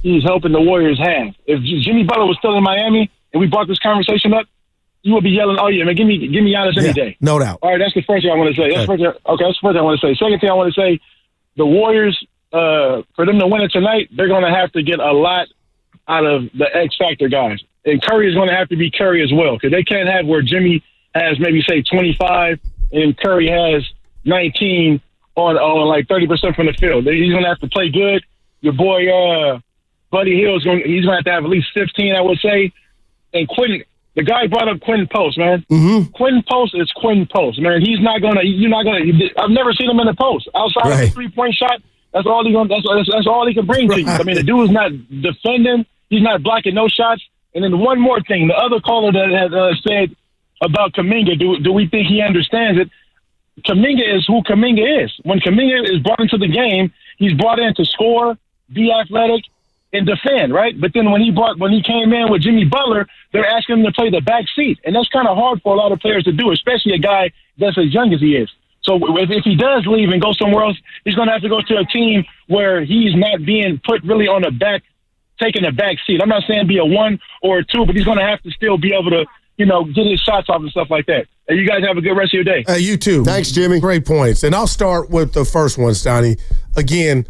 he's helping the Warriors have. If Jimmy Butler was still in Miami and we brought this conversation up, you would be yelling, "Oh yeah, man, give me Giannis any day." No doubt. All right, that's the first thing I want to say. That's the first thing I want to say. Second thing I want to say, the Warriors, for them to win it tonight, they're going to have to get a lot out of the X Factor guys. And Curry is going to have to be Curry as well, because they can't have where Jimmy has maybe, say, 25 and Curry has 19 on like 30% from the field. He's going to have to play good. Your boy Buddy Hill, he's going to have to have at least 15, I would say. And Quentin, the guy brought up Quentin Post, man. Mm-hmm. Quentin Post is Quentin Post, man. He's not going to, you're not going to, I've never seen him in the post. Outside of the three-point shot, that's all that's all he can bring to you. I mean, the dude is not defending. He's not blocking no shots. And then one more thing, the other caller that had said about Kuminga, do we think he understands it? Kuminga is who Kuminga is. When Kuminga is brought into the game, he's brought in to score, be athletic, and defend, right? But then when he came in with Jimmy Butler, they're asking him to play the back seat. And that's kind of hard for a lot of players to do, especially a guy that's as young as he is. So if he does leave and go somewhere else, he's going to have to go to a team where he's not being put really on the back, taking a back seat. I'm not saying be a 1 or a 2, but he's going to have to still be able to, get his shots off and stuff like that. And you guys have a good rest of your day. You too. Thanks, Jimmy. Great points. And I'll start with the first one, Stoney. Again,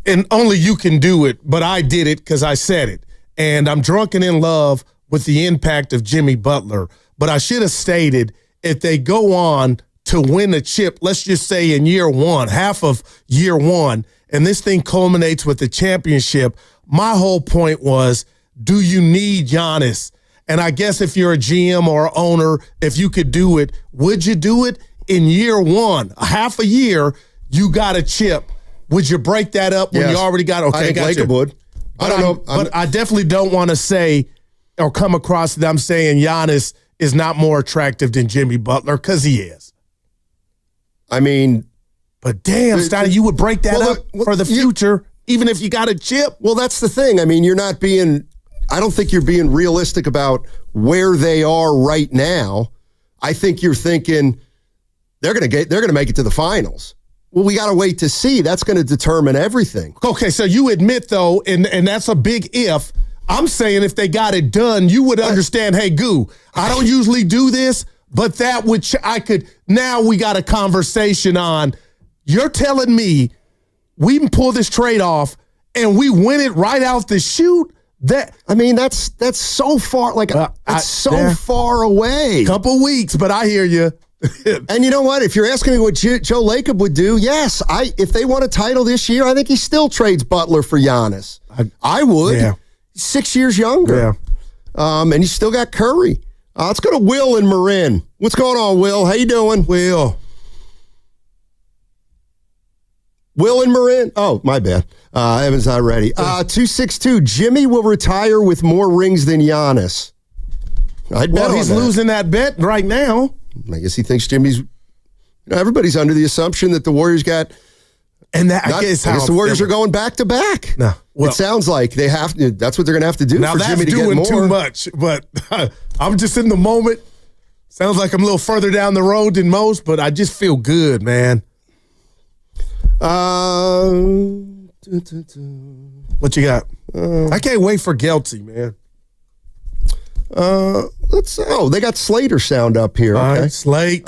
and only you can do it, but I did it because I said it. And I'm drunken in love with the impact of Jimmy Butler. But I should have stated, if they go on to win a chip, let's just say in year one, half of year one, and this thing culminates with the championship, my whole point was, do you need Giannis? And I guess if you're a GM or owner, if you could do it, would you do it? In year one, half a year, you got a chip. Would you break that up when you already got? Okay, I think Lacob would. But I don't know. But I definitely don't want to say or come across that I'm saying Giannis is not more attractive than Jimmy Butler, because he is. I mean, but damn, Stoney, you would break that up for the future, even if you got a chip. Well, that's the thing. I mean, I don't think you're being realistic about where they are right now. I think you're thinking they're going to make it to the finals. Well, we got to wait to see. That's going to determine everything. Okay, so you admit, though, and that's a big if. I'm saying if they got it done, you would understand, hey, Goo, I don't usually do this, but that would, now we got a conversation on, you're telling me we can pull this trade off and we win it right out the chute? That's so far. It's far away. Couple weeks, but I hear you. And you know what? If you're asking me what Joe Lacob would do, yes, if they won a title this year, I think he still trades Butler for Giannis. I would. Yeah. 6 years younger. Yeah. And he's still got Curry. Let's go to Will in Marin. What's going on, Will? How you doing? Will in Marin? Oh, my bad. Evan's not ready. 262, Jimmy will retire with more rings than Giannis. He's losing that bet right now. I guess he thinks Jimmy's... everybody's under the assumption that the Warriors got... And I guess the Warriors are going back to back. No, it sounds like they have to. That's what they're going to have to do now for Jimmy to get more. Now that's doing too much, but I'm just in the moment. Sounds like I'm a little further down the road than most, but I just feel good, man. What you got? I can't wait for Gelty, man. They got Slater sound up here. All okay. right, Slate.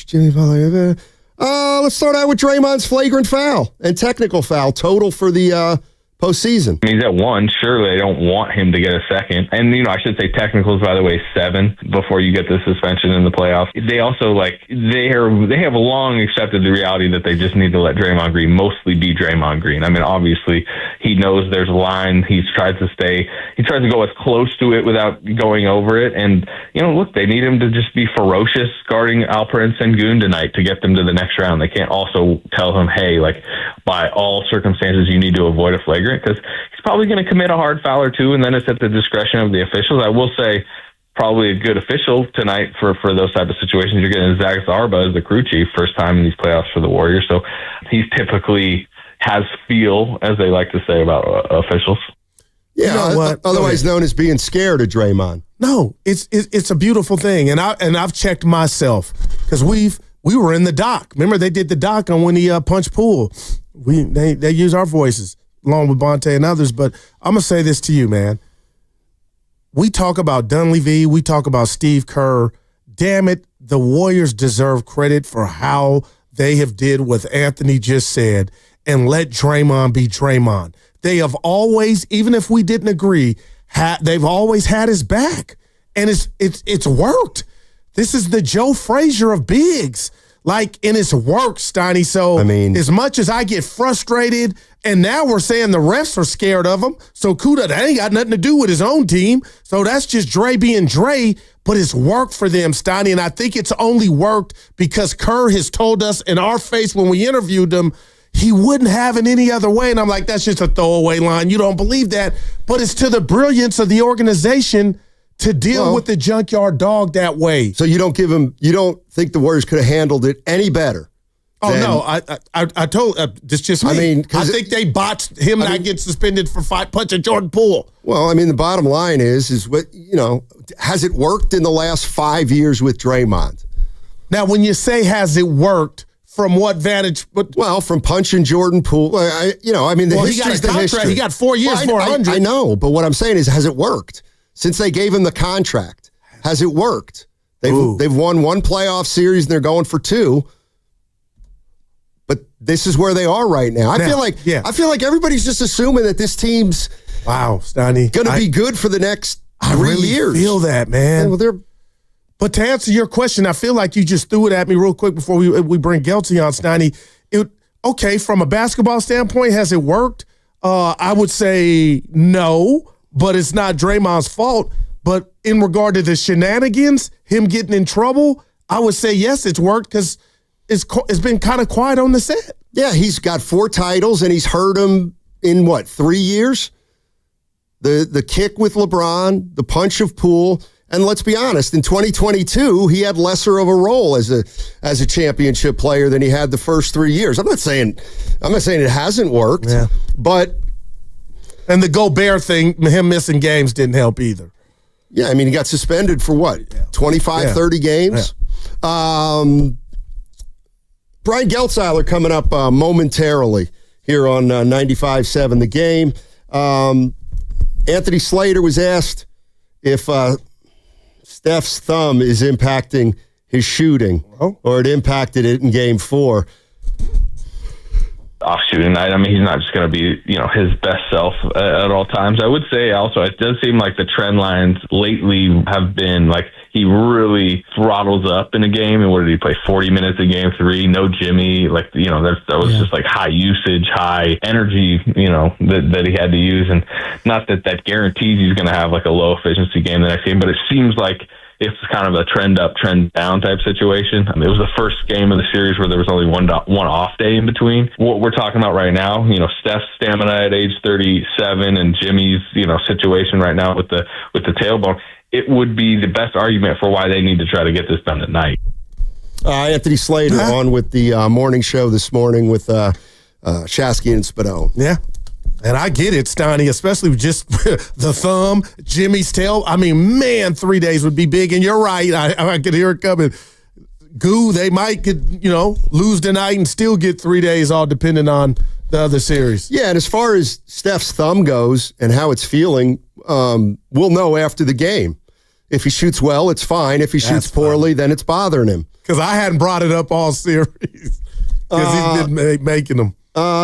Jimmy Butler. Let's start out with Draymond's flagrant foul and technical foul total for the postseason. He's at 1. Surely they don't want him to get a second. And, I should say technicals, by the way, 7 before you get the suspension in the playoffs. They also, they have long accepted the reality that they just need to let Draymond Green mostly be Draymond Green. I mean, obviously, he knows there's a line. He tries to go as close to it without going over it. And, look, they need him to just be ferocious guarding Alperen Sengun tonight to get them to the next round. They can't also tell him, hey, by all circumstances, you need to avoid a flagrant, because he's probably going to commit a hard foul or two, and then it's at the discretion of the officials. I will say probably a good official tonight for those type of situations. You're getting Zach Zarba as the crew chief, first time in these playoffs for the Warriors, so he's typically has feel, as they like to say about officials. Yeah, otherwise known as being scared of Draymond. No, it's a beautiful thing, and I've checked myself because we were in the doc. Remember they did the doc on when he punched Poole. They use our voices along with Bonte and others, but I'm gonna say this to you, man. We talk about Dunleavy, we talk about Steve Kerr. Damn it, the Warriors deserve credit for how they have did what Anthony just said and let Draymond be Draymond. They have always, even if we didn't agree, they've always had his back, and it's worked. This is the Joe Frazier of bigs. And it's worked, Steiny. So, as much as I get frustrated, and now we're saying the refs are scared of him, so Kuda, that ain't got nothing to do with his own team. So that's just Dre being Dre, but it's worked for them, Steiny. And I think it's only worked because Kerr has told us in our face when we interviewed him, he wouldn't have it any other way. And I'm like, that's just a throwaway line. You don't believe that. But it's to the brilliance of the organization to deal with the junkyard dog that way. So you don't think the Warriors could have handled it any better? No, I told this just me. I think they botched him not getting suspended for punching Jordan Poole. Well, the bottom line is what has it worked in the last 5 years with Draymond? Now, when you say has it worked, from what vantage? Well, from punching Jordan Poole, the history's the history. He got 4 years, 400. I know, but what I'm saying is, has it worked? Since they gave him the contract, has it worked? They've won 1 playoff series and they're going for 2. But this is where they are right now. I feel like everybody's just assuming that this team's Steiny, going to be good for the next 3 years. I feel that, man. But to answer your question, I feel like you just threw it at me real quick before we bring Gelty on, Steiny. Okay, from a basketball standpoint, has it worked? I would say no. But it's not Draymond's fault. But in regard to the shenanigans, him getting in trouble, I would say yes, it's worked because it's been kind of quiet on the set. Yeah, he's got 4 titles, and he's heard them in, 3 years? The kick with LeBron, the punch of Poole, and let's be honest, in 2022, he had lesser of a role as a championship player than he had the first 3 years. I'm not saying it hasn't worked, but... And the Gobert thing, him missing games didn't help either. Yeah, he got suspended for 25, 30 games? Yeah. Brian Geltzeiler coming up momentarily here on 95.7 The Game. Anthony Slater was asked if Steph's thumb is impacting his shooting or it impacted it in Game 4. off shooting night. I mean, he's not just going to be, his best self at all times. I would say also it does seem like the trend lines lately have been like he really throttles up in a game. And what did he play? 40 minutes in game 3, no Jimmy. Like, that was just like high usage, high energy, that he had to use. And not that guarantees he's going to have like a low efficiency game the next game, but it seems like it's kind of a trend up, trend down type situation. I mean, it was the first game of the series where there was only one off day in between. What we're talking about right now, Steph's stamina at age 37 and Jimmy's, situation right now with the tailbone, it would be the best argument for why they need to try to get this done at night. Anthony Slater on with the morning show this morning with Shasky and Spadone. Yeah. And I get it, Steiny, especially with just the thumb, Jimmy's tail. I mean, man, 3 days would be big. And you're right. I could hear it coming. Goo, they might get, lose tonight and still get 3 days, all depending on the other series. Yeah, and as far as Steph's thumb goes and how it's feeling, we'll know after the game. If he shoots well, it's fine. If he shoots poorly, then it's bothering him. Because I hadn't brought it up all series. Because he's been making them.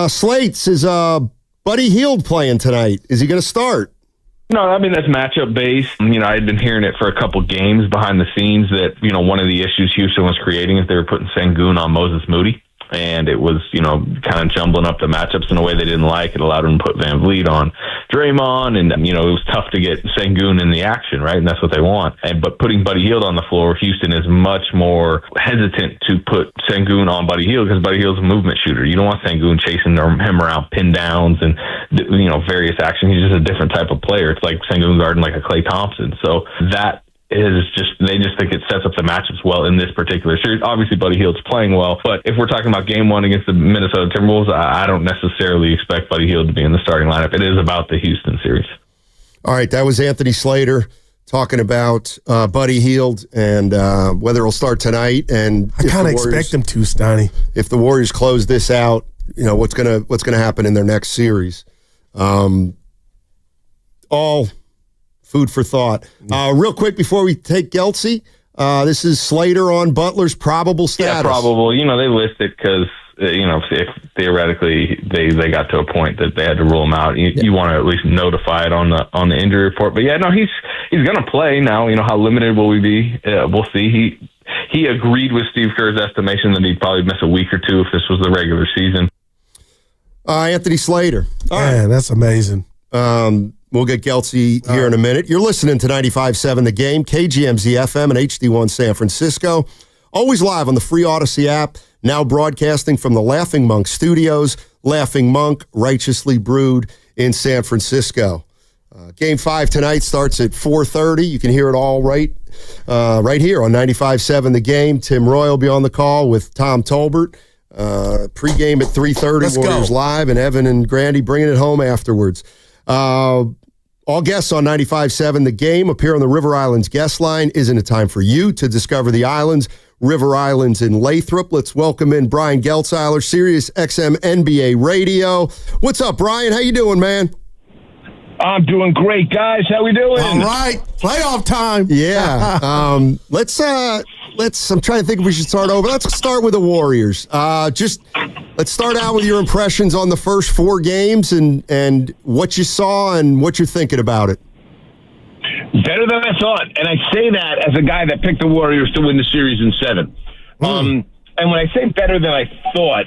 Slates is Buddy Hield playing tonight. Is he going to start? No, I mean, that's matchup based. I had been hearing it for a couple games behind the scenes that, one of the issues Houston was creating is they were putting Sengun on Moses Moody. And it was, kind of jumbling up the matchups in a way they didn't like. It allowed them to put Van Vliet on Draymond. And, it was tough to get Sengun in the action, right? And that's what they want. But putting Buddy Hield on the floor, Houston is much more hesitant to put Sengun on Buddy Hield because Buddy Hield's a movement shooter. You don't want Sengun chasing him around pin downs and, various actions. He's just a different type of player. It's like Sengun guarding like a Klay Thompson. So that they just think it sets up the matchups well in this particular series. Obviously, Buddy Hield's playing well, but if we're talking about game 1 against the Minnesota Timberwolves, I don't necessarily expect Buddy Hield to be in the starting lineup. It is about the Houston series. All right, that was Anthony Slater talking about Buddy Hield and whether he'll start tonight. And I kind of expect him to, Steiny. If the Warriors close this out, what's gonna happen in their next series? All food for thought. Real quick before we take Gelsey, this is Slater on Butler's probable status. Yeah, probable. They list it because, if theoretically they got to a point that they had to rule him out, you want to at least notify it on the injury report. But yeah, no, he's going to play now. How limited will we be? We'll see. He agreed with Steve Kerr's estimation that he'd probably miss a week or two if this was the regular season. Anthony Slater. Man, that's amazing. We'll get Gelsey here in a minute. You're listening to 95.7 The Game, KGMZ FM and HD1 San Francisco. Always live on the free Odyssey app. Now broadcasting from the Laughing Monk Studios. Laughing Monk, righteously brewed in San Francisco. Game 5 tonight starts at 4:30. You can hear it all right here on 95.7 The Game. Tim Roy will be on the call with Tom Tolbert. Pre-game at 3:30. Warriors Live, and Evan and Grandy bringing it home afterwards. All guests on 95.7 The Game appear on the River Islands guest line. Isn't it time for you to discover the islands? River Islands in Lathrop. Let's welcome in Brian Geltzeiler, Sirius XM NBA Radio. What's up, Brian? How you doing, man? I'm doing great, guys. How we doing? All right. Playoff time. Yeah. I'm trying to think if we should start over. Let's start with the Warriors. Let's start out with your impressions on the first 4 games and what you saw and what you're thinking about it. Better than I thought. And I say that as a guy that picked the Warriors to win the series in 7. And when I say better than I thought,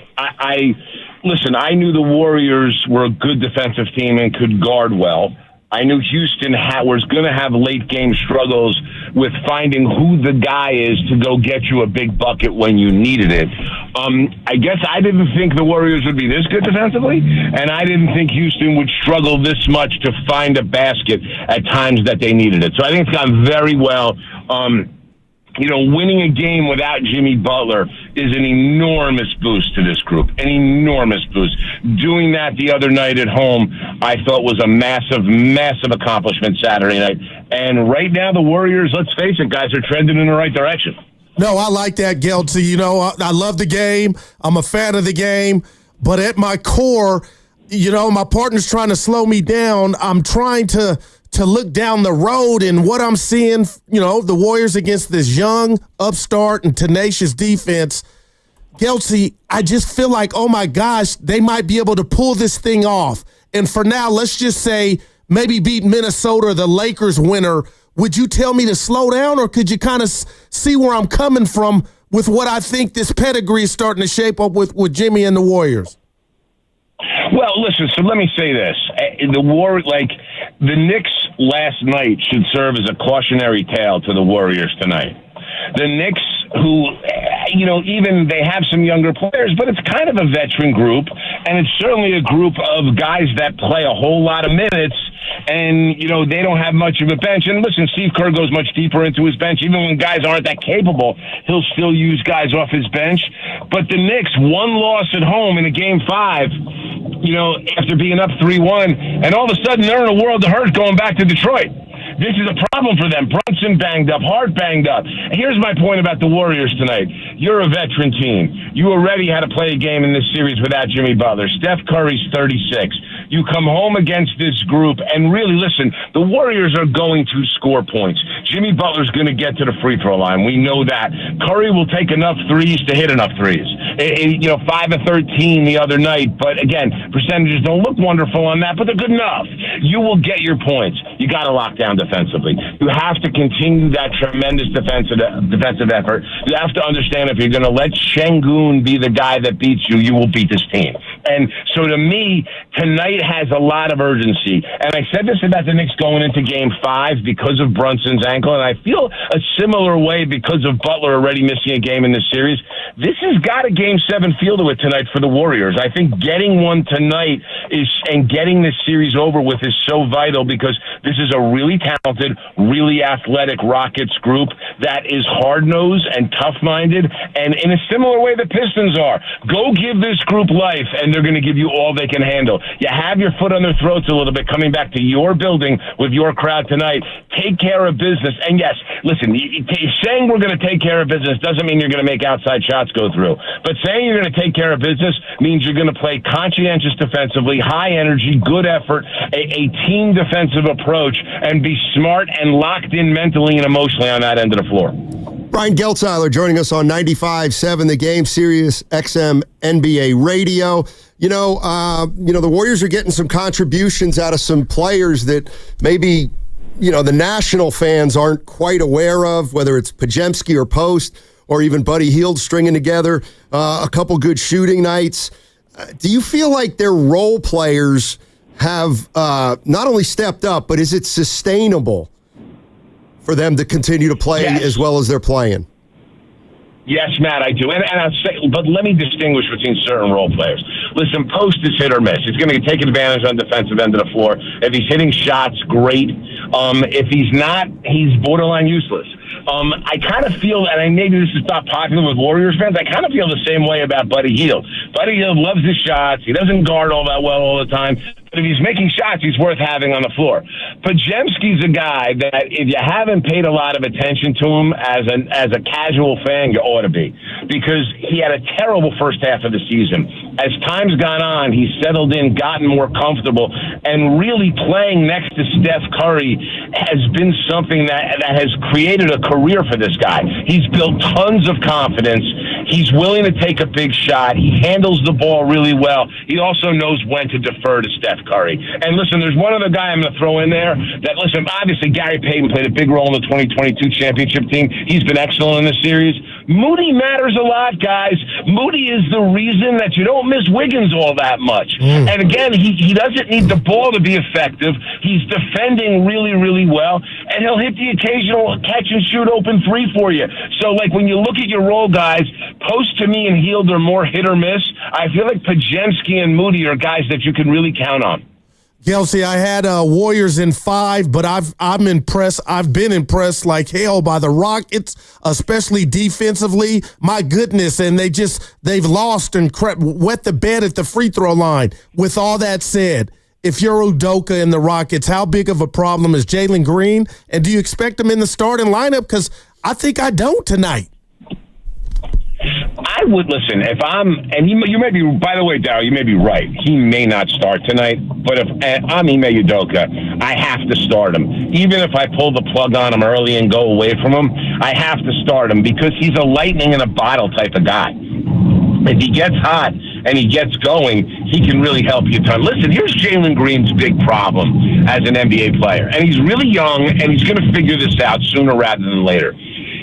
listen, I knew the Warriors were a good defensive team and could guard well. I knew Houston was going to have late game struggles with finding who the guy is to go get you a big bucket when you needed it. I guess I didn't think the Warriors would be this good defensively, and I didn't think Houston would struggle this much to find a basket at times that they needed it. So I think it's gone very well. Winning a game without Jimmy Butler is an enormous boost to this group, an enormous boost. Doing that the other night at home, I thought was a massive, massive accomplishment Saturday night. And right now, the Warriors, let's face it, guys, are trending in the right direction. No, I like that, Geltsy. I love the game. I'm a fan of the game. But at my core, my partner's trying to slow me down. I'm trying to look down the road, and what I'm seeing, the Warriors against this young, upstart, and tenacious defense, Gelsey, I just feel like, oh my gosh, they might be able to pull this thing off. And for now, let's just say maybe beat Minnesota or the Lakers winner. Would you tell me to slow down, or could you kind of see where I'm coming from with what I think this pedigree is starting to shape up with Jimmy and the Warriors? Well, listen, so let me say this. The Knicks last night should serve as a cautionary tale to the Warriors tonight. The Knicks, who, even they have some younger players, but it's kind of a veteran group, and it's certainly a group of guys that play a whole lot of minutes, and, they don't have much of a bench. And listen, Steve Kerr goes much deeper into his bench. Even when guys aren't that capable, he'll still use guys off his bench. But the Knicks, one loss at home in a Game 5, after being up 3-1, and all of a sudden they're in a world of hurt going back to Detroit. This is a problem for them. Brunson banged up, Hart banged up. Here's my point about the Warriors tonight. You're a veteran team. You already had to play a game in this series without Jimmy Butler. Steph Curry's 36. You come home against this group, and really, listen, the Warriors are going to score points. Jimmy Butler's going to get to the free throw line. We know that. Curry will take enough threes to hit enough threes. 5 of 13 the other night, but again, percentages don't look wonderful on that, but they're good enough. You will get your points. You got to lock down defensively. You have to continue that tremendous defensive effort. You have to understand, if you're going to let Şengün be the guy that beats you, you will beat this team. And so to me, tonight has a lot of urgency. And I said this about the Knicks going into Game 5 because of Brunson's ankle, and I feel a similar way because of Butler already missing a game in this series. This has got a Game 7 feel to it tonight for the Warriors. I think getting one tonight and getting this series over with is so vital, because this is a really talented, really athletic Rockets group that is hard-nosed and tough-minded, and in a similar way the Pistons are. Go give this group life, and they're going to give you all they can handle. You have your foot on their throats a little bit coming back to your building with your crowd tonight. Take care of business. And yes, listen, saying we're going to take care of business doesn't mean you're going to make outside shots go through. But saying you're going to take care of business means you're going to play conscientious defensively, high energy, good effort, a team defensive approach, and be smart and locked in mentally and emotionally on that end of the floor. Brian Geltzeiler joining us on 95.7 The Game, Sirius XM NBA Radio. The Warriors are getting some contributions out of some players that maybe, the national fans aren't quite aware of, whether it's Podziemski or Post or even Buddy Hield stringing together a couple good shooting nights. Do you feel like their role players have not only stepped up, but is it sustainable for them to continue to play as well as they're playing? Yes, Matt, I do. And I'll say, but let me distinguish between certain role players. Listen, Post is hit or miss. He's going to take advantage on the defensive end of the floor. If he's hitting shots, great. If he's not, he's borderline useless. I kind of feel, and maybe this is not popular with Warriors fans, I kind of feel the same way about Buddy Hield. Buddy Hield loves his shots. He doesn't guard all that well all the time. But if he's making shots, he's worth having on the floor. Podziemski's a guy that if you haven't paid a lot of attention to him as a casual fan, you ought to be. Because he had a terrible first half of the season. As time's gone on, he's settled in, gotten more comfortable, and really playing next to Steph Curry has been something that has created a career for this guy. He's built tons of confidence. He's willing to take a big shot. He handles the ball really well. He also knows when to defer to Steph Curry. And listen, there's one other guy I'm going to throw in there that, listen, obviously Gary Payton played a big role in the 2022 championship team. He's been excellent in the series. Moody matters a lot, guys. Moody is the reason that you don't miss Wiggins all that much. And again, he doesn't need the ball to be effective. He's defending really, really well, and he'll hit the occasional catch and shoot open three for you. So, like, when you look at your role guys, Post to me and Hield are more hit or miss. I feel like Podziemski and Moody are guys that you can really count on. Gelsey, I had Warriors in 5, but I'm impressed. I've been impressed like hell by the Rockets, especially defensively. My goodness, and they've lost and wet the bed at the free throw line. With all that said, if you're Udoka and the Rockets, how big of a problem is Jalen Green? And do you expect him in the starting lineup? Because I think I don't tonight. I would listen if you may be, by the way, Darryl, you may be right. He may not start tonight, but if I'm Ime Udoka, I have to start him. Even if I pull the plug on him early and go away from him, I have to start him because he's a lightning in a bottle type of guy. if he gets hot and he gets going, he can really help you a ton. Listen, here's Jalen Green's big problem as an NBA player. And he's really young, and he's going to figure this out sooner rather than later.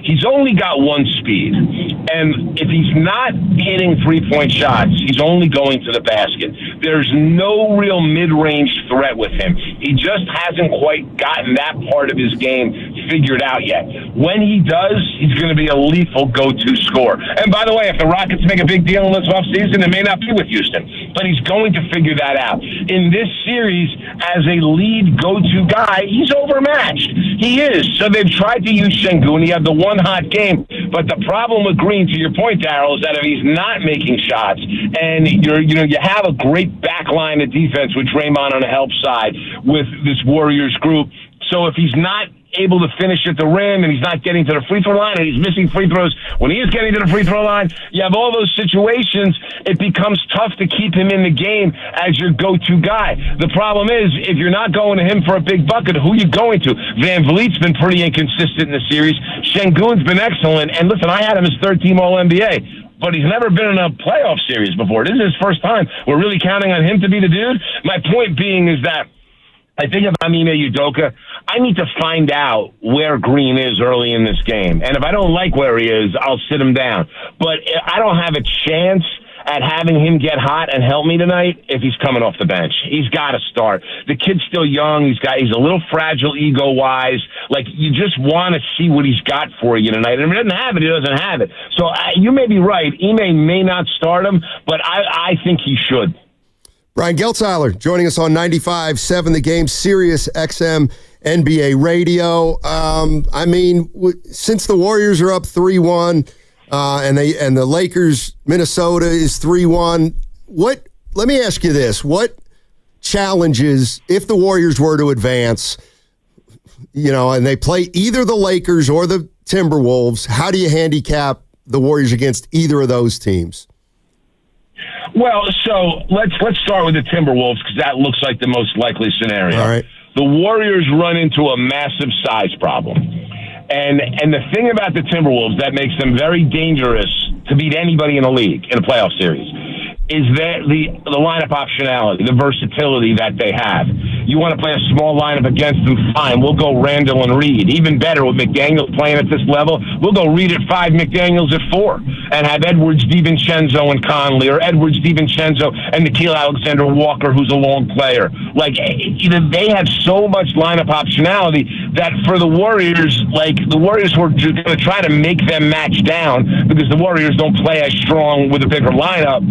He's only got one speed. And if he's not hitting three-point shots, he's only going to the basket. There's no real mid-range threat with him. He just hasn't quite gotten that part of his game figured out yet. When he does, he's going to be a lethal go-to scorer. And by the way, if the Rockets make a big deal in this offseason, it may not be with Houston. But he's going to figure that out. In this series, as a lead go-to guy, he's overmatched. He is. So they've tried to use Şengün. He had the one hot game. But the problem with Green, to your point, Darryl, is that if he's not making shots, and you have a great back line of defense with Draymond on the help side with this Warriors group. So if he's not able to finish at the rim and he's not getting to the free throw line and he's missing free throws when he is getting to the free throw line, you have all those situations. It becomes tough to keep him in the game as your go-to guy. The problem is, if you're not going to him for a big bucket, who are you going to? Van Vliet's been pretty inconsistent in the series. Şengün's been excellent. And listen, I had him as third-team All-NBA. But he's never been in a playoff series before. This is his first time. We're really counting on him to be the dude. My point being is that I think if I'm Ime Udoka, I need to find out where Green is early in this game. And if I don't like where he is, I'll sit him down. But I don't have a chance at having him get hot and help me tonight if he's coming off the bench. He's got to start. The kid's still young. He's a little fragile ego-wise. Like, you just want to see what he's got for you tonight. And if he doesn't have it, he doesn't have it. So you may be right. Ime may not start him, but I think he should. Brian Geltzeiler joining us on 95.7 The Game, Sirius XM NBA Radio. Since the Warriors are up 3-1 and the Lakers, Minnesota is 3-1, let me ask you this. What challenges, if the Warriors were to advance, and they play either the Lakers or the Timberwolves, how do you handicap the Warriors against either of those teams? Well, so let's start with the Timberwolves because that looks like the most likely scenario. All right. The Warriors run into a massive size problem. And the thing about the Timberwolves that makes them very dangerous to beat anybody in the league in a playoff series is that the lineup optionality, the versatility that they have. You want to play a small lineup against them, fine. We'll go Randall and Reed. Even better, with McDaniels playing at this level, we'll go Reed at 5, McDaniels at 4, and have Edwards, DiVincenzo, and Conley, or Edwards, DiVincenzo, and Nickeil Alexander-Walker, who's a long player. Like, they have so much lineup optionality that for the Warriors, the Warriors were going to try to make them match down because the Warriors don't play as strong with a bigger lineup.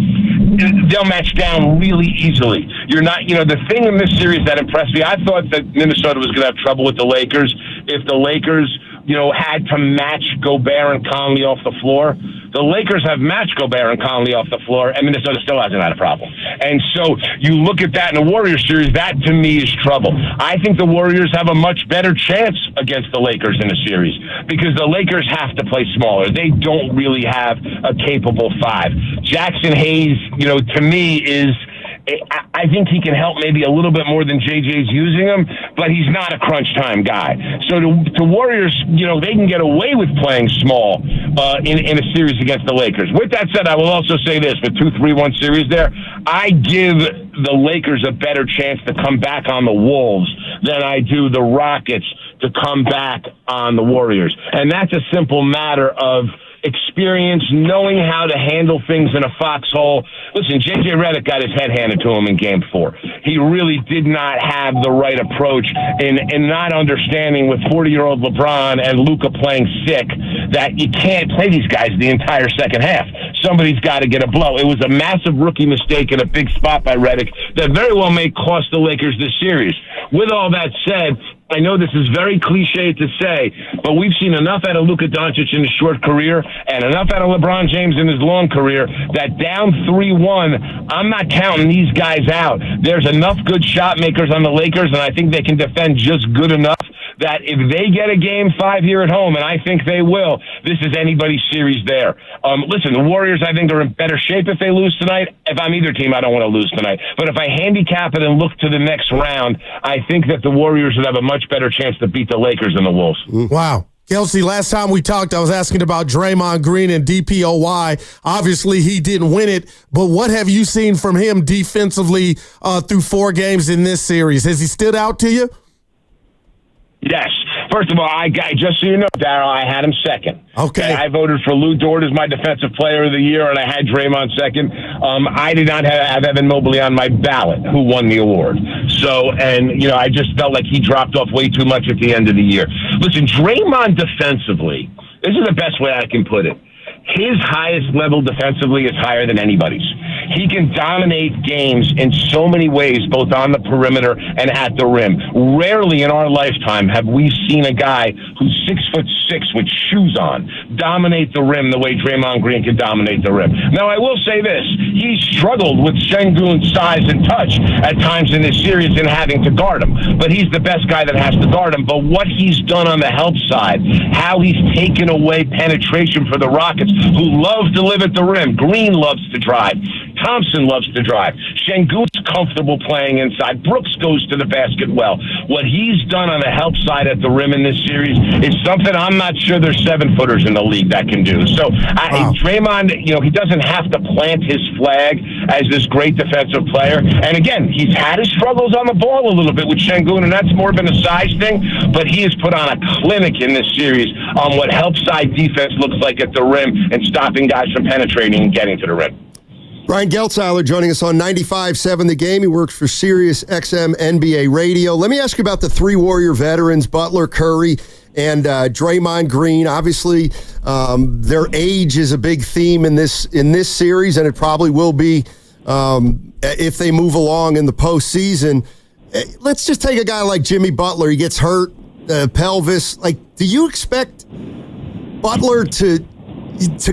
They'll match down really easily. You're not, the thing in this series that impressed me, I thought that Minnesota was going to have trouble with the Lakers if the Lakers, had to match Gobert and Conley off the floor. The Lakers have matched Gobert and Conley off the floor, and Minnesota still hasn't had a problem. And so you look at that in the Warriors series, that to me is trouble. I think the Warriors have a much better chance against the Lakers in a series because the Lakers have to play smaller. They don't really have a capable 5. Jackson Hayes, to me is... I think he can help maybe a little bit more than JJ's using him, but he's not a crunch time guy. So the Warriors, they can get away with playing small in a series against the Lakers. With that said, I will also say this, with 2-3-1 series there, I give the Lakers a better chance to come back on the Wolves than I do the Rockets to come back on the Warriors. And that's a simple matter of experience, knowing how to handle things in a foxhole. Listen, J.J. Redick got his head handed to him in Game 4. He really did not have the right approach in not understanding with 40-year-old LeBron and Luka playing sick that you can't play these guys the entire second half. Somebody's got to get a blow. It was a massive rookie mistake in a big spot by Redick that very well may cost the Lakers this series. With all that said, I know this is very cliche to say, but we've seen enough out of Luka Doncic in his short career and enough out of LeBron James in his long career that down 3-1, I'm not counting these guys out. There's enough good shot makers on the Lakers, and I think they can defend just good enough that if they get a Game 5 here at home, and I think they will, this is anybody's series there. Listen, the Warriors, I think, are in better shape if they lose tonight. If I'm either team, I don't want to lose tonight. But if I handicap it and look to the next round, I think that the Warriors would have a much better chance to beat the Lakers than the Wolves. Wow. Kelsey, last time we talked, I was asking about Draymond Green and DPOY. Obviously, he didn't win it, but what have you seen from him defensively through 4 games in this series? Has he stood out to you? Yes. First of all, just so you know, Darryl, I had him second. Okay. I voted for Lou Dort as my Defensive Player of the Year, and I had Draymond second. I did not have Evan Mobley on my ballot, who won the award. So, I just felt like he dropped off way too much at the end of the year. Listen, Draymond defensively, this is the best way I can put it. His highest level defensively is higher than anybody's. He can dominate games in so many ways, both on the perimeter and at the rim. Rarely in our lifetime have we seen a guy who's 6'6" with shoes on dominate the rim the way Draymond Green can dominate the rim. Now, I will say this. He struggled with Sengun's size and touch at times in this series in having to guard him. But he's the best guy that has to guard him. But what he's done on the help side, how he's taken away penetration for the Rockets, who love to live at the rim. Green loves to drive. Thompson loves to drive. Sengun's comfortable playing inside. Brooks goes to the basket well. What he's done on the help side at the rim in this series is something I'm not sure there's 7-footers in the league that can do. So Draymond, he doesn't have to plant his flag as this great defensive player. And again, he's had his struggles on the ball a little bit with Sengun, and that's more been a size thing. But he has put on a clinic in this series on what help side defense looks like at the rim and stopping guys from penetrating and getting to the rim. Brian Geltzeiler joining us on 95.7 The Game. He works for Sirius XM NBA Radio. Let me ask you about the 3 Warrior veterans, Butler, Curry, and Draymond Green. Obviously, their age is a big theme in this series, and it probably will be if they move along in the postseason. Let's just take a guy like Jimmy Butler. He gets hurt, pelvis. Do you expect Butler to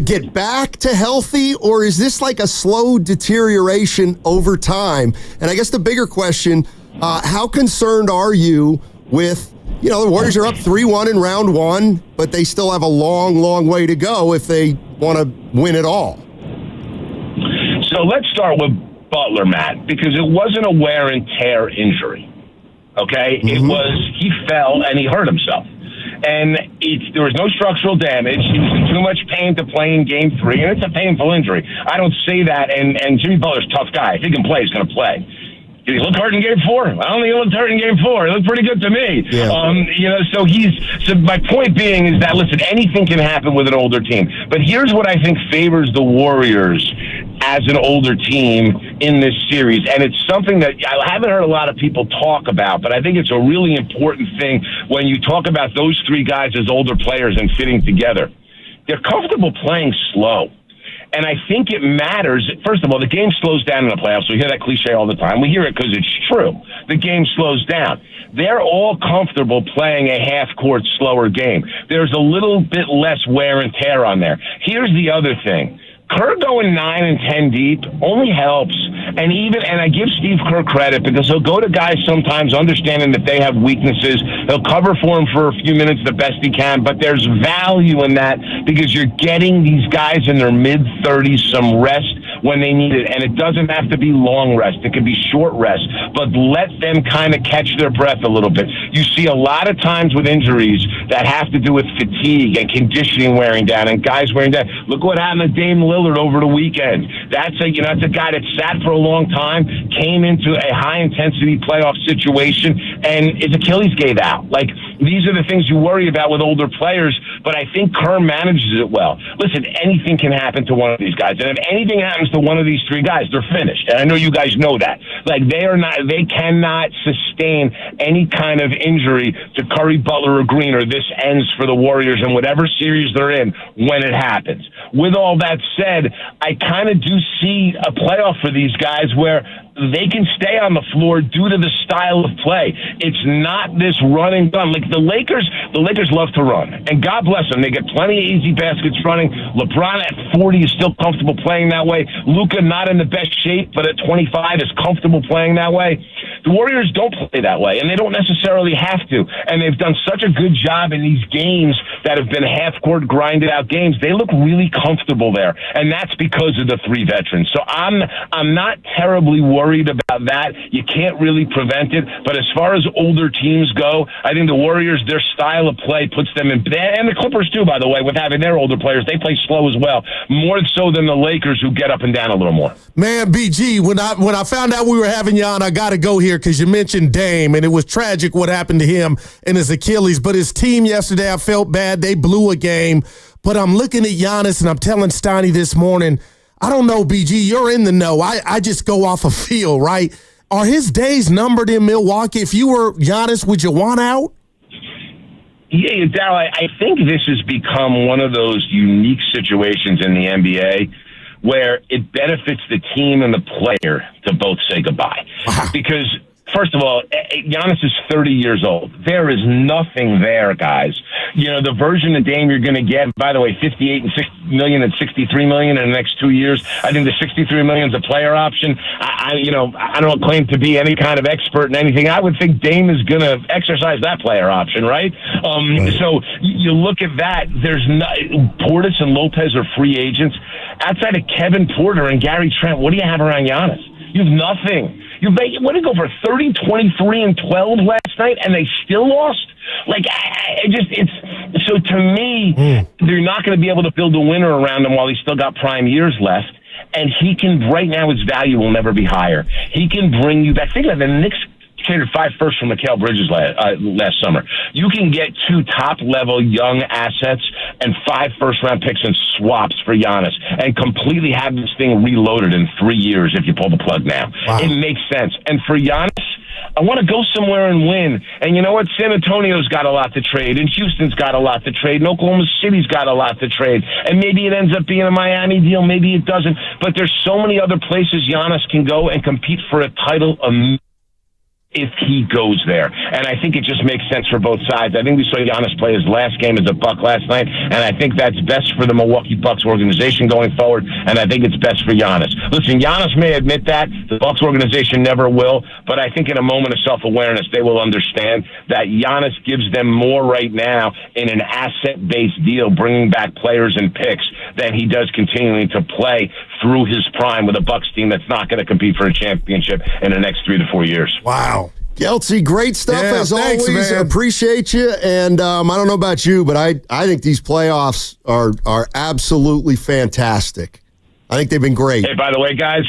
get back to healthy, or is this like a slow deterioration over time? And I guess the bigger question, how concerned are you with, the Warriors are up 3-1 in round 1, but they still have a long, long way to go if they want to win it all? So let's start with Butler, Matt, because it wasn't a wear and tear injury. Okay? Mm-hmm. It was, he fell and he hurt himself. And there was no structural damage. He was in too much pain to play in Game 3, and it's a painful injury. I don't say that, and Jimmy Butler's a tough guy. If he can play, he's going to play. Did he look hurt in Game 4? I don't think he looked hurt in Game 4. He looked pretty good to me. Yeah. So my point being is that, listen, anything can happen with an older team. But here's what I think favors the Warriors as an older team in this series. And it's something that I haven't heard a lot of people talk about, but I think it's a really important thing when you talk about those 3 guys as older players and fitting together. They're comfortable playing slow. And I think it matters. First of all, the game slows down in the playoffs. We hear that cliche all the time. We hear it because it's true. The game slows down. They're all comfortable playing a half-court slower game. There's a little bit less wear and tear on there. Here's the other thing. Kerr going 9 and 10 deep only helps. And I give Steve Kerr credit because he'll go to guys sometimes understanding that they have weaknesses. He'll cover for them for a few minutes the best he can, but there's value in that because you're getting these guys in their mid-30s some rest when they need it. And it doesn't have to be long rest. It can be short rest, but let them kind of catch their breath a little bit. You see a lot of times with injuries that have to do with fatigue and conditioning wearing down and guys wearing down. Look what happened to Dame Lillard over the weekend. That's a guy that sat for a long time, came into a high-intensity playoff situation, and his Achilles gave out. These are the things you worry about with older players, but I think Kerr manages it well. Listen, anything can happen to one of these guys, and if anything happens to one of these 3 guys, they're finished. And I know you guys know that. They cannot sustain any kind of injury to Curry, Butler, or Green, or this ends for the Warriors in whatever series they're in when it happens. With all that said, I kind of do see a playoff for these guys where they can stay on the floor due to the style of play. It's not this run and gun. The Lakers love to run, and God bless them. They get plenty of easy baskets running. LeBron at 40 is still comfortable playing that way. Luka not in the best shape, but at 25 is comfortable playing that way. The Warriors don't play that way, and they don't necessarily have to. And they've done such a good job in these games that have been half-court grinded-out games. They look really comfortable there, and that's because of the three veterans. So I'm not terribly worried about that. You can't really prevent it. But as far as older teams go, I think the Warriors, their style of play puts them in, and the Clippers too, by the way, with having their older players, they play slow as well, more so than the Lakers, who get up and down a little more. Man, BG, when I found out we were having you on, I got to go here because you mentioned Dame, and it was tragic what happened to him and his Achilles. But his team yesterday, I felt bad. They blew a game. But I'm looking at Giannis, and I'm telling Steiny this morning, I don't know, BG, you're in the know. I just go off a feel, right? Are his days numbered in Milwaukee? If you were Giannis, would you want out? Yeah, Daryl, I think this has become one of those unique situations in the NBA where it benefits the team and the player to both say goodbye. Wow. Because, first of all, Giannis is 30 years old. There is nothing there, guys. You know, the version of Dame you're going to get, by the way, $58 million and $63 million in the next 2 years. I think the $63 million is a player option. I don't claim to be any kind of expert in anything. I would think Dame is going to exercise that player option, right? So you look at that. Portis and Lopez are free agents. Outside of Kevin Porter and Gary Trent, what do you have around Giannis? You have nothing. What did go for 30, 23, and 12 last night, and they still lost? So to me, they're not going to be able to build a winner around him while he's still got prime years left. And right now his value will never be higher. He can bring you back. Think about the Knicks traded 5 firsts from Mikal Bridges last summer. You can get 2 top-level young assets and 5 first-round picks and swaps for Giannis and completely have this thing reloaded in 3 years if you pull the plug now. Wow. It makes sense. And for Giannis, I want to go somewhere and win. And you know what? San Antonio's got a lot to trade, and Houston's got a lot to trade, and Oklahoma City's got a lot to trade. And maybe it ends up being a Miami deal, maybe it doesn't. But there's so many other places Giannis can go and compete for a title if he goes there. And I think it just makes sense for both sides. I think we saw Giannis play his last game as a Buck last night, and I think that's best for the Milwaukee Bucks organization going forward, and I think it's best for Giannis. Listen, Giannis may admit that. The Bucks organization never will, but I think in a moment of self-awareness, they will understand that Giannis gives them more right now in an asset-based deal, bringing back players and picks, than he does continuing to play through his prime with a Bucks team that's not going to compete for a championship in the next 3 to 4 years. Wow. Geltsy, great stuff as always. Man. Appreciate you. And I don't know about you, but I think these playoffs are absolutely fantastic. I think they've been great. Hey, by the way, guys,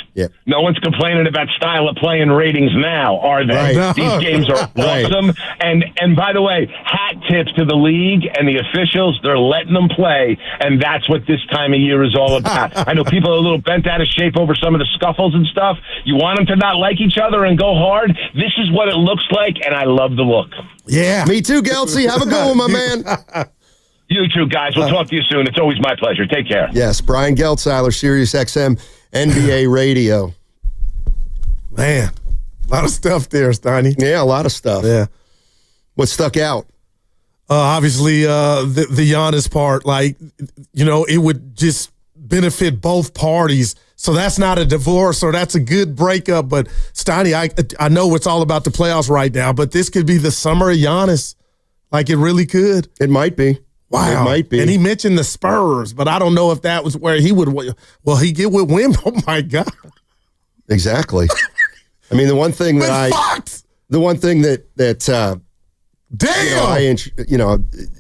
no one's complaining about style of play and ratings now, are they? Right. No. These games are awesome. And by the way, hat tip to the league and the officials. They're letting them play, and that's what this time of year is all about. I know people are a little bent out of shape over some of the scuffles and stuff. You want them to not like each other and go hard. This is what it looks like, and I love the look. Yeah. Me too, Geltsy. Have a good one, my man. You too, guys. We'll talk to you soon. It's always my pleasure. Take care. Yes, Brian Geltzeiler, Sirius XM, NBA Radio. Man, a lot of stuff there, Steiny. Yeah, a lot of stuff. Yeah. What stuck out? Obviously, the Giannis part, it would just benefit both parties. So that's not a divorce or that's a good breakup. But, Steiny, I know it's all about the playoffs right now, but this could be the summer of Giannis. It really could. It might be. Wow. It might be. And he mentioned the Spurs, but I don't know if that was where he would. Well, he get with Wim. Oh, my God. Exactly. I mean, the one thing that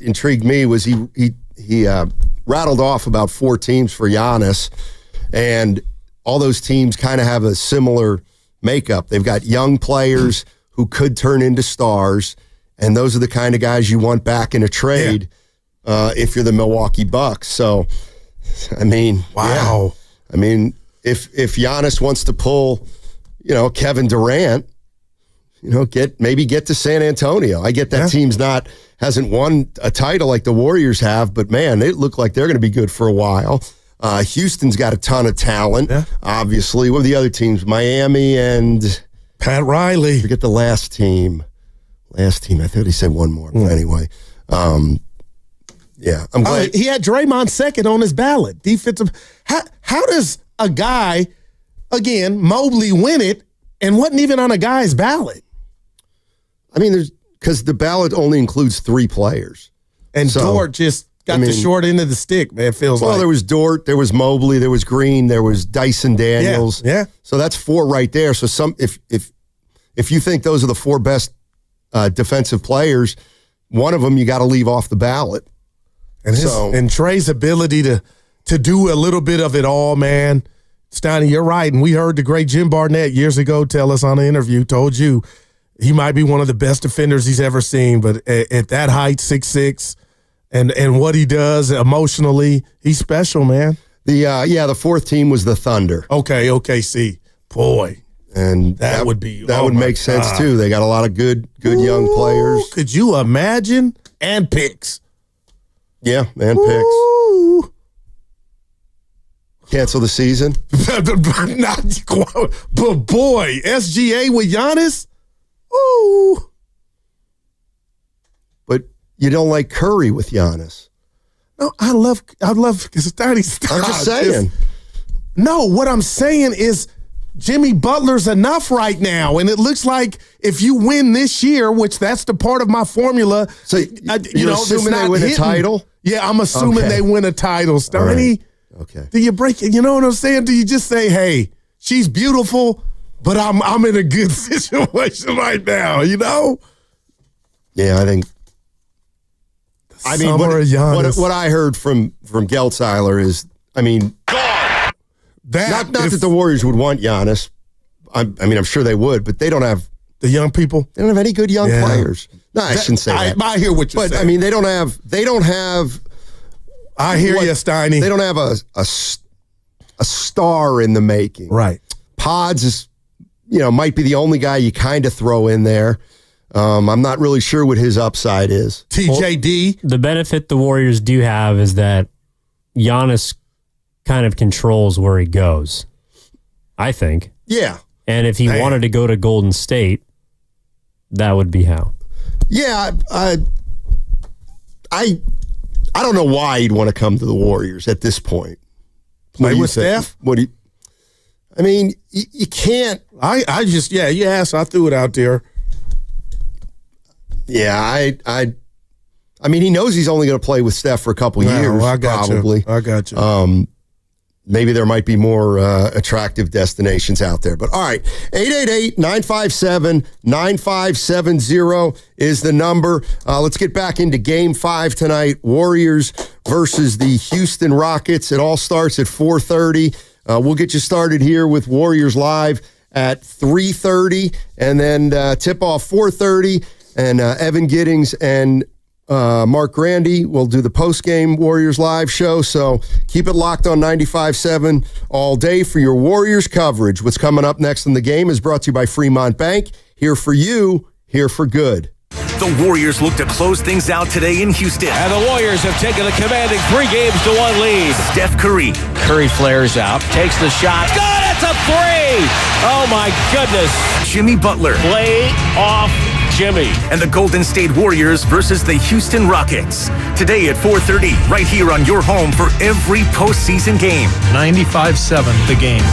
intrigued me was he rattled off about 4 teams for Giannis, and all those teams kind of have a similar makeup. They've got young players who could turn into stars, and those are the kind of guys you want back in a trade. If you're the Milwaukee Bucks. So, I mean, wow. Yeah. I mean, if Giannis wants to pull, Kevin Durant, get to San Antonio. I get that team's hasn't won a title like the Warriors have, but man, they look like they're going to be good for a while. Houston's got a ton of talent, obviously. What are the other teams? Miami and Pat Riley. Forget the last team. I thought he said one more. But anyway, yeah, I'm glad. He had Draymond second on his ballot. Defensive. How does a guy, again, Mobley, win it and wasn't even on a guy's ballot? I mean, because the ballot only includes 3 players. And Dort just got the short end of the stick, man, it feels like. Well, there was Dort, there was Mobley, there was Green, there was Dyson Daniels. Yeah. So that's 4 right there. So if you think those are the 4 best defensive players, one of them you got to leave off the ballot. And Trey's ability to do a little bit of it all, man. Steiny, you're right. And we heard the great Jim Barnett years ago tell us on an interview, told you he might be one of the best defenders he's ever seen. But at that height, 6'6", and what he does emotionally, he's special, man. The 4th team was the Thunder. Okay, OKC. Boy. And that would make sense too. They got a lot of good young players. Could you imagine? And picks. Yeah, and picks. Cancel the season? Not quite. But boy, SGA with Giannis? Ooh. But you don't like Curry with Giannis. No, I love Steiny. I'm just saying. No, what I'm saying is Jimmy Butler's enough right now. And it looks like if you win this year, which that's the part of my formula. So you're assuming they win a title? Yeah, I'm assuming they win a title. Steiny. Okay. Do you break it? You know what I'm saying? Do you just say, hey, she's beautiful, but I'm in a good situation right now, you know? Yeah, I think. What I heard from Geltzeiler is, I mean, not that the Warriors would want Giannis. I'm sure they would, but they don't have the young people. They don't have any good young players. No, I shouldn't say that. I hear what you're saying. But I mean, they don't have. I hear you, Steiny. They don't have a star in the making. Right. Pods is, might be the only guy you kind of throw in there. I'm not really sure what his upside is. TJD. The benefit the Warriors do have is that Giannis kind of controls where he goes, I think. Yeah. And if he wanted to go to Golden State, that would be how. Yeah, I don't know why he'd want to come to the Warriors at this point. Play with Steph? I mean, you can't. You asked, I threw it out there. Yeah, I mean, he knows he's only going to play with Steph for a couple years, probably. I got you. Maybe there might be more attractive destinations out there. But all right, 888-957-9570 is the number. Let's get back into Game 5 tonight. Warriors versus the Houston Rockets. It all starts at 4:30. We'll get you started here with Warriors Live at 3:30, and then tip-off 4:30. And Evan Giddings and Mark Grandy will do the post-game Warriors Live show. So keep it locked on 95.7 all day for your Warriors coverage. What's coming up next in the game is brought to you by Fremont Bank. Here for you, here for good. The Warriors look to close things out today in Houston. And the Warriors have taken a commanding 3-1 lead. Steph Curry. Curry flares out, takes the shot. Good, it's a 3! Oh, my goodness. Jimmy Butler. Play off Jimmy. And the Golden State Warriors versus the Houston Rockets. Today at 4:30, right here on your home for every postseason game. 95.7 The Game.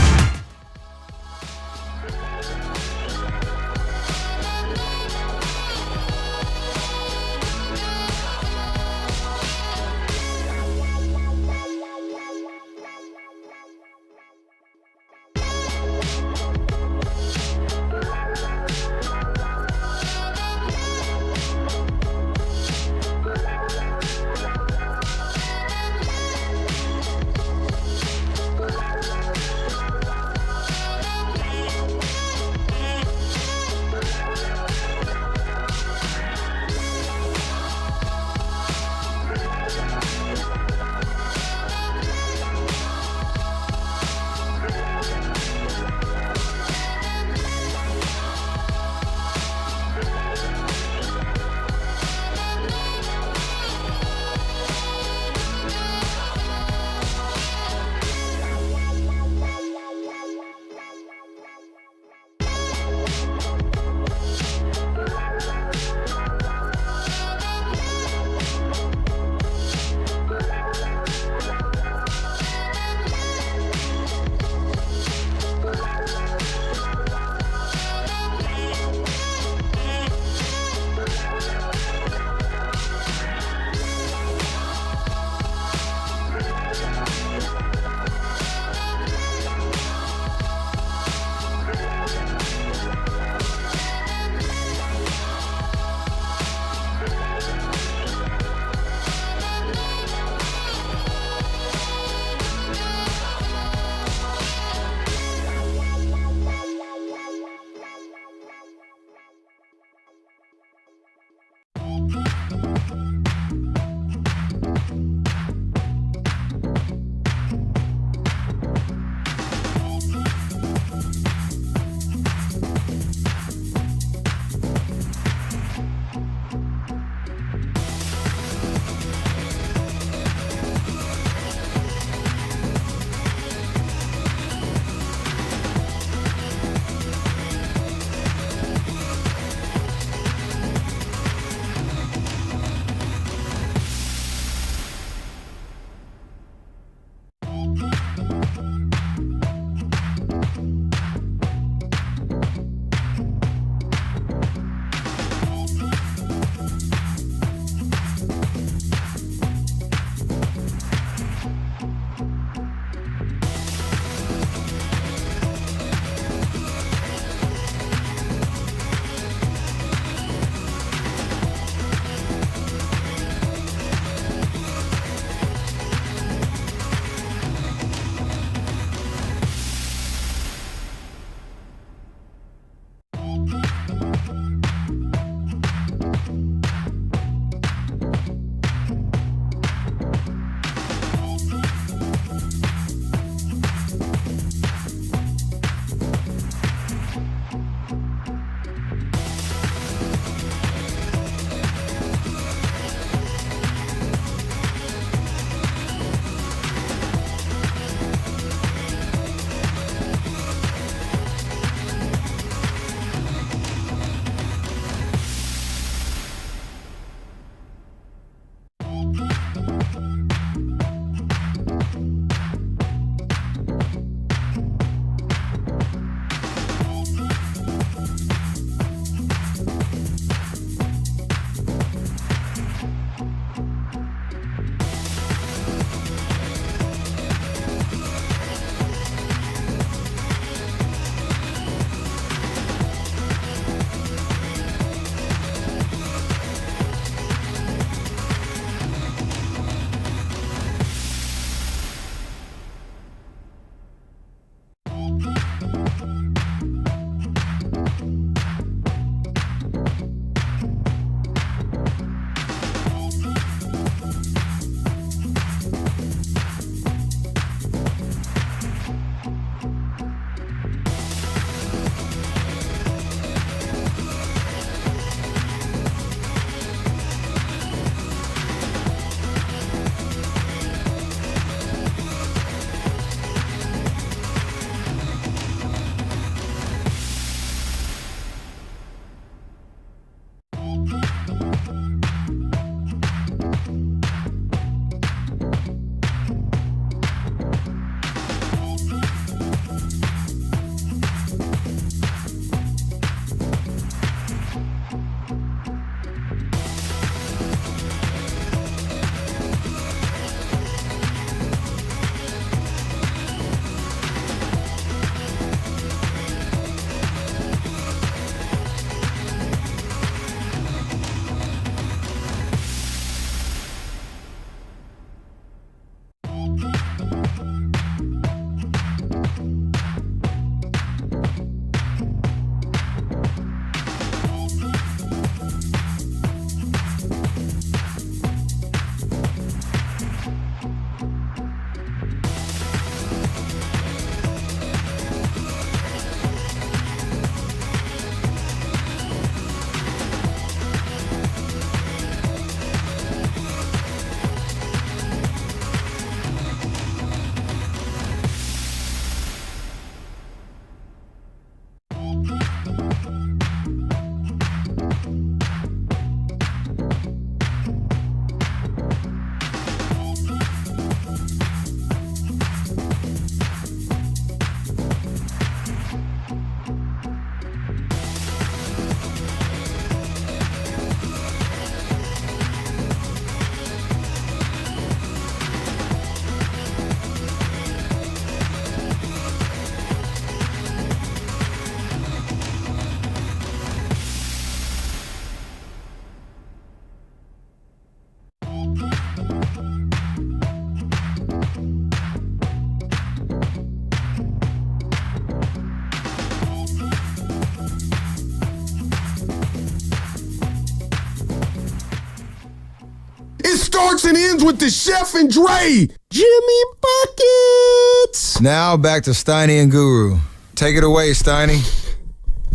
starts and ends with the Chef and Dre. Jimmy Buckets. Now back to Steiny and Guru. Take it away, Steiny.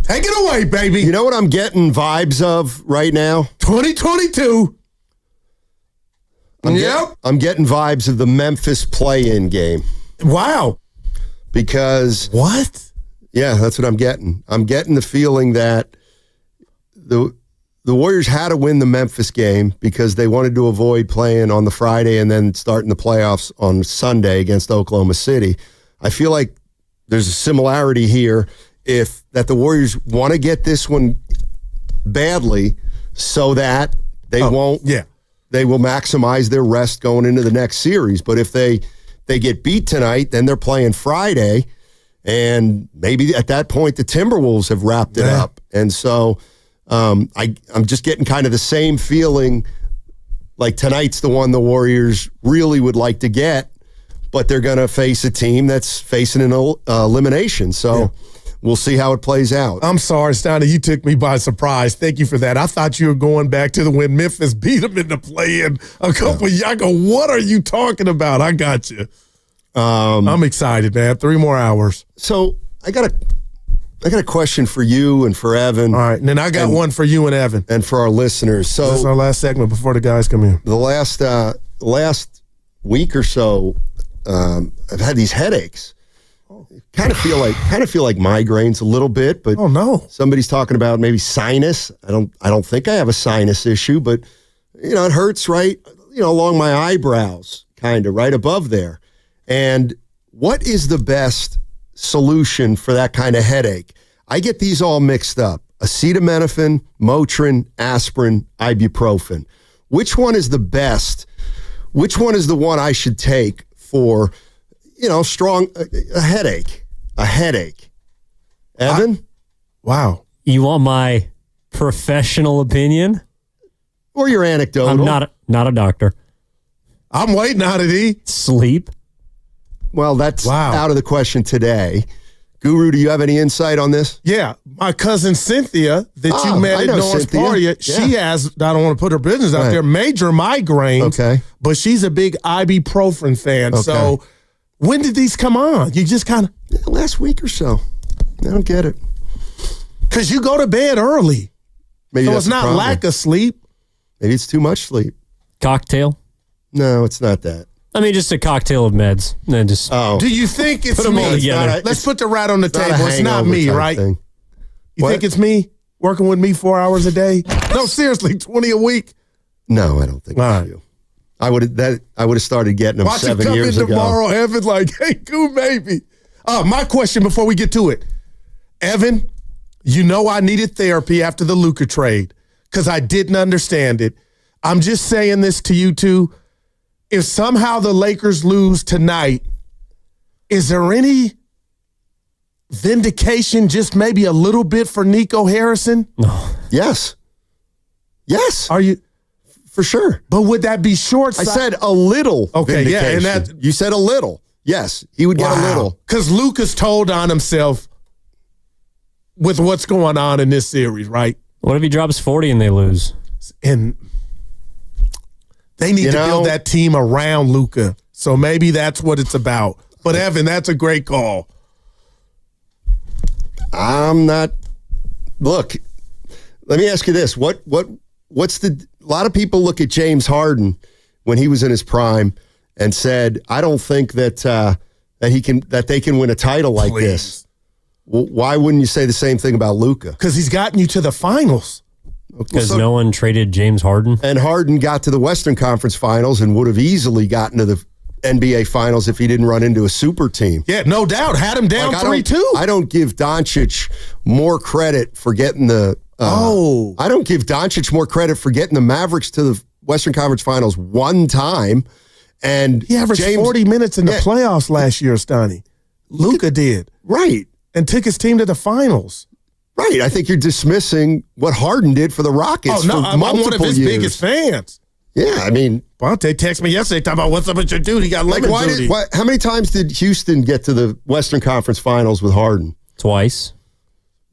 Take it away, baby. You know what I'm getting vibes of right now? 2022. I'm getting vibes of the Memphis play-in game. Wow. Because what? Yeah, that's what I'm getting. I'm getting the feeling that the Warriors had to win the Memphis game because they wanted to avoid playing on the Friday and then starting the playoffs on Sunday against Oklahoma City. I feel like there's a similarity here that the Warriors want to get this one badly so that they won't. Yeah. They will maximize their rest going into the next series. But if they get beat tonight, then they're playing Friday, and maybe at that point the Timberwolves have wrapped it up. And so I'm just getting kind of the same feeling like tonight's the one the Warriors really would like to get, but they're going to face a team that's facing an elimination. So we'll see how it plays out. I'm sorry, Steiner, you took me by surprise. Thank you for that. I thought you were going back to when Memphis beat them in the play-in a couple of years. I go, what are you talking about? I got you. I'm excited, man. 3 more hours. So I got a question for you and for Evan. All right, and then I got one for you and Evan. And for our listeners. So this is our last segment before the guys come in. The last week or so, I've had these headaches. Kind of feel like migraines a little bit, but oh no, somebody's talking about maybe sinus. I don't think I have a sinus issue, but it hurts right, along my eyebrows, kind of right above there. And what is the best solution for that kind of headache? I get these all mixed up: acetaminophen, Motrin, aspirin, ibuprofen. Which one is the best? Which one is the one I should take for a headache? Evan? Wow. You want my professional opinion? Or your anecdotal? I'm not a doctor. I'm waiting on it, E. Sleep. Well, that's out of the question today. Guru, do you have any insight on this? Yeah. My cousin Cynthia that you met at North Party, she has, I don't want to put her business out there, major migraines. Okay. But she's a big ibuprofen fan. Okay. So when did these come on? You just kind of... last week or so. I don't get it. Because you go to bed early. Maybe so that's it's not problem. lack of sleep. Maybe it's too much sleep. Cocktail? No, it's not that. I mean, just a cocktail of meds. And then just Do you think it's put them me? all together. Let's put the rat on the table. It's not me, right? Thing. You think it's me working with me 4 hours a day? No, seriously, 20 a week? No, I don't think it's you. I would have started getting them Watch 7 years in ago. Tomorrow, Evan, like, hey, cool, baby. My question before we get to it. Evan, I needed therapy after the Luka trade because I didn't understand it. I'm just saying this to you two. If somehow the Lakers lose tonight, is there any vindication, just maybe a little bit for Nico Harrison? No. Yes. Are you? For sure. But would that be short? I said a little. Okay, vindication. yeah, and you said a little. Yes, he would get a little. Because Luka's told on himself with what's going on in this series, right? What if he drops 40 and they lose? And they need to build that team around Luka. So maybe that's what it's about. But Evan, that's a great call. I'm not. Look, let me ask you this: what's the? A lot of people look at James Harden when he was in his prime and said, "I don't think that they can win a title like this." Well, why wouldn't you say the same thing about Luka? Because he's gotten you to the finals. Because no one traded James Harden. And Harden got to the Western Conference Finals and would have easily gotten to the NBA Finals if he didn't run into a super team. Yeah, no doubt. Had him down 3-2. I don't give Doncic more credit for getting the I don't give Doncic more credit for getting the Mavericks to the Western Conference Finals one time. And he averaged 40 minutes in the playoffs last year, Stoney. Luka did. Right. And took his team to the finals. Right. I think you're dismissing what Harden did for the Rockets. Oh, no, for I'm one of his years. biggest fans. Yeah, I mean. Bonte texted me yesterday talking about what's up with your dude. He got lemon booty. How many times did Houston get to the Western Conference Finals with Harden? Twice.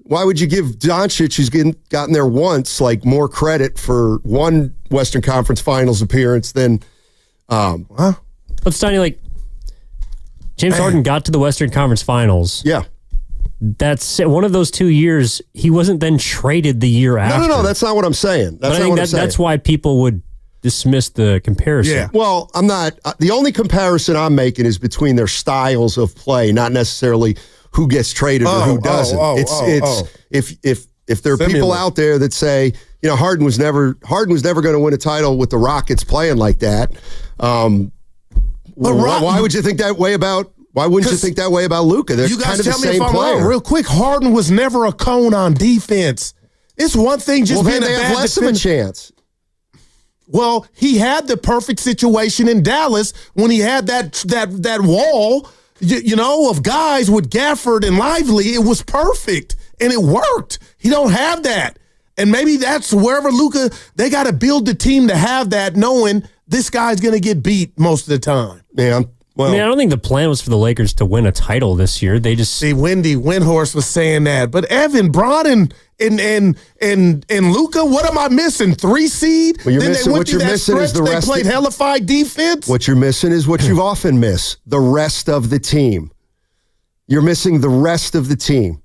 Why would you give Doncic, who's gotten there once, like more credit for one Western Conference Finals appearance than? But Steiny, like James Harden got to the Western Conference Finals. Yeah. That's one of those 2 years. He wasn't then traded the year after. No, that's not what I'm saying. But I think that's why people would dismiss the comparison. Yeah. Well, I'm not. The only comparison I'm making is between their styles of play, not necessarily who gets traded or who doesn't. If there are people out there that say, Harden was never going to win a title with the Rockets playing like that. Why would you think that way about? Why wouldn't you think that way about Luka? They're You guys kind of tell the me same if I'm player. wrong. Real quick, Harden was never a cone on defense. It's one thing just being they a have bad less of a chance. Well, he had the perfect situation in Dallas when he had that wall, of guys with Gafford and Lively. It was perfect, and it worked. He don't have that. And maybe that's wherever Luka, they got to build the team to have that, knowing this guy's going to get beat most of the time. Yeah. Well, I don't think the plan was for the Lakers to win a title this year. They just Wendy Windhorst was saying that, but Evan, Braun, and Luka, what am I missing? 3 seed. Well, what you're missing is the rest. They played hellified defense. What you're missing is what you've often missed: the rest of the team. You're missing the rest of the team.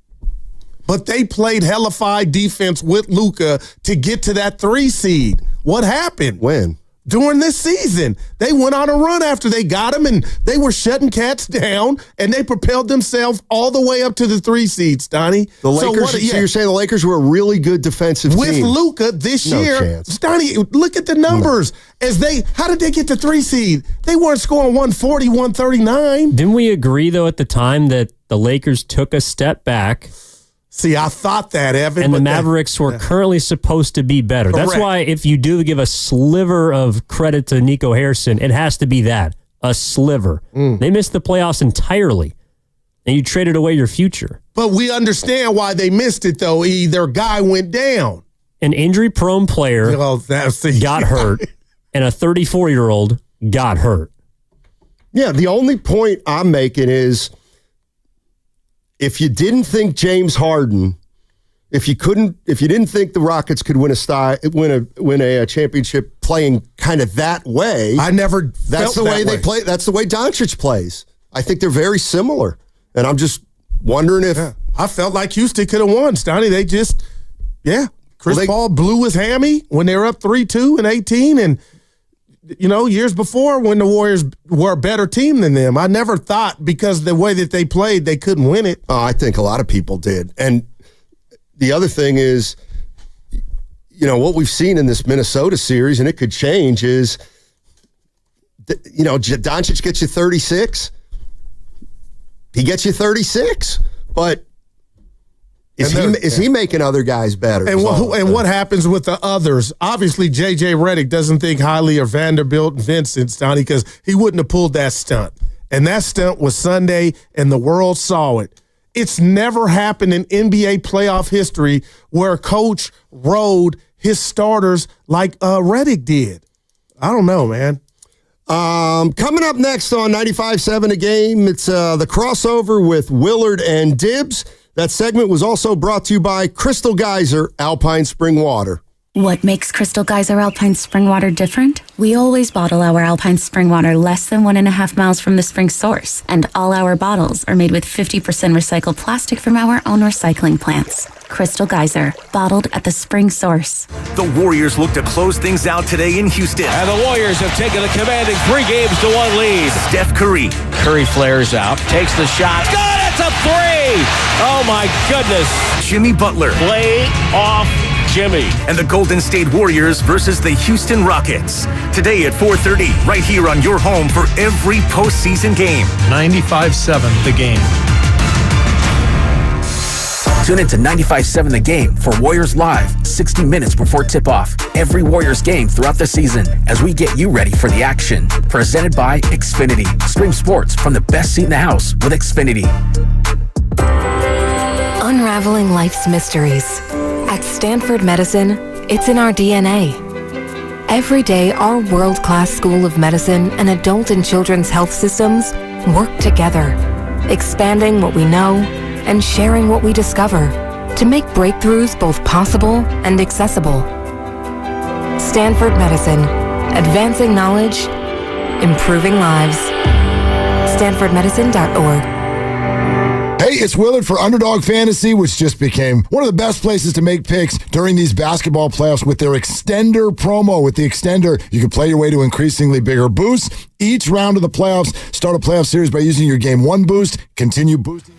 But they played hellified defense with Luka to get to that 3 seed. What happened? When? During this season, they went on a run after they got him, and they were shutting cats down, and they propelled themselves all the way up to the 3 seeds, Donnie. The Lakers. So you're saying the Lakers were a really good defensive team with Luka this year? Chance. Donnie, look at the numbers. How did they get the 3 seed? They weren't scoring 140, 139. Didn't we agree though at the time that the Lakers took a step back? See, I thought that, Evan. And the Mavericks were currently supposed to be better. Correct. That's why if you do give a sliver of credit to Nico Harrison, it has to be that, a sliver. They missed the playoffs entirely, and you traded away your future. But we understand why they missed it, though. Their guy went down. An injury-prone player got hurt, and a 34-year-old got hurt. Yeah, the only point I'm making is, if you didn't think James Harden, if you didn't think the Rockets could win a championship playing kind of that way, That's the way they play. That's the way Doncic plays. I think they're very similar, and I'm just wondering if I felt like Houston could have won, Stoney. They just, Chris Paul blew his hammy when they were up 3-2 in 18, and years before when the Warriors were a better team than them. I never thought because the way that they played, they couldn't win it. I think a lot of people did. And the other thing is, what we've seen in this Minnesota series, and it could change, is, Doncic gets you 36. He gets you 36. But is he making other guys better? And what happens with the others? Obviously, J.J. Redick doesn't think highly of Vanderbilt and Vincent, Stoney, because he wouldn't have pulled that stunt. And that stunt was Sunday, and the world saw it. It's never happened in NBA playoff history where a coach rode his starters like Redick did. I don't know, man. Coming up next on 95.7 A Game, it's the crossover with Willard and Dibbs. That segment was also brought to you by Crystal Geyser Alpine Spring Water. What makes Crystal Geyser Alpine Spring Water different? We always bottle our Alpine Spring Water less than 1.5 miles from the spring source, and all our bottles are made with 50% recycled plastic from our own recycling plants. Crystal Geyser, bottled at the spring source. The Warriors look to close things out today in Houston. And the Warriors have taken a commanding 3-1 lead. Steph Curry. Curry flares out, takes the shot. Good! It's a 3! Oh, my goodness. Jimmy Butler. Play off Jimmy. And the Golden State Warriors versus the Houston Rockets. Today at 4:30, right here on your home for every postseason game. 95.7 The Game. Tune in to 95.7 The Game for Warriors Live, 60 minutes before tip-off. Every Warriors game throughout the season as we get you ready for the action. Presented by Xfinity. Stream sports from the best seat in the house with Xfinity. Unraveling life's mysteries. At Stanford Medicine, it's in our DNA. Every day, our world-class School of Medicine and adult and children's health systems work together, expanding what we know and sharing what we discover. to make breakthroughs both possible and accessible. Stanford Medicine, advancing knowledge, improving lives. StanfordMedicine.org. Hey, it's Willard for Underdog Fantasy, which just became one of the best places to make picks during these basketball playoffs with their Extender promo. With the Extender, you can play your way to increasingly bigger boosts. Each round of the playoffs, start a playoff series by using your Game 1 boost, continue boosting.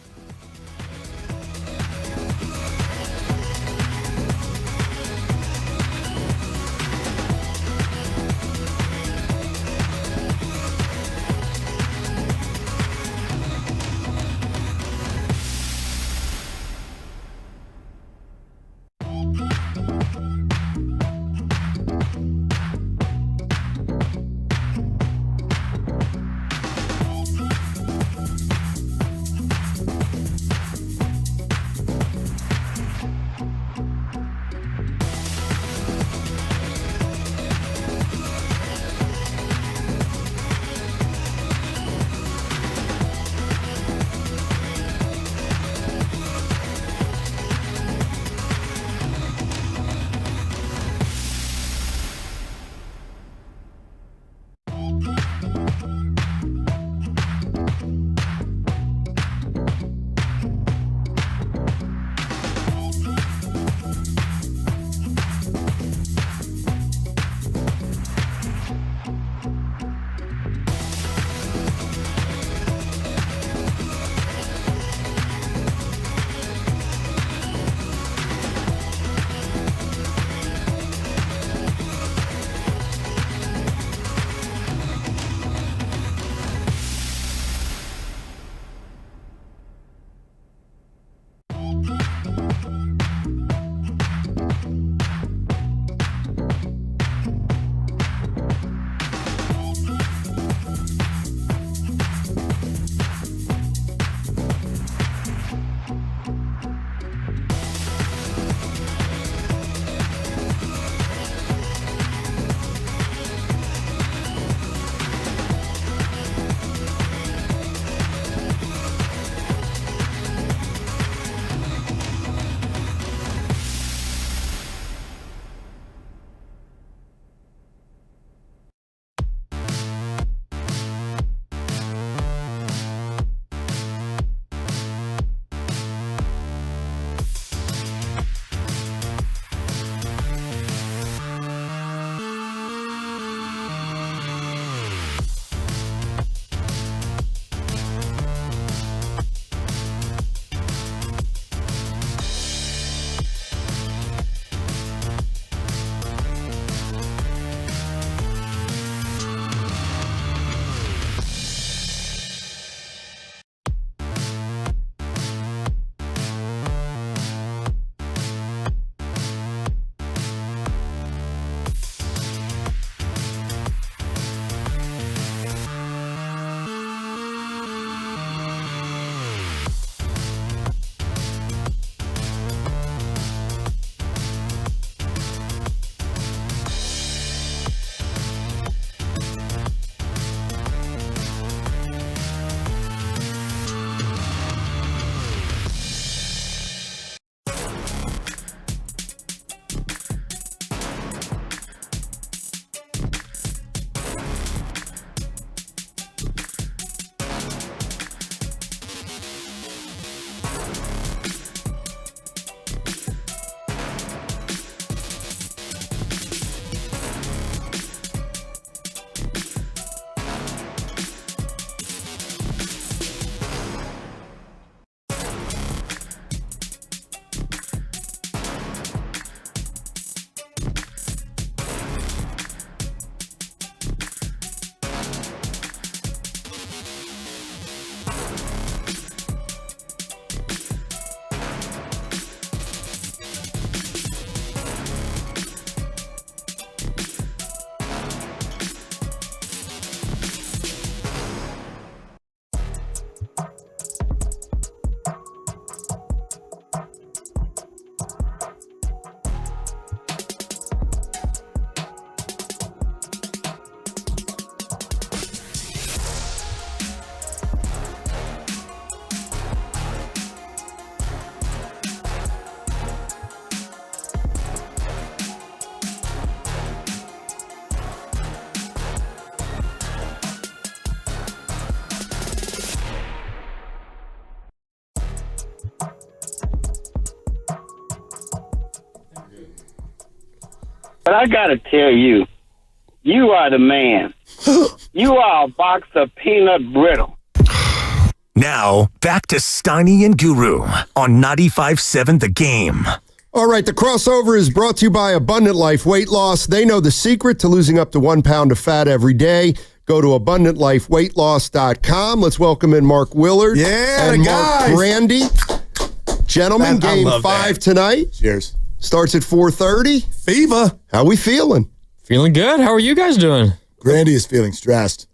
I got to tell you, you are the man. You are a box of peanut brittle. Now, back to Steiny and Guru on 95.7 The Game. All right, the crossover is brought to you by Abundant Life Weight Loss. They know the secret to losing up to 1 pound of fat every day. Go to AbundantLifeWeightLoss.com. Let's welcome in Mark Willard and Mark Brandy. Gentlemen, game 5 tonight. Cheers. Starts at 4:30. Fever. How we feeling? Feeling good. How are you guys doing? Grandy is feeling stressed.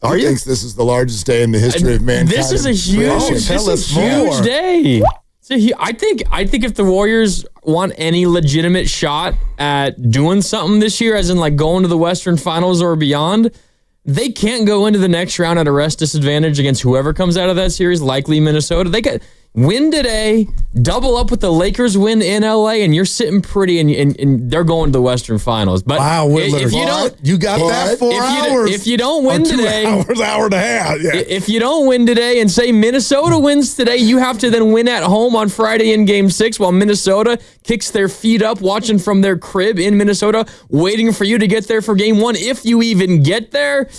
Are he you? Thinks this is the largest day in the history of mankind. This is a huge day. I think if the Warriors want any legitimate shot at doing something this year, as in like going to the Western Finals or beyond, they can't go into the next round at a rest disadvantage against whoever comes out of that series, likely Minnesota. They got win today, double up with the Lakers win in LA, and you're sitting pretty, and they're going to the Western Finals. But wow, Willard, if you don't, you got that 4 hours. If you don't win today, 2 hours, hour and a half. Yeah. If you don't win today, and say Minnesota wins today, you have to then win at home on Friday in Game 6, while Minnesota kicks their feet up, watching from their crib in Minnesota, waiting for you to get there for Game 1. If you even get there.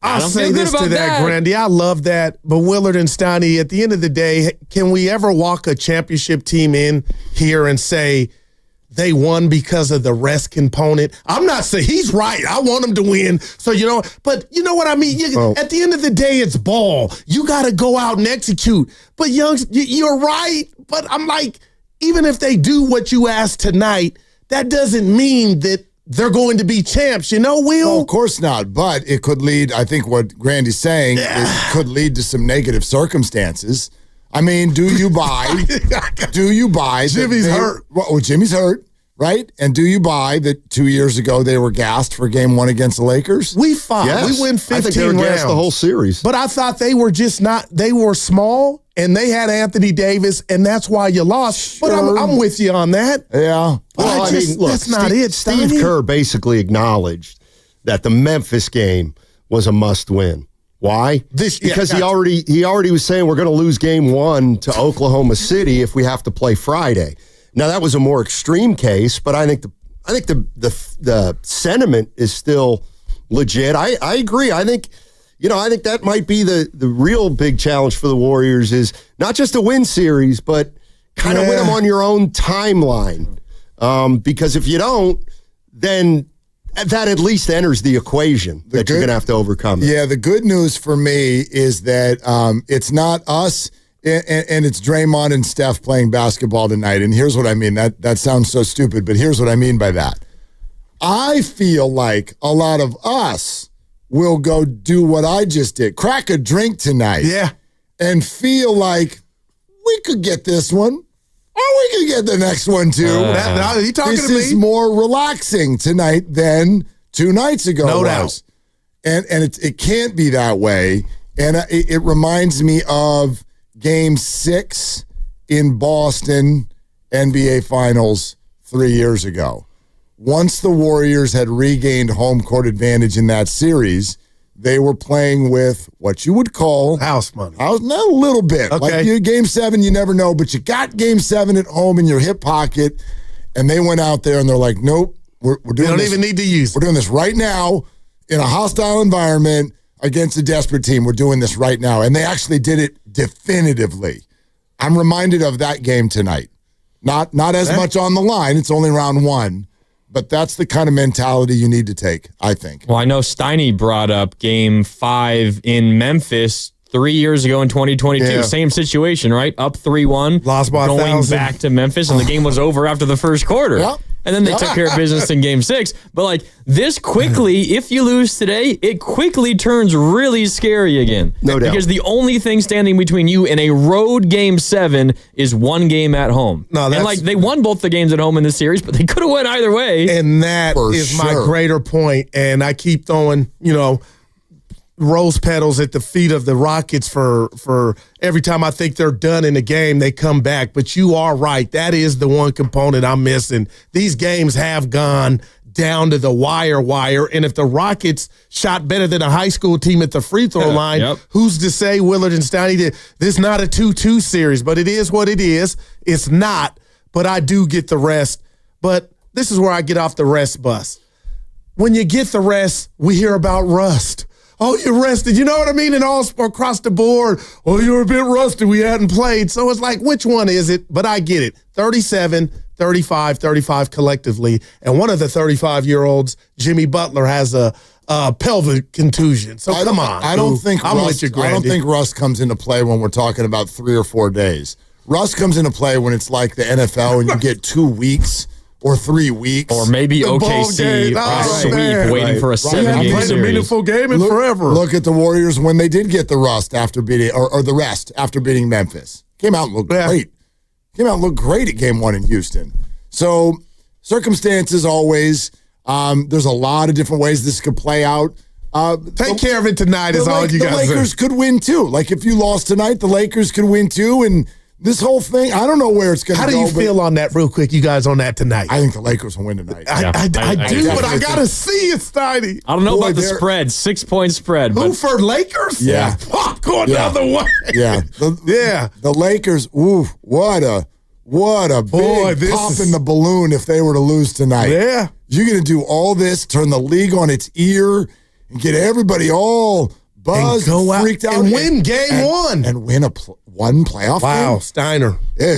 I'll say this to that, Grandy. I love that. But Willard and Steiny, at the end of the day, can we ever walk a championship team in here and say they won because of the rest component? I'm not saying he's right. I want them to win. So, but you know what I mean? At the end of the day, it's ball. You got to go out and execute. But, Youngs, you're right. But I'm like, even if they do what you asked tonight, that doesn't mean that they're going to be champs, Will? Well, of course not. But it could lead, I think what Grandy's saying, it could lead to some negative circumstances. I mean, do you buy? Jimmy's hurt. Well, Jimmy's hurt, right? And do you buy that 2 years ago they were gassed for Game 1 against the Lakers? We fought. Yes. We win 15 I think they were rounds. gassed the whole series. But I thought they were just not, they were small, and they had Anthony Davis, and that's why you lost. Sure. But I'm with you on that. Yeah. Well, I mean, look, that's not it, Steve Steiny. Kerr basically acknowledged that the Memphis game was a must-win. Why? Because he already was saying we're going to lose Game 1 to Oklahoma City if we have to play Friday. Now that was a more extreme case, but I think the sentiment is still legit. I agree. I think that might be the real big challenge for the Warriors is not just to win series, but kind of win them on your own timeline. Because if you don't, then that at least enters the equation that you're going to have to overcome. Yeah, the good news for me is that it's not us and it's Draymond and Steph playing basketball tonight. And here's what I mean. That sounds so stupid, but here's what I mean by that. I feel like a lot of us will go do what I just did. Crack a drink tonight. Yeah. And feel like we could get this one. Or we could get the next one, too. You talking this to me? is more relaxing tonight than 2 nights ago. No doubt. And it can't be that way. And it reminds me of Game 6 in Boston, NBA Finals 3 years ago. Once the Warriors had regained home court advantage in that series, they were playing with what you would call house money. Not a little bit. Okay. Like Game 7, you never know, but you got Game 7 at home in your hip pocket, and they went out there and they're like, nope, we're doing this. We don't even need to use it. We're doing this right now in a hostile environment against a desperate team. We're doing this right now. And they actually did it definitively. I'm reminded of that game tonight. Not as much on the line. It's only round 1. But that's the kind of mentality you need to take, I think. Well, I know Steiny brought up Game 5 in Memphis 3 years ago in 2022. Yeah. Same situation, right? Up 3-1. Lost by going 1,000. back to Memphis, and the game was over after the first quarter. Yep. And then they took care of business in Game 6. But like this quickly, if you lose today, it quickly turns really scary again. No doubt. Because the only thing standing between you and a road Game 7 is one game at home. No, and like they won both the games at home in this series, but they could have went either way. And that is my greater point. And I keep throwing, rose petals at the feet of the Rockets for every time I think they're done in the game, they come back. But you are right. That is the one component I'm missing. These games have gone down to the wire. And if the Rockets shot better than a high school team at the free throw line, who's to say, Willard and Steiny, that this is not a 2-2 series? But it is what it is. It's not. But I do get the rest. But this is where I get off the rest bus. When you get the rest, we hear about rust. Oh, you're rested. You know what I mean? And all across the board, oh, you're a bit rusty. We hadn't played. So it's like, which one is it? But I get it. 37, 35 collectively. And one of the 35-year-olds, Jimmy Butler, has a pelvic contusion. So come on. I don't think rust comes into play when we're talking about 3 or 4 days. Rust comes into play when it's like the NFL and you get 2 weeks or 3 weeks. Or maybe OKC sweep waiting for a 7-game series. A meaningful game in forever. Look at the Warriors when they did get the rust after beating, or the rest after beating Memphis. Came out and looked great. Came out and looked great at game 1 in Houston. So circumstances always, there's a lot of different ways this could play out. Take care of it tonight is all you got to say. The Lakers could win too. Like if you lost tonight, the Lakers could win too. And this whole thing, I don't know where it's going to go. How do you feel on that real quick, you guys, on that tonight? I think the Lakers will win tonight. I do, but I got to see it, Steiny. I don't know about the spread, 6-point spread. Who, for Lakers? Yeah. Going the other way. Yeah. The Lakers, what a big pop in the balloon if they were to lose tonight. Yeah. You're going to do all this, turn the league on its ear, and get everybody all buzzed, and freaked out. And win game 1. And win one playoff game. Wow, Steiner. Yeah.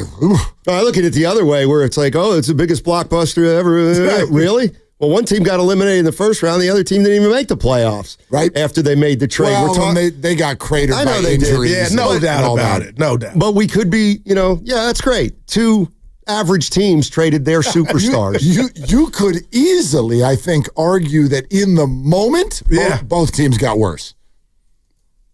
I look at it the other way where it's like, oh, it's the biggest blockbuster ever. Really? Well, one team got eliminated in the first round. The other team didn't even make the playoffs. Right. After they made the trade. Well, they got cratered by injuries. Yeah, no doubt about it. No doubt. But we could be, that's great. 2 average teams traded their superstars. You could easily, I think, argue that in the moment, both teams got worse.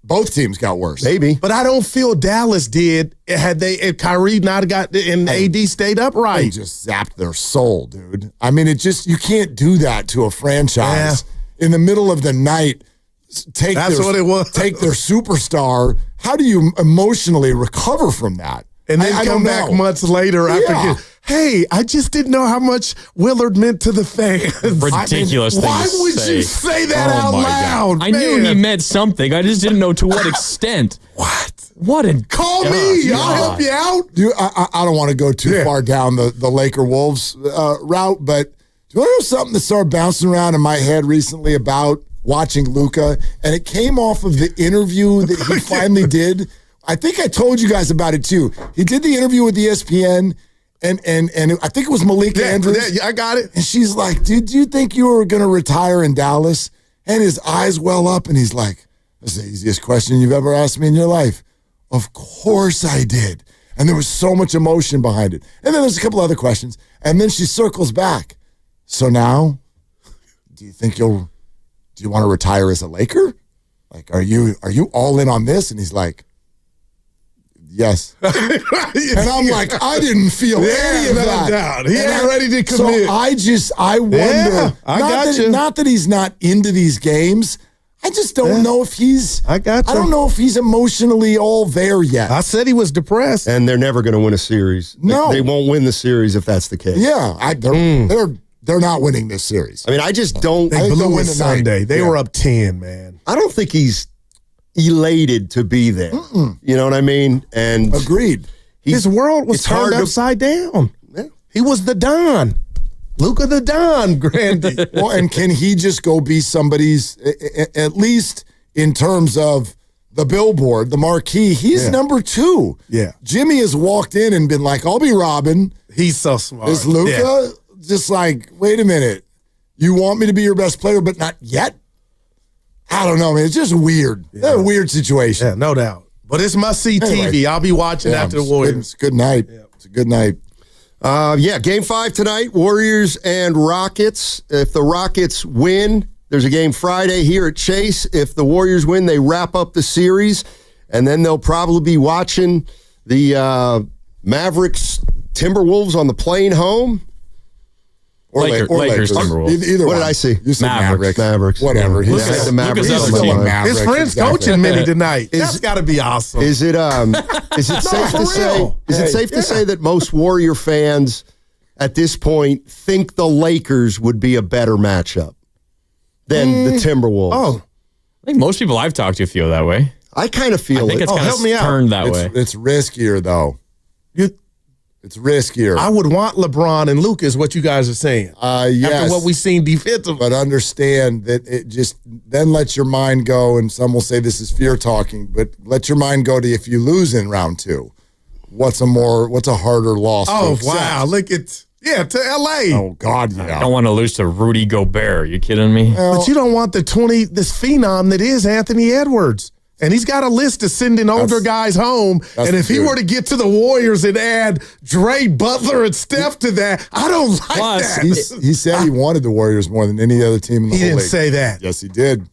Both teams got worse. Maybe. But I don't feel Dallas did if Kyrie not got and AD stayed upright. They just zapped their soul, dude. I mean, you can't do that to a franchise in the middle of the night. Take their superstar. How do you emotionally recover from that? And then come back months later after hey, I just didn't know how much Willard meant to the fans. Ridiculous thing Why would you say that out loud? I knew he meant something. I just didn't know to what extent. What a call me. I'll help you out. Dude, I don't want to go too far down the Laker Wolves route, but do you want to know something that started bouncing around in my head recently about watching Luka? And it came off of the interview that he finally did. I think I told you guys about it too. He did the interview with ESPN, and I think it was Malika Andrews. Yeah, I got it. And she's like, "Did you think you were going to retire in Dallas?" And his eyes well up, and he's like, "That's the easiest question you've ever asked me in your life." Of course I did. And there was so much emotion behind it. And then there's a couple other questions, and then she circles back. So now, do you want to retire as a Laker? Like, are you all in on this? And he's like, yes. And I'm like, I didn't feel any of that. Doubt. He ain't ready to commit. So I wonder. Not that he's not into these games. I just don't know if he's. I don't know if he's emotionally all there yet. I said he was depressed. And they're never going to win a series. No. They won't win the series if that's the case. Yeah. They're not winning this series. I mean, I just don't. They blew it Sunday. They were up 10, man. I don't think he's elated to be there. You know what I mean? And agreed. His world was turned upside down. Yeah. He was the Don. Luka the Don, Grandy. Well, and can he just go be somebody's, at least in terms of the billboard, the marquee, he's number 2. Yeah. Jimmy has walked in and been like, I'll be Robin. He's so smart. Is Luka just like, wait a minute, you want me to be your best player, but not yet? I don't know, man. It's just weird. Yeah. A weird situation. Yeah, no doubt. But it's must-see TV. I'll be watching after the Warriors. It's a good night. Yeah. It's a good night. Game 5 tonight, Warriors and Rockets. If the Rockets win, there's a game Friday here at Chase. If the Warriors win, they wrap up the series, and then they'll probably be watching the Mavericks Timberwolves on the plane home. Lakers Timberwolves. Either what one. did I see? You said Mavericks. Whatever. He said the Mavericks. His friend's coaching Minnie tonight. That's got to be awesome. Is it safe to say? Is it safe to say that most Warrior fans at this point think the Lakers would be a better matchup than the Timberwolves? Oh, I think most people I've talked to feel that way. I kind of feel I think it. it's kind of turned that way. It's riskier though. It's riskier. I would want LeBron and Luka is what you guys are saying. Yes. After what we've seen defensively. But understand that it just then lets your mind go, and some will say this is fear talking, but let your mind go to if you lose in round 2. What's a harder loss? Oh, wow. Look at, to LA. Oh, God, yeah. I don't want to lose to Rudy Gobert. Are you kidding me? But you don't want this phenom that is Anthony Edwards. And he's got a list of sending older guys home. And if he were to get to the Warriors and add Dre, Butler, and Steph to that, I don't like that. He said he wanted the Warriors more than any other team in the whole league. He didn't say that. Yes, he did.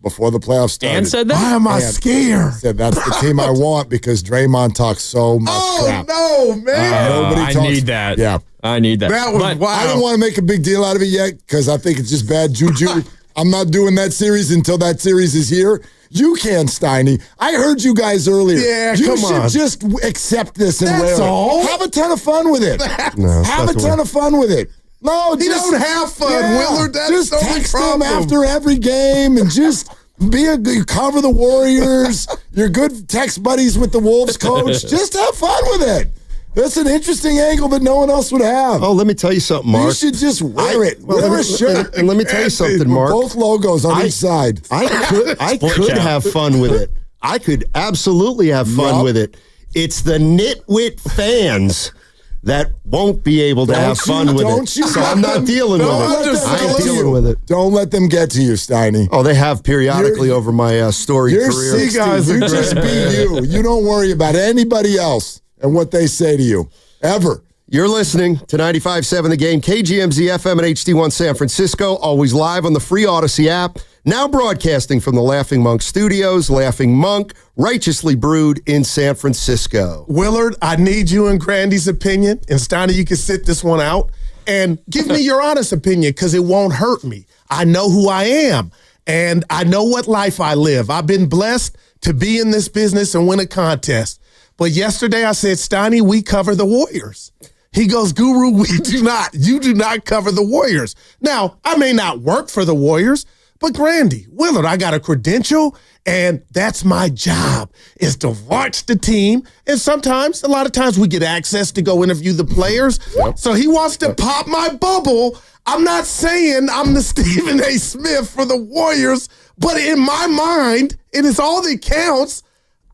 Before the playoffs started. And said that? Why am I scared? He said that's the team I want because Draymond talks so much crap. Oh, no, man. I need that. Yeah. I need that. That was wow. I don't want to make a big deal out of it yet because I think it's just bad juju. I'm not doing that series until that series is here. You can, Steiny. I heard you guys earlier. Yeah, you come on. You should just accept this and That's wear all. it. Have a ton of fun with it. Have a ton of fun with it. No, He just don't have fun, Willard. That's just the only text him problem. after every game and just you cover the Warriors. You're good text buddies with the Wolves coach. Just have fun with it. That's an interesting angle that no one else would have. Oh, let me tell you something, Mark. You should just wear it. Wear a shirt. And let me tell you something, Mark. Both logos on each side. I could have fun with it. I could absolutely have fun with it. It's the nitwit fans that won't be able to have fun with it. So I'm not dealing with it. I'm dealing with it. Don't let them get to you, Steiny. Oh, they have periodically over my storied career. You just be you. You don't worry about anybody else and what they say to you, ever. You're listening to 95.7 The Game, KGMZ FM and HD1 San Francisco, always live on the free Odyssey app, now broadcasting from the Laughing Monk Studios, Laughing Monk, righteously brewed in San Francisco. Willard, I need you and Grandy's opinion, and Steiny, you can sit this one out, and give me your honest opinion, because it won't hurt me. I know who I am, and I know what life I live. I've been blessed to be in this business and win a contest. But yesterday I said, Steiny, we cover the Warriors. He goes, Guru, we do not. You do not cover the Warriors. Now, I may not work for the Warriors, but Grandy, Willard, I got a credential, and that's my job, is to watch the team. And sometimes, a lot of times, we get access to go interview the players. Yep. So he wants to pop my bubble. I'm not saying I'm the Stephen A. Smith for the Warriors, but in my mind, it is all that counts.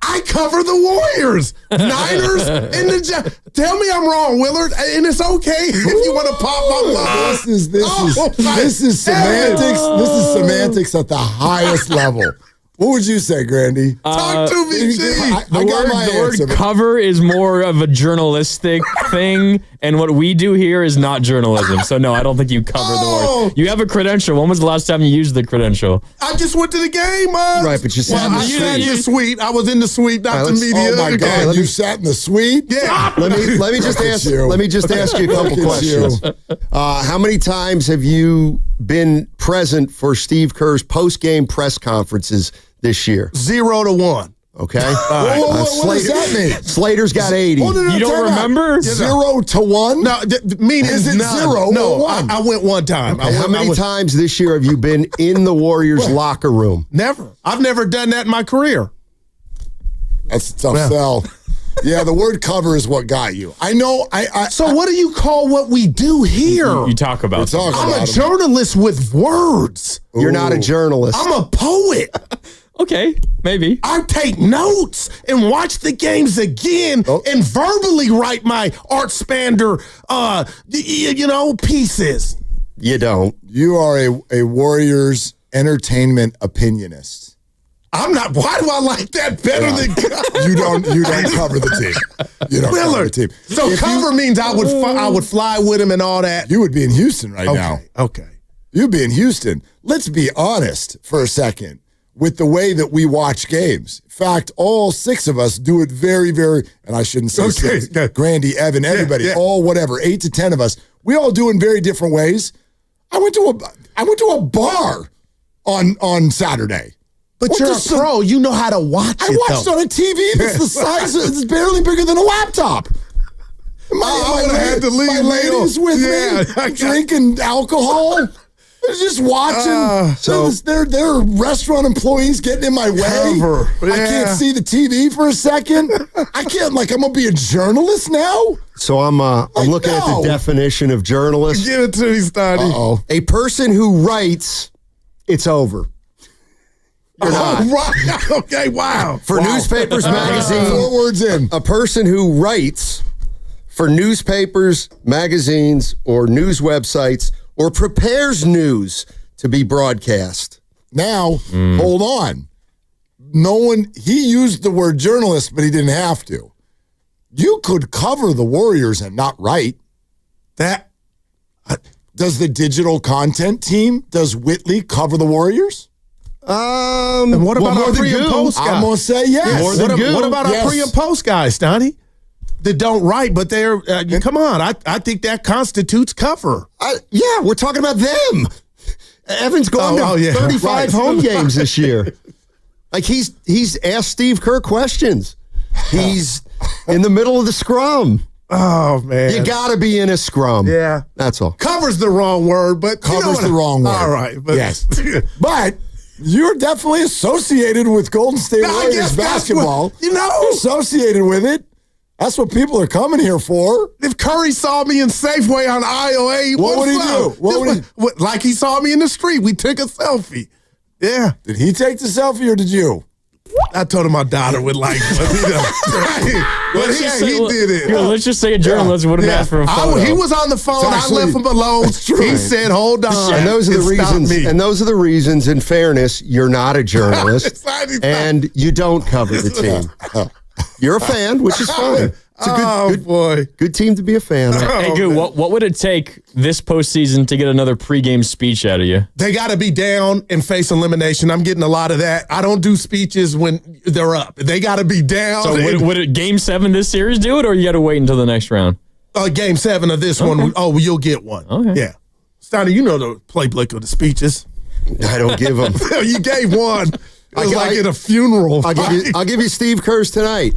I cover the Warriors, Niners, and the tell me I'm wrong, Willard, and it's okay if you want to pop my bubble. This is semantics. This is semantics at the highest level. What would you say, Grandy? Talk to me, G. The word cover is more of a journalistic thing, and what we do here is not journalism. So, no, I don't think you cover the word. You have a credential. When was the last time you used the credential? I just went to the game. Right, but you sat in the suite. In the suite. I was in the suite, not the media. Oh, my God. You sat in the suite? Yeah. Let me just ask you a couple questions. How many times have you been present for Steve Kerr's post-game press conferences this year? 0 to 1. Okay. What does that mean? Slater's got 80. You don't remember? 0 to 1? No, meaning is it none. 0 No, or 1? I went one time. Okay. How many times this year have you been in the Warriors locker room? Never. I've never done that in my career. That's a tough sell. Yeah, the word cover is what got you. I know. So what do you call what we do here? You talk about. I'm a journalist with words. You're not a journalist. I'm a poet. Okay, maybe. I take notes and watch the games again and verbally write my Art Spander, pieces. You don't. You are a Warriors entertainment opinionist. I'm not. Why do I like that better than you don't cover the team. You don't cover the team. So if cover means I would fly with him and all that. You would be in Houston right now. Okay. You'd be in Houston. Let's be honest for a second with the way that we watch games. In fact, all 6 of us do it very, very, and I shouldn't say 6. Grandy, Evan, everybody, all whatever, 8 to 10 of us. We all do it in very different ways. I went to a bar on Saturday. But you're a pro. You know how to watch it. I watched on a TV that's the size of, it's barely bigger than a laptop. I would have had to leave. My ladies with me drinking alcohol. They're just watching. They're restaurant employees getting in my way. I can't see the TV for a second. I can't, I'm going to be a journalist now? So I'm looking at the definition of journalist. Give it to me, Stoney. A person who writes, it's over. You're not. Right. Okay, wow. For newspapers, magazines. 4 words in. A person who writes for newspapers, magazines, or news websites, or prepares news to be broadcast. Now, hold on. He used the word journalist, but he didn't have to. You could cover the Warriors and not write. Does the digital content team, does Whitley cover the Warriors? And what about our pre and post guys? I'm going to say yes. What about our pre and post guys, Donnie? That don't write, but they're, come on, I think that constitutes cover. Yeah, we're talking about them. Evan's gone to 35 home games this year. He's asked Steve Kerr questions. He's in the middle of the scrum. Oh, man. You got to be in a scrum. Yeah. That's all. Cover's the wrong word, but Cover's the wrong word. All right. But, yes. But you're definitely associated with Golden State Warriors basketball. You're associated with it. That's what people are coming here for. If Curry saw me in Safeway on IOA, what would he do? What would he? Like he saw me in the street. We took a selfie. Yeah. Did he take the selfie or did you? I told him my daughter would like it. But he did it. Let's just say a journalist would have asked for a photo. He was on the phone. I left him alone. He said, hold on. And those are the reasons. And those are the reasons, in fairness, you're not a journalist and you don't cover the team. You're a fan, which is fine. It's a good team to be a fan of. Hey, Goo, what would it take this postseason to get another pregame speech out of you? They got to be down and face elimination. I'm getting a lot of that. I don't do speeches when they're up. They got to be down. So would it Game 7 this series do it, or you got to wait until the next round? Game 7 of this one. Oh, you'll get one. Okay. Yeah. Stoney, you know the playbook of the speeches. I don't give them. You gave one. It was like at a funeral. I'll give you Steve Kerr's tonight.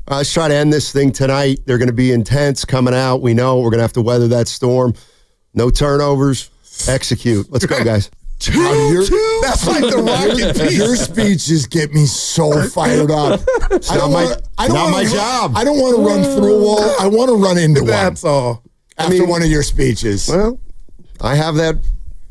Let's try to end this thing tonight. They're going to be intense coming out. We know we're going to have to weather that storm. No turnovers. Execute. Let's go, guys. That's like the rocket piece. Your speeches get me so fired up. It's not my job. I don't want to run through a wall. I want to run into one. That's all. After one of your speeches. Well, I have that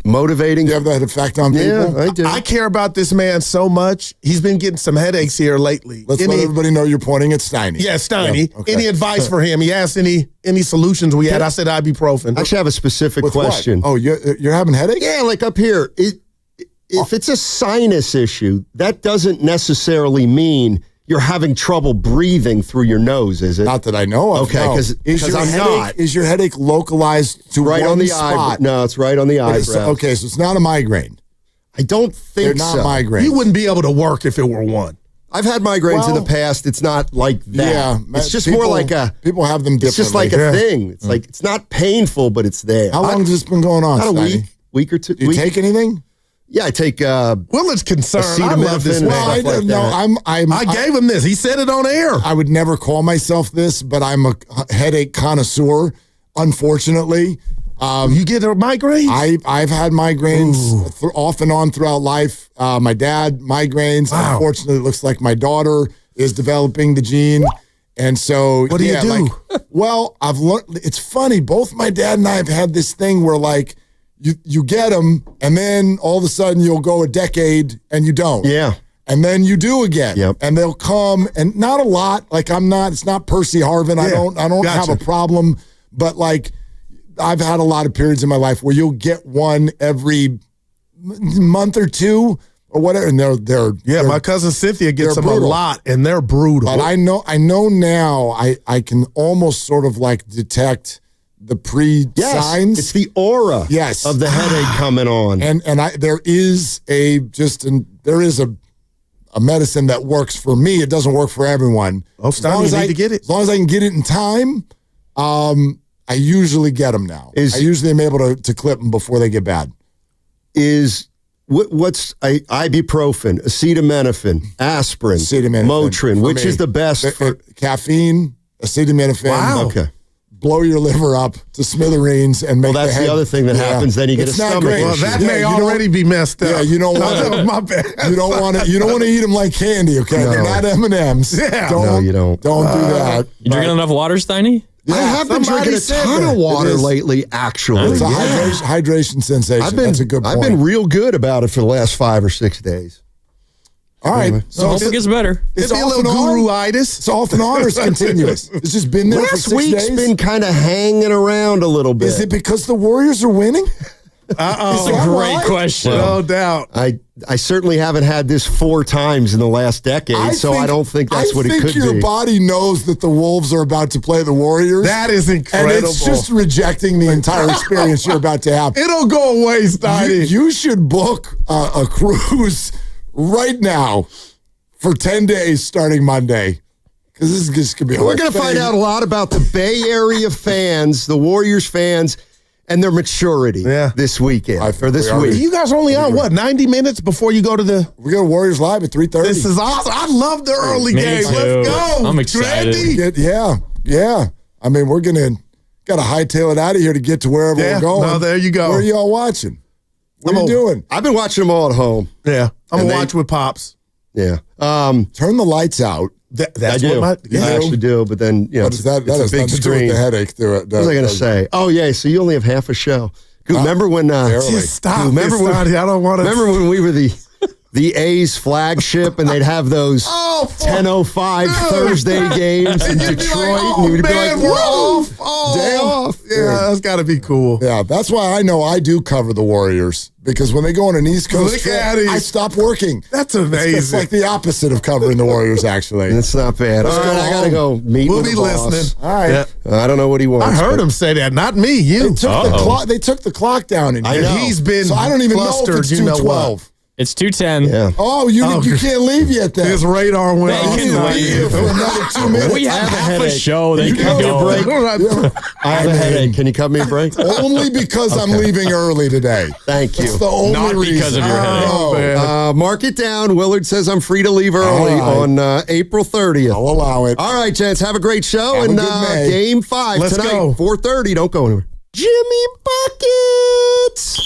motivating. You have that effect on people? Yeah, I do. I care about this man so much. He's been getting some headaches here lately. Let's let everybody know you're pointing at Steiny. Yeah, Steiny. Yeah, okay. Any advice for him? He asked any solutions we had. I said ibuprofen. I actually have a specific question. What? Oh, you're having headaches? Yeah, like up here. If it's a sinus issue, that doesn't necessarily mean you're having trouble breathing through your nose, is it? Not that I know of. Okay, because I'm not. Is your headache localized to right one on the spot? No, it's right on the eyebrow. Okay, so it's not a migraine. I don't think They're not migraines. You wouldn't be able to work if it were one. I've had migraines in the past. It's not like that. Yeah, it's just more like a. People have them differently. It's just like a thing. It's like it's not painful, but it's there. How long has this been going on? About a week or two. Do you take anything? Yeah, I take. Willard's concerned. I love this man. Well, I gave him this. He said it on air. I would never call myself this, but I'm a headache connoisseur. Unfortunately, you get a migraine. I've had migraines off and on throughout life. My dad migraines. Wow. Unfortunately, it looks like my daughter is developing the gene. And so, what do you do? Well, I've learned. It's funny. Both my dad and I have had this thing where you get them, and then all of a sudden you'll go a decade and you don't. Yeah. And then you do again. Yep. And they'll come, and not a lot. It's not Percy Harvin. Yeah. I don't have a problem, but I've had a lot of periods in my life where you'll get one every month or two or whatever, and they're my cousin Cynthia gets them brutal. a lot, and they're brutal. But I know now I can almost sort of detect the signs. It's the aura of the headache coming on. And there is a medicine that works for me. It doesn't work for everyone. Oh, Stoney, you need to get it. As long as I can get it in time, I usually get them now. I usually am able to clip them before they get bad. What's ibuprofen, acetaminophen, aspirin, Motrin? Which is the best for caffeine? Acetaminophen. Wow. Okay. blow your liver up to smithereens and make that's the head. The other thing that happens. Then you get It's a not stomach great. Well, issue. that may already be messed up. Yeah, you don't want That was my bad. You don't want to. You don't want to eat them like candy. Okay, they're not M&Ms. Yeah. No, you don't. Don't do that. You drinking enough water, Steiny? I have been drinking a ton of water lately, actually. It's a hydration sensation. That's a good point. I've been real good about it for the last 5 or 6 days. All right. Anyway. So Hope it gets better. It's Maybe a off little and on. guru-itis. It's off and on or it's continuous? It's just been there for Last 6 week's days? been kind of hanging around a little bit. Is it because the Warriors are winning? Uh-oh. That's a great question. No doubt. I certainly haven't had this 4 times in the last decade, I don't think that's what it could be. I think your body knows that the Wolves are about to play the Warriors. That is incredible. And it's just rejecting the entire experience you're about to have. It'll go away, Steiny. You should book a cruise right now for 10 days starting Monday. Because this is just going to be We're going to find out a lot about the Bay Area fans, the Warriors fans, and their maturity this weekend, or this week. You guys are only on, 90 minutes before you go to the... We go Warriors Live at 3:30. This is awesome. I love the early Me game. too. Let's go. I'm excited. Randy. Yeah. I mean, we're going to... Got to hightail it out of here to get to wherever we're going. No, there you go. Where are y'all watching? What are you doing? I've been watching them all at home. Yeah. I'm going to watch with Pops. Yeah. Turn the lights out. That's I do. what I actually do, but then, What is that? it's That has a big nothing to do with screen. the headache. What was I going to say? Oh, yeah, so you only have half a show. Remember when... Just stop remember this, Sonny. I don't want to... Remember when we were the A's flagship and they'd have those 10:05 Thursday games in Detroit? And you would be like, we're whoa, off. day off. Yeah, that's got to be cool. Yeah, that's why I know I do cover the Warriors. Because when they go on an East Coast Look trip, at it. I stop working. That's amazing. It's like the opposite of covering the Warriors, actually. It's not bad. All right, I got to go meet We'll with be the boss. listening. All right. I don't know what he wants. I heard but- him say that. Not me, you. They took the clock down in I here. know. He's been So I don't even know if flustered, it's you know 2:12. It's 2:10. Yeah. Oh, you can't leave yet then. His radar went They off. can You'll be leave. here for another 2 minutes. We have have a half a headache. show. They You can can go. take a break. I have a headache. Can you cut me a break? Only because I'm leaving early today. Thank you. That's the only Not reason. because of your headache. No. man. Mark it down. Willard says I'm free to leave early All right. on April 30th. I'll allow it. All right, gents. Have a great show. Have a and good May. Game 5 Let's tonight, go. 4:30. Don't go anywhere. Jimmy Buckets.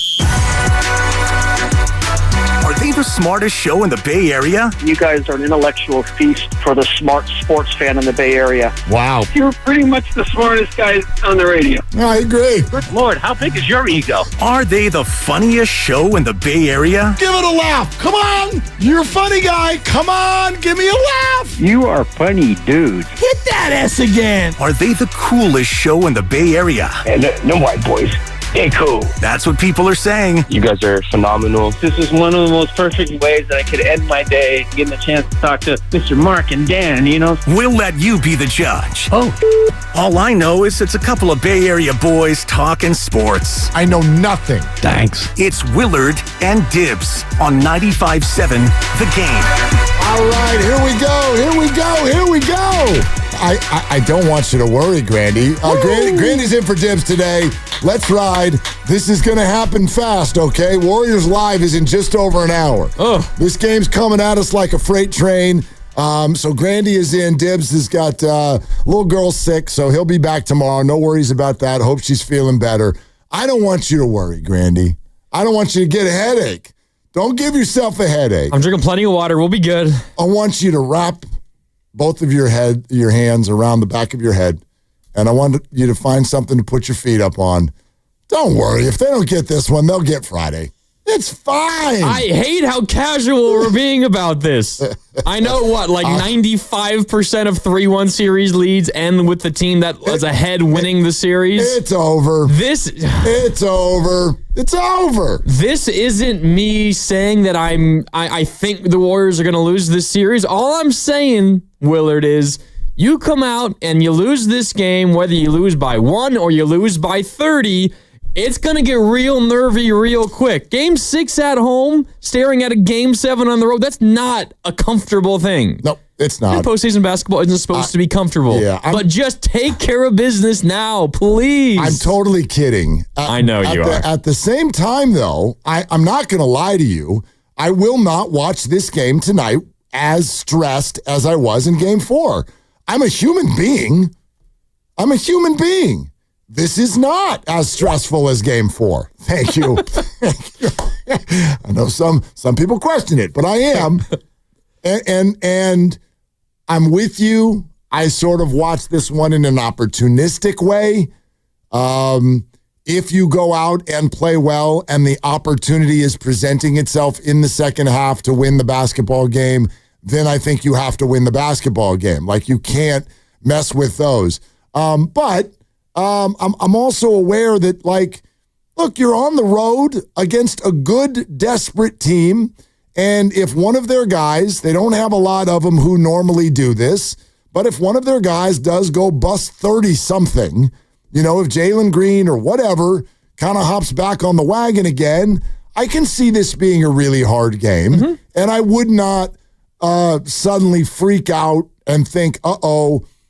Are they the smartest show in the Bay Area? You guys are an intellectual feast for the smart sports fan in the Bay Area. Wow. You're pretty much the smartest guy on the radio. I agree. Good Lord, how big is your ego? Are they the funniest show in the Bay Area? Give it a laugh. Come on. You're a funny guy. Come on. Give me a laugh. You are funny, dude. Hit that S again. Are they the coolest show in the Bay Area? And no white boys. Ain't cool. That's what people are saying. You guys are phenomenal. This is one of the most perfect ways that I could end my day, getting the chance to talk to Mr. Mark and Dan, you know? We'll let you be the judge. Oh. All I know is it's a couple of Bay Area boys talking sports. I know nothing. Thanks. It's Willard and Dibs on 95.7 The Game. All right, here we go. I don't want you to worry, Grandy. Grandy's in for Dibs today. Let's ride. This is going to happen fast, okay? Warriors Live is in just over an hour. This game's coming at us like a freight train. So Grandy is in. Dibs has got little girl sick, so he'll be back tomorrow. No worries about that. Hope she's feeling better. I don't want you to worry, Grandy. I don't want you to get a headache. Don't give yourself a headache. I'm drinking plenty of water. We'll be good. I want you to wrap both of your hands around the back of your head, and I want you to find something to put your feet up on. Don't worry. If they don't get this one, they'll get Friday. It's fine. I hate how casual we're being about this. I know what, like 95% of 3-1 series leads end with the team that was ahead winning the series. It's over. It's over. It's over. This isn't me saying that I think the Warriors are going to lose this series. All I'm saying, Willard, is you come out and you lose this game, whether you lose by 1 or you lose by 30, it's going to get real nervy real quick. Game 6 at home, staring at a Game 7 on the road, that's not a comfortable thing. Nope, it's not. Postseason basketball isn't supposed to be comfortable. Yeah, but just take care of business now, please. I'm totally kidding. I know you are. At the same time, though, I'm not going to lie to you. I will not watch this game tonight as stressed as I was in Game 4. I'm a human being. I'm a human being. This is not as stressful as game 4. Thank you. I know some people question it, but I am. And I'm with you. I sort of watch this one in an opportunistic way. If you go out and play well and the opportunity is presenting itself in the second half to win the basketball game, then I think you have to win the basketball game. Like, you can't mess with those. But I'm also aware that, like, look, you're on the road against a good, desperate team. And if one of their guys, they don't have a lot of them who normally do this, but if one of their guys does go bust 30-something, if Jalen Green or whatever kind of hops back on the wagon again, I can see this being a really hard game. Mm-hmm. And I would not suddenly freak out and think,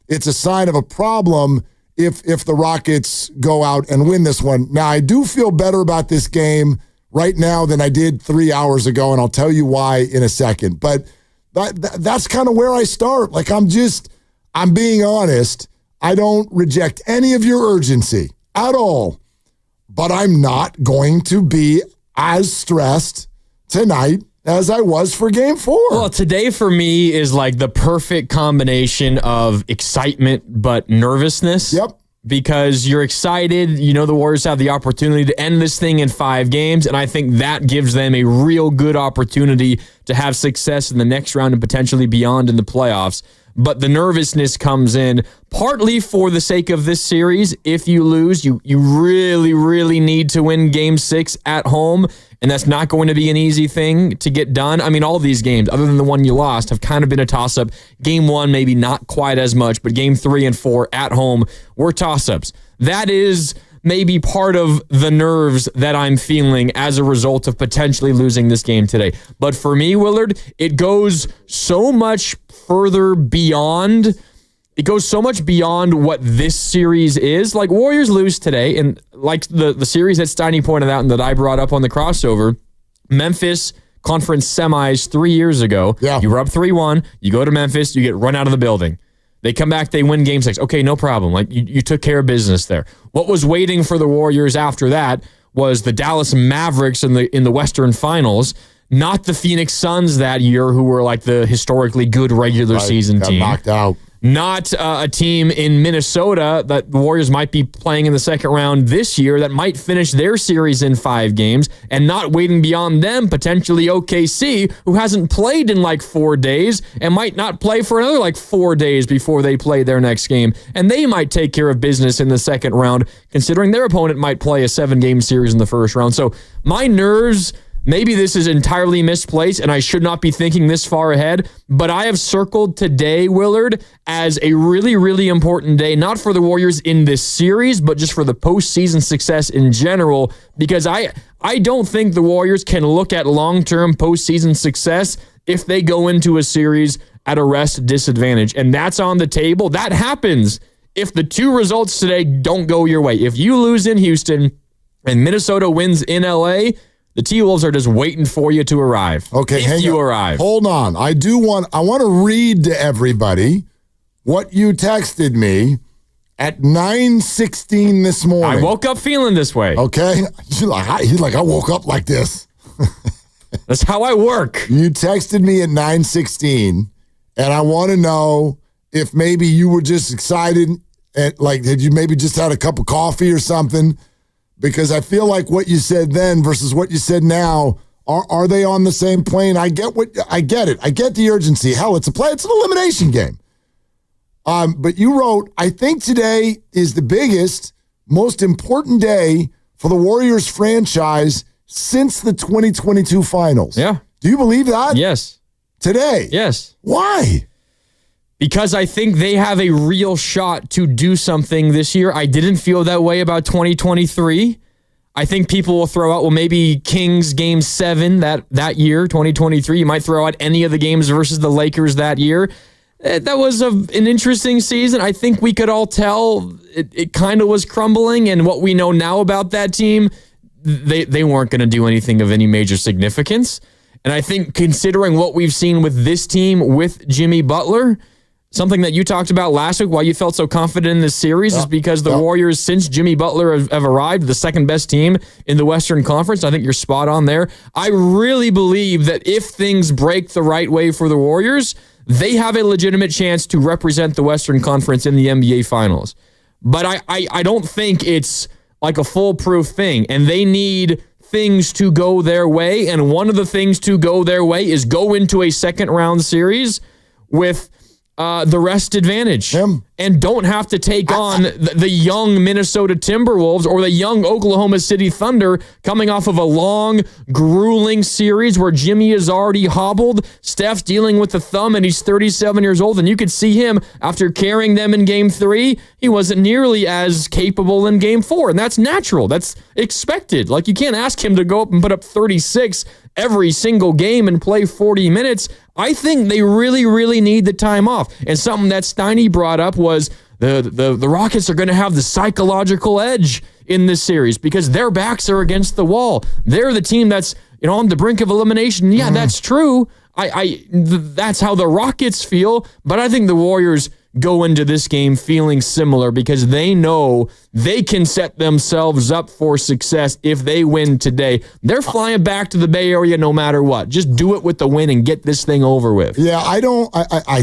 it's a sign of a problem if the Rockets go out and win this one. Now, I do feel better about this game right now than I did 3 hours ago, and I'll tell you why in a second. But that's kind of where I start. Like, I'm being honest. I don't reject any of your urgency at all, but I'm not going to be as stressed tonight as I was for game 4. Well, today for me is like the perfect combination of excitement but nervousness. Yep. Because you're excited, the Warriors have the opportunity to end this thing in 5 games, and I think that gives them a real good opportunity to have success in the next round and potentially beyond in the playoffs. But the nervousness comes in partly for the sake of this series. If you lose, you really, really need to win Game 6 at home, and that's not going to be an easy thing to get done. I mean, all these games, other than the one you lost, have kind of been a toss-up. Game 1, maybe not quite as much, but Game 3 and 4 at home were toss-ups. That is maybe part of the nerves that I'm feeling as a result of potentially losing this game today. But for me, Willard, it goes so much further beyond. It goes so much beyond what this series is. Like, Warriors lose today, and like the series that Steiny pointed out and that I brought up on the crossover, Memphis conference semis 3 years ago. Yeah. You were up 3-1. You go to Memphis. You get run out of the building. They come back, they win Game 6. Okay, no problem. Like, you took care of business there. What was waiting for the Warriors after that was the Dallas Mavericks in the Western Finals, not the Phoenix Suns that year, who were like the historically good regular season team. Knocked out. Not a team in Minnesota that the Warriors might be playing in the second round this year that might finish their series in 5 games, and not waiting beyond them, potentially OKC, who hasn't played in like 4 days and might not play for another like 4 days before they play their next game. And they might take care of business in the second round, considering their opponent might play a 7-game series in the first round. So my nerves, maybe this is entirely misplaced and I should not be thinking this far ahead, but I have circled today, Willard, as a really, really important day, not for the Warriors in this series, but just for the postseason success in general, because I don't think the Warriors can look at long-term postseason success if they go into a series at a rest disadvantage. And that's on the table. That happens if the 2 results today don't go your way. If you lose in Houston and Minnesota wins in LA, the T-Wolves are just waiting for you to arrive. Okay, if you arrive. Hold on. I want to read to everybody what you texted me at 9:16 this morning. I woke up feeling this way. Okay? He's like, I woke up like this. That's how I work. You texted me at 9:16, and I want to know if maybe you were just excited, and like, had you maybe just had a cup of coffee or something? Because I feel like what you said then versus what you said now, are they on the same plane? I get it. I get the urgency. Hell, it's an elimination game. But you wrote, I think today is the biggest, most important day for the Warriors franchise since the 2022 finals. Yeah. Do you believe that? Yes. Today? Yes. Why? Because I think they have a real shot to do something this year. I didn't feel that way about 2023. I think people will throw out, well, maybe Kings Game 7 that year, 2023. You might throw out any of the games versus the Lakers that year. That was an interesting season. I think we could all tell it kind of was crumbling, and what we know now about that team, they weren't going to do anything of any major significance. And I think considering what we've seen with this team with Jimmy Butler, something that you talked about last week, why you felt so confident in this series is because the Warriors, since Jimmy Butler have arrived, the second best team in the Western Conference. I think you're spot on there. I really believe that if things break the right way for the Warriors, they have a legitimate chance to represent the Western Conference in the NBA Finals. But I don't think it's like a foolproof thing, and they need things to go their way, and one of the things to go their way is go into a second-round series with the rest advantage and don't have to take on the young Minnesota Timberwolves or the young Oklahoma City Thunder coming off of a long, grueling series where Jimmy is already hobbled. Steph's dealing with the thumb, and he's 37 years old, and you could see him after carrying them in Game 3. He wasn't nearly as capable in Game 4, and that's natural. That's expected. Like, you can't ask him to go up and put up 36 every single game and play 40 minutes. I think they really, really need the time off. And something that Steiny brought up was the Rockets are going to have the psychological edge in this series because their backs are against the wall. They're the team that's on the brink of elimination. Yeah, that's true. That's how the Rockets feel. But I think the Warriors go into this game feeling similar because they know they can set themselves up for success if they win today. They're flying back to the Bay Area no matter what. Just do it with the win and get this thing over with. Yeah, I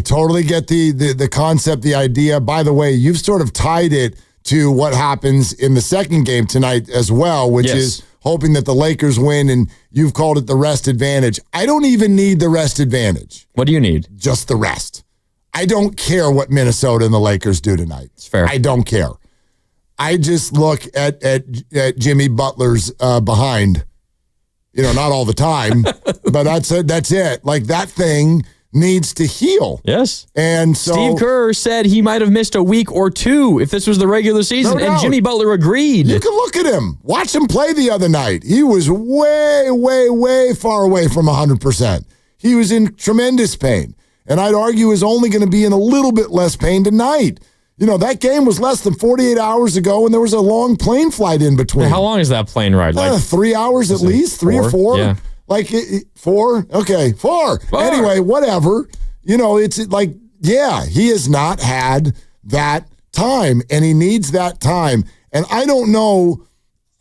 totally get the concept, the idea. By the way, you've sort of tied it to what happens in the second game tonight as well, which is hoping that the Lakers win, and you've called it the rest advantage. I don't even need the rest advantage. What do you need? Just the rest. I don't care what Minnesota and the Lakers do tonight. It's fair. I don't care. I just look at Jimmy Butler's behind. Not all the time, but that's it. Like, that thing needs to heal. Yes. And so Steve Kerr said he might have missed a week or two if this was the regular season, and Jimmy Butler agreed. You can look at him. Watch him play the other night. He was way, way, way far away from 100%. He was in tremendous pain. And I'd argue is only going to be in a little bit less pain tonight. That game was less than 48 hours ago, and there was a long plane flight in between. How long is that plane ride? 3 hours at least, 3 or 4. Yeah. Like 4? Okay, 4. Anyway, whatever. It's like, he has not had that time, and he needs that time. And I don't know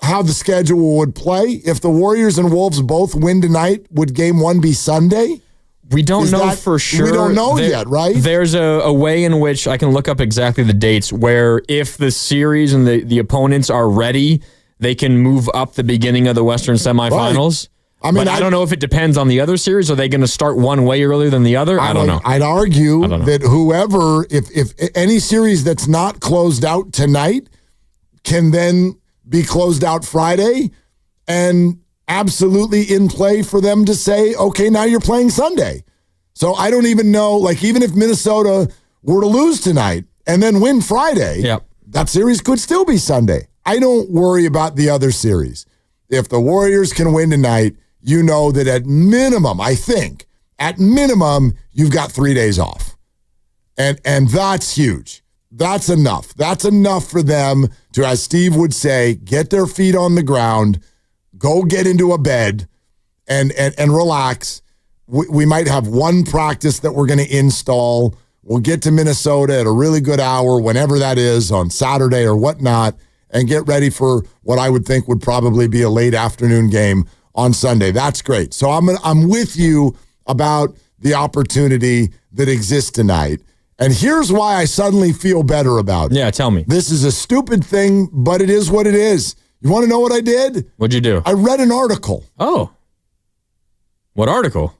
how the schedule would play. If the Warriors and Wolves both win tonight, would Game 1 be Sunday? We don't know for sure. We don't know yet, right? There's a way in which I can look up exactly the dates where if the series and the opponents are ready, they can move up the beginning of the Western semifinals. Right. I don't know if it depends on the other series. Are they going to start one way earlier than the other? I don't know. I'd argue that whoever, if any series that's not closed out tonight can then be closed out Friday and absolutely in play for them to say, okay, now you're playing Sunday. So I don't even know, like, even if Minnesota were to lose tonight and then win Friday, that series could still be Sunday. I don't worry about the other series. If the Warriors can win tonight, you know that at minimum, you've got 3 days off. And that's huge. That's enough. That's enough for them to, as Steve would say, get their feet on the ground, go get into a bed and relax. We might have one practice that we're going to install. We'll get to Minnesota at a really good hour, whenever that is, on Saturday or whatnot, and get ready for what I would think would probably be a late afternoon game on Sunday. That's great. So I'm with you about the opportunity that exists tonight. And here's why I suddenly feel better about it. Yeah, tell me. This is a stupid thing, but it is what it is. You want to know what I did? What'd you do? I read an article. Oh. What article?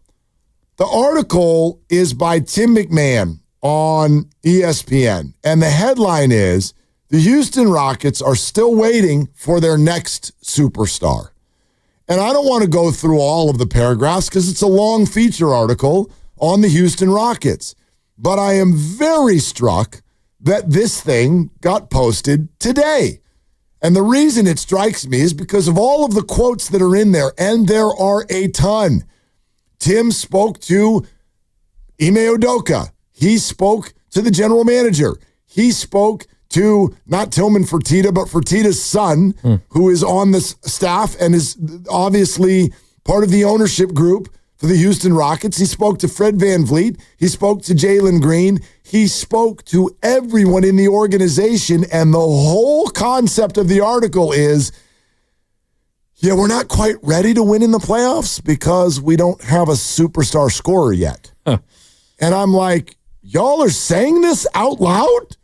The article is by Tim McMahon on ESPN. And the headline is, the Houston Rockets are still waiting for their next superstar. And I don't want to go through all of the paragraphs because it's a long feature article on the Houston Rockets. But I am very struck that this thing got posted today. And the reason it strikes me is because of all of the quotes that are in there, and there are a ton. Tim spoke to Ime Udoka. He spoke to the general manager. He spoke to not Tillman Fertitta, but Fertitta's son, who is on the staff and is obviously part of the ownership group for the Houston Rockets. He spoke to Fred VanVleet. He spoke to Jalen Green. He spoke to everyone in the organization, and the whole concept of the article is, yeah, we're not quite ready to win in the playoffs because we don't have a superstar scorer yet. Huh. And I'm like, y'all are saying this out loud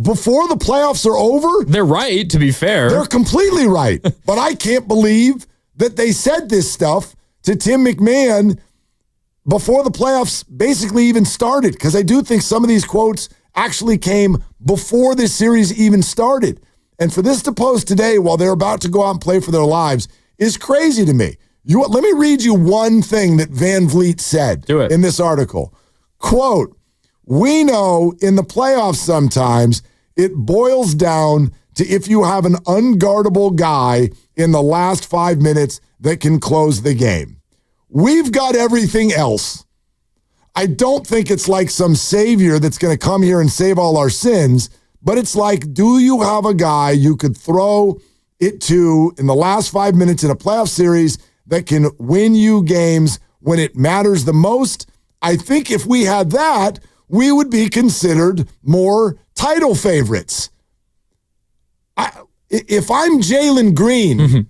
before the playoffs are over? They're right, to be fair. They're completely right. But I can't believe that they said this stuff to Tim McMahon before the playoffs basically even started, because I do think some of these quotes actually came before this series even started. And for this to post today while they're about to go out and play for their lives is crazy to me. Let me read you one thing that VanVleet said in this article. Quote, "We know in the playoffs sometimes it boils down to if you have an unguardable guy in the last 5 minutes that can close the game. We've got everything else. I don't think it's like some savior that's going to come here and save all our sins, but it's like, do you have a guy you could throw it to in the last 5 minutes in a playoff series that can win you games when it matters the most? I think if we had that, we would be considered more title favorites." If I'm Jalen Green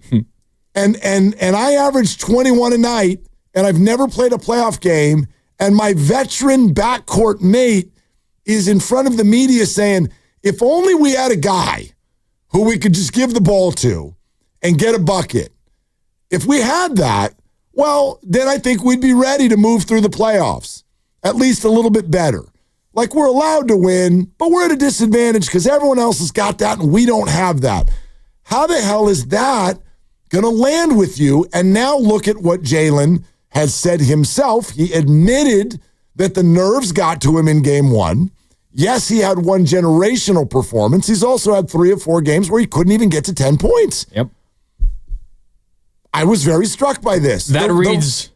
and I average 21 a night and I've never played a playoff game and my veteran backcourt mate is in front of the media saying, if only we had a guy who we could just give the ball to and get a bucket. If we had that, well, then I think we'd be ready to move through the playoffs, at least a little bit better. Like, we're allowed to win, but we're at a disadvantage because everyone else has got that and we don't have that. How the hell is that going to land with you? And now look at what Jalen has said himself. He admitted that the nerves got to him in game one. Yes, he had one generational performance. He's also had 3 or 4 games where he couldn't even get to 10 points. Yep. I was very struck by this. That reads...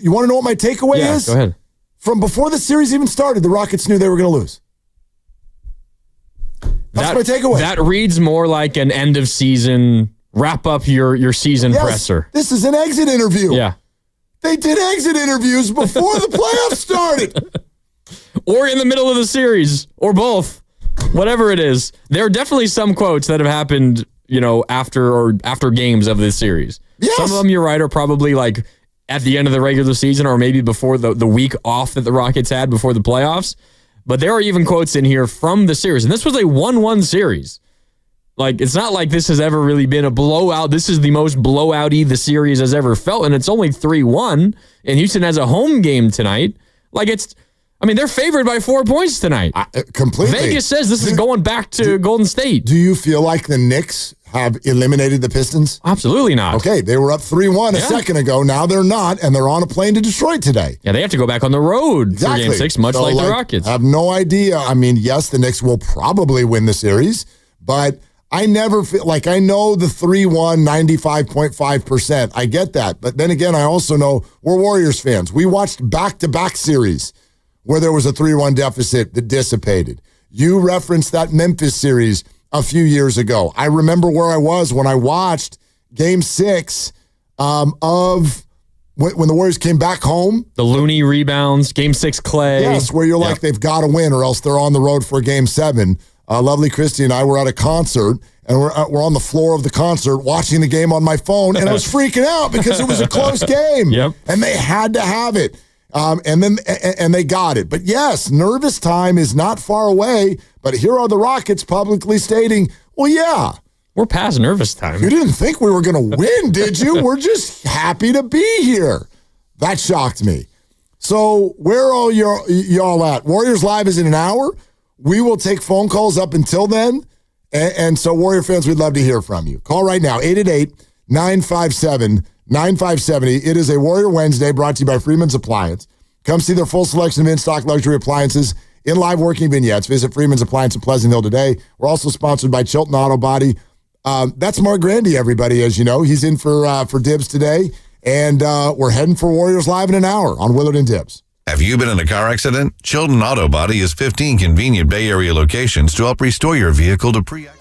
you want to know what my takeaway is? Go ahead. From before the series even started, the Rockets knew they were going to lose. That's my takeaway. That reads more like an end of season, wrap up your season presser. This is an exit interview. Yeah. They did exit interviews before the playoffs started. Or in the middle of the series, or both. Whatever it is. There are definitely some quotes that have happened, after games of this series. Yes. Some of them, you're right, are probably like at the end of the regular season or maybe before the week off that the Rockets had before the playoffs. But there are even quotes in here from the series. And this was a 1-1 series. Like, it's not like this has ever really been a blowout. This is the most blowout-y the series has ever felt, and it's only 3-1. And Houston has a home game tonight. They're favored by 4 points tonight. Completely. Vegas says this is going back to Golden State. Do you feel like the Knicks have eliminated the Pistons? Absolutely not. Okay, they were up 3-1 a second ago. Now they're not, and they're on a plane to Detroit today. Yeah, they have to go back on the road for Game 6, much like the Rockets. I have no idea. Yes, the Knicks will probably win the series, but I never feel like I know the 3-1, 95.5%. I get that. But then again, I also know we're Warriors fans. We watched back-to-back series where there was a 3-1 deficit that dissipated. You referenced that Memphis series a few years ago. I remember where I was when I watched Game 6 of when the Warriors came back home. The Looney rebounds, Game 6 Clay. Yes, where you're like, they've got to win or else they're on the road for Game 7. Lovely Christy and I were at a concert, and we're on the floor of the concert watching the game on my phone, and I was freaking out because it was a close game. Yep. And they had to have it. And they got it. But yes, nervous time is not far away. But here are the Rockets publicly stating, well, yeah. We're past nervous time. You didn't think we were going to win, did you? We're just happy to be here. That shocked me. So where are y'all at? Warriors Live is in an hour. We will take phone calls up until then. And so, Warrior fans, we'd love to hear from you. Call right now, 888-957-9570. It is a Warrior Wednesday brought to you by Freeman's Appliance. Come see their full selection of in-stock luxury appliances in live working vignettes. Visit Freeman's Appliance in Pleasant Hill today. We're also sponsored by Chilton Auto Body. That's Mark Grandy, everybody, as you know. He's in for Dibs today. And we're heading for Warriors Live in an hour on Willard and Dibs. Have you been in a car accident? Chilton Auto Body has 15 convenient Bay Area locations to help restore your vehicle to pre-accident.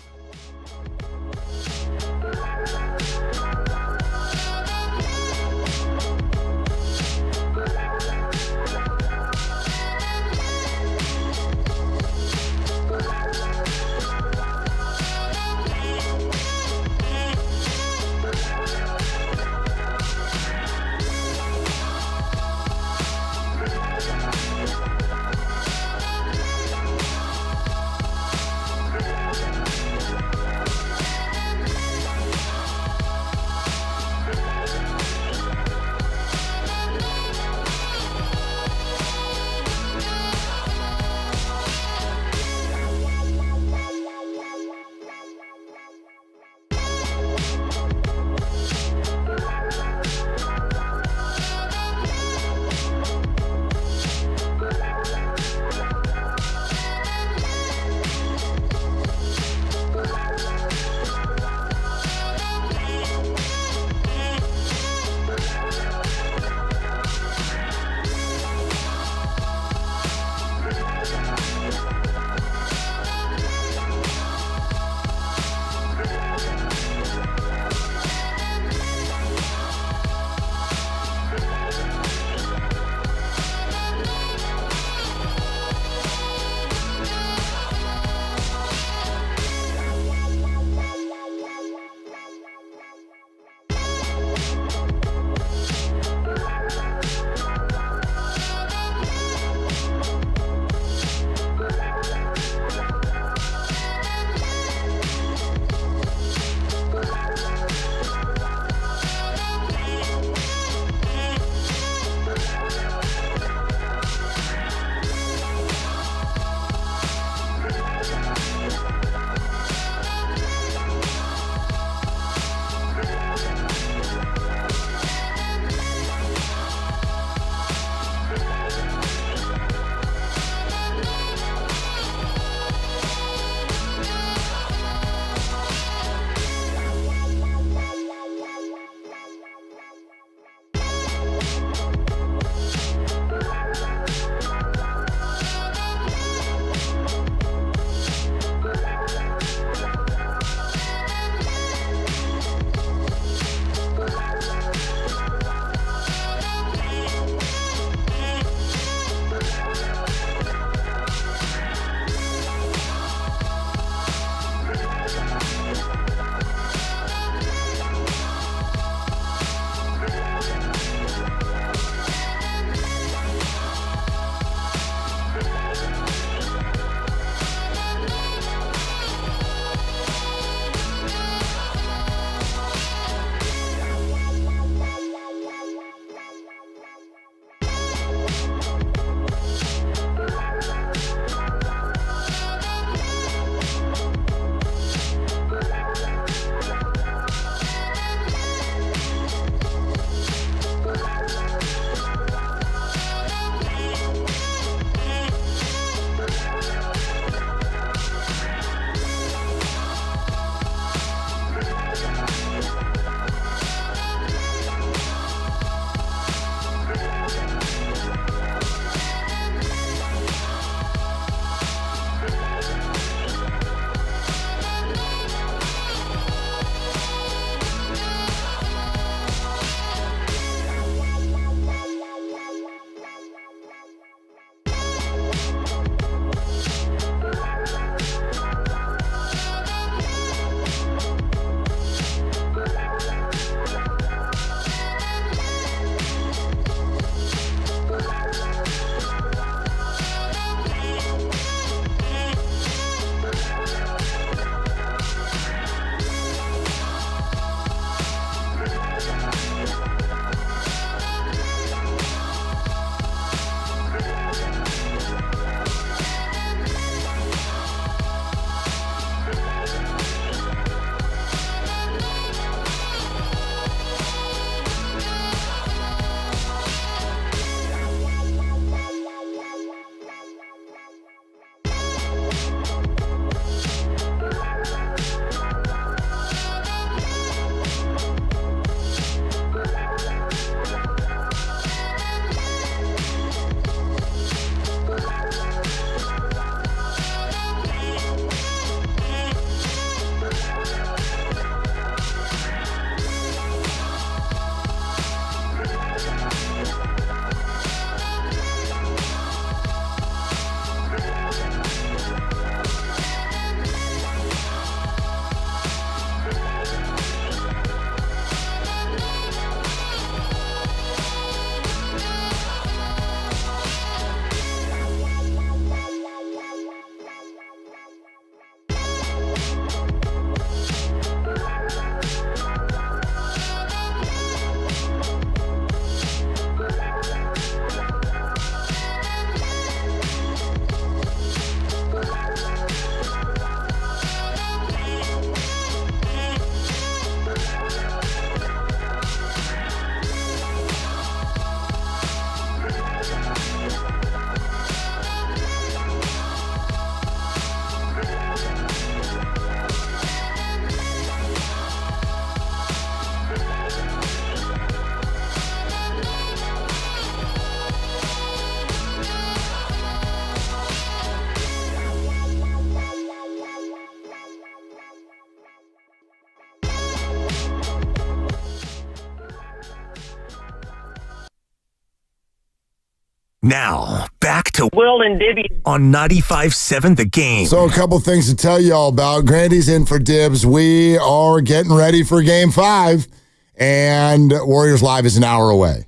Now, back to Will and Dibby on 95.7 The Game. So a couple things to tell you all about. Grandy's in for Dibs. We are getting ready for Game 5, and Warriors Live is an hour away.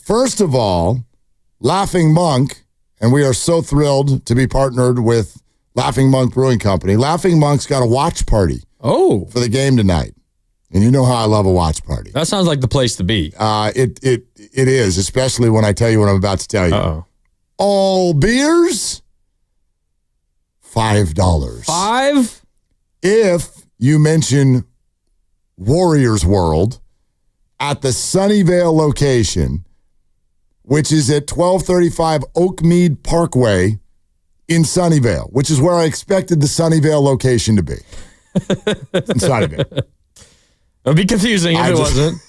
First of all, Laughing Monk, and we are so thrilled to be partnered with Laughing Monk Brewing Company. Laughing Monk's got a watch party for the game tonight. And you know how I love a watch party. That sounds like the place to be. It is, especially when I tell you what I'm about to tell you. Uh-oh. All beers, $5. $5? If you mention Warriors World at the Sunnyvale location, which is at 1235 Oakmead Parkway in Sunnyvale, which is where I expected the Sunnyvale location to be. In Sunnyvale. It would be confusing if it wasn't.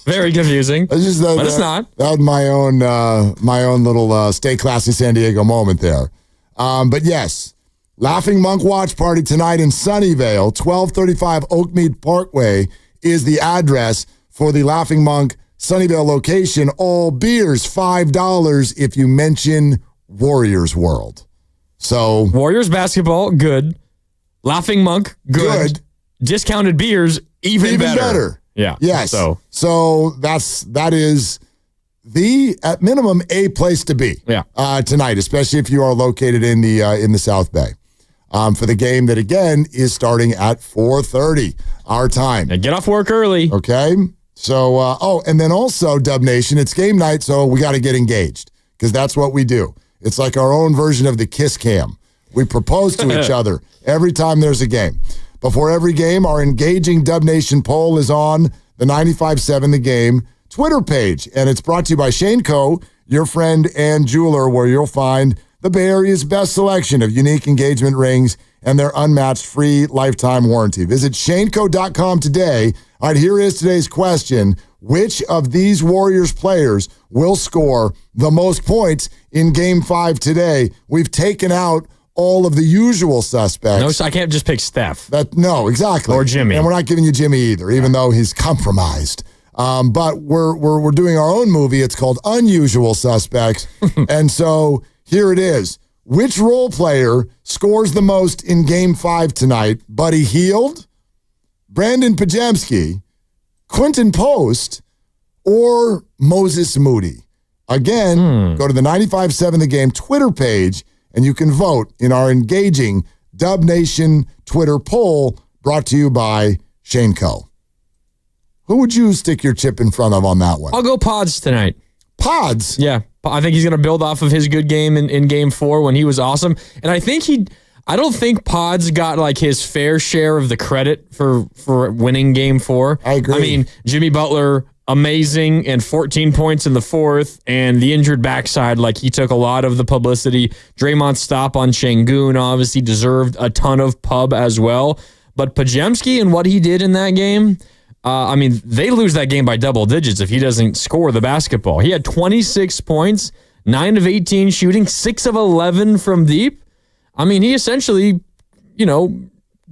Very confusing. But it's not. That was my own little stay classy San Diego moment there. But yes, Laughing Monk Watch Party tonight in Sunnyvale, 1235 Oakmead Parkway is the address for the Laughing Monk Sunnyvale location. All beers, $5 if you mention Warriors World. So Warriors basketball, good. Laughing Monk, good. Discounted beers, even better. Yeah. Yes. So that is at minimum a place to be. Yeah. Tonight, especially if you are located in the South Bay. For the game that again is starting at 4:30 our time. And get off work early. Okay. So and then also Dub Nation, it's game night, so we got to get engaged because that's what we do. It's like our own version of the kiss cam. We propose to each other every time there's a game. Before every game, our engaging Dub Nation poll is on the 95.7 The Game Twitter page, and it's brought to you by Shane Co., your friend and jeweler, where you'll find the Bay Area's best selection of unique engagement rings and their unmatched free lifetime warranty. Visit shaneco.com today. All right, here is today's question. Which of these Warriors players will score the most points in Game 5 today? We've taken out all of the usual suspects. No, I can't just pick Steph. No, exactly. Or Jimmy. And we're not giving you Jimmy either, even though he's compromised. But we're doing our own movie. It's called Unusual Suspects. And so here it is. Which role player scores the most in Game 5 tonight? Buddy Hield, Brandon Pajemski, Quentin Post, or Moses Moody? Again, go to the 95.7 The Game Twitter page, and you can vote in our engaging Dub Nation Twitter poll brought to you by Shane Co. Who would you stick your chip in front of on that one? I'll go Pods tonight. Pods? Yeah. I think he's going to build off of his good game in Game 4 when he was awesome. And I don't think Pods got like his fair share of the credit for winning Game 4. I agree. I mean, Jimmy Butler, amazing, and 14 points in the fourth, and the injured backside, like he took a lot of the publicity. Draymond's stop on Şengün obviously deserved a ton of pub as well. But Pajemski and what he did in that game, I mean, they lose that game by double digits if he doesn't score the basketball. He had 26 points, 9 of 18 shooting, 6 of 11 from deep. I mean, he essentially,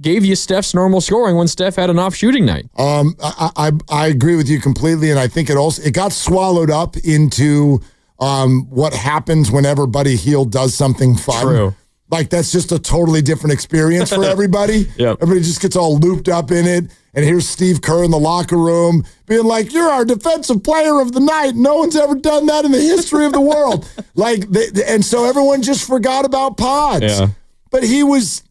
gave you Steph's normal scoring when Steph had an off shooting night. I agree with you completely, and I think it got swallowed up into what happens whenever Buddy Hield does something fun. True. Like, that's just a totally different experience for everybody. Yep. Everybody just gets all looped up in it. And here's Steve Kerr in the locker room being like, you're our defensive player of the night. No one's ever done that in the history of the world. And so everyone just forgot about Pods. Yeah. But he was,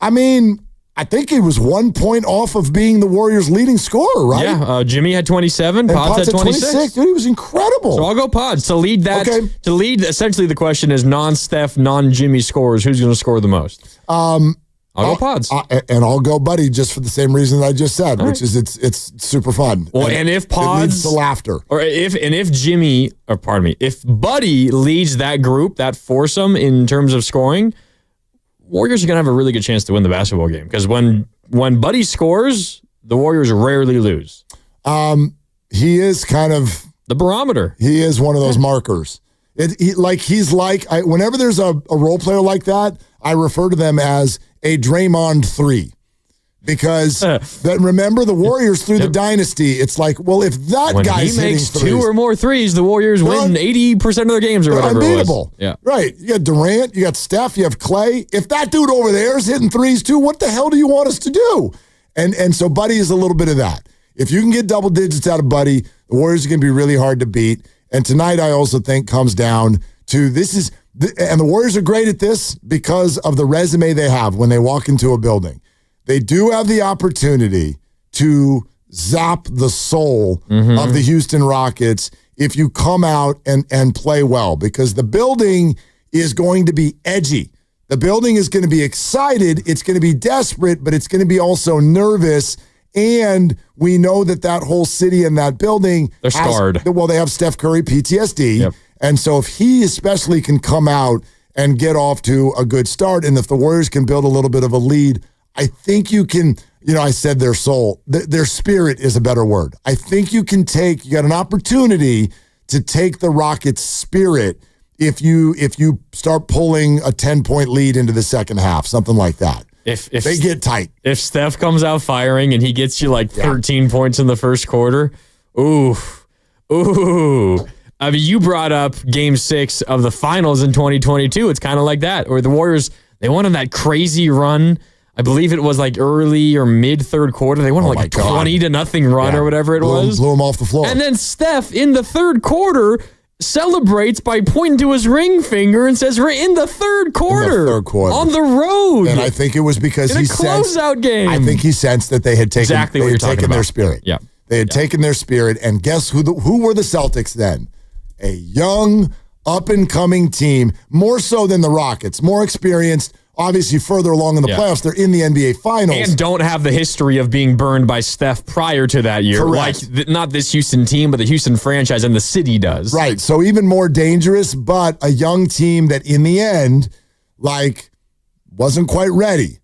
I think he was 1 point off of being the Warriors' leading scorer, right? Yeah, Jimmy had 27, And Pods had 26. Dude, he was incredible. So I'll go Pods to lead that. Okay. To lead, essentially, the question is non-Steph, non-Jimmy scorers. Who's going to score the most? I'll go Pods. And I'll go Buddy just for the same reason that I just said, which is it's super fun. Well, and if Pods it leads to laughter, if Buddy leads that group, that foursome in terms of scoring, Warriors are going to have a really good chance to win the basketball game because when Buddy scores, the Warriors rarely lose. He is kind of the barometer. He is one of those markers. Whenever there's a role player like that, I refer to them as a Draymond 3. Because remember the Warriors through the dynasty, it's like, well, if that when guy's he makes hitting threes, 2 or more threes, the Warriors win 80% of their games or whatever unbeatable. It was. Yeah. Right. You got Durant, you got Steph, you have Clay. If that dude over there is hitting threes too, what the hell do you want us to do? And so Buddy is a little bit of that. If you can get double digits out of Buddy, the Warriors are going to be really hard to beat. And tonight I also think comes down to and the Warriors are great at this because of the resume they have when they walk into a building. They do have the opportunity to zap the soul of the Houston Rockets if you come out and play well, because the building is going to be edgy. The building is going to be excited. It's going to be desperate, but it's going to be also nervous. And we know that whole city and that building, they're scarred. They have Steph Curry PTSD. Yep. And so if he especially can come out and get off to a good start, and if the Warriors can build a little bit of a lead, I think you can, I said their soul, their spirit is a better word. I think you got an opportunity to take the Rockets' spirit if you start pulling a 10-point lead into the second half, something like that. If they get tight. If Steph comes out firing and he gets you like 13 points in the first quarter, ooh. I mean, you brought up Game 6 of the finals in 2022. It's kind of like that, where the Warriors, they went on that crazy run. I believe it was like early or mid third quarter. They won like a 20-0 run or whatever it was. Blew him off the floor. And then Steph in the third quarter celebrates by pointing to his ring finger and says, "We're in the third quarter. On the road." And I think it was because in a closeout game. I think he sensed that they had taken, exactly what you're talking about. Their spirit. Yeah. They had taken their spirit. And guess who were the Celtics then? A young, up-and-coming team, more so than the Rockets, more experienced, obviously further along in the playoffs. They're in the NBA Finals. And don't have the history of being burned by Steph prior to that year. Correct. Like, not this Houston team, but the Houston franchise and the city does. Right. So even more dangerous, but a young team that in the end, like, wasn't quite ready.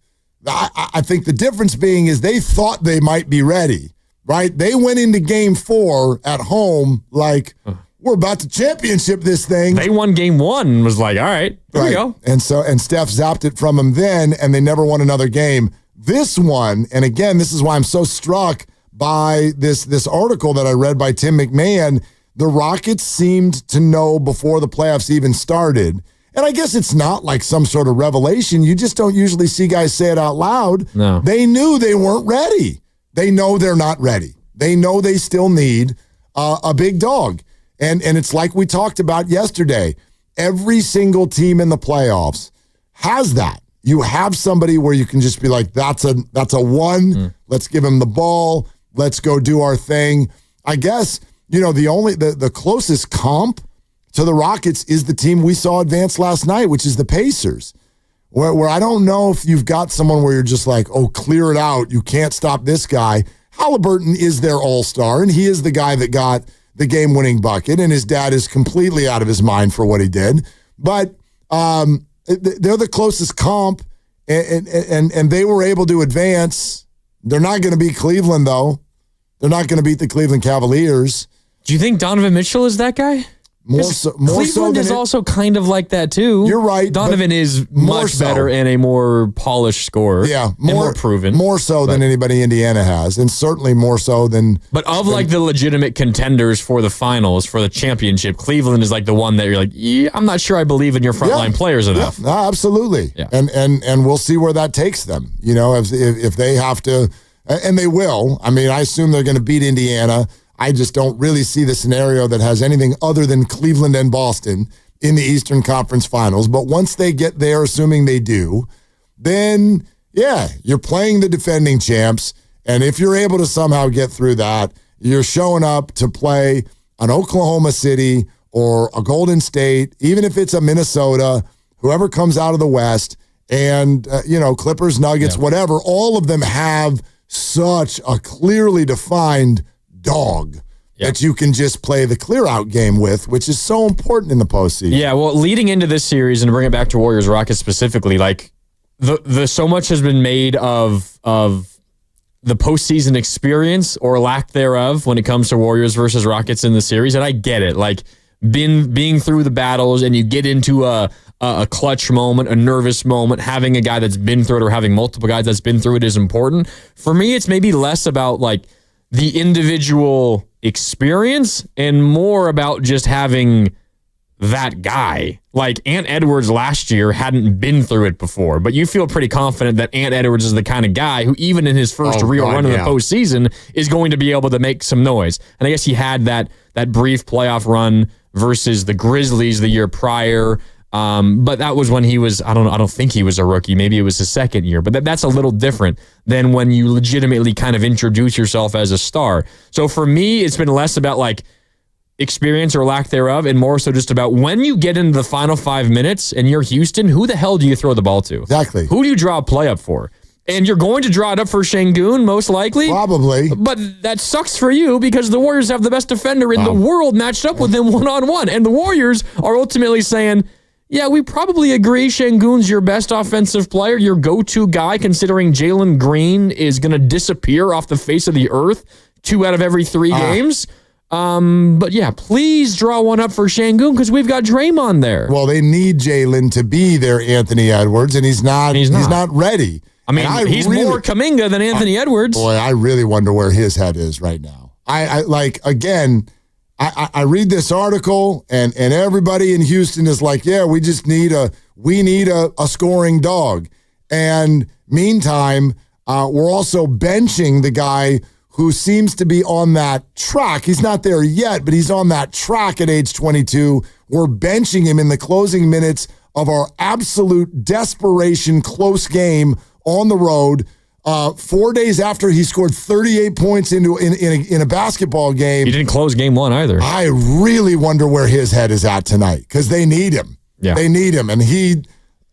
I think the difference being is they thought they might be ready, right? They went into game 4 at home like, we're about to championship this thing. They won game 1 and was like, all right, here we go. And Steph zapped it from them then, and they never won another game. This one, and again, this is why I'm so struck by this article that I read by Tim McMahon. The Rockets seemed to know before the playoffs even started. And I guess it's not like some sort of revelation. You just don't usually see guys say it out loud. No. They knew they weren't ready. They know they're not ready. They know they still need a big dog. And it's like we talked about yesterday. Every single team in the playoffs has that. You have somebody where you can just be like, that's a one. Let's give him the ball. Let's go do our thing. I guess, the closest comp to the Rockets is the team we saw advance last night, which is the Pacers, where I don't know if you've got someone where you're just like, oh, clear it out. You can't stop this guy. Halliburton is their all-star, and he is the guy that got the game-winning bucket, and his dad is completely out of his mind for what he did. But they're the closest comp, and they were able to advance. They're not going to beat Cleveland, though. They're not going to beat the Cleveland Cavaliers. Do you think Donovan Mitchell is that guy? Cleveland is also kind of like that, too. You're right. Donovan is much better and a more polished scorer. Yeah. More proven. More so than anybody Indiana has, and certainly more so than... But of like the legitimate contenders for the finals, for the championship, Cleveland is like the one that you're like, I'm not sure I believe in your frontline players enough. Yeah, absolutely. Yeah. And we'll see where that takes them. If they have to... And they will. I mean, I assume they're going to beat Indiana. I just don't really see the scenario that has anything other than Cleveland and Boston in the Eastern Conference Finals. But once they get there, assuming they do, then, you're playing the defending champs. And if you're able to somehow get through that, you're showing up to play an Oklahoma City or a Golden State, even if it's a Minnesota, whoever comes out of the West, and, Clippers, Nuggets, whatever, all of them have such a clearly defined dog that you can just play the clear-out game with, which is so important in the postseason. Yeah, well, leading into this series, and to bring it back to Warriors-Rockets specifically, like, the so much has been made of the postseason experience or lack thereof when it comes to Warriors versus Rockets in the series, and I get it. Like, being through the battles, and you get into a clutch moment, a nervous moment, having a guy that's been through it or having multiple guys that's been through it is important. For me, it's maybe less about, like, the individual experience and more about just having that guy. Like Ant Edwards last year hadn't been through it before, but you feel pretty confident that Ant Edwards is the kind of guy who even in his first real run in the postseason is going to be able to make some noise. And I guess he had that brief playoff run versus the Grizzlies the year prior. But that was when he was, I don't think he was a rookie. Maybe it was his second year. But that's a little different than when you legitimately kind of introduce yourself as a star. So for me, it's been less about like experience or lack thereof and more so just about when you get into the final 5 minutes and you're Houston, who the hell do you throw the ball to? Exactly. Who do you draw a play up for? And you're going to draw it up for Şengün, most likely. Probably. But that sucks for you because the Warriors have the best defender in the world matched up with him one-on-one. And the Warriors are ultimately saying, yeah, we probably agree Şengün's your best offensive player, your go-to guy, considering Jalen Green is going to disappear off the face of the earth 2 out of every 3 games. But yeah, please draw one up for Şengün because we've got Draymond there. Well, they need Jalen to be their Anthony Edwards, and he's not ready. I mean, he's more Kuminga than Anthony Edwards. Boy, I really wonder where his head is right now. I read this article and everybody in Houston is like, yeah, we need a scoring dog. And Meantime, we're also benching the guy who seems to be on that track. He's not there yet, but he's on that track at age 22. We're benching him in the closing minutes of our absolute desperation close game on the road. 4 days after he scored 38 points in a basketball game. He didn't close game one either. I really wonder where his head is at tonight because they need him. Yeah. They need him. And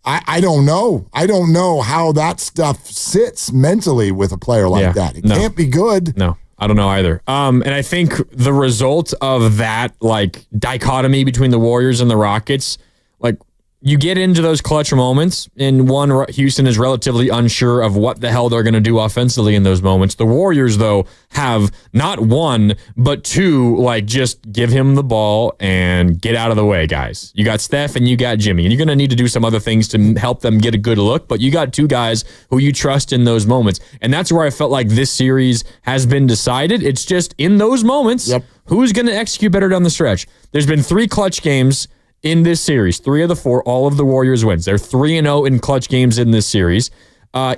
I don't know. I don't know how that stuff sits mentally with a player like that. It can't be good. No, I don't know either. And I think the result of that like dichotomy between the Warriors and the Rockets, like you get into those clutch moments, and one, Houston is relatively unsure of what the hell they're going to do offensively in those moments. The Warriors, though, have not one, but two, like, just give him the ball and get out of the way, guys. You got Steph and you got Jimmy, and you're going to need to do some other things to help them get a good look, but you got two guys who you trust in those moments. And that's where I felt like this series has been decided. It's just in those moments, who's going to execute better down the stretch. There's been 3 clutch games in this series, 3 of the 4, all of the Warriors wins. They're 3-0 in clutch games in this series.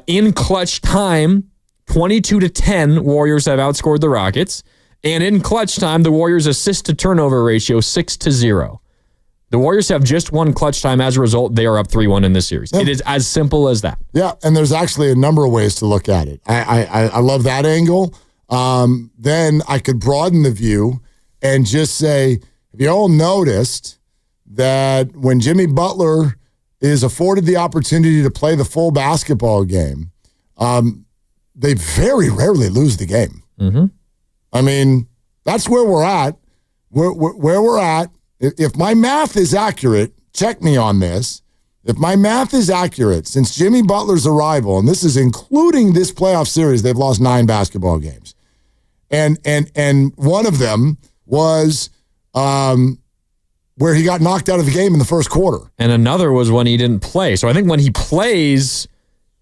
In clutch time, 22-10, Warriors have outscored the Rockets. And in clutch time, the Warriors' assist-to-turnover ratio, 6-0. The Warriors have just one clutch time. As a result, they are up 3-1 in this series. It is as simple as that. Yeah, and there's actually a number of ways to look at it. I love that angle. Then I could broaden the view and just say, have you all noticed that when Jimmy Butler is afforded the opportunity to play the full basketball game, they very rarely lose the game. Mm-hmm. I mean, that's where we're at. Where we're at, if my math is accurate, check me on this. If my math is accurate, since Jimmy Butler's arrival, and this is including this playoff series, they've lost 9 basketball games. And one of them was where he got knocked out of the game in the first quarter. And another was when he didn't play. So I think when he plays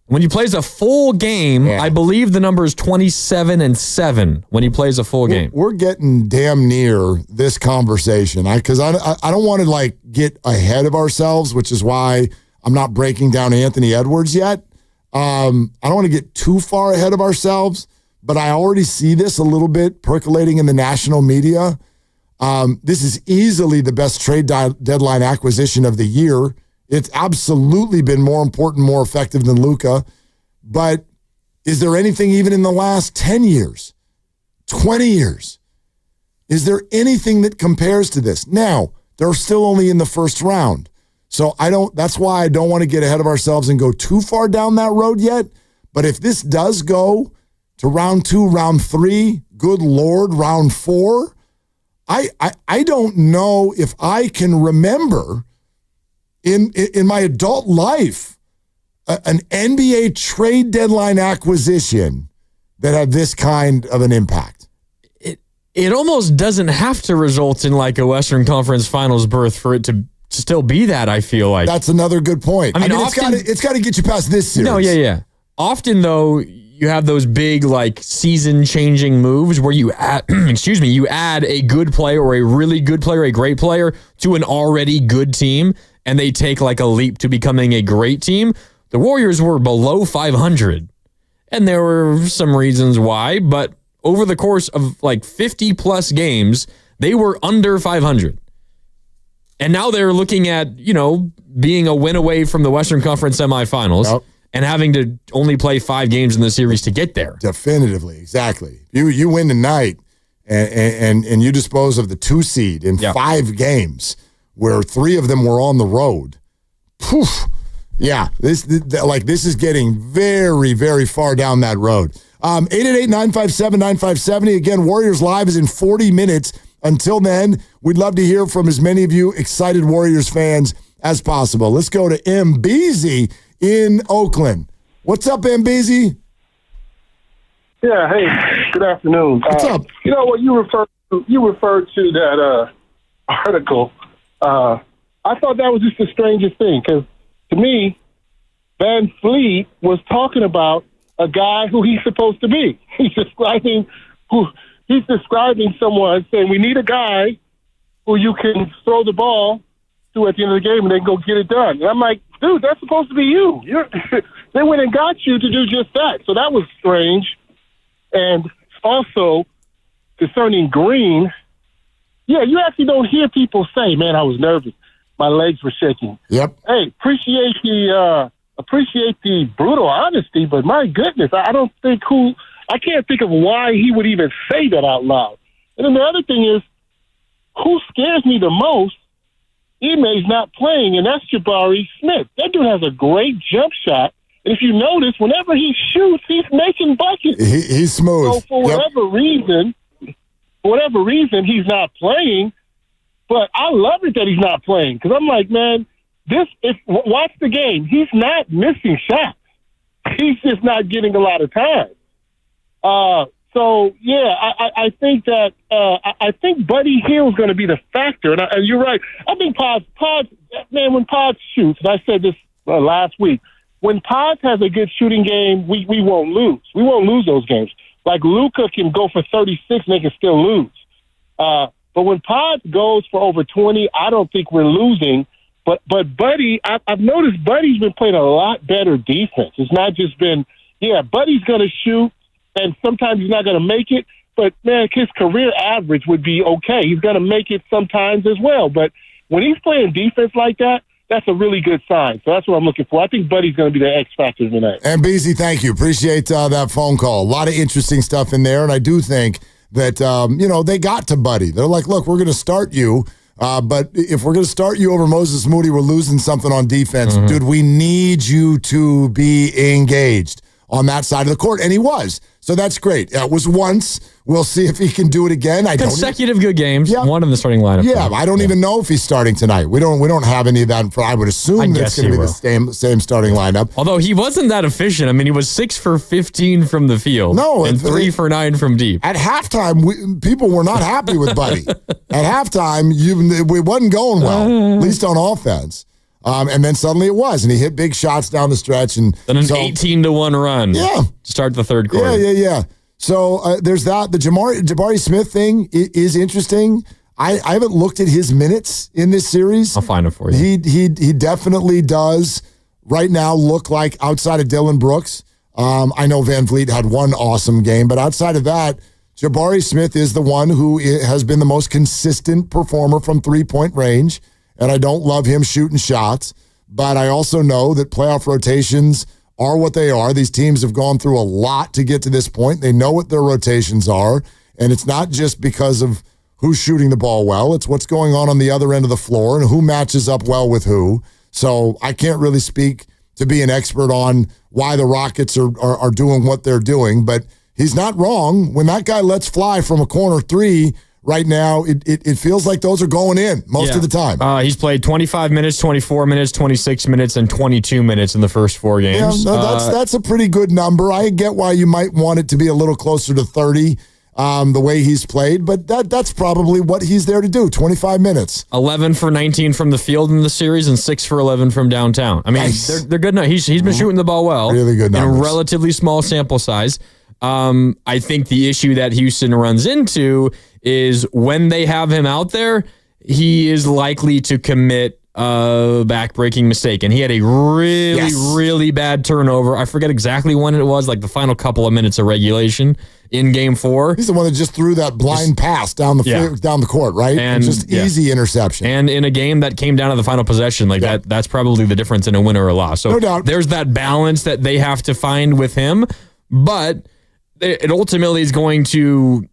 a full game, I believe the number is 27-7 when he plays a full game. We're getting damn near this conversation. Because I don't want to like get ahead of ourselves, which is why I'm not breaking down Anthony Edwards yet. I don't want to get too far ahead of ourselves, but I already see this a little bit percolating in the national media. This is easily the best trade deadline acquisition of the year. It's absolutely been more important, more effective than Luka. But is there anything even in the last 10 years, 20 years? Is there anything that compares to this? Now, they're still only in the first round. So that's why I don't want to get ahead of ourselves and go too far down that road yet. But if this does go to round 2, round 3, good Lord, round 4, I don't know if I can remember in my adult life an NBA trade deadline acquisition that had this kind of an impact. It almost doesn't have to result in like a Western Conference Finals berth for it to still be that, I feel like. That's another good point. I mean often, it's got to get you past this series. No, yeah. Often, though, you have those big like season-changing moves where you add, you add a good player or a really good player, a great player to an already good team, and they take like a leap to becoming a great team. The Warriors were below 500, and there were some reasons why, but over the course of like 50-plus games, they were under 500. And now they're looking at, being a win away from the Western Conference semifinals. Yep. And having to only play 5 games in the series to get there. Definitively, exactly. You win tonight, and you dispose of the 2 seed in 5 games, where 3 of them were on the road. Poof. Yeah, this is getting very, very far down that road. 888-957-9570. Again, Warriors Live is in 40 minutes. Until then, we'd love to hear from as many of you excited Warriors fans as possible. Let's go to Mbeezy in Oakland. What's up, Mbeezy? Yeah, hey, good afternoon. What's up? You know what you referred to that article. I thought that was just the strangest thing because to me, Van Fleet was talking about a guy who he's supposed to be. He's describing someone saying we need a guy who you can throw the ball to at the end of the game and then go get it done. And I'm like, dude, that's supposed to be you. they went and got you to do just that. So that was strange. And also, concerning Green, yeah, you actually don't hear people say, man, I was nervous. My legs were shaking. Yep. Hey, appreciate the brutal honesty, but my goodness, I can't think of why he would even say that out loud. And then the other thing is, who scares me the most? Ime's not playing, and that's Jabari Smith. That dude has a great jump shot. And if you notice, whenever he shoots, he's making buckets. He's smooth. So for whatever reason, he's not playing. But I love it that he's not playing because I'm like, man, watch the game. He's not missing shots. He's just not getting a lot of time. So yeah, I think that I think Buddy Hield is going to be the factor. And you're right. I think Pods, man, when Pods shoots, and I said this last week. When Pods has a good shooting game, we won't lose. We won't lose those games. Like Luka can go for 36 and they can still lose. But when Pods goes for over 20, I don't think we're losing. But Buddy, I've noticed Buddy's been playing a lot better defense. It's not just been, Buddy's going to shoot, and sometimes he's not going to make it. But, man, his career average would be okay. He's going to make it sometimes as well. But when he's playing defense like that, that's a really good sign. So that's what I'm looking for. I think Buddy's going to be the X factor tonight. And Beasley, thank you. Appreciate that phone call. A lot of interesting stuff in there, and I do think that, they got to Buddy. They're like, look, we're going to start you, but if we're going to start you over Moses Moody, we're losing something on defense. Mm-hmm. Dude, we need you to be engaged on that side of the court, and he was. So that's great. It was once. We'll see if he can do it again. Consecutive good games. Yeah. One in the starting lineup. Yeah, I don't even know if he's starting tonight. We don't have any of that. I would assume that it's going to be the same starting lineup. Although he wasn't that efficient. I mean, he was 6 for 15 from the field. No, and 3 for 9 from deep. At halftime, people were not happy with Buddy. At halftime, we wasn't going well, at least on offense. And then suddenly it was, and he hit big shots down the stretch, and then an 18-1 run. Yeah, to start the third quarter. Yeah. So there's that. The Jabari Smith thing is interesting. I haven't looked at his minutes in this series. I'll find it for you. He definitely does right now look like, outside of Dylan Brooks. I know Van Vliet had one awesome game, but outside of that, Jabari Smith is the one who has been the most consistent performer from 3-point range. And I don't love him shooting shots, but I also know that playoff rotations are what they are. These teams have gone through a lot to get to this point. They know what their rotations are, and it's not just because of who's shooting the ball well. It's what's going on the other end of the floor and who matches up well with who. So I can't really speak to be an expert on why the Rockets are doing what they're doing, but he's not wrong. When that guy lets fly from a corner three, right now, it feels like those are going in most of the time. He's played 25 minutes, 24 minutes, 26 minutes, and 22 minutes in the first 4 games. Yeah, that's a pretty good number. I get why you might want it to be a little closer to 30 the way he's played, but that's probably what he's there to do, 25 minutes. 11 for 19 from the field in the series and 6 for 11 from downtown. I mean, nice. They're good. He's been shooting the ball well. Really good numbers. In a relatively small sample size. I think the issue that Houston runs into is when they have him out there, he is likely to commit a back-breaking mistake. And he had a really bad turnover. I forget exactly when it was, like the final couple of minutes of regulation in Game 4. He's the one that just threw that blind pass down the court, right? And just easy interception. And in a game that came down to the final possession, that's probably the difference in a win or a loss. So no doubt. There's that balance that they have to find with him, but it ultimately is going to,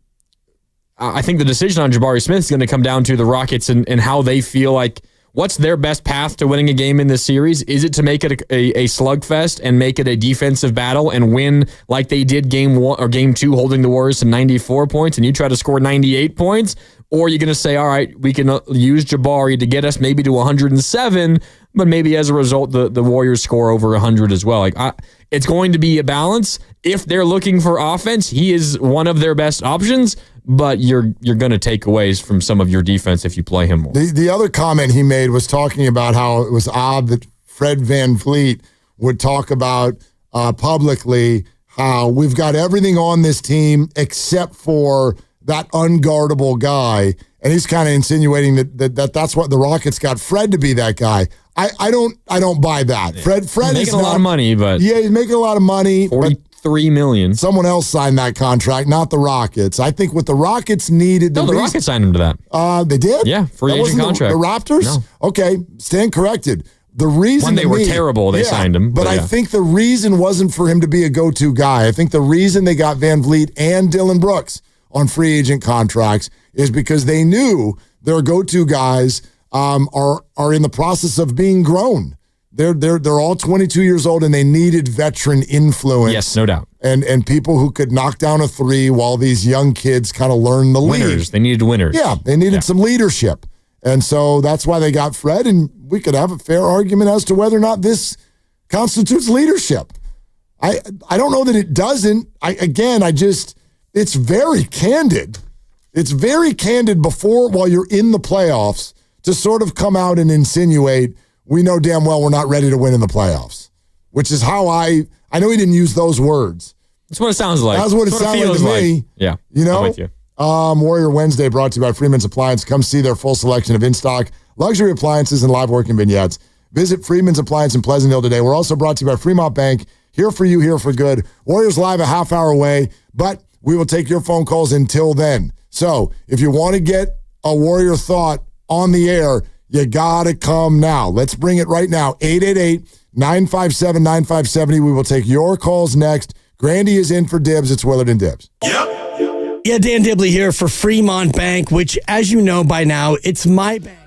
I think the decision on Jabari Smith is going to come down to the Rockets and how they feel like, what's their best path to winning a game in this series? Is it to make it a slugfest and make it a defensive battle and win like they did Game 1 or Game 2, holding the Warriors to 94 points, and you try to score 98 points? Or are you going to say, all right, we can use Jabari to get us maybe to 107, but maybe as a result, the Warriors score over 100 as well? It's going to be a balance. If they're looking for offense, he is one of their best options, but you're going to take away from some of your defense if you play him more. The other comment he made was talking about how it was odd that Fred VanVleet would talk about publicly how we've got everything on this team except for that unguardable guy. And he's kind of insinuating that that's what the Rockets got Fred to be, that guy. I don't buy that. Fred he's is making a lot of money, but yeah, he's making a lot of money. $43 million. Someone else signed that contract, not the Rockets. I think what the Rockets needed. The Rockets signed him to that. They did? Yeah, free agent contract. The Raptors? No. Okay, stand corrected. The reason when they were terrible, they signed him. But I think the reason wasn't for him to be a go-to guy. I think the reason they got Van Vliet and Dylan Brooks on free agent contracts is because they knew their go-to guys are in the process of being grown. They're all 22 years old, and they needed veteran influence. Yes, no doubt. And people who could knock down a three while these young kids kind of learn the lead. Winners. They needed winners. Yeah, they needed some leadership. And so that's why they got Fred, and we could have a fair argument as to whether or not this constitutes leadership. I don't know that it doesn't. It's very candid. It's very candid while you're in the playoffs to sort of come out and insinuate, we know damn well we're not ready to win in the playoffs, which is how I know he didn't use those words. That's what it sounds like. That's what it sounds like to me. Yeah. You know? I'm with you. Warrior Wednesday brought to you by Freeman's Appliance. Come see their full selection of in-stock luxury appliances and live working vignettes. Visit Freeman's Appliance in Pleasant Hill today. We're also brought to you by Fremont Bank. Here for you, here for good. Warriors live a half hour away, but we will take your phone calls until then. So if you want to get a Warrior thought on the air, you got to come now. Let's bring it right now. 888-957-9570. We will take your calls next. Grandy is in for Dibs. It's Willard and Dibs. Yeah, Dan Dibley here for Fremont Bank, which, as you know by now, it's my bank.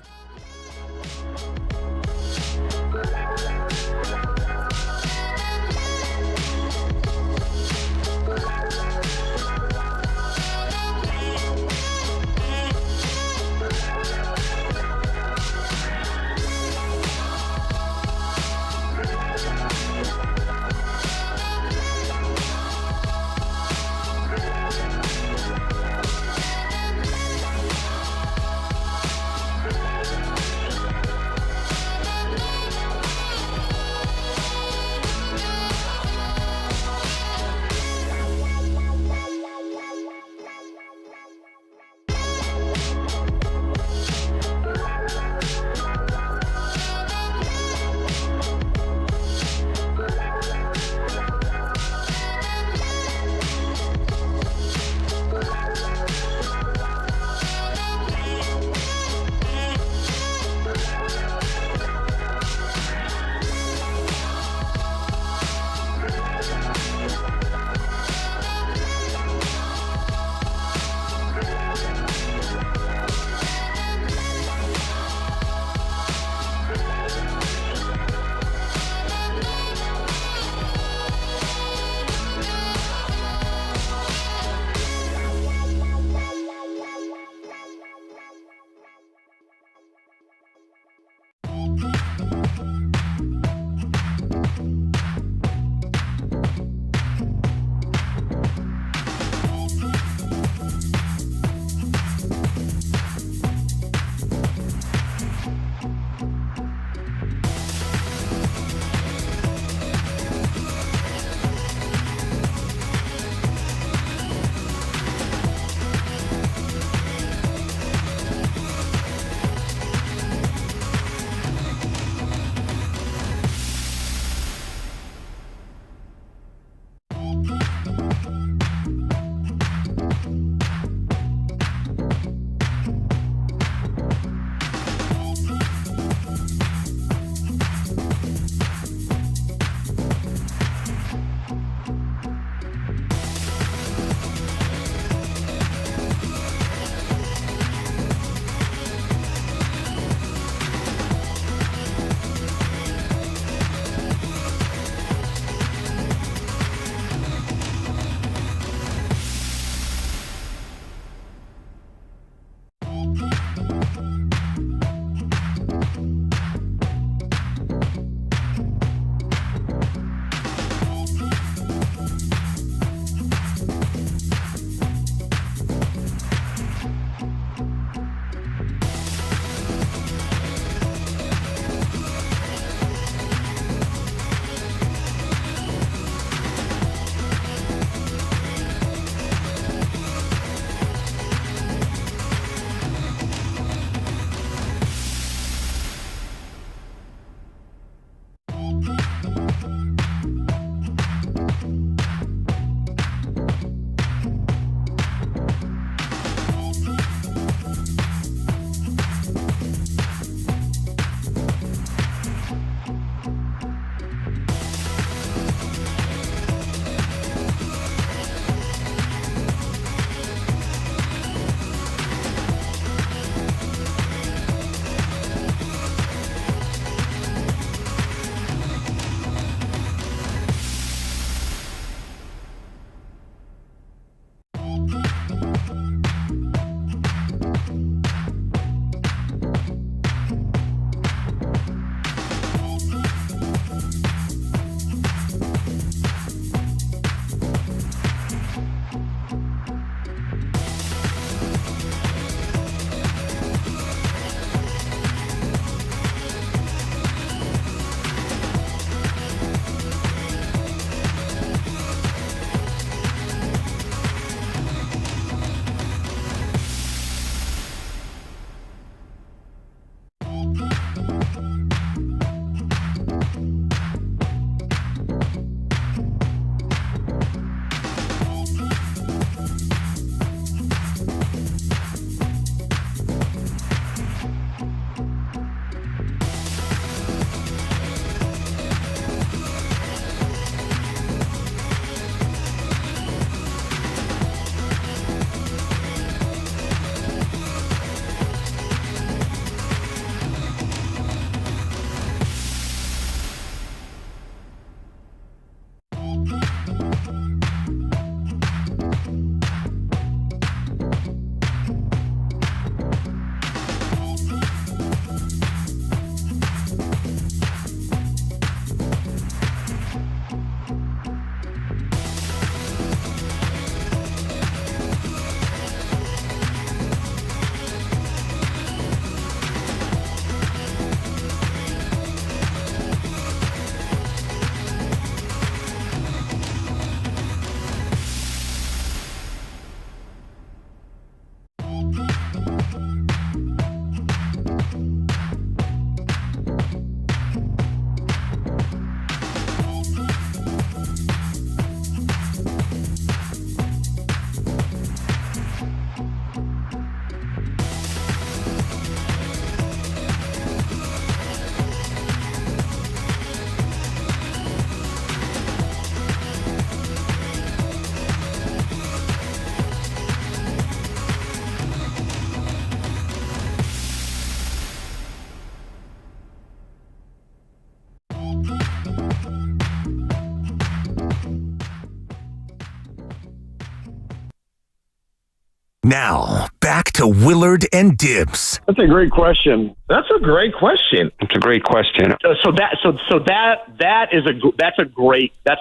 Now, back to Willard and Dibs. That's a great question. That's a great question. It's a great question. That's a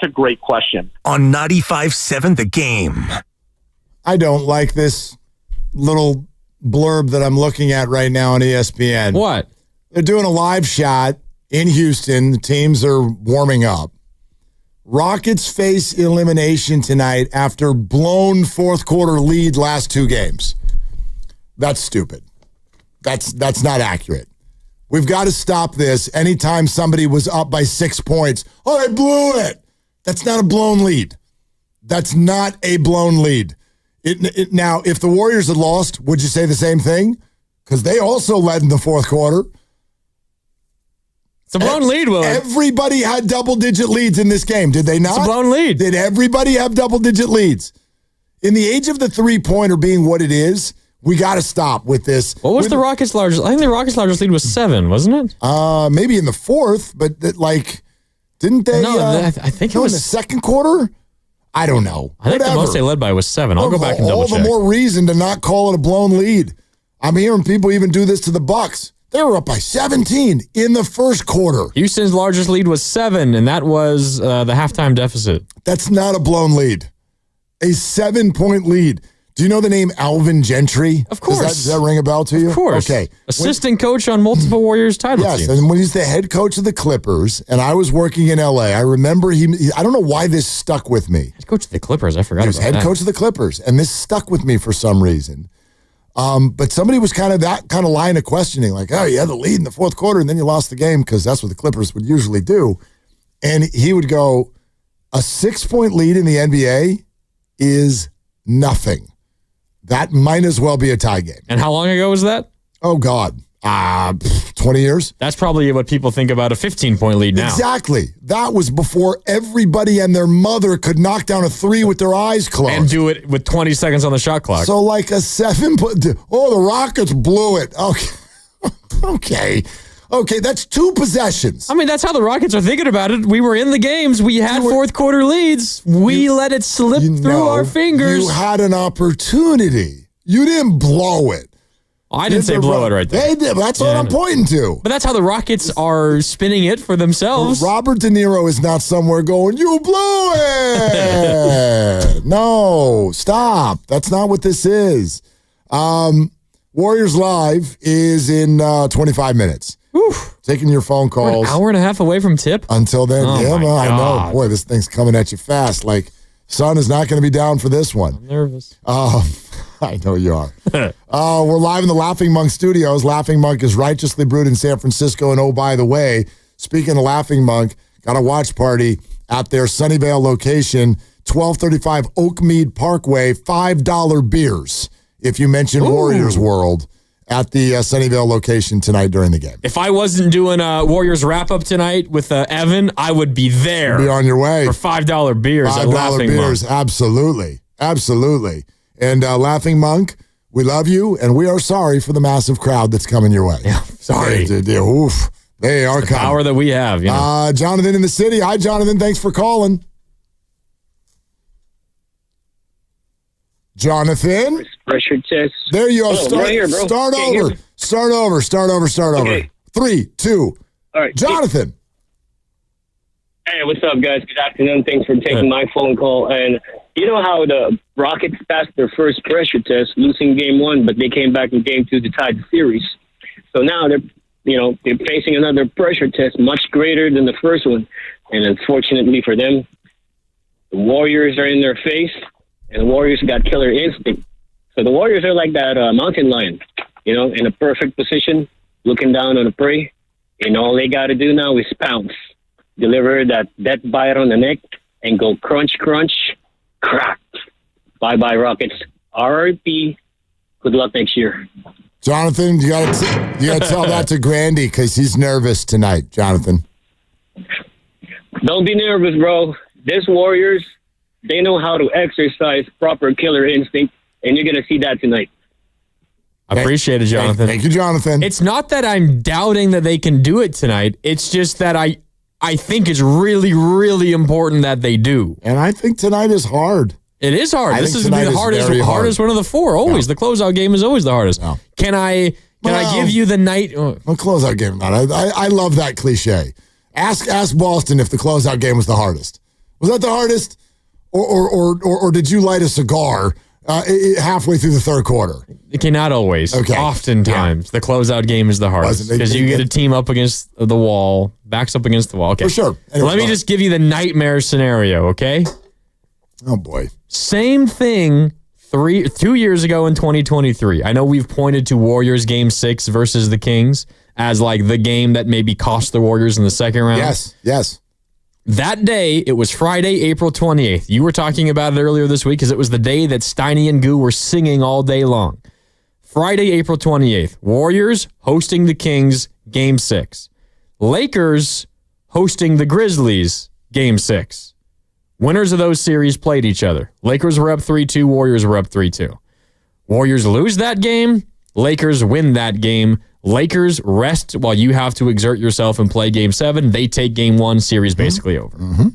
great question. On 95.7 The Game. I don't like this little blurb that I'm looking at right now on ESPN. What? They're doing a live shot in Houston. The teams are warming up. Rockets face elimination tonight after blown fourth quarter lead last two games. That's stupid. That's not accurate. We've got to stop this. Anytime somebody was up by 6 points, oh, they blew it. That's not a blown lead. That's not a blown lead. Now, if the Warriors had lost, would you say the same thing? Because they also led in the fourth quarter. It's a blown lead, Will. Everybody had double-digit leads in this game, did they not? It's a blown lead. Did everybody have double-digit leads? In the age of the three-pointer being what it is, we got to stop with this. What was the Rockets' largest? I think the Rockets' largest lead was 7, wasn't it? Maybe in the fourth, but didn't they? No, I think it was in the second quarter. I don't know. I think the most they led by was 7. I'll go back and double check. All the more reason to not call it a blown lead. I'm hearing people even do this to the Bucks. They were up by 17 in the first quarter. Houston's largest lead was 7, and that was the halftime deficit. That's not a blown lead. A 7-point lead. Do you know the name Alvin Gentry? Of course. Does that ring a bell to you? Of course. Okay. Assistant coach on multiple Warriors title teams. Yes, and when he's the head coach of the Clippers, and I was working in L.A., I remember I don't know why this stuck with me. Head coach of the Clippers, I forgot about that. He was head coach of the Clippers, and this stuck with me for some reason. But somebody was kind of that kind of line of questioning, like, oh, you had the lead in the fourth quarter and then you lost the game because that's what the Clippers would usually do. And he would go, a 6-point lead in the NBA is nothing. That might as well be a tie game. And how long ago was that? Oh, God. 20 years. That's probably what people think about a 15-point lead now. Exactly. That was before everybody and their mother could knock down a 3 with their eyes closed. And do it with 20 seconds on the shot clock. So like a 7-point. Oh, the Rockets blew it. Okay. Okay, that's 2 possessions. I mean, that's how the Rockets are thinking about it. We were in the games. We had fourth quarter leads. We let it slip through our fingers. You had an opportunity. You didn't blow it. I didn't say blow it right there. They did. That's what I'm pointing to. But that's how the Rockets are spinning it for themselves. Robert De Niro is not somewhere going, you blew it. No, stop. That's not what this is. Warriors Live is in 25 minutes. Oof. Taking your phone calls. We're an hour and a half away from tip? Until then, I know. Boy, this thing's coming at you fast. Like Son is not going to be down for this one. I'm nervous. I know you are. We're live in the Laughing Monk studios. Laughing Monk is righteously brewed in San Francisco. And oh, by the way, speaking of Laughing Monk, got a watch party at their Sunnyvale location, 1235 Oakmead Parkway, $5 beers if you mention Warriors World at the Sunnyvale location tonight during the game. If I wasn't doing a Warriors wrap-up tonight with Evan, I would be there. Be on your way. For $5 beers at Laughing beers, Monk. Absolutely. Absolutely. And Laughing Monk, we love you, and we are sorry for the massive crowd that's coming your way. Yeah, sorry. Oof. They are coming. Power that we have. You know? Jonathan in the city. Hi, Jonathan. Thanks for calling. Jonathan? Pressure test. There you go. Right here, bro. Start over. Okay. 3, 2. All right. Jonathan. Hey, what's up, guys? Good afternoon. Thanks for taking my phone call. And you know how the Rockets passed their first pressure test, losing game 1, but they came back in game 2 to tie the series. So now they're facing another pressure test much greater than the first one. And unfortunately for them, the Warriors are in their face, and the Warriors got killer instinct. So the Warriors are like that mountain lion, in a perfect position, looking down on the prey. And all they got to do now is pounce. Deliver that death bite on the neck and go crunch, crunch, crack. Bye-bye, Rockets. RIP. Good luck next year. Jonathan, you got to tell that to Grandy because he's nervous tonight, Jonathan. Don't be nervous, bro. This Warriors, they know how to exercise proper killer instinct, and you're going to see that tonight. I appreciate it, Jonathan. Thank you, Jonathan. It's not that I'm doubting that they can do it tonight. It's just that I think it's really, really important that they do. And I think tonight is hard. It is hard. This is going to be the hardest one of the 4. Always. Yeah. The closeout game is always the hardest. Yeah. Can I give you the night? A closeout game. I love that cliche. Ask Boston if the closeout game was the hardest. Was that the hardest? Or did you light a cigar halfway through the third quarter? Okay, not always. Okay. Oftentimes, the closeout game is the hardest because you get a team up against the wall, backs up against the wall. Okay. For sure. Let me just give you the nightmare scenario, okay? Oh, boy. Same thing 2 years ago in 2023. I know we've pointed to Warriors Game 6 versus the Kings as like the game that maybe cost the Warriors in the second round. Yes. That day, it was Friday, April 28th. You were talking about it earlier this week because it was the day that Steiny and Goo were singing all day long. Friday, April 28th. Warriors hosting the Kings, Game 6. Lakers hosting the Grizzlies, Game 6. Winners of those series played each other. Lakers were up 3-2. Warriors were up 3-2. Warriors lose that game. Lakers win that game. Lakers rest while you have to exert yourself and play Game 7. They take Game 1, series basically over. Mm-hmm.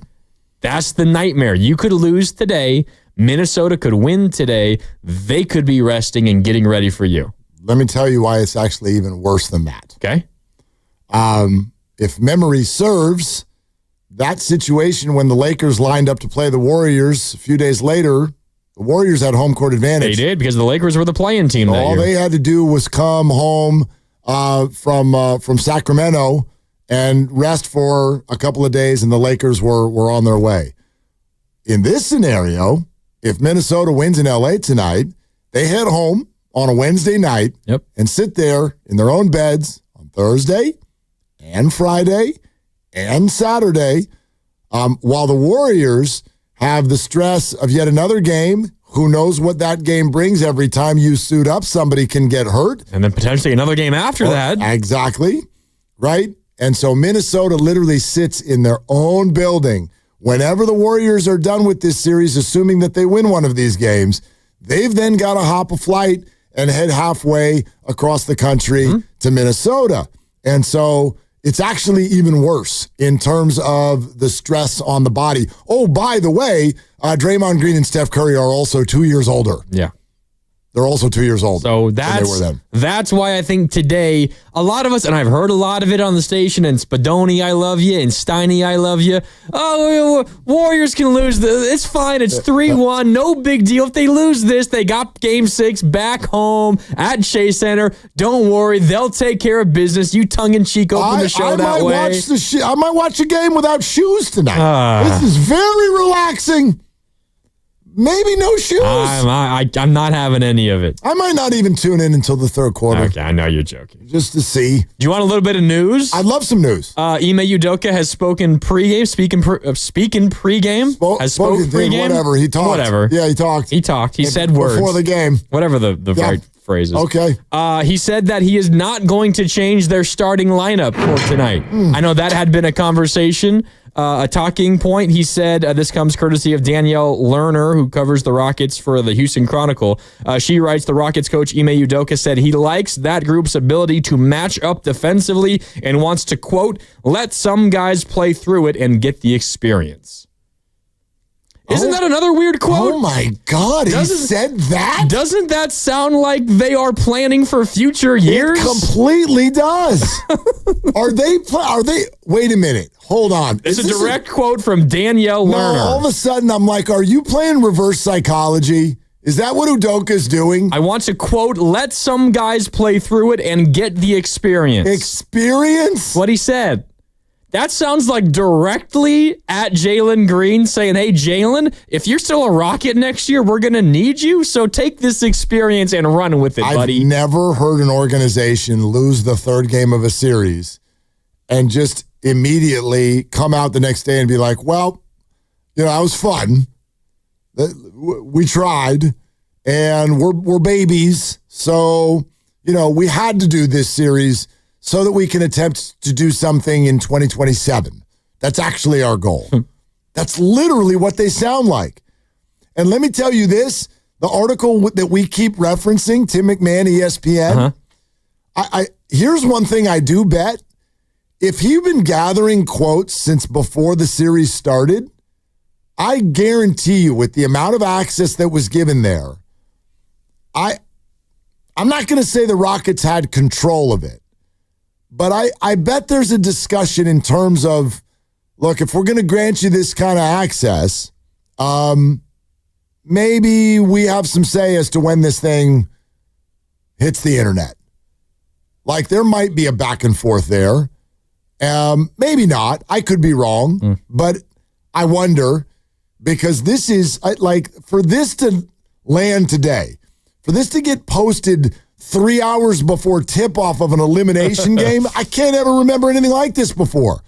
That's the nightmare. You could lose today. Minnesota could win today. They could be resting and getting ready for you. Let me tell you why it's actually even worse than that. Okay. If memory serves, that situation when the Lakers lined up to play the Warriors a few days later, the Warriors had home court advantage. They did because the Lakers were the play-in team that year. All they had to do was come home from Sacramento and rest for a couple of days, and the Lakers were on their way. In this scenario, if Minnesota wins in L.A. tonight, they head home on a Wednesday night and sit there in their own beds on Thursday and Friday and Saturday while the Warriors have the stress of yet another game. Who knows what that game brings? Every time you suit up, somebody can get hurt. And then potentially another game after that. Exactly. Right? And so Minnesota literally sits in their own building. Whenever the Warriors are done with this series, assuming that they win one of these games, they've then got to hop a flight and head halfway across the country to Minnesota. And so it's actually even worse in terms of the stress on the body. Oh, by the way, Draymond Green and Steph Curry are also 2 years older. Yeah. They're also 2 years older. So that's why I think today, a lot of us, and I've heard a lot of it on the station, and Spadoni, I love you, and Steiny, I love you. Oh, Warriors can lose. It's fine. It's 3-1. No big deal. If they lose this, they got Game 6 back home at Chase Center. Don't worry. They'll take care of business. You tongue-in-cheek open the show that way. I might watch a game without shoes tonight. This is very relaxing. Maybe no shoes. I'm not having any of it. I might not even tune in until the third quarter. Okay, I know you're joking. Just to see. Do you want a little bit of news? I'd love some news. Ime Udoka has spoken pregame. Speaking pregame. Spoken pregame. Whatever. He talked. Whatever. Yeah, he talked. He said words. Before the game. Whatever the right phrase is. Okay. He said that he is not going to change their starting lineup for tonight. I know that had been a conversation. A talking point. He said this comes courtesy of Danielle Lerner, who covers the Rockets for the Houston Chronicle. She writes, the Rockets coach Ime Udoka said he likes that group's ability to match up defensively and wants to, quote, let some guys play through it and get the experience. Isn't that another weird quote? Oh my God, he said that? Doesn't that sound like they are planning for future years? It completely does. Are they, wait a minute, hold on. It's a direct quote from Danielle Lerner. No, all of a sudden I'm like, are you playing reverse psychology? Is that what Udoka's doing? I want to, quote, let some guys play through it and get the experience. Experience? What he said. That sounds like directly at Jalen Green saying, hey, Jalen, if you're still a Rocket next year, we're going to need you. So take this experience and run with it, buddy. I've never heard an organization lose the third game of a series and just immediately come out the next day and be like, well, that was fun. We tried and we're babies. So, we had to do this series so that we can attempt to do something in 2027. That's actually our goal. That's literally what they sound like. And let me tell you this, the article that we keep referencing, Tim McMahon, ESPN, here's one thing I do bet. If you've been gathering quotes since before the series started, I guarantee you with the amount of access that was given there, I'm not going to say the Rockets had control of it. But I bet there's a discussion in terms of, look, if we're going to grant you this kind of access, maybe we have some say as to when this thing hits the internet. Like, there might be a back and forth there. Maybe not. I could be wrong. But I wonder, because this is, for this to land today, for this to get posted 3 hours before tip-off of an elimination game, I can't ever remember anything like this before.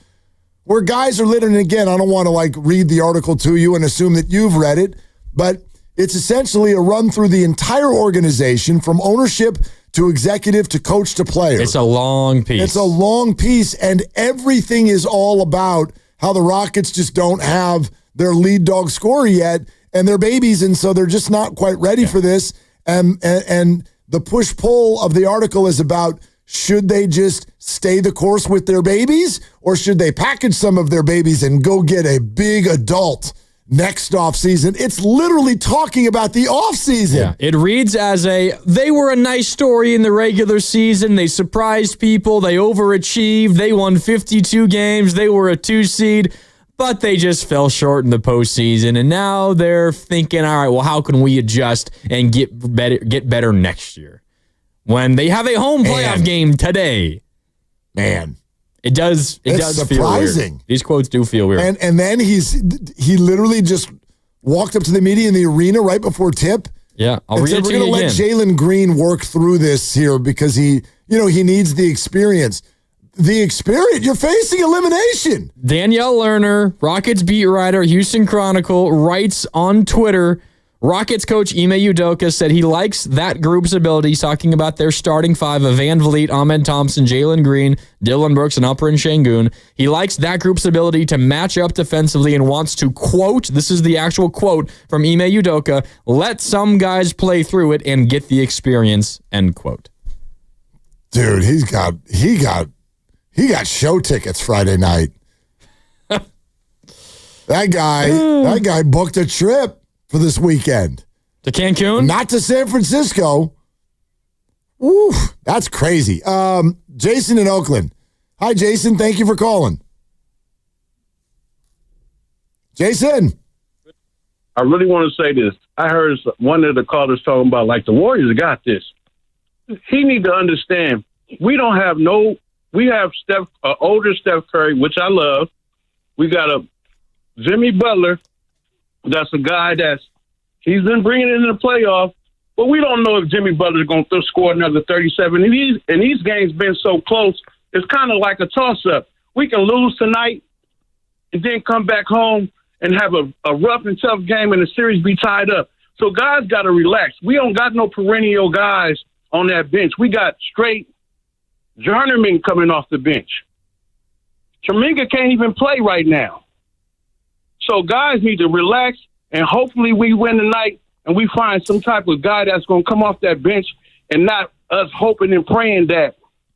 Where guys are literally, again, I don't want to read the article to you and assume that you've read it, but it's essentially a run through the entire organization from ownership to executive to coach to player. It's a long piece. It's a long piece, and everything is all about how the Rockets just don't have their lead dog scorer yet, and they're babies, and so they're just not quite ready for this. And the push-pull of the article is about, should they just stay the course with their babies, or should they package some of their babies and go get a big adult next offseason? It's literally talking about the offseason. Yeah, it reads as they were a nice story in the regular season. They surprised people. They overachieved. They won 52 games. They were a 2 seed. But they just fell short in the postseason, and now they're thinking, all right, well, how can we adjust and get better next year? When they have a home playoff game today. Man. It does surprising. Feel weird. These quotes do feel weird. And then he literally just walked up to the media in the arena right before tip. Yeah, I'll read it to you again. We're going to let Jalen Green work through this here because he needs the experience. The experience. You're facing elimination. Danielle Lerner, Rockets beat writer, Houston Chronicle, writes on Twitter, Rockets coach Ime Udoka said he likes that group's abilities, talking about their starting five of Van Vliet, Ahmed Thompson, Jalen Green, Dylan Brooks, and Alperen Şengün. He likes that group's ability to match up defensively and wants to, quote, this is the actual quote from Ime Udoka, let some guys play through it and get the experience, end quote. Dude, he got show tickets Friday night. That guy booked a trip for this weekend. To Cancun? Not to San Francisco. Ooh, that's crazy. Jason in Oakland. Hi, Jason. Thank you for calling. Jason. I really want to say this. I heard one of the callers talking about, the Warriors got this. He need to understand, we have older Steph Curry, which I love. We got a Jimmy Butler. That's a guy He's been bringing it in the playoffs, but we don't know if Jimmy Butler's going to score another 37. And these games been so close, it's kind of like a toss-up. We can lose tonight and then come back home and have a rough and tough game and the series be tied up. So guys got to relax. We don't got no perennial guys on that bench. We got straight journeymen coming off the bench. Kuminga can't even play right now. So guys need to relax, and hopefully we win tonight and we find some type of guy that's going to come off that bench and not us hoping and praying that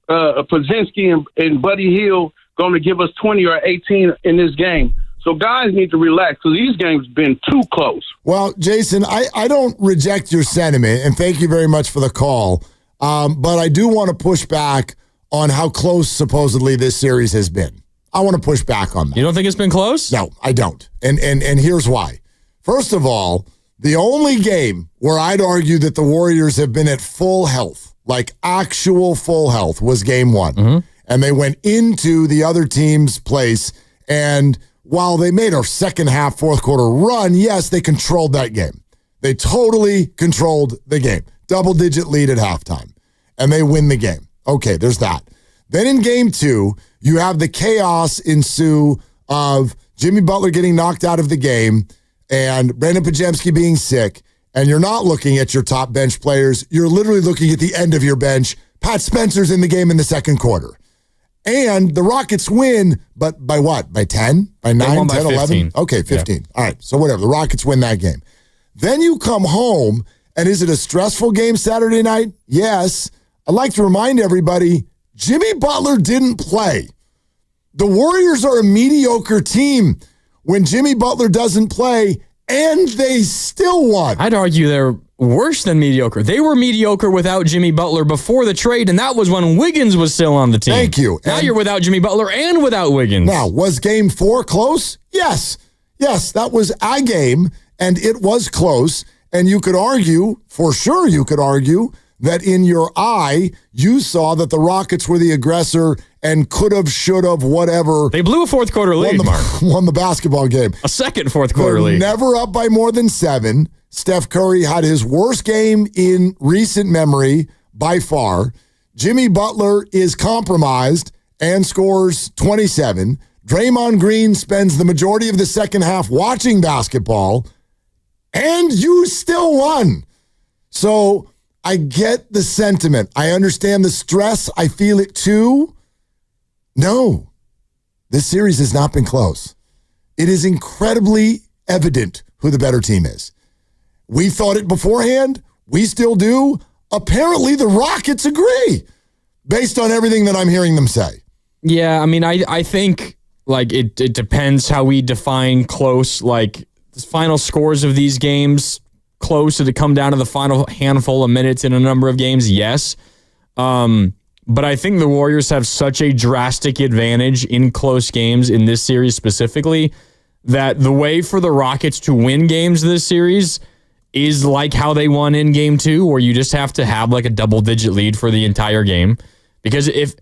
Pozinski and Buddy Hield going to give us 20 or 18 in this game. So guys need to relax because these games have been too close. Well, Jason, I don't reject your sentiment, and thank you very much for the call. But I do want to push back on how close supposedly this series has been. I want to push back on that. You don't think it's been close? No, I don't. And here's why. First of all, the only game where I'd argue that the Warriors have been at full health, like actual full health, was game one. Mm-hmm. And they went into the other team's place, and while they made a second half, fourth quarter run, yes, they controlled that game. They totally controlled the game. Double-digit lead at halftime. And they win the game. Okay, there's that. Then in game two, you have the chaos ensue of Jimmy Butler getting knocked out of the game and Brandon Podziemski being sick, and you're not looking at your top bench players. You're literally looking at the end of your bench. Pat Spencer's in the game in the second quarter. And the Rockets win, but by what? By 10? By 9, 10, 11? Okay, 15. Yeah. All right, so whatever. The Rockets win that game. Then you come home, and is it a stressful game Saturday night? Yes. I'd like to remind everybody, Jimmy Butler didn't play. The Warriors are a mediocre team when Jimmy Butler doesn't play, and they still won. I'd argue they're worse than mediocre. They were mediocre without Jimmy Butler before the trade, and that was when Wiggins was still on the team. Thank you. Now you're without Jimmy Butler and without Wiggins. Now, was game 4 close? Yes. Yes, that was a game, and it was close. And you could argue, for sure you could argue, that in your eye, you saw that the Rockets were the aggressor and could have, should have, whatever. They blew a fourth quarter lead, won the basketball game. A second fourth quarter lead. Never up by more than 7. Steph Curry had his worst game in recent memory by far. Jimmy Butler is compromised and scores 27. Draymond Green spends the majority of the second half watching basketball, and you still won. So I get the sentiment. I understand the stress. I feel it too. No, this series has not been close. It is incredibly evident who the better team is. We thought it beforehand. We still do. Apparently, the Rockets agree based on everything that I'm hearing them say. Yeah, I mean, I think like it depends how we define close. Like the final scores of these games, close. Did it come down to the final handful of minutes in a number of games? Yes. But I think the Warriors have such a drastic advantage in close games in this series specifically that the way for the Rockets to win games this series is like how they won in game 2, where you just have to have like a double-digit lead for the entire game. Because if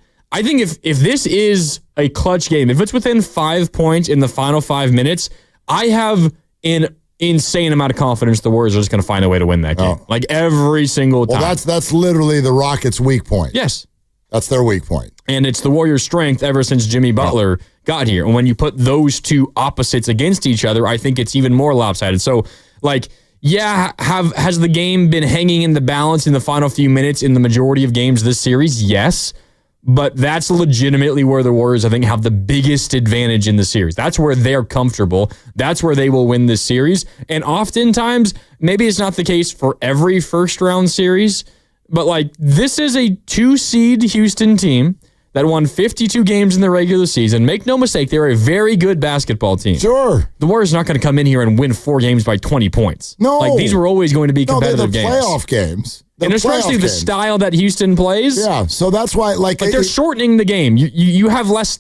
this is a clutch game, if it's within 5 points in the final 5 minutes, I have an insane amount of confidence the Warriors are just going to find a way to win that game. Like every single time. Well, that's literally the Rockets' weak point. Yes. That's their weak point. And it's the Warriors' strength ever since Jimmy Butler got here. And when you put those two opposites against each other, I think it's even more lopsided. So, like, yeah, has the game been hanging in the balance in the final few minutes in the majority of games this series? Yes. But that's legitimately where the Warriors, I think, have the biggest advantage in the series. That's where they're comfortable. That's where they will win this series. And oftentimes, maybe it's not the case for every first-round series, but, like, this is a 2-seed Houston team that won 52 games in the regular season. Make no mistake, they're a very good basketball team. Sure. The Warriors are not going to come in here and win 4 games by 20 points. No. Like, these were always going to be competitive games. They're the playoff games. And especially the style that Houston plays. Yeah, so that's why, like they're shortening the game. You have less.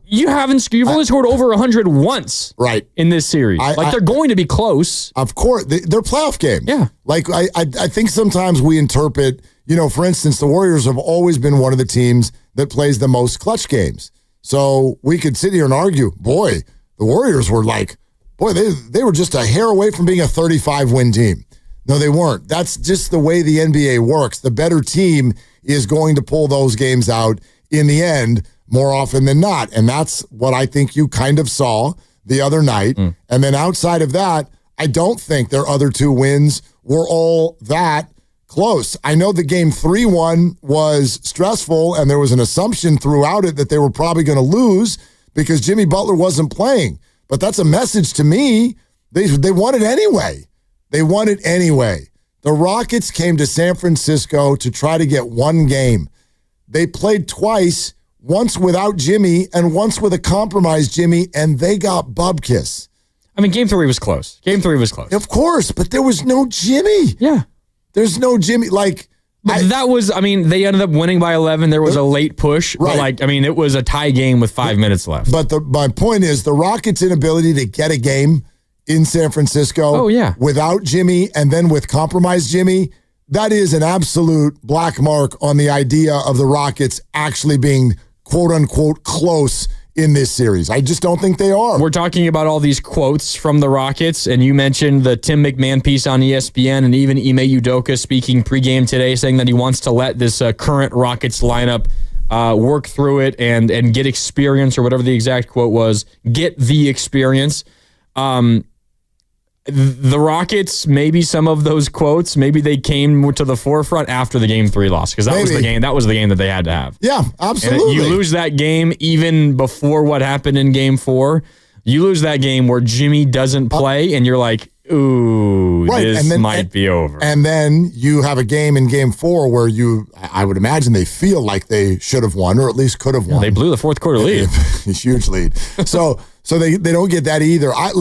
You've only scored over 100 once, right, in this series. They're going to be close. Of course, they're playoff games. Yeah, like I think sometimes we interpret. For instance, the Warriors have always been one of the teams that plays the most clutch games. So we could sit here and argue, boy, the Warriors were like boy, they were just a hair away from being a 35-win team. No, they weren't. That's just the way the NBA works. The better team is going to pull those games out in the end more often than not. And that's what I think you kind of saw the other night. And then outside of that, I don't think their other two wins were all that close. I know the game 3 one was stressful, and there was an assumption throughout it that they were probably going to lose because Jimmy Butler wasn't playing. But that's a message to me. They won it anyway. They won it anyway. The Rockets came to San Francisco to try to get one game. They played twice, once without Jimmy and once with a compromised Jimmy, and they got bubkiss. I mean, game 3 was close. Game 3 was close. Of course, but there was no Jimmy. Yeah. There's no Jimmy. Like, they ended up winning by 11. There was a late push. Right. But it was a tie game with 5 minutes left. But my point is the Rockets' inability to get a game in San Francisco without Jimmy and then with compromised Jimmy, that is an absolute black mark on the idea of the Rockets actually being quote-unquote close in this series. I just don't think they are. We're talking about all these quotes from the Rockets, and you mentioned the Tim McMahon piece on ESPN, and even Ime Udoka speaking pregame today saying that he wants to let this current Rockets lineup work through it and get experience, or whatever the exact quote was, get the experience. The Rockets, maybe some of those quotes, maybe they came to the forefront after the game 3 loss, because that was the game. That was the game that they had to have. Yeah, absolutely. And you lose that game even before what happened in game 4. You lose that game where Jimmy doesn't play, and you're like, ooh, this might be over. And then you have a game in game 4 where I would imagine they feel like they should have won, or at least could have won. They blew the fourth quarter lead. A huge lead. So they don't get that either. I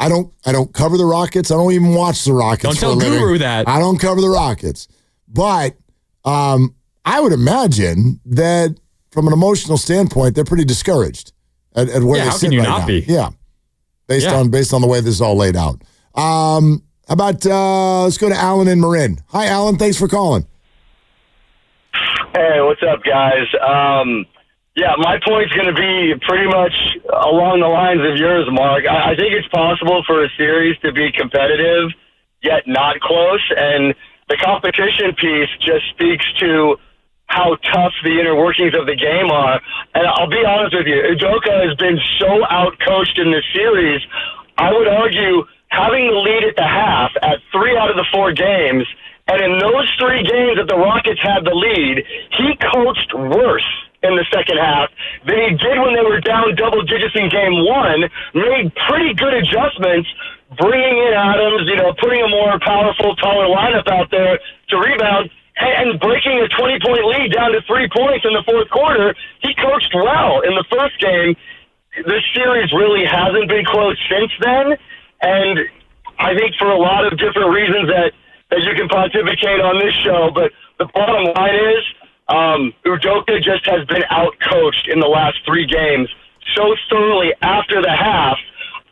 don't cover the Rockets. I don't even watch the Rockets. Don't tell Guru that. I don't cover the Rockets. But I would imagine that from an emotional standpoint, they're pretty discouraged at where they sit right now. How can you not be? Yeah. Based on the way this is all laid out. How about let's go to Alan in Marin. Hi, Alan. Thanks for calling. Hey, what's up, guys? Yeah, my point's going to be pretty much along the lines of yours, Mark. I think it's possible for a series to be competitive, yet not close, and the competition piece just speaks to how tough the inner workings of the game are. And I'll be honest with you, Udoka has been so outcoached in this series. I would argue having the lead at the half at 3 out of the 4 games, and in those 3 games that the Rockets had the lead, he coached worse in the second half than he did when they were down double digits in game 1, made pretty good adjustments, bringing in Adams, putting a more powerful, taller lineup out there to rebound, and breaking a 20-point lead down to 3 points in the fourth quarter. He coached well in the first game. This series really hasn't been close since then, and I think for a lot of different reasons that you can pontificate on this show, but the bottom line is Udoka just has been outcoached in the last 3 games so thoroughly after the half.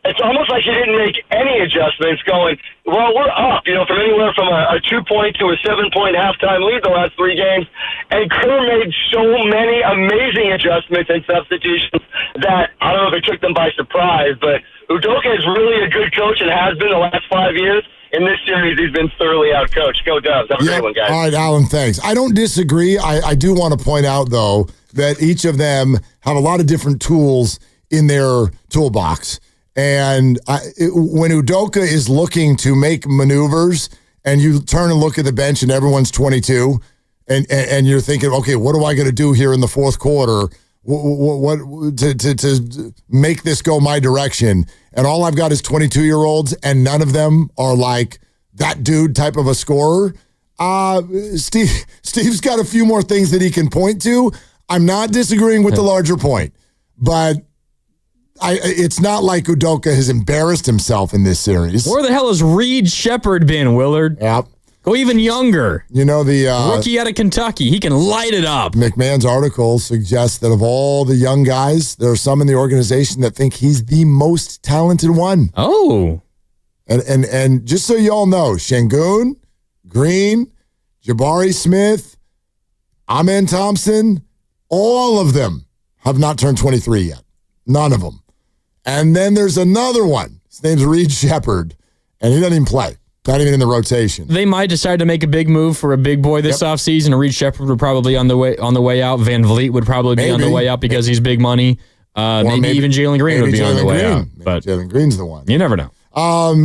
It's almost like he didn't make any adjustments going, well, we're up, from anywhere from a 2-point to a 7-point halftime lead the last 3 games. And Kerr made so many amazing adjustments and substitutions that I don't know if it took them by surprise, but Udoka is really a good coach and has been the last 5 years. In this series, he's been thoroughly outcoached. Go Dubs. Have a great one, guys. All right, Alan, thanks. I don't disagree. I do want to point out, though, that each of them have a lot of different tools in their toolbox. And when Udoka is looking to make maneuvers and you turn and look at the bench and everyone's 22 and you're thinking, okay, what do I got to do here in the fourth quarter what to make this go my direction? And all I've got is 22-year-olds, and none of them are like that dude type of a scorer. Steve's got a few more things that he can point to. I'm not disagreeing with the larger point, but it's not like Udoka has embarrassed himself in this series. Where the hell has Reed Shepherd been, Willard? Yep. Go even younger. The rookie out of Kentucky. He can light it up. McMahon's article suggests that of all the young guys, there are some in the organization that think he's the most talented one. Oh. And just so you all know, Şengün, Green, Jabari Smith, Amen Thompson, all of them have not turned 23 yet. None of them. And then there's another one, His name's Reed Shepard, and he doesn't even play. Not even in the rotation. They might decide to make a big move for a big boy this offseason. Reed Shepard would probably be on the way out. Van Vliet would probably be on the way out because he's big money. Maybe even Jalen Green would be on the way out. But Jalen Green's the one. You never know.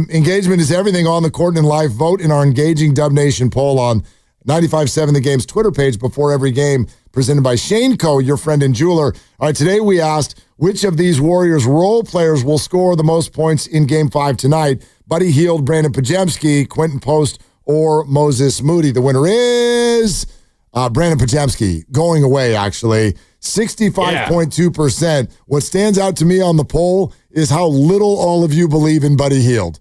Engagement is everything on the court and in life. Vote in our Engaging Dub Nation poll on 95.7 The Game's Twitter page before every game, presented by Shane Co., your friend and jeweler. All right, today we asked which of these Warriors role players will score the most points in Game 5 tonight. Buddy Hield, Brandon Podziemski, Quentin Post, or Moses Moody. The winner is Brandon Podziemski, going away, actually. 65.2%. What stands out to me on the poll is how little all of you believe in Buddy Hield.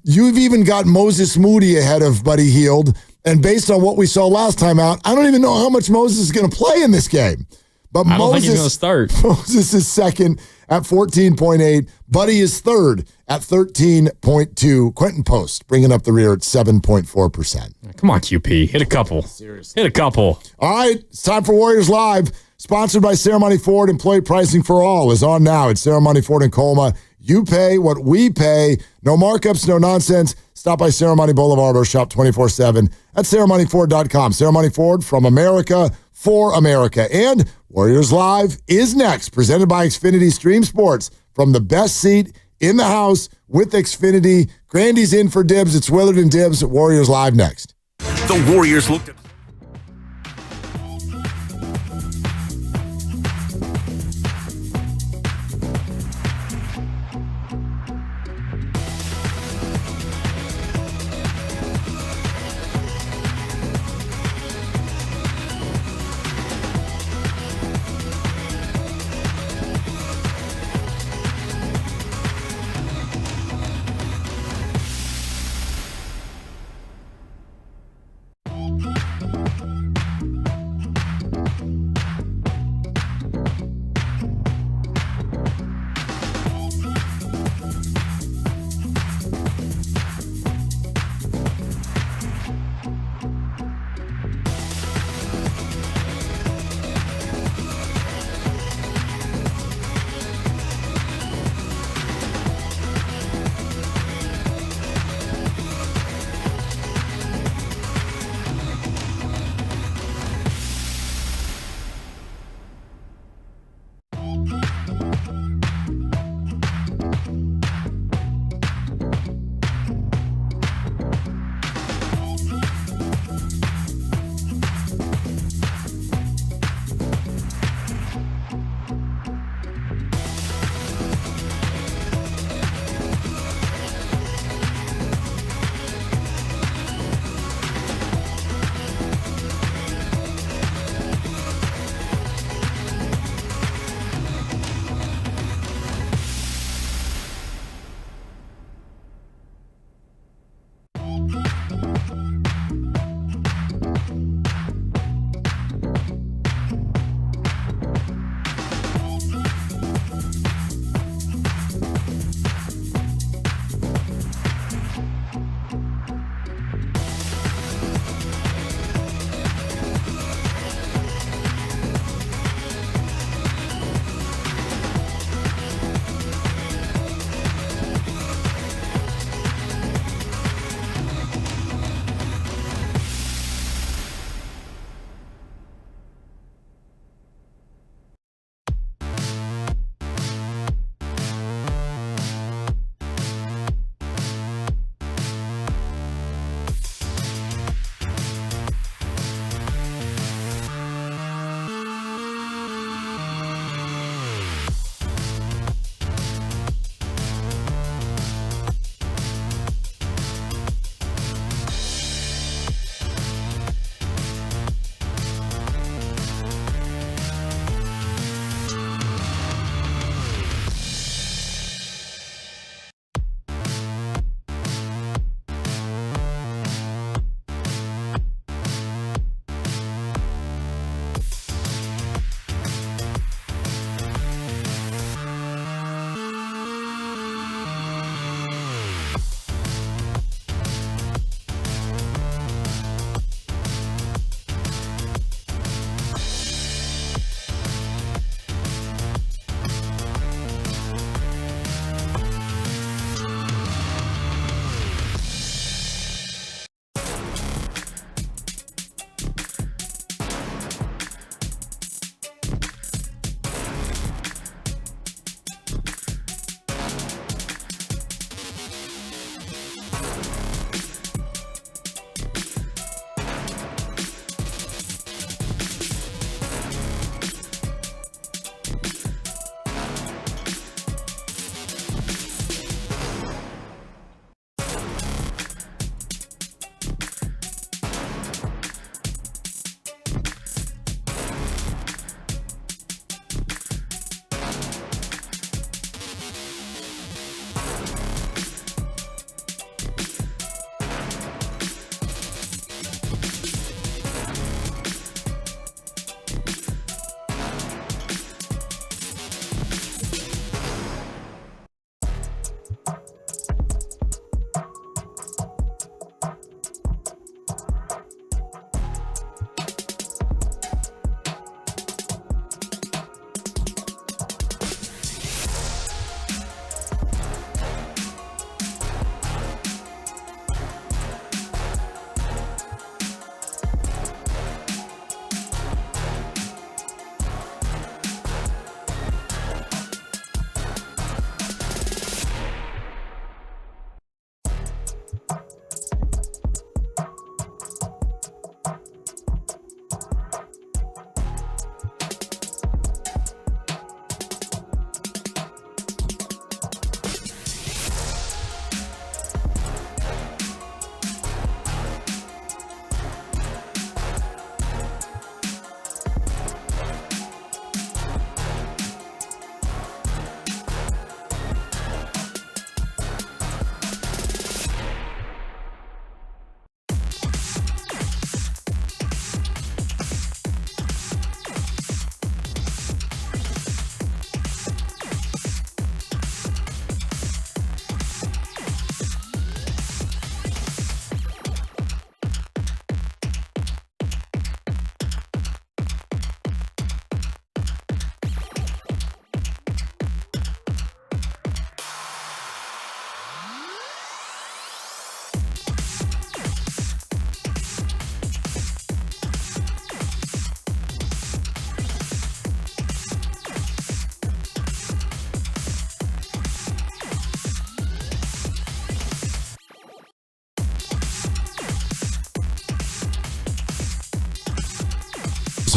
You've even got Moses Moody ahead of Buddy Hield. And based on what we saw last time out, I don't even know how much Moses is going to play in this game. But I don't think he's going to start. Moses is second at 14.8. Buddy is third at 13.2. Quentin Post bringing up the rear at 7.4%. Come on, QP. Hit a couple. Seriously. Hit a couple. All right. It's time for Warriors Live. Sponsored by Ceremony Ford. Employee pricing for all is on now at Ceremony Ford in Colma. You pay what we pay. No markups, no nonsense. Stop by Ceremony Boulevard or shop 24/7 at ceremonyford.com. Ceremony Ford, from America for America. And Warriors Live is next, presented by Xfinity Stream Sports. From the best seat in the house with Xfinity. Grandy's in for Dibs. It's Willard and Dibs at Warriors Live next. The Warriors looked at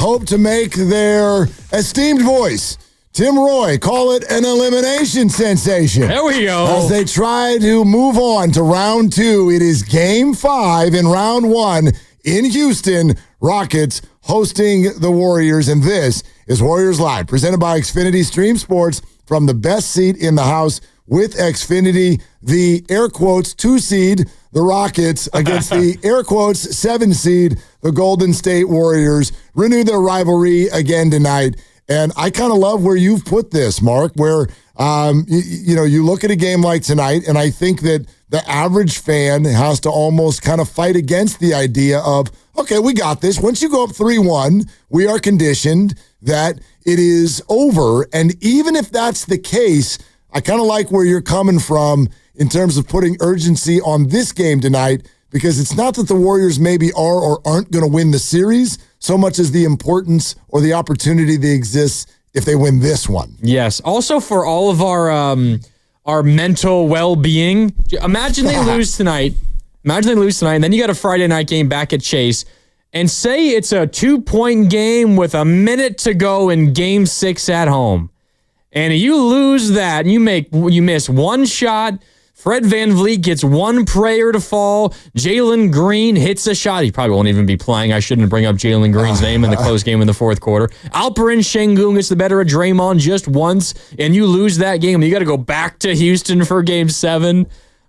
hope to make their esteemed voice, Tim Roye, call it an elimination sensation. There we go. As they try to move on to round 2, it is game 5 in round 1 in Houston. Rockets hosting the Warriors, and this is Warriors Live, presented by Xfinity. Stream sports from the best seat in the house with Xfinity. The air quotes 2 seed, the Rockets, against the air quotes 7 seed, the Golden State Warriors, renew their rivalry again tonight. And I kind of love where you've put this, Mark, where you look at a game like tonight, and I think that the average fan has to almost kind of fight against the idea of, okay, we got this. Once you go up 3-1, we are conditioned that it is over. And even if that's the case, I kind of like where you're coming from in terms of putting urgency on this game tonight, because it's not that the Warriors maybe are or aren't going to win the series so much as the importance or the opportunity that exists if they win this one. Yes. Also for all of our mental well-being, imagine they lose tonight. And then you got a Friday night game back at Chase, and say it's a 2-point game with a minute to go in game 6 at home. And you lose that, and you miss one shot. Fred VanVleet gets one prayer to fall. Jalen Green hits a shot. He probably won't even be playing. I shouldn't bring up Jalen Green's name in the close game in the fourth quarter. Alperen Sengun gets the better of Draymond just once, and you lose that game. You got to go back to Houston for game 7.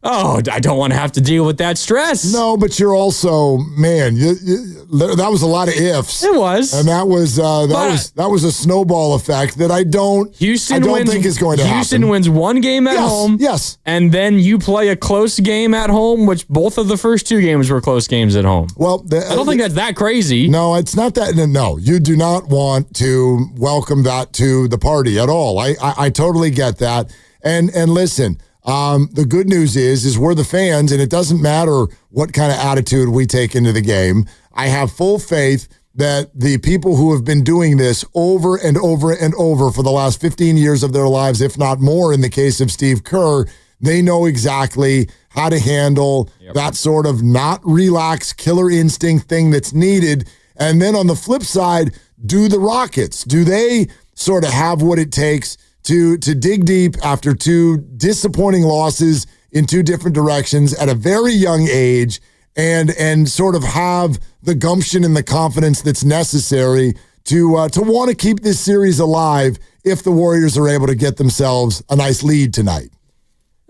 Oh, I don't want to have to deal with that stress. No, but you're also, man, that was a lot of ifs. It was. And that was a snowball effect that I don't think is going to happen. Houston wins one game at home. Yes. And then you play a close game at home, which both of the first 2 games were close games at home. Well, I don't think that's that crazy. No, it's not that. No, you do not want to welcome that to the party at all. I totally get that. And listen, the good news is we're the fans, and it doesn't matter what kind of attitude we take into the game. I have full faith that the people who have been doing this over and over and over for the last 15 years of their lives, if not more in the case of Steve Kerr, they know exactly how to handle that sort of not relaxed killer instinct thing that's needed. And then on the flip side, do the Rockets, do they sort of have what it takes to dig deep after 2 disappointing losses in 2 different directions at a very young age, and sort of have the gumption and the confidence that's necessary to want to keep this series alive if the Warriors are able to get themselves a nice lead tonight?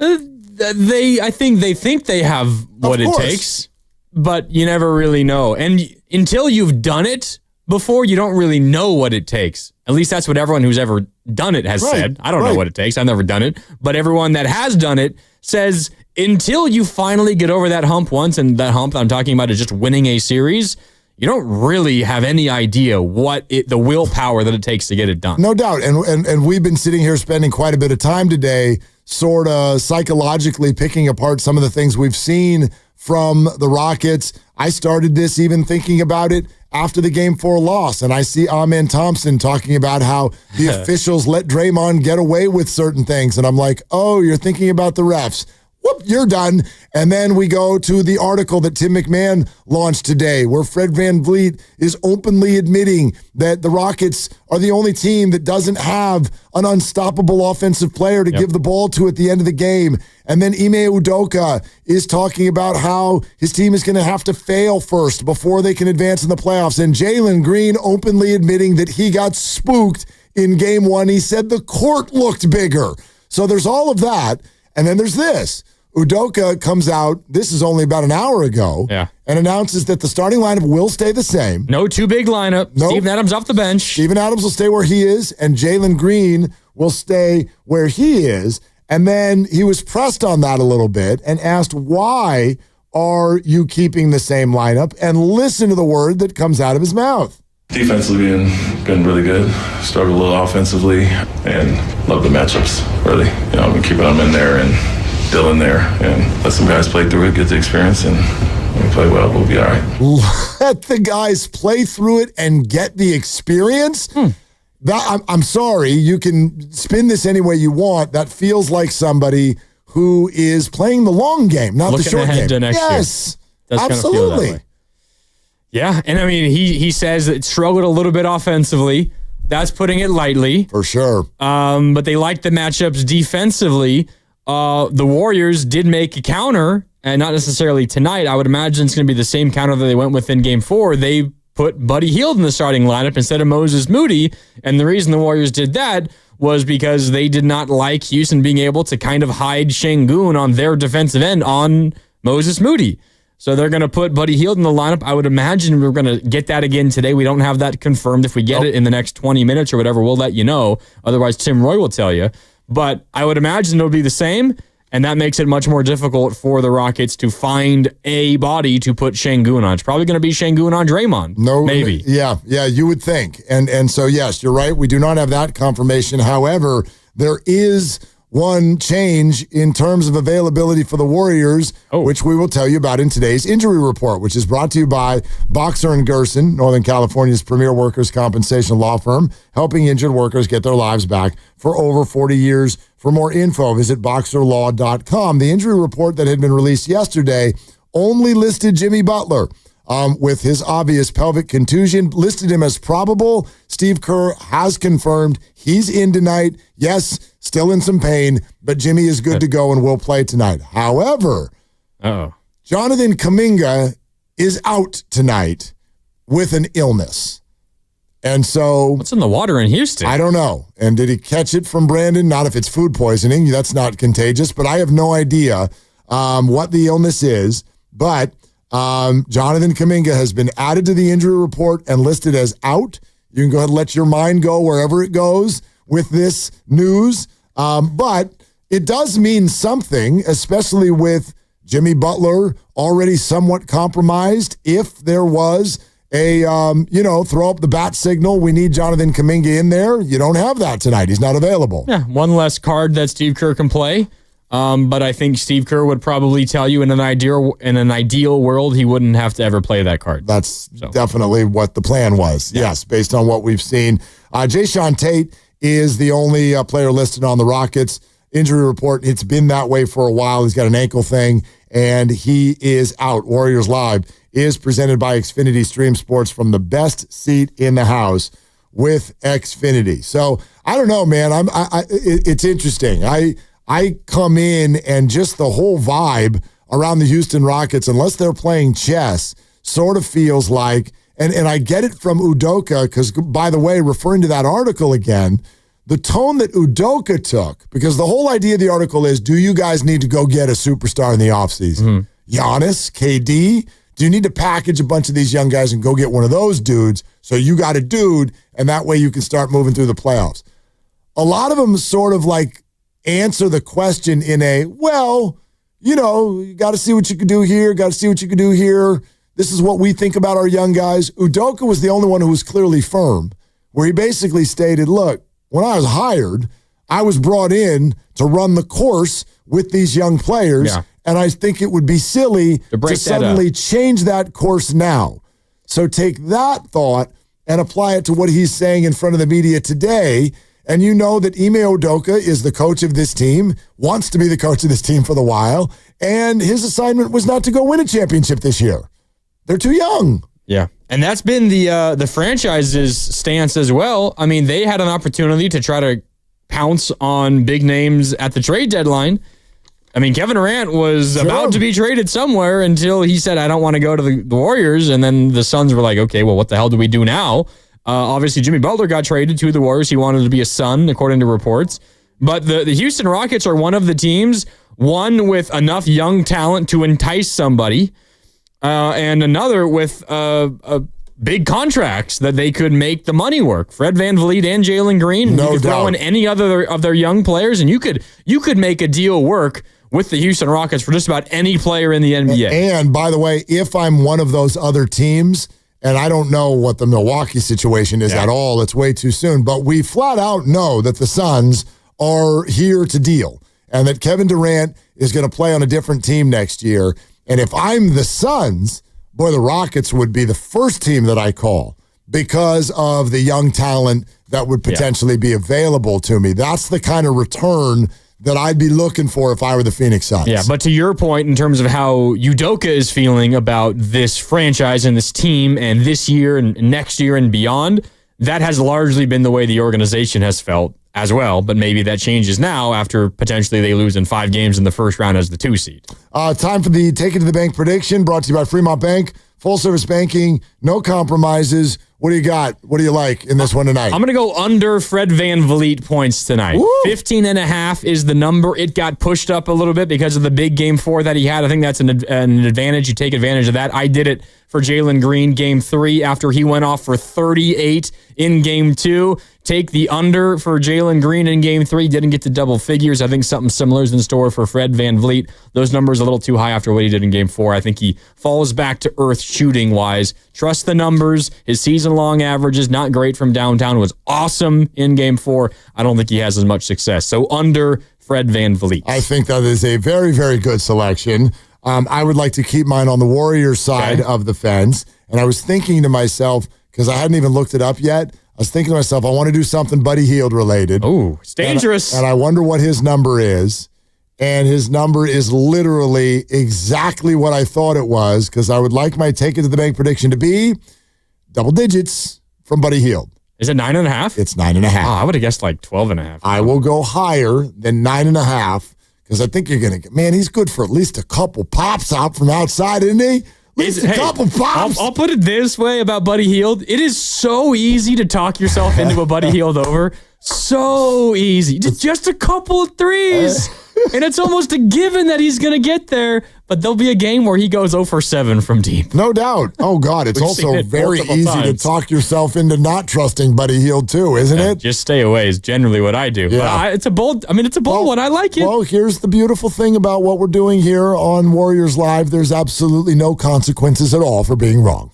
I think they have what it takes, but you never really know. And until you've done it before, you don't really know what it takes. At least that's what everyone who's ever done it has said. I don't know what it takes. I've never done it. But everyone that has done it says until you finally get over that hump once, and that hump I'm talking about is just winning a series, you don't really have any idea the willpower that it takes to get it done. No doubt. And we've been sitting here spending quite a bit of time today sort of psychologically picking apart some of the things we've seen from the Rockets. I started this even thinking about it after the Game 4 loss, and I see Amen Thompson talking about how the officials let Draymond get away with certain things, and I'm like, oh, you're thinking about the refs. Whoop, you're done. And then we go to the article that Tim McMahon launched today, where Fred VanVleet is openly admitting that the Rockets are the only team that doesn't have an unstoppable offensive player to give the ball to at the end of the game. And then Ime Udoka is talking about how his team is going to have to fail first before they can advance in the playoffs. And Jalen Green openly admitting that he got spooked in game 1. He said the court looked bigger. So there's all of that. And then there's this. Udoka comes out, this is only about an hour ago, and announces that the starting lineup will stay the same. No too big lineup. Nope. Steven Adams off the bench. Steven Adams will stay where he is, and Jalen Green will stay where he is. And then he was pressed on that a little bit and asked, why are you keeping the same lineup? And listen to the word that comes out of his mouth. Defensively been really good. Struggled a little offensively, and love the matchups, really. I've been keeping them in there and Dylan there, and let some guys play through it, get the experience, and when we play well, we'll be all right. Let the guys play through it and get the experience? I'm sorry, you can spin this any way you want. That feels like somebody who is playing the long game, not the short game. To next yes, year. absolutely. Yeah, and I mean, he says it struggled a little bit offensively. That's putting it lightly. For sure. But they like the matchups defensively. The Warriors did make a counter, and not necessarily tonight. I would imagine it's going to be the same counter that they went with in Game 4. They put Buddy Hield in the starting lineup instead of Moses Moody, and the reason the Warriors did that was because they did not like Houston being able to kind of hide Şengün on their defensive end on Moses Moody. So they're going to put Buddy Hield in the lineup. I would imagine we're going to get that again today. We don't have that confirmed. If we get it in the next 20 minutes or whatever, we'll let you know. Otherwise, Tim Roy will tell you. But I would imagine it'll be the same, and that makes it much more difficult for the Rockets to find a body to put Şengün on. It's probably going to be Şengün on Draymond. No, maybe. Yeah, you would think. And so, yes, you're right. We do not have that confirmation. However, there is one change in terms of availability for the Warriors, which we will tell you about in today's injury report, which is brought to you by Boxer & Gerson, Northern California's premier workers' compensation law firm, helping injured workers get their lives back for over 40 years. For more info, visit boxerlaw.com. The injury report that had been released yesterday only listed Jimmy Butler with his obvious pelvic contusion, listed him as probable. Steve Kerr has confirmed he's in tonight. Yes, still in some pain, but Jimmy is good to go and will play tonight. However, Jonathan Kuminga is out tonight with an illness. And so, what's in the water in Houston? I don't know. And did he catch it from Brandon? Not if it's food poisoning. That's not contagious, but I have no idea what the illness is. But Jonathan Kuminga has been added to the injury report and listed as out. You can go ahead and let your mind go wherever it goes with this news. But it does mean something, especially with Jimmy Butler already somewhat compromised. If there was a, throw up the bat signal, we need Jonathan Kuminga in there. You don't have that tonight. He's not available. Yeah, one less card that Steve Kerr can play. But I think Steve Kerr would probably tell you in an ideal world, he wouldn't have to ever play that card. That's definitely what the plan was. Yeah. Yes, based on what we've seen. Jae'Sean Tate is the only player listed on the Rockets injury report. It's been that way for a while. He's got an ankle thing, and he is out. Warriors Live is presented by Xfinity. Stream sports from the best seat in the house with Xfinity. So I don't know, man. It's interesting. I come in and just the whole vibe around the Houston Rockets, unless they're playing chess, sort of feels like, and I get it from Udoka, because, by the way, referring to that article again, the tone that Udoka took, because the whole idea of the article is, do you guys need to go get a superstar in the offseason? Giannis, KD, do you need to package a bunch of these young guys and go get one of those dudes so you got a dude, and that way you can start moving through the playoffs? A lot of them sort of like answer the question in a, well, you got to see what you can do here, got to see what you can do here. This is what we think about our young guys. Udoka was the only one who was clearly firm, where he basically stated, look, when I was hired, I was brought in to run the course with these young players, and I think it would be silly to suddenly change that course now. So take that thought and apply it to what he's saying in front of the media today. And you know that Ime Udoka is the coach of this team, wants to be the coach of this team for the while, and his assignment was not to go win a championship this year. They're too young. Yeah. And that's been the franchise's stance as well. I mean, they had an opportunity to try to pounce on big names at the trade deadline. I mean, Kevin Durant was about to be traded somewhere until he said, I don't want to go to the Warriors. And then the Suns were like, okay, well, what the hell do we do now? Obviously, Jimmy Butler got traded to the Warriors. He wanted to be a Sun, according to reports. But the Houston Rockets are one of the teams, one with enough young talent to entice somebody, and another with big contracts that they could make the money work. Fred VanVleet and Jalen Green. No you could doubt. throw in any other of their young players, and you could make a deal work with the Houston Rockets for just about any player in the NBA. And by the way, if I'm one of those other teams, and I don't know what the Milwaukee situation is at all, it's way too soon, but we flat out know that the Suns are here to deal and that Kevin Durant is going to play on a different team next year. And if I'm the Suns, boy, the Rockets would be the first team that I call because of the young talent that would potentially be available to me. That's the kind of return that I'd be looking for if I were the Phoenix Suns. Yeah, but to your point, in terms of how Udoka is feeling about this franchise and this team and this year and next year and beyond, that has largely been the way the organization has felt as well. But maybe that changes now after potentially they lose in 5 games in the first round as the 2 seed. Time for the Take It to the Bank prediction, brought to you by Fremont Bank. Full service banking, no compromises. What do you got? What do you like in this one tonight? I'm going to go under Fred VanVleet points tonight. 15.5 is the number. It got pushed up a little bit because of the big game 4 that he had. I think that's an advantage. You take advantage of that. I did it for Jalen Green game 3 after he went off for 38 in game 2. Take the under for Jalen Green in game 3. Didn't get to double figures. I think something similar is in store for Fred VanVleet. Those numbers a little too high after what he did in game 4. I think he falls back to earth shooting wise. Trust the numbers. His season-long averages, not great from downtown, was awesome in game 4. I don't think he has as much success. So under Fred VanVleet. I think that is a very, very good selection. I would like to keep mine on the Warriors side of the fence. And I was thinking to myself, because I hadn't even looked it up yet, I was thinking to myself, I want to do something Buddy Hield related. Oh, it's dangerous. And I wonder what his number is. And his number is literally exactly what I thought it was, because I would like my Take It to the Bank prediction to be double digits from Buddy Hield. Is it 9.5? It's 9.5. Oh, I would have guessed like 12.5. I will go higher than 9.5, because I think you're going to get, man, he's good for at least a couple pops out from outside, isn't he? At least a couple pops. I'll put it this way about Buddy Hield. It is so easy to talk yourself into a Buddy Hield over. So easy. Just a couple of threes. And it's almost a given that he's going to get there. But there'll be a game where he goes 0 for 7 from deep. No doubt. Oh, God. It's also very easy to talk yourself into not trusting Buddy Hield, too, isn't it? Just stay away is generally what I do. Yeah. But it's a bold one. I like it. Well, here's the beautiful thing about what we're doing here on Warriors Live. There's absolutely no consequences at all for being wrong.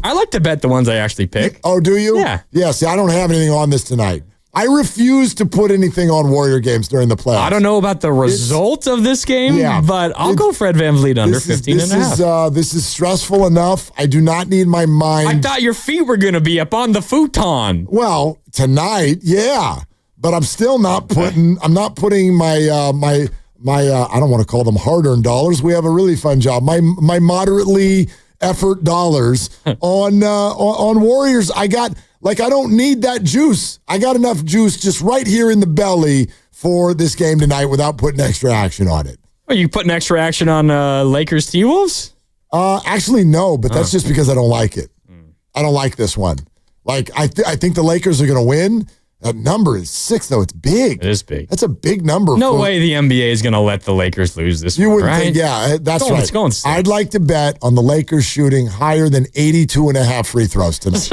I like to bet the ones I actually pick. Oh, do you? Yeah. Yeah, see, I don't have anything on this tonight. I refuse to put anything on Warrior games during the playoffs. I don't know about the result of this game, but I'll go Fred VanVleet under 15.5. This is stressful enough. I do not need my mind. I thought your feet were going to be up on the futon. Well, tonight, yeah. But I'm still not putting, I'm not putting my I don't want to call them hard-earned dollars. We have a really fun job. My moderately effort dollars on Warriors. I don't need that juice. I got enough juice just right here in the belly for this game tonight without putting extra action on it. Are you putting extra action on Lakers T-Wolves? Actually, no, but that's just because I don't like it. I don't like this one. Like, I think the Lakers are going to win. That number is 6, though. It's big. It is big. That's a big number. No way the NBA is going to let the Lakers lose this one, You wouldn't right? think, yeah, that's right. It's going 6. I'd like to bet on the Lakers shooting higher than 82.5 free throws tonight.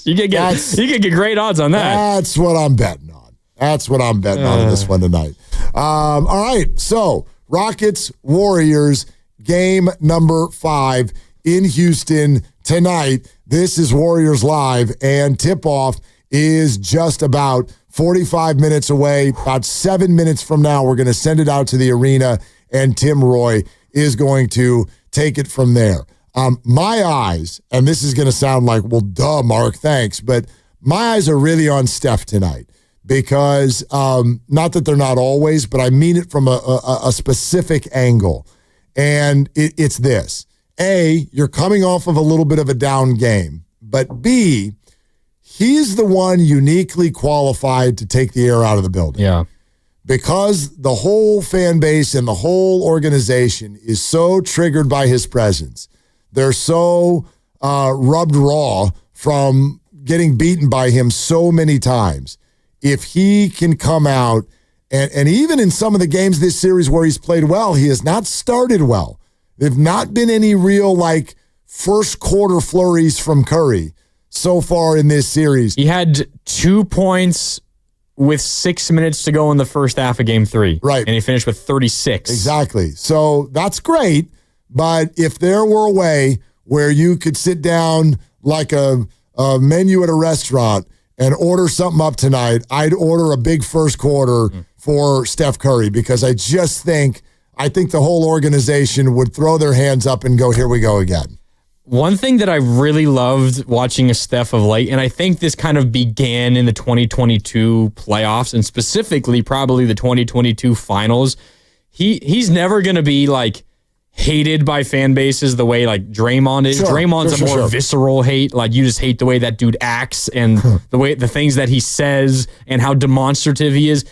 You could get great odds on that. That's what I'm betting on. That's what I'm betting on in this one tonight. All right, so Rockets, Warriors, game number 5 in Houston tonight. This is Warriors Live, and tip-off is just about 45 minutes away. About 7 minutes from now, we're going to send it out to the arena, and Tim Roy is going to take it from there. My eyes, and this is going to sound like, well, duh, Mark, thanks, but my eyes are really on Steph tonight because, not that they're not always, but I mean it from a specific angle, and it's this. A, you're coming off of a little bit of a down game, but B, he's the one uniquely qualified to take the air out of the building. Yeah. Because the whole fan base and the whole organization is so triggered by his presence. They're so rubbed raw from getting beaten by him so many times. If he can come out, and even in some of the games this series where he's played well, he has not started well. There've not been any real, first quarter flurries from Curry so far in this series. He had 2 points with 6 minutes to go in the first half of game 3. Right. And he finished with 36. Exactly. So that's great. But if there were a way where you could sit down like a menu at a restaurant and order something up tonight, I'd order a big first quarter for Steph Curry, because I think the whole organization would throw their hands up and go, here we go again. one thing that I really loved watching Steph of late, and I think this kind of began in the 2022 playoffs, and specifically probably the 2022 finals. He's never going to be like hated by fan bases the way like Draymond is. Sure, Draymond's a more visceral hate. Like you just hate the way that dude acts and the things that he says and how demonstrative he is.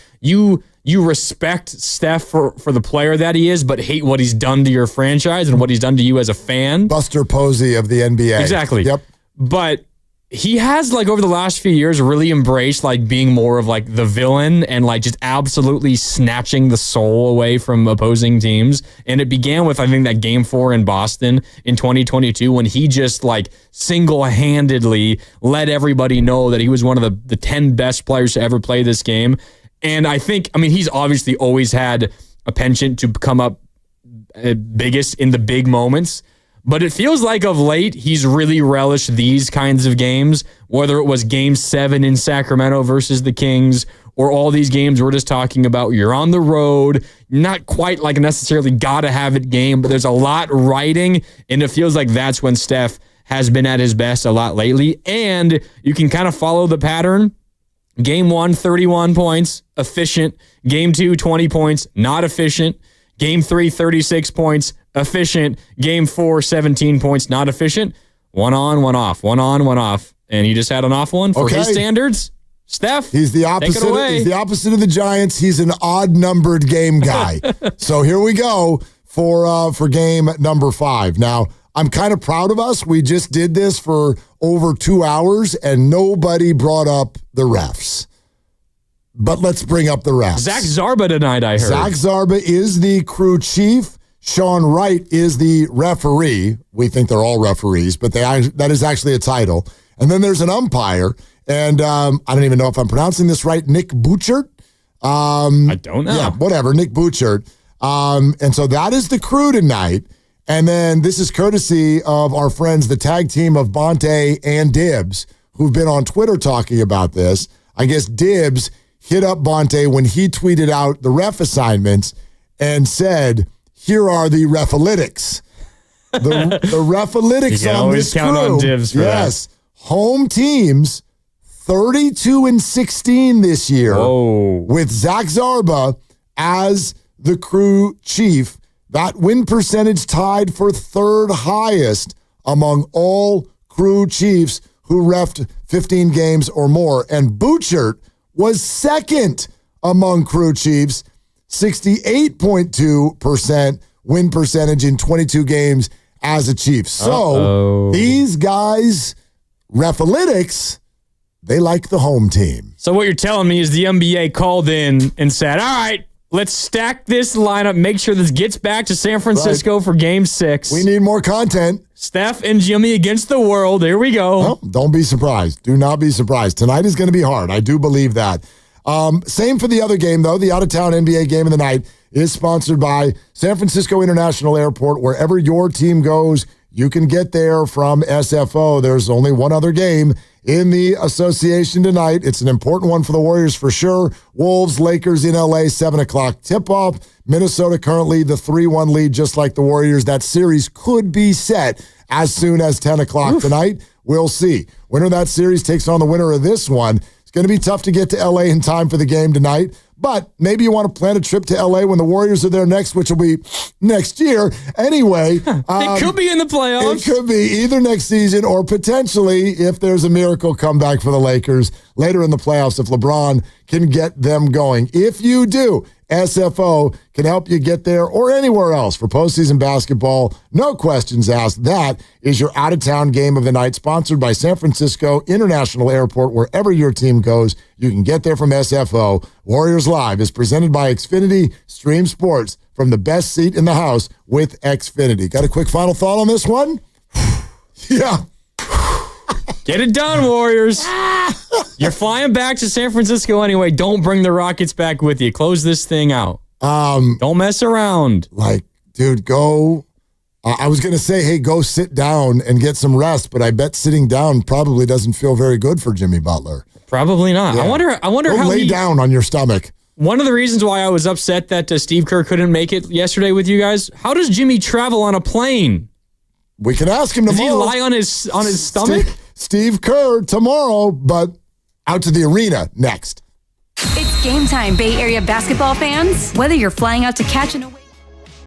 You respect Steph for the player that he is, but hate what he's done to your franchise and what he's done to you as a fan. Buster Posey of the NBA. Exactly. Yep. But he has like over the last few years really embraced like being more of like the villain and like just absolutely snatching the soul away from opposing teams. And it began with, I think, that game 4 in Boston in 2022 when he just like single-handedly let everybody know that he was one of the 10 best players to ever play this game. And I mean, he's obviously always had a penchant to come up biggest in the big moments. But it feels like of late, he's really relished these kinds of games, whether it was Game 7 in Sacramento versus the Kings or all these games we're just talking about. You're on the road, not quite like a necessarily gotta-have-it game, but there's a lot riding, and it feels like that's when Steph has been at his best a lot lately. And you can kind of follow the pattern. Game 1, 31 points, efficient. Game 2, 20 points, not efficient. Game 3, 36 points, efficient. Game 4, 17 points, not efficient. One on, one off. One on, one off. And he just had an off one for his standards. Steph, he's the opposite. Take it away. He's the opposite of the Giants. He's an odd-numbered game guy. So here we go for game number 5. Now, I'm kind of proud of us. We just did this for over 2 hours, and nobody brought up the refs. But let's bring up the refs. Zach Zarba tonight, I heard. Zach Zarba is the crew chief. Sean Wright is the referee. We think they're all referees, but that is actually a title. And then there's an umpire, and I don't even know if I'm pronouncing this right, Nick Bouchard. I don't know. Yeah, whatever, Nick Bouchard. And so that is the crew tonight. And then this is courtesy of our friends, the tag team of Bonte and Dibbs, who've been on Twitter talking about this. I guess Dibbs hit up Bonte when he tweeted out the ref assignments and said, here are the refalytics. The refalytics on this count crew. On Dibbs for yes. That. Home teams, 32-16 this year. Whoa. With Zach Zarba as the crew chief. That win percentage tied for third highest among all crew chiefs who reffed 15 games or more. And Bouchard was second among crew chiefs, 68.2% win percentage in 22 games as a chief. So these guys, refalytics, they like the home team. So what you're telling me is the NBA called in and said, all right, let's stack this lineup, make sure this gets back to San Francisco for Game 6. We need more content. Steph and Jimmy against the world. Here we go. Well, don't be surprised. Do not be surprised. Tonight is going to be hard. I do believe that. Same for the other game, though. The out-of-town NBA game of the night is sponsored by San Francisco International Airport. Wherever your team goes, you can get there from SFO. There's only one other game in the association tonight. It's an important one for the Warriors for sure. Wolves, Lakers in LA, 7 o'clock tip-off. Minnesota currently the 3-1 lead, just like the Warriors. That series could be set as soon as 10 o'clock tonight. We'll see. Winner of that series takes on the winner of this one. It's going to be tough to get to LA in time for the game tonight. But maybe you want to plan a trip to LA when the Warriors are there next, which will be next year. Anyway. It could be in the playoffs. It could be either next season or potentially, if there's a miracle comeback for the Lakers later in the playoffs, if LeBron can get them going. If you do, SFO can help you get there or anywhere else for postseason basketball. No questions asked. That is your out-of-town game of the night, sponsored by San Francisco International Airport. Wherever your team goes, you can get there from SFO. Warriors Live is presented by Xfinity. Stream sports from the best seat in the house with Xfinity. Got a quick final thought on this one? Yeah. Get it done, Warriors. You're flying back to San Francisco anyway. Don't bring the Rockets back with you. Close this thing out. Don't mess around. Like, dude, go. I was going to say, hey, go sit down and get some rest, but I bet sitting down probably doesn't feel very good for Jimmy Butler. Probably not. Yeah. I wonder go how lay down on your stomach. One of the reasons why I was upset that Steve Kerr couldn't make it yesterday with you guys, how does Jimmy travel on a plane? We can ask him Does tomorrow. he lie on his stomach? Steve Kerr tomorrow, but out to the arena next. It's game time, Bay Area basketball fans. Whether you're flying out to catch an